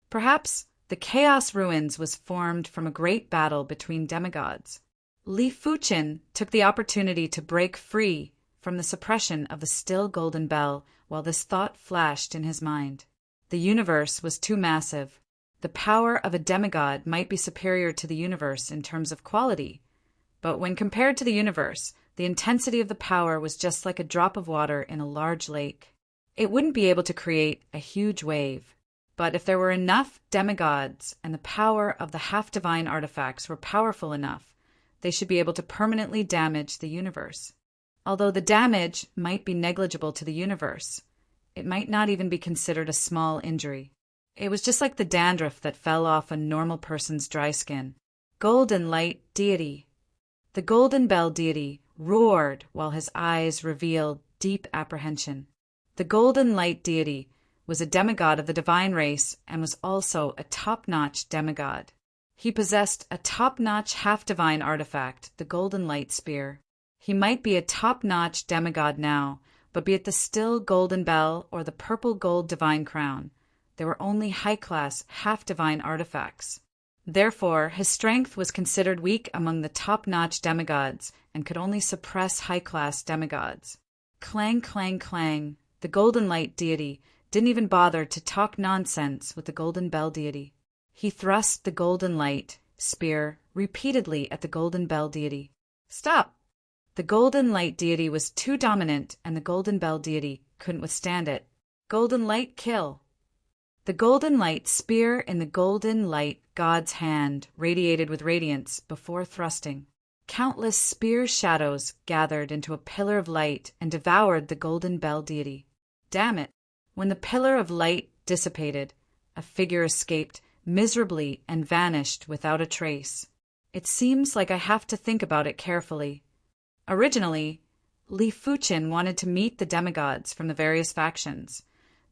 Perhaps the chaos ruins was formed from a great battle between demigods. Li Fuchen took the opportunity to break free from the suppression of the still Golden Bell while this thought flashed in his mind. The universe was too massive. The power of a demigod might be superior to the universe in terms of quality, but when compared to the universe, the intensity of the power was just like a drop of water in a large lake. It wouldn't be able to create a huge wave. But if there were enough demigods and the power of the half-divine artifacts were powerful enough, they should be able to permanently damage the universe. Although the damage might be negligible to the universe, it might not even be considered a small injury. It was just like the dandruff that fell off a normal person's dry skin. Golden light deity. The golden bell deity roared while his eyes revealed deep apprehension. The golden light deity was a demigod of the divine race and was also a top-notch demigod. He possessed a top-notch half-divine artifact, the golden light spear. He might be a top-notch demigod now, but be it the still golden bell or the purple gold divine crown, there were only high-class, half-divine artifacts. Therefore, his strength was considered weak among the top-notch demigods and could only suppress high-class demigods. Clang, clang, clang. The golden light deity didn't even bother to talk nonsense with the golden bell deity. He thrust the golden light spear repeatedly at the golden bell deity. Stop! The golden light deity was too dominant and the golden bell deity couldn't withstand it. Golden light kill. The golden light spear in the golden light god's hand radiated with radiance before thrusting. Countless spear shadows gathered into a pillar of light and devoured the golden bell deity. Damn it! When the pillar of light dissipated, a figure escaped miserably and vanished without a trace. It seems like I have to think about it carefully. Originally, Li Fuqin wanted to meet the demigods from the various factions,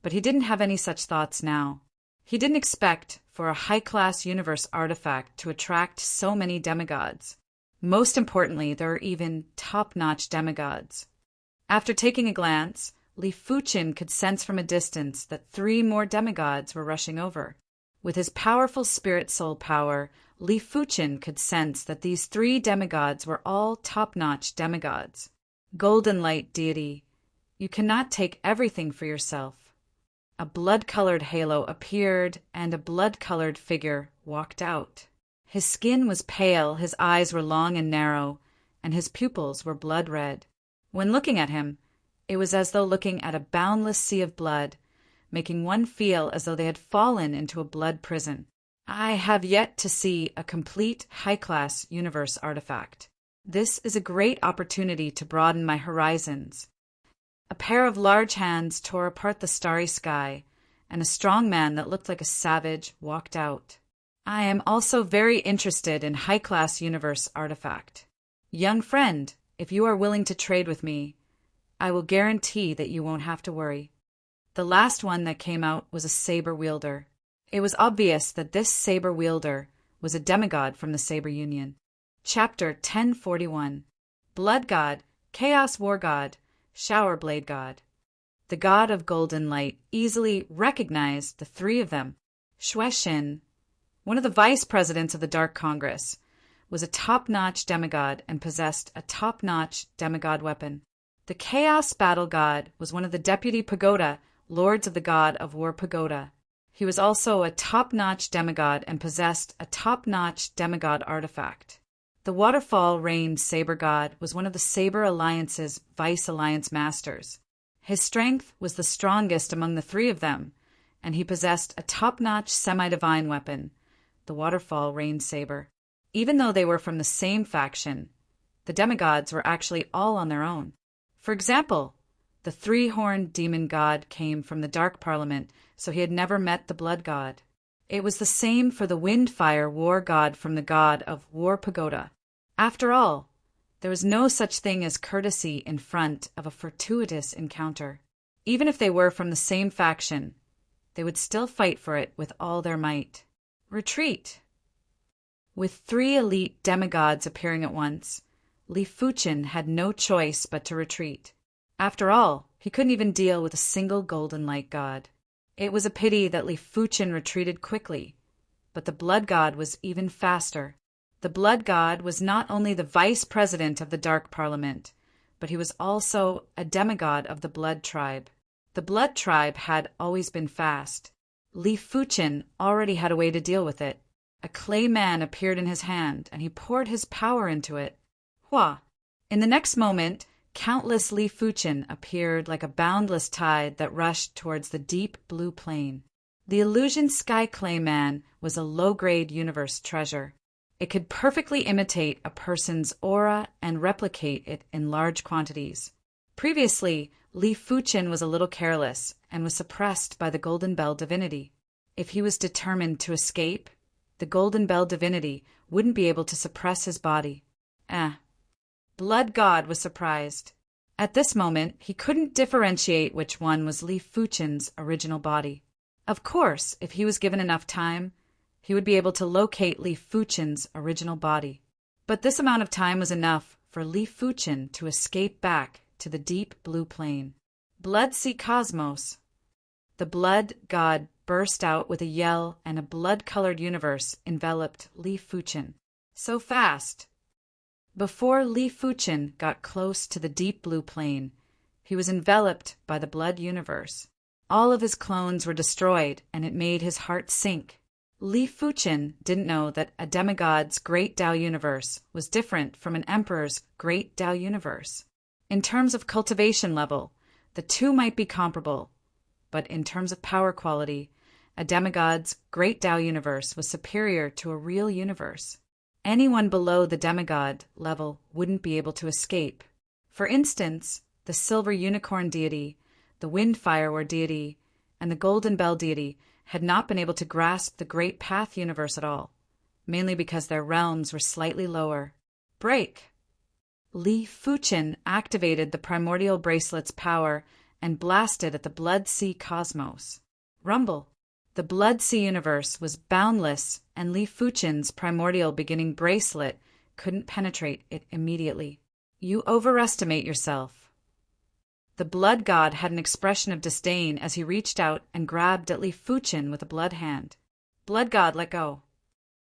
but he didn't have any such thoughts now. He didn't expect for a high-class universe artifact to attract so many demigods. Most importantly, there are even top-notch demigods. After taking a glance, Li Fuqin could sense from a distance that 3 more demigods were rushing over. With his powerful spirit soul power, Li Fuqin could sense that these 3 demigods were all top-notch demigods. Golden light deity, you cannot take everything for yourself. A blood-colored halo appeared and a blood-colored figure walked out. His skin was pale, his eyes were long and narrow, and his pupils were blood red. When looking at him, it was as though looking at a boundless sea of blood, making one feel as though they had fallen into a blood prison. I have yet to see a complete high-class universe artifact. This is a great opportunity to broaden my horizons. A pair of large hands tore apart the starry sky, and a strong man that looked like a savage walked out. I am also very interested in high-class universe artifact. Young friend, if you are willing to trade with me, I will guarantee that you won't have to worry. The last one that came out was a saber wielder. It was obvious that this saber wielder was a demigod from the Saber Union. Chapter 1041. Blood God, Chaos War God, Shower Blade God. The god of golden light easily recognized the 3 of them. Shueshin, one of the vice presidents of the Dark Congress, was a top-notch demigod and possessed a top-notch demigod weapon. The Chaos Battle God was one of the Deputy Pagoda Lords of the God of War Pagoda. He was also a top-notch demigod and possessed a top-notch demigod artifact. The Waterfall Rain Saber God was one of the Saber Alliance's Vice Alliance Masters. His strength was the strongest among the 3 of them, and he possessed a top-notch semi-divine weapon, the Waterfall Rain Saber. Even though they were from the same faction, the demigods were actually all on their own. For example, the 3-horned demon god came from the Dark Parliament, so he had never met the Blood God. It was the same for the Windfire War God from the god of War Pagoda. After all, there was no such thing as courtesy in front of a fortuitous encounter. Even if they were from the same faction, they would still fight for it with all their might. Retreat! With 3 elite demigods appearing at once, Li Fuqin had no choice but to retreat. After all, he couldn't even deal with a single golden light god. It was a pity that Li Fuqin retreated quickly, but the Blood God was even faster. The Blood God was not only the vice president of the Dark Parliament, but he was also a demigod of the Blood Tribe. The Blood Tribe had always been fast. Li Fuchen already had a way to deal with it. A clay man appeared in his hand, and he poured his power into it. Hua! In the next moment, countless Li Fuchen appeared like a boundless tide that rushed towards the deep blue plain. The illusion Sky Clay Man was a low-grade universe treasure. It could perfectly imitate a person's aura and replicate it in large quantities. Previously, Li Fuchen was a little careless and was suppressed by the Golden Bell divinity. If he was determined to escape, the Golden Bell divinity wouldn't be able to suppress his body. Blood God was surprised. At this moment, he couldn't differentiate which one was Li Fuchen's original body. Of course, if he was given enough time, he would be able to locate Li Fuchen's original body. But this amount of time was enough for Li Fuchen to escape back to the deep blue plain. Blood Sea Cosmos. The blood god burst out with a yell, and a blood-colored universe enveloped Li Fuchen. So fast! Before Li Fuchen got close to the deep blue plain, he was enveloped by the blood universe. All of his clones were destroyed, and it made his heart sink. Li Fuchen didn't know that a demigod's great Tao universe was different from an emperor's great Tao universe. In terms of cultivation level, the two might be comparable, but in terms of power quality, a demigod's great Tao universe was superior to a real universe. Anyone below the demigod level wouldn't be able to escape. For instance, the Silver Unicorn deity, the Windfire War deity, and the Golden Bell deity had not been able to grasp the Great Path universe at all, mainly because their realms were slightly lower. Break! Li Fuchen activated the primordial bracelet's power and blasted at the Blood Sea Cosmos. Rumble! The Blood Sea universe was boundless, and Li Fuchen's primordial beginning bracelet couldn't penetrate it immediately. You overestimate yourself. The blood god had an expression of disdain as he reached out and grabbed at Li Fuchen with a blood hand. Blood god, let go.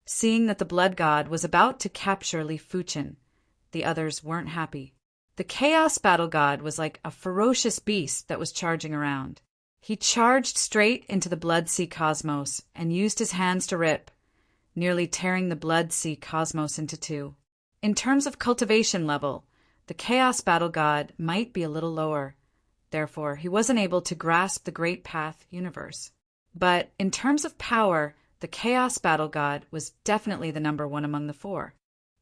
Seeing that the blood god was about to capture Li Fuchen, the others weren't happy. The chaos battle god was like a ferocious beast that was charging around. He charged straight into the Blood Sea Cosmos and used his hands to rip, nearly tearing the Blood Sea Cosmos into two. In terms of cultivation level, the Chaos Battle God might be a little lower. Therefore, he wasn't able to grasp the Great Path universe. But in terms of power, the Chaos Battle God was definitely the number one among the four.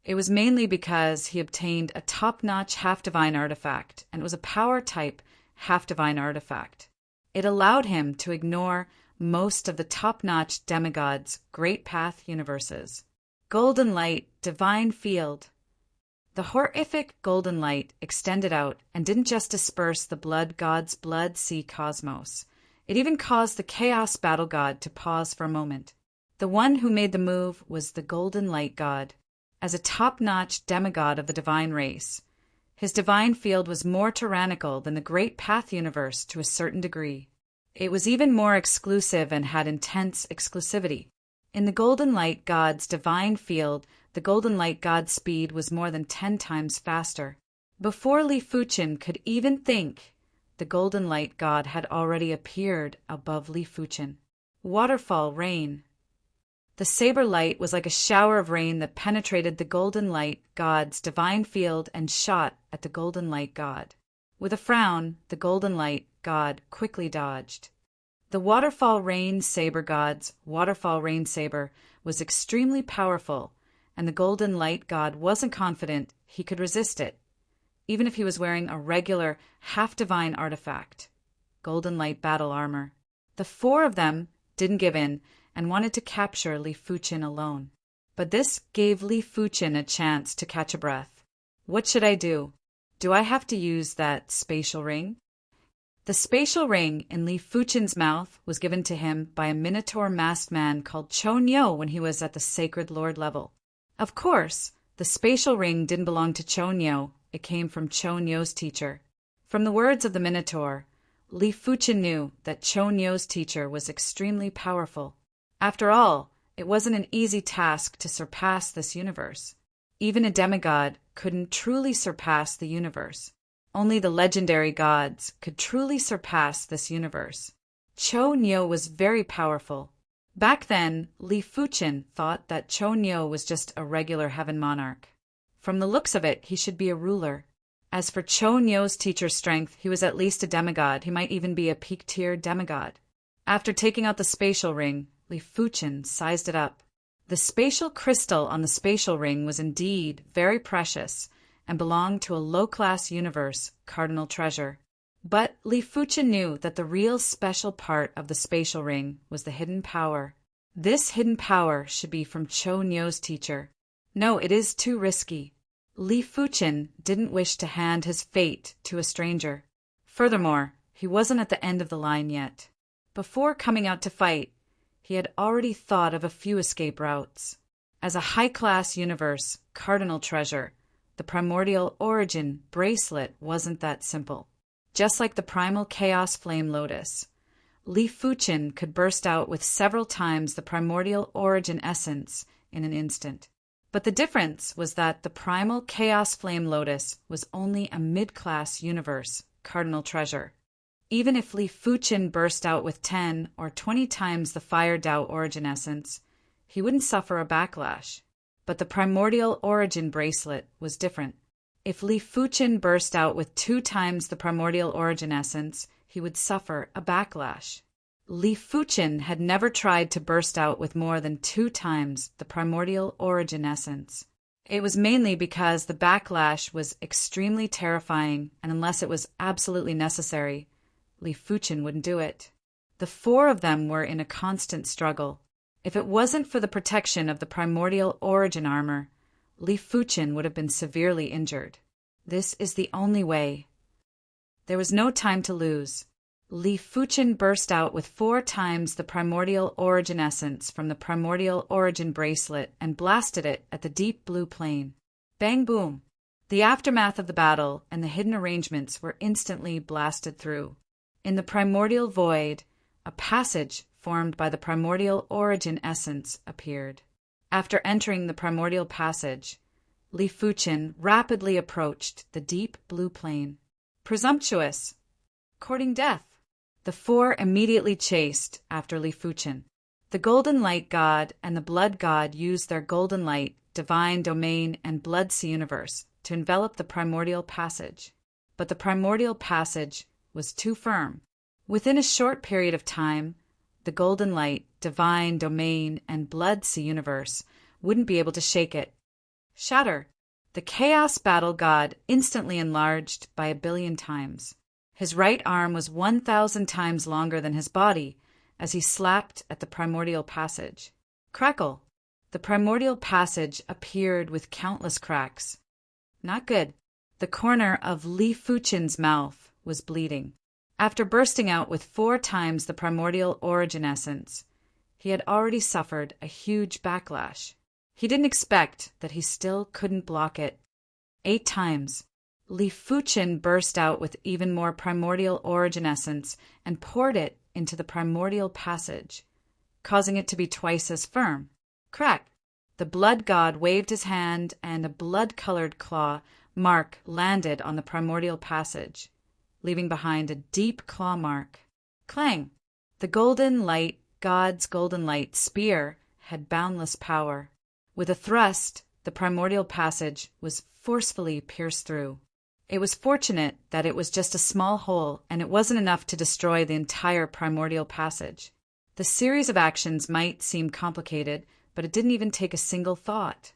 It was mainly because he obtained a top-notch half-divine artifact, and it was a power-type half-divine artifact. It allowed him to ignore most of the top-notch demigods' Great Path universes. Golden Light, Divine Field. The horrific golden light extended out and didn't just disperse the blood god's Blood Sea Cosmos. It even caused the Chaos Battle God to pause for a moment. The one who made the move was the Golden Light God. As a top-notch demigod of the divine race, his divine field was more tyrannical than the Great Path universe to a certain degree. It was even more exclusive and had intense exclusivity. In the Golden Light God's divine field, the Golden Light God's speed was more than 10 times faster. Before Li Fuchen could even think, the Golden Light God had already appeared above Li Fuchen. Waterfall Rain. The saber light was like a shower of rain that penetrated the Golden Light God's divine field and shot at the Golden Light God. With a frown, the Golden Light God quickly dodged. The Waterfall Rain Saber God's Waterfall Rain Saber was extremely powerful, and the Golden Light God wasn't confident he could resist it, even if he was wearing a regular half-divine artifact, Golden Light Battle Armor. The four of them didn't give in and wanted to capture Li Fuchen alone. But this gave Li Fuchen a chance to catch a breath. What should I do? Do I have to use that spatial ring? The spatial ring in Li Fuchen's mouth was given to him by a minotaur masked man called Cho Nyo when he was at the Sacred Lord level. Of course, the spatial ring didn't belong to Cho Nyo, it came from Cho Nyo's teacher. From the words of the minotaur, Li Fuchen knew that Cho Nyo's teacher was extremely powerful. After all, it wasn't an easy task to surpass this universe. Even a demigod couldn't truly surpass the universe. Only the legendary gods could truly surpass this universe. Chou Nyo was very powerful. Back then, Li Fuchen thought that Chou Nyo was just a regular heaven monarch. From the looks of it, he should be a ruler. As for Chou Nyo's teacher strength, he was at least a demigod. He might even be a peak-tier demigod. After taking out the spatial ring, Li Fuchen sized it up. The spatial crystal on the spatial ring was indeed very precious and belonged to a low-class universe cardinal treasure. But Li Fuchen knew that the real special part of the spatial ring was the hidden power. This hidden power should be from Chou Nyo's teacher. No, it is too risky. Li Fuchen didn't wish to hand his fate to a stranger. Furthermore, he wasn't at the end of the line yet. Before coming out to fight, he had already thought of a few escape routes. As a high-class universe cardinal treasure, the primordial origin bracelet wasn't that simple. Just like the primal chaos flame lotus, Li Fuchen could burst out with several times the primordial origin essence in an instant. But the difference was that the primal chaos flame lotus was only a mid-class universe cardinal treasure. Even if Li Fuchen burst out with 10 or 20 times the fire Dao origin essence, he wouldn't suffer a backlash. But the primordial origin bracelet was different. If Li Fuchen burst out with 2 times the primordial origin essence, he would suffer a backlash. Li Fuchen had never tried to burst out with more than 2 times the primordial origin essence. It was mainly because the backlash was extremely terrifying, and unless it was absolutely necessary, Li Fuchen wouldn't do it. The 4 of them were in a constant struggle. If it wasn't for the protection of the primordial origin armor, Li Fuchen would have been severely injured. This is the only way. There was no time to lose. Li Fuchen burst out with 4 times the primordial origin essence from the primordial origin bracelet and blasted it at the deep blue plane. Bang boom! The aftermath of the battle and the hidden arrangements were instantly blasted through. In the primordial void, a passage formed by the primordial origin essence appeared. After entering the primordial passage, Li Fuchen rapidly approached the deep blue plane. Presumptuous! Courting death! The 4 immediately chased after Li Fuchen. The Golden Light God and the Blood God used their Golden Light, Divine Domain, and Blood Sea Universe to envelop the primordial passage. But the primordial passage was too firm. Within a short period of time, the Golden Light, Divine Domain, and Blood Sea Universe wouldn't be able to shake it. Shatter! The Chaos Battle God instantly enlarged by 1,000,000,000 times. His right arm was 1,000 times longer than his body as he slapped at the primordial passage. Crackle! The primordial passage appeared with countless cracks. Not good. The corner of Li Fuchen's mouth was bleeding. After bursting out with 4 times the primordial origin essence, he had already suffered a huge backlash. He didn't expect that he still couldn't block it. 8 times. Li Fuchen burst out with even more primordial origin essence and poured it into the primordial passage, causing it to be twice as firm. Crack! The blood god waved his hand and a blood-colored claw mark landed on the primordial passage, leaving behind a deep claw mark. Clang! The Golden Light God's Golden Light spear had boundless power. With a thrust, the primordial passage was forcefully pierced through. It was fortunate that it was just a small hole and it wasn't enough to destroy the entire primordial passage. The series of actions might seem complicated, but it didn't even take a single thought.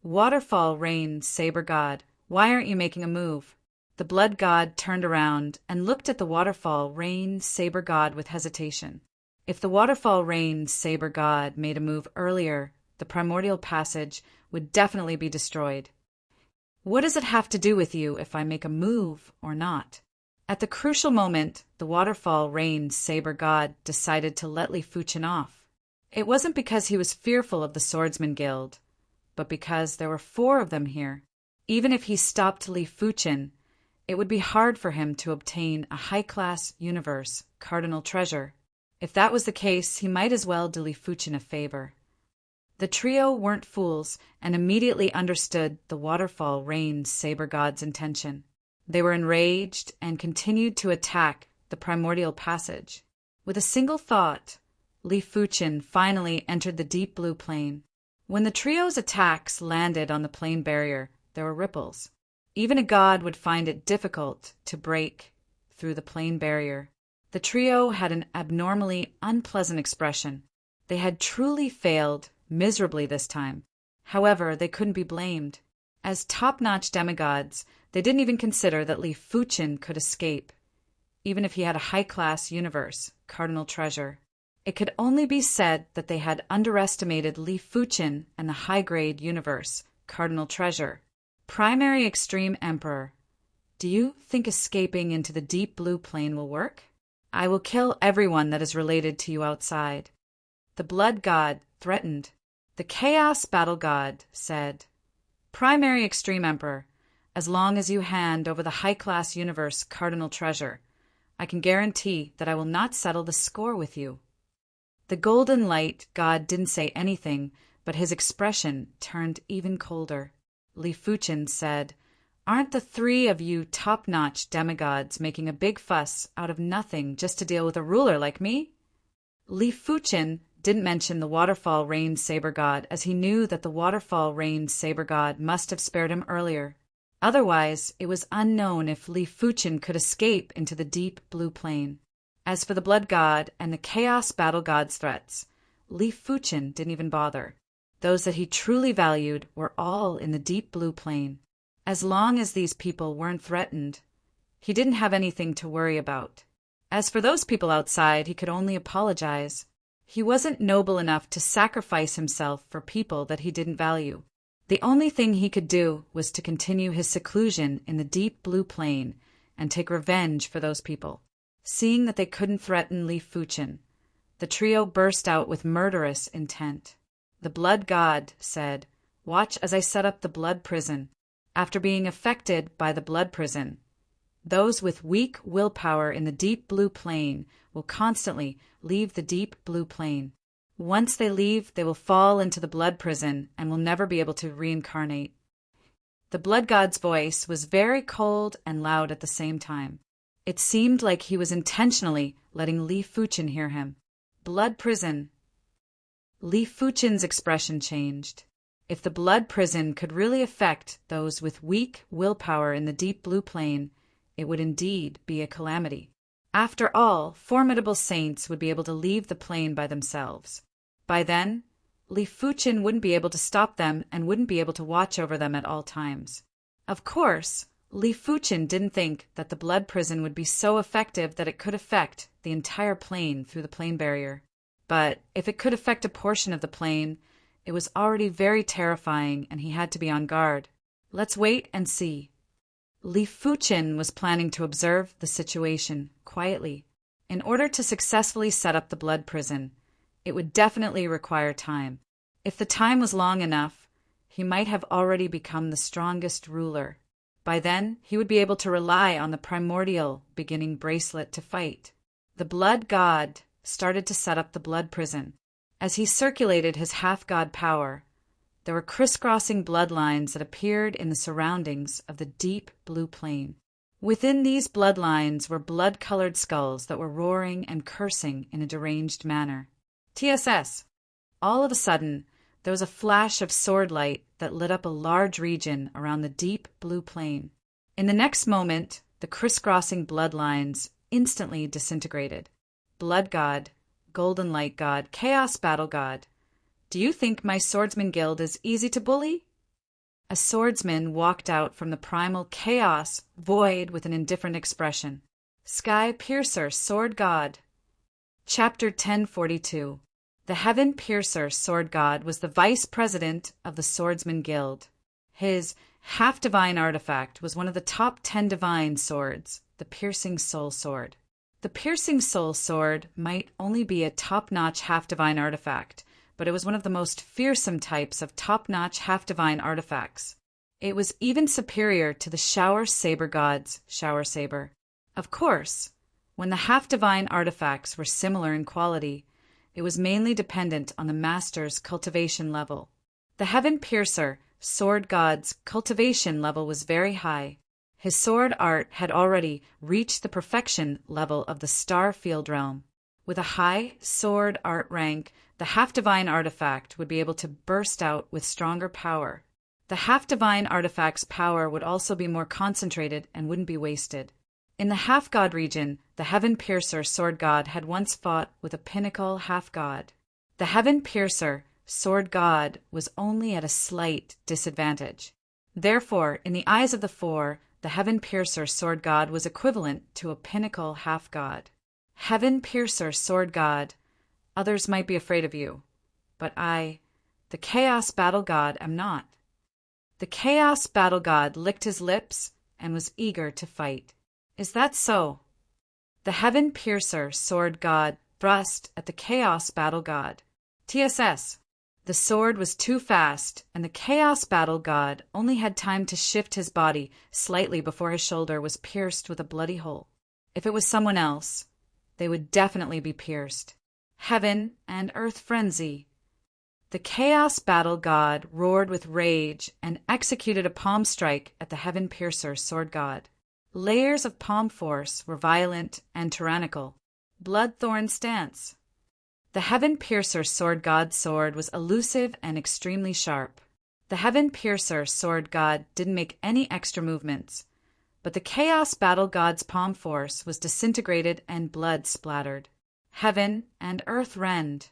Waterfall Rain, Saber God, why aren't you making a move? The blood god turned around and looked at the Waterfall Rain, Saber God with hesitation. If the Waterfall Rain, Saber God made a move earlier, the primordial passage would definitely be destroyed. What does it have to do with you if I make a move or not? At the crucial moment, the Waterfall Rain, Saber God decided to let Li Fuchen off. It wasn't because he was fearful of the Swordsman Guild, but because there were 4 of them here. Even if he stopped Li Fuchen, it would be hard for him to obtain a high-class universe cardinal treasure. If that was the case, he might as well do Li Fuchen a favor. The trio weren't fools and immediately understood the Waterfall Rain Saber God's intention. They were enraged and continued to attack the primordial passage. With a single thought, Li Fuqin finally entered the deep blue plain. When the trio's attacks landed on the plain barrier, there were ripples. Even a god would find it difficult to break through the plain barrier. The trio had an abnormally unpleasant expression. They had truly failed miserably this time. However, they couldn't be blamed. As top-notch demigods, they didn't even consider that Li Fuqin could escape, even if he had a high-class universe, cardinal treasure. It could only be said that they had underestimated Li Fuqin and the high-grade universe, cardinal treasure. Primary Extreme Emperor, do you think escaping into the deep blue plain will work? I will kill everyone that is related to you outside. The Blood God threatened. The Chaos Battle God said, Primary Extreme Emperor, as long as you hand over the high-class universe cardinal treasure, I can guarantee that I will not settle the score with you. The Golden Light God didn't say anything, but his expression turned even colder. Li Fuqin said, Aren't the three of you top-notch demigods making a big fuss out of nothing just to deal with a ruler like me? Li Fuqin didn't mention the Waterfall Rain Saber God, as he knew that the Waterfall Rain Saber God must have spared him earlier. Otherwise, it was unknown if Li Fuqin could escape into the deep blue plain. As for the Blood God and the Chaos Battle God's threats, Li Fuqin didn't even bother. Those that he truly valued were all in the deep blue plain. As long as these people weren't threatened, he didn't have anything to worry about. As for those people outside, he could only apologize. He wasn't noble enough to sacrifice himself for people that he didn't value. The only thing he could do was to continue his seclusion in the deep blue plain and take revenge for those people. Seeing that they couldn't threaten Li Fuqin, the trio burst out with murderous intent. The Blood God said, Watch as I set up the Blood Prison. After being affected by the Blood Prison, those with weak willpower in the deep blue plain will constantly leave the deep blue plain. Once they leave, they will fall into the Blood Prison and will never be able to reincarnate. The Blood God's voice was very cold and loud at the same time. It seemed like he was intentionally letting Li Fuqin hear him. Blood Prison. Li Fuqin's expression changed. If the Blood Prison could really affect those with weak willpower in the deep blue plain, it would indeed be a calamity. After all, formidable saints would be able to leave the plane by themselves. By then, Li Fuqin wouldn't be able to stop them and wouldn't be able to watch over them at all times. Of course, Li Fuqin didn't think that the Blood Prison would be so effective that it could affect the entire plane through the plane barrier. But if it could affect a portion of the plane, it was already very terrifying and he had to be on guard. Let's wait and see. Li Fuqin was planning to observe the situation quietly. In order to successfully set up the Blood Prison, it would definitely require time. If the time was long enough, he might have already become the strongest ruler. By then, he would be able to rely on the primordial beginning bracelet to fight. The Blood God started to set up the Blood Prison. As he circulated his half-god power, there were crisscrossing bloodlines that appeared in the surroundings of the deep blue plain. Within these bloodlines were blood-colored skulls that were roaring and cursing in a deranged manner. TSS. All of a sudden, there was a flash of sword light that lit up a large region around the deep blue plain. In the next moment, the crisscrossing bloodlines instantly disintegrated. Blood God, Golden Light God, Chaos Battle God, do you think my swordsman guild is easy to bully? A swordsman walked out from the primal chaos void with an indifferent expression. Sky Piercer, Sword God. Chapter 1042. The Heaven Piercer Sword God was the vice president of the Swordsman Guild. His half-divine artifact was one of the top 10 divine swords, the Piercing Soul Sword. The Piercing Soul Sword might only be a top-notch half-divine artifact, but it was one of the most fearsome types of top-notch half-divine artifacts. It was even superior to the Shower Saber God's Shower Saber. Of course, when the half-divine artifacts were similar in quality, it was mainly dependent on the master's cultivation level. The Heaven Piercer Sword God's cultivation level was very high. His sword art had already reached the perfection level of the Starfield realm. With a high sword art rank, the half-divine artifact would be able to burst out with stronger power. The half-divine artifact's power would also be more concentrated and wouldn't be wasted. In the half-god region, the Heaven Piercer Sword God had once fought with a pinnacle half-god. The Heaven Piercer Sword God was only at a slight disadvantage. Therefore, in the eyes of the four, the Heaven Piercer Sword God was equivalent to a pinnacle half-god. Heaven Piercer Sword God, others might be afraid of you, but I, the Chaos Battle God, am not. The Chaos Battle God licked his lips and was eager to fight. Is that so? The Heaven Piercer Sword God thrust at the Chaos Battle God. TSS. The sword was too fast, and the Chaos Battle God only had time to shift his body slightly before his shoulder was pierced with a bloody hole. If it was someone else, they would definitely be pierced. Heaven and earth frenzy. The Chaos Battle God roared with rage and executed a palm strike at the Heaven Piercer Sword God. Layers of palm force were violent and tyrannical. Bloodthorn stance. The Heaven Piercer Sword God's sword was elusive and extremely sharp. The Heaven Piercer Sword God didn't make any extra movements, but the Chaos Battle God's palm force was disintegrated and blood splattered. Heaven and earth rend.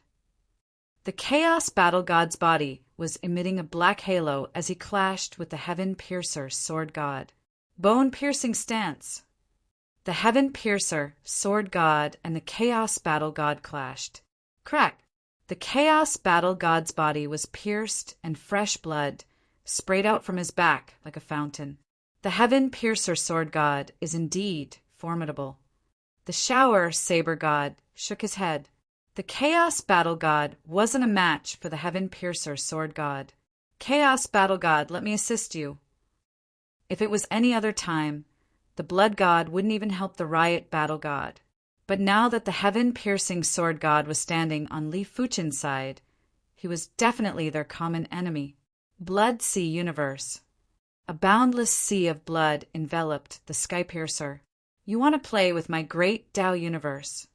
The Chaos Battle God's body was emitting a black halo as he clashed with the Heaven Piercer Sword God. Bone-piercing stance. The Heaven Piercer Sword God and the Chaos Battle God clashed. Crack! The Chaos Battle God's body was pierced and fresh blood sprayed out from his back like a fountain. The Heaven Piercer Sword God is indeed formidable. The Shower Saber God shook his head. The Chaos Battle God wasn't a match for the Heaven Piercer Sword God. Chaos Battle God, let me assist you. If it was any other time, the Blood God wouldn't even help the Riot Battle God. But now that the Heaven-Piercing Sword God was standing on Li Fuchen's side, he was definitely their common enemy. Blood Sea Universe. A boundless sea of blood enveloped the Sky-Piercer. You want to play with my great Tao universe.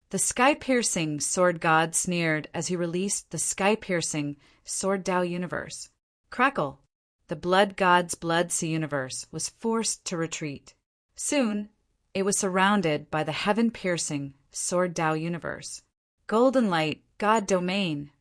The Sky-Piercing Sword God sneered as he released the Sky-Piercing Sword Tao universe. Crackle! The Blood God's Blood Sea universe was forced to retreat. Soon, it was surrounded by the Heaven-Piercing Sword Tao universe. Golden Light God Domain.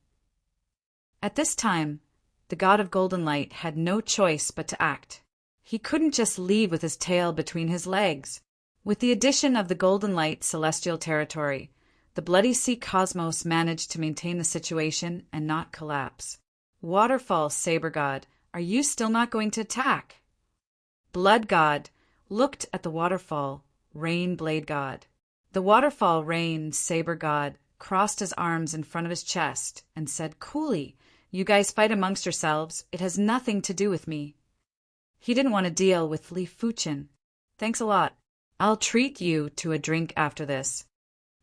At this time, the God of Golden Light had no choice but to act. He couldn't just leave with his tail between his legs. With the addition of the Golden Light celestial territory, the Bloody Sea cosmos managed to maintain the situation and not collapse. Waterfall Saber God, are you still not going to attack? Blood God looked at the Waterfall Rain Blade God. The Waterfall Rain Saber God crossed his arms in front of his chest and said coolly, "You guys fight amongst yourselves. It has nothing to do with me." He didn't want to deal with Li Fuchen. Thanks a lot. I'll treat you to a drink after this.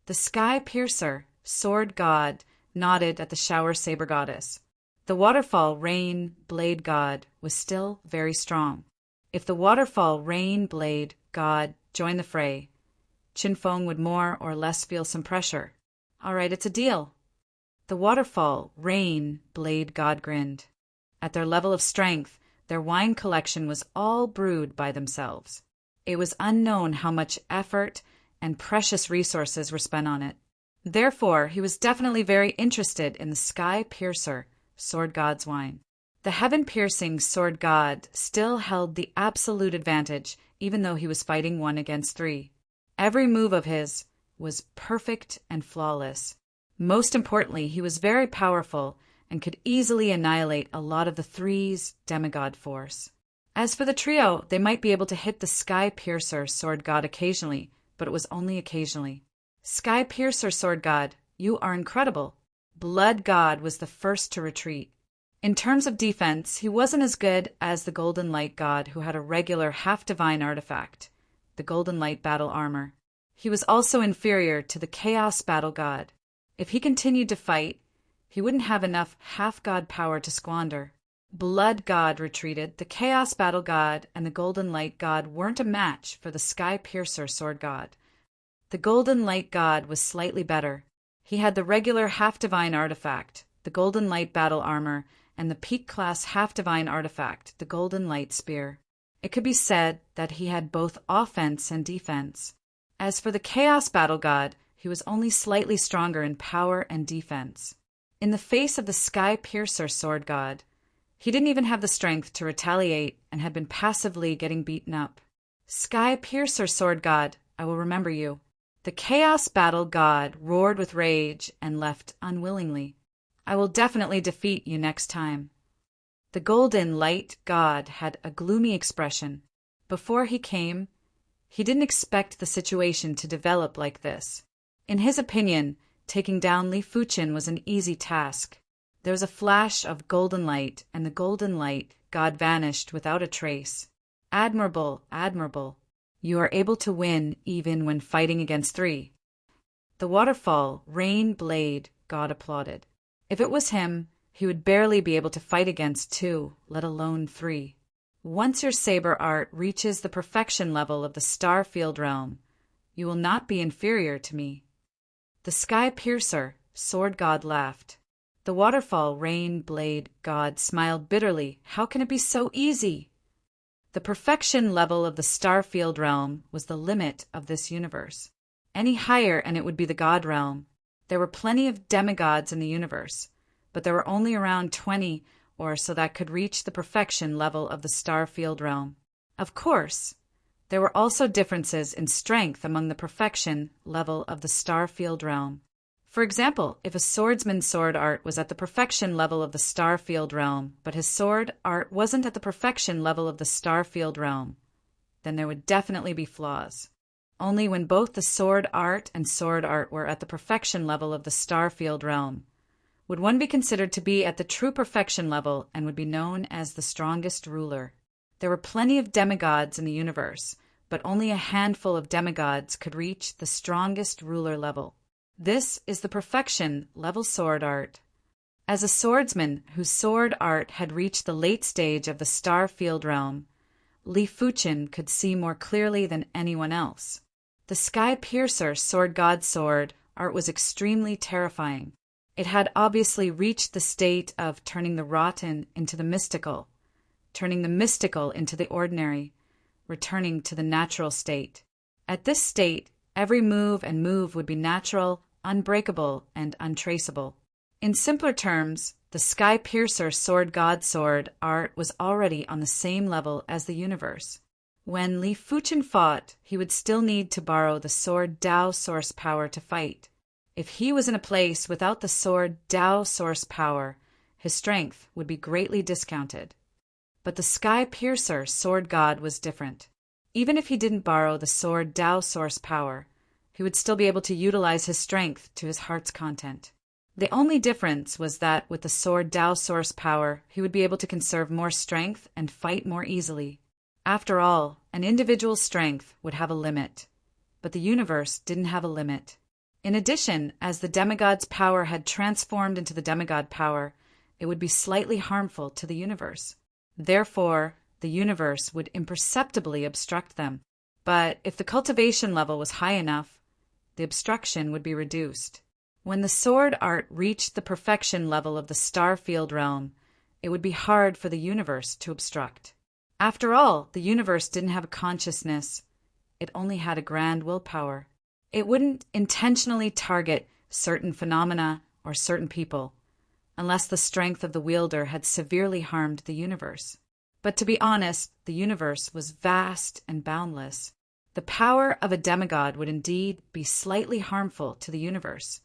The Sky Piercer Sword God nodded at the Shower Saber Goddess. The Waterfall Rain Blade God was still very strong. If the Waterfall Rain Blade God joined the fray, Qinfeng would more or less feel some pressure. All right, it's a deal. The Waterfall Rain Blade God grinned. At their level of strength, their wine collection was all brewed by themselves. It was unknown how much effort and precious resources were spent on it. Therefore, he was definitely very interested in the Sky Piercer Sword God's wine. The Heaven-Piercing Sword God still held the absolute advantage, even though he was fighting 1 against 3. Every move of his was perfect and flawless. Most importantly, he was very powerful and could easily annihilate a lot of the 3's demigod force. As for the trio, they might be able to hit the Sky Piercer Sword God occasionally, but it was only occasionally. Sky Piercer Sword God, you are incredible. Blood God was the first to retreat. In terms of defense, he wasn't as good as the Golden Light God, who had a regular half-divine artifact, the Golden Light Battle Armor. He was also inferior to the Chaos Battle God. If he continued to fight, he wouldn't have enough half-god power to squander. Blood God retreated. The Chaos Battle God and the Golden Light God weren't a match for the Sky Piercer Sword God. The Golden Light God was slightly better. He had the regular half-divine artifact, the Golden Light battle armor, and the peak-class half-divine artifact, the Golden Light spear. It could be said that he had both offense and defense. As for the Chaos Battle God, he was only slightly stronger in power and defense. In the face of the Sky Piercer Sword God, he didn't even have the strength to retaliate and had been passively getting beaten up. Sky Piercer Sword God, I will remember you. The Chaos Battle God roared with rage and left unwillingly. I will definitely defeat you next time. The Golden Light God had a gloomy expression. Before he came, he didn't expect the situation to develop like this. In his opinion, taking down Li Fuchen was an easy task. There was a flash of golden light, and the Golden Light God vanished without a trace. Admirable, admirable. You are able to win even when fighting against three. The Waterfall Rain Blade God applauded. If it was him, he would barely be able to fight against two, let alone three. Once your saber art reaches the perfection level of the Starfield realm, you will not be inferior to me. The Sky Piercer Sword God laughed. The Waterfall Rain Blade God smiled bitterly. How can it be so easy? The perfection level of the Starfield realm was the limit of this universe. Any higher and it would be the God realm. There were plenty of demigods in the universe, but there were only around 20 or so that could reach the perfection level of the Starfield realm. Of course, there were also differences in strength among the perfection level of the Starfield realm. For example, if a swordsman's sword art was at the perfection level of the Starfield realm, but his sword art wasn't at the perfection level of the Starfield realm, then there would definitely be flaws. Only when both the sword art and sword art were at the perfection level of the Starfield realm would one be considered to be at the true perfection level and would be known as the strongest ruler. There were plenty of demigods in the universe, but only a handful of demigods could reach the strongest ruler level. This is the perfection level sword art. As a swordsman whose sword art had reached the late stage of the Starfield realm, Li Fuchen could see more clearly than anyone else. The Sky Piercer Sword God sword art was extremely terrifying. It had obviously reached the state of turning the rotten into the mystical, turning the mystical into the ordinary, returning to the natural state. At this state, every move and move would be natural, unbreakable, and untraceable. In simpler terms, the Sky Piercer Sword God sword art was already on the same level as the universe. When Li Fuchen fought, he would still need to borrow the sword Dao source power to fight. If he was in a place without the sword Dao source power, his strength would be greatly discounted. But the Sky Piercer Sword God was different. Even if he didn't borrow the sword Dao source power, he would still be able to utilize his strength to his heart's content. The only difference was that with the sword Dao source power, he would be able to conserve more strength and fight more easily. After all, an individual's strength would have a limit, but the universe didn't have a limit. In addition, as the demigod's power had transformed into the demigod power, it would be slightly harmful to the universe. Therefore, the universe would imperceptibly obstruct them. But if the cultivation level was high enough, the obstruction would be reduced. When the sword art reached the perfection level of the Starfield realm, it would be hard for the universe to obstruct. After all, the universe didn't have a consciousness. It only had a grand willpower. It wouldn't intentionally target certain phenomena or certain people, unless the strength of the wielder had severely harmed the universe. But to be honest, the universe was vast and boundless. The power of a demigod would indeed be slightly harmful to the universe,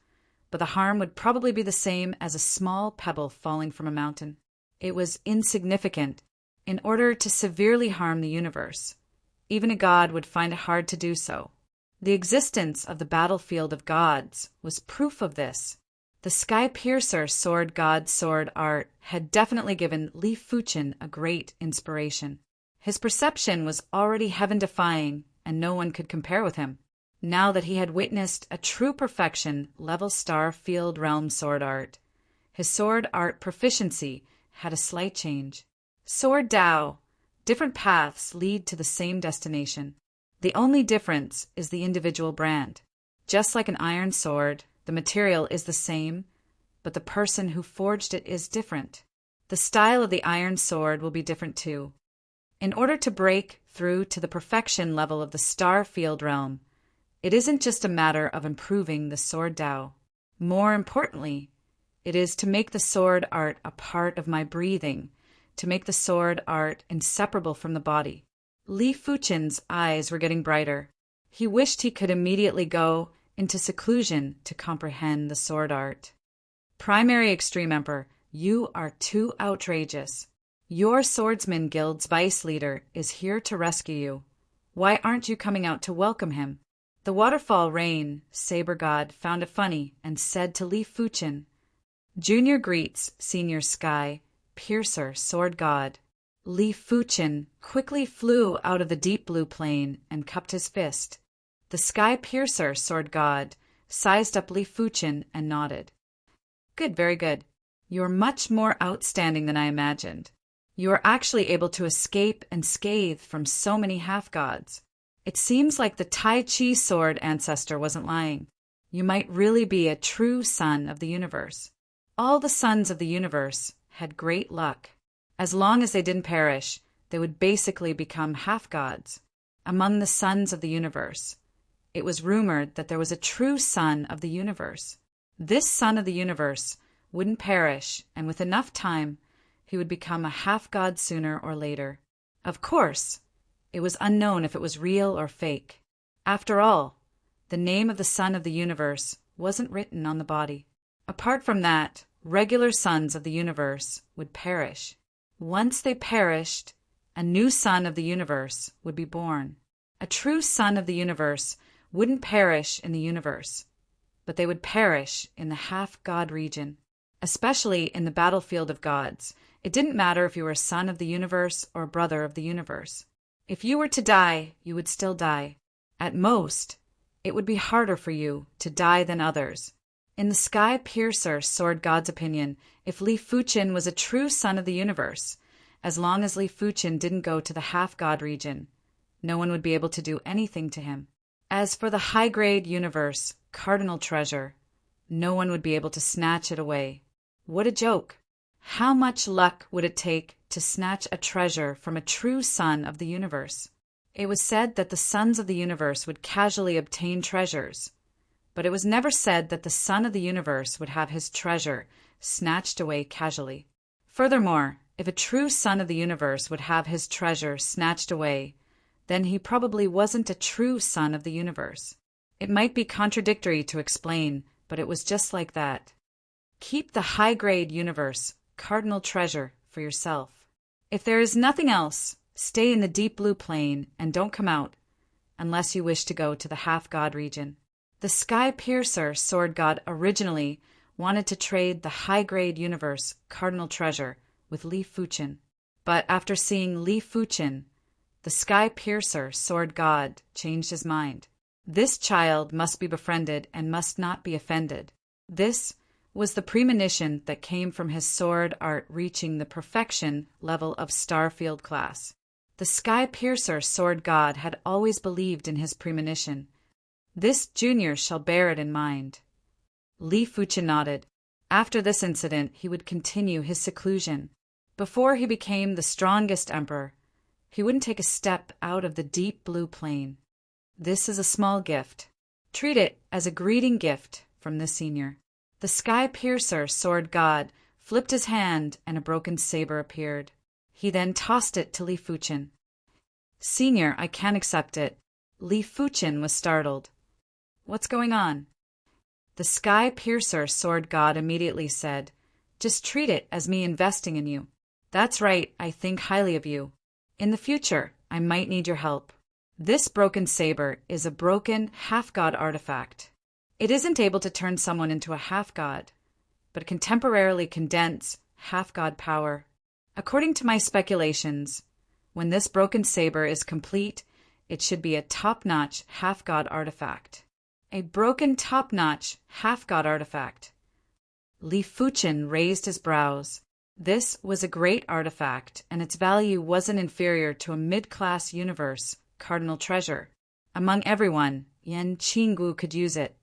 but the harm would probably be the same as a small pebble falling from a mountain. It was insignificant. In order to severely harm the universe, even a god would find it hard to do so. The existence of the battlefield of gods was proof of this. The Sky Piercer Sword God sword art had definitely given Li Fuchen a great inspiration. His perception was already heaven-defying, and no one could compare with him. Now that he had witnessed a true perfection level Starfield realm sword art, his sword art proficiency had a slight change. Sword Dao. Different paths lead to the same destination. The only difference is the individual brand. Just like an iron sword, the material is the same, but the person who forged it is different. The style of the iron sword will be different too. In order to break through to the perfection level of the star field realm, it isn't just a matter of improving the sword Tao. More importantly, it is to make the sword art a part of my breathing, to make the sword art inseparable from the body. Li Fuchen's eyes were getting brighter. He wished he could immediately go into seclusion to comprehend the sword art. Primary Extreme Emperor, you are too outrageous. Your Swordsman Guild's vice leader is here to rescue you. Why aren't you coming out to welcome him? The Waterfall Rain, Saber God, found it funny and said to Li Fuchen, Junior greets Senior Sky, Piercer, Sword God. Li Fuchen quickly flew out of the deep blue plane and cupped his fist. The Sky Piercer, Sword God, sized up Li Fuchen and nodded. Good, very good. You're much more outstanding than I imagined. You are actually able to escape and scathe from so many half-gods. It seems like the Tai Chi sword ancestor wasn't lying. You might really be a true son of the universe. All the sons of the universe had great luck. As long as they didn't perish, they would basically become half-gods. Among the sons of the universe, it was rumored that there was a true son of the universe. This son of the universe wouldn't perish, and with enough time, he would become a half-god sooner or later. Of course, it was unknown if it was real or fake. After all, the name of the son of the universe wasn't written on the body. Apart from that, regular sons of the universe would perish. Once they perished, a new son of the universe would be born. A true son of the universe wouldn't perish in the universe, but they would perish in the half-god region, especially in the battlefield of gods. It didn't matter if you were a son of the universe or a brother of the universe. If you were to die, you would still die. At most, it would be harder for you to die than others. In the Sky Piercer Sword God's opinion, if Li Fuchen was a true son of the universe, as long as Li Fuchen didn't go to the half-god region, no one would be able to do anything to him. As for the high-grade universe, cardinal treasure, no one would be able to snatch it away. What a joke! How much luck would it take to snatch a treasure from a true son of the universe? It was said that the sons of the universe would casually obtain treasures, but it was never said that the son of the universe would have his treasure snatched away casually. Furthermore, if a true son of the universe would have his treasure snatched away, then he probably wasn't a true son of the universe. It might be contradictory to explain, but it was just like that. Keep the high-grade universe, cardinal treasure, for yourself. If there is nothing else, stay in the deep blue plane and don't come out, unless you wish to go to the half-god region. The Sky Piercer Sword God originally wanted to trade the high-grade universe, cardinal treasure, with Li Fuchen. But after seeing Li Fuchen, the Sky Piercer Sword God changed his mind. This child must be befriended and must not be offended. This was the premonition that came from his sword art reaching the perfection level of Starfield class. The Sky Piercer Sword God had always believed in his premonition. This junior shall bear it in mind. Li Fuchen nodded. After this incident, he would continue his seclusion. Before he became the strongest emperor, he wouldn't take a step out of the deep blue plane. This is a small gift. Treat it as a greeting gift from the senior. The Sky Piercer Sword God flipped his hand and a broken saber appeared. He then tossed it to Li Fuchen. Senior, I can't accept it. Li Fuchen was startled. What's going on? The Sky Piercer Sword God immediately said, Just treat it as me investing in you. That's right, I think highly of you. In the future, I might need your help. This broken saber is a broken half-god artifact. It isn't able to turn someone into a half-god, but can temporarily condense half-god power. According to my speculations, when this broken saber is complete, it should be a top-notch half-god artifact. A broken top-notch half-god artifact. Li Fuchen raised his brows. This was a great artifact, and its value wasn't inferior to a mid-class universe cardinal treasure. Among everyone, Yan Qinggu could use it.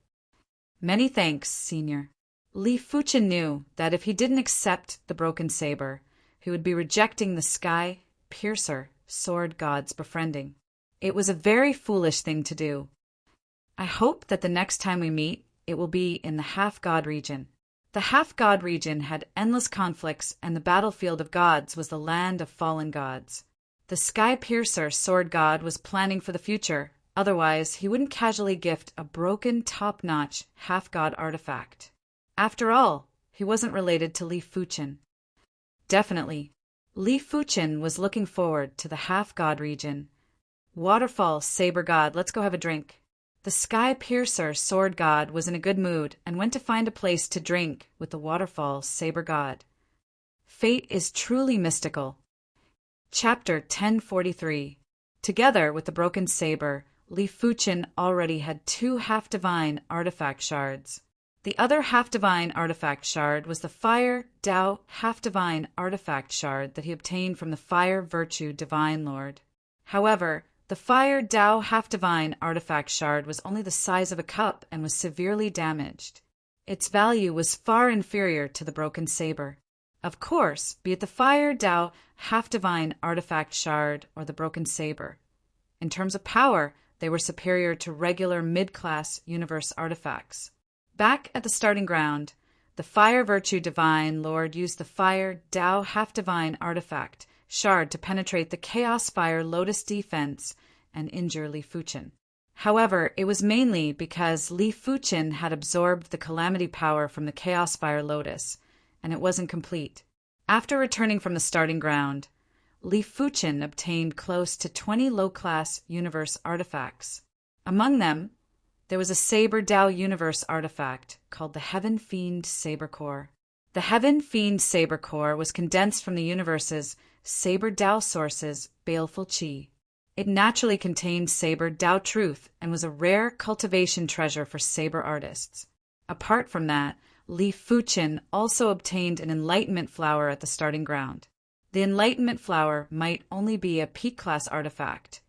Many thanks, Senior. Li Fuchen knew that if he didn't accept the broken saber, he would be rejecting the sky piercer sword god's befriending. It was a very foolish thing to do. I hope that the next time we meet, it will be in the half-god region. The half-god region had endless conflicts, and the battlefield of gods was the land of fallen gods. The sky piercer sword god was planning for the future, otherwise he wouldn't casually gift a broken top-notch half-god artifact. After all, he wasn't related to Li Fuchen. Definitely, Li Fuchen was looking forward to the half-god region. Waterfall, saber god, let's go have a drink. The sky piercer sword god was in a good mood and went to find a place to drink with the waterfall saber god. Fate is truly mystical. Chapter 1043. Together with the broken saber, Li Fuchen already had 2 half-divine artifact shards. The other half-divine artifact shard was the Fire Dao half-divine artifact shard that he obtained from the Fire Virtue Divine Lord. However, the Fire Dao half-divine artifact shard was only the size of a cup and was severely damaged. Its value was far inferior to the broken saber. Of course, be it the Fire Dao half-divine artifact shard or the broken saber. In terms of power, they were superior to regular mid-class universe artifacts. Back at the starting ground, the Fire Virtue Divine Lord used the Fire Dao half-divine artifact shard to penetrate the Chaos Fire Lotus defense and injure Li Fuchen. However, it was mainly because Li Fuchen had absorbed the calamity power from the Chaos Fire Lotus, and it wasn't complete. After returning from the starting ground, Li Fuchen obtained close to 20 low-class universe artifacts. Among them, there was a Saber Dao universe artifact called the Heaven Fiend Saber Core. The Heaven Fiend Saber Core was condensed from the universe's Saber Dao source's baleful chi. It naturally contained Saber Dao truth and was a rare cultivation treasure for saber artists. Apart from that, Li Fuchen also obtained an Enlightenment Flower at the starting ground. The Enlightenment Flower might only be a peak-class artifact,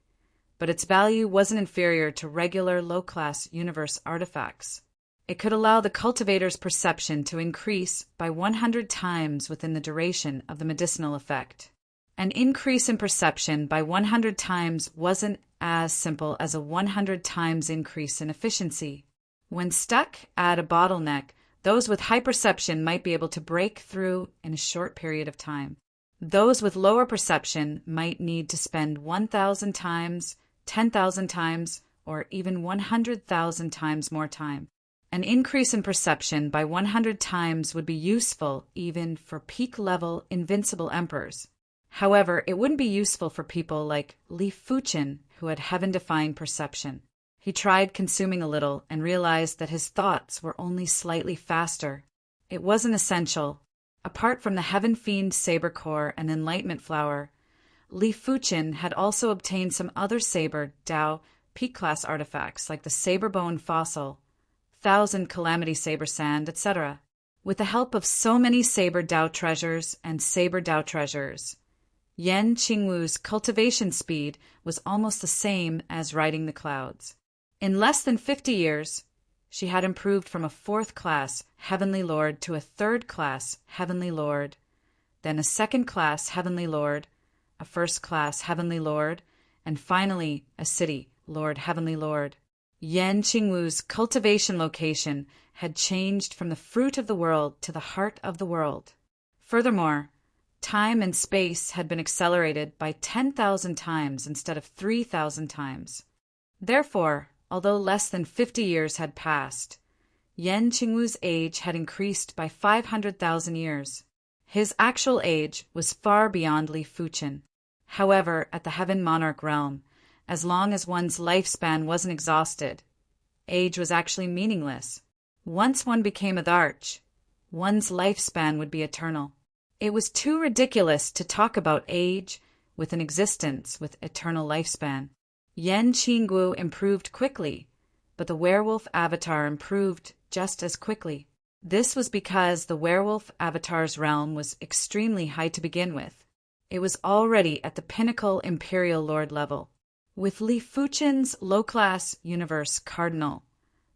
but its value wasn't inferior to regular low-class universe artifacts. It could allow the cultivator's perception to increase by 100 times within the duration of the medicinal effect. An increase in perception by 100 times wasn't as simple as a 100 times increase in efficiency. When stuck at a bottleneck, those with high perception might be able to break through in a short period of time. Those with lower perception might need to spend 1,000 times, 10,000 times, or even 100,000 times more time. An increase in perception by 100 times would be useful even for peak-level invincible emperors. However, it wouldn't be useful for people like Li Fuchen, who had heaven-defying perception. He tried consuming a little and realized that his thoughts were only slightly faster. It wasn't essential. Apart from the Heaven Fiend Saber Core and Enlightenment Flower, Li Fuchen had also obtained some other Saber Dao peak-class artifacts like the Saber Bone Fossil, 1,000 Calamity Saber Sand, etc. With the help of so many Saber Dao treasures and Saber Dao treasures, Yan Qingwu's cultivation speed was almost the same as riding the clouds. In less than 50 years, she had improved from a 4th-class Heavenly Lord to a 3rd-class Heavenly Lord, then a 2nd-class Heavenly Lord, a 1st-class Heavenly Lord, and finally a City Lord Heavenly Lord. Yan Qingwu's cultivation location had changed from the fruit of the world to the heart of the world. Furthermore, time and space had been accelerated by 10,000 times instead of 3,000 times. Therefore, although less than 50 years had passed, Yan Qingwu's age had increased by 500,000 years. His actual age was far beyond Li Fuchen. However, at the Heaven Monarch realm, as long as one's lifespan wasn't exhausted, age was actually meaningless. Once one became a Dharch, one's lifespan would be eternal. It was too ridiculous to talk about age with an existence with eternal lifespan. Yan Qingwu improved quickly, but the werewolf avatar improved just as quickly. This was because the werewolf avatar's realm was extremely high to begin with. It was already at the pinnacle Imperial Lord level. With Li Fuchen's low-class universe cardinal,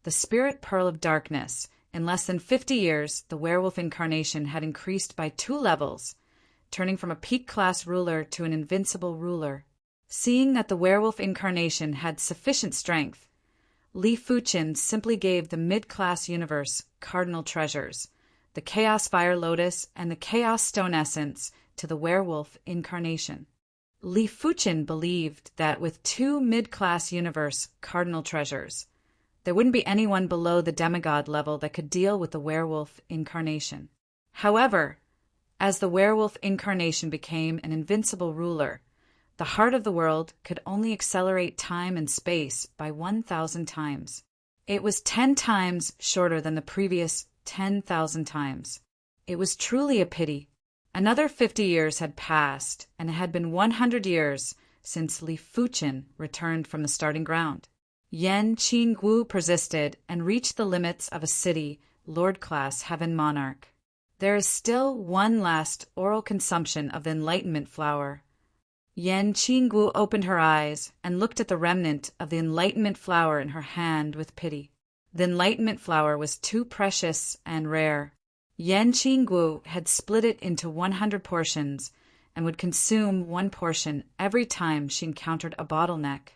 the spirit pearl of darkness. In less than 50 years, the werewolf incarnation had increased by 2 levels, turning from a peak-class ruler to an invincible ruler. Seeing that the werewolf incarnation had sufficient strength, Li Fuqin simply gave the mid-class universe cardinal treasures, the Chaos Fire Lotus and the Chaos Stone Essence, to the werewolf incarnation. Li Fuqin believed that with 2 mid-class universe cardinal treasures, there wouldn't be anyone below the demigod level that could deal with the werewolf incarnation. However, as the werewolf incarnation became an invincible ruler, the heart of the world could only accelerate time and space by 1,000 times. It was 10 times shorter than the previous 10,000 times. It was truly a pity. Another 50 years had passed, and it had been 100 years since Li Fuqin returned from the starting ground. Yan Qinggu persisted and reached the limits of a city, Lord-class Heaven Monarch. There is still one last oral consumption of the Enlightenment Flower. Yan Qinggu opened her eyes and looked at the remnant of the Enlightenment Flower in her hand with pity. The Enlightenment Flower was too precious and rare. Yan Qinggu had split it into 100 portions and would consume 1 portion every time she encountered a bottleneck.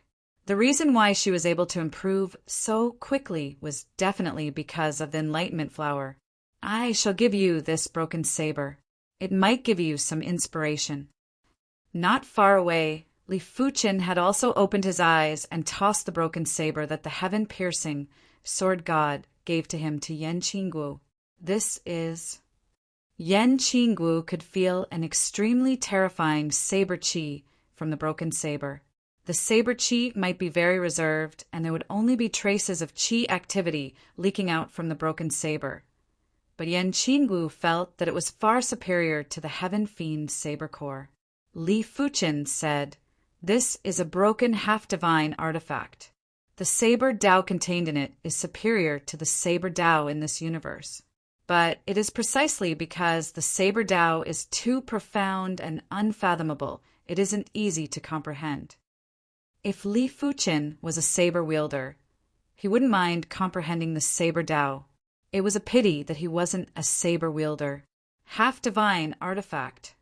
The reason why she was able to improve so quickly was definitely because of the Enlightenment Flower. I shall give you this broken saber. It might give you some inspiration. Not far away, Li Fuqin had also opened his eyes and tossed the broken saber that the heaven-piercing sword god gave to him to Yan Qinggu. This is... Yan Qinggu could feel an extremely terrifying saber chi from the broken saber. The saber chi might be very reserved, and there would only be traces of chi activity leaking out from the broken saber. But Yan Qinggu felt that it was far superior to the Heaven Fiend saber core. Li Fuqin said, "This is a broken half-divine artifact. The saber Tao contained in it is superior to the saber Tao in this universe. But it is precisely because the saber Tao is too profound and unfathomable, it isn't easy to comprehend." If Li Fuqin was a saber wielder, he wouldn't mind comprehending the saber Tao. It was a pity that he wasn't a saber wielder. Half-divine artifact.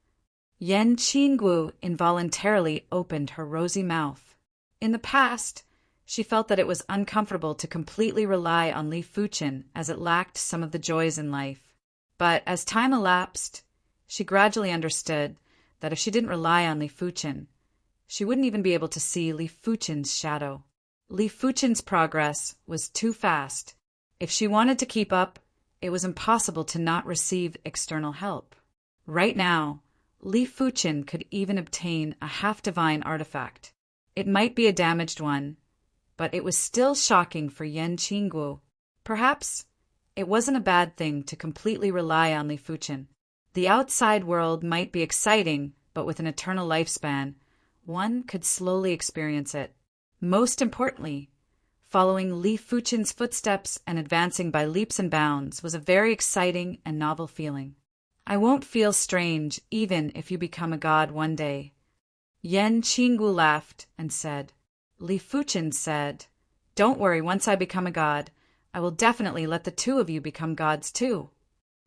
Yan Qinggu involuntarily opened her rosy mouth. In the past, she felt that it was uncomfortable to completely rely on Li Fuqin as it lacked some of the joys in life. But as time elapsed, she gradually understood that if she didn't rely on Li Fuqin, she wouldn't even be able to see Li Fuqin's shadow. Li Fuqin's progress was too fast. If she wanted to keep up, it was impossible to not receive external help. Right now, Li Fuqin could even obtain a half-divine artifact. It might be a damaged one, but it was still shocking for Yan Qinggu. Perhaps it wasn't a bad thing to completely rely on Li Fuqin. The outside world might be exciting, but with an eternal lifespan, one could slowly experience it. Most importantly, following Li Fuqin's footsteps and advancing by leaps and bounds was a very exciting and novel feeling. I won't feel strange even if you become a god one day. Yan Qinggu laughed and said. Li Fuqin said, "Don't worry, once I become a god, I will definitely let the 2 of you become gods too.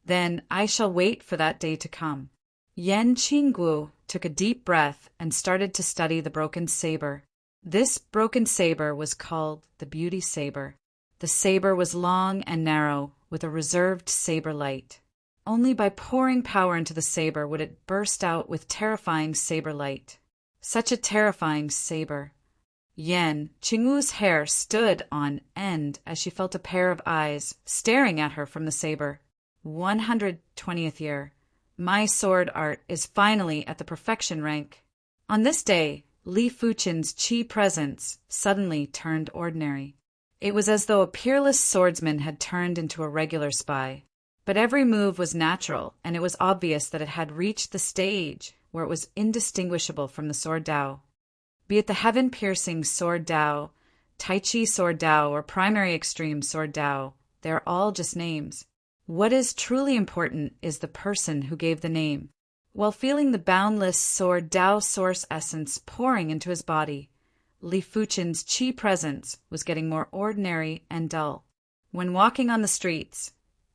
Then I shall wait for that day to come." Yan Qinggu took a deep breath and started to study the broken saber. This broken saber was called the Beauty Saber. The saber was long and narrow, with a reserved saber light. Only by pouring power into the saber would it burst out with terrifying saber light. Such a terrifying saber. Yan Qinggu's hair stood on end as she felt a pair of eyes staring at her from the saber. 120th year. My sword art is finally at the perfection rank. On this day, Li Fuqin's chi presence suddenly turned ordinary. It was as though a peerless swordsman had turned into a regular spy. But every move was natural, and it was obvious that it had reached the stage where it was indistinguishable from the sword Tao. Be it the heaven-piercing sword Tao, Tai Chi sword Tao, or primary extreme sword Tao, they are all just names. What is truly important is the person who gave the name. While feeling the boundless sword Tao source essence pouring into his body, Li Fuqin's chi presence was getting more ordinary and dull. When walking on the streets,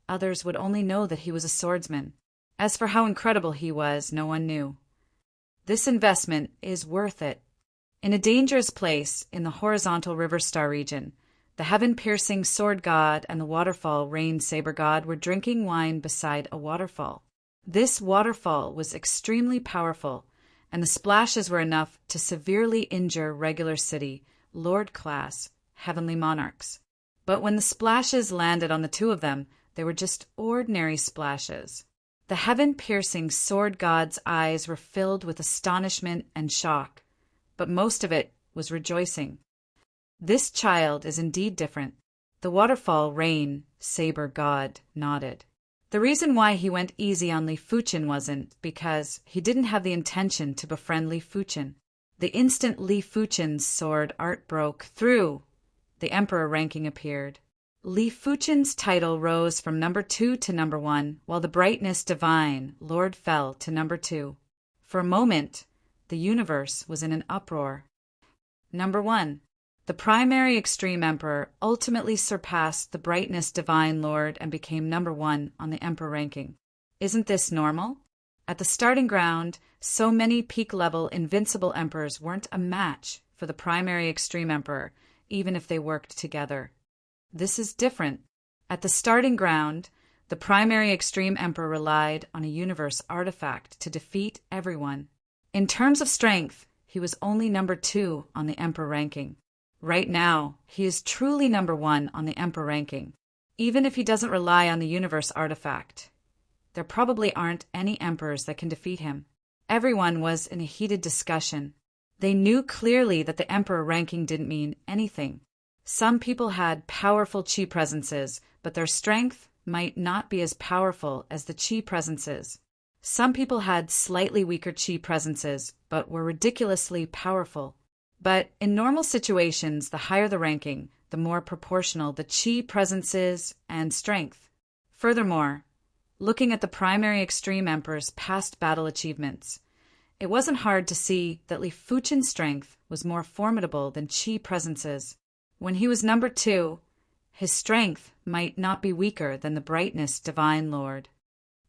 others would only know that he was a swordsman. As for how incredible he was, no one knew. This investment is worth it. In a dangerous place in the horizontal river star region, the heaven-piercing sword god and the waterfall rain saber god were drinking wine beside a waterfall. This waterfall was extremely powerful, and the splashes were enough to severely injure regular city, lord-class, heavenly monarchs. But when the splashes landed on the two of them, they were just ordinary splashes. The heaven-piercing sword god's eyes were filled with astonishment and shock, but most of it was rejoicing. This child is indeed different. The waterfall rain saber god nodded. The reason why he went easy on Li Fuchen wasn't because he didn't have the intention to befriend Li Fuchen. The instant Li Fuchen's sword art broke through, the emperor ranking appeared. Li Fuchen's title rose from number 2 to number 1, while the brightness divine Lord fell to number 2. For a moment, the universe was in an uproar. Number 1. The primary extreme emperor ultimately surpassed the brightness divine Lord and became number 1 on the emperor ranking. Isn't this normal? At the starting ground, so many peak-level invincible emperors weren't a match for the primary extreme emperor, even if they worked together. This is different. At the starting ground, the primary extreme emperor relied on a universe artifact to defeat everyone. In terms of strength, he was only number 2 on the emperor ranking. Right now, he is truly number 1 on the emperor ranking, even if he doesn't rely on the universe artifact. There probably aren't any emperors that can defeat him. Everyone was in a heated discussion. They knew clearly that the emperor ranking didn't mean anything. Some people had powerful chi presences, but their strength might not be as powerful as the chi presences. Some people had slightly weaker chi presences, but were ridiculously powerful. But in normal situations, the higher the ranking, the more proportional the chi presences and strength. Furthermore, looking at the primary extreme emperor's past battle achievements, it wasn't hard to see that Li Fuchen's strength was more formidable than chi presences. When he was number 2, his strength might not be weaker than the brightness divine Lord.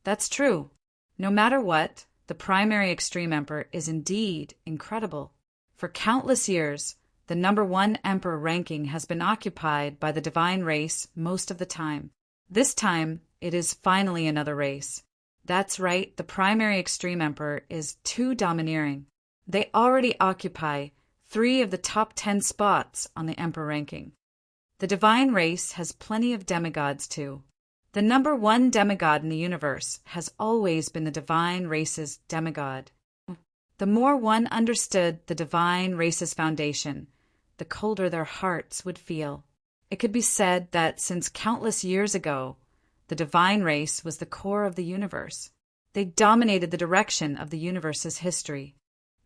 That's true. No matter what, the primary extreme emperor is indeed incredible. For countless years, the number 1 emperor ranking has been occupied by the divine race most of the time. This time, it is finally another race. That's right, the primary extreme emperor is too domineering. They already occupy 3 of the top 10 spots on the emperor ranking. The divine race has plenty of demigods too. The number 1 demigod in the universe has always been the divine race's demigod. The more one understood the divine race's foundation, the colder their hearts would feel. It could be said that since countless years ago, the divine race was the core of the universe. They dominated the direction of the universe's history.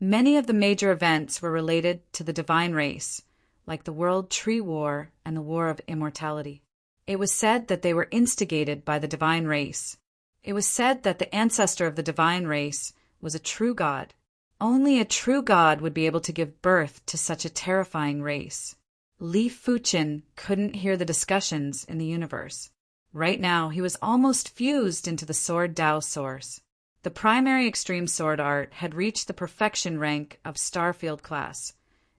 Many of the major events were related to the divine race, like the World Tree War and the War of Immortality. It was said that they were instigated by the divine race. It was said that the ancestor of the divine race was a true god. Only a true god would be able to give birth to such a terrifying race. Li Fuchen couldn't hear the discussions in the universe. Right now, he was almost fused into the sword Dao source. The primary extreme sword art had reached the perfection rank of Starfield class.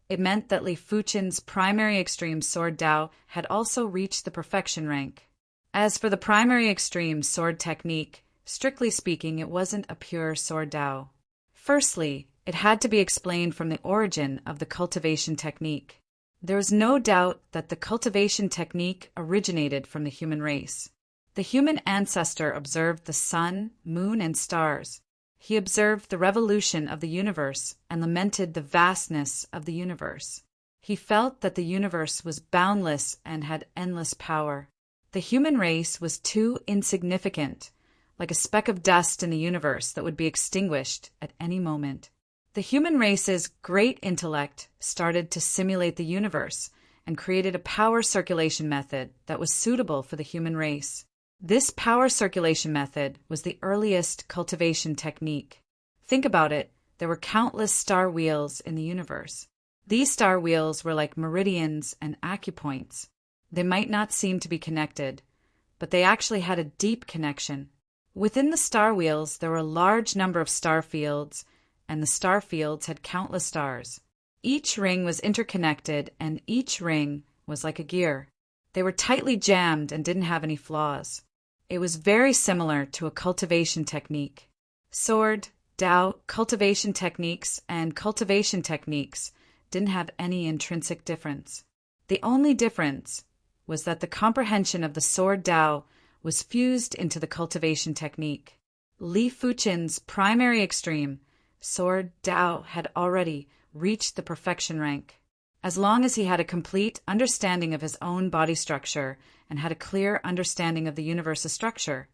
It meant that Li Fuchen's primary extreme sword Dao had also reached the perfection rank. As for the primary extreme sword technique, strictly speaking, it wasn't a pure sword Dao. Firstly, it had to be explained from the origin of the cultivation technique. There was no doubt that the cultivation technique originated from the human race. The human ancestor observed the sun, moon, and stars. He observed the revolution of the universe and lamented the vastness of the universe. He felt that the universe was boundless and had endless power. The human race was too insignificant, like a speck of dust in the universe that would be extinguished at any moment. The human race's great intellect started to simulate the universe and created a power circulation method that was suitable for the human race. This power circulation method was the earliest cultivation technique. Think about it, there were countless star wheels in the universe. These star wheels were like meridians and acupoints. They might not seem to be connected, but they actually had a deep connection. Within the star wheels, there were a large number of star fields, and the star fields had countless stars. Each ring was interconnected, and each ring was like a gear. They were tightly jammed and didn't have any flaws. It was very similar to a cultivation technique. Sword, Tao, cultivation techniques, and cultivation techniques didn't have any intrinsic difference. The only difference was that the comprehension of the sword Tao was fused into the cultivation technique. Li Fuchen's primary extreme, sword Tao, had already reached the perfection rank. As long as he had a complete understanding of his own body structure and had a clear understanding of the universe's structure,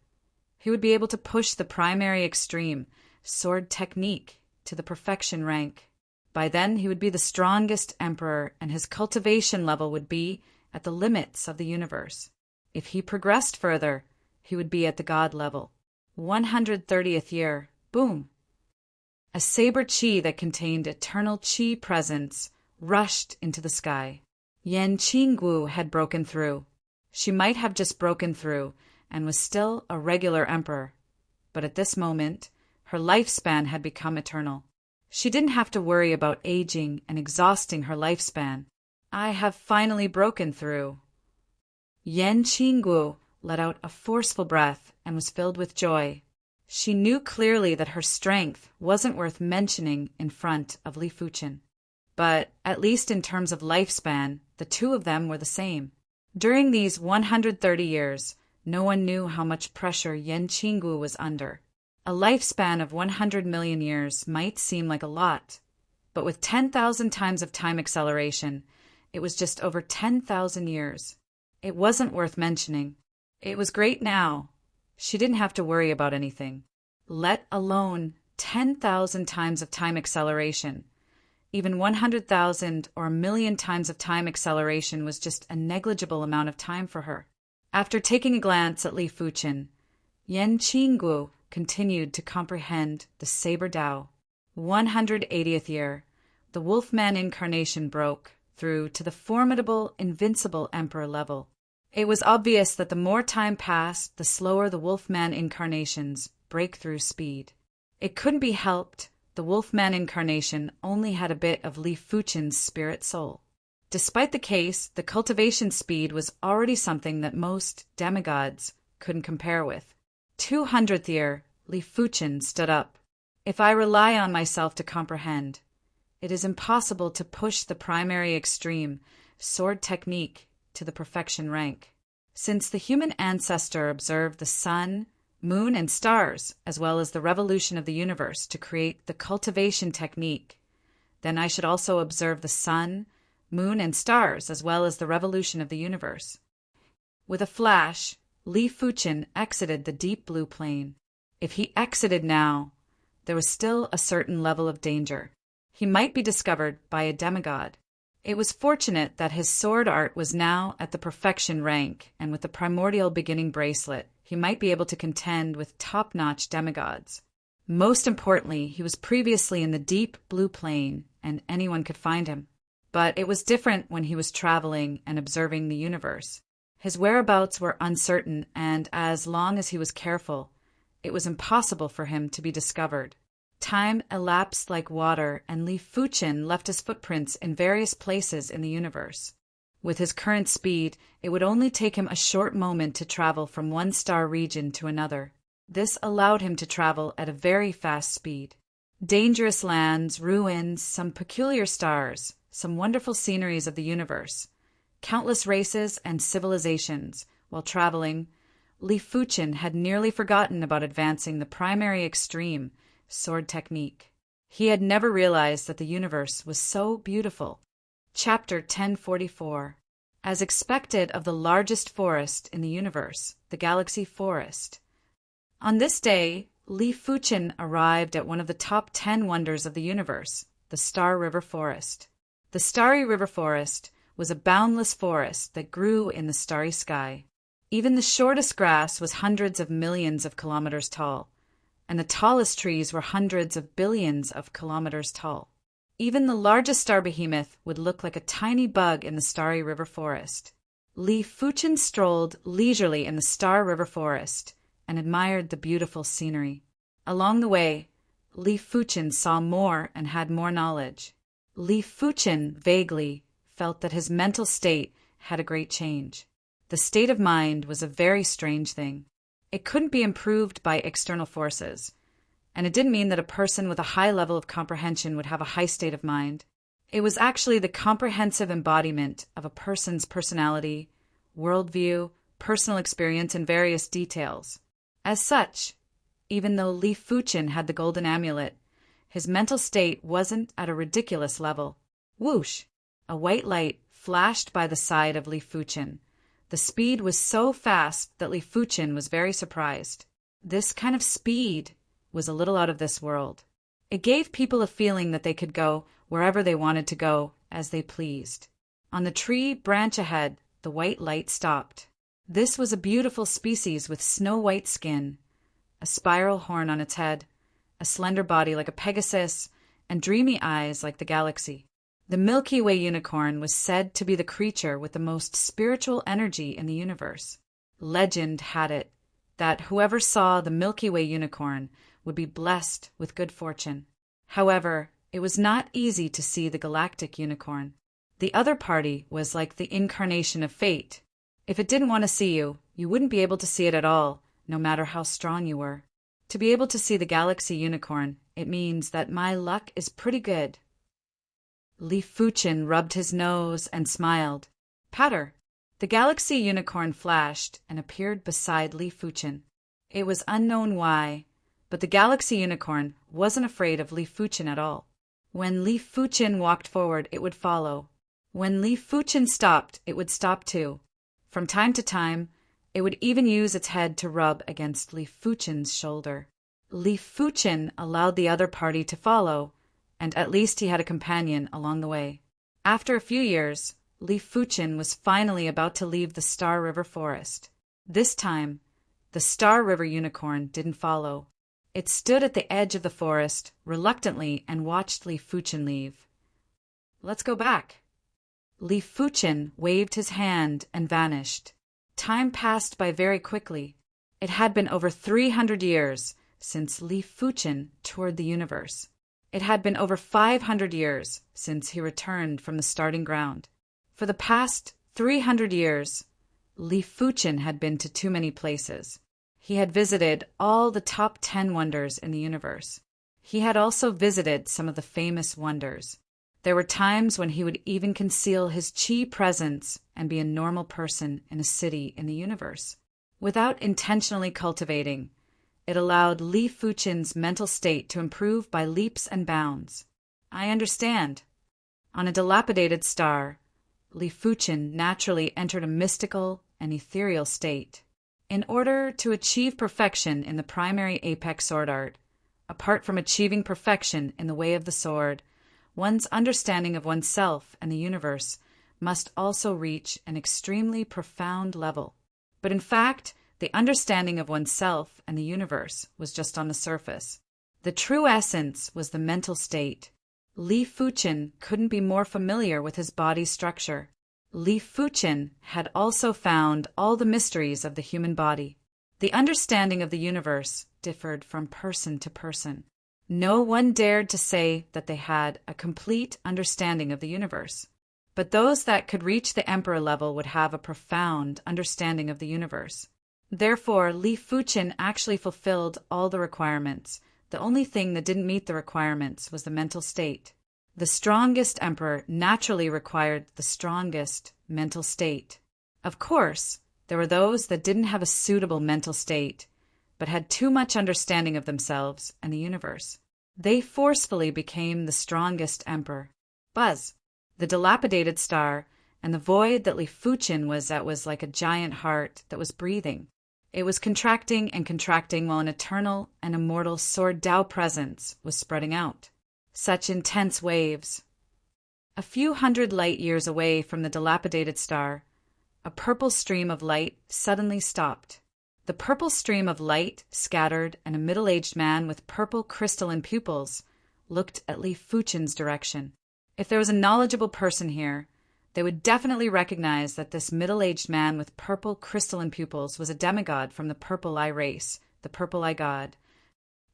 he would be able to push the primary extreme, sword technique, to the perfection rank. By then, he would be the strongest emperor, and his cultivation level would be at the limits of the universe. If he progressed further, he would be at the god level. 130th year, boom! A saber chi that contained eternal chi presence rushed into the sky. Yan Qinggu had broken through. She might have just broken through and was still a regular emperor, but at this moment, her lifespan had become eternal. She didn't have to worry about aging and exhausting her lifespan. I have finally broken through. Yan Qinggu let out a forceful breath and was filled with joy. She knew clearly that her strength wasn't worth mentioning in front of Li Fuchen. But, at least in terms of lifespan, the two of them were the same. During these 130 years, no one knew how much pressure Yan Qinggu was under. A lifespan of 100 million years might seem like a lot, but with 10,000 times of time acceleration, it was just over 10,000 years. It wasn't worth mentioning. It was great now. She didn't have to worry about anything, let alone 10,000 times of time acceleration. Even 100,000 or a million times of time acceleration was just a negligible amount of time for her. After taking a glance at Li Fuchen, Yan Qinggu continued to comprehend the Saber Tao. 180th year, the Wolfman incarnation broke through to the formidable, invincible Emperor level. It was obvious that the more time passed, the slower the Wolfman incarnation's breakthrough speed. It couldn't be helped. The Wolfman incarnation only had a bit of Li Fuchen's spirit soul. Despite the case, the cultivation speed was already something that most demigods couldn't compare with. 200th year, Li Fuchen stood up. If I rely on myself to comprehend, it is impossible to push the primary extreme, sword technique, to the perfection rank. Since the human ancestor observed the sun, moon, and stars, as well as the revolution of the universe to create the cultivation technique, then I should also observe the sun, moon, and stars, as well as the revolution of the universe. With a flash, Li Fuchen exited the deep blue plane. If he exited now, there was still a certain level of danger. He might be discovered by a demigod. It was fortunate that his sword art was now at the perfection rank, and with the primordial beginning bracelet, he might be able to contend with top-notch demigods. Most importantly, he was previously in the deep blue plane, and anyone could find him. But it was different when he was traveling and observing the universe. His whereabouts were uncertain, and as long as he was careful, it was impossible for him to be discovered. Time elapsed like water, and Li Fuchen left his footprints in various places in the universe. With his current speed, it would only take him a short moment to travel from one star region to another. This allowed him to travel at a very fast speed. Dangerous lands, ruins, some peculiar stars, some wonderful sceneries of the universe, countless races and civilizations. While traveling, Li Fuchen had nearly forgotten about advancing the primary extreme, sword technique. He had never realized that the universe was so beautiful. Chapter 1044. As expected of the largest forest in the universe, the galaxy forest. On this day, Li Fuchen arrived at one of the top 10 wonders of the universe, the Star River Forest. The Starry River Forest was a boundless forest that grew in the starry sky. Even the shortest grass was hundreds of millions of kilometers tall, and the tallest trees were hundreds of billions of kilometers tall. Even the largest star behemoth would look like a tiny bug in the Starry River Forest. Li Fuchen strolled leisurely in the Star River forest and admired the beautiful scenery. Along the way, Li Fuchen saw more and had more knowledge. Li Fuchen vaguely felt that his mental state had a great change. The state of mind was a very strange thing. It couldn't be improved by external forces, and it didn't mean that a person with a high level of comprehension would have a high state of mind. It was actually the comprehensive embodiment of a person's personality, worldview, personal experience, and various details. As such, even though Li Fuchen had the golden amulet, his mental state wasn't at a ridiculous level. Whoosh! A white light flashed by the side of Li Fuchen. The speed was so fast that Li Fuchen was very surprised. This kind of speed was a little out of this world. It gave people a feeling that they could go wherever they wanted to go as they pleased. On the tree branch ahead, the white light stopped. This was a beautiful species with snow-white skin, a spiral horn on its head, a slender body like a Pegasus, and dreamy eyes like the galaxy. The Milky Way unicorn was said to be the creature with the most spiritual energy in the universe. Legend had it that whoever saw the Milky Way unicorn would be blessed with good fortune. However, it was not easy to see the galactic unicorn. The other party was like the incarnation of fate. If it didn't want to see you, you wouldn't be able to see it at all, no matter how strong you were. To be able to see the galaxy unicorn, it means that my luck is pretty good. Li Fuchen rubbed his nose and smiled. Patter! The galaxy unicorn flashed and appeared beside Li Fuchen. It was unknown why, but the galaxy unicorn wasn't afraid of Li Fuchen at all. When Li Fuchen walked forward, it would follow. When Li Fuchen stopped, it would stop too. From time to time, it would even use its head to rub against Li Fuchen's shoulder. Li Fuchen allowed the other party to follow, and at least he had a companion along the way. After a few years, Li Fuchen was finally about to leave the Star River forest. This time, the Star River unicorn didn't follow. It stood at the edge of the forest, reluctantly, and watched Li Fuchen leave. Let's go back. Li Fuchen waved his hand and vanished. Time passed by very quickly. It had been over 300 years since Li Fuchen toured the universe. It had been over 500 years since he returned from the starting ground. For the past 300 years, Li Fuchen had been to too many places. He had visited all the top 10 wonders in the universe. He had also visited some of the famous wonders. There were times when he would even conceal his chi presence and be a normal person in a city in the universe. Without intentionally cultivating, it allowed Li Fuchen's mental state to improve by leaps and bounds. I understand. On a dilapidated star, Li Fuchen naturally entered a mystical and ethereal state. In order to achieve perfection in the primary apex sword art, apart from achieving perfection in the way of the sword, one's understanding of oneself and the universe must also reach an extremely profound level. But in fact, the understanding of oneself and the universe was just on the surface. The true essence was the mental state. Li Fuchen couldn't be more familiar with his body's structure. Li Fuchen had also found all the mysteries of the human body. The understanding of the universe differed from person to person. No one dared to say that they had a complete understanding of the universe. But those that could reach the emperor level would have a profound understanding of the universe. Therefore, Li Fuchen actually fulfilled all the requirements. The only thing that didn't meet the requirements was the mental state. The strongest emperor naturally required the strongest mental state. Of course, there were those that didn't have a suitable mental state, but had too much understanding of themselves and the universe. They forcefully became the strongest emperor. Buzz, the dilapidated star, and the void that Li Fuchen was at was like a giant heart that was breathing. It was contracting and contracting while an eternal and immortal sword Tao presence was spreading out. Such intense waves. A few hundred light years away from the dilapidated star, a purple stream of light suddenly stopped. The purple stream of light scattered, and a middle-aged man with purple crystalline pupils looked at Li Fuchen's direction. If there was a knowledgeable person here, they would definitely recognize that this middle-aged man with purple crystalline pupils was a demigod from the Purple Eye race, the Purple Eye God.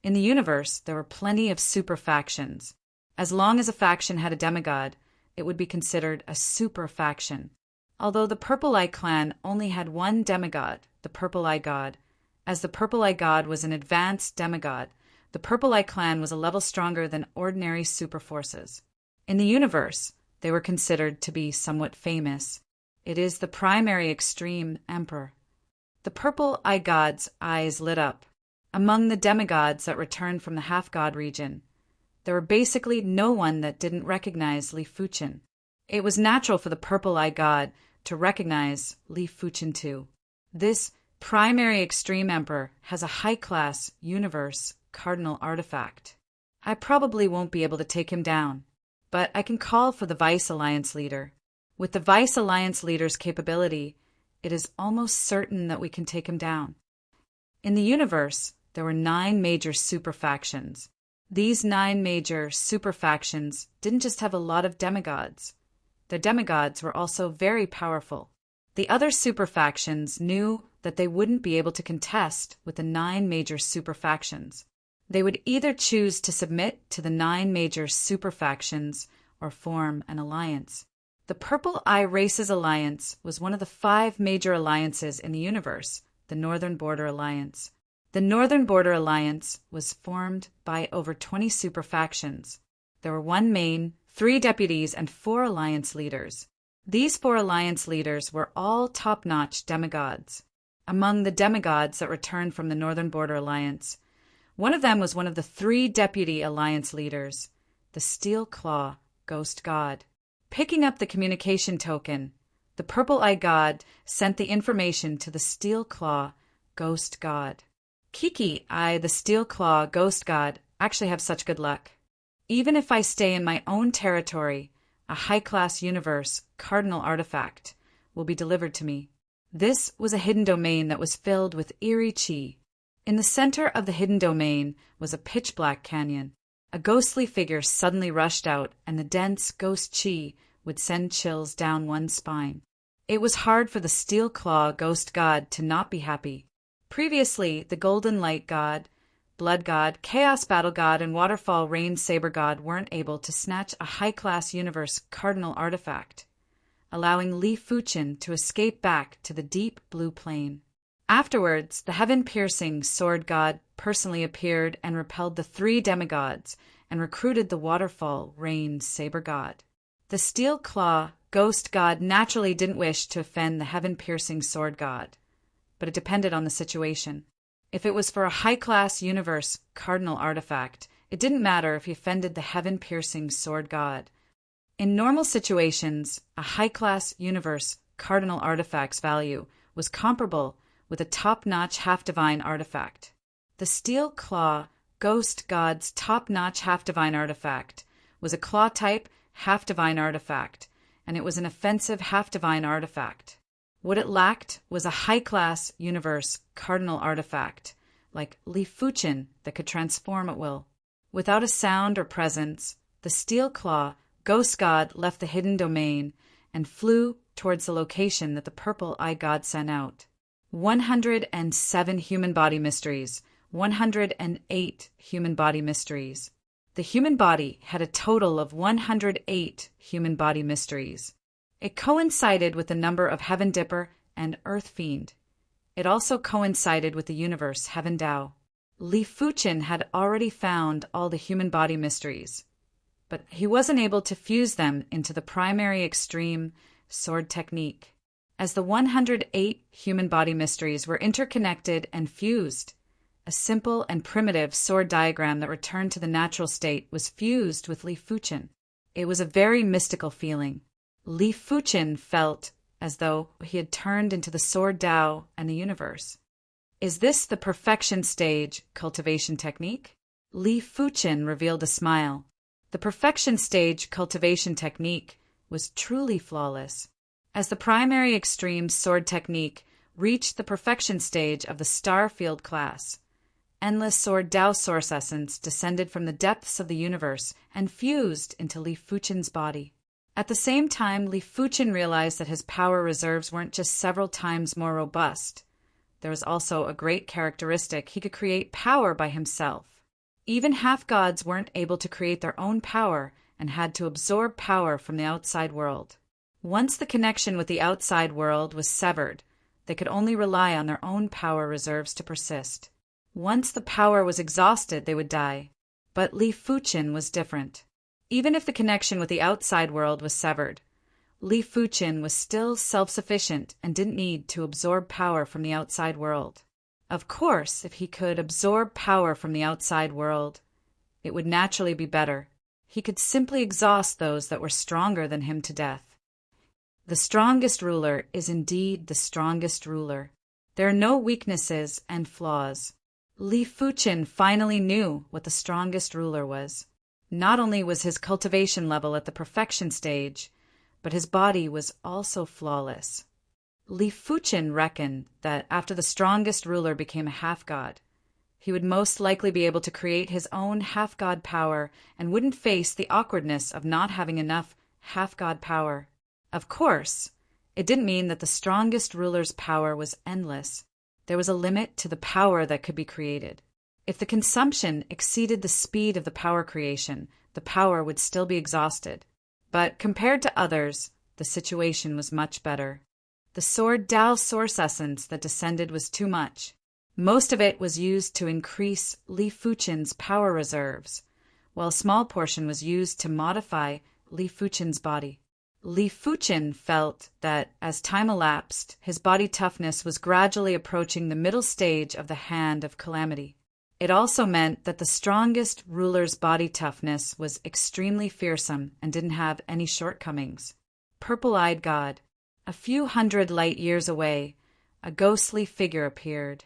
In the universe, there were plenty of super factions. As long as a faction had a demigod, it would be considered a super faction. Although the Purple Eye clan only had one demigod, the Purple Eye God, as the Purple Eye God was an advanced demigod, the Purple Eye clan was a level stronger than ordinary super forces. In the universe, they were considered to be somewhat famous. It is the primary extreme emperor. The Purple Eye God's eyes lit up. Among the demigods that returned from the half-god region, there were basically no one that didn't recognize Li Fuchin. It was natural for the Purple Eye God to recognize Li Fuchin too. This primary extreme emperor has a high-class universe cardinal artifact. I probably won't be able to take him down, but I can call for the Vice Alliance leader. With the Vice Alliance leader's capability, it is almost certain that we can take him down. In the universe, there were 9 major super factions. These 9 major super factions didn't just have a lot of demigods. Their demigods were also very powerful. The other super factions knew that they wouldn't be able to contest with the 9 major super factions. They would either choose to submit to the 9 major super factions or form an alliance. The Purple Eye Races Alliance was one of the 5 major alliances in the universe, the Northern Border Alliance. The Northern Border Alliance was formed by over 20 super factions. There were 1 main, 3 deputies, and 4 alliance leaders. These 4 alliance leaders were all top-notch demigods. Among the demigods that returned from the Northern Border Alliance, one of them was one of the 3 deputy alliance leaders, the Steel Claw Ghost God. Picking up the communication token, the Purple Eye God sent the information to the Steel Claw Ghost God. Kiki, I, the Steel Claw Ghost God, actually have such good luck. Even if I stay in my own territory, a high-class universe cardinal artifact will be delivered to me. This was a hidden domain that was filled with eerie chi. In the center of the hidden domain was a pitch-black canyon. A ghostly figure suddenly rushed out, and the dense ghost chi would send chills down one's spine. It was hard for the Steel Claw Ghost God to not be happy. Previously, the Golden Light God, Blood God, Chaos Battle God, and Waterfall Rain Saber God weren't able to snatch a high-class universe cardinal artifact, allowing Li Fuchin to escape back to the deep blue plane. Afterwards, the heaven-piercing Sword God personally appeared and repelled the 3 demigods and recruited the Waterfall Rain Saber God. The Steel Claw Ghost God naturally didn't wish to offend the heaven-piercing Sword God, but it depended on the situation. If it was for a high-class universe cardinal artifact, it didn't matter if he offended the heaven-piercing Sword God. In normal situations, a high-class universe cardinal artifact's value was comparable with a top-notch half-divine artifact. The Steel Claw Ghost God's top-notch half-divine artifact was a claw-type half-divine artifact, and it was an offensive half-divine artifact. What it lacked was a high-class universe cardinal artifact, like Li Fuchin, that could transform at will. Without a sound or presence, the Steel Claw Ghost God left the hidden domain and flew towards the location that the Purple Eye God sent out. 107 human body mysteries, 108 human body mysteries. The human body had a total of 108 human body mysteries. It coincided with the number of Heaven Dipper and Earth Fiend. It also coincided with the universe Heaven Dao. Li Fuchin had already found all the human body mysteries, but he wasn't able to fuse them into the primary extreme sword technique. As the 108 human body mysteries were interconnected and fused, a simple and primitive sword diagram that returned to the natural state was fused with Li Fuchin. It was a very mystical feeling. Li Fuchin felt as though he had turned into the Sword Dao and the universe. Is this the perfection stage cultivation technique? Li Fuchin revealed a smile. The perfection stage cultivation technique was truly flawless. As the primary extreme sword technique reached the perfection stage of the Starfield class, endless Sword Dao source essence descended from the depths of the universe and fused into Li Fuchin's body. At the same time, Li Fuchen realized that his power reserves weren't just several times more robust. There was also a great characteristic: he could create power by himself. Even half-gods weren't able to create their own power and had to absorb power from the outside world. Once the connection with the outside world was severed, they could only rely on their own power reserves to persist. Once the power was exhausted, they would die. But Li Fuchen was different. Even if the connection with the outside world was severed, Li Fuchen was still self-sufficient and didn't need to absorb power from the outside world. Of course, if he could absorb power from the outside world, it would naturally be better. He could simply exhaust those that were stronger than him to death. The strongest ruler is indeed the strongest ruler. There are no weaknesses and flaws. Li Fuchen finally knew what the strongest ruler was. Not only was his cultivation level at the perfection stage, but his body was also flawless. Li Fuchen reckoned that after the strongest ruler became a half-god, he would most likely be able to create his own half-god power and wouldn't face the awkwardness of not having enough half-god power. Of course, it didn't mean that the strongest ruler's power was endless. There was a limit to the power that could be created. If the consumption exceeded the speed of the power creation, the power would still be exhausted. But compared to others, the situation was much better. The sword Tao source essence that descended was too much. Most of it was used to increase Li Fuchen's power reserves, while a small portion was used to modify Li Fuchen's body. Li Fuchen felt that, as time elapsed, his body toughness was gradually approaching the middle stage of the hand of calamity. It also meant that the strongest ruler's body toughness was extremely fearsome and didn't have any shortcomings. Purple-eyed God. A few hundred light years away, a ghostly figure appeared.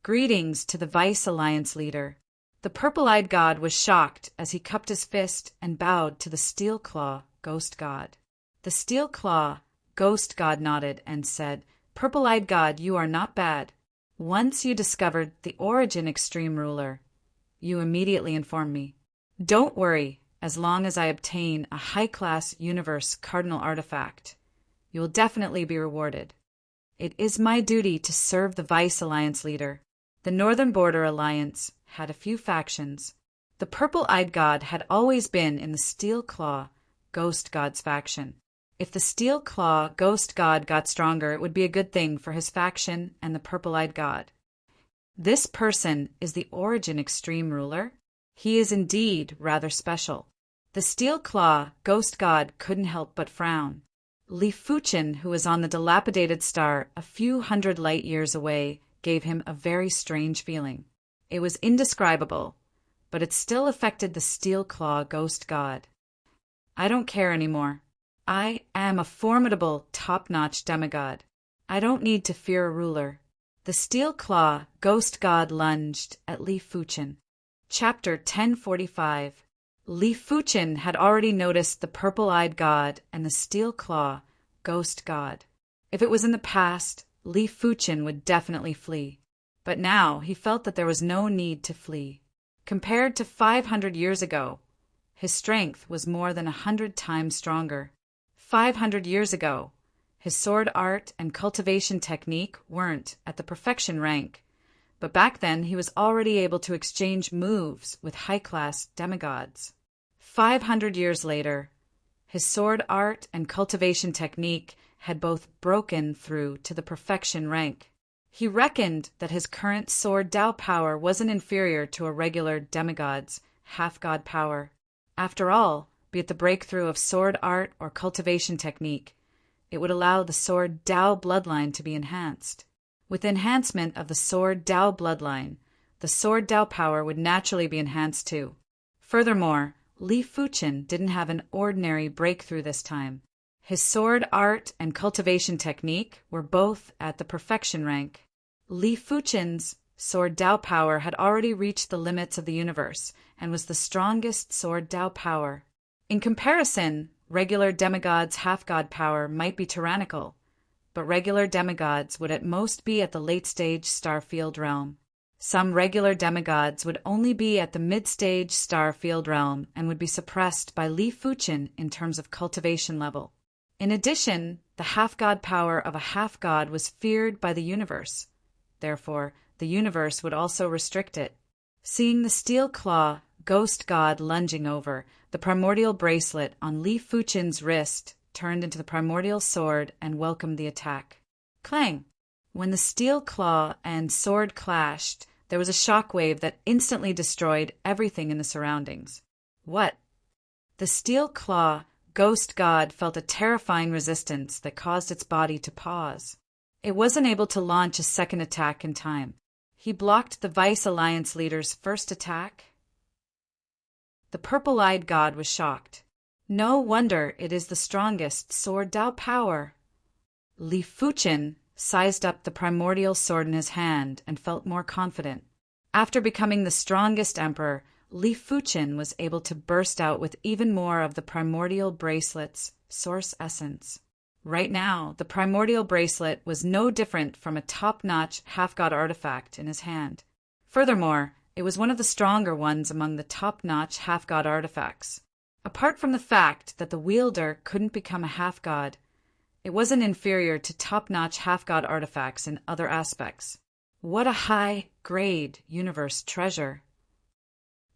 Greetings to the Vice Alliance leader. The purple-eyed God was shocked as he cupped his fist and bowed to the Steel Claw Ghost God. The Steel Claw Ghost God nodded and said, "Purple-eyed God, you are not bad. Once you discovered the Origin Extreme Ruler, you immediately informed me. Don't worry, as long as I obtain a high-class Universe Cardinal Artifact, you will definitely be rewarded. It is my duty to serve the Vice Alliance leader." The Northern Border Alliance had a few factions. The Purple-Eyed God had always been in the Steel Claw Ghost God's faction. If the Steel Claw Ghost God got stronger, it would be a good thing for his faction and the Purple-Eyed God. This person is the Origin Extreme Ruler. He is indeed rather special. The Steel Claw Ghost God couldn't help but frown. Li Fuchen, who was on the dilapidated star a few hundred light years away, gave him a very strange feeling. It was indescribable, but it still affected the Steel Claw Ghost God. I don't care anymore. I am a formidable, top-notch demigod. I don't need to fear a ruler. The Steel Claw Ghost God lunged at Li Fuchen. Chapter 1045. Li Fuchen had already noticed the Purple-Eyed God and the Steel Claw Ghost God. If it was in the past, Li Fuchen would definitely flee. But now he felt that there was no need to flee. Compared to 500 years ago, his strength was more than 100 times stronger. 500 years ago, his sword art and cultivation technique weren't at the perfection rank, but back then he was already able to exchange moves with high-class demigods. 500 years later, his sword art and cultivation technique had both broken through to the perfection rank. He reckoned that his current sword Tao power wasn't inferior to a regular demigod's half-god power. After all, be it the breakthrough of sword art or cultivation technique, it would allow the sword Tao bloodline to be enhanced. With enhancement of the sword Tao bloodline, the sword Tao power would naturally be enhanced too. Furthermore, Li Fuchen didn't have an ordinary breakthrough this time. His sword art and cultivation technique were both at the perfection rank. Li Fuchen's sword Tao power had already reached the limits of the universe and was the strongest sword Tao power. In comparison, regular demigods' half-god power might be tyrannical, but regular demigods would at most be at the late-stage Starfield realm. Some regular demigods would only be at the mid-stage star field realm and would be suppressed by Li Fuqin in terms of cultivation level. In addition, the half-god power of a half-god was feared by the universe. Therefore, the universe would also restrict it. Seeing the steel claw ghost god lunging over, the primordial bracelet on Li Fuqin's wrist turned into the primordial sword and welcomed the attack. Clang! When the steel claw and sword clashed, there was a shockwave that instantly destroyed everything in the surroundings. What? The steel claw ghost god felt a terrifying resistance that caused its body to pause. It wasn't able to launch a second attack in time. He blocked the Vice Alliance leader's first attack. The purple-eyed god was shocked. No wonder it is the strongest sword Dao power. Li Fuqin sized up the primordial sword in his hand and felt more confident. After becoming the strongest emperor, Li Fuqin was able to burst out with even more of the primordial bracelet's source essence. Right now, the primordial bracelet was no different from a top-notch half-god artifact in his hand. Furthermore, it was one of the stronger ones among the top-notch half-god artifacts. Apart from the fact that the wielder couldn't become a half-god, it wasn't inferior to top-notch half-god artifacts in other aspects. What a high-grade universe treasure!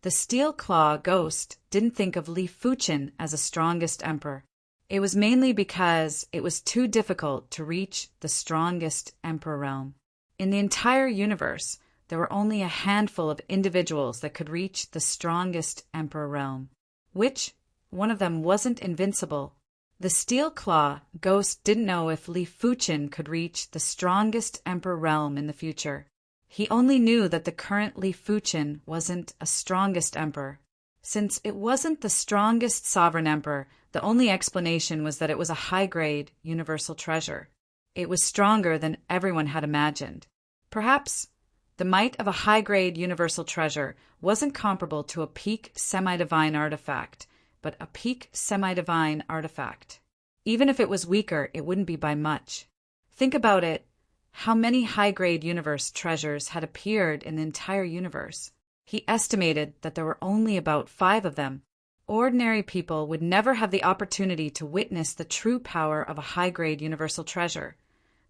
The Steel Claw ghost didn't think of Li Fuqin as a strongest emperor. It was mainly because it was too difficult to reach the strongest emperor realm. In the entire universe, there were only a handful of individuals that could reach the strongest emperor realm. Which one of them wasn't invincible? The Steel Claw ghost didn't know if Li Fuqin could reach the strongest emperor realm in the future. He only knew that the current Li Fuqin wasn't a strongest emperor. Since it wasn't the strongest sovereign emperor, the only explanation was that it was a high-grade universal treasure. It was stronger than everyone had imagined. Perhaps the might of a high-grade universal treasure wasn't comparable to a peak semi-divine artifact, but a peak semi-divine artifact. Even if it was weaker, it wouldn't be by much. Think about it. How many high-grade universe treasures had appeared in the entire universe? He estimated that there were only about 5 of them. Ordinary people would never have the opportunity to witness the true power of a high-grade universal treasure,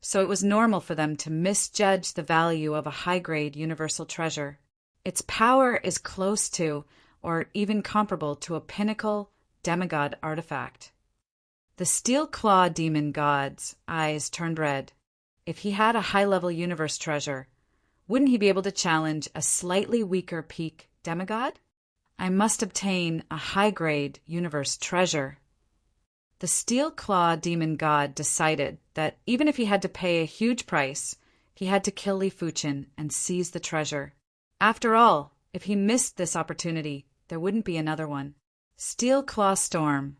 so it was normal for them to misjudge the value of a high-grade universal treasure. Its power is close to, or even comparable to, a pinnacle demigod artifact. The Steel Claw demon god's eyes turned red. If he had a high-level universe treasure, wouldn't he be able to challenge a slightly weaker peak demigod? I must obtain a high-grade universe treasure. The Steel Claw demon god decided that even if he had to pay a huge price, he had to kill Li Fuqin and seize the treasure. After all, if he missed this opportunity, there wouldn't be another one. Steel Claw Storm.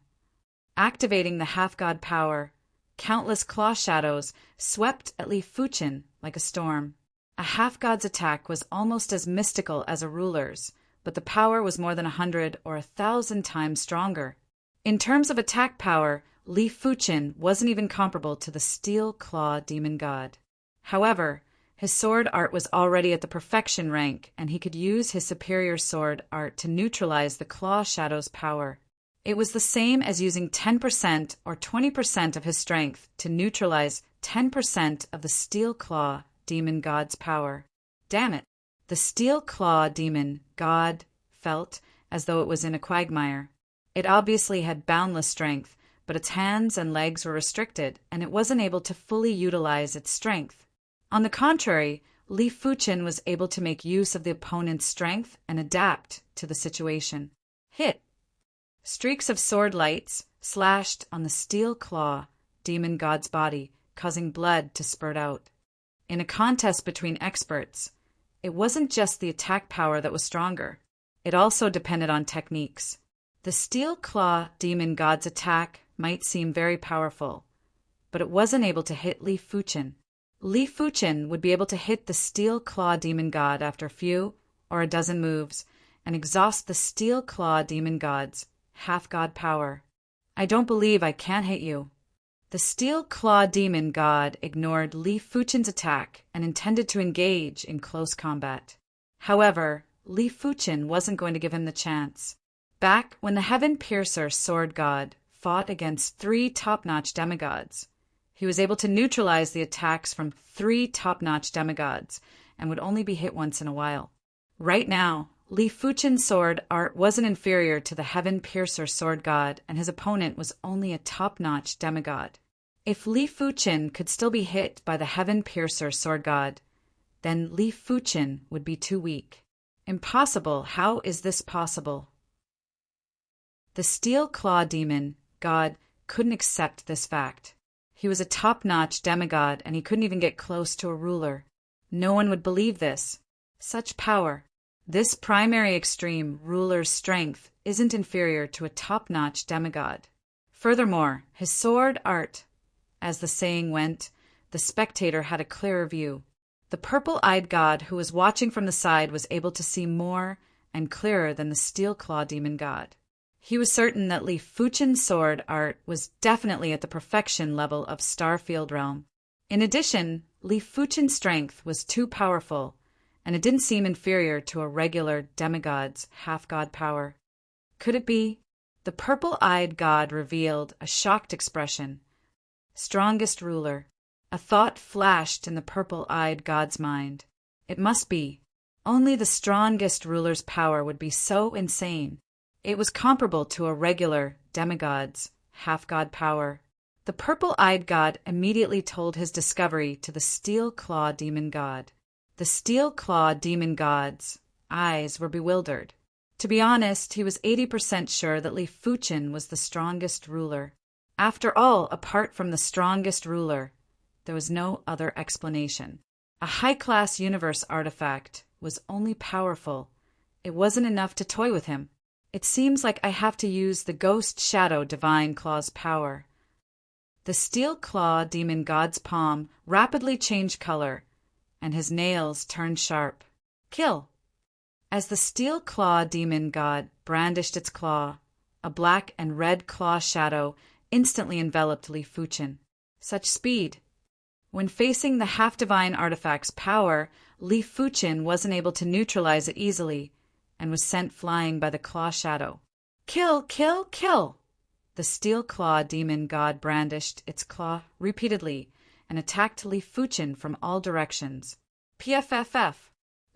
Activating the half-god power, countless claw shadows swept at Li Fuqin like a storm. A half-god's attack was almost as mystical as a ruler's, but the power was more than 100 or 1,000 times stronger. In terms of attack power, Li Fuqin wasn't even comparable to the Steel Claw demon god. However, his sword art was already at the perfection rank, and he could use his superior sword art to neutralize the claw shadow's power. It was the same as using 10% or 20% of his strength to neutralize 10% of the Steel Claw demon god's power. Damn it! The Steel Claw demon god felt as though it was in a quagmire. It obviously had boundless strength, but its hands and legs were restricted, and it wasn't able to fully utilize its strength. On the contrary, Li Fuqin was able to make use of the opponent's strength and adapt to the situation. Hit! Streaks of sword lights slashed on the Steel Claw demon god's body, causing blood to spurt out. In a contest between experts, it wasn't just the attack power that was stronger. It also depended on techniques. The Steel Claw demon god's attack might seem very powerful, but it wasn't able to hit Li Fuqin. Li Fuqin would be able to hit the Steel Claw demon god after a few or a dozen moves and exhaust the Steel Claw demon god's half-god power. I don't believe I can't hit you. The Steel Claw demon god ignored Li Fuqin's attack and intended to engage in close combat. However, Li Fuchen wasn't going to give him the chance. Back when the heaven-piercer sword god fought against 3 top-notch demigods, he was able to neutralize the attacks from 3 top-notch demigods and would only be hit once in a while. Right now, Li Fuchen's sword art wasn't inferior to the heaven-piercer sword god, and his opponent was only a top-notch demigod. If Li Fuchen could still be hit by the heaven-piercer sword god, then Li Fuchen would be too weak. Impossible. How is this possible? The Steel Claw Demon god couldn't accept this fact. He was a top-notch demigod, and he couldn't even get close to a ruler. No one would believe this. Such power. This primary extreme ruler's strength isn't inferior to a top-notch demigod. Furthermore, his sword art, as the saying went, the spectator had a clearer view. The purple-eyed god who was watching from the side was able to see more and clearer than the Steel Claw Demon god. He was certain that Li Fuchen's sword art was definitely at the perfection level of Starfield Realm. In addition, Li Fuchen's strength was too powerful, and it didn't seem inferior to a regular demigod's half-god power. Could it be? The purple-eyed god revealed a shocked expression. Strongest ruler. A thought flashed in the purple-eyed god's mind. It must be. Only the strongest ruler's power would be so insane. It was comparable to a regular demigod's half-god power. The purple-eyed god immediately told his discovery to the Steel Claw Demon god. The Steel Claw Demon god's eyes were bewildered. To be honest, he was 80% sure that Li Fuchen was the strongest ruler. After all, apart from the strongest ruler, there was no other explanation. A high-class universe artifact was only powerful. It wasn't enough to toy with him. It seems like I have to use the Ghost Shadow Divine Claw's power. The Steel Claw Demon god's palm rapidly changed color, and his nails turned sharp. Kill! As the Steel Claw Demon god brandished its claw, a black and red claw shadow instantly enveloped Li Fuchen. Such speed! When facing the half-divine artifact's power, Li Fuchen wasn't able to neutralize it easily, and was sent flying by the claw shadow. Kill! Kill! Kill! The Steel Claw Demon god brandished its claw repeatedly and attacked Li Fuchen from all directions. PFFF!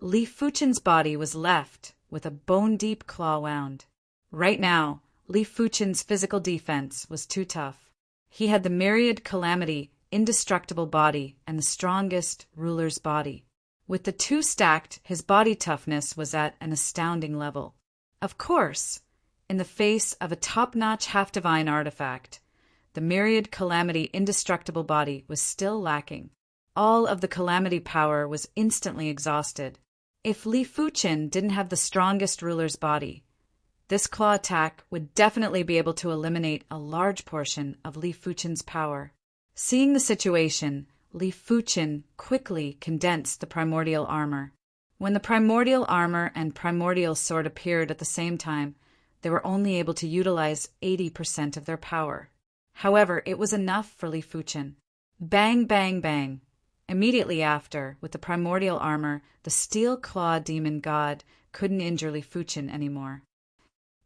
Li Fuchen's body was left with a bone-deep claw wound. Right now, Li Fuchen's physical defense was too tough. He had the myriad calamity, indestructible body and the strongest ruler's body. With the two stacked, his body toughness was at an astounding level. Of course, in the face of a top-notch half-divine artifact, the myriad calamity indestructible body was still lacking. All of the calamity power was instantly exhausted. If Li Fuchen didn't have the strongest ruler's body, this claw attack would definitely be able to eliminate a large portion of Li Fuchen's power. Seeing the situation, Li Fuchen quickly condensed the primordial armor. When the primordial armor and primordial sword appeared at the same time, they were only able to utilize 80% of their power. However, it was enough for Li Fuchen. Bang, bang, bang. Immediately after, with the primordial armor, the Steel Claw Demon god couldn't injure Li Fuchen anymore.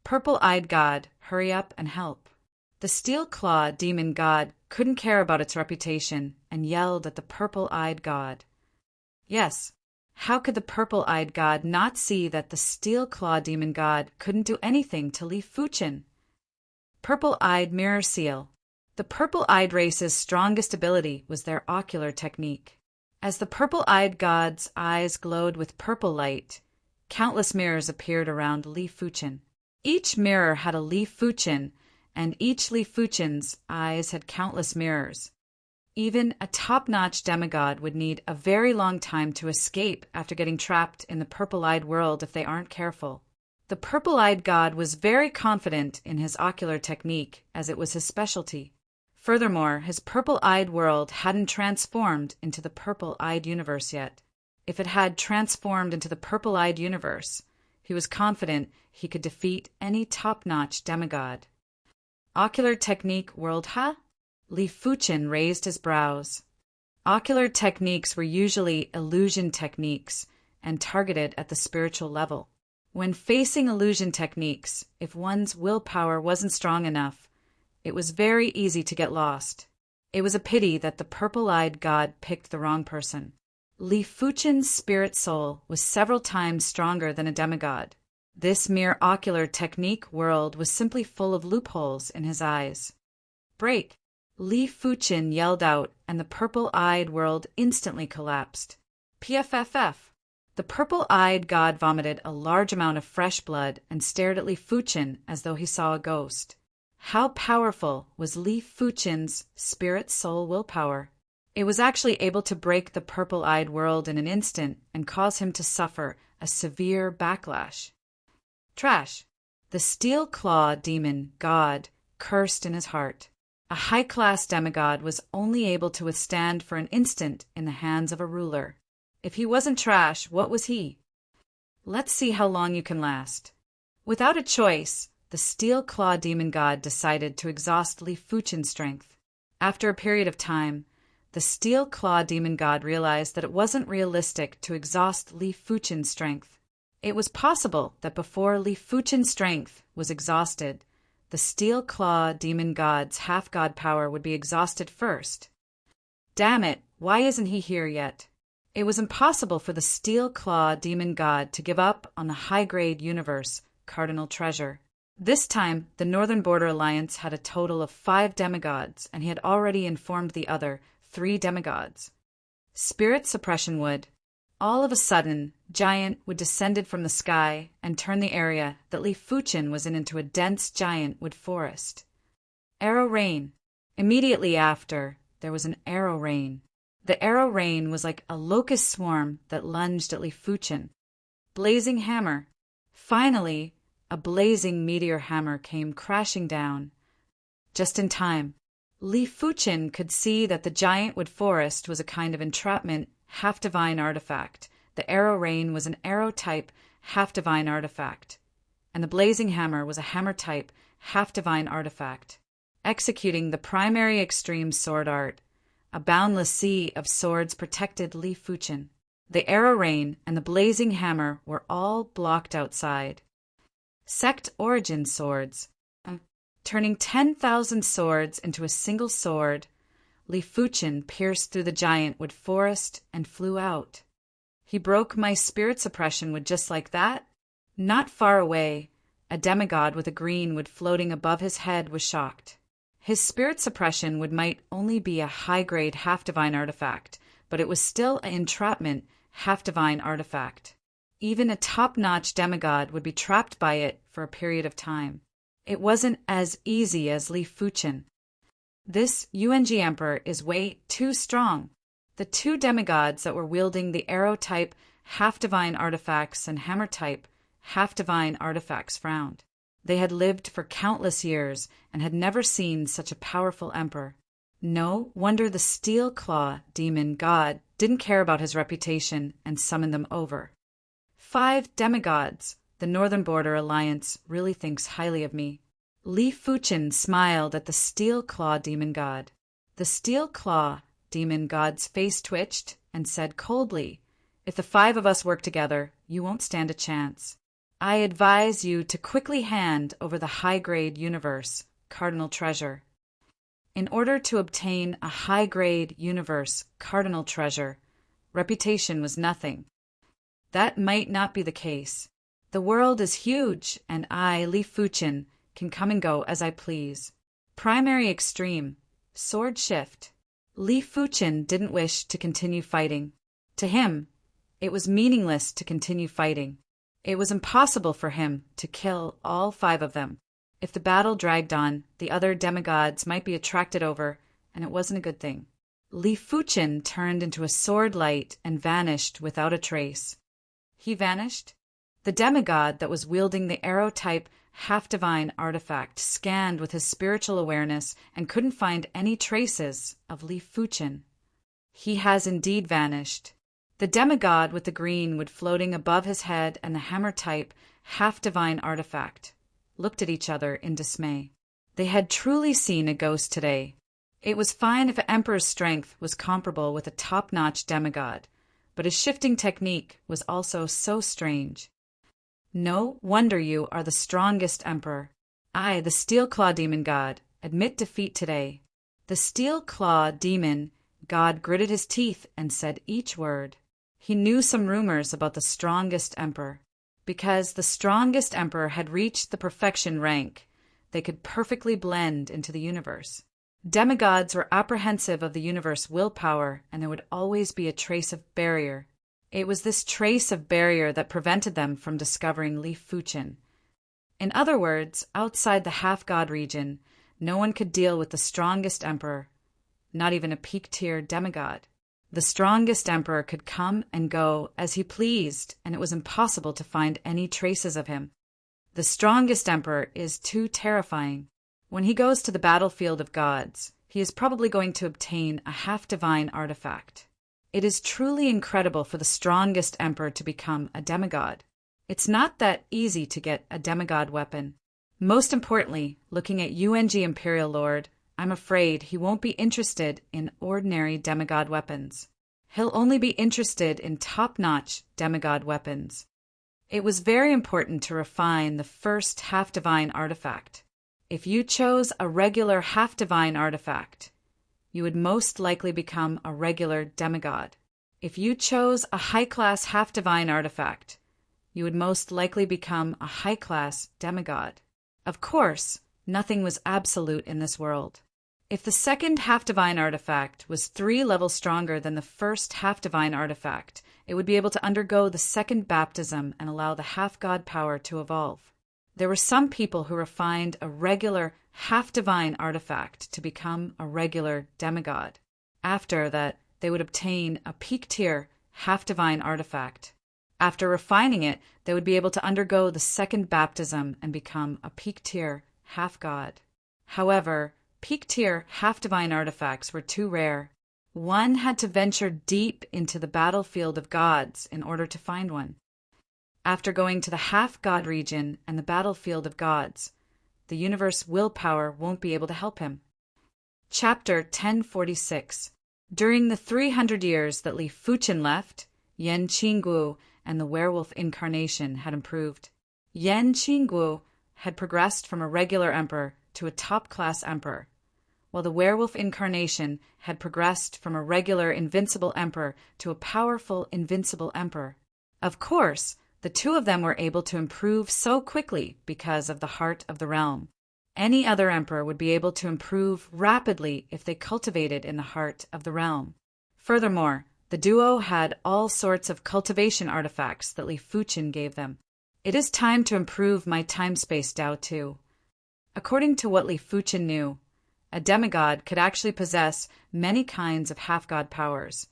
Purple-eyed god, hurry up and help. The Steel Claw Demon god couldn't care about its reputation and yelled at the purple-eyed god. Yes, how could the purple-eyed god not see that the Steel Claw Demon god couldn't do anything to Li Fuchen? Purple-eyed mirror seal. The purple-eyed race's strongest ability was their ocular technique. As the purple-eyed god's eyes glowed with purple light, countless mirrors appeared around Li Fuchen. Each mirror had a Li Fuchen, and each Li Fuchen's eyes had countless mirrors. Even a top-notch demigod would need a very long time to escape after getting trapped in the purple-eyed world if they aren't careful. The purple-eyed god was very confident in his ocular technique, as it was his specialty. Furthermore, his purple-eyed world hadn't transformed into the purple-eyed universe yet. If it had transformed into the purple-eyed universe, he was confident he could defeat any top-notch demigod. Ocular technique world, huh? Li Fuchen raised his brows. Ocular techniques were usually illusion techniques and targeted at the spiritual level. When facing illusion techniques, if one's willpower wasn't strong enough, it was very easy to get lost. It was a pity that the purple-eyed god picked the wrong person. Li Fuchen's spirit soul was several times stronger than a demigod. This mere ocular technique world was simply full of loopholes in his eyes. "Break!" Li Fuchen yelled out, and the purple-eyed world instantly collapsed. PFFF. The purple-eyed god vomited a large amount of fresh blood and stared at Li Fuchen as though he saw a ghost. How powerful was Li Fuchen's spirit soul willpower? It was actually able to break the purple-eyed world in an instant and cause him to suffer a severe backlash. Trash. The steel claw demon god cursed in his heart. A high-class demigod was only able to withstand for an instant in the hands of a ruler. If he wasn't trash, what was he? Let's see how long you can last. Without a choice, the steel claw demon god decided to exhaust Li Fuchen's strength. After a period of time, the steel claw demon god realized that it wasn't realistic to exhaust Li Fuchen's strength. It was possible that before Li Fuchen's strength was exhausted, the steel claw demon god's half-god power would be exhausted first. Damn it, why isn't he here yet? It was impossible for the steel claw demon god to give up on the high-grade universe, cardinal treasure. This time, the Northern Border Alliance had a total of 5 demigods, and he had already informed the other 3 demigods. Spirit suppression would. All of a sudden, giant wood descended from the sky and turned the area that Li Fuchen was in into a dense giant wood forest. Arrow rain. Immediately after, there was an arrow rain. The arrow rain was like a locust swarm that lunged at Li Fuchen. Blazing hammer. Finally, a blazing meteor hammer came crashing down. Just in time. Li Fuchen could see that the giant wood forest was a kind of entrapment, half-divine artifact. The arrow rain was an arrow-type, half-divine artifact. And the blazing hammer was a hammer-type, half-divine artifact. Executing the primary extreme sword art, a boundless sea of swords protected Li Fuchen. The arrow rain and the blazing hammer were all blocked outside. Sect origin swords. Turning 10,000 swords into a single sword, Li Fuchen pierced through the giant wood forest and flew out. He broke my spirit suppression wood just like that? Not far away, a demigod with a green wood floating above his head was shocked. His spirit suppression would might only be a high-grade half-divine artifact, but it was still an entrapment half-divine artifact. Even a top-notch demigod would be trapped by it for a period of time. It wasn't as easy as Li Fuchen. This UNG Emperor is way too strong. The 2 demigods that were wielding the arrow-type half-divine artifacts and hammer-type half-divine artifacts frowned. They had lived for countless years and had never seen such a powerful emperor. No wonder the steel claw demon god didn't care about his reputation and summoned them over. 5 demigods. The Northern Border Alliance really thinks highly of me. Li Fuchen smiled at the steel claw demon god. The steel claw demon god's face twitched and said coldly, "If the 5 of us work together, you won't stand a chance. I advise you to quickly hand over the high-grade universe, cardinal treasure." In order to obtain a high-grade universe, cardinal treasure, reputation was nothing. That might not be the case. The world is huge, and I, Li Fuchen, can come and go as I please. Primary extreme, sword shift. Li Fuchen didn't wish to continue fighting. To him, it was meaningless to continue fighting. It was impossible for him to kill all 5 of them. If the battle dragged on, the other demigods might be attracted over, and it wasn't a good thing. Li Fuchen turned into a sword light and vanished without a trace. He vanished? The demigod that was wielding the arrow-type half-divine artifact scanned with his spiritual awareness and couldn't find any traces of Li Fuchen. He has indeed vanished. The demigod with the green wood floating above his head and the hammer-type half-divine artifact looked at each other in dismay. They had truly seen a ghost today. It was fine if an emperor's strength was comparable with a top-notch demigod, but his shifting technique was also so strange. No wonder you are the strongest emperor. I, the Steel Claw Demon God, admit defeat today. The Steel Claw Demon God gritted his teeth and said each word. He knew some rumors about the strongest emperor. Because the strongest emperor had reached the perfection rank, they could perfectly blend into the universe. Demigods were apprehensive of the universe willpower, and there would always be a trace of barrier. It was this trace of barrier that prevented them from discovering Li Fuchin. In other words, outside the half-god region, no one could deal with the strongest emperor, not even a peak-tier demigod. The strongest emperor could come and go as he pleased, and it was impossible to find any traces of him. The strongest emperor is too terrifying. When he goes to the battlefield of gods, he is probably going to obtain a half-divine artifact. It is truly incredible for the strongest emperor to become a demigod. It's not that easy to get a demigod weapon. Most importantly, looking at UNG Imperial Lord, I'm afraid he won't be interested in ordinary demigod weapons. He'll only be interested in top-notch demigod weapons. It was very important to refine the first half-divine artifact. If you chose a regular half-divine artifact, you would most likely become a regular demigod. If you chose a high-class half-divine artifact, you would most likely become a high-class demigod. Of course, nothing was absolute in this world. If the second half-divine artifact was 3 levels stronger than the first half-divine artifact, it would be able to undergo the second baptism and allow the half-god power to evolve. There were some people who refined a regular half-divine artifact to become a regular demigod. After that, they would obtain a peak-tier half-divine artifact. After refining it, they would be able to undergo the second baptism and become a peak-tier half-god. However, peak-tier half-divine artifacts were too rare. One had to venture deep into the battlefield of gods in order to find one. After going to the half-god region and the battlefield of gods, the universe willpower won't be able to help him. Chapter 1046. During the 300 years that Li Fuchin left, Yan Qingguo and the werewolf incarnation had improved. Yan Qingguo had progressed from a regular emperor to a top-class emperor, while the werewolf incarnation had progressed from a regular invincible emperor to a powerful invincible emperor. Of course, the two of them were able to improve so quickly because of the heart of the realm. Any other emperor would be able to improve rapidly if they cultivated in the heart of the realm. Furthermore, the duo had all sorts of cultivation artifacts that Li Fuchin gave them. It is time to improve my time-space Tao too. According to what Li Fuchin knew, a demigod could actually possess many kinds of half-god powers,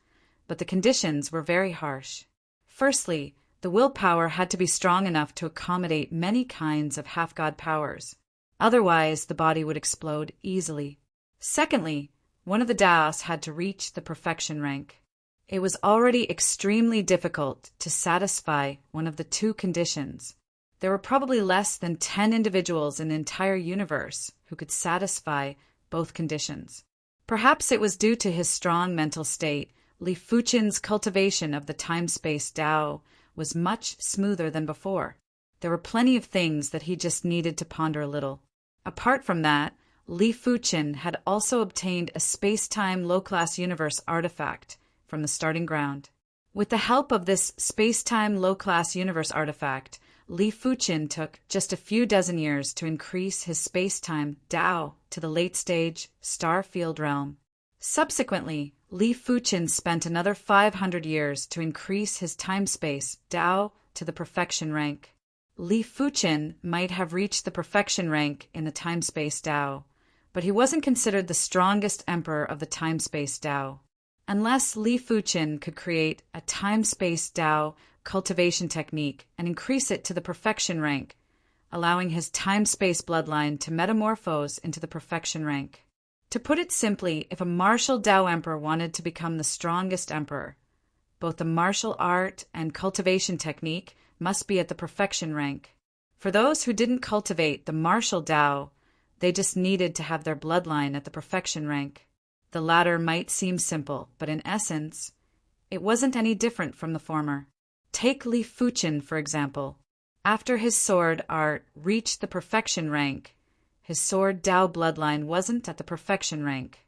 but the conditions were very harsh. Firstly, the willpower had to be strong enough to accommodate many kinds of half-god powers. Otherwise, the body would explode easily. Secondly, one of the Daos had to reach the perfection rank. It was already extremely difficult to satisfy one of the two conditions. There were probably less than 10 individuals in the entire universe who could satisfy both conditions. Perhaps it was due to his strong mental state. Li Fuchin's cultivation of the time-space Tao was much smoother than before. There were plenty of things that he just needed to ponder a little. Apart from that, Li Fuchin had also obtained a space-time low-class universe artifact from the starting ground. With the help of this space-time low-class universe artifact, Li Fuchin took just a few dozen years to increase his space-time Tao to the late-stage star-field realm. Subsequently, Li Fuchin spent another 500 years to increase his time-space Tao to the perfection rank. Li Fuchin might have reached the perfection rank in the time-space Tao, but he wasn't considered the strongest emperor of the time-space Tao. Unless Li Fuchin could create a time-space Tao cultivation technique and increase it to the perfection rank, allowing his time-space bloodline to metamorphose into the perfection rank. To put it simply, if a martial Tao emperor wanted to become the strongest emperor, both the martial art and cultivation technique must be at the perfection rank. For those who didn't cultivate the martial Tao, they just needed to have their bloodline at the perfection rank. The latter might seem simple, but in essence, it wasn't any different from the former. Take Li Fuchen, for example. After his sword art reached the perfection rank, his sword Dao bloodline wasn't at the perfection rank.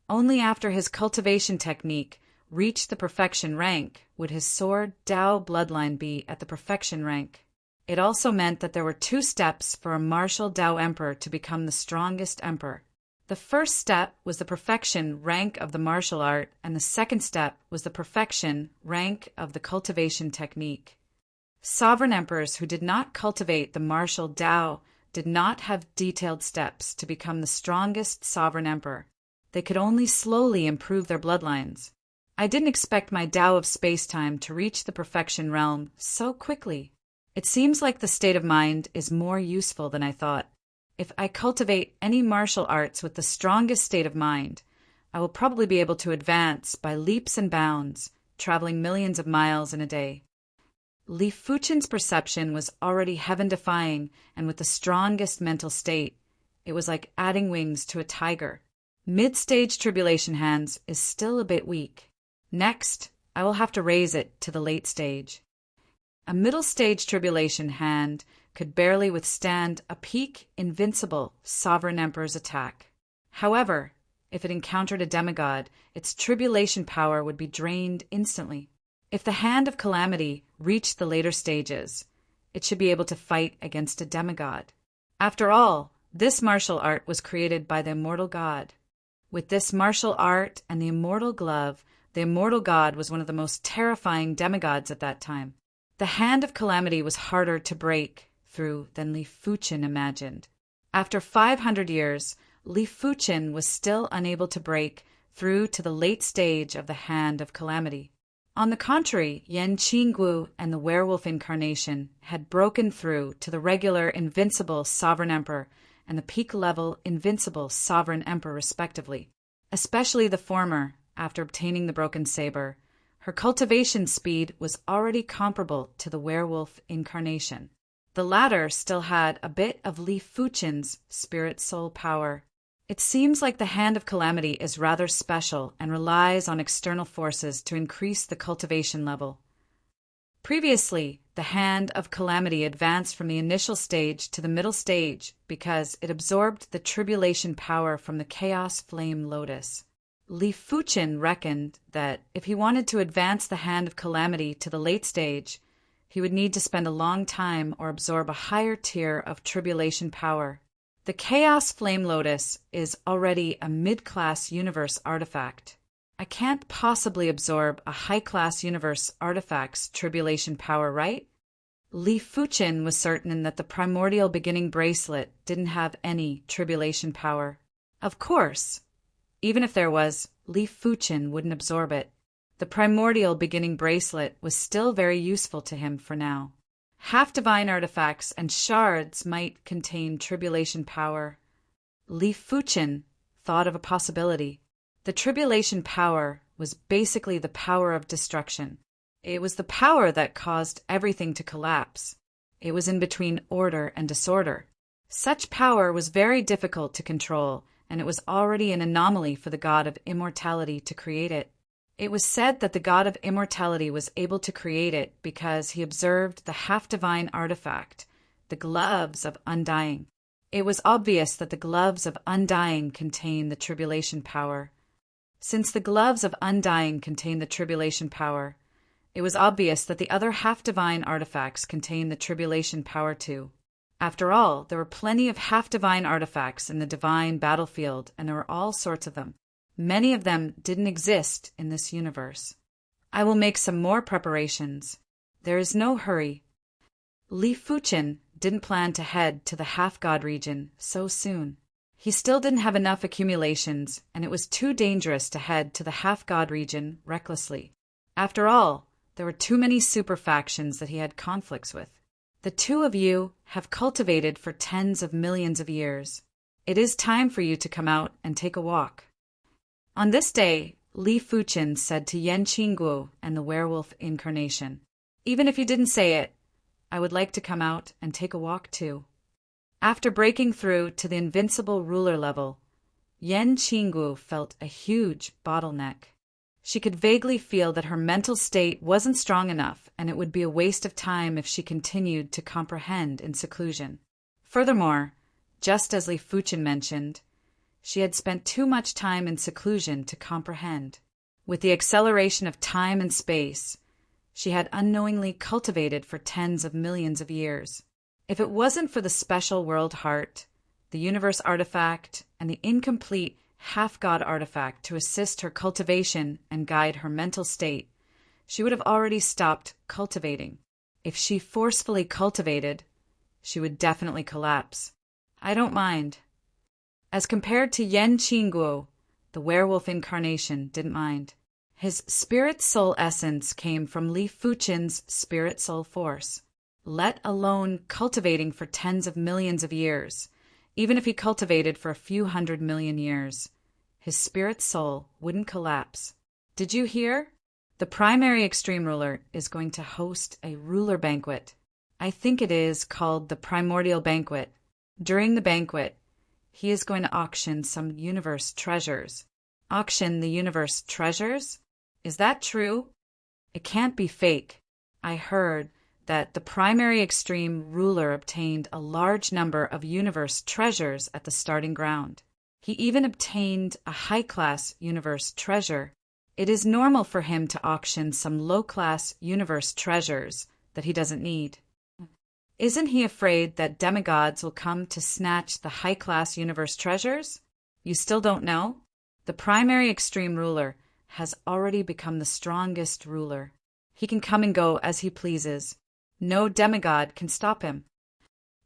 Only after his cultivation technique reached the perfection rank would his sword Dao bloodline be at the perfection rank. It also meant that there were 2 steps for a martial Dao emperor to become the strongest emperor. The first step was the perfection rank of the martial art, and the second step was the perfection rank of the cultivation technique. Sovereign emperors who did not cultivate the martial Dao did not have detailed steps to become the strongest sovereign emperor. They could only slowly improve their bloodlines. I didn't expect my Dao of space-time to reach the perfection realm so quickly. It seems like the state of mind is more useful than I thought. If I cultivate any martial arts with the strongest state of mind, I will probably be able to advance by leaps and bounds, traveling millions of miles in a day. Li Fuchen's perception was already heaven-defying, and with the strongest mental state, it was like adding wings to a tiger. Mid-stage tribulation hands is still a bit weak. Next, I will have to raise it to the late stage. A middle-stage tribulation hand could barely withstand a peak, invincible sovereign emperor's attack. However, if it encountered a demigod, its tribulation power would be drained instantly. If the hand of calamity reached the later stages, it should be able to fight against a demigod. After all, this martial art was created by the immortal god. With this martial art and the immortal glove, the immortal god was one of the most terrifying demigods at that time. The hand of calamity was harder to break through than Li Fuchen imagined. After 500 years, Li Fuchen was still unable to break through to the late stage of the hand of calamity. On the contrary, Yan Qinggu and the werewolf incarnation had broken through to the regular invincible sovereign emperor and the peak-level invincible sovereign emperor respectively. Especially the former, after obtaining the broken saber, her cultivation speed was already comparable to the werewolf incarnation. The latter still had a bit of Li Fuchen's spirit soul power. It seems like the Hand of Calamity is rather special and relies on external forces to increase the cultivation level. Previously, the Hand of Calamity advanced from the initial stage to the middle stage because it absorbed the tribulation power from the Chaos Flame Lotus. Li Fuchen reckoned that if he wanted to advance the Hand of Calamity to the late stage, he would need to spend a long time or absorb a higher tier of tribulation power. The Chaos Flame Lotus is already a mid-class universe artifact. I can't possibly absorb a high-class universe artifact's tribulation power, right? Li Fuchen was certain that the primordial beginning bracelet didn't have any tribulation power. Of course, even if there was, Li Fuchen wouldn't absorb it. The primordial beginning bracelet was still very useful to him for now. Half-divine artifacts and shards might contain tribulation power. Li Fuchen thought of a possibility. The tribulation power was basically the power of destruction. It was the power that caused everything to collapse. It was in between order and disorder. Such power was very difficult to control, and it was already an anomaly for the god of immortality to create it. It was said that the god of immortality was able to create it because he observed the half-divine artifact, the gloves of undying. It was obvious that the gloves of undying contain the tribulation power. Since the gloves of undying contain the tribulation power, it was obvious that the other half-divine artifacts contain the tribulation power too. After all, there were plenty of half-divine artifacts in the divine battlefield, and there were all sorts of them. Many of them didn't exist in this universe. I will make some more preparations. There is no hurry. Li Fuchen didn't plan to head to the half-god region so soon. He still didn't have enough accumulations, and it was too dangerous to head to the half-god region recklessly. After all, there were too many super factions that he had conflicts with. The two of you have cultivated for tens of millions of years. It is time for you to come out and take a walk. On this day, Li Fuchen said to Yan Qinggu and the werewolf incarnation, "Even if you didn't say it, I would like to come out and take a walk too." After breaking through to the invincible ruler level, Yan Qinggu felt a huge bottleneck. She could vaguely feel that her mental state wasn't strong enough, and it would be a waste of time if she continued to comprehend in seclusion. Furthermore, just as Li Fuchen mentioned, she had spent too much time in seclusion to comprehend. With the acceleration of time and space, she had unknowingly cultivated for tens of millions of years. If it wasn't for the special world heart, the universe artifact, and the incomplete half-god artifact to assist her cultivation and guide her mental state, she would have already stopped cultivating. If she forcefully cultivated, she would definitely collapse. I don't mind. As compared to Yan Qingguo, the werewolf incarnation didn't mind. His spirit soul essence came from Li Fuchen's spirit soul force, let alone cultivating for tens of millions of years. Even if he cultivated for a few 100 million years, his spirit soul wouldn't collapse. Did you hear? The primary extreme ruler is going to host a ruler banquet. I think it is called the primordial banquet. During the banquet, he is going to auction some universe treasures. Auction the universe treasures? Is that true? It can't be fake. I heard that the primary extreme ruler obtained a large number of universe treasures at the starting ground. He even obtained a high-class universe treasure. It is normal for him to auction some low-class universe treasures that he doesn't need. Isn't he afraid that demigods will come to snatch the high-class universe treasures? You still don't know? The primary extreme ruler has already become the strongest ruler. He can come and go as he pleases. No demigod can stop him.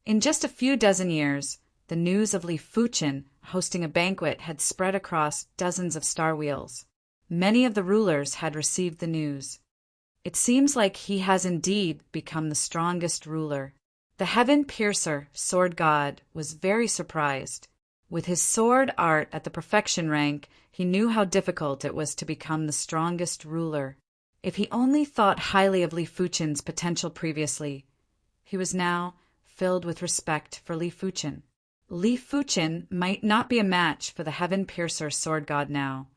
In just a few dozen years, the news of Li Fuchen hosting a banquet had spread across dozens of star wheels. Many of the rulers had received the news. It seems like he has indeed become the strongest ruler. The heaven-piercer sword god was very surprised. With his sword art at the perfection rank, he knew how difficult it was to become the strongest ruler. If he only thought highly of Li Fuchen's potential previously, he was now filled with respect for Li Fuchen. Li Fuchen might not be a match for the heaven-piercer sword god now,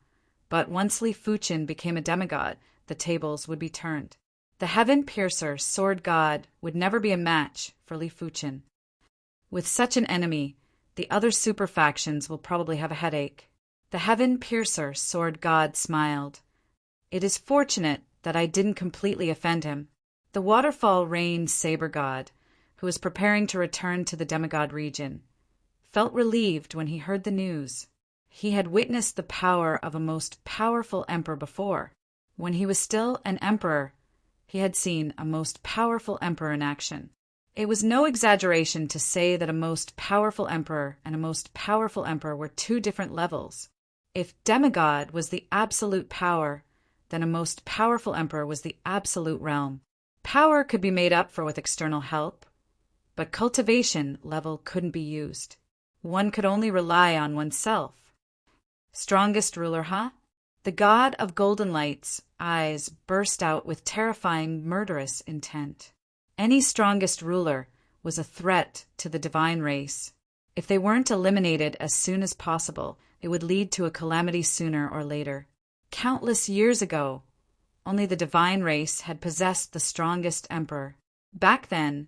but once Li Fuchen became a demigod, the tables would be turned. The heaven-piercer sword god would never be a match for Li Fuchen. With such an enemy, the other super factions will probably have a headache. The heaven-piercer sword god smiled. It is fortunate that I didn't completely offend him. The waterfall rain saber god, who was preparing to return to the demigod region, felt relieved when he heard the news. He had witnessed the power of a most powerful emperor before. When he was still an emperor, he had seen a most powerful emperor in action. It was no exaggeration to say that a most powerful emperor and a most powerful emperor were two different levels. If demigod was the absolute power, then a most powerful emperor was the absolute realm. Power could be made up for with external help, but cultivation level couldn't be used. One could only rely on oneself. Strongest ruler, huh? The god of golden light's eyes burst out with terrifying, murderous intent. Any strongest ruler was a threat to the divine race. If they weren't eliminated as soon as possible, it would lead to a calamity sooner or later. Countless years ago, only the divine race had possessed the strongest emperor. Back then,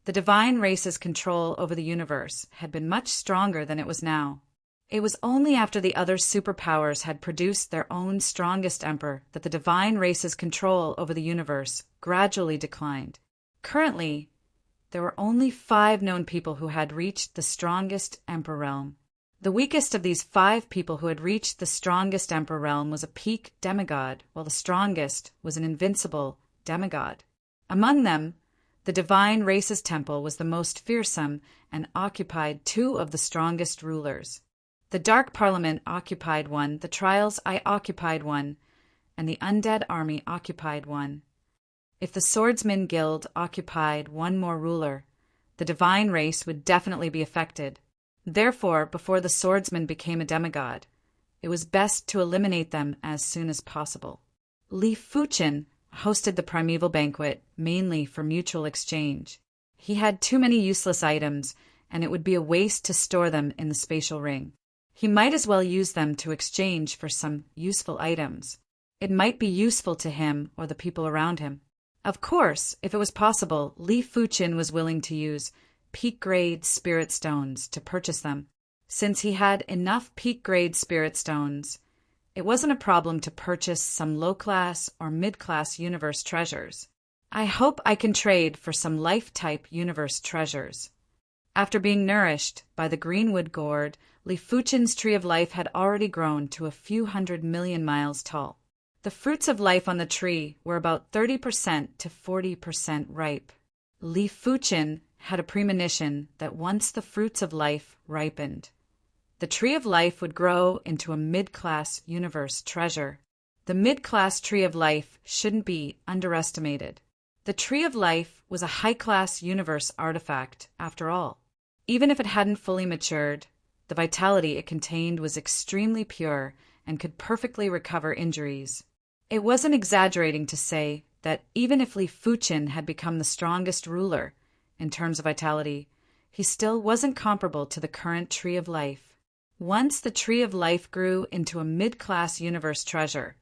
the divine race's control over the universe had been much stronger than it was now. It was only after the other superpowers had produced their own strongest emperor that the divine race's control over the universe gradually declined. Currently, there were only 5 known people who had reached the strongest emperor realm. The weakest of these 5 people who had reached the strongest emperor realm was a peak demigod, while the strongest was an invincible demigod. Among them, the divine race's temple was the most fearsome and occupied 2 of the strongest rulers. The Dark Parliament occupied 1, the Trials I occupied 1, and the Undead Army occupied 1. If the Swordsman Guild occupied 1 more ruler, the divine race would definitely be affected. Therefore, before the swordsman became a demigod, it was best to eliminate them as soon as possible. Li Fuchen hosted the primeval banquet mainly for mutual exchange. He had too many useless items, and it would be a waste to store them in the spatial ring. He might as well use them to exchange for some useful items. It might be useful to him or the people around him. Of course, if it was possible, Li Fuqin was willing to use peak-grade spirit stones to purchase them. Since he had enough peak-grade spirit stones, it wasn't a problem to purchase some low-class or mid-class universe treasures. I hope I can trade for some life-type universe treasures. After being nourished by the greenwood gourd, Li Fuqin's tree of life had already grown to a few 100 million miles tall. The fruits of life on the tree were about 30% to 40% ripe. Li Fuqin had a premonition that once the fruits of life ripened, the tree of life would grow into a mid-class universe treasure. The mid-class tree of life shouldn't be underestimated. The tree of life was a high-class universe artifact, after all. Even if it hadn't fully matured, the vitality it contained was extremely pure and could perfectly recover injuries. It wasn't exaggerating to say that even if Li Fuqin had become the strongest ruler in terms of vitality, he still wasn't comparable to the current tree of life. Once the tree of life grew into a mid-class universe treasure,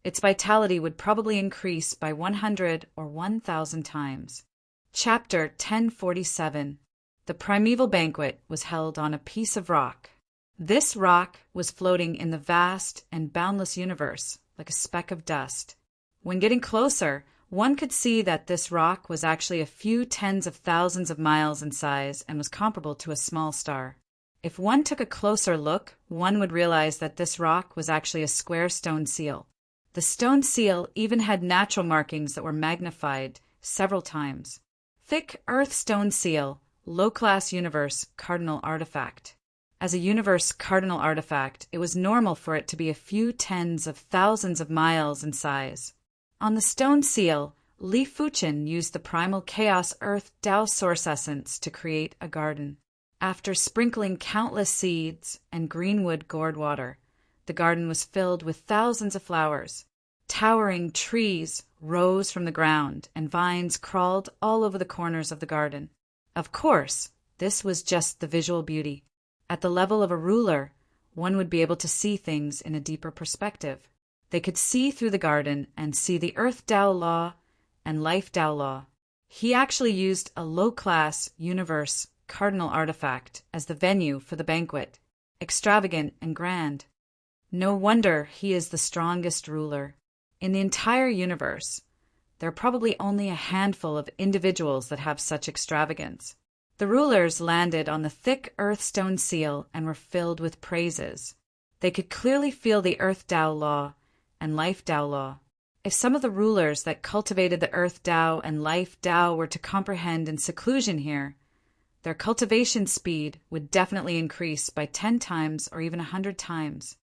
its vitality would probably increase by 100 or 1,000 times. Chapter 1047. The primeval banquet was held on a piece of rock. This rock was floating in the vast and boundless universe like a speck of dust. When getting closer, one could see that this rock was actually a few tens of thousands of miles in size and was comparable to a small star. If one took a closer look, one would realize that this rock was actually a square stone seal. The stone seal even had natural markings that were magnified several times. Thick earth stone seal, low-class universe cardinal artifact. As a universe cardinal artifact, it was normal for it to be a few tens of thousands of miles in size. On the stone seal, Li Fuqin used the primal chaos earth Tao source essence to create a garden. After sprinkling countless seeds and greenwood gourd water, the garden was filled with thousands of flowers. Towering trees rose from the ground, and vines crawled all over the corners of the garden. Of course, this was just the visual beauty. At the level of a ruler, one would be able to see things in a deeper perspective. They could see through the garden and see the Earth Tao Law and Life Tao Law. He actually used a low-class universe cardinal artifact as the venue for the banquet, extravagant and grand. No wonder he is the strongest ruler. In the entire universe, there are probably only a handful of individuals that have such extravagance. The rulers landed on the thick earth stone seal and were filled with praises. They could clearly feel the Earth Tao Law and Life Tao Law. If some of the rulers that cultivated the Earth Tao and Life Tao were to comprehend in seclusion here, their cultivation speed would definitely increase by 10 times or even 100 times.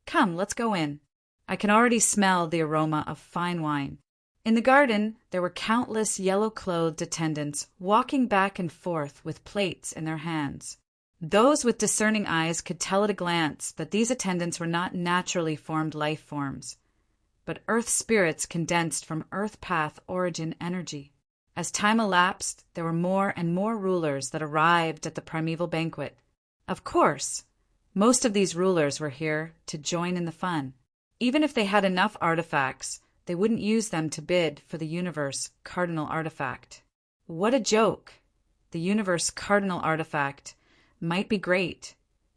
Come, let's go in. I can already smell the aroma of fine wine. In the garden, there were countless yellow-clothed attendants walking back and forth with plates in their hands. Those with discerning eyes could tell at a glance that these attendants were not naturally formed life forms, but earth spirits condensed from earth path origin energy. As time elapsed, there were more and more rulers that arrived at the primeval banquet. Of course, most of these rulers were here to join in the fun. Even if they had enough artifacts, they wouldn't use them to bid for the universe cardinal artifact. What a joke! The universe cardinal artifact might be great,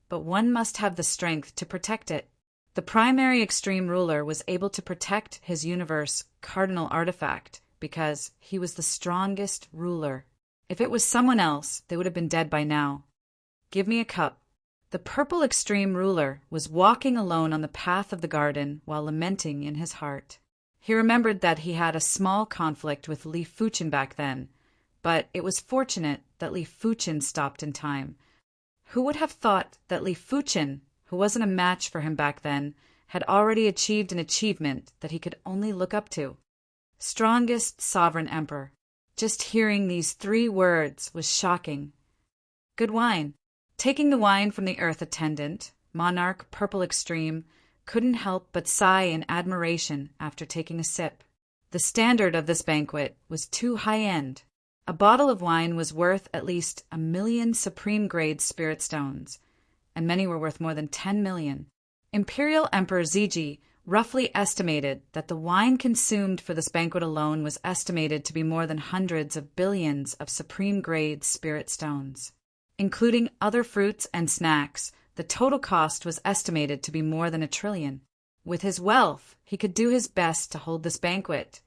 but one must have the strength to protect it. The primary extreme ruler was able to protect his universe cardinal artifact because he was the strongest ruler. If it was someone else, they would have been dead by now. Give me a cup. The purple extreme ruler was walking alone on the path of the garden while lamenting in his heart. He remembered that he had a small conflict with Li Fuqin back then, but it was fortunate that Li Fuqin stopped in time. Who would have thought that Li Fuqin, who wasn't a match for him back then, had already achieved an achievement that he could only look up to? Strongest sovereign emperor. Just hearing these 3 words was shocking. Good wine. Taking the wine from the earth attendant, monarch purple extreme couldn't help but sigh in admiration after taking a sip. The standard of this banquet was too high-end. A bottle of wine was worth at least 1 million supreme-grade spirit stones, and many were worth more than 10 million. Imperial Emperor Ziji roughly estimated that the wine consumed for this banquet alone was estimated to be more than hundreds of billions of supreme-grade spirit stones. Including other fruits and snacks, the total cost was estimated to be more than $1 trillion. With his wealth, he could do his best to hold this banquet,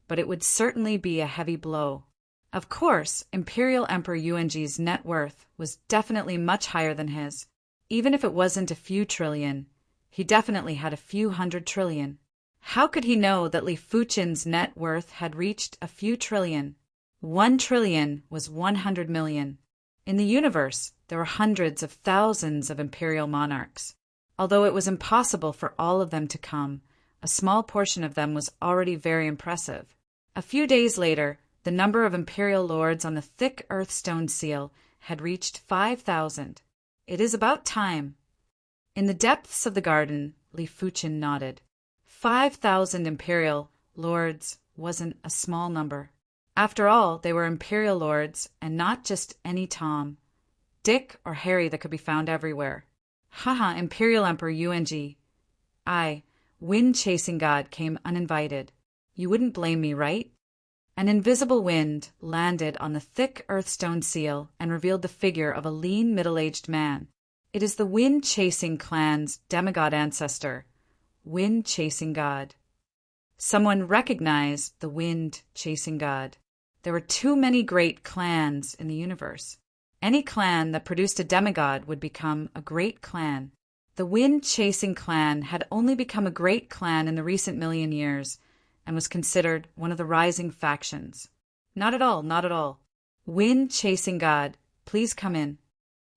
but it would certainly be a heavy blow. Of course, Imperial Emperor Yuanji's net worth was definitely much higher than his. Even if it wasn't a few trillion, he definitely had a few $100 trillion. How could he know that Li Fuchen's net worth had reached a few trillion? 1 trillion was 100 million. In the universe, there were hundreds of thousands of imperial monarchs. Although it was impossible for all of them to come, a small portion of them was already very impressive. A few days later, the number of imperial lords on the thick earthstone seal had reached 5,000. It is about time. In the depths of the garden, Li Fuchen nodded. 5,000 imperial lords wasn't a small number. After all, they were imperial lords, and not just any Tom, Dick, or Harry that could be found everywhere. Haha, Imperial Emperor Yuanji. I, wind-chasing god, came uninvited. You wouldn't blame me, right? An invisible wind landed on the thick earthstone seal and revealed the figure of a lean, middle-aged man. It is the wind-chasing clan's demigod ancestor, wind-chasing god. Someone recognized the wind-chasing god. There were too many great clans in the universe. Any clan that produced a demigod would become a great clan. The wind-chasing clan had only become a great clan in the recent million years and was considered one of the rising factions. Not at all, not at all. Wind-chasing god, please come in.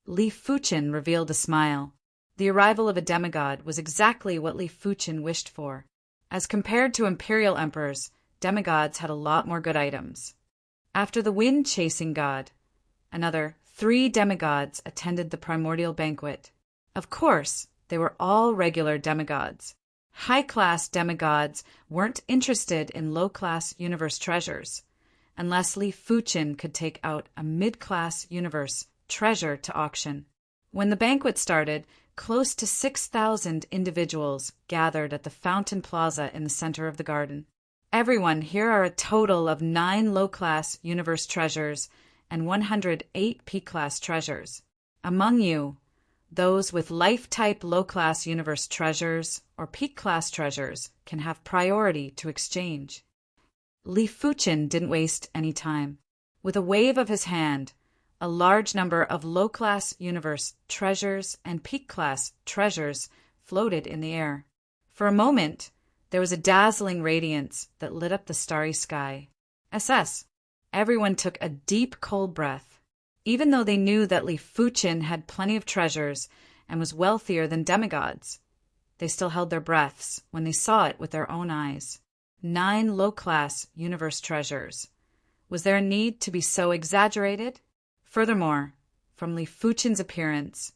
Li Fuchen revealed a smile. The arrival of a demigod was exactly what Li Fuchen wished for. As compared to imperial emperors, demigods had a lot more good items. After the wind-chasing god, another 3 demigods attended the primordial banquet. Of course, they were all regular demigods. High-class demigods weren't interested in low-class universe treasures, unless Li Fuchen could take out a mid-class universe treasure to auction. When the banquet started, close to 6,000 individuals gathered at the fountain plaza in the center of the garden. Everyone, here are a total of 9 low-class universe treasures and 108 peak-class treasures. Among you, those with life-type low-class universe treasures or peak-class treasures can have priority to exchange. Li Fuchen didn't waste any time. With a wave of his hand, a large number of low-class universe treasures and peak-class treasures floated in the air. For a moment, there was a dazzling radiance that lit up the starry sky. Everyone took a deep, cold breath. Even though they knew that Li Fuchen had plenty of treasures and was wealthier than demigods, they still held their breaths when they saw it with their own eyes. 9 low-class universe treasures. Was there a need to be so exaggerated? Furthermore, from Li Fuchen's appearance,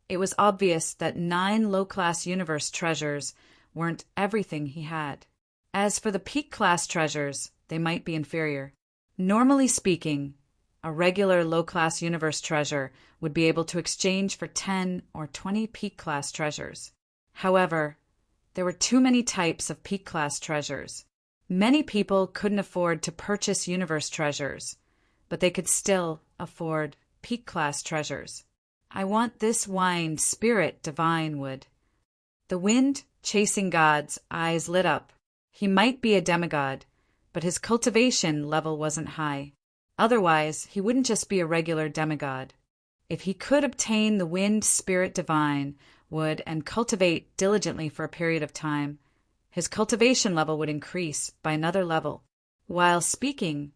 it was obvious that 9 low-class universe treasures weren't everything he had. As for the peak-class treasures, they might be inferior. Normally speaking, a regular low-class universe treasure would be able to exchange for 10 or 20 peak-class treasures. However, there were too many types of peak-class treasures. Many people couldn't afford to purchase universe treasures, but they could still afford peak-class treasures. I want this wine, spirit divine wood. The wind-chasing god's eyes lit up. He might be a demigod, but his cultivation level wasn't high. Otherwise, he wouldn't just be a regular demigod. If he could obtain the wind spirit divine wood and cultivate diligently for a period of time, his cultivation level would increase by another level. While speaking,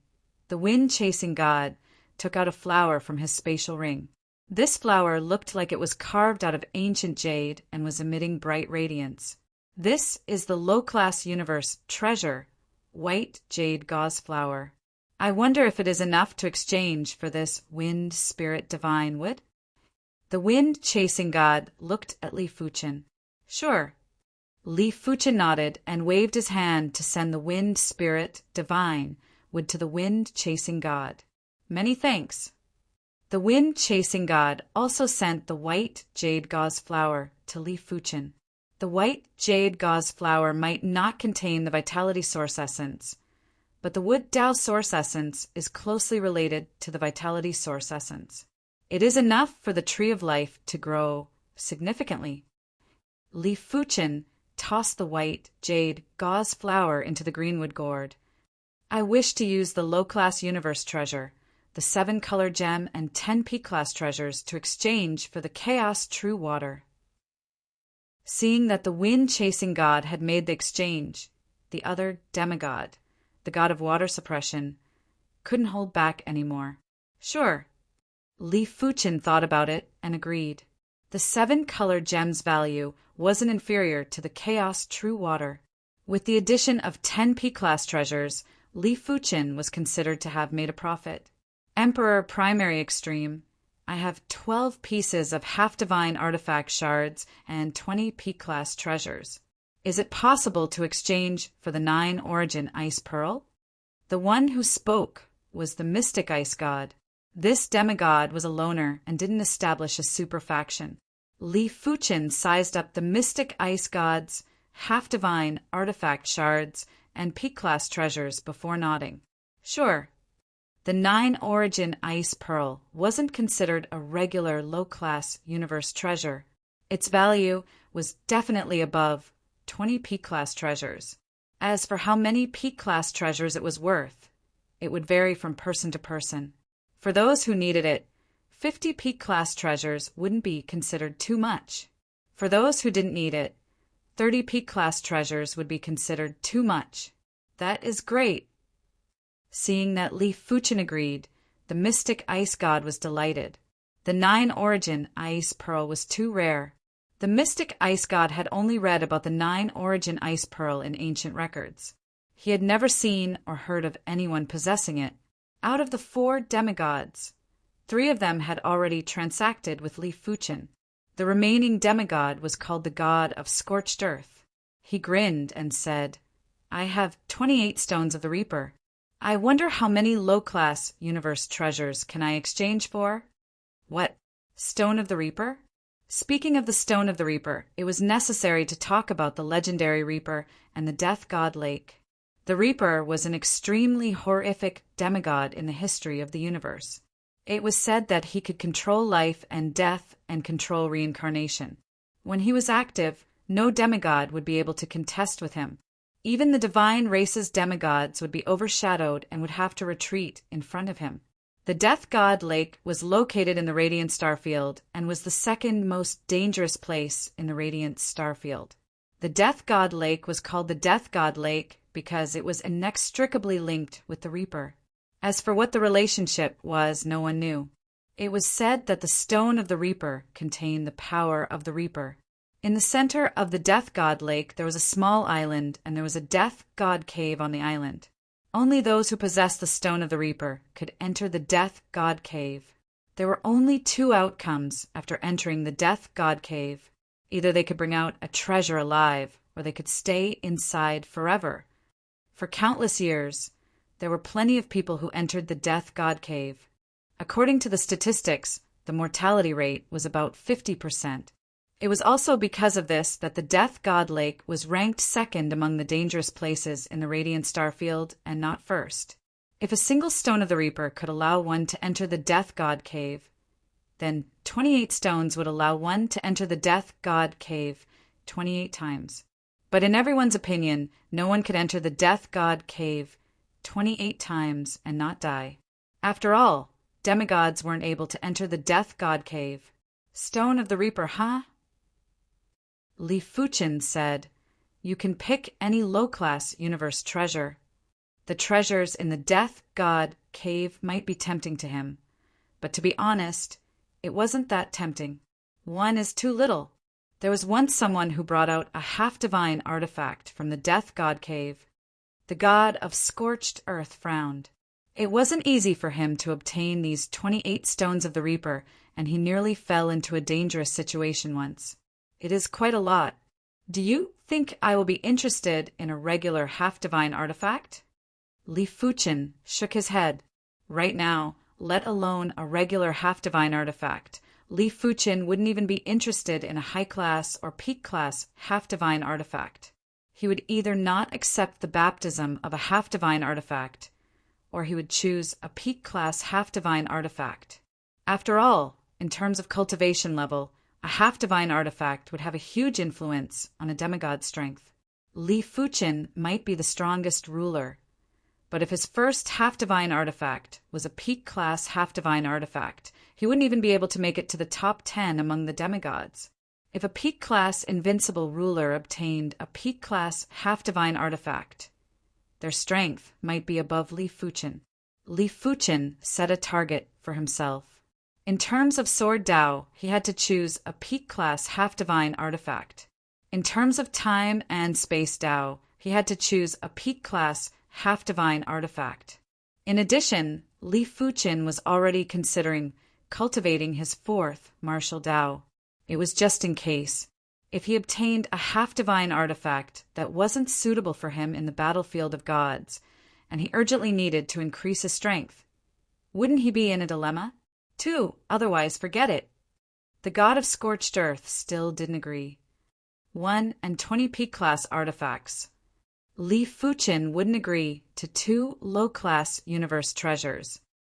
the wind-chasing god took out a flower from his spatial ring. This flower looked like it was carved out of ancient jade and was emitting bright radiance. This is the low-class universe treasure, white jade gauze flower. I wonder if it is enough to exchange for this wind spirit divine wood? The wind-chasing god looked at Li Fuchen. Sure. Li Fuchen nodded and waved his hand to send the wind spirit divine wood to the wind-chasing god. Many thanks. The wind-chasing god also sent the white jade gauze flower to Li Fuchen. The white jade gauze flower might not contain the vitality source essence, but the wood Tao source essence is closely related to the vitality source essence. It is enough for the tree of life to grow significantly. Li Fuchen tossed the white jade gauze flower into the greenwood gourd. I wish to use the low-class universe treasure, the 7-color gem and 10 P-class treasures to exchange for the chaos true water. Seeing that the wind-chasing god had made the exchange, the other demigod, the god of water suppression, couldn't hold back anymore. Sure. Li Fuchen thought about it and agreed. The 7-color gem's value wasn't inferior to the chaos true water. With the addition of 10 P-class treasures, Li Fuchen was considered to have made a profit. Emperor Primary Extreme, I have 12 pieces of half-divine artifact shards and 20 P-class treasures. Is it possible to exchange for the 9-origin ice pearl? The one who spoke was the mystic ice god. This demigod was a loner and didn't establish a super faction. Li Fuchen sized up the mystic ice god's half-divine artifact shards and P-class treasures before nodding. Sure. The 9-origin ice pearl wasn't considered a regular low-class universe treasure. Its value was definitely above 20 P-class treasures. As for how many P-class treasures it was worth, it would vary from person to person. For those who needed it, 50 P-class treasures wouldn't be considered too much. For those who didn't need it, 30 P-class treasures would be considered too much. That is great. Seeing that Li Fuchen agreed, the mystic ice god was delighted. The 9-origin ice pearl was too rare. The mystic ice god had only read about the 9-origin ice pearl in ancient records. He had never seen or heard of anyone possessing it. Out of the 4 demigods, 3 of them had already transacted with Li Fuchen. The remaining demigod was called the god of scorched earth. He grinned and said, I have 28 stones of the Reaper. I wonder how many low-class universe treasures can I exchange for? What? Stone of the Reaper? Speaking of the Stone of the Reaper, it was necessary to talk about the legendary Reaper and the Death God Lake. The Reaper was an extremely horrific demigod in the history of the universe. It was said that he could control life and death and control reincarnation. When he was active, no demigod would be able to contest with him. Even the divine race's demigods would be overshadowed and would have to retreat in front of him. The Death God Lake was located in the Radiant Starfield and was the second most dangerous place in the Radiant Starfield. The Death God Lake was called the Death God Lake because it was inextricably linked with the Reaper. As for what the relationship was, no one knew. It was said that the Stone of the Reaper contained the power of the Reaper. In the center of the Death God Lake, there was a small island, and there was a Death God Cave on the island. Only those who possessed the Stone of the Reaper could enter the Death God Cave. There were only 2 outcomes after entering the Death God Cave. Either they could bring out a treasure alive, or they could stay inside forever. For countless years, there were plenty of people who entered the Death God Cave. According to the statistics, the mortality rate was about 50%. It was also because of this that the Death God Lake was ranked second among the dangerous places in the Radiant Starfield and not first. If a single Stone of the Reaper could allow one to enter the Death God Cave, then 28 stones would allow one to enter the Death God Cave 28 times. But in everyone's opinion, no one could enter the Death God Cave 28 times and not die. After all, demigods weren't able to enter the Death God Cave. Stone of the Reaper, huh? Li Fuchen said, You can pick any low-class universe treasure. The treasures in the Death God Cave might be tempting to him, but to be honest, it wasn't that tempting. 1 is too little. There was once someone who brought out a half-divine artifact from the Death God Cave. The god of scorched earth frowned. It wasn't easy for him to obtain these 28 stones of the Reaper, and he nearly fell into a dangerous situation once. It is quite a lot. Do you think I will be interested in a regular half-divine artifact? Li Fuchen shook his head. Right now, let alone a regular half-divine artifact, Li Fuqin wouldn't even be interested in a high-class or peak-class half-divine artifact. He would either not accept the baptism of a half-divine artifact, or he would choose a peak-class half-divine artifact. After all, in terms of cultivation level, a half-divine artifact would have a huge influence on a demigod's strength. Li Fuqin might be the strongest ruler, but if his first half-divine artifact was a peak-class half-divine artifact, he wouldn't even be able to make it to the top 10 among the demigods. If a peak-class invincible ruler obtained a peak-class half-divine artifact, their strength might be above Li Fuqin. Li Fuqin set a target for himself. In terms of Sword Dao, he had to choose a peak-class half-divine artifact. In terms of time and space Dao, he had to choose a peak-class half-divine artifact. In addition, Li Fuqin was already considering cultivating his fourth martial Dao. It was just in case. If he obtained a half-divine artifact that wasn't suitable for him in the battlefield of gods, and he urgently needed to increase his strength, wouldn't he be in a dilemma? Otherwise forget it. The god of scorched earth still didn't agree. 1 and 20 peak-class artifacts. Li Fuqin wouldn't agree to 2 low-class universe treasures.